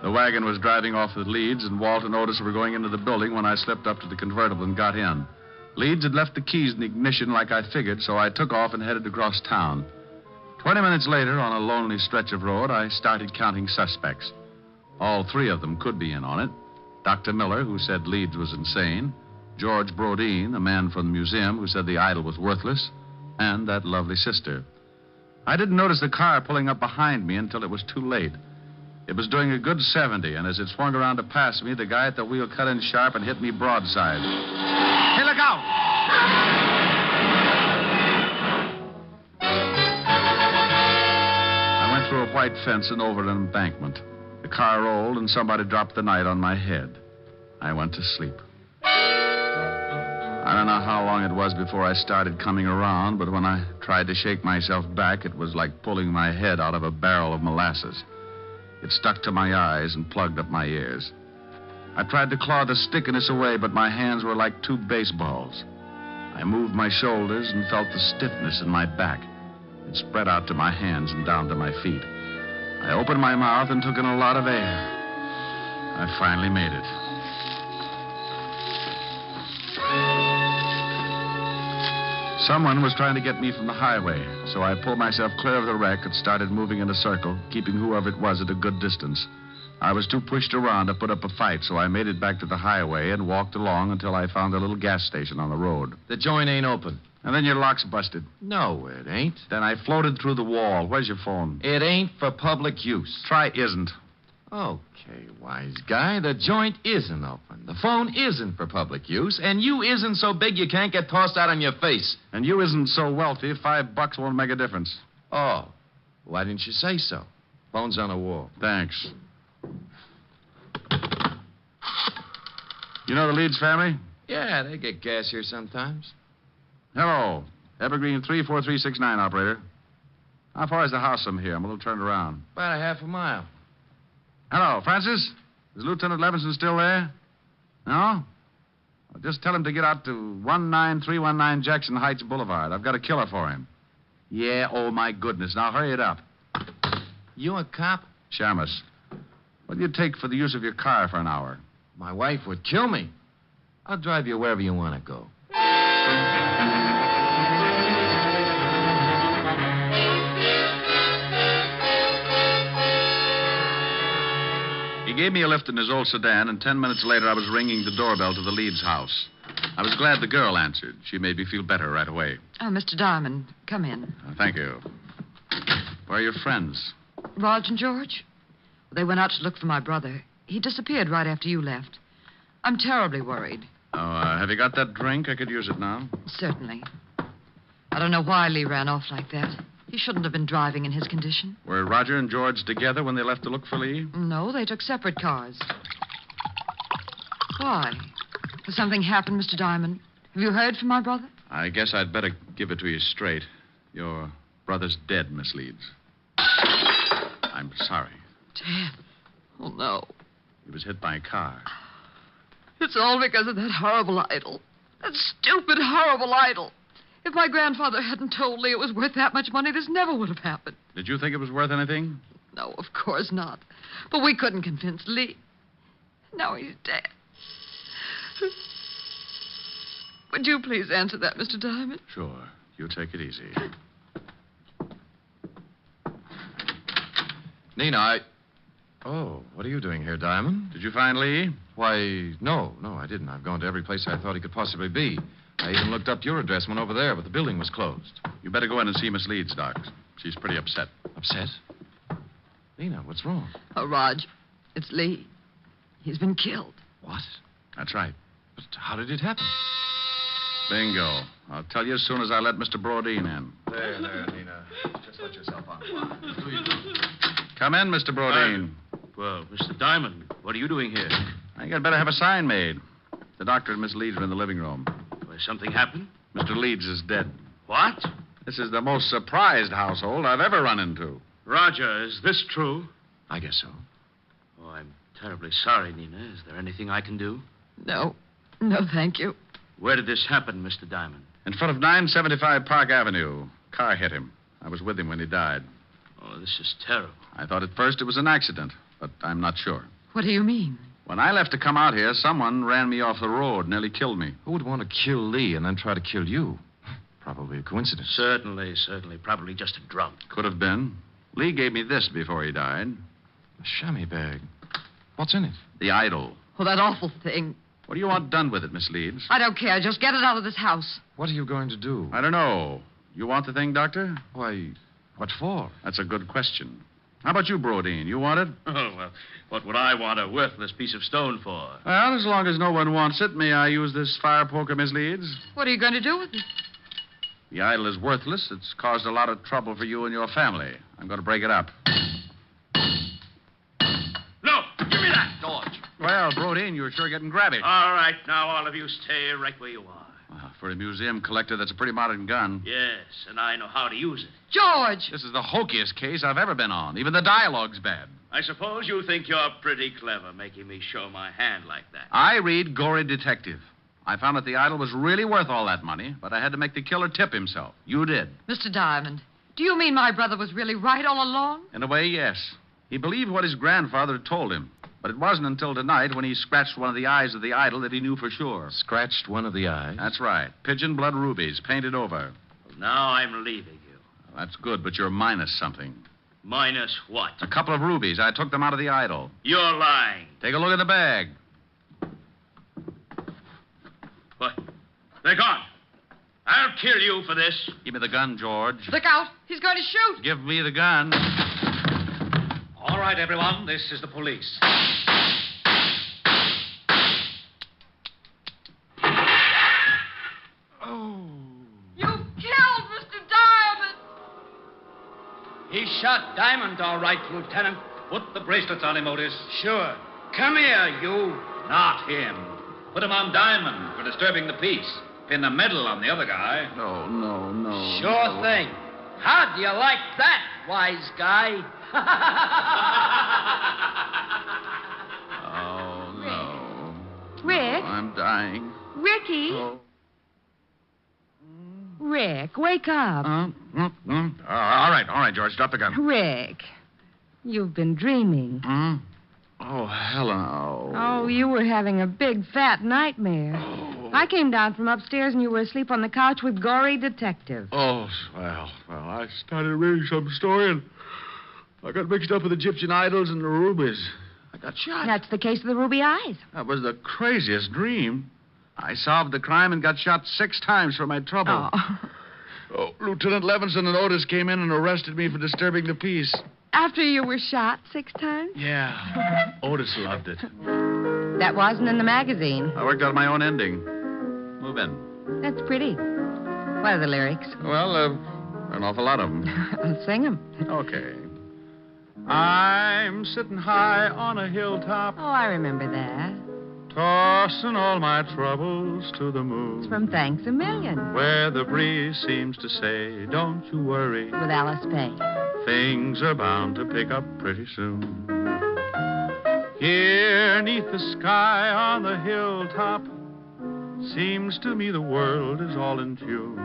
The wagon was driving off with Leeds, and Walt and Otis were going into the building when I slipped up to the convertible and got in. Leeds had left the keys in the ignition like I figured, so I took off and headed across town. 20 minutes later, on a lonely stretch of road, I started counting suspects. All 3 of them could be in on it. Dr. Miller, who said Leeds was insane, George Brodeen, the man from the museum who said the idol was worthless, and that lovely sister. I didn't notice the car pulling up behind me until it was too late. It was doing a good 70, and as it swung around to pass me, the guy at the wheel cut in sharp and hit me broadside. Hey, look out! I went through a white fence and over an embankment. The car rolled, and somebody dropped the night on my head. I went to sleep. I don't know how long it was before I started coming around, but when I tried to shake myself back, it was like pulling my head out of a barrel of molasses. It stuck to my eyes and plugged up my ears. I tried to claw the stickiness away, but my hands were like two baseballs. I moved my shoulders and felt the stiffness in my back. It spread out to my hands and down to my feet. I opened my mouth and took in a lot of air. I finally made it. Someone was trying to get me from the highway, so I pulled myself clear of the wreck and started moving in a circle, keeping whoever it was at a good distance. I was too pushed around to put up a fight, so I made it back to the highway and walked along until I found a little gas station on the road. The joint ain't open. And then your lock's busted. No, it ain't. Then I floated through the wall. Where's your phone? It ain't for public use. Try isn't. Okay, wise guy. The joint isn't open. The phone isn't for public use, and you isn't so big you can't get tossed out on your face. And you isn't so wealthy, $5 won't make a difference. Oh, why didn't you say so? Phone's on the wall. Thanks. You know the Leeds family? Yeah, they get gas here sometimes. Hello. Evergreen 34369, operator. How far is the house from here? I'm a little turned around. About a half a mile. Hello, Francis? Is Lieutenant Levinson still there? No? Well, just tell him to get out to 19319 Jackson Heights Boulevard. I've got a killer for him. Yeah, oh, my goodness. Now, hurry it up. You a cop? Shamus. What do you take for the use of your car for an hour? My wife would kill me. I'll drive you wherever you want to go. He gave me a lift in his old sedan, and 10 minutes later I was ringing the doorbell to the Leeds house. I was glad the girl answered. She made me feel better right away. Oh, Mr. Diamond, come in. Thank you. Where are your friends? Raj and George? They went out to look for my brother. He disappeared right after you left. I'm terribly worried. Oh, have you got that drink? I could use it now. Certainly. I don't know why Lee ran off like that. He shouldn't have been driving in his condition. Were Roger and George together when they left to look for Lee? No, they took separate cars. Why? Has something happened, Mr. Diamond? Have you heard from my brother? I guess I'd better give it to you straight. Your brother's dead, Miss Leeds. I'm sorry. Dead? Oh, no. He was hit by a car. It's all because of that horrible idol. That stupid, horrible idol. If my grandfather hadn't told Lee it was worth that much money, this never would have happened. Did you think it was worth anything? No, of course not. But we couldn't convince Lee. Now he's dead. Would you please answer that, Mr. Diamond? Sure. You take it easy. Nina, Oh, what are you doing here, Diamond? Did you find Lee? Why, no, I didn't. I've gone to every place I thought he could possibly be. I even looked up your address and went over there, but the building was closed. You better go in and see Miss Leeds, Doc. She's pretty upset. Upset? Nina, what's wrong? Oh, Raj, it's Lee. He's been killed. What? That's right. But how did it happen? Bingo. I'll tell you as soon as I let Mr. Brodeen in. There, Nina. Just let yourself on. Come in, Mr. Brodeen. Well, Mr. Diamond, what are you doing here? I think I'd better have a sign made. The doctor and Miss Leeds are in the living room. Well, something happened? Mr. Leeds is dead. What? This is the most surprised household I've ever run into. Roger, is this true? I guess so. Oh, I'm terribly sorry, Nina. Is there anything I can do? No, thank you. Where did this happen, Mr. Diamond? In front of 975 Park Avenue. Car hit him. I was with him when he died. Oh, this is terrible. I thought at first it was an accident, but I'm not sure. What do you mean? When I left to come out here, someone ran me off the road, nearly killed me. Who would want to kill Lee and then try to kill you? Probably a coincidence. Certainly. Probably just a drunk. Could have been. Lee gave me this before he died. A chamois bag. What's in it? The idol. Oh, that awful thing. What do you want done with it, Miss Leeds? I don't care. Just get it out of this house. What are you going to do? I don't know. You want the thing, Doctor? Why, What for? That's a good question. How about you, Brodeen? You want it? Oh, well, what would I want a worthless piece of stone for? Well, as long as no one wants it, may I use this fire poker, Miss Leeds? What are you going to do with it? The idol is worthless. It's caused a lot of trouble for you and your family. I'm going to break it up. No, give me that, George. Well, Brodeen, you're sure getting grabby. All right, now all of you stay right where you are. Well, for a museum collector, that's a pretty modern gun. Yes, and I know how to use it. George! This is the hokiest case I've ever been on. Even the dialogue's bad. I suppose you think you're pretty clever making me show my hand like that. I read Gory Detective. I found that the idol was really worth all that money, but I had to make the killer tip himself. You did. Mr. Diamond, do you mean my brother was really right all along? In a way, yes. He believed what his grandfather had told him. But it wasn't until tonight when he scratched one of the eyes of the idol that he knew for sure. Scratched one of the eyes? That's right. Pigeon blood rubies, painted over. Well, now I'm leaving you. Well, that's good, but you're minus something. Minus what? A couple of rubies. I took them out of the idol. You're lying. Take a look at the bag. What? They're gone. I'll kill you for this. Give me the gun, George. Look out. He's going to shoot. Give me the gun. All right, everyone. This is the police. Oh. You killed Mr. Diamond. He shot Diamond, all right, Lieutenant. Put the bracelets on him, Otis. Sure. Come here, you. Not him. Put him on Diamond for disturbing the peace. Pin the medal on the other guy. No. Sure thing. How do you like that, wise guy? Oh, no. Rick? I'm dying. Ricky? Oh. Rick, wake up. All right, George. Drop the gun. Rick, you've been dreaming. Hmm? Oh, Helen. Oh, you were having a big, fat nightmare. I came down from upstairs and you were asleep on the couch with Gory Detective. Oh, well, I started reading some story and I got mixed up with Egyptian idols and the rubies. I got shot. That's the case of the ruby eyes. That was the craziest dream. I solved the crime and got shot 6 times for my trouble. Oh, Lieutenant Levinson and Otis came in and arrested me for disturbing the peace. After you were shot 6 times? Yeah. Otis loved it. That wasn't in the magazine. I worked out my own ending. Move in. That's pretty. What are the lyrics? Well, an awful lot of them. I'll sing them. Okay. I'm sitting high on a hilltop. Oh, I remember that. Tossing all my troubles to the moon. It's from Thanks a Million. Where the breeze seems to say, don't you worry. With Alice Faye. Things are bound to pick up pretty soon. Here, neath the sky on the hilltop, seems to me the world is all in tune.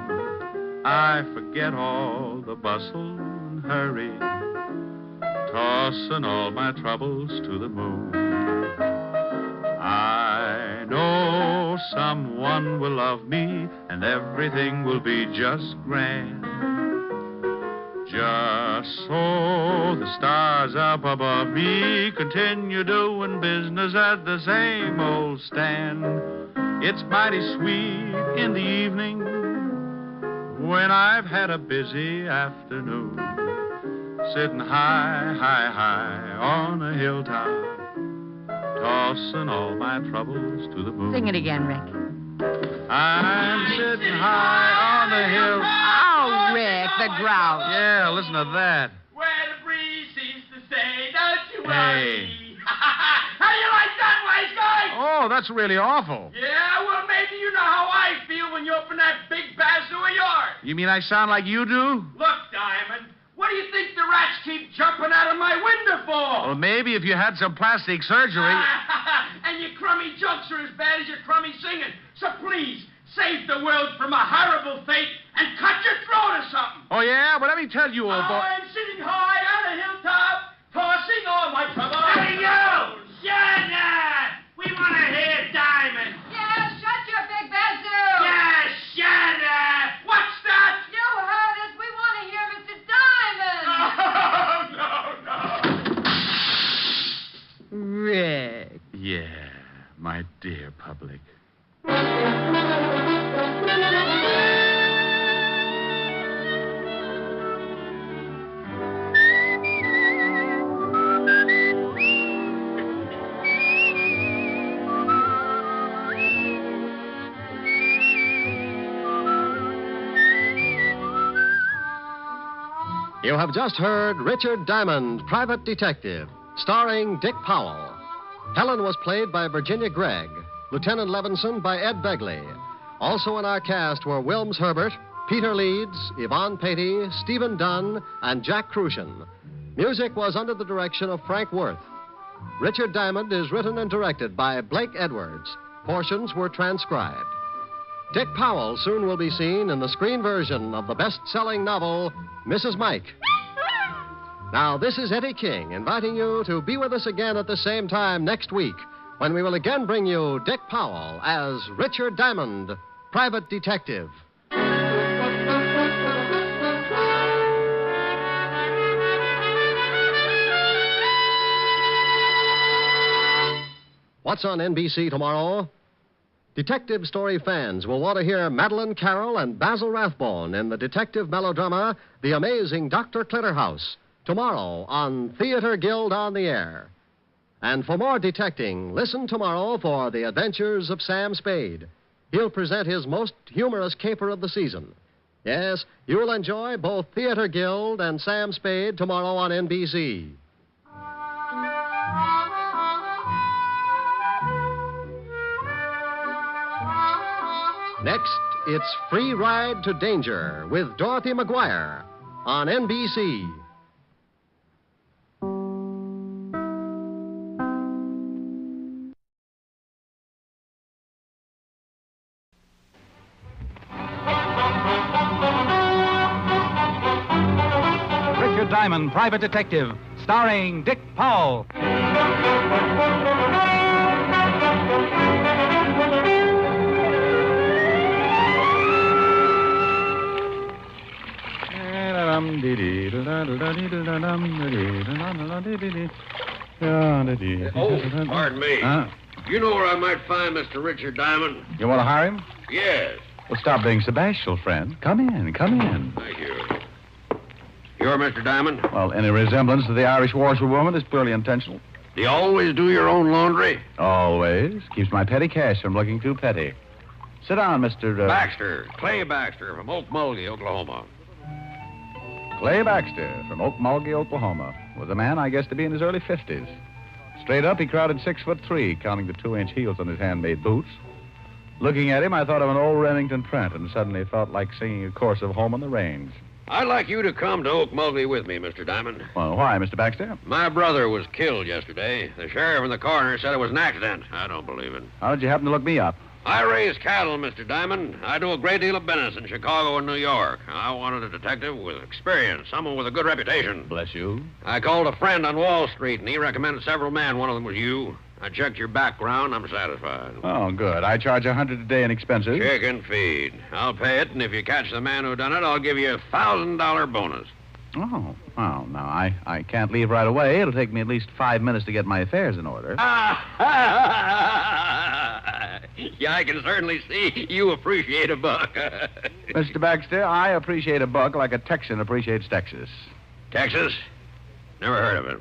I forget all the bustle and hurry, tossing all my troubles to the moon. I know someone will love me, and everything will be just grand. Just so the stars up above me continue doing business at the same old stand. It's mighty sweet in the evening when I've had a busy afternoon, sitting high on a hilltop, tossing all my troubles to the moon. Sing it again, Rick. I'm sitting high on the hill. Oh, Rick, the grouse. Yeah, listen to that. Where the breeze seems to say, don't you Hey. worry. How do you like that, wise guy? Oh, that's really awful. Yeah, well, maybe you know how I feel when you open that big bazoo of yours. You mean I sound like you do? Look, Diamond, what do you think the rats keep jumping out of my window for? Well, maybe if you had some plastic surgery. And your crummy jokes are as bad as your crummy singing. So please, save the world from a horrible fate and cut your throat or something. Oh, yeah? Well, let me tell you, old boy. I'm sitting high on a hilltop, tossing all my troubles. Hey, you! Shut up! We want to hear Diamond. Yeah, shut your big bazoo. Yeah, shut up! What's that? You heard us. We want to hear Mr. Diamond. Oh, no. Rick. Yeah, my dear public. You have just heard Richard Diamond, Private Detective, starring Dick Powell. Helen was played by Virginia Gregg, Lieutenant Levinson by Ed Begley. Also in our cast were Wilms Herbert, Peter Leeds, Yvonne Patey, Stephen Dunn, and Jack Crucian. Music was under the direction of Frank Worth. Richard Diamond is written and directed by Blake Edwards. Portions were transcribed. Dick Powell soon will be seen in the screen version of the best-selling novel, Mrs. Mike. Now, this is Eddie King inviting you to be with us again at the same time next week when we will again bring you Dick Powell as Richard Diamond, Private Detective. What's on NBC tomorrow? Detective story fans will want to hear Madeline Carroll and Basil Rathbone in the detective melodrama The Amazing Dr. Clitterhouse, tomorrow on Theater Guild on the Air. And for more detecting, listen tomorrow for The Adventures of Sam Spade. He'll present his most humorous caper of the season. Yes, you'll enjoy both Theater Guild and Sam Spade tomorrow on NBC. Next, it's Free Ride to Danger with Dorothy McGuire on NBC. Richard Diamond, Private Detective, starring Dick Powell. Oh, pardon me. Huh? You know where I might find Mr. Richard Diamond? You want to hire him? Yes. Well, stop being so bashful, friend. Come in, come in. Thank you. You're Mr. Diamond? Well, any resemblance to the Irish washerwoman is purely intentional. Do you always do your own laundry? Always. Keeps my petty cash from looking too petty. Sit down, Mr. Baxter. Clay Baxter from Okmulgee, Oklahoma. Clay Baxter from Okmulgee, Oklahoma, was a man I guess to be in his early 50s. Straight up, he crowded 6'3", counting the 2-inch heels on his handmade boots. Looking at him, I thought of an old Remington Trent and suddenly felt like singing a chorus of Home on the Range. I'd like you to come to Okmulgee with me, Mr. Diamond. Well, why, Mr. Baxter? My brother was killed yesterday. The sheriff and the coroner said it was an accident. I don't believe it. How did you happen to look me up? I raise cattle, Mr. Diamond. I do a great deal of business in Chicago and New York. I wanted a detective with experience, someone with a good reputation. Bless you. I called a friend on Wall Street, and he recommended several men. One of them was you. I checked your background. I'm satisfied. Oh, good. I charge $100 a day in expenses. Chicken feed. I'll pay it, and if you catch the man who done it, I'll give you a $1,000 bonus. Oh, well, now, I can't leave right away. It'll take me at least 5 minutes to get my affairs in order. Yeah, I can certainly see you appreciate a buck. Mr. Baxter, I appreciate a buck like a Texan appreciates Texas. Texas? Never heard of it.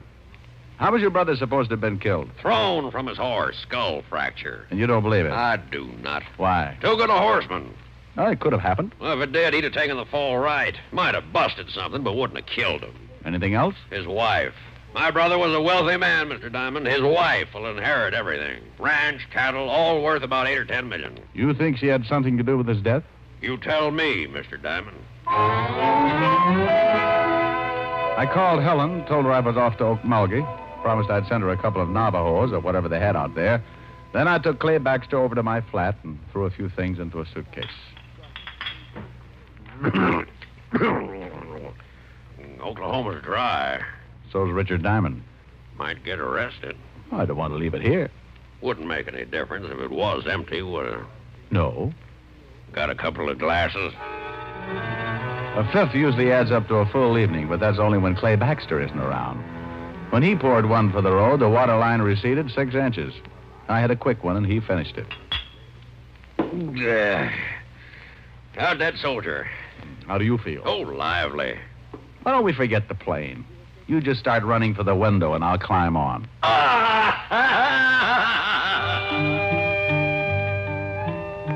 How was your brother supposed to have been killed? Thrown from his horse, skull fracture. And you don't believe it? I do not. Why? Too good a horseman. Well, it could have happened. Well, if it did, he'd have taken the fall right. Might have busted something, but wouldn't have killed him. Anything else? His wife. My brother was a wealthy man, Mr. Diamond. His wife will inherit everything. Ranch, cattle, all worth about $8 or $10 million. You think she had something to do with his death? You tell me, Mr. Diamond. I called Helen, told her I was off to Okmulgee, promised I'd send her a couple of Navajos or whatever they had out there. Then I took Clay Baxter over to my flat and threw a few things into a suitcase. Oklahoma's dry. So's Richard Diamond. Might get arrested. I don't want to leave it here. Wouldn't make any difference if it was empty, would it? No. Got a couple of glasses? A fifth usually adds up to a full evening, but that's only when Clay Baxter isn't around. When he poured one for the road, the water line receded 6 inches. I had a quick one, and he finished it. How'd that soldier? How do you feel? Oh, lively. Why don't we forget the plane? You just start running for the window, and I'll climb on.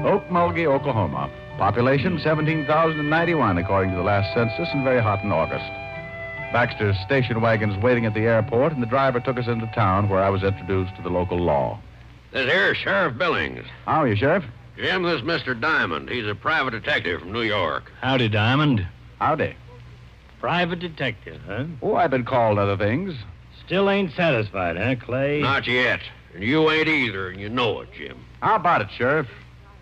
Okmulgee, Oklahoma. Population 17,091, according to the last census, and very hot in August. Baxter's station wagon's waiting at the airport, and the driver took us into town where I was introduced to the local law. This here's Sheriff Billings. How are you, Sheriff? Jim, this is Mr. Diamond. He's a private detective from New York. Howdy, Diamond. Howdy. Private detective, huh? Oh, I've been called other things. Still ain't satisfied, huh, Clay? Not yet. And you ain't either, and you know it, Jim. How about it, Sheriff?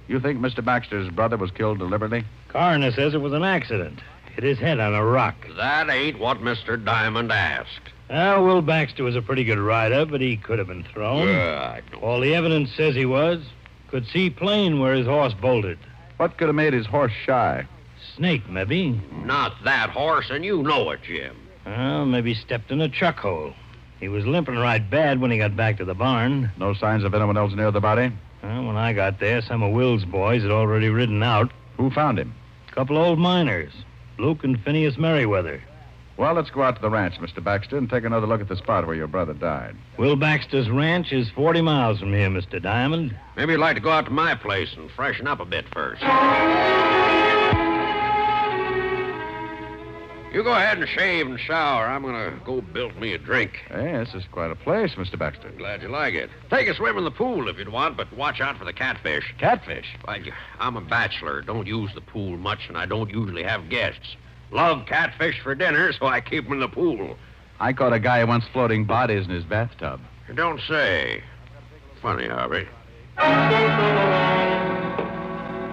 You think Mr. Baxter's brother was killed deliberately? Coroner says it was an accident. Hit his head on a rock. That ain't what Mr. Diamond asked. Well, Will Baxter was a pretty good rider, but he could have been thrown. I know. All the evidence says he was. Could see plain where his horse bolted. What could have made his horse shy? Snake, maybe. Not that horse, and you know it, Jim. Well, maybe stepped in a chuck hole. He was limping right bad when he got back to the barn. No signs of anyone else near the body? Well, when I got there, some of Will's boys had already ridden out. Who found him? A couple old miners, Luke and Phineas Merriweather. Well, let's go out to the ranch, Mr. Baxter, and take another look at the spot where your brother died. Will Baxter's ranch is 40 miles from here, Mr. Diamond. Maybe you'd like to go out to my place and freshen up a bit first. You go ahead and shave and shower. I'm going to go build me a drink. Hey, this is quite a place, Mr. Baxter. Glad you like it. Take a swim in the pool if you'd want, but watch out for the catfish. Catfish? I'm a bachelor. Don't use the pool much, and I don't usually have guests. Love catfish for dinner, so I keep them in the pool. I caught a guy once floating bodies in his bathtub. You don't say. Funny, Harvey.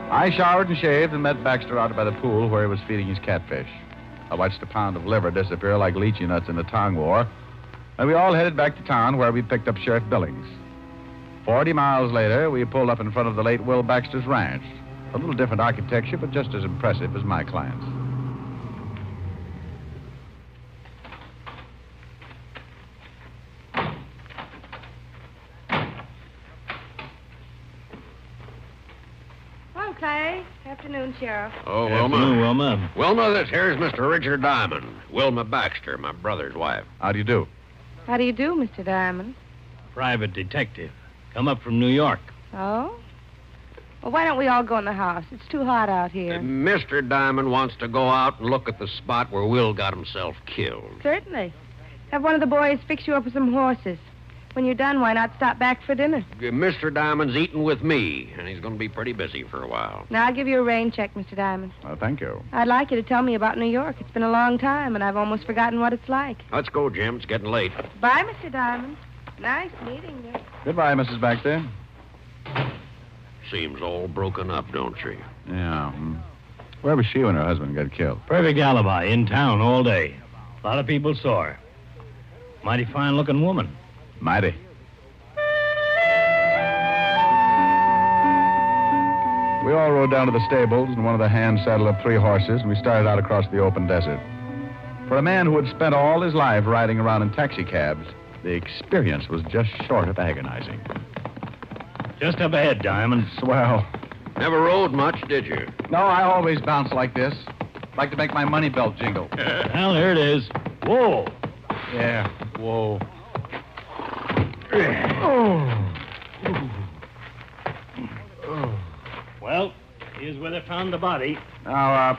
I showered and shaved and met Baxter out by the pool where he was feeding his catfish. I watched a pound of liver disappear like lychee nuts in the tongue war, and we all headed back to town where we picked up Sheriff Billings. 40 miles later, we pulled up in front of the late Will Baxter's ranch. A little different architecture, but just as impressive as my client's. Clay. Afternoon, Sheriff. Oh, Wilma. Afternoon, Wilma. Wilma, this here's Mr. Richard Diamond. Wilma Baxter, my brother's wife. How do you do? How do you do, Mr. Diamond? Private detective. Come up from New York. Oh? Well, why don't we all go in the house? It's too hot out here. Mr. Diamond wants to go out and look at the spot where Will got himself killed. Certainly. Have one of the boys fix you up with some horses. When you're done, why not stop back for dinner? Mr. Diamond's eating with me, and he's going to be pretty busy for a while. Now, I'll give you a rain check, Mr. Diamond. Oh, thank you. I'd like you to tell me about New York. It's been a long time, and I've almost forgotten what it's like. Let's go, Jim. It's getting late. Bye, Mr. Diamond. Nice meeting you. Goodbye, Mrs. Baxter. Seems all broken up, don't she? Yeah. Where was she when her husband got killed? Perfect alibi. In town all day. A lot of people saw her. Mighty fine-looking woman. Mighty. We all rode down to the stables, and one of the hands saddled up 3 horses, and we started out across the open desert. For a man who had spent all his life riding around in taxicabs, the experience was just short of agonizing. Just up ahead, Diamond. Swell. Never rode much, did you? No, I always bounce like this. Like to make my money belt jingle. Well, here it is. Whoa. Yeah, whoa. Well, here's where they found the body. Now,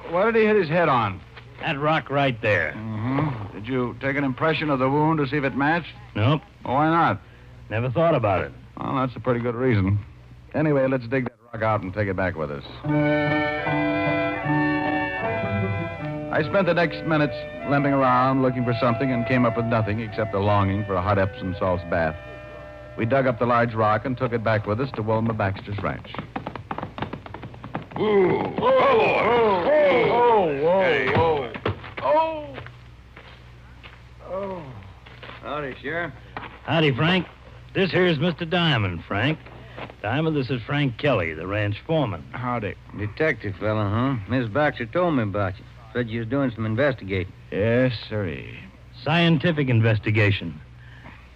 what did he hit his head on? That rock right there. Mm-hmm. Did you take an impression of the wound to see if it matched? Nope. Well, why not? Never thought about it. Well, that's a pretty good reason. Anyway, let's dig that rock out and take it back with us. I spent the next minutes limping around looking for something and came up with nothing except a longing for a hot Epsom salts bath. We dug up the large rock and took it back with us to Wilma Baxter's ranch. Ooh. Howdy, Sheriff. Howdy, Frank. This here's Mr. Diamond, Frank. Diamond, this is Frank Kelly, the ranch foreman. Howdy. Detective fella, huh? Miss Baxter told me about you. Said you was doing some investigating. Yes, sirree. Scientific investigation.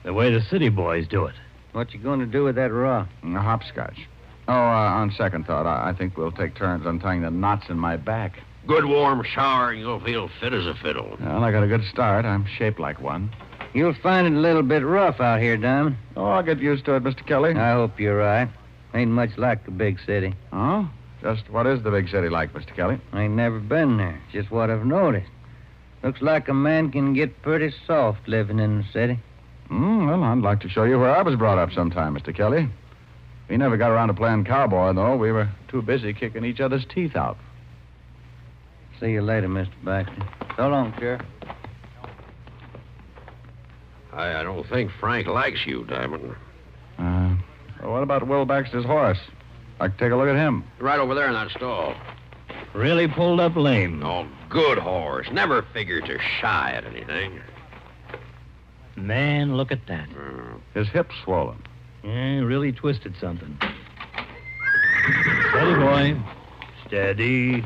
The way the city boys do it. What you going to do with that rock? A hopscotch. Oh, on second thought, I think we'll take turns untying the knots in my back. Good warm shower, and you'll feel fit as a fiddle. Well, I got a good start. I'm shaped like one. You'll find it a little bit rough out here, Diamond. Oh, I'll get used to it, Mr. Kelly. I hope you're right. Ain't much like the big city. Oh? Just what is the big city like, Mr. Kelly? I ain't never been there. Just what I've noticed. Looks like a man can get pretty soft living in the city. Well, I'd like to show you where I was brought up sometime, Mr. Kelly. We never got around to playing cowboy, though. We were too busy kicking each other's teeth out. See you later, Mr. Baxter. So long, Sheriff. I don't think Frank likes you, Diamond. Well, what about Will Baxter's horse? I can take a look at him. Right over there in that stall. Really pulled up lame. Oh, good horse. Never figured to shy at anything. Man, look at that. His hip's swollen. Yeah, really twisted something. Steady, boy. Steady.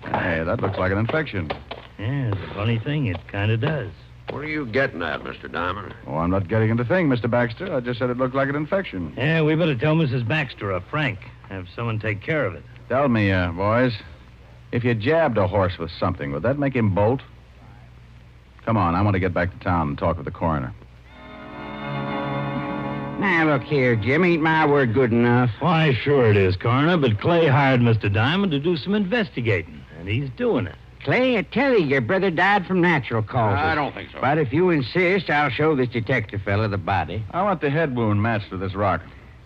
Hey, that looks like an infection. Yeah, it's a funny thing. It kind of does. What are you getting at, Mr. Diamond? Oh, I'm not getting into thing, Mr. Baxter. I just said it looked like an infection. Yeah, we better tell Mrs. Baxter or Frank. Have someone take care of it. Tell me, boys, if you jabbed a horse with something, would that make him bolt? Come on, I want to get back to town and talk with the coroner. Now, look here, Jim. Ain't my word good enough? Why, sure it is, Coroner, but Clay hired Mr. Diamond to do some investigating, and he's doing it. Clay, I tell you, your brother died from natural causes. I don't think so. But if you insist, I'll show this detective fella the body. I want the head wound matched to this rock.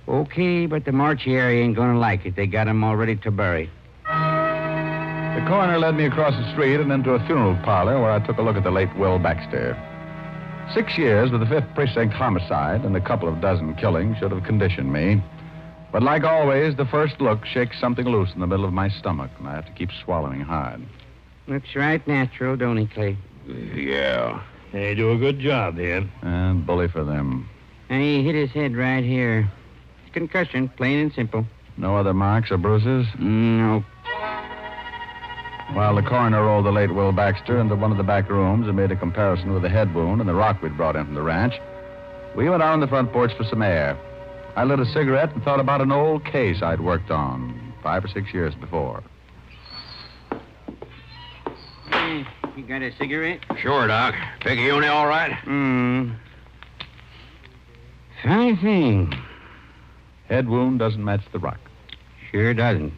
Okay, but the mortuary ain't gonna like it. They got him all ready to bury. The coroner led me across the street and into a funeral parlor where I took a look at the late Will Baxter. 6 years with the 5th Precinct homicide and a couple of dozen killings should have conditioned me. But like always, the first look shakes something loose in the middle of my stomach, and I have to keep swallowing hard. Looks right natural, don't he, Clay? Yeah. They do a good job here. And bully for them. And he hit his head right here. It's concussion, plain and simple. No other marks or bruises? No. While the coroner rolled the late Will Baxter into one of the back rooms and made a comparison with the head wound and the rock we'd brought in from the ranch, we went out on the front porch for some air. I lit a cigarette and thought about an old case I'd worked on 5 or 6 years before. Hey, you got a cigarette? Sure, Doc. Picayune all right? Funny thing. Head wound doesn't match the rock. Sure doesn't.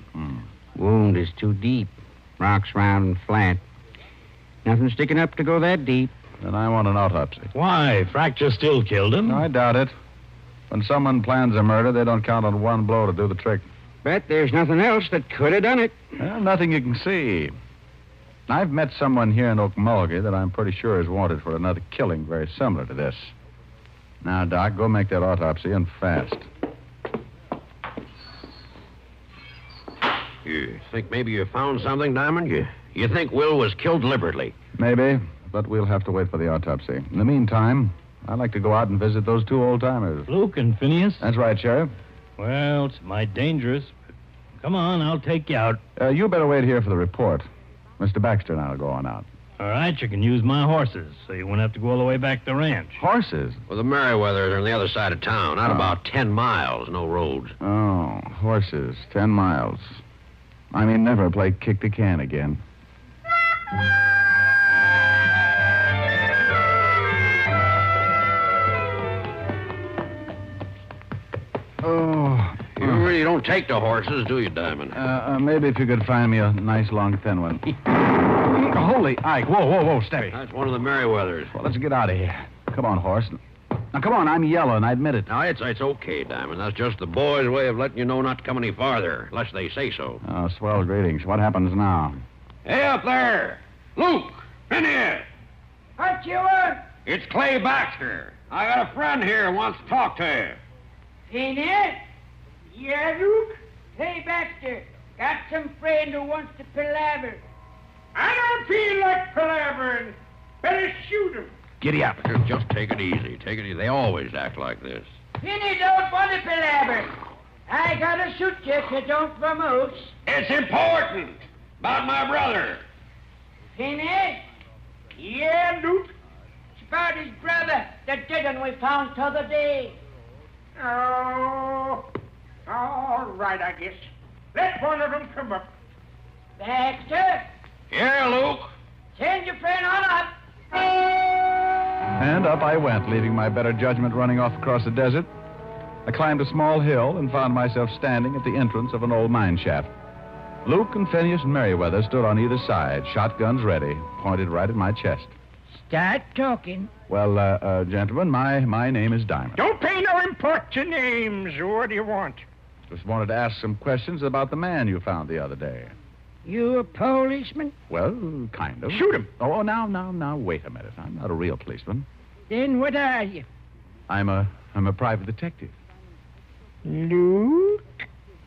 Wound is too deep. Rock's round and flat. Nothing sticking up to go that deep. Then I want an autopsy. Why? Fracture still killed him? No, I doubt it. When someone plans a murder, they don't count on one blow to do the trick. Bet there's nothing else that could have done it. Well, nothing you can see. I've met someone here in Okmulgee that I'm pretty sure is wanted for another killing very similar to this. Now, Doc, go make that autopsy and fast. You think maybe you found something, Diamond? You think Will was killed deliberately? Maybe, but we'll have to wait for the autopsy. In the meantime, I'd like to go out and visit those 2 old-timers. Luke and Phineas? That's right, Sheriff. Well, it's mighty dangerous. But come on, I'll take you out. You better wait here for the report. Mr. Baxter and I'll go on out. All right, you can use my horses, so you won't have to go all the way back to the ranch. Horses? Well, the Merriweathers are on the other side of town, out about 10 miles, no roads. Oh, horses, 10 miles. I may never play kick the can again. Oh. You really don't take to horses, do you, Diamond? Maybe if you could find me a nice, long, thin one. Holy Ike. Whoa, steady. That's one of the Merriweathers. Well, let's get out of here. Come on, horse. Now, come on, I'm yellow, and I admit it. Now, it's okay, Diamond. That's just the boys' way of letting you know not to come any farther, unless they say so. Oh, swell greetings. What happens now? Hey, up there! Luke! In here! What you want? It's Clay Baxter. I got a friend here who wants to talk to you. Phineas? Yeah, Luke? Hey, Baxter. Got some friend who wants to palaver. I don't feel like palavering. Better shoot him. Giddy up. Just take it easy. Take it easy. They always act like this. Phineas don't want to palaver. I gotta shoot you if you don't vamoose. It's important. About my brother. Phineas? Yeah, Luke? It's about his brother, the dead one we found t'other day. Oh, all right, I guess. Let one of them come up. Baxter? Here, Luke. Send your friend on up. And up I went, leaving my better judgment running off across the desert. I climbed a small hill and found myself standing at the entrance of an old mine shaft. Luke and Phineas and Merriweather stood on either side, shotguns ready, pointed right at my chest. Start talking. Well, gentlemen, my name is Diamond. Don't pay no import to names. What do you want? Just wanted to ask some questions about the man you found the other day. You a policeman? Well, kind of. Shoot him. Oh, now, wait a minute. I'm not a real policeman. Then what are you? I'm a private detective. Luke?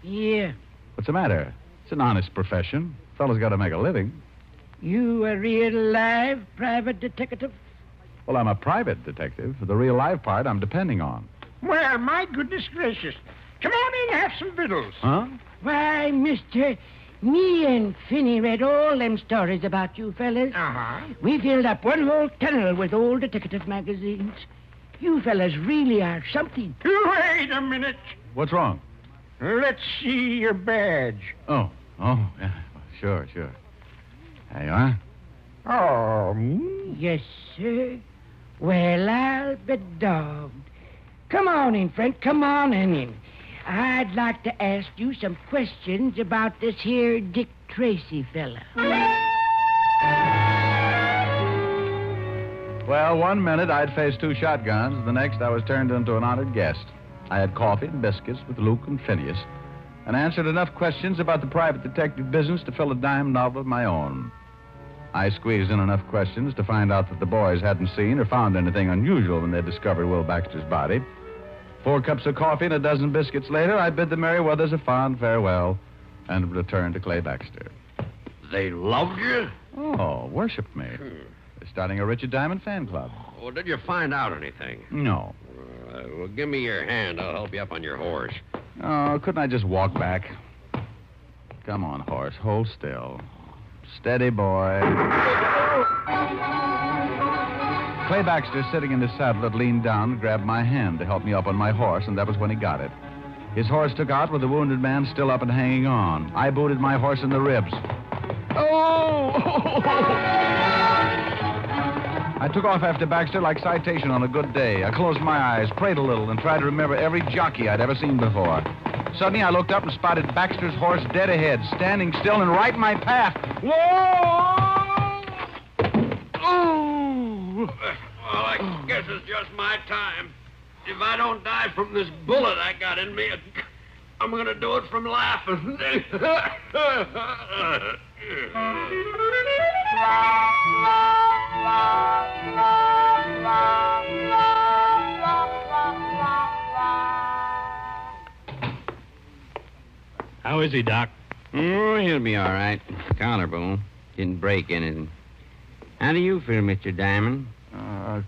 Yeah. What's the matter? It's an honest profession. Fellow's got to make a living. You a real live private detective? Well, I'm a private detective. The real live part I'm depending on. Well, my goodness gracious. Come on in, have some victuals. Huh? Why, mister, me and Finney read all them stories about you fellas. Uh-huh. We filled up one whole tunnel with old detective magazines. You fellas really are something. Wait a minute. What's wrong? Let's see your badge. Oh, yeah. Sure. There you are. Oh, me? Yes, sir. Well, I'll be dogged. Come on in, friend. Come on in. I'd like to ask you some questions about this here Dick Tracy fella. Well, 1 minute I'd faced 2 shotguns. The next I was turned into an honored guest. I had coffee and biscuits with Luke and Phineas and answered enough questions about the private detective business to fill a dime novel of my own. I squeezed in enough questions to find out that the boys hadn't seen or found anything unusual when they discovered Will Baxter's body. 4 cups of coffee and a dozen biscuits later, I bid the Merriweathers a fond farewell and returned to Clay Baxter. They loved you? Oh, worshipped me. They're starting a Richard Diamond fan club. Well, did you find out anything? No. Well, give me your hand. I'll help you up on your horse. Oh, couldn't I just walk back? Come on, horse. Hold still. Steady, boy. Clay Baxter, sitting in his saddle, had leaned down and grabbed my hand to help me up on my horse, and that was when he got it. His horse took out with the wounded man still up and hanging on. I booted my horse in the ribs. Oh! I took off after Baxter like citation on a good day. I closed my eyes, prayed a little, and tried to remember every jockey I'd ever seen before. Suddenly, I looked up and spotted Baxter's horse dead ahead, standing still and right in my path. Whoa! Oh! Well, I guess it's just my time. If I don't die from this bullet I got in me, I'm going to do it from laughing. How is he, Doc? Oh, he'll be all right. Collarbone. Didn't break anything. How do you feel, Mr. Diamond?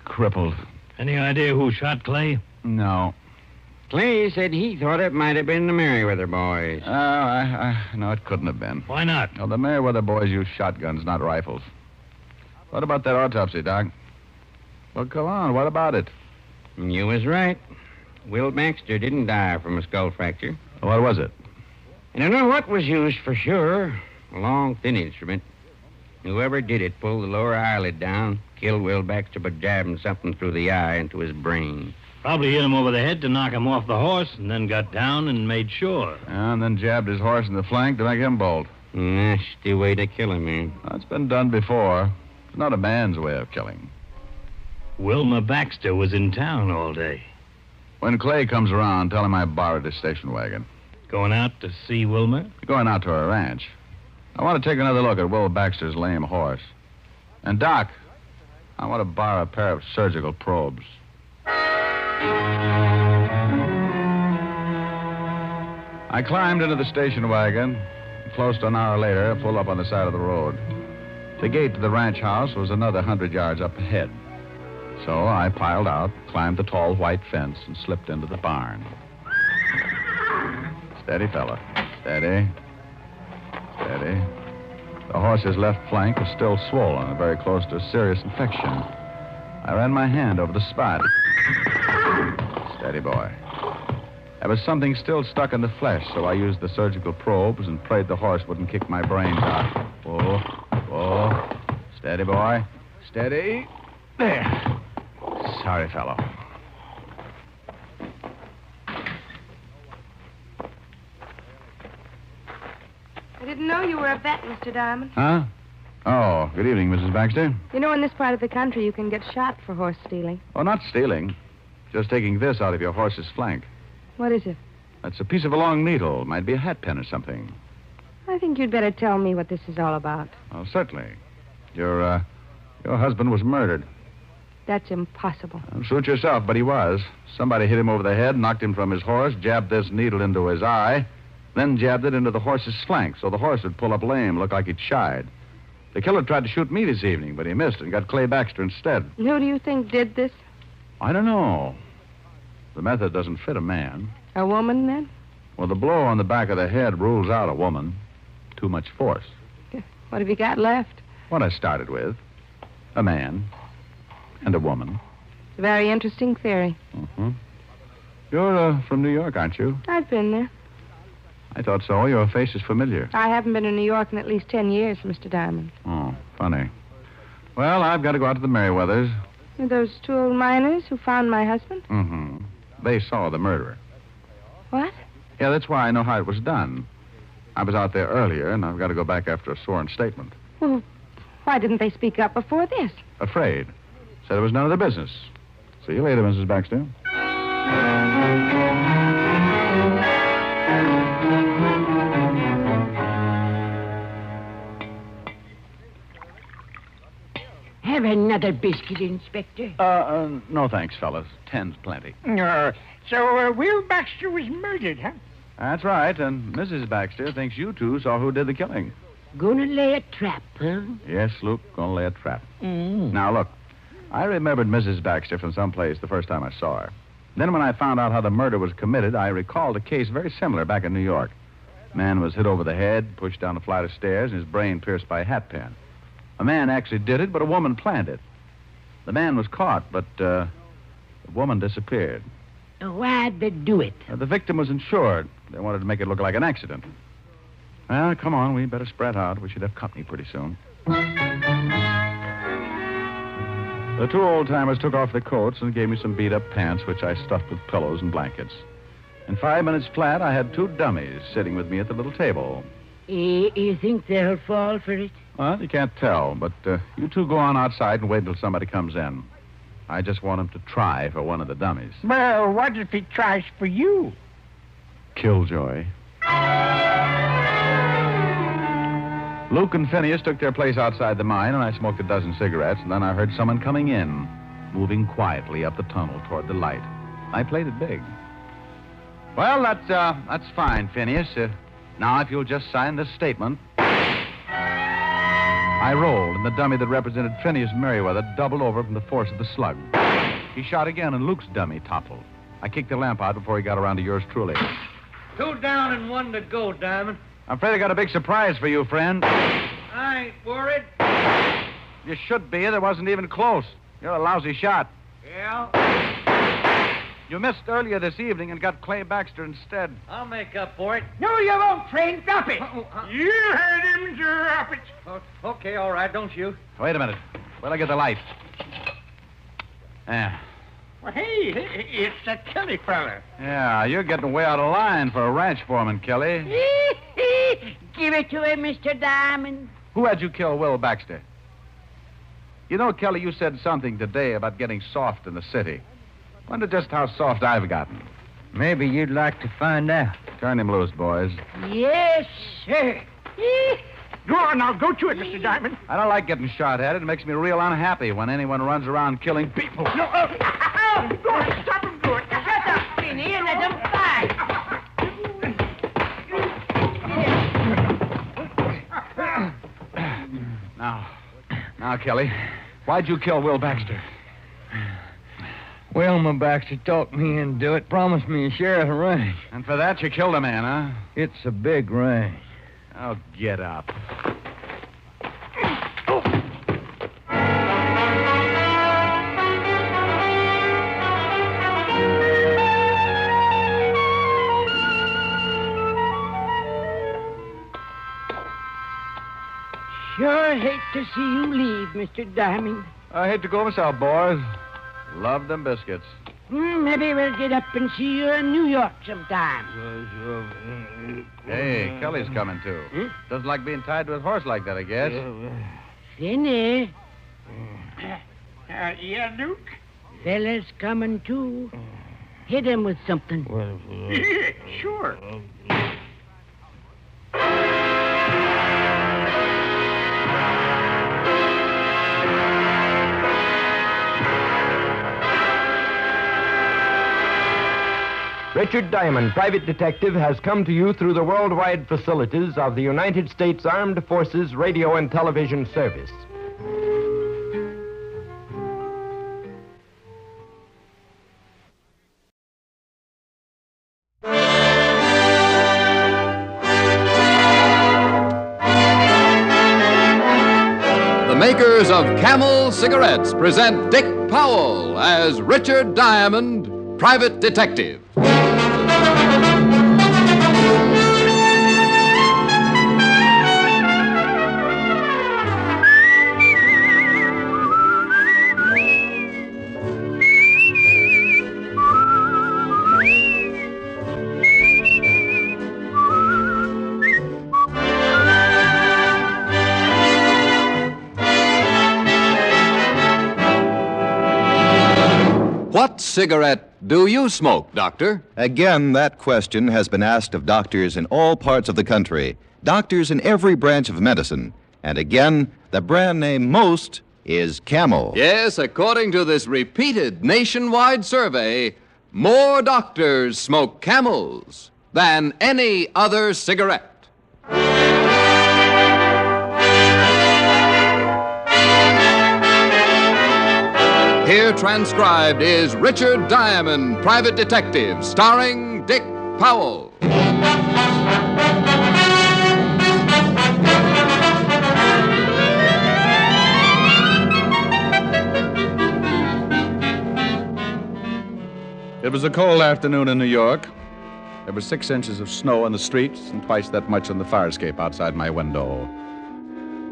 Crippled. Any idea who shot Clay? No. Clay said he thought it might have been the Merriweather boys. No, it couldn't have been. Why not? Well, the Merriweather boys use shotguns, not rifles. What about that autopsy, Doc? Well, come on. What about it? You was right. Will Baxter didn't die from a skull fracture. What was it? I don't know what was used for sure. A long, thin instrument. Whoever did it pulled the lower eyelid down, killed Will Baxter by jabbing something through the eye into his brain. Probably hit him over the head to knock him off the horse, and then got down and made sure. And then jabbed his horse in the flank to make him bolt. Nasty way to kill him, man. It's been done before. It's not a man's way of killing. Wilma Baxter was in town all day. When Clay comes around, tell him I borrowed his station wagon. Going out to see Wilma? Going out to her ranch. I want to take another look at Will Baxter's lame horse. And, Doc, I want to borrow a pair of surgical probes. I climbed into the station wagon. Close to an hour later, pulled up on the side of the road. The gate to the ranch house was another 100 yards up ahead. So I piled out, climbed the tall white fence, and slipped into the barn. Steady, fella. Steady. Steady. The horse's left flank was still swollen and very close to a serious infection. I ran my hand over the spot. Steady, boy. There was something still stuck in the flesh, so I used the surgical probes and prayed the horse wouldn't kick my brains out. Whoa, whoa. Steady, boy. Steady. There. Sorry, fellow. didn't know you were a vet, Mr. Diamond. Huh? Oh, good evening, Mrs. Baxter. You know, in this part of the country, you can get shot for horse stealing. Oh, not stealing. Just taking this out of your horse's flank. What is it? That's a piece of a long needle. Might be a hat pin or something. I think you'd better tell me what this is all about. Oh, certainly. Your husband was murdered. That's impossible. Suit yourself, but he was. Somebody hit him over the head, knocked him from his horse, jabbed this needle into his eye, then jabbed it into the horse's flank so the horse would pull up lame, look like he'd shied. The killer tried to shoot me this evening, but he missed and got Clay Baxter instead. Who do you think did this? I don't know. The method doesn't fit a man. A woman, then? Well, the blow on the back of the head rules out a woman. Too much force. What have you got left? What I started with. A man. And a woman. It's a very interesting theory. Mm-hmm. You're from New York, aren't you? I've been there. I thought so. Your face is familiar. I haven't been in New York in at least 10 years, Mr. Diamond. Oh, funny. Well, I've got to go out to the Merriweathers. Those two old miners who found my husband? Mm-hmm. They saw the murderer. What? Yeah, that's why I know how it was done. I was out there earlier, and I've got to go back after a sworn statement. Well, why didn't they speak up before this? Afraid. Said it was none of their business. See you later, Mrs. Baxter. Have another biscuit, Inspector? No thanks, fellas. 10's plenty. So Will Baxter was murdered, huh? That's right, and Mrs. Baxter thinks you two saw who did the killing. Gonna lay a trap, huh? Yes, Luke, gonna lay a trap. Now, look, I remembered Mrs. Baxter from someplace the first time I saw her. Then when I found out how the murder was committed, I recalled a case very similar back in New York. A man was hit over the head, pushed down a flight of stairs, and his brain pierced by a hat pin. A man actually did it, but a woman planned it. The man was caught, but the woman disappeared. Why'd they do it? The victim was insured. They wanted to make it look like an accident. Well, come on, we better spread out. We should have company pretty soon. The two old-timers took off their coats and gave me some beat-up pants, which I stuffed with pillows and blankets. In 5 minutes flat, I had two dummies sitting with me at the little table. You think they'll fall for it? Well, you can't tell, but you two go on outside and wait until somebody comes in. I just want him to try for one of the dummies. Well, what if he tries for you? Killjoy. Luke and Phineas took their place outside the mine, and I smoked a dozen cigarettes, and then I heard someone coming in, moving quietly up the tunnel toward the light. I played it big. Well, that's fine, Phineas. Now, if you'll just sign this statement. I rolled, and the dummy that represented Phineas Merriweather doubled over from the force of the slug. He shot again, and Luke's dummy toppled. I kicked the lamp out before he got around to yours truly. 2 down and 1 to go, Diamond. I'm afraid I got a big surprise for you, friend. I ain't worried. You should be. There wasn't even close. You're a lousy shot. Yeah? You missed earlier this evening and got Clay Baxter instead. I'll make up for it. No, you won't, friend. Drop it. You heard him drop it. Okay, all right. Don't shoot. Wait a minute. Wait till I get the light. Yeah. Well, hey, it's that Kelly fella. Yeah, you're getting way out of line for a ranch foreman, Kelly. Give it to him, Mr. Diamond. Who had you kill Will Baxter? You know, Kelly, you said something today about getting soft in the city. Wonder just how soft I've gotten. Maybe you'd like to find out. Turn him loose, boys. Yes, sir. Go on now, go to it, Mr. Diamond. I don't like getting shot at. It makes me real unhappy when anyone runs around killing people. No, go on, stop him, do it. Shut up, Finny, and let him fight. Now, Kelly, why'd you kill Will Baxter? Wilma Baxter talked me into it, promised me a share of the range. And for that, you killed a man, huh? It's a big range. Oh, get up. Sure hate to see you leave, Mr. Diamond. I hate to go myself, boys. Love them biscuits. Maybe we'll get up and see you in New York sometime. Hey, Kelly's coming, too. Doesn't like being tied to a horse like that, I guess. Finney. Yeah, Duke? Fella's coming, too. Hit him with something. Sure. Richard Diamond, private detective, has come to you through the worldwide facilities of the United States Armed Forces Radio and Television Service. The makers of Camel cigarettes present Dick Powell as Richard Diamond, private detective. What cigarette do you smoke, Doctor? Again, that question has been asked of doctors in all parts of the country, doctors in every branch of medicine. And again, the brand name most is Camel. Yes, according to this repeated nationwide survey, more doctors smoke Camels than any other cigarette. Here transcribed is Richard Diamond, private detective, starring Dick Powell. It was a cold afternoon in New York. There were 6 inches of snow on the streets and twice that much on the fire escape outside my window.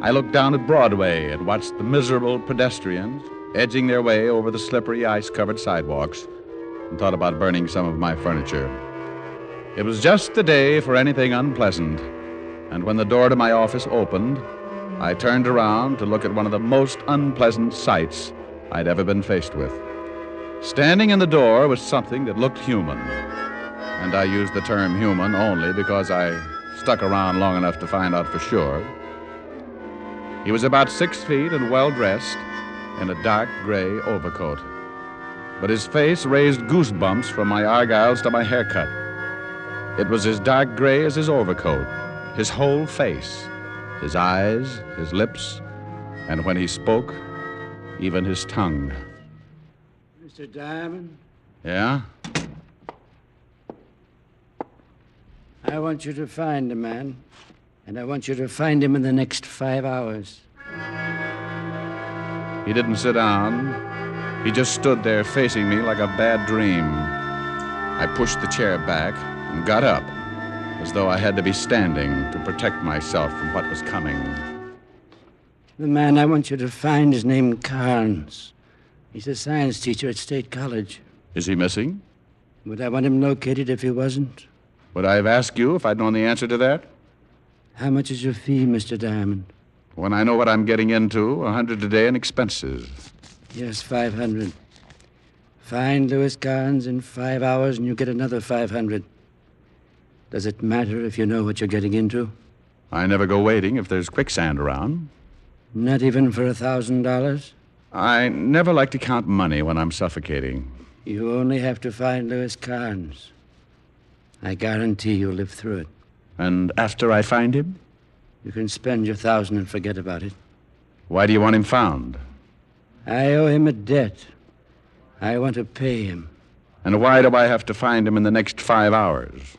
I looked down at Broadway and watched the miserable pedestrians edging their way over the slippery, ice-covered sidewalks, and thought about burning some of my furniture. It was just the day for anything unpleasant, and when the door to my office opened, I turned around to look at one of the most unpleasant sights I'd ever been faced with. Standing in the door was something that looked human, and I use the term human only because I stuck around long enough to find out for sure. He was about 6 feet and well-dressed, in a dark gray overcoat. But his face raised goosebumps from my argyles to my haircut. It was as dark gray as his overcoat, his whole face, his eyes, his lips, and when he spoke, even his tongue. Mr. Diamond, Yeah? I want you to find the man, and I want you to find him in the next 5 hours. He didn't sit down. He just stood there facing me like a bad dream. I pushed the chair back and got up, as though I had to be standing to protect myself from what was coming. The man I want you to find is named Carnes. He's a science teacher at State College. Is he missing? Would I want him located if he wasn't? Would I have asked you if I'd known the answer to that? How much is your fee, Mr. Diamond? When I know what I'm getting into, $100 a day in expenses. Yes, 500. Find Louis Carnes in 5 hours and you get another 500. Does it matter if you know what you're getting into? I never go waiting if there's quicksand around. Not even for $1,000? I never like to count money when I'm suffocating. You only have to find Louis Carnes. I guarantee you'll live through it. And after I find him? You can spend your 1,000 and forget about it. Why do you want him found? I owe him a debt. I want to pay him. And why do I have to find him in the next 5 hours?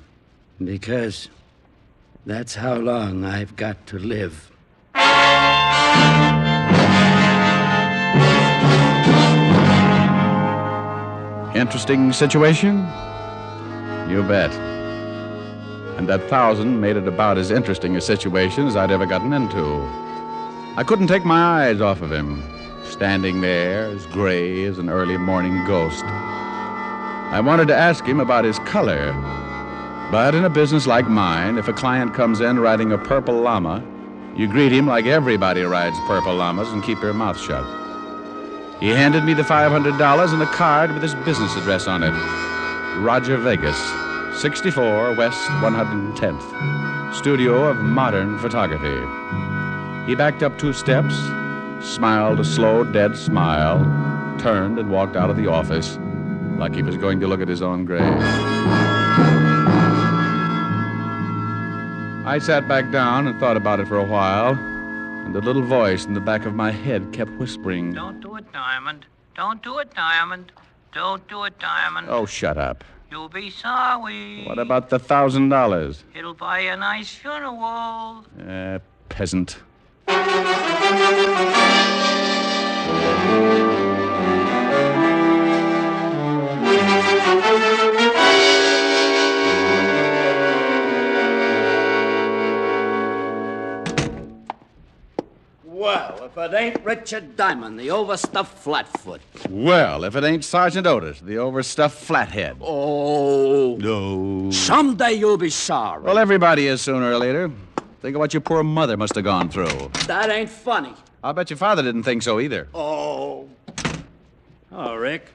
Because that's how long I've got to live. Interesting situation? You bet. And that 1,000 made it about as interesting a situation as I'd ever gotten into. I couldn't take my eyes off of him, standing there as gray as an early morning ghost. I wanted to ask him about his color. But in a business like mine, if a client comes in riding a purple llama, you greet him like everybody rides purple llamas and keep your mouth shut. He handed me the $500 and a card with his business address on it. Roger Vegas, 64 West 110th. Studio of modern photography. He backed up 2 steps, smiled a slow, dead smile, turned and walked out of the office like he was going to look at his own grave. I sat back down and thought about it for a while, and the little voice in the back of my head kept whispering, Don't do it, Diamond. Don't do it, Diamond. Don't do it, Diamond. "Oh, shut up. You'll be sorry. What about the $1,000? It'll buy you a nice funeral. Peasant." Well, if it ain't Richard Diamond, the overstuffed flatfoot. Well, if it ain't Sergeant Otis, the overstuffed flathead. Oh. No. Someday you'll be sorry. Well, everybody is sooner or later. Think of what your poor mother must have gone through. That ain't funny. I'll bet your father didn't think so either. Oh. Oh, Rick.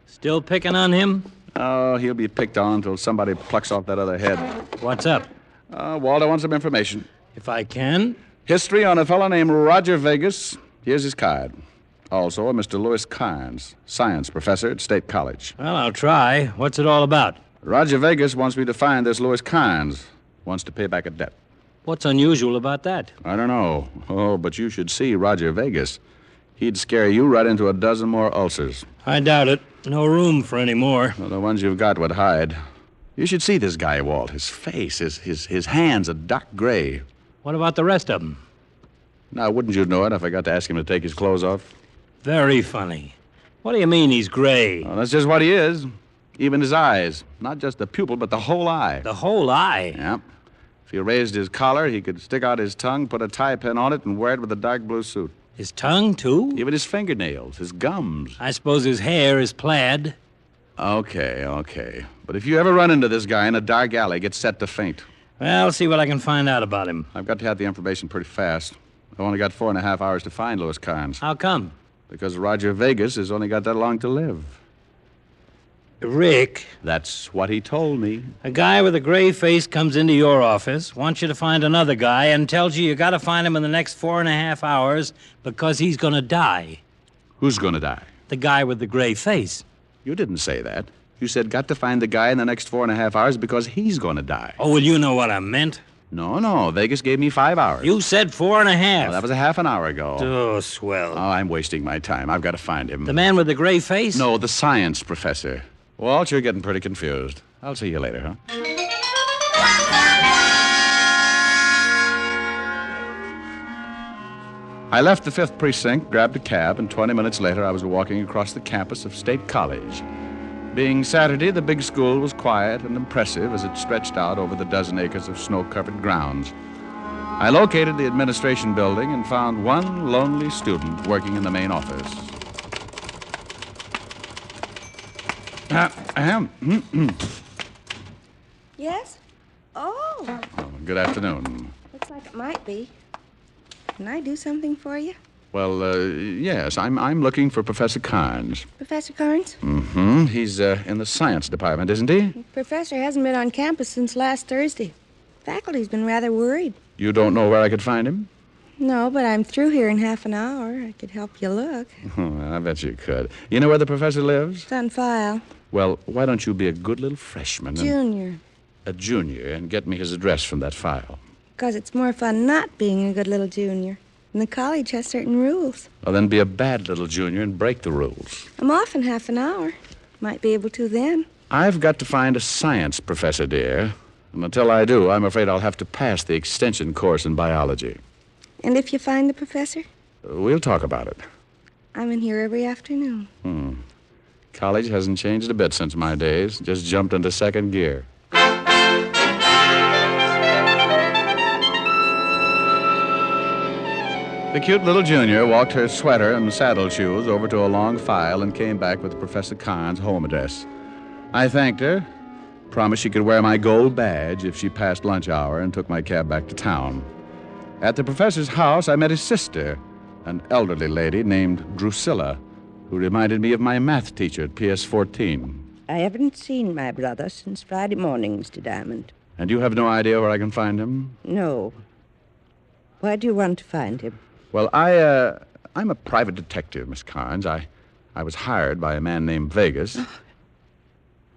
Still picking on him? Oh, he'll be picked on until somebody plucks off that other head. What's up? Walter wants some information. If I can. History on a fellow named Roger Vegas. Here's his card. Also, a Mr. Louis Carnes, science professor at State College. Well, I'll try. What's it all about? Roger Vegas wants me to find this Louis Carnes. Wants to pay back a debt. What's unusual about that? I don't know. Oh, but you should see Roger Vegas. He'd scare you right into a dozen more ulcers. I doubt it. No room for any more. Well, the ones you've got would hide. You should see this guy, Walt. His face, his hands are dark gray. What about the rest of them? Now, wouldn't you know it if I got to ask him to take his clothes off? Very funny. What do you mean he's gray? Well, that's just what he is. Even his eyes. Not just the pupil, but the whole eye. The whole eye? Yep. If he raised his collar, he could stick out his tongue, put a tie pin on it, and wear it with a dark blue suit. His tongue, too? Even his fingernails, his gums. I suppose his hair is plaid. Okay. But if you ever run into this guy in a dark alley, get set to faint. Well, I'll see what I can find out about him. I've got to have the information pretty fast. I've only got 4.5 hours to find Louis Carnes. How come? Because Roger Vegas has only got that long to live. Rick. That's what he told me. A guy with a gray face comes into your office, wants you to find another guy, and tells you got to find him in the next 4.5 hours because he's going to die. Who's going to die? The guy with the gray face. You didn't say that. You said got to find the guy in the next 4.5 hours because he's going to die. Oh, well, you know what I meant. No. Vegas gave me 5 hours. You said 4.5. Well, that was a half an hour ago. Oh, swell. Oh, I'm wasting my time. I've got to find him. The man with the gray face? No, the science professor. Walt, you're getting pretty confused. I'll see you later, huh? I left the 5th Precinct, grabbed a cab, and 20 minutes later I was walking across the campus of State College. Being Saturday, the big school was quiet and impressive as it stretched out over the dozen acres of snow-covered grounds. I located the administration building and found one lonely student working in the main office. Yes? Oh. Good afternoon. Looks like it might be. Can I do something for you? Well, yes, I'm looking for Professor Carnes. Professor Carnes? Mm-hmm. He's in the science department, isn't he? The professor hasn't been on campus since last Thursday. Faculty's been rather worried. You don't know where I could find him? No, but I'm through here in half an hour. I could help you look. Oh, I bet you could. You know where the professor lives? It's on file. Well, why don't you be a good little freshman? Junior. A junior, and get me his address from that file. Because it's more fun not being a good little junior. And the college has certain rules. Well, then be a bad little junior and break the rules. I'm off in half an hour. Might be able to then. I've got to find a science professor, dear. And until I do, I'm afraid I'll have to pass the extension course in biology. And if you find the professor? We'll talk about it. I'm in here every afternoon. College hasn't changed a bit since my days. Just jumped into second gear. The cute little junior walked her sweater and saddle shoes over to a long file and came back with Professor Carnes' home address. I thanked her, promised she could wear my gold badge if she passed lunch hour, and took my cab back to town. At the professor's house, I met his sister, an elderly lady named Drusilla, who reminded me of my math teacher at PS 14. I haven't seen my brother since Friday morning, Mr. Diamond. And you have no idea where I can find him? No. Why do you want to find him? Well, I'm a private detective, Miss Carnes. I was hired by a man named Vegas.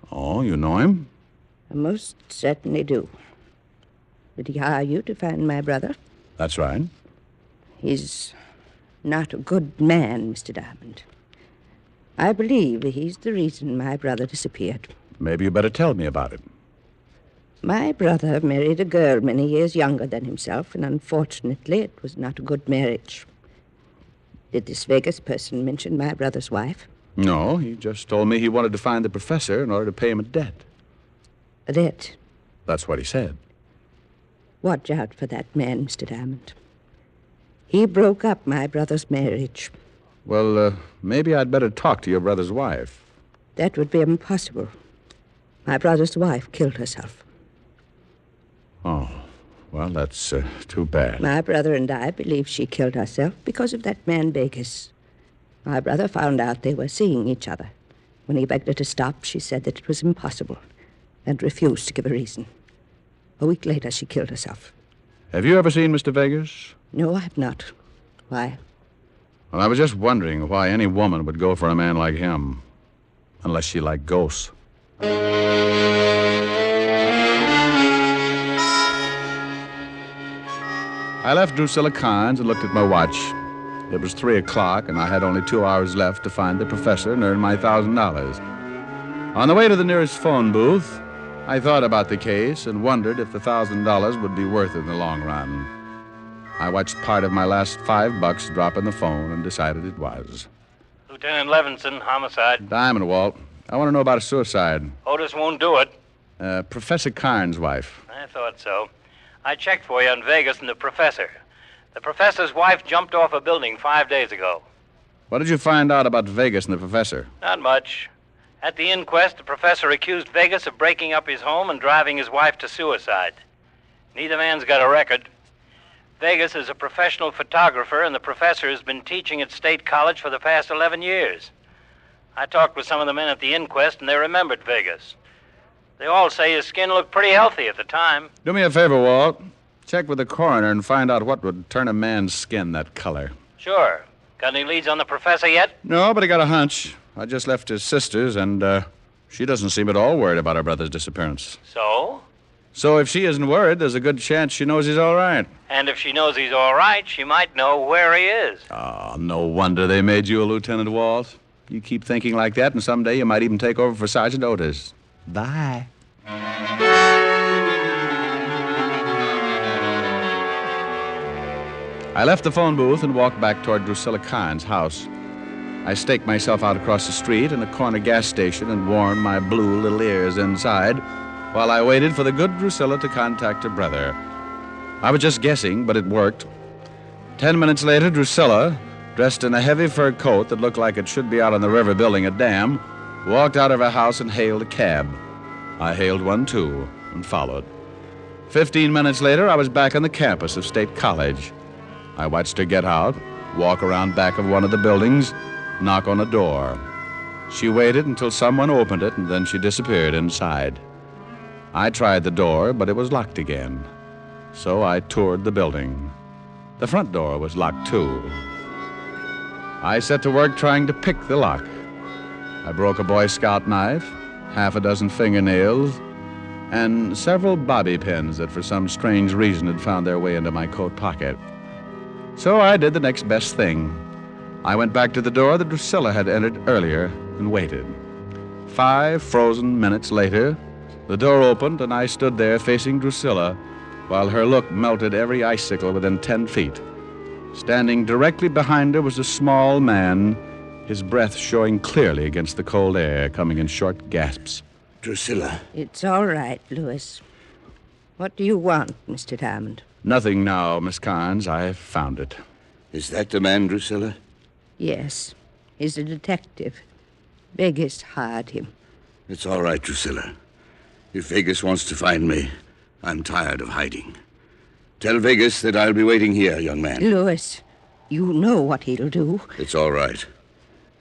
Oh, you know him? I most certainly do. Did he hire you to find my brother? That's right. He's not a good man, Mr. Diamond. I believe he's the reason my brother disappeared. Maybe you better tell me about it. My brother married a girl many years younger than himself, and unfortunately it was not a good marriage. Did this Vegas person mention my brother's wife? No, he just told me he wanted to find the professor in order to pay him a debt. A debt? That's what he said. Watch out for that man, Mr. Diamond. He broke up my brother's marriage. Well, maybe I'd better talk to your brother's wife. That would be impossible. My brother's wife killed herself. Oh, well, that's too bad. My brother and I believe she killed herself because of that man Vegas. My brother found out they were seeing each other. When he begged her to stop, she said that it was impossible and refused to give a reason. A week later, she killed herself. Have you ever seen Mr. Vegas? No, I have not. Why? Well, I was just wondering why any woman would go for a man like him. Unless she liked ghosts. I left Drusilla Carnes and looked at my watch. It was 3 o'clock, and I had only 2 hours left to find the professor and earn my $1,000. On the way to the nearest phone booth, I thought about the case and wondered if the $1,000 would be worth it in the long run. I watched part of my last $5 drop in the phone and decided it was. Lieutenant Levinson, homicide. Diamond, Walt. I want to know about a suicide. Otis won't do it. Professor Carnes' wife. I thought so. I checked for you on Vegas and the professor. The professor's wife jumped off a building 5 days ago. What did you find out about Vegas and the professor? Not much. At the inquest, the professor accused Vegas of breaking up his home and driving his wife to suicide. Neither man's got a record. Vegas is a professional photographer, and the professor has been teaching at State College for the past 11 years. I talked with some of the men at the inquest, and they remembered Vegas. They all say his skin looked pretty healthy at the time. Do me a favor, Walt. Check with the coroner and find out what would turn a man's skin that color. Sure. Got any leads on the professor yet? No, but I got a hunch. I just left his sister's, and she doesn't seem at all worried about her brother's disappearance. So? So if she isn't worried, there's a good chance she knows he's all right. And if she knows he's all right, she might know where he is. Oh, no wonder they made you a Lieutenant, Walt. You keep thinking like that, and someday you might even take over for Sergeant Otis. Bye. I left the phone booth and walked back toward Drusilla Carnes' house. I staked myself out across the street in a corner gas station and warmed my blue little ears inside while I waited for the good Drusilla to contact her brother. I was just guessing, but it worked. 10 minutes later, Drusilla, dressed in a heavy fur coat that looked like it should be out on the river building a dam, walked out of her house and hailed a cab. I hailed one, too, and followed. 15 minutes later, I was back on the campus of State College. I watched her get out, walk around back of one of the buildings, knock on a door. She waited until someone opened it, and then she disappeared inside. I tried the door, but it was locked again. So I toured the building. The front door was locked, too. I set to work trying to pick the lock. I broke a Boy Scout knife, half a dozen fingernails, and several bobby pins that for some strange reason had found their way into my coat pocket. So I did the next best thing. I went back to the door that Drusilla had entered earlier and waited. 5 frozen minutes later, the door opened and I stood there facing Drusilla while her look melted every icicle within 10 feet. Standing directly behind her was a small man, his breath showing clearly against the cold air, coming in short gasps. Drusilla. It's all right, Louis. What do you want, Mr. Diamond? Nothing now, Miss Carnes. I've found it. Is that the man, Drusilla? Yes. He's a detective. Vegas hired him. It's all right, Drusilla. If Vegas wants to find me, I'm tired of hiding. Tell Vegas that I'll be waiting here, young man. Louis, you know what he'll do. It's all right.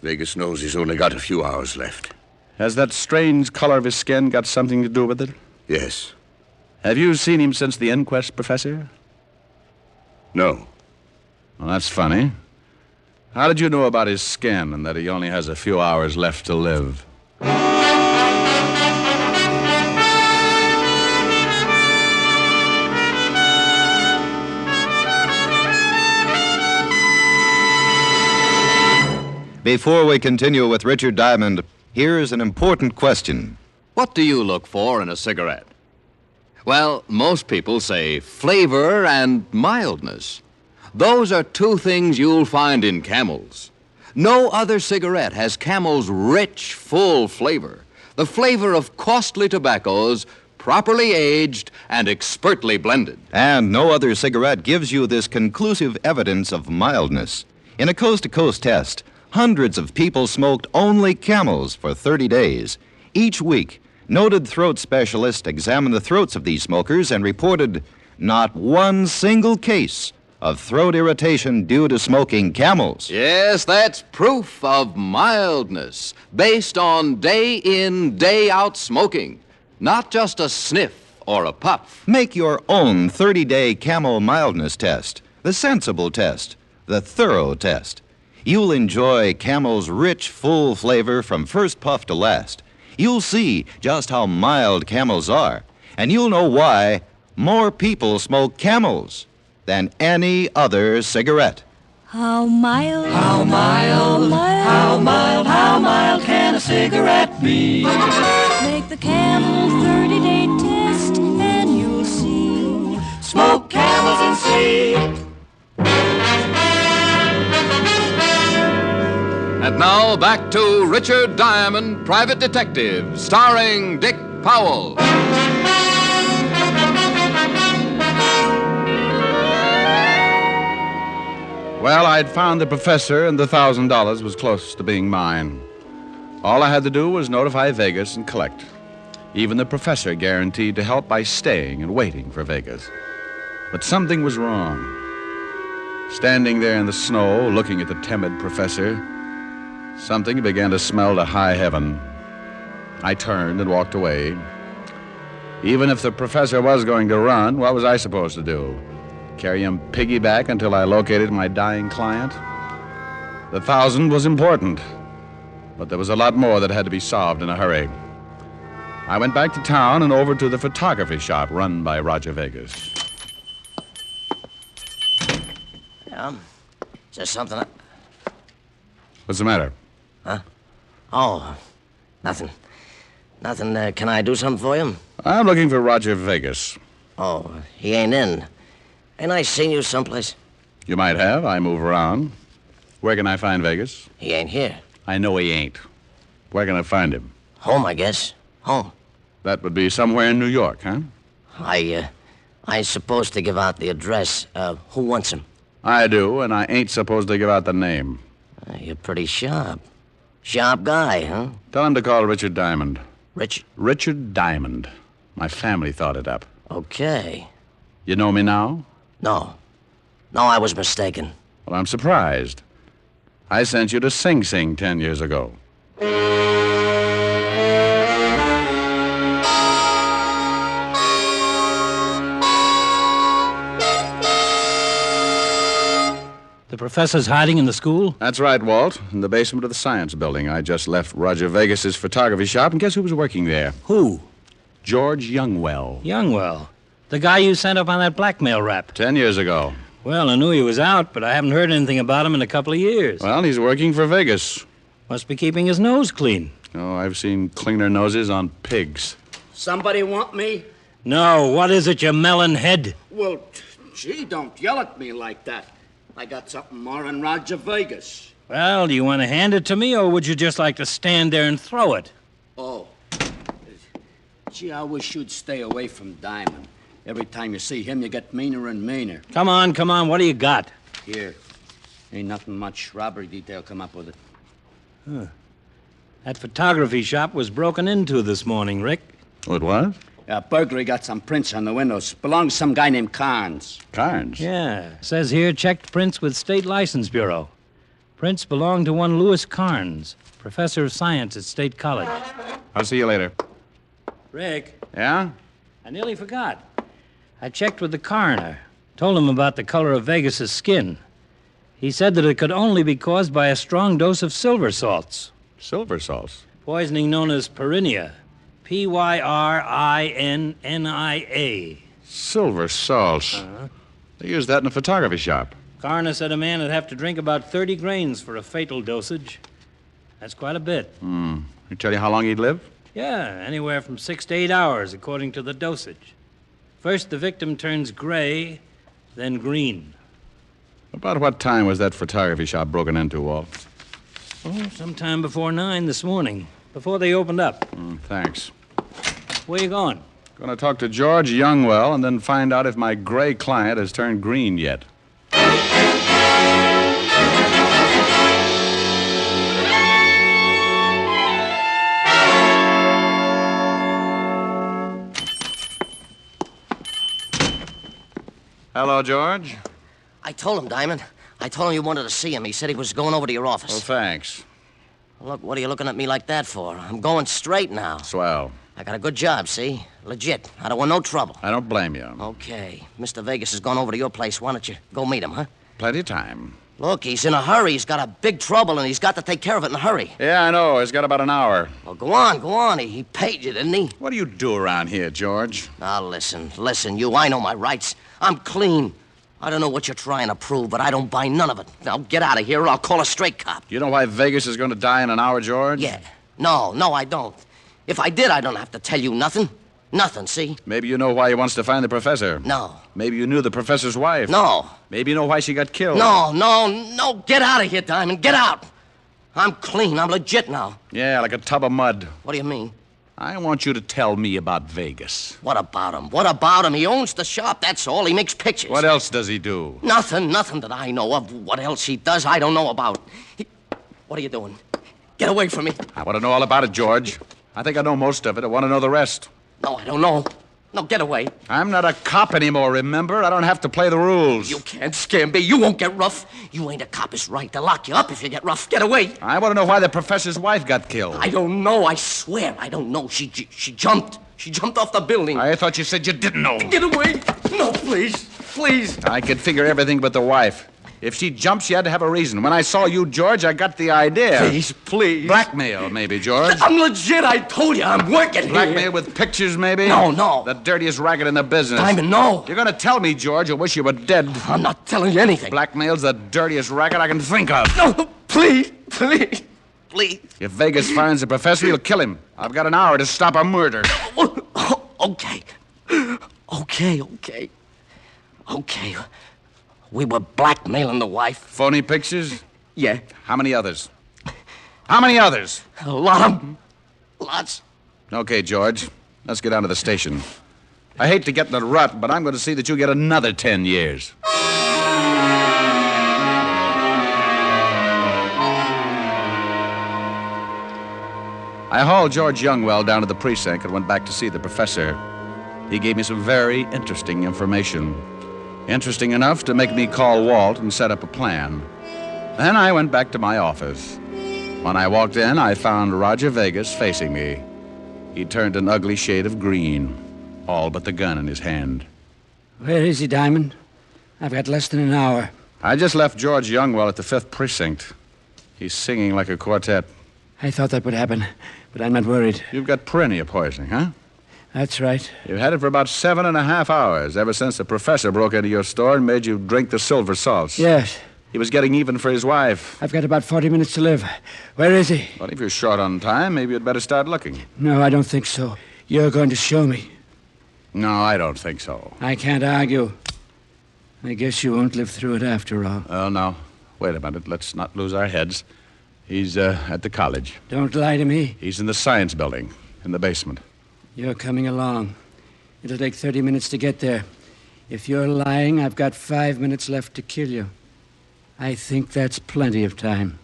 Vegas knows he's only got a few hours left. Has that strange color of his skin got something to do with it? Yes. Have you seen him since the inquest, Professor? No. Well, that's funny. How did you know about his skin and that he only has a few hours left to live? Before we continue with Richard Diamond, here's an important question. What do you look for in a cigarette? Well, most people say flavor and mildness. Those are two things you'll find in Camels. No other cigarette has Camel's rich, full flavor, the flavor of costly tobaccos, properly aged and expertly blended. And no other cigarette gives you this conclusive evidence of mildness. In a coast-to-coast test, hundreds of people smoked only Camels for 30 days. Each week, noted throat specialists examined the throats of these smokers and reported not one single case of throat irritation due to smoking Camels. Yes, that's proof of mildness, based on day-in, day-out smoking, not just a sniff or a puff. Make your own 30-day Camel mildness test, the sensible test, the thorough test. You'll enjoy Camel's rich, full flavor from first puff to last. You'll see just how mild Camels are, and you'll know why more people smoke Camels than any other cigarette. How mild, how mild, how mild, how mild can a cigarette be? Make the Camel 30-day test and you'll see. Smoke Camels and see. And now back to Richard Diamond, Private Detective, starring Dick Powell. Well, I'd found the professor, and the $1,000 was close to being mine. All I had to do was notify Vegas and collect. Even the professor guaranteed to help by staying and waiting for Vegas. But something was wrong. Standing there in the snow, looking at the timid professor, something began to smell to high heaven. I turned and walked away. Even if the professor was going to run, what was I supposed to do? Carry him piggyback until I located my dying client? The 1,000 was important, but there was a lot more that had to be solved in a hurry. I went back to town and over to the photography shop run by Roger Vegas. Yeah? Is there something What's the matter? Huh? Oh, nothing. Nothing. Can I do something for you? I'm looking for Roger Vegas. Oh, he ain't in. Ain't I seen you someplace? You might have. I move around. Where can I find Vegas? He ain't here. I know he ain't. Where can I find him? Home, I guess. Home. That would be somewhere in New York, huh? I ain't supposed to give out the address. Who wants him? I do, and I ain't supposed to give out the name. You're pretty sharp. Sharp guy, huh? Tell him to call Richard Diamond. Richard Diamond. My family thought it up. Okay. You know me now? No. No, I was mistaken. Well, I'm surprised. I sent you to Sing Sing 10 years ago. The professor's hiding in the school? That's right, Walt. In the basement of the science building. I just left Roger Vegas's photography shop, and guess who was working there? Who? George Youngwell. Youngwell? The guy you sent up on that blackmail rap? 10 years ago. Well, I knew he was out, but I haven't heard anything about him in a couple of years. Well, he's working for Vegas. Must be keeping his nose clean. Oh, I've seen cleaner noses on pigs. Somebody want me? No, what is it, you melon head? Well, gee, don't yell at me like that. I got something more on Roger Vegas. Well, do you want to hand it to me, or would you just like to stand there and throw it? Oh. Gee, I wish you'd stay away from Diamond. Every time you see him, you get meaner and meaner. Come on, what do you got? Here. Ain't nothing much. Robbery detail come up with it. Huh. That photography shop was broken into this morning, Rick. Oh, it was? Yeah, burglary got some prints on the windows. Belongs to some guy named Carnes. Carnes? Yeah. Says here, checked prints with State License Bureau. Prints belong to one Louis Carnes, professor of science at State College. I'll see you later. Rick, Yeah? I nearly forgot. I checked with the coroner. Told him about the color of Vegas's skin. He said that it could only be caused by a strong dose of silver salts. Silver salts? Poisoning known as pyrinia. Pyrinnia. Silver salts. They use that in a photography shop. Coroner said a man would have to drink about 30 grains for a fatal dosage. That's quite a bit. He tell you how long he'd live? Yeah, anywhere from 6 to 8 hours, according to the dosage. First, the victim turns gray, then green. About what time was that photography shop broken into, Walt? Oh, sometime before 9 this morning, before they opened up. Thanks. Where you going? Going to talk to George Youngwell and then find out if my gray client has turned green yet. Hello, George. I told him, Diamond. I told him you wanted to see him. He said he was going over to your office. Well, thanks. Look, what are you looking at me like that for? I'm going straight now. Swell. I got a good job, see? Legit. I don't want no trouble. I don't blame you. Okay. Mr. Vegas has gone over to your place. Why don't you go meet him, huh? Plenty of time. Look, he's in a hurry. He's got a big trouble, and he's got to take care of it in a hurry. Yeah, I know. He's got about an hour. Well, go on. He paid you, didn't he? What do you do around here, George? Now, listen, you. I know my rights. I'm clean. I don't know what you're trying to prove, but I don't buy none of it. Now, get out of here, or I'll call a straight cop. You know why Vegas is going to die in an hour, George? Yeah. No, I don't. If I did, I don't have to tell you nothing. Nothing, see? Maybe you know why he wants to find the professor. No. Maybe you knew the professor's wife. No. Maybe you know why she got killed. No. Get out of here, Diamond. Get out. I'm clean. I'm legit now. Yeah, like a tub of mud. What do you mean? I want you to tell me about Vegas. What about him? He owns the shop, that's all. He makes pictures. What else does he do? Nothing that I know of. What else he does, I don't know about. What are you doing? Get away from me. I want to know all about it, George. I think I know most of it. I want to know the rest. No, I don't know. No, get away. I'm not a cop anymore, remember? I don't have to play the rules. You can't scare me. You won't get rough. You ain't a cop. It's right to lock you up if you get rough. Get away. I want to know why the professor's wife got killed. I don't know. I swear I don't know. She jumped. She jumped off the building. I thought you said you didn't know. Get away. No, please. I could figure everything but the wife. If she jumped, she had to have a reason. When I saw you, George, I got the idea. Please. Blackmail, maybe, George. I'm legit. I told you. I'm working Blackmail here. with pictures, maybe? No. The dirtiest racket in the business. Diamond, no. You're going to tell me, George, you wish you were dead. I'm not telling you anything. Blackmail's the dirtiest racket I can think of. No, please. If Vegas finds the professor, he'll kill him. I've got an hour to stop a murder. Okay. We were blackmailing the wife. Phony pictures? Yeah. How many others? A lot of them. Lots. Okay, George. Let's get down to the station. I hate to get in the rut, but I'm going to see that you get another 10 years. I hauled George Youngwell down to the precinct and went back to see the professor. He gave me some very interesting information. Interesting enough to make me call Walt and set up a plan. Then I went back to my office. When I walked in, I found Roger Vegas facing me. He turned an ugly shade of green, all but the gun in his hand. Where is he, Diamond? I've got less than an hour. I just left George Youngwell at the 5th Precinct. He's singing like a quartet. I thought that would happen, but I'm not worried. You've got pyrinia poisoning, huh? That's right. You've had it for about 7.5 hours, ever since the professor broke into your store and made you drink the silver salts. Yes. He was getting even for his wife. I've got about 40 minutes to live. Where is he? Well, if you're short on time, maybe you'd better start looking. No, I don't think so. You're going to show me. No, I don't think so. I can't argue. I guess you won't live through it after all. Oh, no. Wait a minute. Let's not lose our heads. He's at the college. Don't lie to me. He's in the science building, in the basement. You're coming along. It'll take 30 minutes to get there. If you're lying, I've got 5 minutes left to kill you. I think that's plenty of time.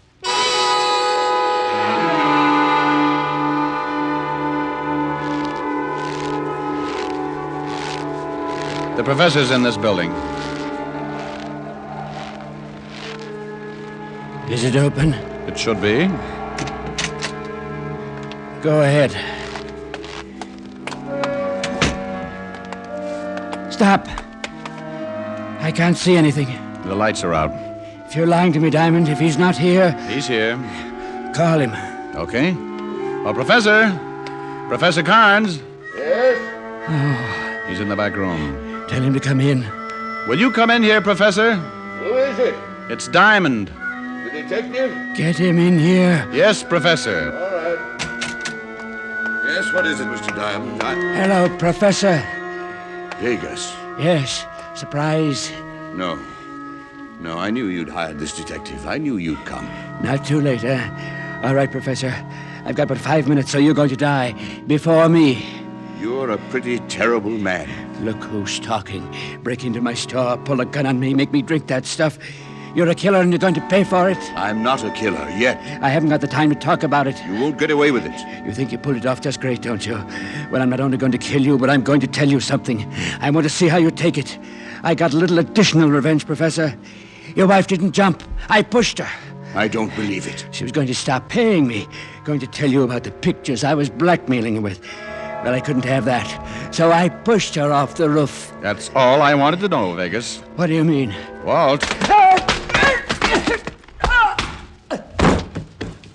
The professor's in this building. Is it open? It should be. Go ahead. Stop. I can't see anything. The lights are out. If you're lying to me, Diamond, if he's not here... He's here. Call him. Okay. Oh, Professor. Professor Carnes. Yes? Oh. He's in the back room. Tell him to come in. Will you come in here, Professor? Who is it? It's Diamond. The detective? Get him in here. Yes, Professor. All right. Yes, what is it, Mr. Diamond? Hello, Professor. Vegas. Yes. Surprise. No. No, I knew you'd hired this detective. I knew you'd come. Not too late, huh? All right, Professor. I've got but 5 minutes, so you're going to die before me. You're a pretty terrible man. Look who's talking. Break into my store, pull a gun on me, make me drink that stuff. You're a killer and you're going to pay for it. I'm not a killer yet. I haven't got the time to talk about it. You won't get away with it. You think you pulled it off just great, don't you? Well, I'm not only going to kill you, but I'm going to tell you something. I want to see how you take it. I got a little additional revenge, Professor. Your wife didn't jump. I pushed her. I don't believe it. She was going to stop paying me. Going to tell you about the pictures I was blackmailing her with. Well, I couldn't have that. So I pushed her off the roof. That's all I wanted to know, Vegas. What do you mean? Walt.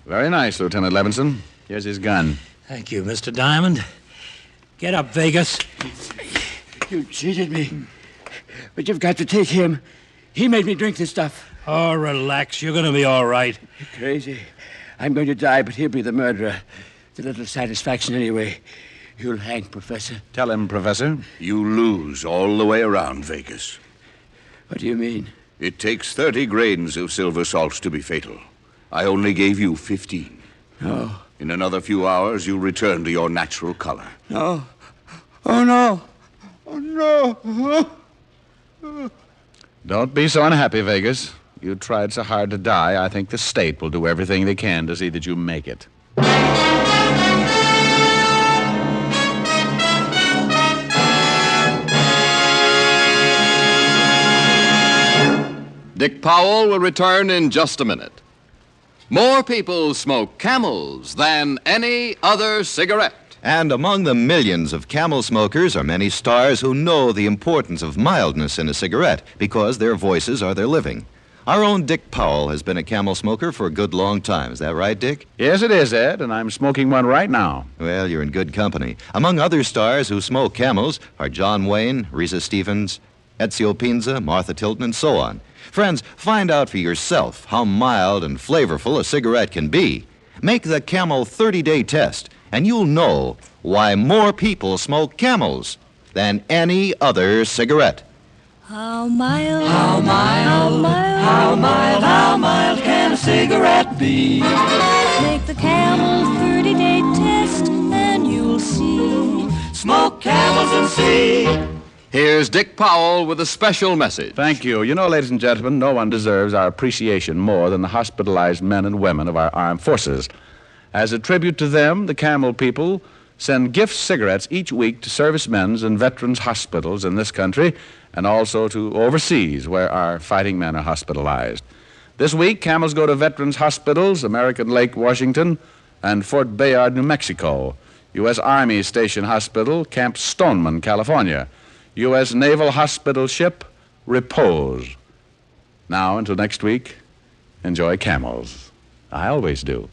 Very nice, Lieutenant Levinson. Here's his gun. Thank you, Mr. Diamond. Get up, Vegas. You cheated me. But you've got to take him. He made me drink this stuff. Oh, relax. You're going to be all right. You're crazy. I'm going to die, but he'll be the murderer. It's a little satisfaction anyway. You'll hang, Professor. Tell him, Professor. You lose all the way around, Vegas. What do you mean? It takes 30 grains of silver salt to be fatal. I only gave you 15. No. In another few hours, you'll return to your natural color. No. Oh, no. Oh, no. Don't be so unhappy, Vegas. You tried so hard to die, I think the state will do everything they can to see that you make it. Dick Powell will return in just a minute. More people smoke Camels than any other cigarette. And among the millions of Camel smokers are many stars who know the importance of mildness in a cigarette because their voices are their living. Our own Dick Powell has been a Camel smoker for a good long time. Is that right, Dick? Yes, it is, Ed, and I'm smoking one right now. Well, you're in good company. Among other stars who smoke Camels are John Wayne, Risa Stevens, Ezio Pinza, Martha Tilton, and so on. Friends, find out for yourself how mild and flavorful a cigarette can be. Make the Camel 30-day test, and you'll know why more people smoke Camels than any other cigarette. How mild, how mild, how mild, how mild can a cigarette be? Make the Camel 30-day test, and you'll see. Smoke Camels and see. Here's Dick Powell with a special message. Thank you. You know, ladies and gentlemen, no one deserves our appreciation more than the hospitalized men and women of our armed forces. As a tribute to them, the Camel people send gift cigarettes each week to servicemen's and veterans' hospitals in this country and also to overseas where our fighting men are hospitalized. This week, Camels go to veterans' hospitals, American Lake, Washington, and Fort Bayard, New Mexico, U.S. Army Station Hospital, Camp Stoneman, California, U.S. Naval Hospital Ship, Repose. Now, until next week, enjoy Camels. I always do.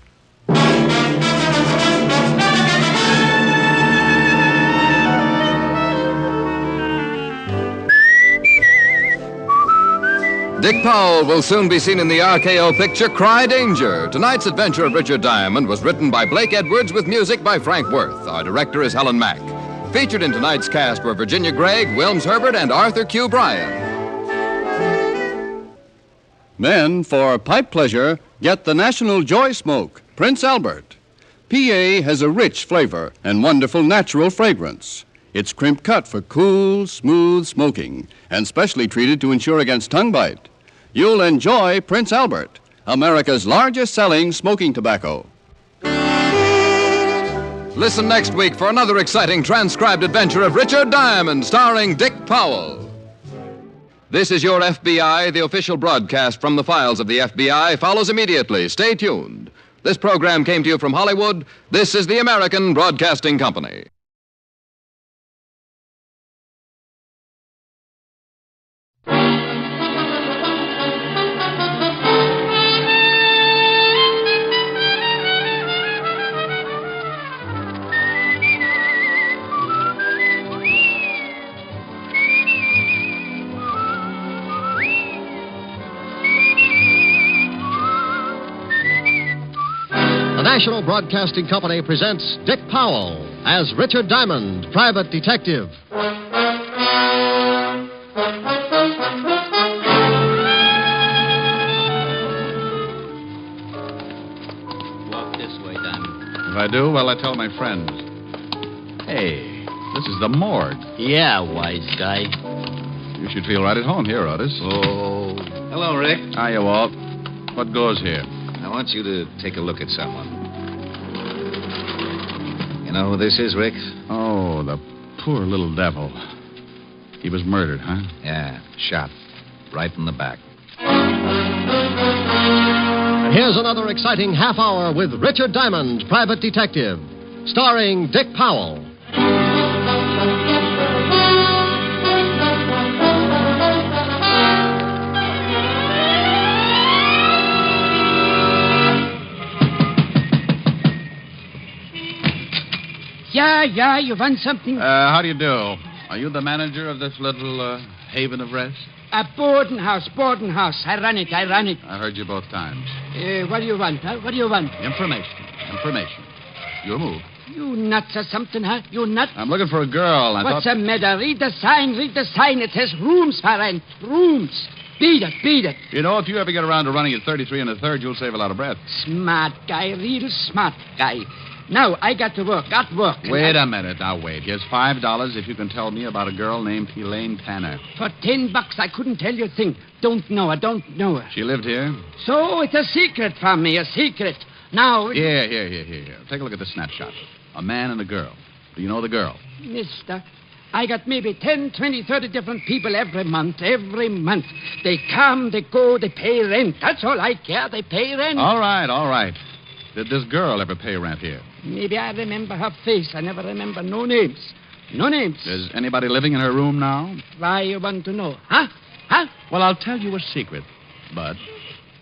Dick Powell will soon be seen in the RKO picture Cry Danger. Tonight's adventure of Richard Diamond was written by Blake Edwards with music by Frank Worth. Our director is Helen Mack. Featured in tonight's cast were Virginia Gregg, Wilms Herbert, and Arthur Q. Bryan. Men, for pipe pleasure, get the National Joy Smoke, Prince Albert. PA has a rich flavor and wonderful natural fragrance. It's crimp cut for cool, smooth smoking and specially treated to ensure against tongue bite. You'll enjoy Prince Albert, America's largest selling smoking tobacco. Listen next week for another exciting transcribed adventure of Richard Diamond, starring Dick Powell. This is Your FBI. The official broadcast from the files of the FBI follows immediately. Stay tuned. This program came to you from Hollywood. This is the American Broadcasting Company. The National Broadcasting Company presents Dick Powell as Richard Diamond, private detective. Walk this way, Diamond. If I do, well, I tell my friends. Hey, this is the morgue. Yeah, wise guy. You should feel right at home here, Otis. Oh. Hello, Rick. Hiya, Walt. What goes here? I want you to take a look at someone. You know who this is, Rick? Oh, the poor little devil. He was murdered, huh? Yeah, shot. Right in the back. Here's another exciting half hour with Richard Diamond, private detective, starring Dick Powell. Yeah, you want something? How do you do? Are you the manager of this little haven of rest? A boarding house. I run it. I heard you both times. What do you want, huh? What do you want? Information. Your move. You nuts or something, huh? You nuts? I'm looking for a girl. What's the matter? Read the sign. It says rooms for rent. Rooms. Beat it. You know, if you ever get around to running at 33 1/3, you'll save a lot of breath. Smart guy, real smart guy. Now, I got to work. Wait a minute. Now, wait. Here's $5 if you can tell me about a girl named Elaine Tanner. For $10, I couldn't tell you a thing. Don't know her. She lived here? So it's a secret from me, a secret. Now... Here. Take a look at the snapshot. A man and a girl. Do you know the girl? Mister, I got maybe 10, 20, 30 different people every month. They come, they go, they pay rent. That's all I care. They pay rent. All right. Did this girl ever pay rent here? Maybe I remember her face. I never remember no names. Is anybody living in her room now? Why you want to know? Huh? Well, I'll tell you a secret, Bud.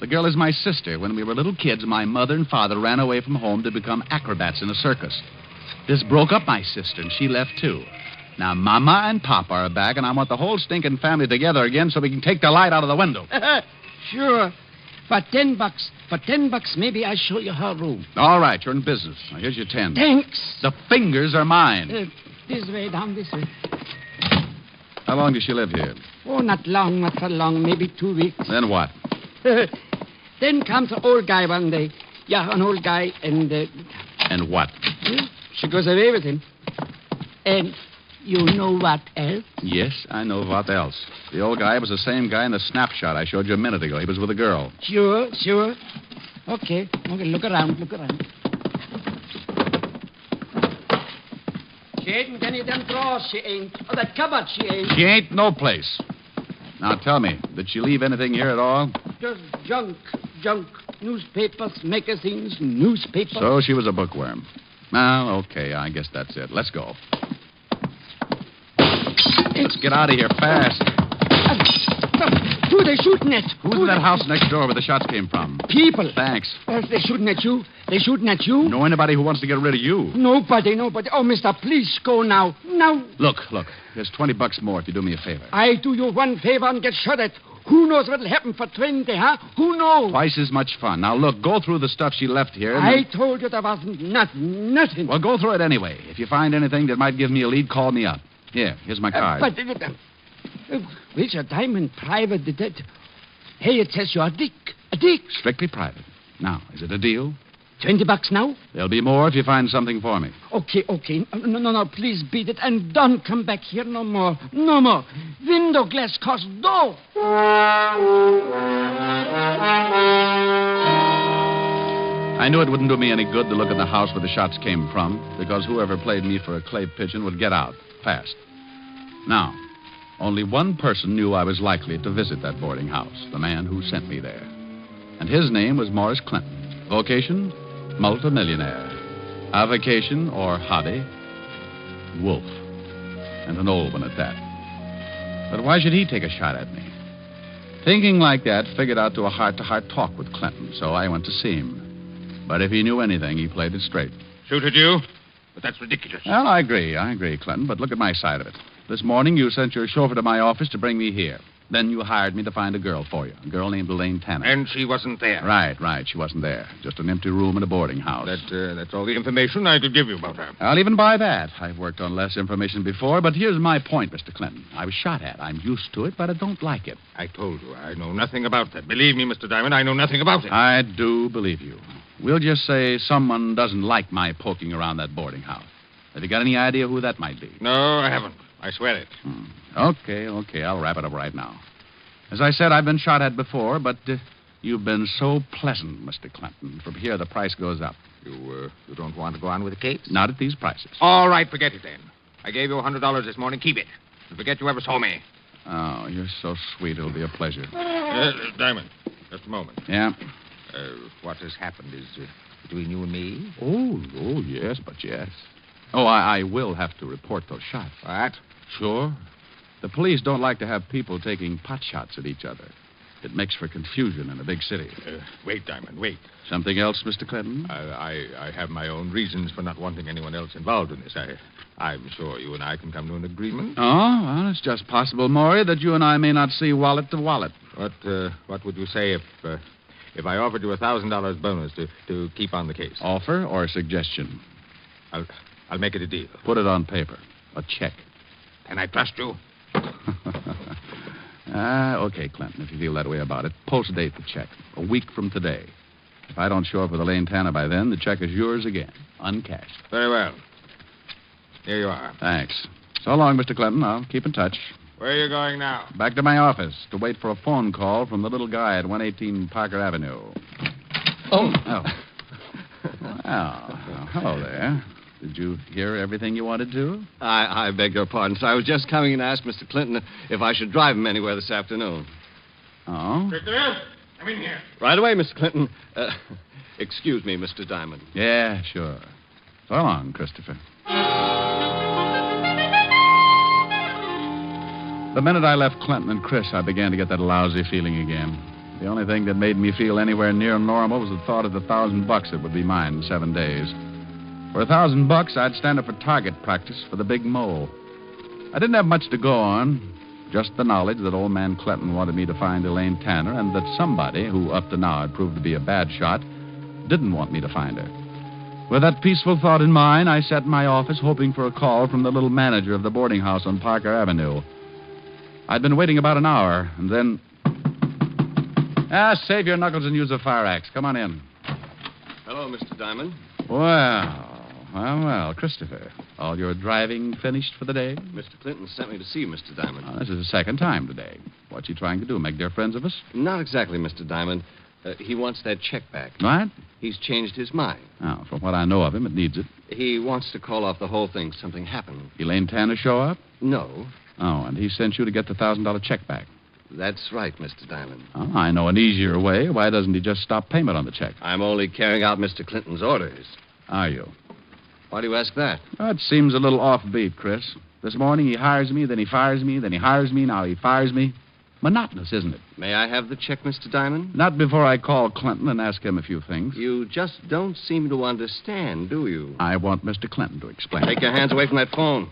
The girl is my sister. When we were little kids, my mother and father ran away from home to become acrobats in a circus. This broke up my sister, and she left, too. Now, Mama and Papa are back, and I want the whole stinking family together again so we can take the light out of the window. Sure. For $10, maybe I'll show you her room. All right, you're in business. Now, here's your 10. Thanks. The fingers are mine. This way, down this way. How long does she live here? Oh, not for long, maybe 2 weeks. Then what? Then comes an old guy one day. Yeah, an old guy, and... And what? She goes away with him. And you know what else? Yes, I know what else. The old guy was the same guy in the snapshot I showed you a minute ago. He was with a girl. Sure. Okay, look around. She ain't any of them drawers, she ain't. Or that cupboard, she ain't. She ain't no place. Now, tell me, did she leave anything here at all? Just junk. Newspapers, magazines, newspapers. So she was a bookworm. Well, okay, I guess that's it. Let's go. Let's get out of here fast. Who are they shooting at? Who's in that house next door where the shots came from? People. Thanks. They're shooting at you. Know anybody who wants to get rid of you? Nobody. Oh, mister, please go now. Look. Here's $20 more if you do me a favor. I do you one favor and get shot at. Who knows what'll happen for 20, huh? Who knows? Twice as much fun. Now, look, go through the stuff she left here. I told you there wasn't nothing. Well, go through it anyway. If you find anything that might give me a lead, call me up. Here's my card. Richard Diamond, private detective. Hey, it says you're a dick. Strictly private. Now, is it a deal? $20 now? There'll be more if you find something for me. Okay. No, please beat it and don't come back here no more. Window glass costs dough. I knew it wouldn't do me any good to look at the house where the shots came from, because whoever played me for a clay pigeon would get out fast. Now, only one person knew I was likely to visit that boarding house, the man who sent me there. And his name was Morris Clinton. Vocation, multimillionaire. Avocation, or hobby, wolf. And an old one at that. But why should he take a shot at me? Thinking like that, figured out to a heart-to-heart talk with Clinton, so I went to see him. But if he knew anything, he played it straight. Shoot at you? But that's ridiculous. Well, I agree, Clinton, but look at my side of it. This morning, you sent your chauffeur to my office to bring me here. Then you hired me to find a girl for you, a girl named Elaine Tanner. And she wasn't there. Right, she wasn't there. Just an empty room in a boarding house. That's all the information I could give you about her. I'll even buy that. I've worked on less information before, but here's my point, Mr. Clinton. I was shot at. I'm used to it, but I don't like it. I told you, I know nothing about that. Believe me, Mr. Diamond, I know nothing about it. I do believe you. We'll just say someone doesn't like my poking around that boarding house. Have you got any idea who that might be? No, I haven't. I swear it. Okay. I'll wrap it up right now. As I said, I've been shot at before, but you've been so pleasant, Mr. Clinton. From here, the price goes up. You don't want to go on with the case? Not at these prices. All right, forget it then. I gave you $100 this morning. Keep it. And forget you ever saw me. Oh, you're so sweet. It'll be a pleasure. Diamond, just a moment. Yeah? What has happened is between you and me. Oh, yes. Oh, I will have to report those shots. What? Sure. The police don't like to have people taking pot shots at each other. It makes for confusion in a big city. Wait, Diamond, wait. Something else, Mr. Clinton? I have my own reasons for not wanting anyone else involved in this. I'm sure you and I can come to an agreement. Oh, well, it's just possible, Maury, that you and I may not see wallet to wallet. What would you say if I offered you a $1,000 bonus to keep on the case? Offer or suggestion? I'll make it a deal. Put it on paper. A check. Can I trust you? Okay, Clinton, if you feel that way about it. Post date the check. A week from today. If I don't show up with Elaine Tanner by then, the check is yours again. Uncashed. Very well. Here you are. Thanks. So long, Mr. Clinton. I'll keep in touch. Where are you going now? Back to my office to wait for a phone call from the little guy at 118 Parker Avenue. Oh. Well, hello there. Did you hear everything you wanted to? I beg your pardon, sir. I was just coming in to ask Mr. Clinton if I should drive him anywhere this afternoon. Oh? Christopher, come in here. Right away, Mr. Clinton. Excuse me, Mr. Diamond. Yeah, sure. So long, Christopher. The minute I left Clinton and Chris, I began to get that lousy feeling again. The only thing that made me feel anywhere near normal was the thought of the $1,000 that would be mine in 7 days. For $1,000, I'd stand up for target practice for the big mole. I didn't have much to go on, just the knowledge that old man Clinton wanted me to find Elaine Tanner and that somebody, who up to now had proved to be a bad shot, didn't want me to find her. With that peaceful thought in mind, I sat in my office hoping for a call from the little manager of the boarding house on Parker Avenue. I'd been waiting about an hour, and then... save your knuckles and use a fire axe. Come on in. Hello, Mr. Diamond. Well, Christopher. All your driving finished for the day? Mr. Clinton sent me to see you, Mr. Diamond. This is the second time today. What's he trying to do, make dear friends of us? Not exactly, Mr. Diamond. He wants that check back. What? He's changed his mind. Oh, from what I know of him, it needs it. He wants to call off the whole thing. Something happened. Elaine Tanner show up? No. Oh, and he sent you to get the $1,000 check back. That's right, Mr. Diamond. Oh, I know an easier way. Why doesn't he just stop payment on the check? I'm only carrying out Mr. Clinton's orders. Are you? Why do you ask that? Oh, it seems a little offbeat, Chris. This morning he hires me, then he fires me, then he hires me, now he fires me. Monotonous, isn't it? May I have the check, Mr. Diamond? Not before I call Clinton and ask him a few things. You just don't seem to understand, do you? I want Mr. Clinton to explain. Take your hands away from that phone.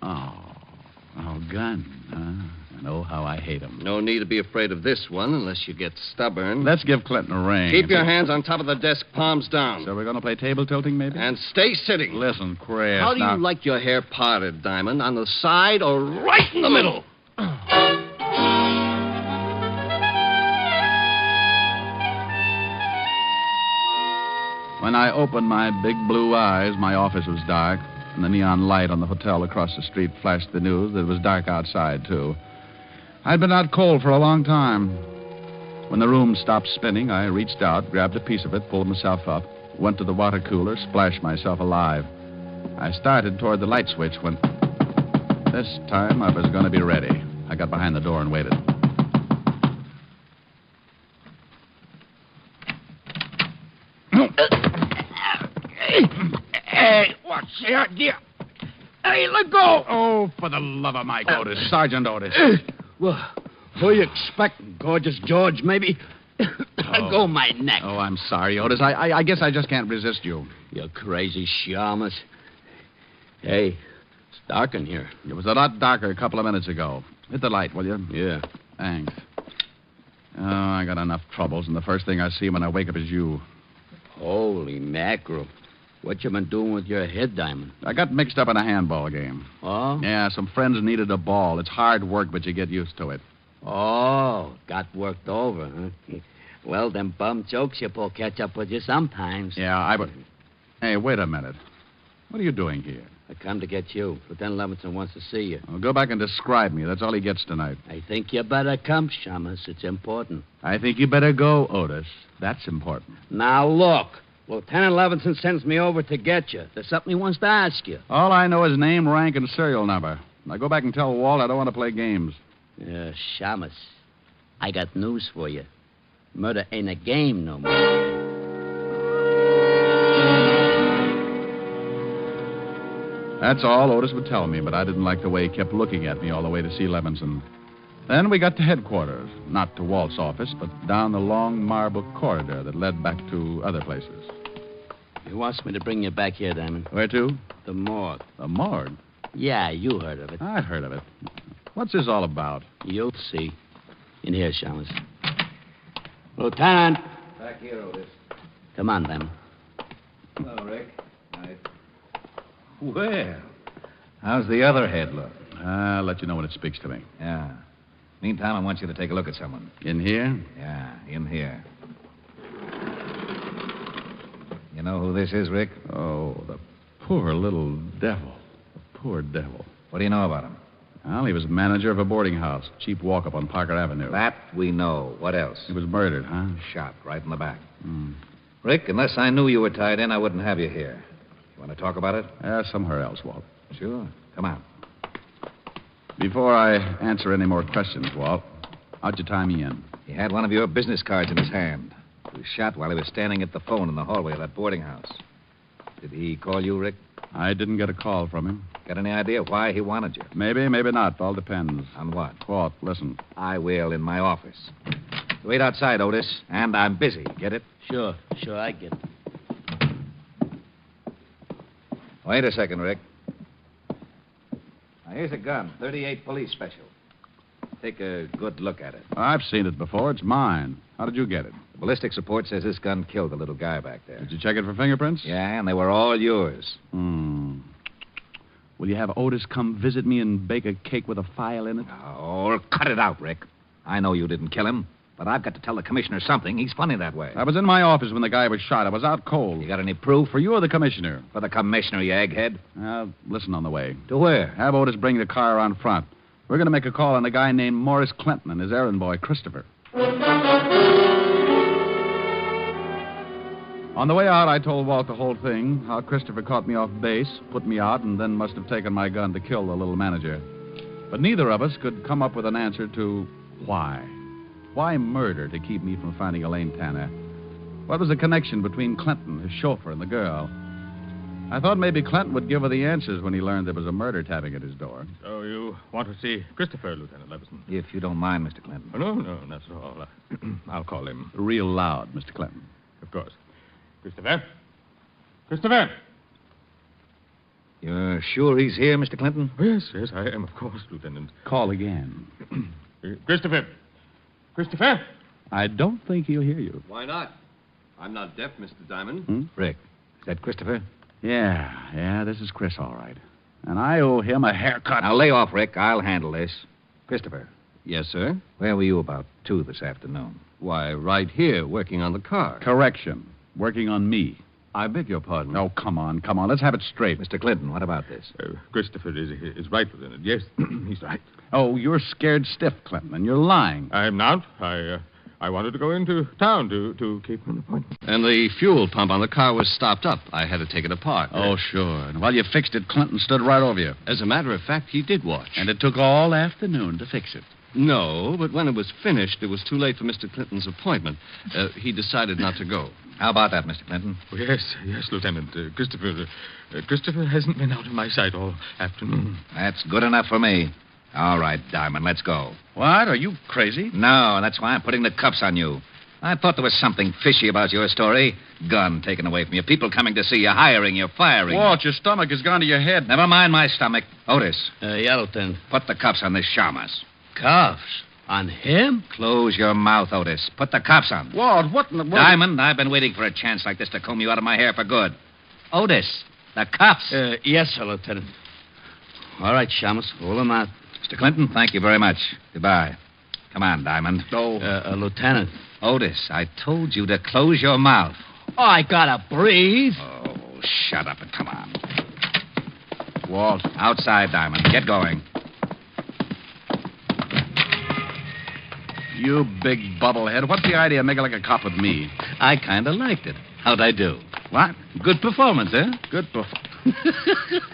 Oh, gun, huh? And oh, how I hate him. No need to be afraid of this one unless you get stubborn. Let's give Clinton a ring. Keep your hands on top of the desk, palms down. So we're going to play table tilting, maybe? And stay sitting. Listen, Chris. How do you like your hair parted, Diamond? On the side or right in the middle? When I opened my big blue eyes, my office was dark, and the neon light on the hotel across the street flashed the news that it was dark outside, too. I'd been out cold for a long time. When the room stopped spinning, I reached out, grabbed a piece of it, pulled myself up, went to the water cooler, splashed myself alive. I started toward the light switch when... This time I was going to be ready. I got behind the door and waited. Hey, what's the idea? Hey, let go! Oh, for the love of Mike Otis. Sergeant Otis. Well, who you expecting? Gorgeous George, maybe? Let go of my neck. Oh, I'm sorry, Otis. I guess I just can't resist you. You crazy shamus. Hey, it's dark in here. It was a lot darker a couple of minutes ago. Hit the light, will you? Yeah. Thanks. Oh, I got enough troubles, and the first thing I see when I wake up is you. Holy mackerel. What you been doing with your head, Diamond? I got mixed up in a handball game. Oh? Yeah, some friends needed a ball. It's hard work, but you get used to it. Oh, got worked over, huh? Well, them bum jokes you pull catch up with you sometimes. Yeah, Hey, wait a minute. What are you doing here? I come to get you. Lieutenant Levinson wants to see you. Well, go back and describe me. That's all he gets tonight. I think you better come, Shamus. It's important. I think you better go, Otis. That's important. Now, look. Lieutenant Levinson sends me over to get you. There's something he wants to ask you. All I know is name, rank, and serial number. Now go back and tell Walt I don't want to play games. Shamus, I got news for you. Murder ain't a game no more. That's all Otis would tell me, but I didn't like the way he kept looking at me all the way to see Levinson. Then we got to headquarters, not to Walt's office, but down the long marble corridor that led back to other places. He wants me to bring you back here, Diamond. Where to? The morgue. The morgue? Yeah, you heard of it. I've heard of it. What's this all about? You'll see. In here, Shamus. Lieutenant. Back here, Otis. Come on, Diamond. Hello, Rick. Well, how's the other head look? I'll let you know when it speaks to me. Yeah. Meantime, I want you to take a look at someone. In here? Yeah, in here. You know who this is, Rick? Oh, the poor little devil. The poor devil. What do you know about him? Well, he was manager of a boarding house, cheap walk-up on Parker Avenue. That we know. What else? He was murdered, huh? Shot right in the back. Rick, unless I knew you were tied in, I wouldn't have you here. You want to talk about it? Somewhere else, Walt. Sure. Come on. Before I answer any more questions, Walt, how'd you tie me in? He had one of your business cards in his hand. He was shot while he was standing at the phone in the hallway of that boarding house. Did he call you, Rick? I didn't get a call from him. Got any idea why he wanted you? Maybe, maybe not. All depends. On what? Walt, listen. I will in my office. Wait outside, Otis, and I'm busy. Get it? Sure, I get it. Wait a second, Rick. Now, here's a gun, 38 police special. Take a good look at it. I've seen it before. It's mine. How did you get it? The ballistics report says this gun killed the little guy back there. Did you check it for fingerprints? Yeah, and they were all yours. Will you have Otis come visit me and bake a cake with a file in it? Oh, cut it out, Rick. I know you didn't kill him, but I've got to tell the commissioner something. He's funny that way. I was in my office when the guy was shot. I was out cold. You got any proof? For you or the commissioner? For the commissioner, you egghead. Listen on the way. To where? Have Otis bring the car around front. We're going to make a call on a guy named Morris Clinton and his errand boy, Christopher. On the way out, I told Walt the whole thing, how Christopher caught me off base, put me out, and then must have taken my gun to kill the little manager. But neither of us could come up with an answer to why. Why murder to keep me from finding Elaine Tanner? What was the connection between Clinton, his chauffeur, and the girl? I thought maybe Clinton would give her the answers when he learned there was a murder tapping at his door. So you want to see Christopher, Lieutenant Levinson? If you don't mind, Mr. Clinton. Oh, no, not at all. I'll call him. Real loud, Mr. Clinton. Of course. Christopher? Christopher! You're sure he's here, Mr. Clinton? Oh, yes, I am, of course, Lieutenant. Call again. Christopher! Christopher! I don't think he'll hear you. Why not? I'm not deaf, Mr. Diamond. Rick, is that Christopher? Yeah, this is Chris, all right. And I owe him a haircut. Now, lay off, Rick. I'll handle this. Christopher. Yes, sir? Where were you about 2 this afternoon? Why, right here, working on the car. Correction. Working on me. I beg your pardon. Oh, come on. Let's have it straight. Mr. Clinton, what about this? Christopher is right, Lieutenant. Yes, he's right. Oh, you're scared stiff, Clinton, and you're lying. I'm not. I I wanted to go into town to keep an appointment. And the fuel pump on the car was stopped up. I had to take it apart. Oh, sure. And while you fixed it, Clinton stood right over you. As a matter of fact, he did watch. And it took all afternoon to fix it. No, but when it was finished, it was too late for Mr. Clinton's appointment. He decided not to go. How about that, Mr. Clinton? Oh, yes, Lieutenant. Christopher hasn't been out of my sight all afternoon. That's good enough for me. All right, Diamond, let's go. What? Are you crazy? No, that's why I'm putting the cuffs on you. I thought there was something fishy about your story. Gun taken away from you, people coming to see you, hiring you, firing. Walt, your stomach has gone to your head. Never mind my stomach. Otis. Yeah, Lieutenant. Put the cuffs on this shamus. Cuffs? On him? Close your mouth, Otis. Put the cuffs on. Walt, what in the world? Diamond, I've been waiting for a chance like this to comb you out of my hair for good. Otis, the cuffs. Yes, sir, Lieutenant. All right, Shamus, roll him out. Mr. Clinton, thank you very much. Goodbye. Come on, Diamond. Oh. Lieutenant. Otis, I told you to close your mouth. Oh, I gotta breathe. Oh, shut up and come on. Walt. Outside, Diamond. Get going. You big bubblehead. What's the idea of making like a cop with me? I kind of liked it. How'd I do? What? Good performance, eh? Good performance.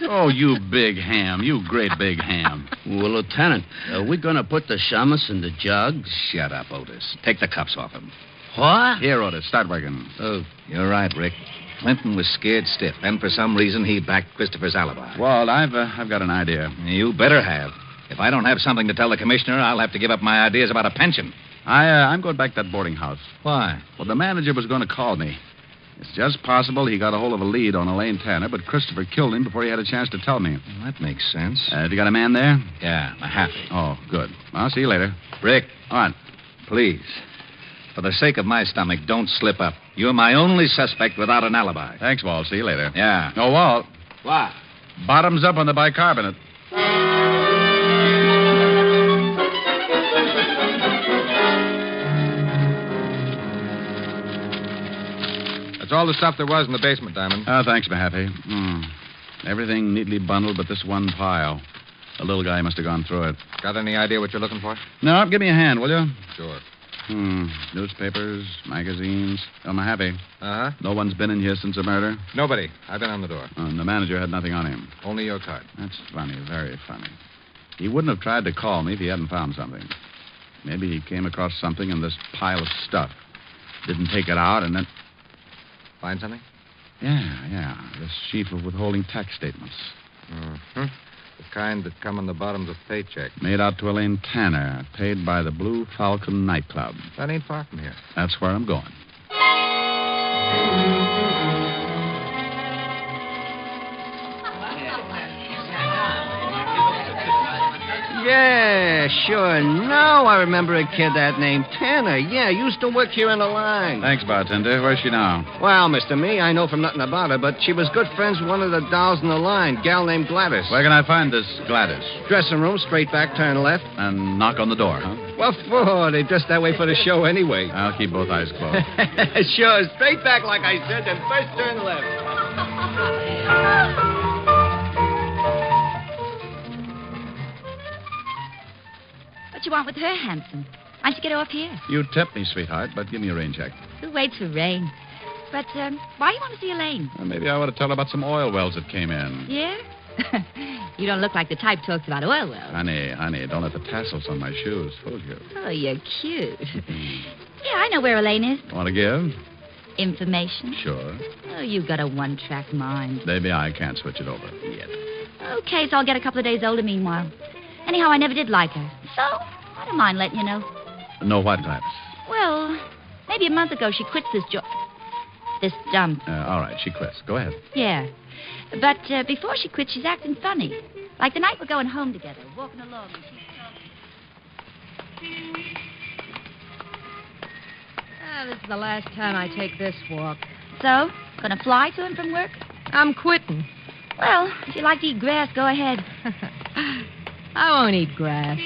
Oh, you big ham. You great big ham. Well, Lieutenant, are we going to put the shamus in the jug? Shut up, Otis. Take the cuffs off him. What? Here, Otis, start working. Oh, you're right, Rick. Clinton was scared stiff, and for some reason he backed Christopher's alibi. Walt, I've got an idea. You better have. If I don't have something to tell the commissioner, I'll have to give up my ideas about a pension. I'm going back to that boarding house. Why? Well, the manager was going to call me. It's just possible he got a hold of a lead on Elaine Tanner, but Christopher killed him before he had a chance to tell me. Well, that makes sense. You got a man there? Yeah, a happy. Oh, good. I'll see you later. Rick. On. Please. For the sake of my stomach, don't slip up. You're my only suspect without an alibi. Thanks, Walt. See you later. Yeah. Oh, Walt. What? Bottoms up on the bicarbonate. That's all the stuff there was in the basement, Diamond. Oh, thanks, my happy. Everything neatly bundled but this one pile. The little guy must have gone through it. Got any idea what you're looking for? No, give me a hand, will you? Sure. Newspapers, magazines. Oh, my happy. Uh-huh. No one's been in here since the murder? Nobody. I've been on the door. And the manager had nothing on him. Only your card. That's funny, very funny. He wouldn't have tried to call me if he hadn't found something. Maybe he came across something in this pile of stuff. Didn't take it out and then... Find something? Yeah. This sheaf of withholding tax statements. Mm-hmm. The kind that come on the bottoms of paychecks. Made out to Elaine Tanner, paid by the Blue Falcon nightclub. That ain't far from here. That's where I'm going. Yeah, sure. Now I remember a kid that named Tanner. Yeah, used to work here in the line. Thanks, bartender. Where's she now? Well, Mr. Me, I know from nothing about her, but she was good friends with one of the dolls in the line, gal named Gladys. Where can I find this Gladys? Dressing room, straight back, turn left. And knock on the door, huh? What for? They dress that way for the show anyway. I'll keep both eyes closed. Sure, straight back like I said, then first turn left. What you want with her, Hanson? Why don't you get off here? You tipped me, sweetheart, but give me a rain check. Who waits for rain? But, why you want to see Elaine? Well, maybe I ought to tell her about some oil wells that came in. Yeah? You don't look like the type talks about oil wells. Honey, don't let the tassels on my shoes fool you. Oh, you're cute. Yeah, I know where Elaine is. Want to give? Information? Sure. Oh, you've got a one-track mind. Maybe I can't switch it over yet. Okay, so I'll get a couple of days older meanwhile. Anyhow, I never did like her. So, I don't mind letting you know. No what, Gladys? Well, maybe a month ago she quit this job. This dump. All right, she quits. Go ahead. Yeah. But before she quit, she's acting funny. Like the night we're going home together, walking along, and she's talking. This is the last time I take this walk. So, gonna fly to him from work? I'm quitting. Well, if you like to eat grass, go ahead. I won't eat grass.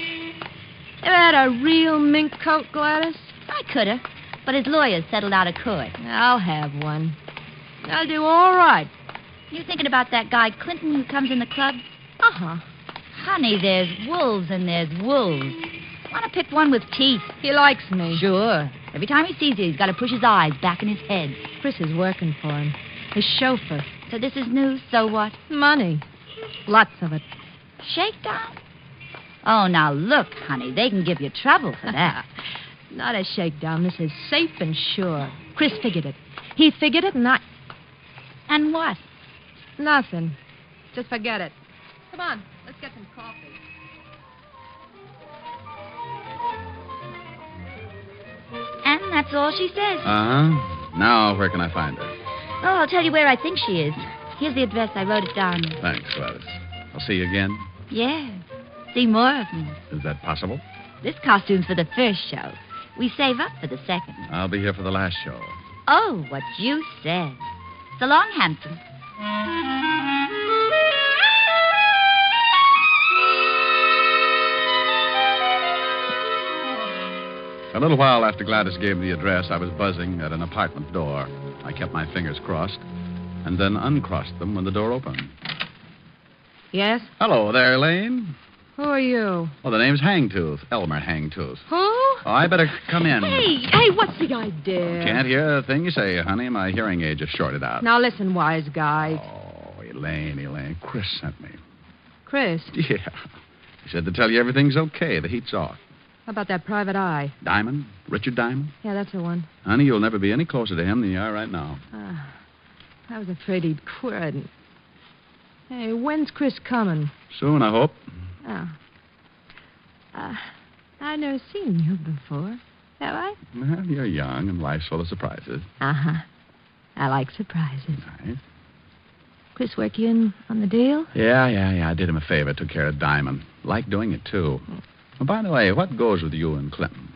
Ever had a real mink coat, Gladys? I coulda, but his lawyers settled out of court. I'll have one. I'll do all right. You thinking about that guy Clinton who comes in the club? Uh-huh. Honey, there's wolves and there's wolves. Want to pick one with teeth. He likes me. Sure. Every time he sees you, he's got to push his eyes back in his head. Chris is working for him. His chauffeur. So this is news, so what? Money. Lots of it. Shakedown? Oh, now look, honey, they can give you trouble for that. Not a shakedown. This is safe and sure. Chris figured it. He figured it, and I... And what? Nothing. Just forget it. Come on, let's get some coffee. And that's all she says. Uh-huh. Now, where can I find her? Oh, I'll tell you where I think she is. Here's the address. I wrote it down. Thanks, Gladys. I'll see you again. Yeah. See more of me. Is that possible? This costume's for the first show. We save up for the second. I'll be here for the last show. Oh, what you said. So long, handsome. A little while after Gladys gave me the address, I was buzzing at an apartment door. I kept my fingers crossed and then uncrossed them when the door opened. Yes? Hello there, Elaine. Who are you? Well, the name's Hangtooth, Elmer Hangtooth. Who? Oh, I better come in. Hey, what's the idea? Can't hear a thing you say, honey. My hearing aid just shorted out. Now listen, wise guy. Oh, Elaine. Chris sent me. Chris? Yeah. He said to tell you everything's okay. The heat's off. How about that private eye? Diamond? Richard Diamond? Yeah, that's the one. Honey, you'll never be any closer to him than you are right now. I was afraid he'd quit. Hey, when's Chris coming? Soon, I hope. Oh. I've never seen you before, have I? Well, you're young and life's full of surprises. Uh-huh. I like surprises. Nice. Chris work you in on the deal? Yeah. I did him a favor. Took care of Diamond. Like doing it, too. Oh, by the way, what goes with you and Clinton?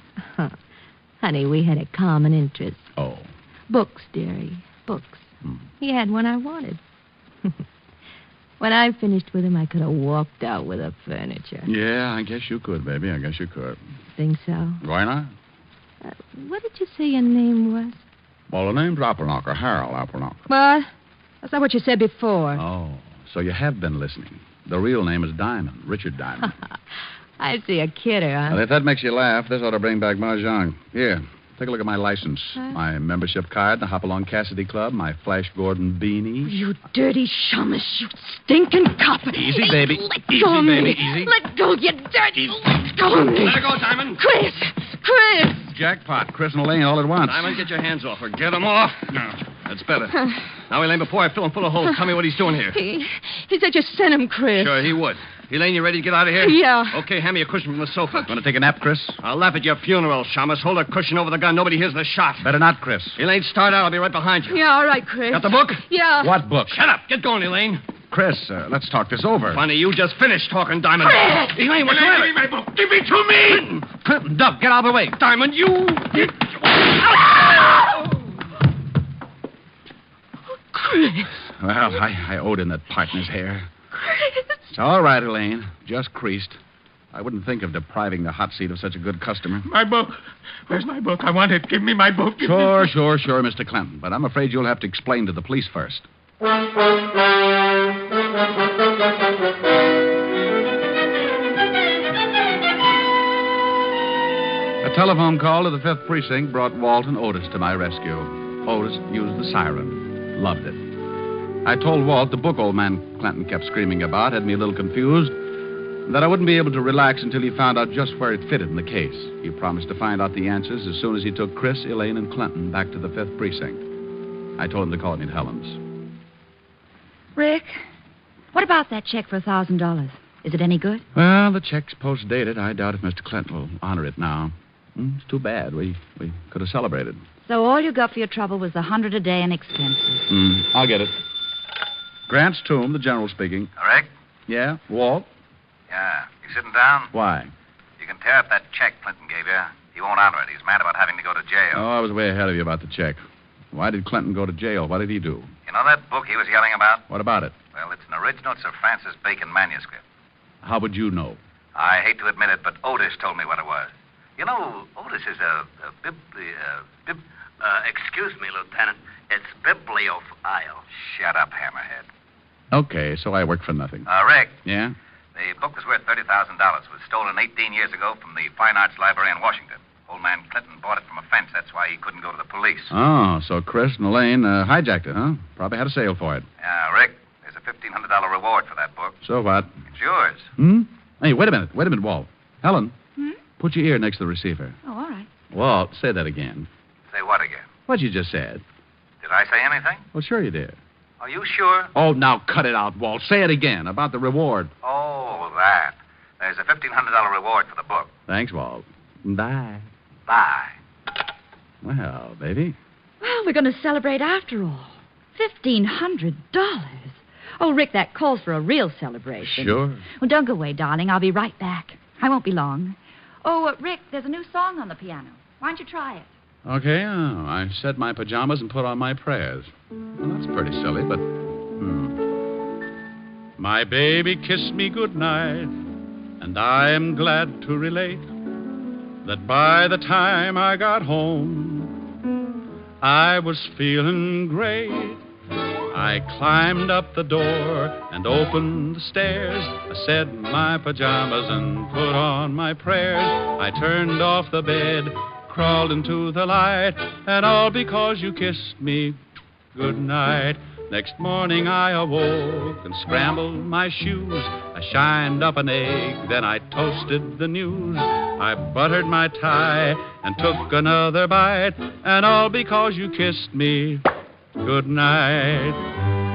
Honey, we had a common interest. Oh. Books, dearie. Books. He had one I wanted. When I finished with him, I could have walked out with the furniture. Yeah, I guess you could, baby. I guess you could. Think so? Why not? What did you say your name was? Well, the name's Appelknocker, Harold Appelknocker. What? That's not what you said before. Oh, so you have been listening. The real name is Diamond, Richard Diamond. I see a kidder, huh? Well, if that makes you laugh, this ought to bring back Mahjong. Here, take a look at my license. My membership card, the Hopalong Cassidy Club, my Flash Gordon beanie. You dirty shamus, you stinking cop. Easy, baby. Let Easy, go of me. baby, easy. Let go, you dirty. Let go of me. Let her go, Diamond. Chris! Jackpot, Chris and Elaine all at once. Diamond, get your hands off her. Get them off. No, that's better. Now, Elaine, before I fill him full of holes, tell me what he's doing here. He said you sent him, Chris. Sure, he would. Elaine, you ready to get out of here? Yeah. Okay, hand me a cushion from the sofa. Want to take a nap, Chris? I'll laugh at your funeral, Shamus. Hold a cushion over the gun. Nobody hears the shot. Better not, Chris. Elaine, start out. I'll be right behind you. Yeah, all right, Chris. Got the book? Yeah. What book? Shut up. Get going, Elaine. Chris, let's talk this over. Funny, you just finished talking, Diamond. Chris! Elaine, what's the matter? Give me my book. Give it to me. Clinton, Duck, get out of the way. Diamond, you... Chris. Well, I owed him that partner's hair. Chris. It's all right, Elaine. Just creased. I wouldn't think of depriving the hot seat of such a good customer. My book. Where's my book? I want it. Give me my book. Sure, Mr. Clinton. But I'm afraid you'll have to explain to the police first. A telephone call to the 5th Precinct brought Walt and Otis to my rescue. Otis used the siren. Loved it. I told Walt the book old man Clinton kept screaming about had me a little confused, and that I wouldn't be able to relax until he found out just where it fitted in the case. He promised to find out the answers as soon as he took Chris, Elaine, and Clinton back to the 5th Precinct. I told him to call me at Helen's. Rick, what about that check for $1,000? Is it any good? Well, the check's post-dated. I doubt if Mr. Clinton will honor it now. It's too bad. We could have celebrated. So all you got for your trouble was $100 a day in expenses. I'll get it. Grant's Tomb, the general speaking. Rick? Yeah? Walt? Yeah. You sitting down? Why? You can tear up that check Clinton gave you. He won't honor it. He's mad about having to go to jail. Oh, I was way ahead of you about the check. Why did Clinton go to jail? What did he do? You know that book he was yelling about? What about it? Well, it's an original Sir Francis Bacon manuscript. How would you know? I hate to admit it, but Otis told me what it was. You know, Otis is excuse me, Lieutenant. It's bibliophile. Shut up, Hammerhead. Okay, so I work for nothing. Rick. Yeah? The book was worth $30,000. It was stolen 18 years ago from the Fine Arts Library in Washington. Old man Clinton bought it from a fence. That's why he couldn't go to the police. Oh, so Chris and Elaine hijacked it, huh? Probably had a sale for it. Rick, there's a $1,500 reward for that book. So what? It's yours. Hmm? Hey, wait a minute, Walt. Helen, put your ear next to the receiver. Oh, all right. Walt, say that again. Say what again? What you just said. Did I say anything? Well, sure you did. Are you sure? Oh, now cut it out, Walt. Say it again about the reward. Oh, that. There's a $1,500 reward for the book. Thanks, Walt. Bye. Bye. Well, baby. Well, we're going to celebrate after all. $1,500. Oh, Rick, that calls for a real celebration. Sure. Well, don't go away, darling. I'll be right back. I won't be long. Oh, Rick, there's a new song on the piano. Why don't you try it? Okay, I set my pajamas and put on my prayers. Well, that's pretty silly, but... My baby kissed me goodnight, and I am glad to relate that by the time I got home, I was feeling great. I climbed up the door and opened the stairs. I said my pajamas and put on my prayers. I turned off the bed, crawled into the light, and all because you kissed me goodnight. Next morning I awoke and scrambled my shoes. I shined up an egg, then I toasted the news. I buttered my tie and took another bite, and all because you kissed me goodnight.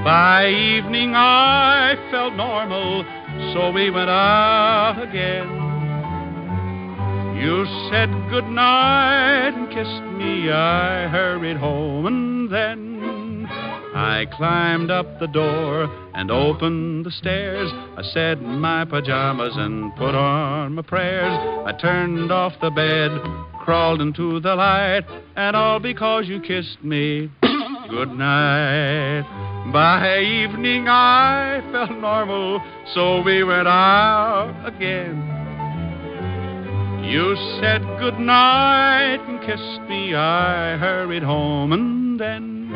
By evening I felt normal, so we went out again. You said goodnight and kissed me. I hurried home, and then I climbed up the door and opened the stairs. I said my pajamas and put on my prayers. I turned off the bed, crawled into the light, and all because you kissed me goodnight. By evening I felt normal, so we went out again. You said goodnight and kissed me. I hurried home, and then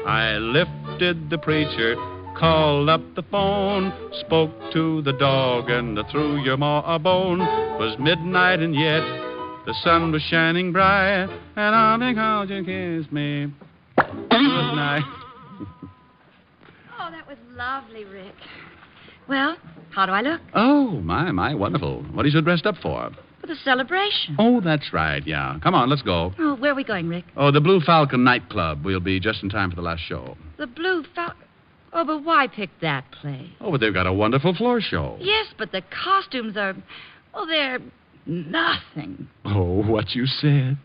I lifted the preacher, called up the phone, spoke to the dog, and threw your ma a bone. 'Twas midnight, and yet the sun was shining bright, and all because you kissed me good night. Oh, that was lovely, Rick. Well, how do I look? Oh, my, wonderful. What are you so dressed up for? For the celebration. Oh, that's right, yeah. Come on, let's go. Oh, where are we going, Rick? Oh, the Blue Falcon nightclub. We'll be just in time for the last show. The Blue Falcon. Oh, but why pick that place? Oh, but they've got a wonderful floor show. Yes, but the costumes are... well, they're nothing. Oh, what you said.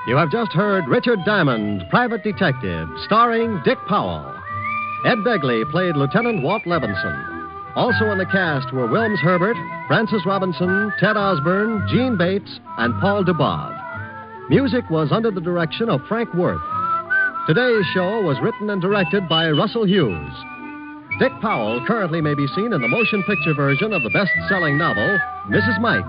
You have just heard Richard Diamond, Private Detective, starring Dick Powell. Ed Begley played Lieutenant Walt Levinson. Also in the cast were Wilms Herbert, Francis Robinson, Ted Osborne, Gene Bates, and Paul Dubov. Music was under the direction of Frank Worth. Today's show was written and directed by Russell Hughes. Dick Powell currently may be seen in the motion picture version of the best-selling novel, Mrs. Mike.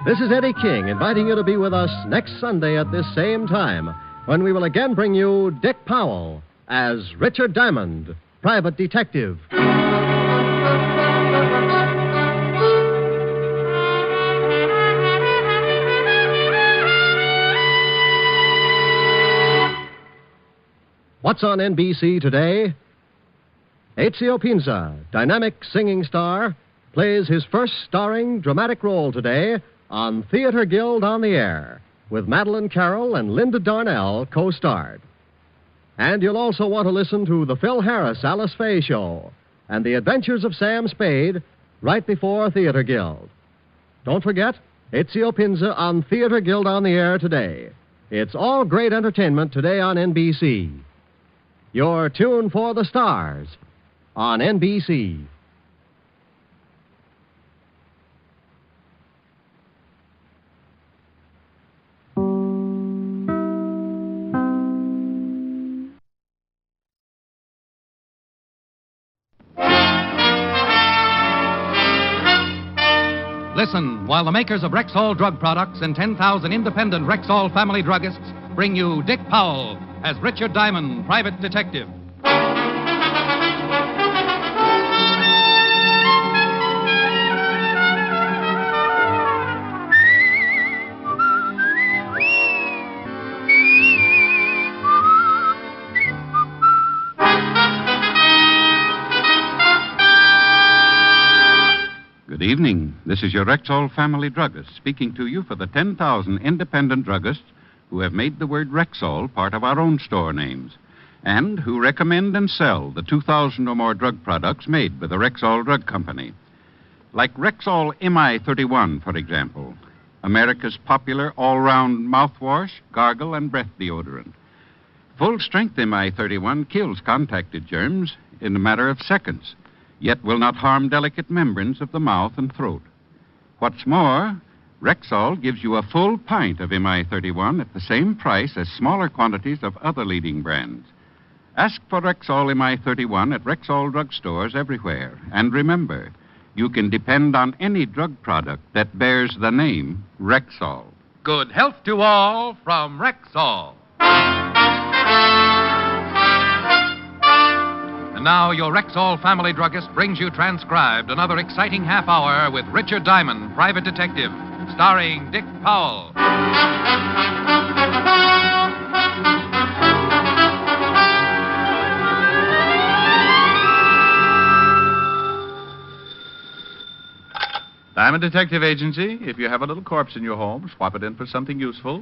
This is Eddie King inviting you to be with us next Sunday at this same time when we will again bring you Dick Powell as Richard Diamond, Private Detective. What's on NBC today? Ezio Pinza, dynamic singing star, plays his first starring dramatic role today on Theater Guild on the Air, with Madeline Carroll and Linda Darnell co-starred. And you'll also want to listen to the Phil Harris Alice Faye Show and the Adventures of Sam Spade right before Theater Guild. Don't forget, Ezio Pinza on Theater Guild on the Air today. It's all great entertainment today on NBC. Your tune for the stars on NBC. Listen while the makers of Rexall drug products and 10,000 independent Rexall family druggists bring you Dick Powell as Richard Diamond, private detective. Good evening. This is your Rexall family druggist speaking to you for the 10,000 independent druggists who have made the word Rexall part of our own store names and who recommend and sell the 2,000 or more drug products made by the Rexall Drug Company. Like Rexall MI31, for example, America's popular all-round mouthwash, gargle, and breath deodorant. Full-strength MI31 kills contacted germs in a matter of seconds, yet will not harm delicate membranes of the mouth and throat. What's more, Rexall gives you a full pint of MI31 at the same price as smaller quantities of other leading brands. Ask for Rexall MI31 at Rexall drugstores everywhere. And remember, you can depend on any drug product that bears the name Rexall. Good health to all from Rexall. And now your Rexall family druggist brings you transcribed another exciting half hour with Richard Diamond, private detective, starring Dick Powell. Diamond Detective Agency. If you have a little corpse in your home, swap it in for something useful.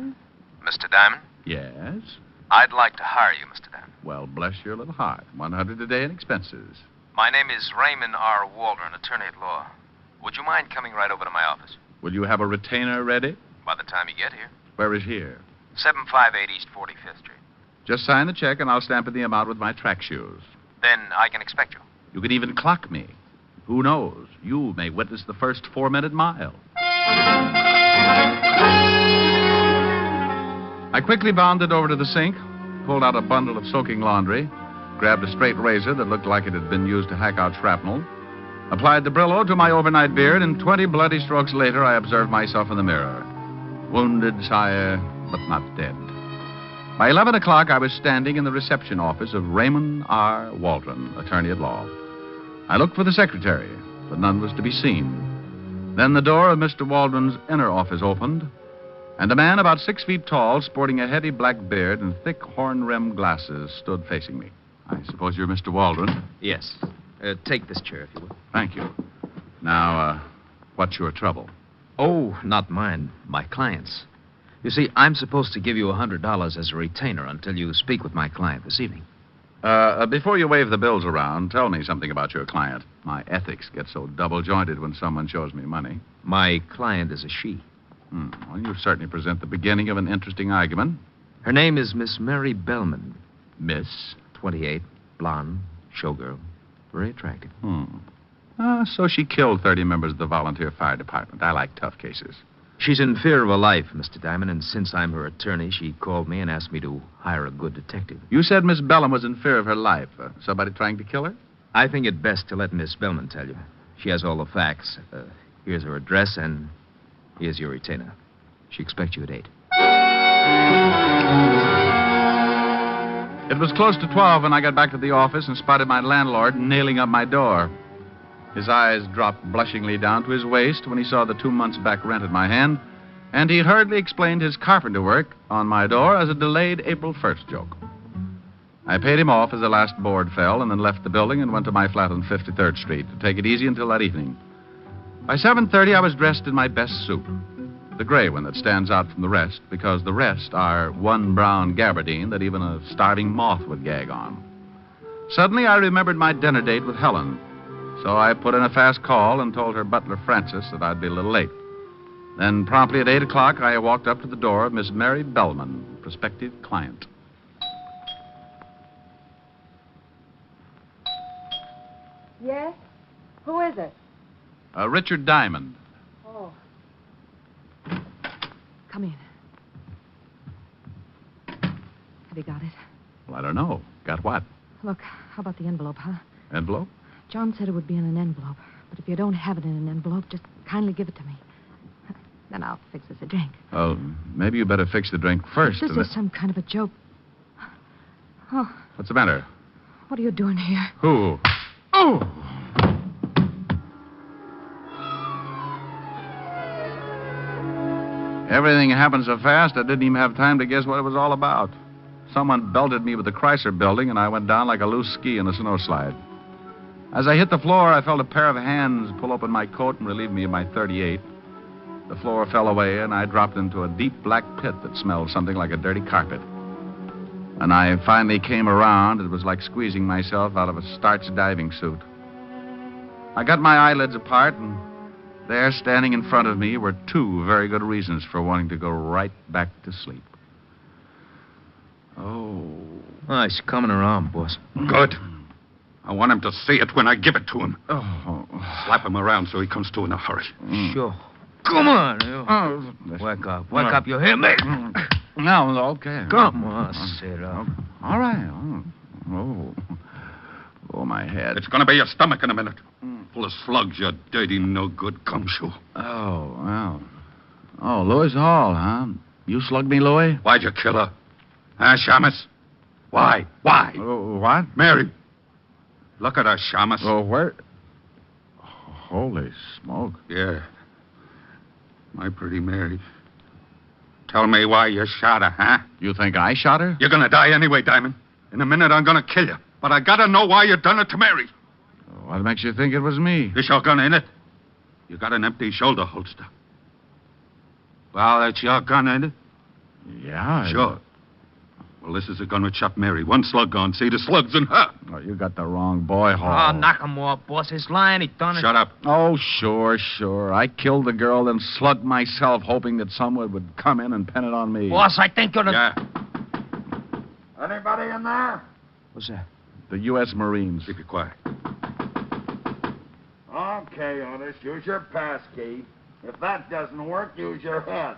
Mr. Diamond? Yes. I'd like to hire you, Mr. Diamond. Well, bless your little heart. $100 a day in expenses. My name is Raymond R. Waldron, attorney at law. Would you mind coming right over to my office? Will you have a retainer ready? By the time you get here. Where is here? 758 East 45th Street. Just sign the check and I'll stamp in the amount with my track shoes. Then I can expect you. You could even clock me. Who knows? You may witness the first 4-minute mile. I quickly bounded over to the sink, pulled out a bundle of soaking laundry, grabbed a straight razor that looked like it had been used to hack out shrapnel, applied the Brillo to my overnight beard, and 20 bloody strokes later I observed myself in the mirror. Wounded, sire, but not dead. By 11 o'clock, I was standing in the reception office of Raymond R. Waldron, attorney at law. I looked for the secretary, but none was to be seen. Then the door of Mr. Waldron's inner office opened, and a man about 6 feet tall, sporting a heavy black beard and thick horn-rimmed glasses, stood facing me. I suppose you're Mr. Waldron? Yes. Take this chair, if you will. Thank you. Now, what's your trouble? Oh, not mine. My client's. You see, I'm supposed to give you $100 as a retainer until you speak with my client this evening. Before you wave the bills around, tell me something about your client. My ethics get so double-jointed when someone shows me money. My client is a she. Well, you certainly present the beginning of an interesting argument. Her name is Miss Mary Bellman. Miss? 28, blonde, showgirl, very attractive. So she killed 30 members of the volunteer fire department. I like tough cases. She's in fear of her life, Mr. Diamond, and since I'm her attorney, she called me and asked me to hire a good detective. You said Miss Bellman was in fear of her life. Somebody trying to kill her? I think it best to let Miss Bellman tell you. She has all the facts. Here's her address, and here's your retainer. She expects you at 8. It was close to 12 when I got back to the office and spotted my landlord nailing up my door. His eyes dropped blushingly down to his waist when he saw the 2 months back rent in my hand, and he hurriedly explained his carpenter work on my door as a delayed April 1st joke. I paid him off as the last board fell and then left the building and went to my flat on 53rd Street to take it easy until that evening. By 7:30, I was dressed in my best suit, the gray one that stands out from the rest because the rest are one brown gabardine that even a starving moth would gag on. Suddenly, I remembered my dinner date with Helen. So I put in a fast call and told her butler, Francis, that I'd be a little late. Then, promptly at 8 o'clock, I walked up to the door of Miss Mary Bellman, prospective client. Yes? Who is it? Richard Diamond. Oh. Come in. Have you got it? Well, I don't know. Got what? Look, how about the envelope, huh? Envelope? John said it would be in an envelope. But if you don't have it in an envelope, just kindly give it to me. Then I'll fix us a drink. Well, maybe you better fix the drink first. This is some kind of a joke. Oh, What's the matter? what are you doing here? Who? Oh! Everything happened so fast, I didn't even have time to guess what it was all about. Someone belted me with the Chrysler building, and I went down like a loose ski in a snowslide. As I hit the floor, I felt a pair of hands pull open my coat and relieve me of my .38. The floor fell away, and I dropped into a deep black pit that smelled something like a dirty carpet. When I finally came around, it was like squeezing myself out of a starched diving suit. I got my eyelids apart, and there, standing in front of me, were two very good reasons for wanting to go right back to sleep. Oh, he's coming around, boss. Good. I want him to see it when I give it to him. Oh. Slap him around so he comes to in a hurry. Sure. Come on. You. Wake up. Wake up. You hear me? No, okay. Come on, sit up. All right. Oh, my head. It's going to be your stomach in a minute. Full of slugs, you dirty, no-good gumshoe. Oh, well. Oh, Louis Hall, huh? You slugged me, Louis? Why'd you kill her? Huh, Shamus? Why? Why? What? Mary. Look at her, Shamus. Oh, where? Holy smoke. Yeah. My pretty Mary. Tell me why you shot her, huh? You think I shot her? You're gonna die anyway, Diamond. In a minute, I'm gonna kill you. But I gotta know why you done it to Mary. What makes you think it was me? The shotgun, ain't it? You got an empty shoulder holster. Well, that's your gun, ain't it? Yeah. Sure. Well, this is a gun which shot Mary. One slug gone. See, the slug's in her. Oh, you got the wrong boy, Hall. Oh, knock him off, boss. He's lying. He done it. Shut up. Oh, sure. I killed the girl, then slugged myself, hoping that someone would come in and pin it on me. Boss, I think you're the... Yeah. Anybody in there? What's that? The U.S. Marines. Keep it quiet. Okay, Otis, use your pass key. If that doesn't work, use your head.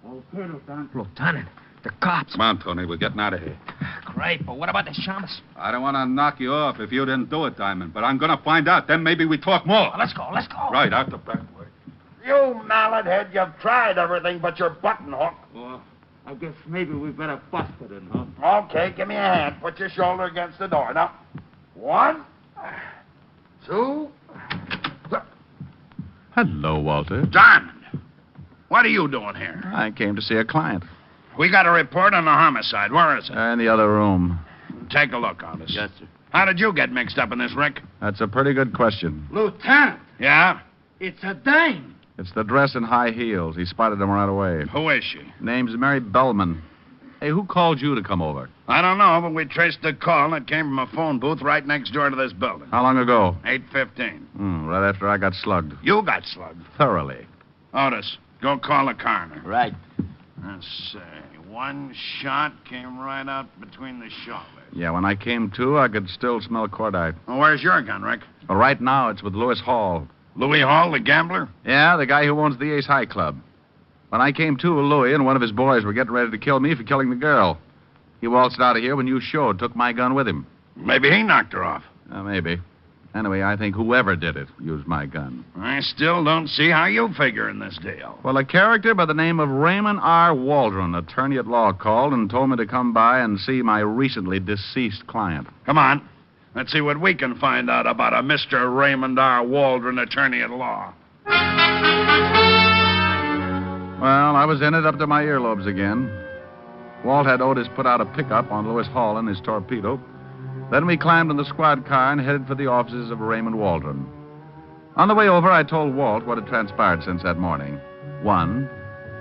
Okay, Lieutenant. Lieutenant, the cops. Come on, Tony. We're getting out of here. Great, but what about the Shamus? I don't want to knock you off if you didn't do it, Diamond, but I'm going to find out. Then maybe we talk more. Let's go. Right, out the back way. You mallet head, you've tried everything but your button hook. Well, I guess maybe we better bust it in, huh? Okay, give me a hand. Put your shoulder against the door. Now, 1, 2... Hello, Walter. Diamond, what are you doing here? I came to see a client. We got a report on a homicide. Where is it? In the other room. Take a look, Otis. Yes, sir. How did you get mixed up in this, Rick? That's a pretty good question. Lieutenant, Yeah? it's a dame. It's the dress and high heels. He spotted them right away. Who is she? Name's Mary Bellman. Hey, who called you to come over? I don't know, but we traced the call, and it came from a phone booth right next door to this building. How long ago? 8:15. Right after I got slugged. You got slugged. Thoroughly. Otis, go call the coroner. Right. Let's see. One shot came right out between the shoulders. Yeah, when I came to, I could still smell cordite. Well, where's your gun, Rick? Well, right now, it's with Louis Hall. Louis Hall, the gambler? Yeah, the guy who owns the Ace High Club. When I came to, Louis and one of his boys were getting ready to kill me for killing the girl. He waltzed out of here when you showed, took my gun with him. Maybe he knocked her off. Maybe. Anyway, I think whoever did it used my gun. I still don't see how you figure in this deal. Well, a character by the name of Raymond R. Waldron, attorney at law, called and told me to come by and see my recently deceased client. Come on. Let's see what we can find out about a Mr. Raymond R. Waldron, attorney at law. Well, I was in it up to my earlobes again. Walt had Otis put out a pickup on Louis Hall in his torpedo. Then we climbed in the squad car and headed for the offices of Raymond Waldron. On the way over, I told Walt what had transpired since that morning. 1,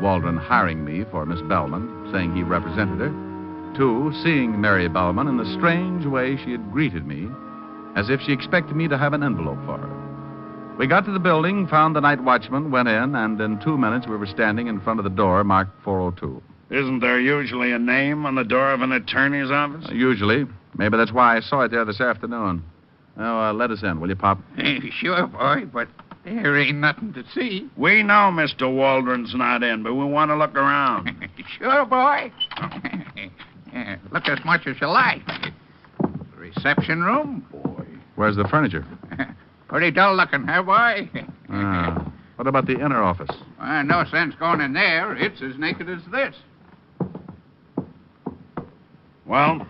Waldron hiring me for Miss Bellman, saying he represented her. 2, seeing Mary Bellman in the strange way she had greeted me, as if she expected me to have an envelope for her. We got to the building, found the night watchman, went in, and in 2 minutes we were standing in front of the door marked 402. Isn't there usually a name on the door of an attorney's office? Usually. Maybe that's why I saw it there this afternoon. Oh, let us in, will you, Pop? Sure, boy, but there ain't nothing to see. We know Mr. Waldron's not in, but we want to look around. Sure, boy. Look as much as you like. Reception room, boy. Where's the furniture? Pretty dull looking, huh, boy? What about the inner office? No sense going in there. It's as naked as this. Well,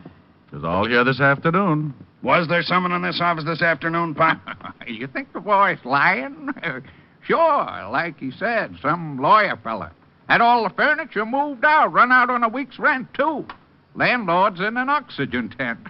it was all here this afternoon. Was there someone in this office this afternoon, Pop? You think the boy's lying? Sure, like he said, some lawyer fella. Had all the furniture moved out, run out on a week's rent, too. Landlord's in an oxygen tent.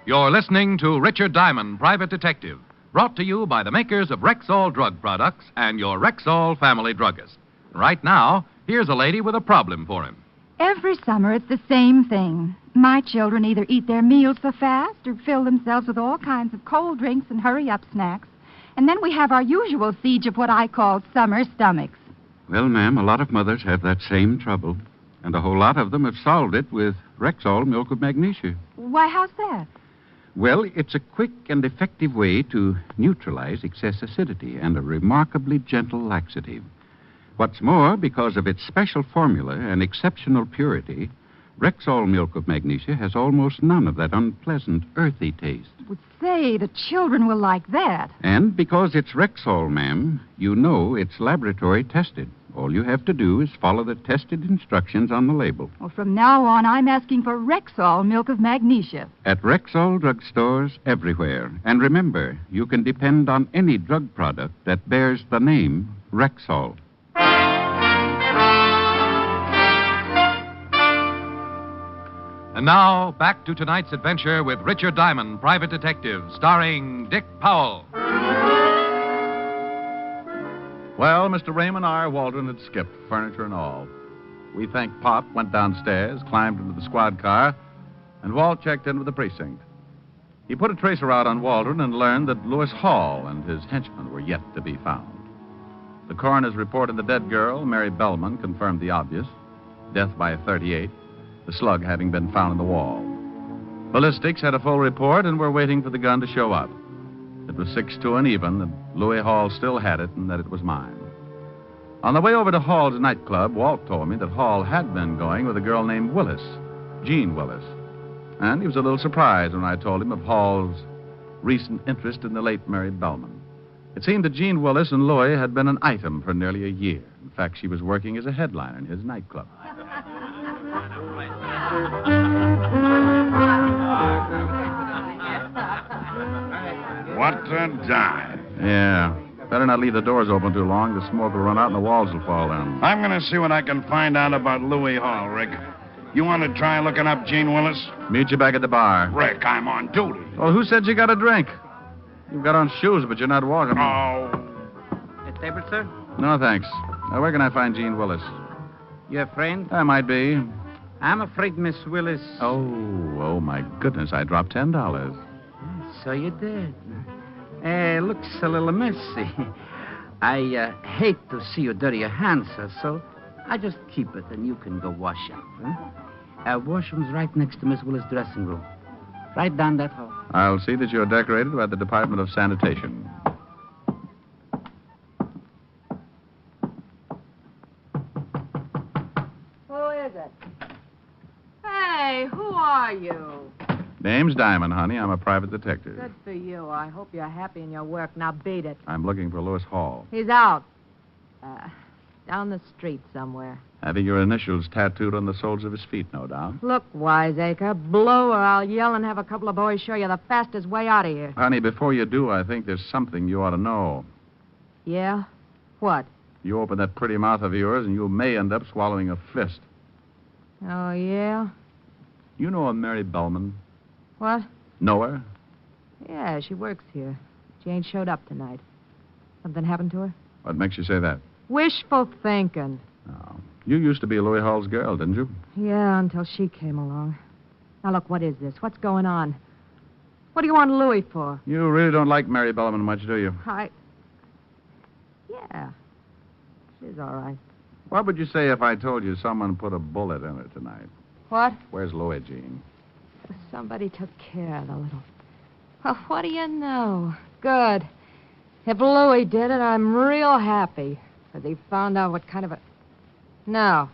You're listening to Richard Diamond, Private Detective, brought to you by the makers of Rexall Drug Products and your Rexall family druggist. Right now, here's a lady with a problem for him. Every summer, it's the same thing. My children either eat their meals so fast or fill themselves with all kinds of cold drinks and hurry-up snacks. And then we have our usual siege of what I call summer stomachs. Well, ma'am, a lot of mothers have that same trouble. And a whole lot of them have solved it with Rexall milk of magnesia. Why, how's that? Well, it's a quick and effective way to neutralize excess acidity and a remarkably gentle laxative. What's more, because of its special formula and exceptional purity, Rexall milk of magnesia has almost none of that unpleasant, earthy taste. Would say the children will like that. And because it's Rexall, ma'am, you know it's laboratory tested. All you have to do is follow the tested instructions on the label. Well, from now on, I'm asking for Rexall milk of magnesia. At Rexall drugstores everywhere. And remember, you can depend on any drug product that bears the name Rexall. And now, back to tonight's adventure with Richard Diamond, Private Detective, starring Dick Powell. Well, Mr. Raymond R. Waldron had skipped, furniture and all. We thanked Pop, went downstairs, climbed into the squad car, and Walt checked in with the precinct. He put a tracer out on Waldron and learned that Lewis Hall and his henchmen were yet to be found. The coroner's report of the dead girl, Mary Bellman, confirmed the obvious. Death by a .38, the slug having been found in the wall. Ballistics had a full report and were waiting for the gun to show up. It was 6-2 and even that Louis Hall still had it and that it was mine. On the way over to Hall's nightclub, Walt told me that Hall had been going with a girl named Willis, Jean Willis. And he was a little surprised when I told him of Hall's recent interest in the late Mary Bellman. It seemed that Jean Willis and Louis had been an item for nearly a year. In fact, she was working as a headliner in his nightclub. What a dive. Yeah. Better not leave the doors open too long. The smoke will run out and the walls will fall down. I'm going to see what I can find out about Louis Hall, Rick. You want to try looking up Jean Willis? Meet you back at the bar. Rick, I'm on duty. Well, who said you got a drink? You've got on shoes, but you're not walking. Oh. A table, sir? No, thanks. Now, where can I find Jean Willis? Your friend? I might be. I'm afraid Miss Willis... Oh, my goodness. I dropped $10. So you did. Looks a little messy. I hate to see you dirty your hands, sir, so I just keep it and you can go wash up. Huh? Washroom's right next to Miss Willis' dressing room. Right down that hall. I'll see that you're decorated by the Department of Sanitation. Who is it? Hey, who are you? Name's Diamond, honey. I'm a private detective. Good for you. I hope you're happy in your work. Now beat it. I'm looking for Lewis Hall. He's out. Down the street somewhere. Having your initials tattooed on the soles of his feet, no doubt. Look, wiseacre, blow or I'll yell and have a couple of boys show you the fastest way out of here. Honey, before you do, I think there's something you ought to know. Yeah? What? You open that pretty mouth of yours and you may end up swallowing a fist. Oh, yeah? You know a Mary Bellman? What? Know her? Yeah, she works here. She ain't showed up tonight. Something happened to her? What makes you say that? Wishful thinking. Oh. You used to be Louis Hall's girl, didn't you? Yeah, until she came along. Now, look, what is this? What's going on? What do you want Louis for? You really don't like Mary Bellman much, do you? Yeah. She's all right. What would you say if I told you someone put a bullet in her tonight? What? Where's Louis, Jean? Somebody took care of the little... Well, what do you know? Good. If Louis did it, I'm real happy. Because he found out what kind of a... No.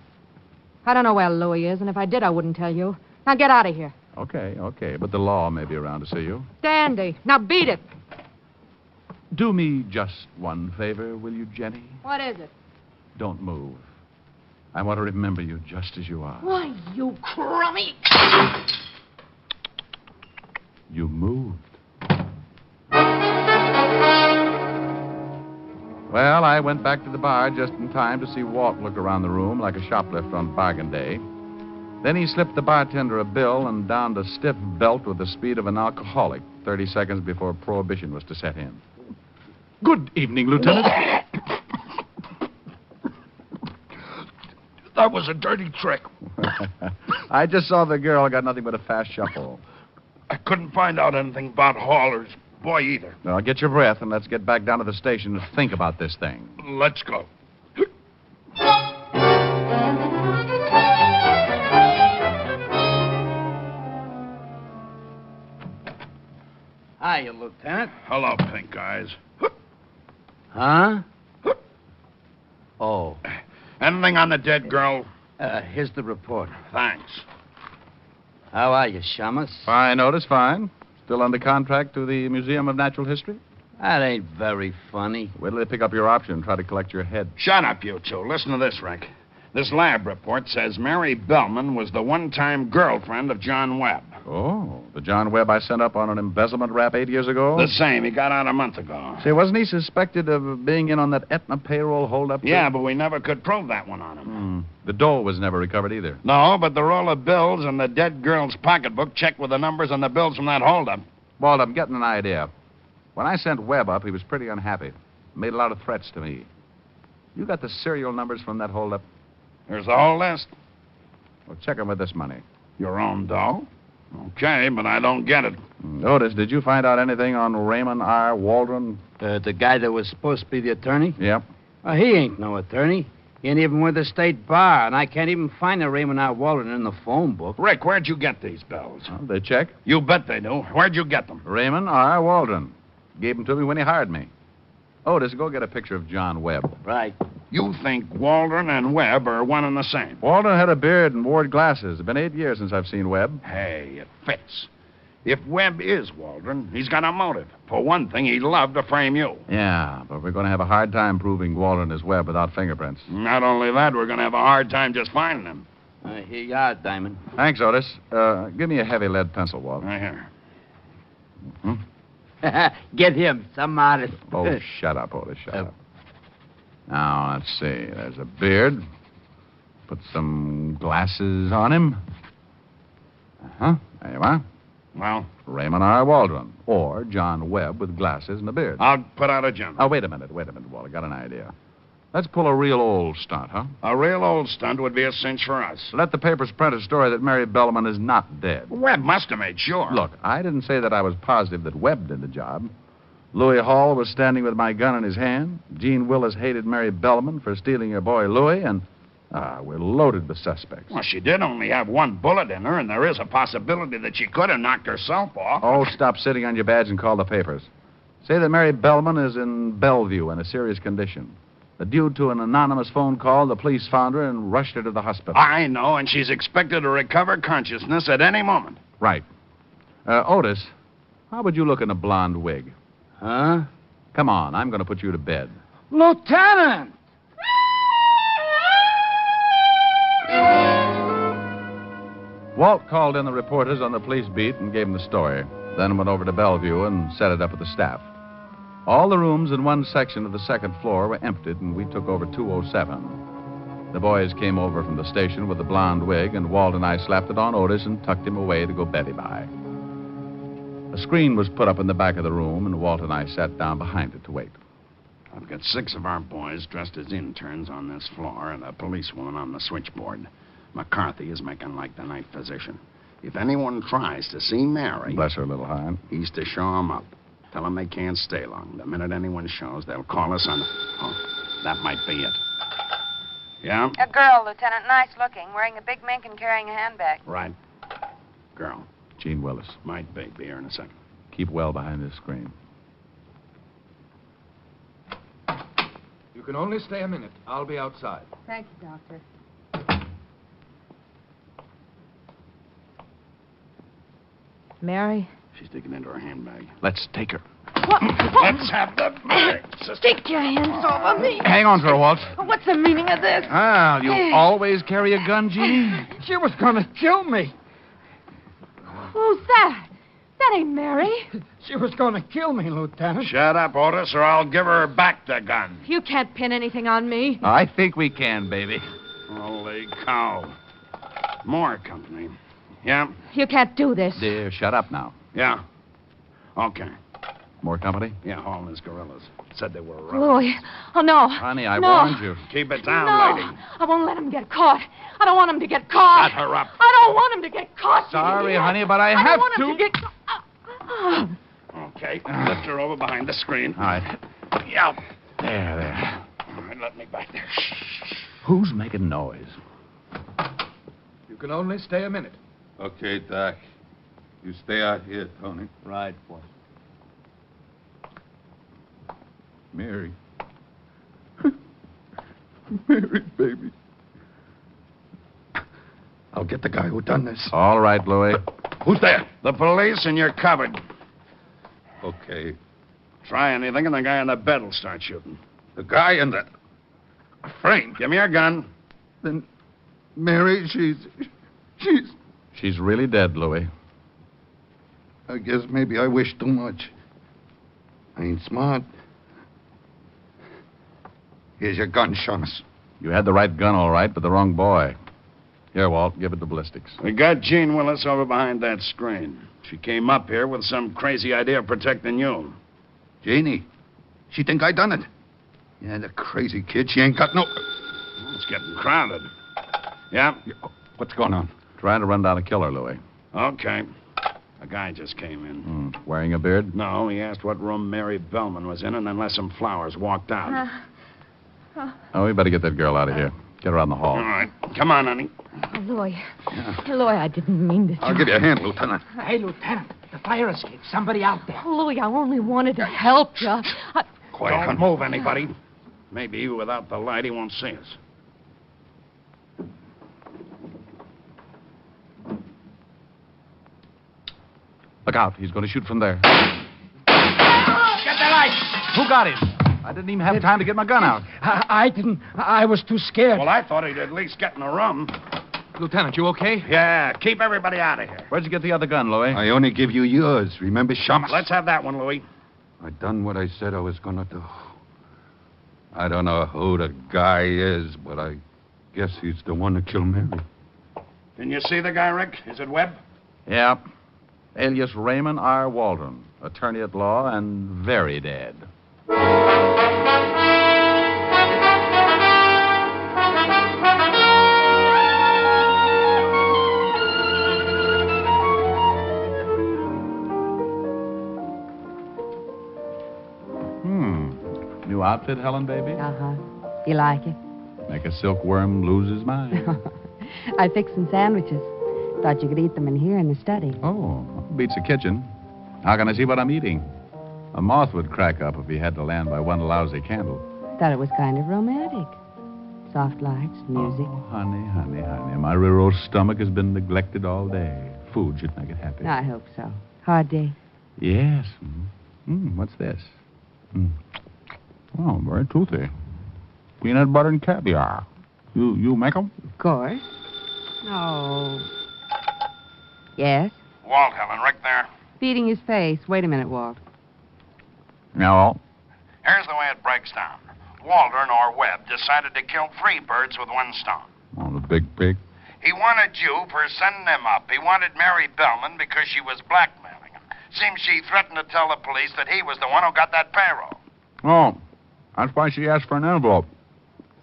I don't know where Louis is, and if I did, I wouldn't tell you. Now get out of here. Okay. But the law may be around to see you. Dandy. Now beat it. Do me just one favor, will you, Jenny? What is it? Don't move. I want to remember you just as you are. Why, you crummy... You moved. Well, I went back to the bar just in time to see Walt look around the room like a shoplifter on bargain day. Then he slipped the bartender a bill and donned a stiff belt with the speed of an alcoholic 30 seconds before prohibition was to set in. Good evening, Lieutenant. That was a dirty trick. I just saw the girl got nothing but a fast shuffle. I couldn't find out anything about haulers. Boy, either. Now, get your breath and let's get back down to the station and think about this thing. Let's go. Hiya, Lieutenant. Hello, pink eyes. Huh? Oh. Anything on the dead girl? Here's the report. Thanks. How are you, Shamus? Fine, Otis, fine. Still under contract to the Museum of Natural History? That ain't very funny. Wait till they pick up your option and try to collect your head. Shut up, you two. Listen to this, Rick. This lab report says Mary Bellman was the one-time girlfriend of John Webb. Oh, the John Webb I sent up on an embezzlement rap 8 years ago? The same. He got out a month ago. Say, wasn't he suspected of being in on that Aetna payroll holdup? Yeah, but we never could prove that one on him. The dough was never recovered either. No, but the roll of bills and the dead girl's pocketbook checked with the numbers on the bills from that holdup. Walt, I'm getting an idea. When I sent Webb up, he was pretty unhappy. Made a lot of threats to me. You got the serial numbers from that holdup? There's the whole list. Well, check them with this money. Your own dough? Okay, but I don't get it. Otis, did you find out anything on Raymond R. Waldron? The guy that was supposed to be the attorney? Yep. Well, he ain't no attorney. He ain't even with the state bar, and I can't even find a Raymond R. Waldron in the phone book. Rick, where'd you get these bills? Well, they check. You bet they do. Where'd you get them? Raymond R. Waldron. Gave them to me when he hired me. Otis, go get a picture of John Webb. Right. You think Waldron and Webb are one and the same? Waldron had a beard and wore glasses. It's been 8 years since I've seen Webb. Hey, it fits. If Webb is Waldron, he's got a motive. For one thing, he'd love to frame you. Yeah, but we're going to have a hard time proving Waldron is Webb without fingerprints. Not only that, we're going to have a hard time just finding him. Here you are, Diamond. Thanks, Otis. Give me a heavy lead pencil, Walt. Right here. Get him, some artist. Oh, shut up, Otis, shut up. Now, let's see. There's a beard. Put some glasses on him. There you are. Well? Raymond R. Waldron. Or John Webb with glasses and a beard. I'll put out a jump. Oh, wait a minute, Walt. I got an idea. Let's pull a real old stunt, huh? A real old stunt would be a cinch for us. Let the papers print a story that Mary Bellman is not dead. Webb must have made sure. Look, I didn't say that I was positive that Webb did the job. Louis Hall was standing with my gun in his hand. Gene Willis hated Mary Bellman for stealing her boy Louis, and we're loaded with suspects. Well, she did only have one bullet in her, and there is a possibility that she could have knocked herself off. Oh, stop sitting on your badge and call the papers. Say that Mary Bellman is in Bellevue in a serious condition. That due to an anonymous phone call, the police found her and rushed her to the hospital. I know, and she's expected to recover consciousness at any moment. Right. Otis, how would you look in a blonde wig? Huh? Come on, I'm going to put you to bed. Lieutenant! Walt called in the reporters on the police beat and gave them the story. Then went over to Bellevue and set it up with the staff. All the rooms in one section of the second floor were emptied, and we took over 207. The boys came over from the station with the blonde wig, and Walt and I slapped it on Otis and tucked him away to go Betty by. A screen was put up in the back of the room, and Walt and I sat down behind it to wait. I've got 6 of our boys dressed as interns on this floor and a policewoman on the switchboard. McCarthy is making like the night physician. If anyone tries to see Mary... Bless her little heart. He's to show 'em up. Tell them they can't stay long. The minute anyone shows, they'll call us on... Oh, that might be it. Yeah? A girl, Lieutenant. Nice looking. Wearing a big mink and carrying a handbag. Right. Girl. Gene Willis. Might be. Be here in a second. Keep well behind this screen. You can only stay a minute. I'll be outside. Thank you, Doctor. Mary? She's digging into her handbag. Let's take her. What? Let's have the bag, sister. Stick your hands off of me. Hang on to her, Walt. What's the meaning of this? Ah, you always carry a gun, Jeannie? She was going to kill me. Who's that? That ain't Mary. She was going to kill me, Lieutenant. Shut up, Otis, or I'll give her back the gun. You can't pin anything on me. I think we can, baby. Holy cow. More company. Yeah? You can't do this. Dear, shut up now. Yeah. Okay. More company? Yeah, Hall and his gorillas. Said they were Louis. Oh, no. Honey, I no. warned you. Keep it down, No. lady. I won't let him get caught. I don't want him to get caught. Shut her up. I don't want him to get caught. Sorry, Idiot. honey, but I don't have want to. him to get caught. Okay, lift her over behind the screen. All right. Yeah. There. All right, let me back there. Who's making noise? You can only stay a minute. Okay, Doc. You stay out here, Tony. Right, boss. Mary. Mary, baby. I'll get the guy who done this. All right, Louis. Who's there? The police, and you're covered. Okay. Try anything, and the guy on the bed will start shooting. The guy in the frame. Give me your gun. Then Mary, she's She's really dead, Louis. I guess maybe I wish too much. I ain't smart. Here's your gun, Shamus. You had the right gun, all right, but the wrong boy. Here, Walt, give it the ballistics. We got Jean Willis over behind that screen. She came up here with some crazy idea of protecting you. Janie, she think I done it. Yeah, the crazy kid. She ain't got no... It's getting crowded. Yeah? What's going on? Trying to run down a killer, Louis. Okay. A guy just came in. Wearing a beard? No, he asked what room Mary Bellman was in and then left some flowers, walked out. Oh, we better get that girl out of here. Get her out in the hall. All right. Come on, honey. Oh, Louis. Louis, I didn't mean to. I'll give you a hand, Lieutenant. Hey, Lieutenant, the fire escape. Somebody out there. Oh, Louis, I only wanted to help you. Quiet. Don't move, anybody. Maybe without the light, he won't see us. Look out. He's going to shoot from there. Get the light. Who got him? I didn't even have time to get my gun out. I didn't. I was too scared. Well, I thought he'd at least get in the room. Lieutenant, you okay? Yeah, keep everybody out of here. Where'd you get the other gun, Louis? I only give you yours. Remember, Shamus? Let's have that one, Louis. I done what I said I was going to do. I don't know who the guy is, but I guess he's the one that killed Mary. Can you see the guy, Rick? Is it Webb? Yeah. Alias Raymond R. Waldron, attorney at law and very dead. New outfit, Helen, baby? Uh-huh. You like it? Make a silkworm lose his mind. I fixed some sandwiches. Thought you could eat them in here in the study. Oh, beats the kitchen. How can I see what I'm eating? A moth would crack up if he had to land by one lousy candle. Thought it was kind of romantic. Soft lights, music. Oh, honey. My rural stomach has been neglected all day. Food should make it happy. I hope so. Hard day. Yes. What's this? Oh, very toothy. Peanut butter and caviar. You make them? Of course. Oh. Yes? Walt, Helen, Rick there. Feeding his face. Wait a minute, Walt. No. Here's the way it breaks down. Waldron or Webb decided to kill 3 birds with one stone. Oh, the big pig. He wanted you for sending him up. He wanted Mary Bellman because she was blackmailing him. Seems she threatened to tell the police that he was the one who got that payroll. Oh, that's why she asked for an envelope.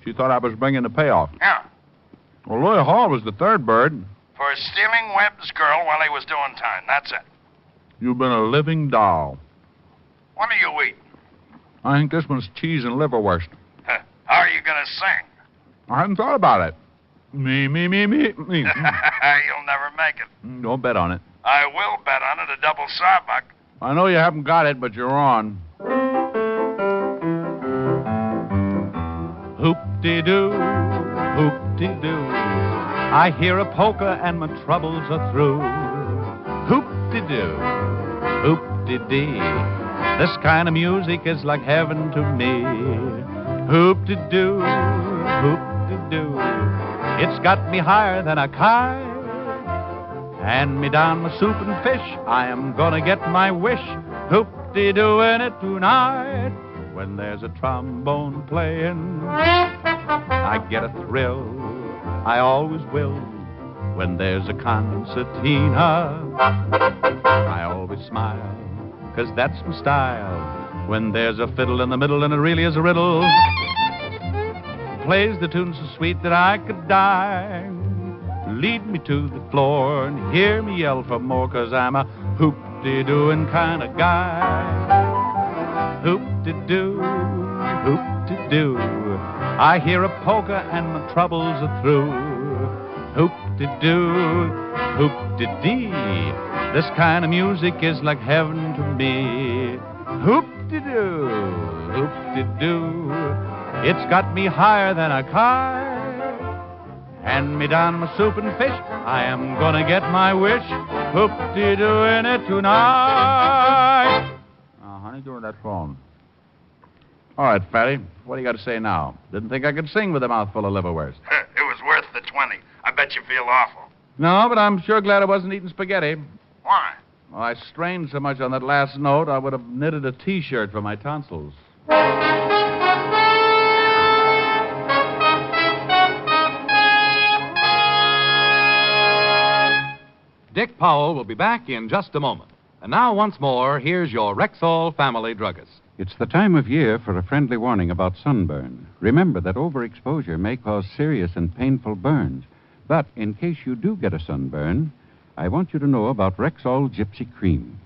She thought I was bringing the payoff. Yeah. Well, Louis Hall was the third bird. For stealing Webb's girl while he was doing time. That's it. You've been a living doll. What do you eat? I think this one's cheese and liverwurst. How are you going to sing? I hadn't thought about it. Me. You'll never make it. Don't bet on it. I will bet on it a double sawbuck. I know you haven't got it, but you're on. Hoop-de-doo, hoop-de-doo. I hear a polka and my troubles are through. Hoop-de-doo, hoop-de-dee. This kind of music is like heaven to me. Hoop-de-doo, hoop-de-doo. It's got me higher than a kite. Hand me down my soup and fish. I am gonna get my wish. Hoop-de-doo in it tonight. When there's a trombone playing, I get a thrill. I always will. When there's a concertina, I always smile, 'cause that's my style. When there's a fiddle in the middle and it really is a riddle, plays the tune so sweet that I could die. Lead me to the floor and hear me yell for more, 'cause I'm a hoop-de-dooing kind of guy. Hoop-de-doo, hoop-de-doo. I hear a polka and my troubles are through. Hoop-de-doo, hoop-de-dee. This kind of music is like heaven to me. Hoop-de-doo, hoop-de-doo. It's got me higher than a kite. Hand me down my soup and fish. I am gonna get my wish. Hoop-de-doo in it tonight. Honey, go to that phone. All right, Fatty, what do you got to say now? Didn't think I could sing with a mouthful of liverwurst. It was worth the 20. I bet you feel awful. No, but I'm sure glad I wasn't eating spaghetti. Why? Well, I strained so much on that last note, I would have knitted a T-shirt for my tonsils. Dick Powell will be back in just a moment. And now, once more, here's your Rexall family druggist. It's the time of year for a friendly warning about sunburn. Remember that overexposure may cause serious and painful burns. But in case you do get a sunburn, I want you to know about Rexall Gypsy Cream.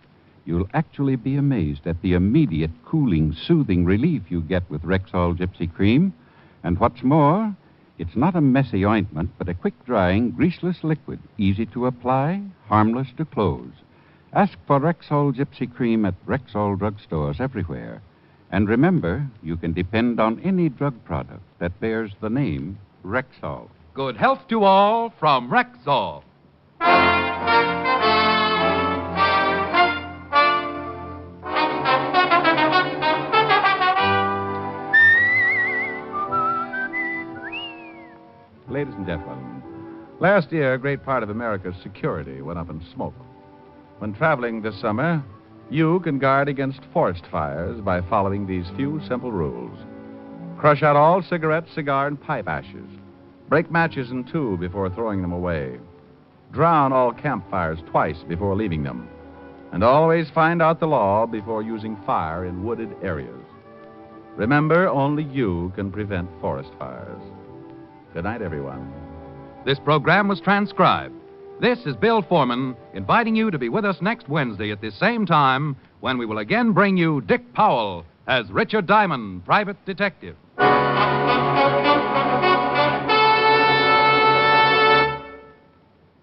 You'll actually be amazed at the immediate cooling, soothing relief you get with Rexall Gypsy Cream. And what's more, it's not a messy ointment, but a quick-drying, greaseless liquid, easy to apply, harmless to close. Ask for Rexall Gypsy Cream at Rexall drugstores everywhere. And remember, you can depend on any drug product that bears the name Rexall. Good health to all from Rexall. Ladies and gentlemen, last year, a great part of America's security went up in smoke. When traveling this summer, you can guard against forest fires by following these few simple rules. Crush out all cigarette, cigar, and pipe ashes. Break matches in two before throwing them away. Drown all campfires twice before leaving them. And always find out the law before using fire in wooded areas. Remember, only you can prevent forest fires. Good night, everyone. This program was transcribed. This is Bill Foreman inviting you to be with us next Wednesday at this same time when we will again bring you Dick Powell as Richard Diamond, private detective.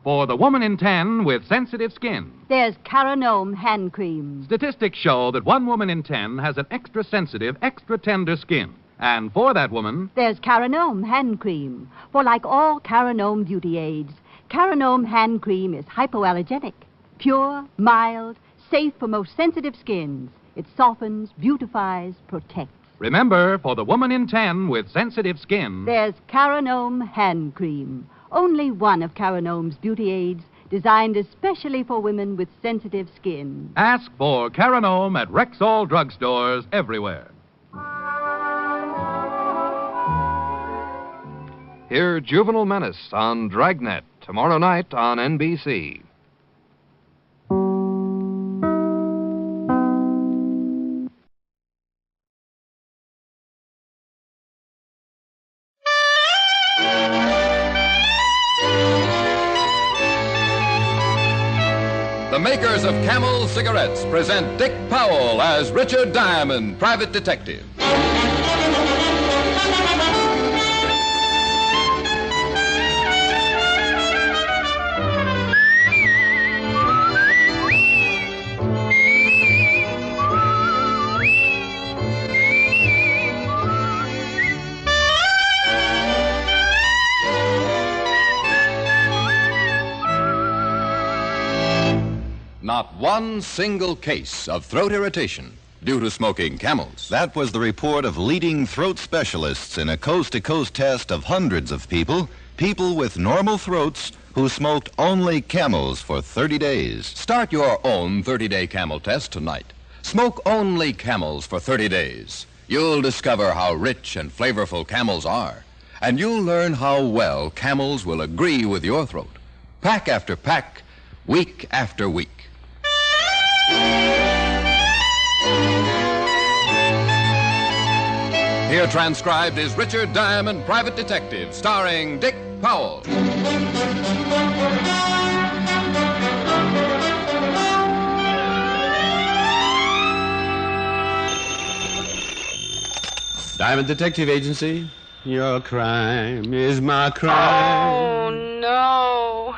For the woman in 10 with sensitive skin. There's Caranome hand cream. Statistics show that one woman in 10 has an extra sensitive, extra tender skin. And for that woman, there's Caranome hand cream. For like all Caranome beauty aids, Caranome hand cream is hypoallergenic, pure, mild, safe for most sensitive skins. It softens, beautifies, protects. remember, for the woman in 10 with sensitive skin, There's Caranome hand cream. Only one of Caranome's beauty aids, designed especially for women with sensitive skin. ask for Caranome at Rexall drugstores everywhere. Hear Juvenile Menace on Dragnet tomorrow night on NBC. The makers of Camel cigarettes present Dick Powell as Richard Diamond, private detective. not one single case of throat irritation due to smoking Camels. That was the report of leading throat specialists in a coast-to-coast test of hundreds of people with normal throats who smoked only Camels for 30 days. Start your own 30-day Camel test tonight. Smoke only Camels for 30 days. You'll discover how rich and flavorful Camels are, and you'll learn how well Camels will agree with your throat. Pack after pack, week after week. Here transcribed is Richard Diamond, Private Detective, starring Dick Powell. Diamond Detective Agency. Your crime is my crime. Oh, no.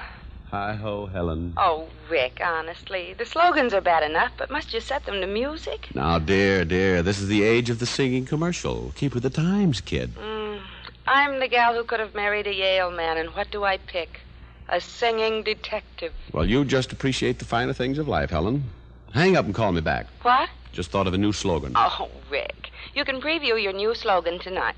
Hi-ho, Helen. Oh, Rick, honestly. The slogans are bad enough, but must you set them to music? Now, dear, this is the age of the singing commercial. Keep with the times, kid. I'm the gal who could have married a Yale man, and what do I pick? A singing detective. Well, you just appreciate the finer things of life, Helen. Hang up and call me back. What? Just thought of a new slogan. Oh, Rick, you can preview your new slogan tonight.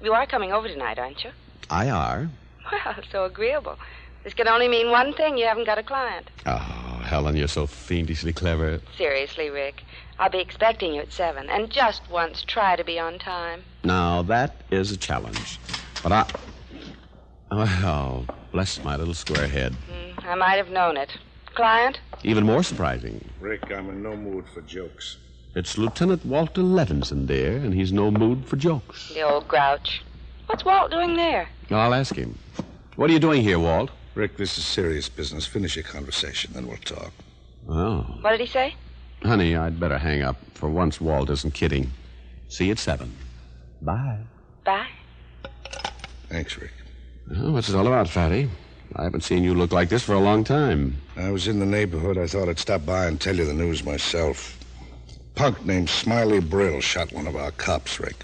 You are coming over tonight, aren't you? I are. Well, so agreeable. This can only mean one thing. You haven't got a client. Oh, Helen, you're so fiendishly clever. Seriously, Rick. I'll be expecting you at 7. And just once, try to be on time. Now, that is a challenge. But oh, bless my little square head. I might have known it. Client? Even more surprising. Rick, I'm in no mood for jokes. It's Lieutenant Walter Levinson, dear, and he's no mood for jokes. The old grouch. What's Walt doing there? I'll ask him. What are you doing here, Walt? Rick, this is serious business. Finish your conversation, then we'll talk. Oh. What did he say? Honey, I'd better hang up. For once, Walt isn't kidding. See you at 7. Bye. Bye. Thanks, Rick. Well, what's it all about, Fatty? I haven't seen you look like this for a long time. I was in the neighborhood. I thought I'd stop by and tell you the news myself. Punk named Smiley Brill shot one of our cops, Rick.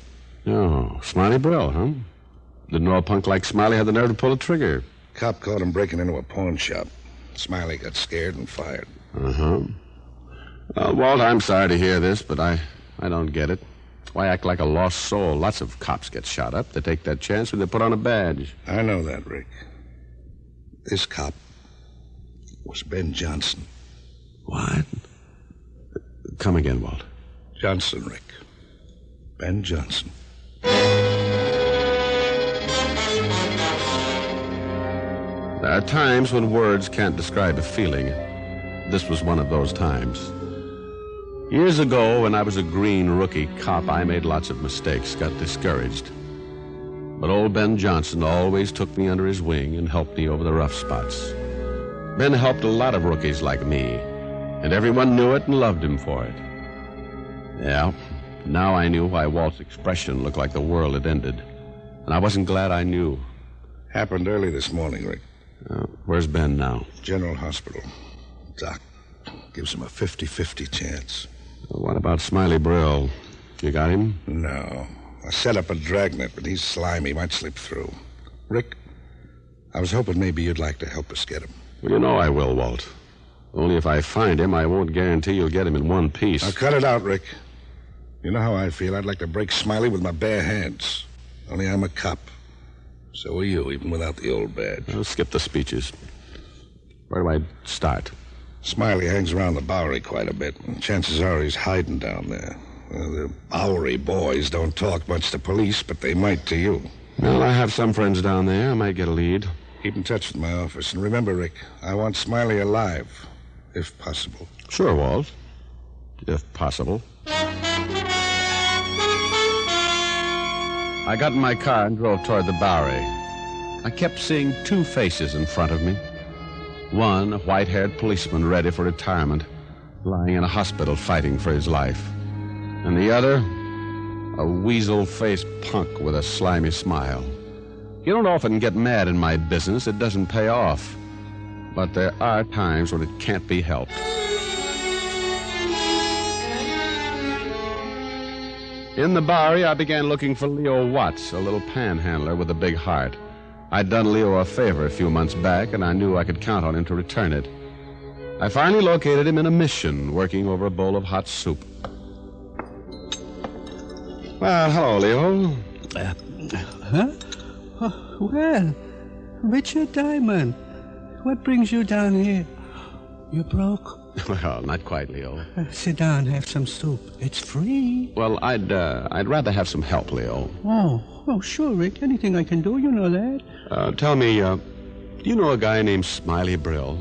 Oh, Smiley Brill, huh? Didn't know a punk like Smiley had the nerve to pull a trigger. Cop caught him breaking into a pawn shop. Smiley got scared and fired. Uh-huh. Well, Walt, I'm sorry to hear this, but I don't get it. Why act like a lost soul? Lots of cops get shot up. They take that chance when they put on a badge. I know that, Rick. This cop was Ben Johnson. What? Come again, Walt. Johnson, Rick. Ben Johnson. There are times when words can't describe a feeling. This was one of those times. Years ago, when I was a green rookie cop, I made lots of mistakes, got discouraged. But old Ben Johnson always took me under his wing and helped me over the rough spots. Ben helped a lot of rookies like me, and everyone knew it and loved him for it. Yeah, now I knew why Walt's expression looked like the world had ended. And I wasn't glad I knew. Happened early this morning, Rick. Where's Ben now? General Hospital. Doc gives him a 50-50 chance. What about Smiley Brill? You got him? No. I set up a dragnet, but he's slimy. Might slip through. Rick, I was hoping maybe you'd like to help us get him. Well, you know I will, Walt. Only if I find him, I won't guarantee you'll get him in one piece. Now, cut it out, Rick. You know how I feel. I'd like to break Smiley with my bare hands. Only I'm a cop. So are you, even without the old badge. I'll skip the speeches. Where do I start? Smiley hangs around the Bowery quite a bit, and chances are he's hiding down there. The Bowery boys don't talk much to police, but they might to you. Well, I have some friends down there. I might get a lead. Keep in touch with my office. And remember, Rick, I want Smiley alive, if possible. Sure, Walt. If possible. I got in my car and drove toward the Bowery. I kept seeing two faces in front of me. One, a white-haired policeman ready for retirement, lying in a hospital fighting for his life. And the other, a weasel-faced punk with a slimy smile. You don't often get mad in my business. It doesn't pay off. But there are times when it can't be helped. In the Bowery, I began looking for Leo Watts, a little panhandler with a big heart. I'd done Leo a favor a few months back, and I knew I could count on him to return it. I finally located him in a mission, working over a bowl of hot soup. Well, hello, Leo. Huh? Oh, well, Richard Diamond, what brings you down here? You broke? Well, not quite, Leo. Sit down, have some soup. It's free. Well, I'd rather have some help, Leo. Oh, sure, Rick. Anything I can do, you know that. Tell me, do you know a guy named Smiley Brill?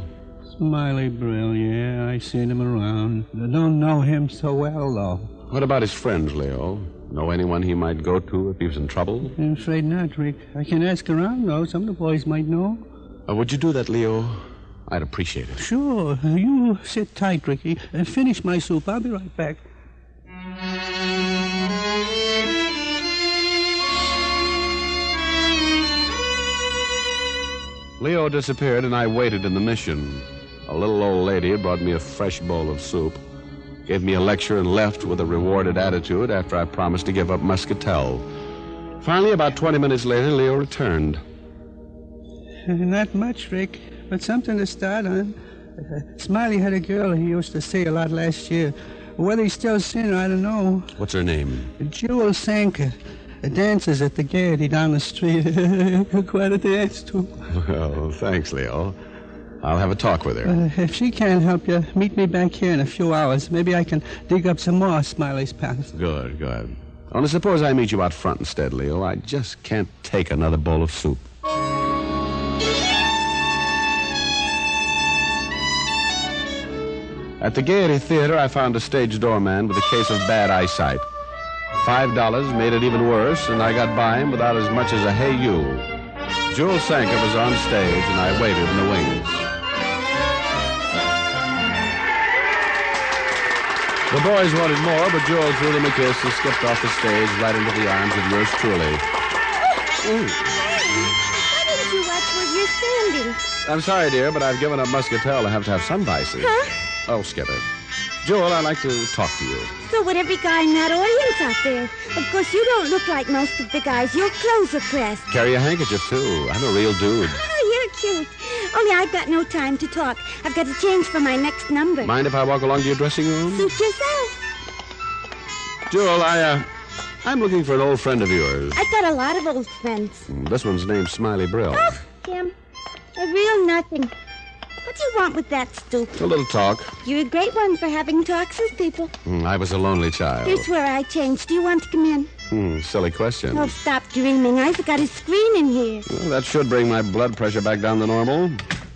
Smiley Brill, yeah, I seen him around. I don't know him so well, though. What about his friends, Leo? Know anyone he might go to if he was in trouble? I'm afraid not, Rick. I can ask around, though. Some of the boys might know. Would you do that, Leo? I'd appreciate it. Sure. You sit tight, Ricky, and finish my soup. I'll be right back. Leo disappeared, and I waited in the mission. A little old lady had brought me a fresh bowl of soup, gave me a lecture, and left with a rewarded attitude after I promised to give up Muscatel. Finally, about 20 minutes later, Leo returned. Not much, Rick, but something to start on. Smiley had a girl he used to see a lot last year. Whether he's still seeing her, I don't know. What's her name? Jewel Sanker. Dances at the Gaiety down the street. Quite a dance, too. Well, thanks, Leo. I'll have a talk with her. If she can't help you, meet me back here in a few hours. Maybe I can dig up some more Smiley's past. Good. Only suppose I meet you out front instead, Leo. I just can't take another bowl of soup. At the Gaiety Theater, I found a stage doorman with a case of bad eyesight. $5 made it even worse, and I got by him without as much as a hey you. Jewel Sanker was on stage, and I waited in the wings. The boys wanted more, but Jewel threw them a kiss and skipped off the stage right into the arms of yours truly. Why didn't you watch where you're standing? I'm sorry, dear, but I've given up Muscatel. I have to have some vices. Huh? Oh, skip it. Jewel, I'd like to talk to you. So would every guy in that audience out there. Of course, you don't look like most of the guys. Your clothes are pressed. Carry a handkerchief, too. I'm a real dude. Oh, you're cute. Only I've got no time to talk. I've got to change for my next number. Mind if I walk along to your dressing room? Suit yourself. Jewel, I'm looking for an old friend of yours. I've got a lot of old friends. This one's named Smiley Brill. Oh, Tim. A real nothing. What do you want with that stoop? A little talk. You're a great one for having talks with people. I was a lonely child. Here's where I changed. Do you want to come in? Silly question. Oh, stop dreaming. I've got a screen in here. Well, that should bring my blood pressure back down to normal.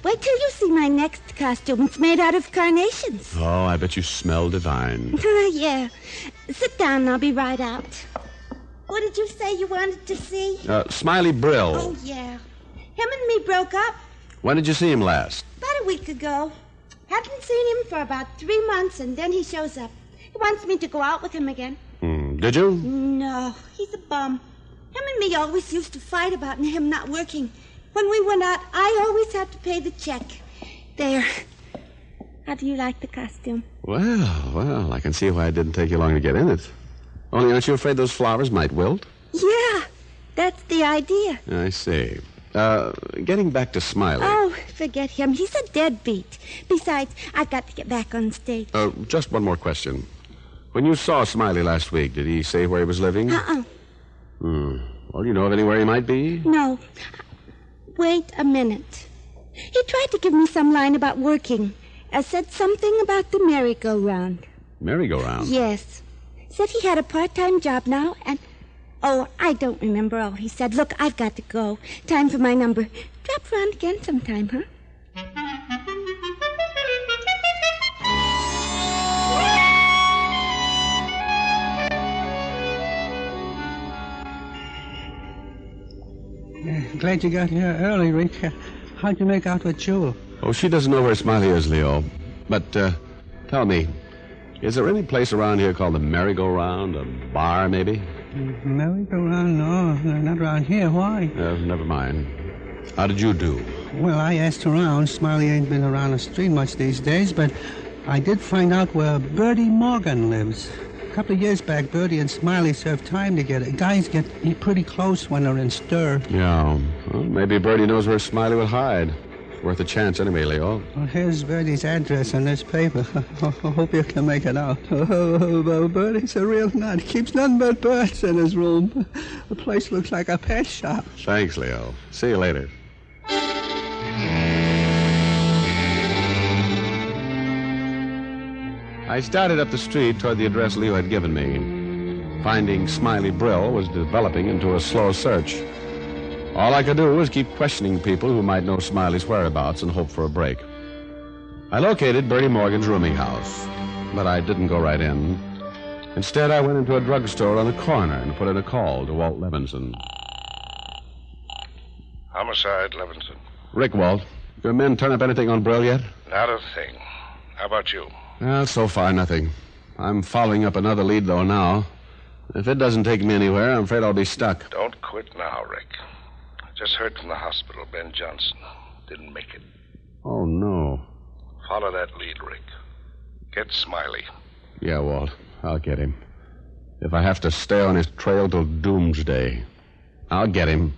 Wait till you see my next costume. It's made out of carnations. Oh, I bet you smell divine. Yeah. Sit down and I'll be right out. What did you say you wanted to see? Smiley Brill. Oh, yeah. Him and me broke up. When did you see him last? About a week ago. Haven't seen him for about 3 months, and then he shows up. He wants me to go out with him again. Did you? No, he's a bum. Him and me always used to fight about him not working. When we went out, I always had to pay the check. There. How do you like the costume? Well, I can see why it didn't take you long to get in it. Only aren't you afraid those flowers might wilt? Yeah, that's the idea. I see. Getting back to Smiley. Oh, forget him. He's a deadbeat. Besides, I've got to get back on stage. Just one more question. When you saw Smiley last week, did he say where he was living? Well, you know of anywhere he might be? No. Wait a minute. He tried to give me some line about working. Said something about the merry-go-round. Merry-go-round? Yes. Said he had a part-time job now, and... Oh, I don't remember all he said. Look, I've got to go. Time for my number. Drop around again sometime, huh? Glad you got here early, Rick. How'd you make out with Jewel? Oh, she doesn't know where Smiley is, Leo. But, tell me, is there any place around here called the Merry-Go-Round? A bar, maybe? Merry-go-round? No, not around here. Why? Never mind. How did you do? Well, I asked around. Smiley ain't been around the street much these days, but I did find out where Bertie Morgan lives. A couple of years back, Bertie and Smiley served time together. Guys get pretty close when they're in stir. Yeah. Well, maybe Bertie knows where Smiley would hide. Worth a chance anyway, Leo. Well, here's Bertie's address on this paper. I hope you can make it out. Oh, Bertie's a real nut. He keeps nothing but birds in his room. The place looks like a pet shop. Thanks, Leo. See you later. I started up the street toward the address Leo had given me. Finding Smiley Brill was developing into a slow search. All I could do was keep questioning people who might know Smiley's whereabouts and hope for a break. I located Bertie Morgan's rooming house, but I didn't go right in. Instead, I went into a drugstore on the corner and put in a call to Walt Levinson. Homicide, Levinson. Rick, Walt. Your men turn up anything on Brill yet? Not a thing. How about you? Well, so far, nothing. I'm following up another lead, though, now. If it doesn't take me anywhere, I'm afraid I'll be stuck. Don't quit now, Rick. I just heard from the hospital Ben Johnson didn't make it. Oh, no. Follow that lead, Rick. Get Smiley. Yeah, Walt. I'll get him. If I have to stay on his trail till doomsday, I'll get him.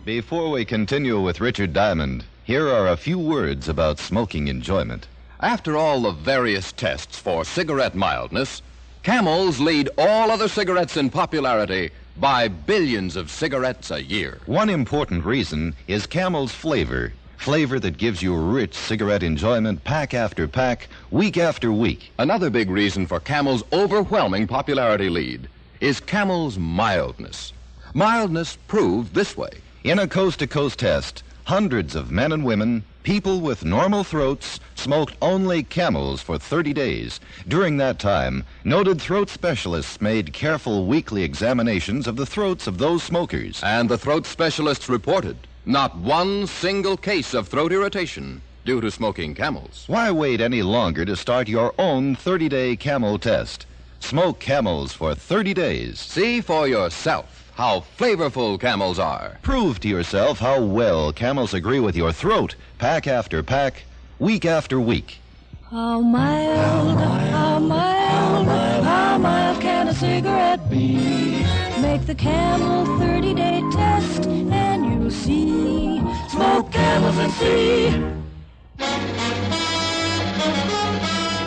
Before we continue with Richard Diamond, here are a few words about smoking enjoyment. After all the various tests for cigarette mildness, Camels lead all other cigarettes in popularity by billions of cigarettes a year. One important reason is Camel's flavor. Flavor that gives you rich cigarette enjoyment pack after pack, week after week. Another big reason for Camel's overwhelming popularity lead is Camel's mildness. Mildness proved this way. In a coast-to-coast test, hundreds of men and women, people with normal throats, smoked only Camels for 30 days. During that time, noted throat specialists made careful weekly examinations of the throats of those smokers. And the throat specialists reported not one single case of throat irritation due to smoking Camels. Why wait any longer to start your own 30-day Camel test? Smoke Camels for 30 days. See for yourself how flavorful Camels are. Prove to yourself how well Camels agree with your throat, pack after pack, week after week. How mild, how mild, how mild can a cigarette be? Make the Camel 30-day test and you'll see. Smoke Camels and see.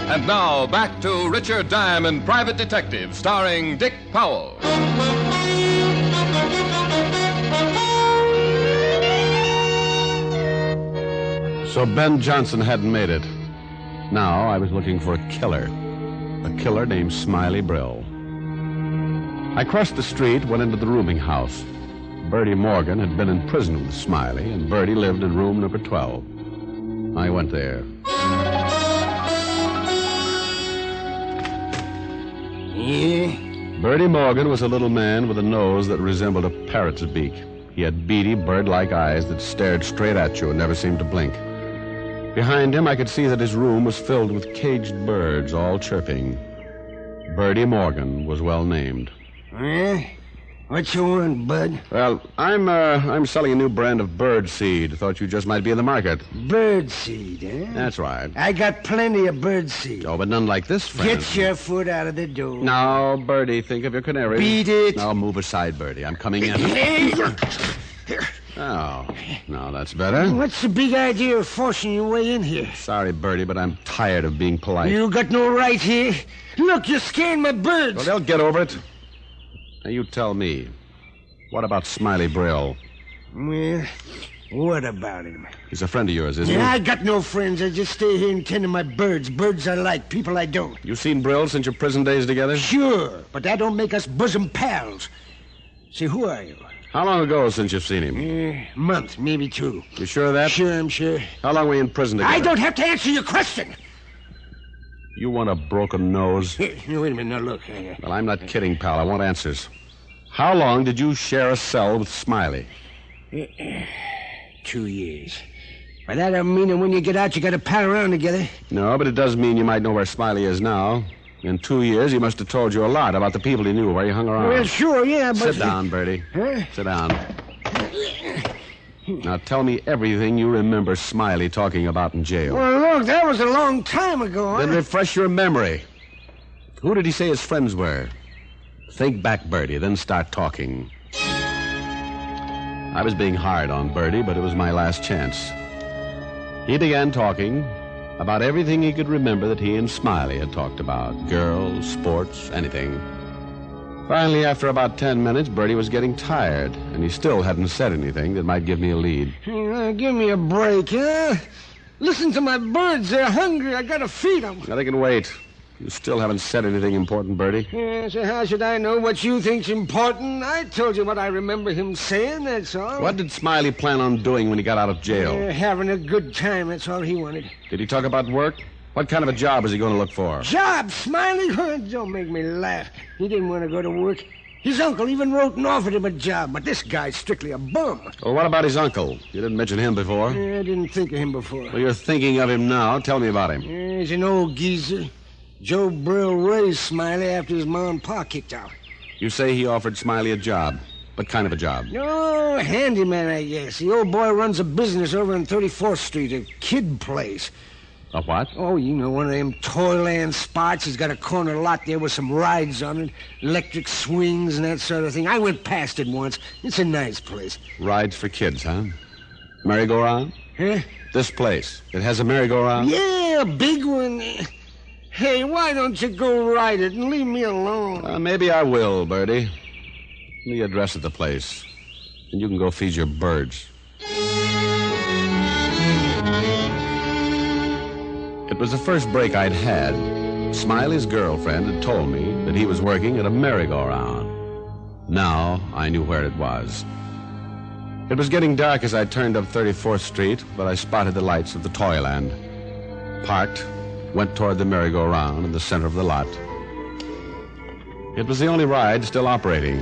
And now, back to Richard Diamond, Private Detective, starring Dick Powell. So Ben Johnson hadn't made it. Now I was looking for a killer named Smiley Brill. I crossed the street, went into the rooming house. Bertie Morgan had been in prison with Smiley, and Bertie lived in room number 12. I went there. Yeah? Bertie Morgan was a little man with a nose that resembled a parrot's beak. He had beady, bird-like eyes that stared straight at you and never seemed to blink. Behind him, I could see that his room was filled with caged birds, all chirping. Bertie Morgan was well named. Eh? What you want, bud? Well, I'm selling a new brand of bird seed. Thought you just might be in the market. Bird seed, eh? That's right. I got plenty of bird seed. Oh, but none like this, friend. Get your foot out of the door. Now, Bertie, think of your canary. Beat it. Now, move aside, Bertie. I'm coming in. Oh, no, that's better. What's the big idea of forcing your way in here? Sorry, Bertie, but I'm tired of being polite. You got no right here. Look, you're scaring my birds. Well, they'll get over it. Now, you tell me. What about Smiley Brill? Well, what about him? He's a friend of yours, isn't he? I got no friends. I just stay here and tend to my birds. Birds I like, people I don't. You seen Brill since your prison days together? Sure, but that don't make us bosom pals. Say, who are you? How long ago since you've seen him? A month, maybe two. You sure of that? Sure, I'm sure. How long were you in prison together? I don't have to answer your question. You want a broken nose? Wait a minute, now look. Well, I'm not kidding, pal. I want answers. How long did you share a cell with Smiley? 2 years. But that don't mean that when you get out, you got to pal around together. No, but it does mean you might know where Smiley is now. In 2 years, he must have told you a lot about the people he knew, where you hung around. Well, sure, yeah, but... Sit down, Bertie. Huh? Sit down. Now, tell me everything you remember Smiley talking about in jail. Well, Look, that was a long time ago. Then refresh your memory. Who did he say his friends were? Think back, Bertie, then start talking. I was being hard on Bertie, but it was my last chance. He began talking about everything he could remember that he and Smiley had talked about. Girls, sports, anything. Finally, after about 10 minutes, Bertie was getting tired, and he still hadn't said anything that might give me a lead. Give me a break, huh? Listen to my birds. They're hungry. I gotta feed them. Now, they can wait. You still haven't said anything important, Bertie. Yeah, so how should I know what you think's important? I told you what I remember him saying, that's all. What did Smiley plan on doing when he got out of jail? Having a good time, that's all he wanted. Did he talk about work? What kind of a job is he going to look for? Job, Smiley? Don't make me laugh. He didn't want to go to work. His uncle even wrote and offered him a job, but this guy's strictly a bum. Well, what about his uncle? You didn't mention him before. I didn't think of him before. Well, you're thinking of him now. Tell me about him. He's an old geezer. Joe Brill raised Smiley after his mom and pa kicked out. You say he offered Smiley a job. What kind of a job? Oh, handyman, I guess. The old boy runs a business over on 34th Street, a kid place. A what? Oh, you know, one of them toyland spots. He's got a corner lot there with some rides on it, electric swings and that sort of thing. I went past it once. It's a nice place. Rides for kids, huh? Merry-go-round? Huh? This place. It has a merry-go-round? Yeah, a big one. Hey, why don't you go ride it and leave me alone? Maybe I will, Bertie. Give me the address of the place, and you can go feed your birds. It was the first break I'd had. Smiley's girlfriend had told me that he was working at a merry-go-round. Now I knew where it was. It was getting dark as I turned up 34th Street, but I spotted the lights of the Toyland. Parked, went toward the merry-go-round in the center of the lot. It was the only ride still operating,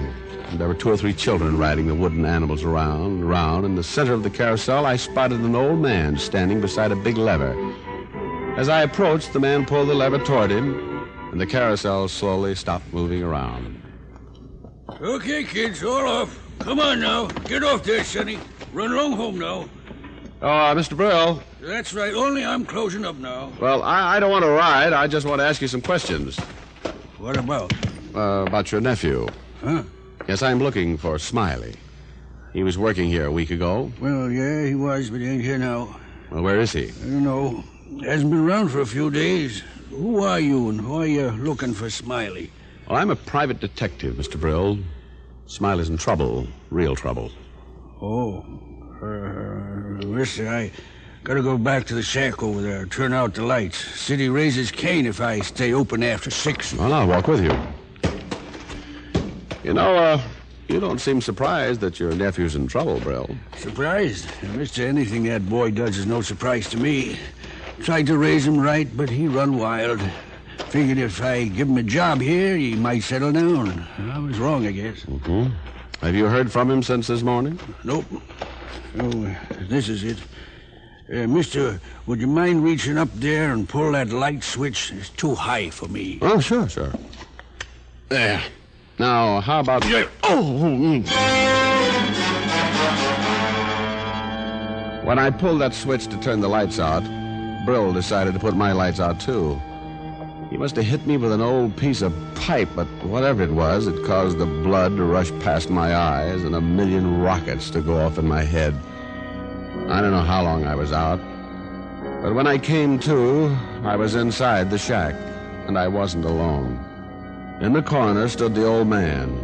and there were 2 or 3 children riding the wooden animals around and around. In the center of the carousel, I spotted an old man standing beside a big lever. As I approached, the man pulled the lever toward him, and the carousel slowly stopped moving around. Okay, kids, all off. Come on now. Get off there, Sonny. Run along home now. Oh, Mr. Brill. That's right. Only I'm closing up now. Well, I don't want to ride. I just want to ask you some questions. What about? About your nephew. Huh? Yes, I'm looking for Smiley. He was working here a week ago. Well, yeah, he was, but he ain't here now. Well, where is he? I don't know. Hasn't been around for a few days. Who are you, and why are you looking for Smiley? Well, I'm a private detective, Mr. Brill. Smiley's in trouble. Real trouble. Oh. Listen, I gotta go back to the shack over there, turn out the lights. City raises Cain if I stay open after 6. Well, I'll walk with you. You know, you don't seem surprised that your nephew's in trouble, Brill. Surprised? Mister, anything that boy does is no surprise to me. Tried to raise him right, but he run wild. Figured if I give him a job here, he might settle down. I was wrong, I guess. Mm-hmm. Have you heard from him since this morning? Nope. Oh, this is it. Mister, would you mind reaching up there and pull that light switch? It's too high for me. Oh, sure. There. Now, how about... When I pulled that switch to turn the lights out, Brill decided to put my lights out, too. He must have hit me with an old piece of pipe, but whatever it was, it caused the blood to rush past my eyes and a million rockets to go off in my head. I don't know how long I was out, but when I came to, I was inside the shack, and I wasn't alone. In the corner stood the old man,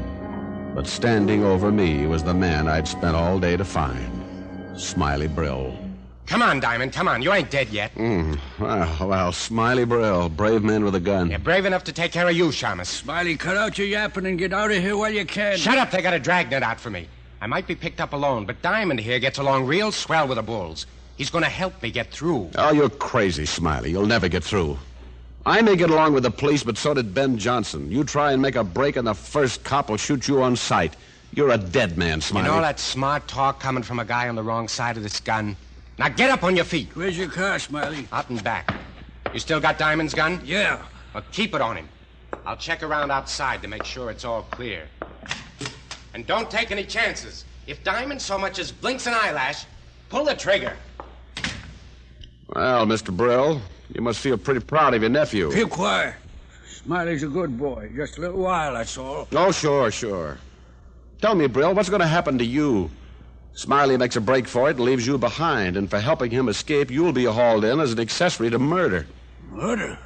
but standing over me was the man I'd spent all day to find, Smiley Brill. Come on, Diamond, come on. You ain't dead yet. Well, Smiley Brill, brave man with a gun. You're brave enough to take care of you, Shamus. Smiley, cut out your yapping and get out of here while you can. Shut up, they got a dragnet out for me. I might be picked up alone, but Diamond here gets along real swell with the bulls. He's going to help me get through. Oh, you're crazy, Smiley. You'll never get through. I may get along with the police, but so did Ben Johnson. You try and make a break, and the first cop will shoot you on sight. You're a dead man, Smiley. You know that smart talk coming from a guy on the wrong side of this gun? Now get up on your feet. Where's your car, Smiley? Out and back. You still got Diamond's gun? Yeah. Well, keep it on him. I'll check around outside to make sure it's all clear. And don't take any chances. If Diamond so much as blinks an eyelash, pull the trigger. Well, Mr. Brill, you must feel pretty proud of your nephew. Keep quiet. Smiley's a good boy. Just a little while, that's all. Oh, sure. Tell me, Brill, what's going to happen to you? Smiley makes a break for it and leaves you behind, and for helping him escape, you'll be hauled in as an accessory to murder. Murder?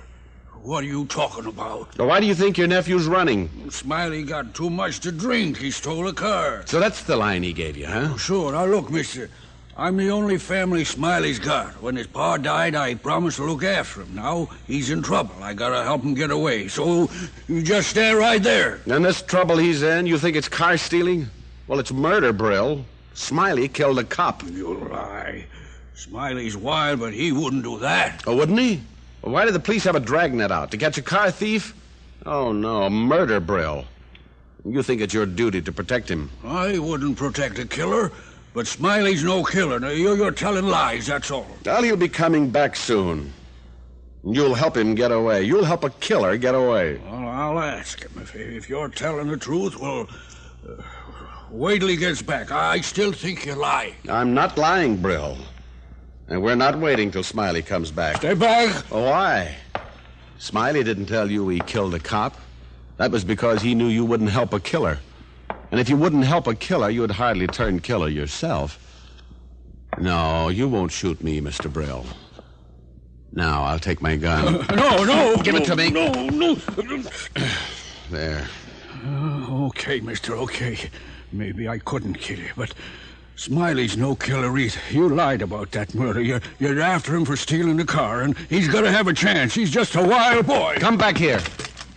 What are you talking about? Now, why do you think your nephew's running? Smiley got too much to drink. He stole a car. So that's the line he gave you, huh? Oh, sure. Now, look, mister. I'm the only family Smiley's got. When his pa died, I promised to look after him. Now, he's in trouble. I gotta help him get away. So, you just stand right there. And this trouble he's in, you think it's car stealing? Well, it's murder, Brill. Smiley killed a cop. You lie. Smiley's wild, but he wouldn't do that. Oh, wouldn't he? Well, why did the police have a dragnet out? To catch a car thief? Oh, no. Murder, Brill. You think it's your duty to protect him. I wouldn't protect a killer, but Smiley's no killer. Now, you're telling lies, that's all. Well, he'll be coming back soon. You'll help him get away. You'll help a killer get away. Well, I'll ask him. If you're telling the truth, well, wait till he gets back. I still think you're lying. I'm not lying, Brill. And we're not waiting till Smiley comes back. Stay back. Oh, why? Smiley didn't tell you he killed a cop. That was because he knew you wouldn't help a killer. And if you wouldn't help a killer, you'd hardly turn killer yourself. No, you won't shoot me, Mr. Brill. Now, I'll take my gun. No. Give it to me. No. There. Okay, mister, okay. Maybe I couldn't kill you, but Smiley's no killer either. You lied about that murder. You're after him for stealing the car, and he's gonna have a chance. He's just a wild boy. Come back here.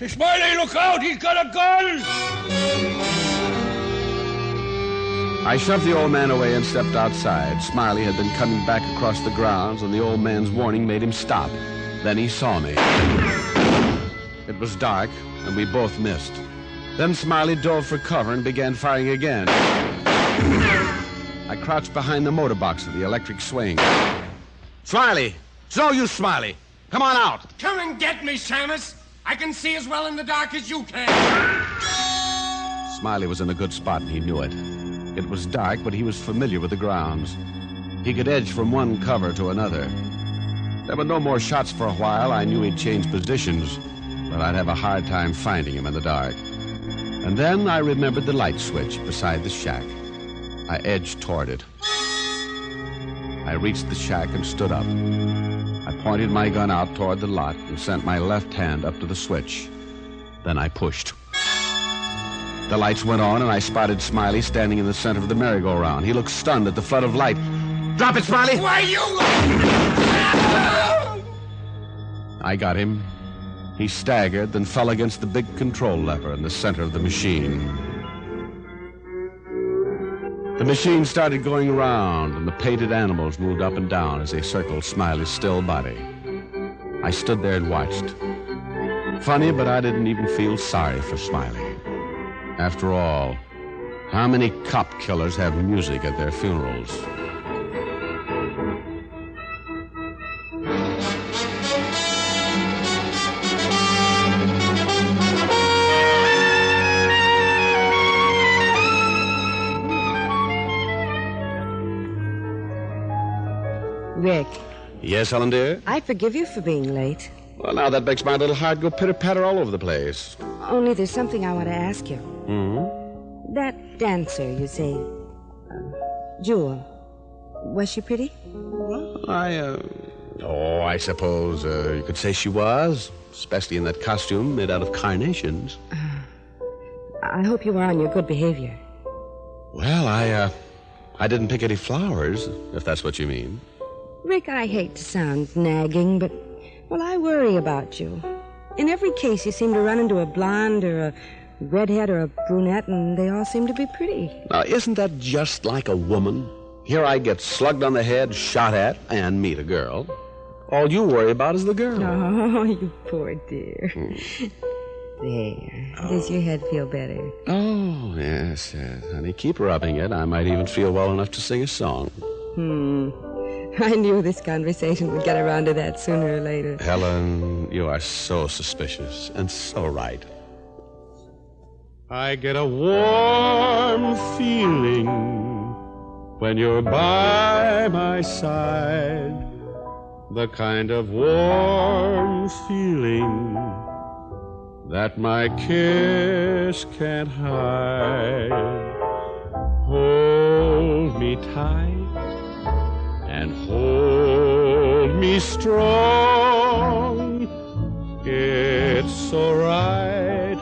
Hey, Smiley, look out! He's got a gun! I shoved the old man away and stepped outside. Smiley had been coming back across the grounds, and the old man's warning made him stop. Then he saw me. It was dark, and we both missed. Then Smiley dove for cover and began firing again. I crouched behind the motor box of the electric swing. Smiley! It's no use, Smiley! Come on out! Come and get me, Shamus! I can see as well in the dark as you can! Smiley was in a good spot, and he knew it. It was dark, but he was familiar with the grounds. He could edge from one cover to another. There were no more shots for a while. I knew he'd change positions, but I'd have a hard time finding him in the dark. And then I remembered the light switch beside the shack. I edged toward it. I reached the shack and stood up. I pointed my gun out toward the lot and sent my left hand up to the switch. Then I pushed. The lights went on, and I spotted Smiley standing in the center of the merry-go-round. He looked stunned at the flood of light. Drop it, Smiley! Why, you... I got him. He staggered, then fell against the big control lever in the center of the machine. The machine started going around, and the painted animals moved up and down as they circled Smiley's still body. I stood there and watched. Funny, but I didn't even feel sorry for Smiley. After all, how many cop killers have music at their funerals? Rick. Yes, Helen, dear? I forgive you for being late. Well, now that makes my little heart go pitter-patter all over the place. Only there's something I want to ask you. Hmm? That dancer, you say, Jewel, was she pretty? I suppose you could say she was, especially in that costume made out of carnations. I hope you were on your good behavior. Well, I didn't pick any flowers, if that's what you mean. Rick, I hate to sound nagging, but, well, I worry about you. In every case, you seem to run into a blonde or a redhead or a brunette, and they all seem to be pretty. Now, isn't that just like a woman? Here I get slugged on the head, shot at, and meet a girl. All you worry about is the girl. Oh, you poor dear. There. Does your head feel better? Oh, yes. Honey, keep rubbing it. I might even feel well enough to sing a song. I knew this conversation would get around to that sooner or later. Helen, you are so suspicious and so right. I get a warm feeling when you're by my side. the kind of warm feeling that my kiss can't hide. Hold me tight and hold me strong. It's so right,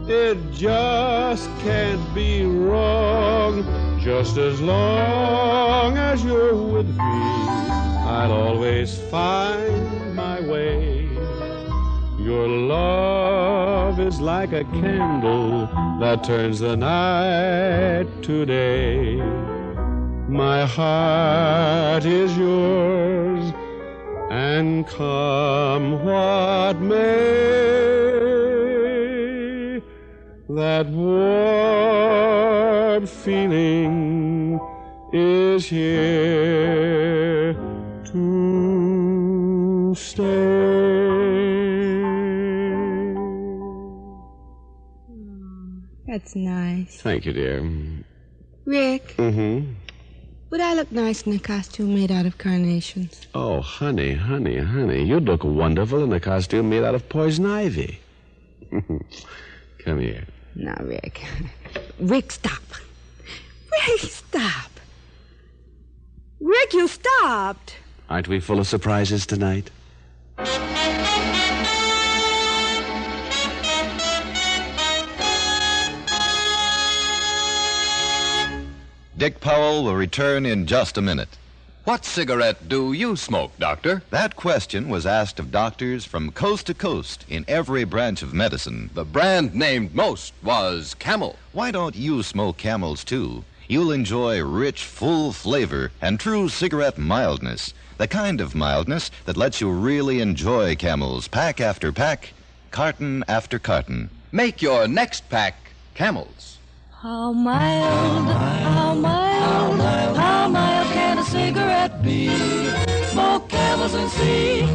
it just can't be wrong. Just as long as you're with me, I'll always find my way. Your love is like a candle that turns the night to day. My heart is yours, and come what may, that warm feeling is here to stay. That's nice. Thank you, dear. Rick, Mm-hmm. would I look nice in a costume made out of carnations? Oh, honey, you'd look wonderful in a costume made out of poison ivy. Come here. Now, Rick. Rick, stop. Rick, stop. Rick, you stopped. Aren't we full of surprises tonight? Dick Powell will return in just a minute. What cigarette do you smoke, Doctor? That question was asked of doctors from coast to coast in every branch of medicine. The brand named most was Camel. Why don't you smoke Camels, too? You'll enjoy rich, full flavor and true cigarette mildness. The kind of mildness that lets you really enjoy Camels pack after pack, carton after carton. Make your next pack Camels. How mild, how mild, how mild can a cigarette be? Smoke Camels and see.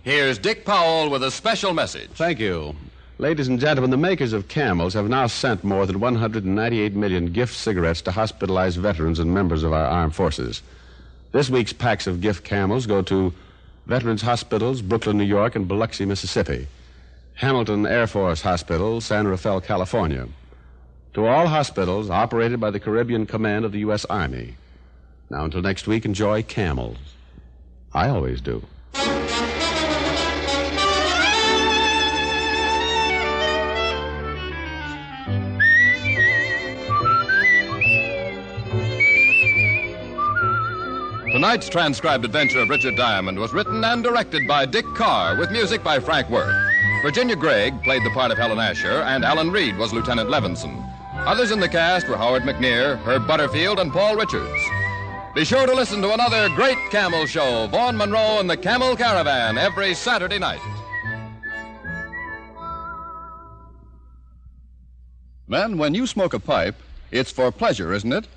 Here's Dick Powell with a special message. Thank you. Ladies and gentlemen, the makers of Camels have now sent more than 198 million gift cigarettes to hospitalized veterans and members of our armed forces. This week's packs of gift Camels go to Veterans Hospitals, Brooklyn, New York, and Biloxi, Mississippi. Hamilton Air Force Hospital, San Rafael, California. To all hospitals operated by the Caribbean Command of the U.S. Army. Now, until next week, enjoy Camels. I always do. Tonight's transcribed adventure of Richard Diamond was written and directed by Dick Carr, with music by Frank Worth. Virginia Gregg played the part of Helen Asher, and Alan Reed was Lieutenant Levinson. Others in the cast were Howard McNear, Herb Butterfield, and Paul Richards. Be sure to listen to another great Camel show, Vaughn Monroe and the Camel Caravan, every Saturday night. Men, when you smoke a pipe, it's for pleasure, isn't it?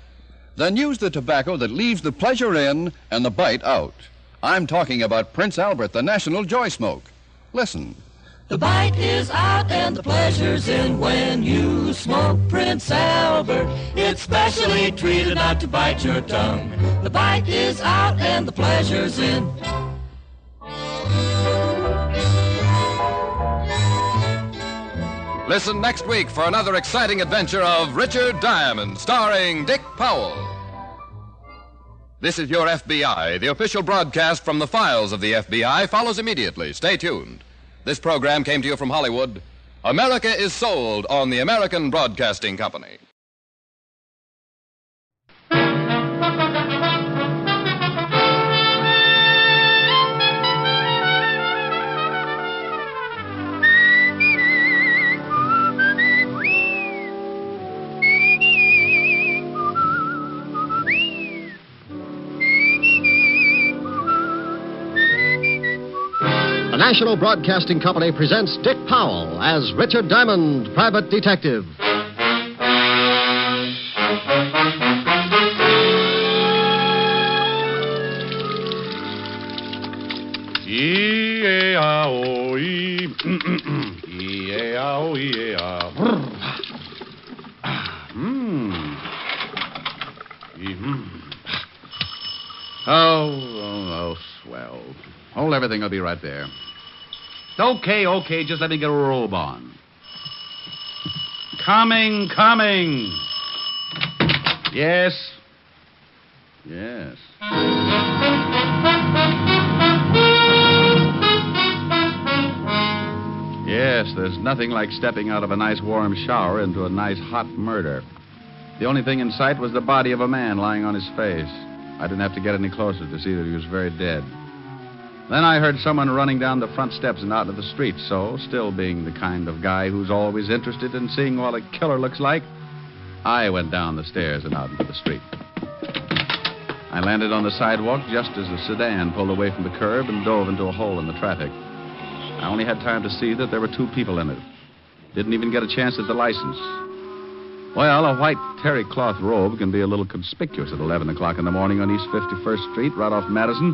Then use the tobacco that leaves the pleasure in and the bite out. I'm talking about Prince Albert, the National Joy Smoke. Listen. The bite is out and the pleasure's in when you smoke Prince Albert. It's specially treated not to bite your tongue. The bite is out and the pleasure's in. Listen next week for another exciting adventure of Richard Diamond, starring Dick Powell. This is your FBI. The official broadcast from the files of the FBI follows immediately. Stay tuned. This program came to you from Hollywood. America is sold on the American Broadcasting Company. The National Broadcasting Company presents Dick Powell as Richard Diamond, Private Detective. E-A-O-E. E-A-O-E-A. Oh, swell. Hold everything. I'll be right there. Okay. Just let me get a robe on. Coming. Yes. Yes, there's nothing like stepping out of a nice warm shower into a nice hot murder. The only thing in sight was the body of a man lying on his face. I didn't have to get any closer to see that he was very dead. Then I heard someone running down the front steps and out into the street, so, still being the kind of guy who's always interested in seeing what a killer looks like, I went down the stairs and out into the street. I landed on the sidewalk just as the sedan pulled away from the curb and dove into a hole in the traffic. I only had time to see that there were 2 people in it. Didn't even get a chance at the license. Well, a white terry cloth robe can be a little conspicuous at 11 o'clock in the morning on East 51st Street, right off Madison.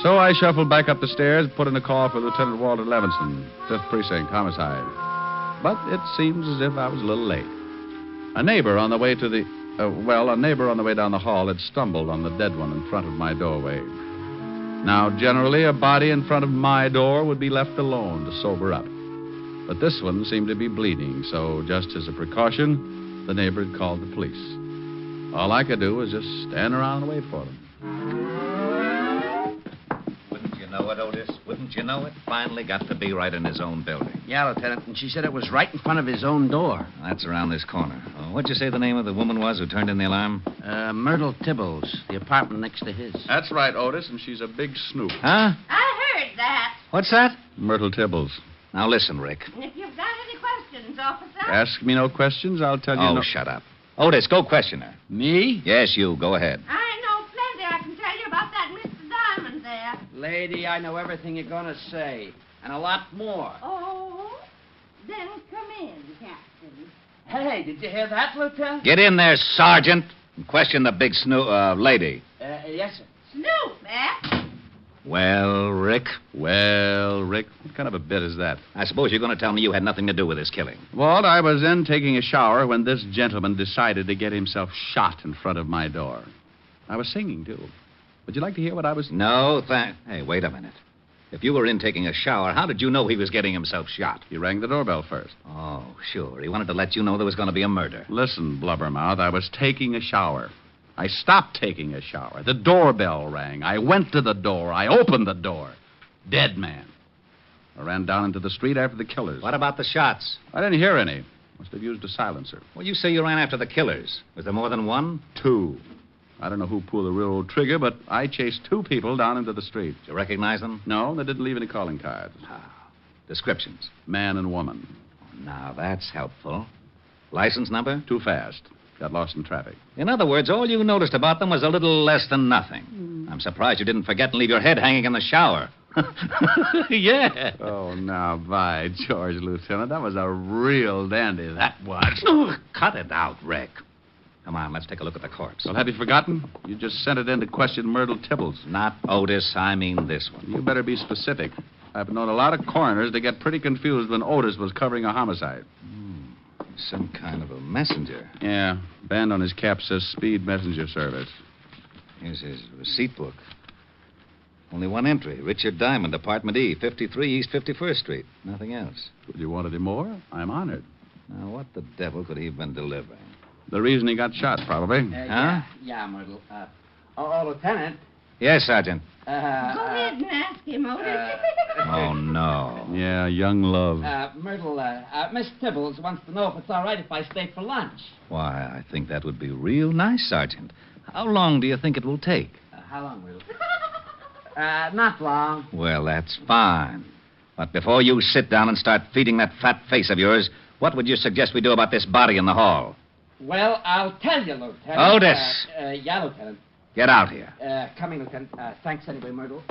So I shuffled back up the stairs and put in a call for Lieutenant Walter Levinson, 5th Precinct, homicide. But it seems as if I was a little late. A neighbor on the way down the hall had stumbled on the dead one in front of my doorway. Now, generally, a body in front of my door would be left alone to sober up. But this one seemed to be bleeding, so just as a precaution, the neighbor had called the police. All I could do was just stand around and wait for them. Wouldn't you know it, Otis? Wouldn't you know it? Finally got to be right in his own building. Yeah, Lieutenant, and she said it was right in front of his own door. That's around this corner. What'd you say the name of the woman was who turned in the alarm? Myrtle Tibbles, the apartment next to his. That's right, Otis, and she's a big snoop. Huh? I heard that. What's that? Myrtle Tibbles. Now listen, Rick. If you've got any questions, officer. Ask me no questions, I'll tell you Oh, no... shut up. Otis, go question her. Me? Yes, you. Go ahead. I know plenty. I can tell you about that Mr. Diamond there. Lady, I know everything you're going to say, and a lot more. Oh? Then come in, Captain. Hey, did you hear that, Lieutenant? Get in there, Sergeant, and question the big lady. Yes, sir. Snoop, eh? Well, Rick? What kind of a bit is that? I suppose you're going to tell me you had nothing to do with this killing. Walt, I was in taking a shower when this gentleman decided to get himself shot in front of my door. I was singing, too. Would you like to hear what I was... No, Hey, wait a minute. If you were in taking a shower, how did you know he was getting himself shot? He rang the doorbell first. Oh, sure. He wanted to let you know there was going to be a murder. Listen, Blubbermouth, I was taking a shower. I stopped taking a shower. The doorbell rang. I went to the door. I opened the door. Dead man. I ran down into the street after the killers. What about the shots? I didn't hear any. Must have used a silencer. Well, you say you ran after the killers. Was there more than one? 2. I don't know who pulled the railroad trigger, but I chased 2 people down into the street. Did you recognize them? No, they didn't leave any calling cards. Descriptions? Man and woman. Now, that's helpful. License number? Too fast. Got lost in traffic. In other words, all you noticed about them was a little less than nothing. I'm surprised you didn't forget and leave your head hanging in the shower. Yeah. Oh, now, by George, Lieutenant, that was a real dandy, that was. Cut it out, Rick. Come on, let's take a look at the corpse. Well, have you forgotten? You just sent it in to question Myrtle Tibbles. Not Otis, I mean this one. You better be specific. I've known a lot of coroners to get pretty confused when Otis was covering a homicide. Some kind of a messenger. Yeah. Band on his cap says Speed Messenger Service. Here's his receipt book. Only one entry. Richard Diamond, Apartment E, 53 East 51st Street. Nothing else. Would you want any more? I'm honored. Now, what the devil could he have been delivering? The reason he got shot, probably. Huh? Yeah, Myrtle. Lieutenant. Yes, Sergeant. Go ahead and ask him, Otis. Oh, no. Yeah, young love. Myrtle, Miss Tibbles wants to know if it's all right if I stay for lunch. Why, I think that would be real nice, Sergeant. How long do you think it will take? How long, Myrtle? Not long. Well, that's fine. But before you sit down and start feeding that fat face of yours, what would you suggest we do about this body in the hall? Well, I'll tell you, Lieutenant. Otis! Yeah, Lieutenant. Get out here. Coming, Lieutenant. Thanks anyway, Myrtle.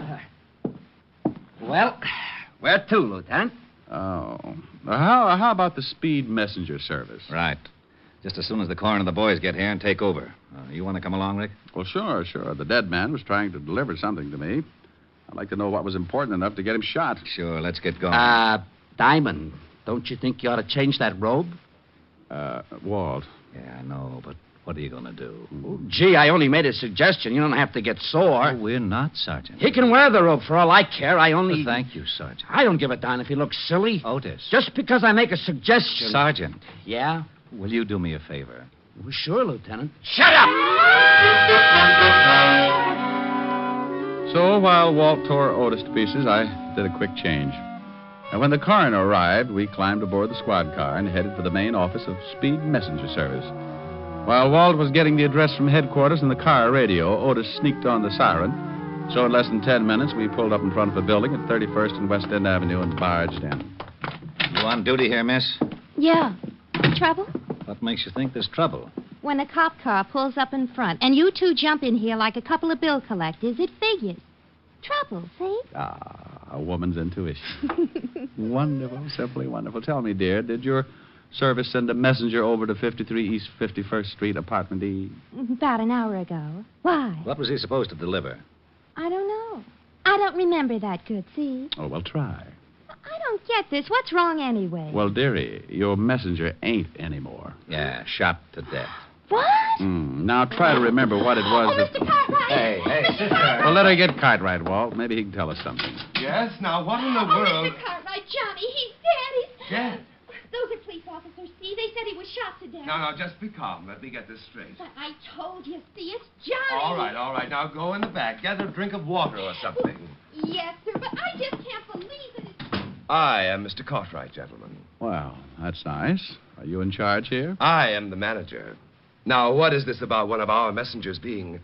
Well, where to, Lieutenant? Oh. How about the Speed Messenger Service? Right. Just as soon as the coroner and the boys get here and take over. You want to come along, Rick? Well, sure. The dead man was trying to deliver something to me. I'd like to know what was important enough to get him shot. Sure, let's get going. Diamond, don't you think you ought to change that robe? Walt. Yeah, I know, but What are you going to do? Oh, gee, I only made a suggestion. You don't have to get sore. Oh, we're not, Sergeant. He can wear the robe for all I care. I only... Thank you, Sergeant. I don't give a darn if he looks silly. Otis. Just because I make a suggestion. Sergeant. Yeah? Will you do me a favor? Well, sure, Lieutenant. Shut up! So while Walt tore Otis to pieces, I did a quick change. And when the coroner arrived, we climbed aboard the squad car and headed for the main office of Speed Messenger Service. While Walt was getting the address from headquarters in the car radio, Otis sneaked on the siren. So in less than 10 minutes, we pulled up in front of a building at 31st and West End Avenue and barged in. You on duty here, miss? Yeah. Trouble? What makes you think there's trouble? When a cop car pulls up in front and you two jump in here like a couple of bill collectors, it figures. Trouble, see? A woman's intuition. Wonderful, simply wonderful. Tell me, dear, did your service send a messenger over to 53 East 51st Street, apartment E? About an hour ago. Why? What was he supposed to deliver? I don't know. I don't remember that good, see? Oh, well, try. I don't get this. What's wrong anyway? Well, dearie, your messenger ain't anymore. Yeah, shot to death. What? Now try to remember what it was that... Mr. Cartwright! Hey, sister! Well, let her get Cartwright, Walt. Maybe he can tell us something. Yes? Now, what in the world... Mr. Cartwright, Johnny, he's dead. He's Dead? Those are police officers, see? They said he was shot to death. No, just be calm. Let me get this straight. But I told you, see, it's Johnny. All right. Now go in the back. Get a drink of water or something. Yes, sir, but I just can't believe it. I am Mr. Cartwright, gentlemen. Well, that's nice. Are you in charge here? I am the manager. Now, what is this about one of our messengers being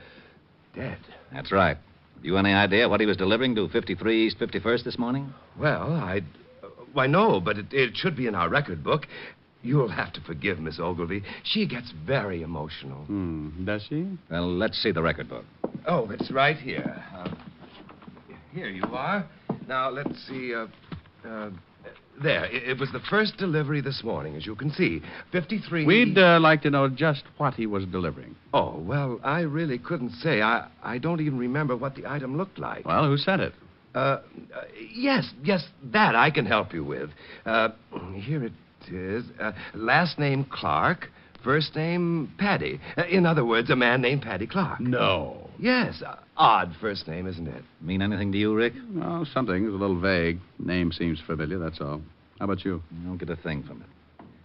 dead? That's right. You any idea what he was delivering to 53 East 51st this morning? Well, why, no, but it should be in our record book. You'll have to forgive Miss Ogilvy. She gets very emotional. Does she? Well, let's see the record book. Oh, it's right here. Here you are. Now, let's see. There. It was the first delivery this morning, as you can see. 53... We'd like to know just what he was delivering. Oh, well, I really couldn't say. I don't even remember what the item looked like. Well, who sent it? Yes, that I can help you with. Here it is. Last name Clark, first name Paddy. In other words, a man named Paddy Clark. No. Yes, odd first name, isn't it? Mean anything to you, Rick? No, something. It's a little vague. Name seems familiar, that's all. How about you? I don't get a thing from it.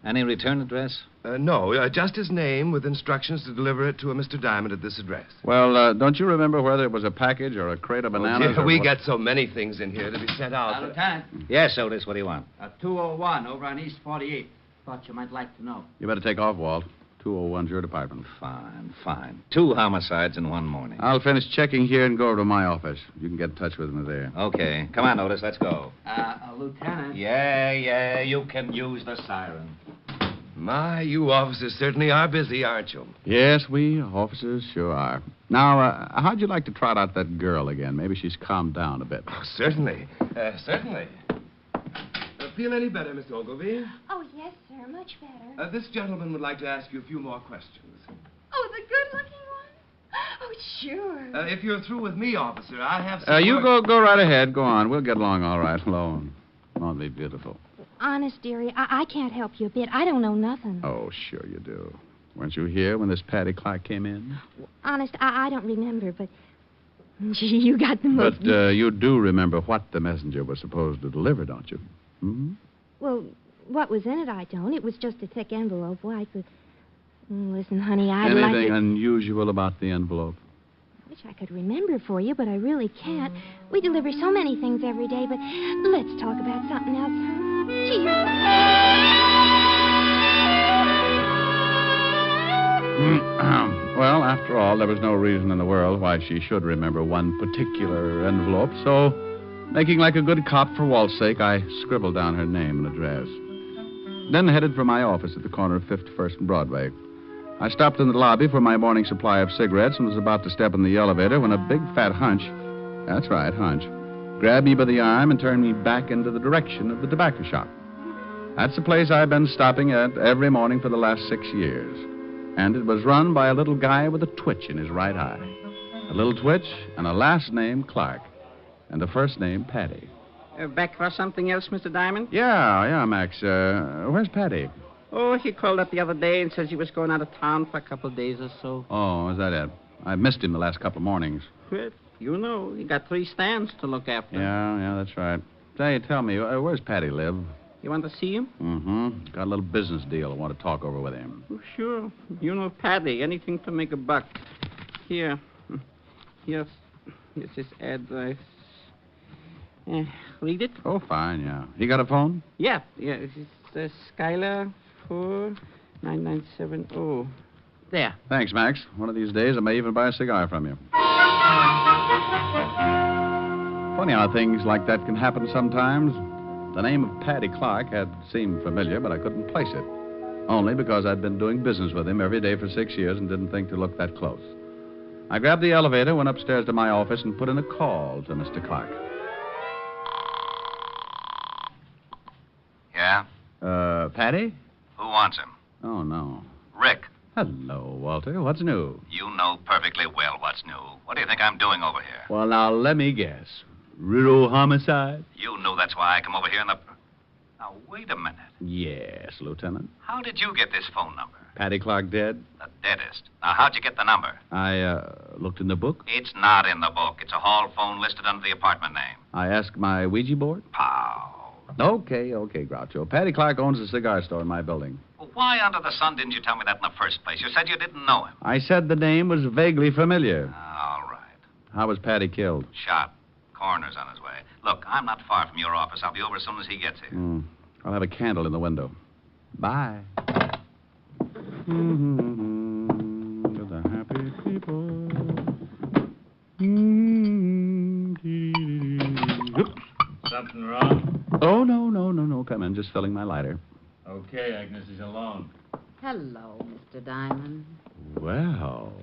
Any return address? No, just his name with instructions to deliver it to a Mr. Diamond at this address. Well, don't you remember whether it was a package or a crate of bananas? Dear, we get so many things in here to be sent out. Lieutenant. Yes, Otis, what do you want? 201 over on East 48. Thought you might like to know. You better take off, Walt. 201's your department. Fine. 2 homicides in one morning. I'll finish checking here and go over to my office. You can get in touch with me there. Okay. Come on, Otis, let's go. Lieutenant. Yeah, you can use the siren. My, you officers certainly are busy, aren't you? Yes, we officers sure are. Now, how'd you like to trot out that girl again? Maybe she's calmed down a bit. Oh, certainly. Feel any better, Miss Ogilvy? Oh, yes, sir, much better. This gentleman would like to ask you a few more questions. Oh, the good-looking one? Oh, sure. If you're through with me, officer, I have some... You go right ahead. Go on. We'll get along all right alone. Won't be beautiful. Honest, dearie, I can't help you a bit. I don't know nothing. Oh, sure you do. Weren't you here when this Paddy Clark came in? Honest, I don't remember, but... Gee, you got the most... But you do remember what the messenger was supposed to deliver, don't you? Hmm? Well, what was in it, I don't. It was just a thick envelope, white, but... Listen, honey, I'd like to... Anything unusual about the envelope? I wish I could remember for you, but I really can't. We deliver so many things every day, but let's talk about something else, huh? Well, after all, there was no reason in the world why she should remember one particular envelope, so, making like a good cop for Walt's sake, I scribbled down her name and address. Then headed for my office at the corner of 51st and Broadway. I stopped in the lobby for my morning supply of cigarettes and was about to step in the elevator when a big fat hunch, that's right, hunch, grabbed me by the arm and turned me back into the direction of the tobacco shop. That's the place I've been stopping at every morning for the last 6 years. And it was run by a little guy with a twitch in his right eye. A little twitch and a last name Clark. And a first name Paddy. Back for something else, Mr. Diamond? Yeah, Max. Where's Paddy? Oh, he called up the other day and says he was going out of town for a couple of days or so. Oh, is that it? I missed him the last couple of mornings. Well, you know, he got 3 stands to look after. Yeah, that's right. Say, tell me, where's Patty live? You want to see him? Mm-hmm. Got a little business deal I want to talk over with him. Oh, sure. You know Patty. Anything to make a buck. Here. Here's his address. Read it? Oh, fine, yeah. He got a phone? Yeah. It's Skylar 49970. There. Thanks, Max. One of these days I may even buy a cigar from you. Funny how things like that can happen sometimes. The name of Paddy Clark had seemed familiar, but I couldn't place it. Only because I'd been doing business with him every day for 6 years and didn't think to look that close. I grabbed the elevator, went upstairs to my office, and put in a call to Mr. Clark. Yeah? Paddy? Who wants him? Oh, no. Rick. Hello, Walter. What's new? You know perfectly well what's new. What do you think I'm doing over here? Well, now, let me guess. Riddle homicide? You knew that's why I come over here in the... Now, wait a minute. Yes, Lieutenant. How did you get this phone number? Paddy Clark dead? The deadest. Now, how'd you get the number? I, looked in the book. It's not in the book. It's a hall phone listed under the apartment name. I asked my Ouija board. Pow. Okay, Groucho. Paddy Clark owns a cigar store in my building. Well, why under the sun didn't you tell me that in the first place? You said you didn't know him. I said the name was vaguely familiar. All right. How was Paddy killed? Shot. Coroner's on his way. Look, I'm not far from your office. I'll be over as soon as he gets here. I'll have a candle in the window. Bye. To the happy people. Oops. Something wrong? Oh, no. Come in. Just filling my lighter. Okay, Agnes is alone. Hello, Mr. Diamond. Well.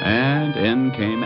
And in came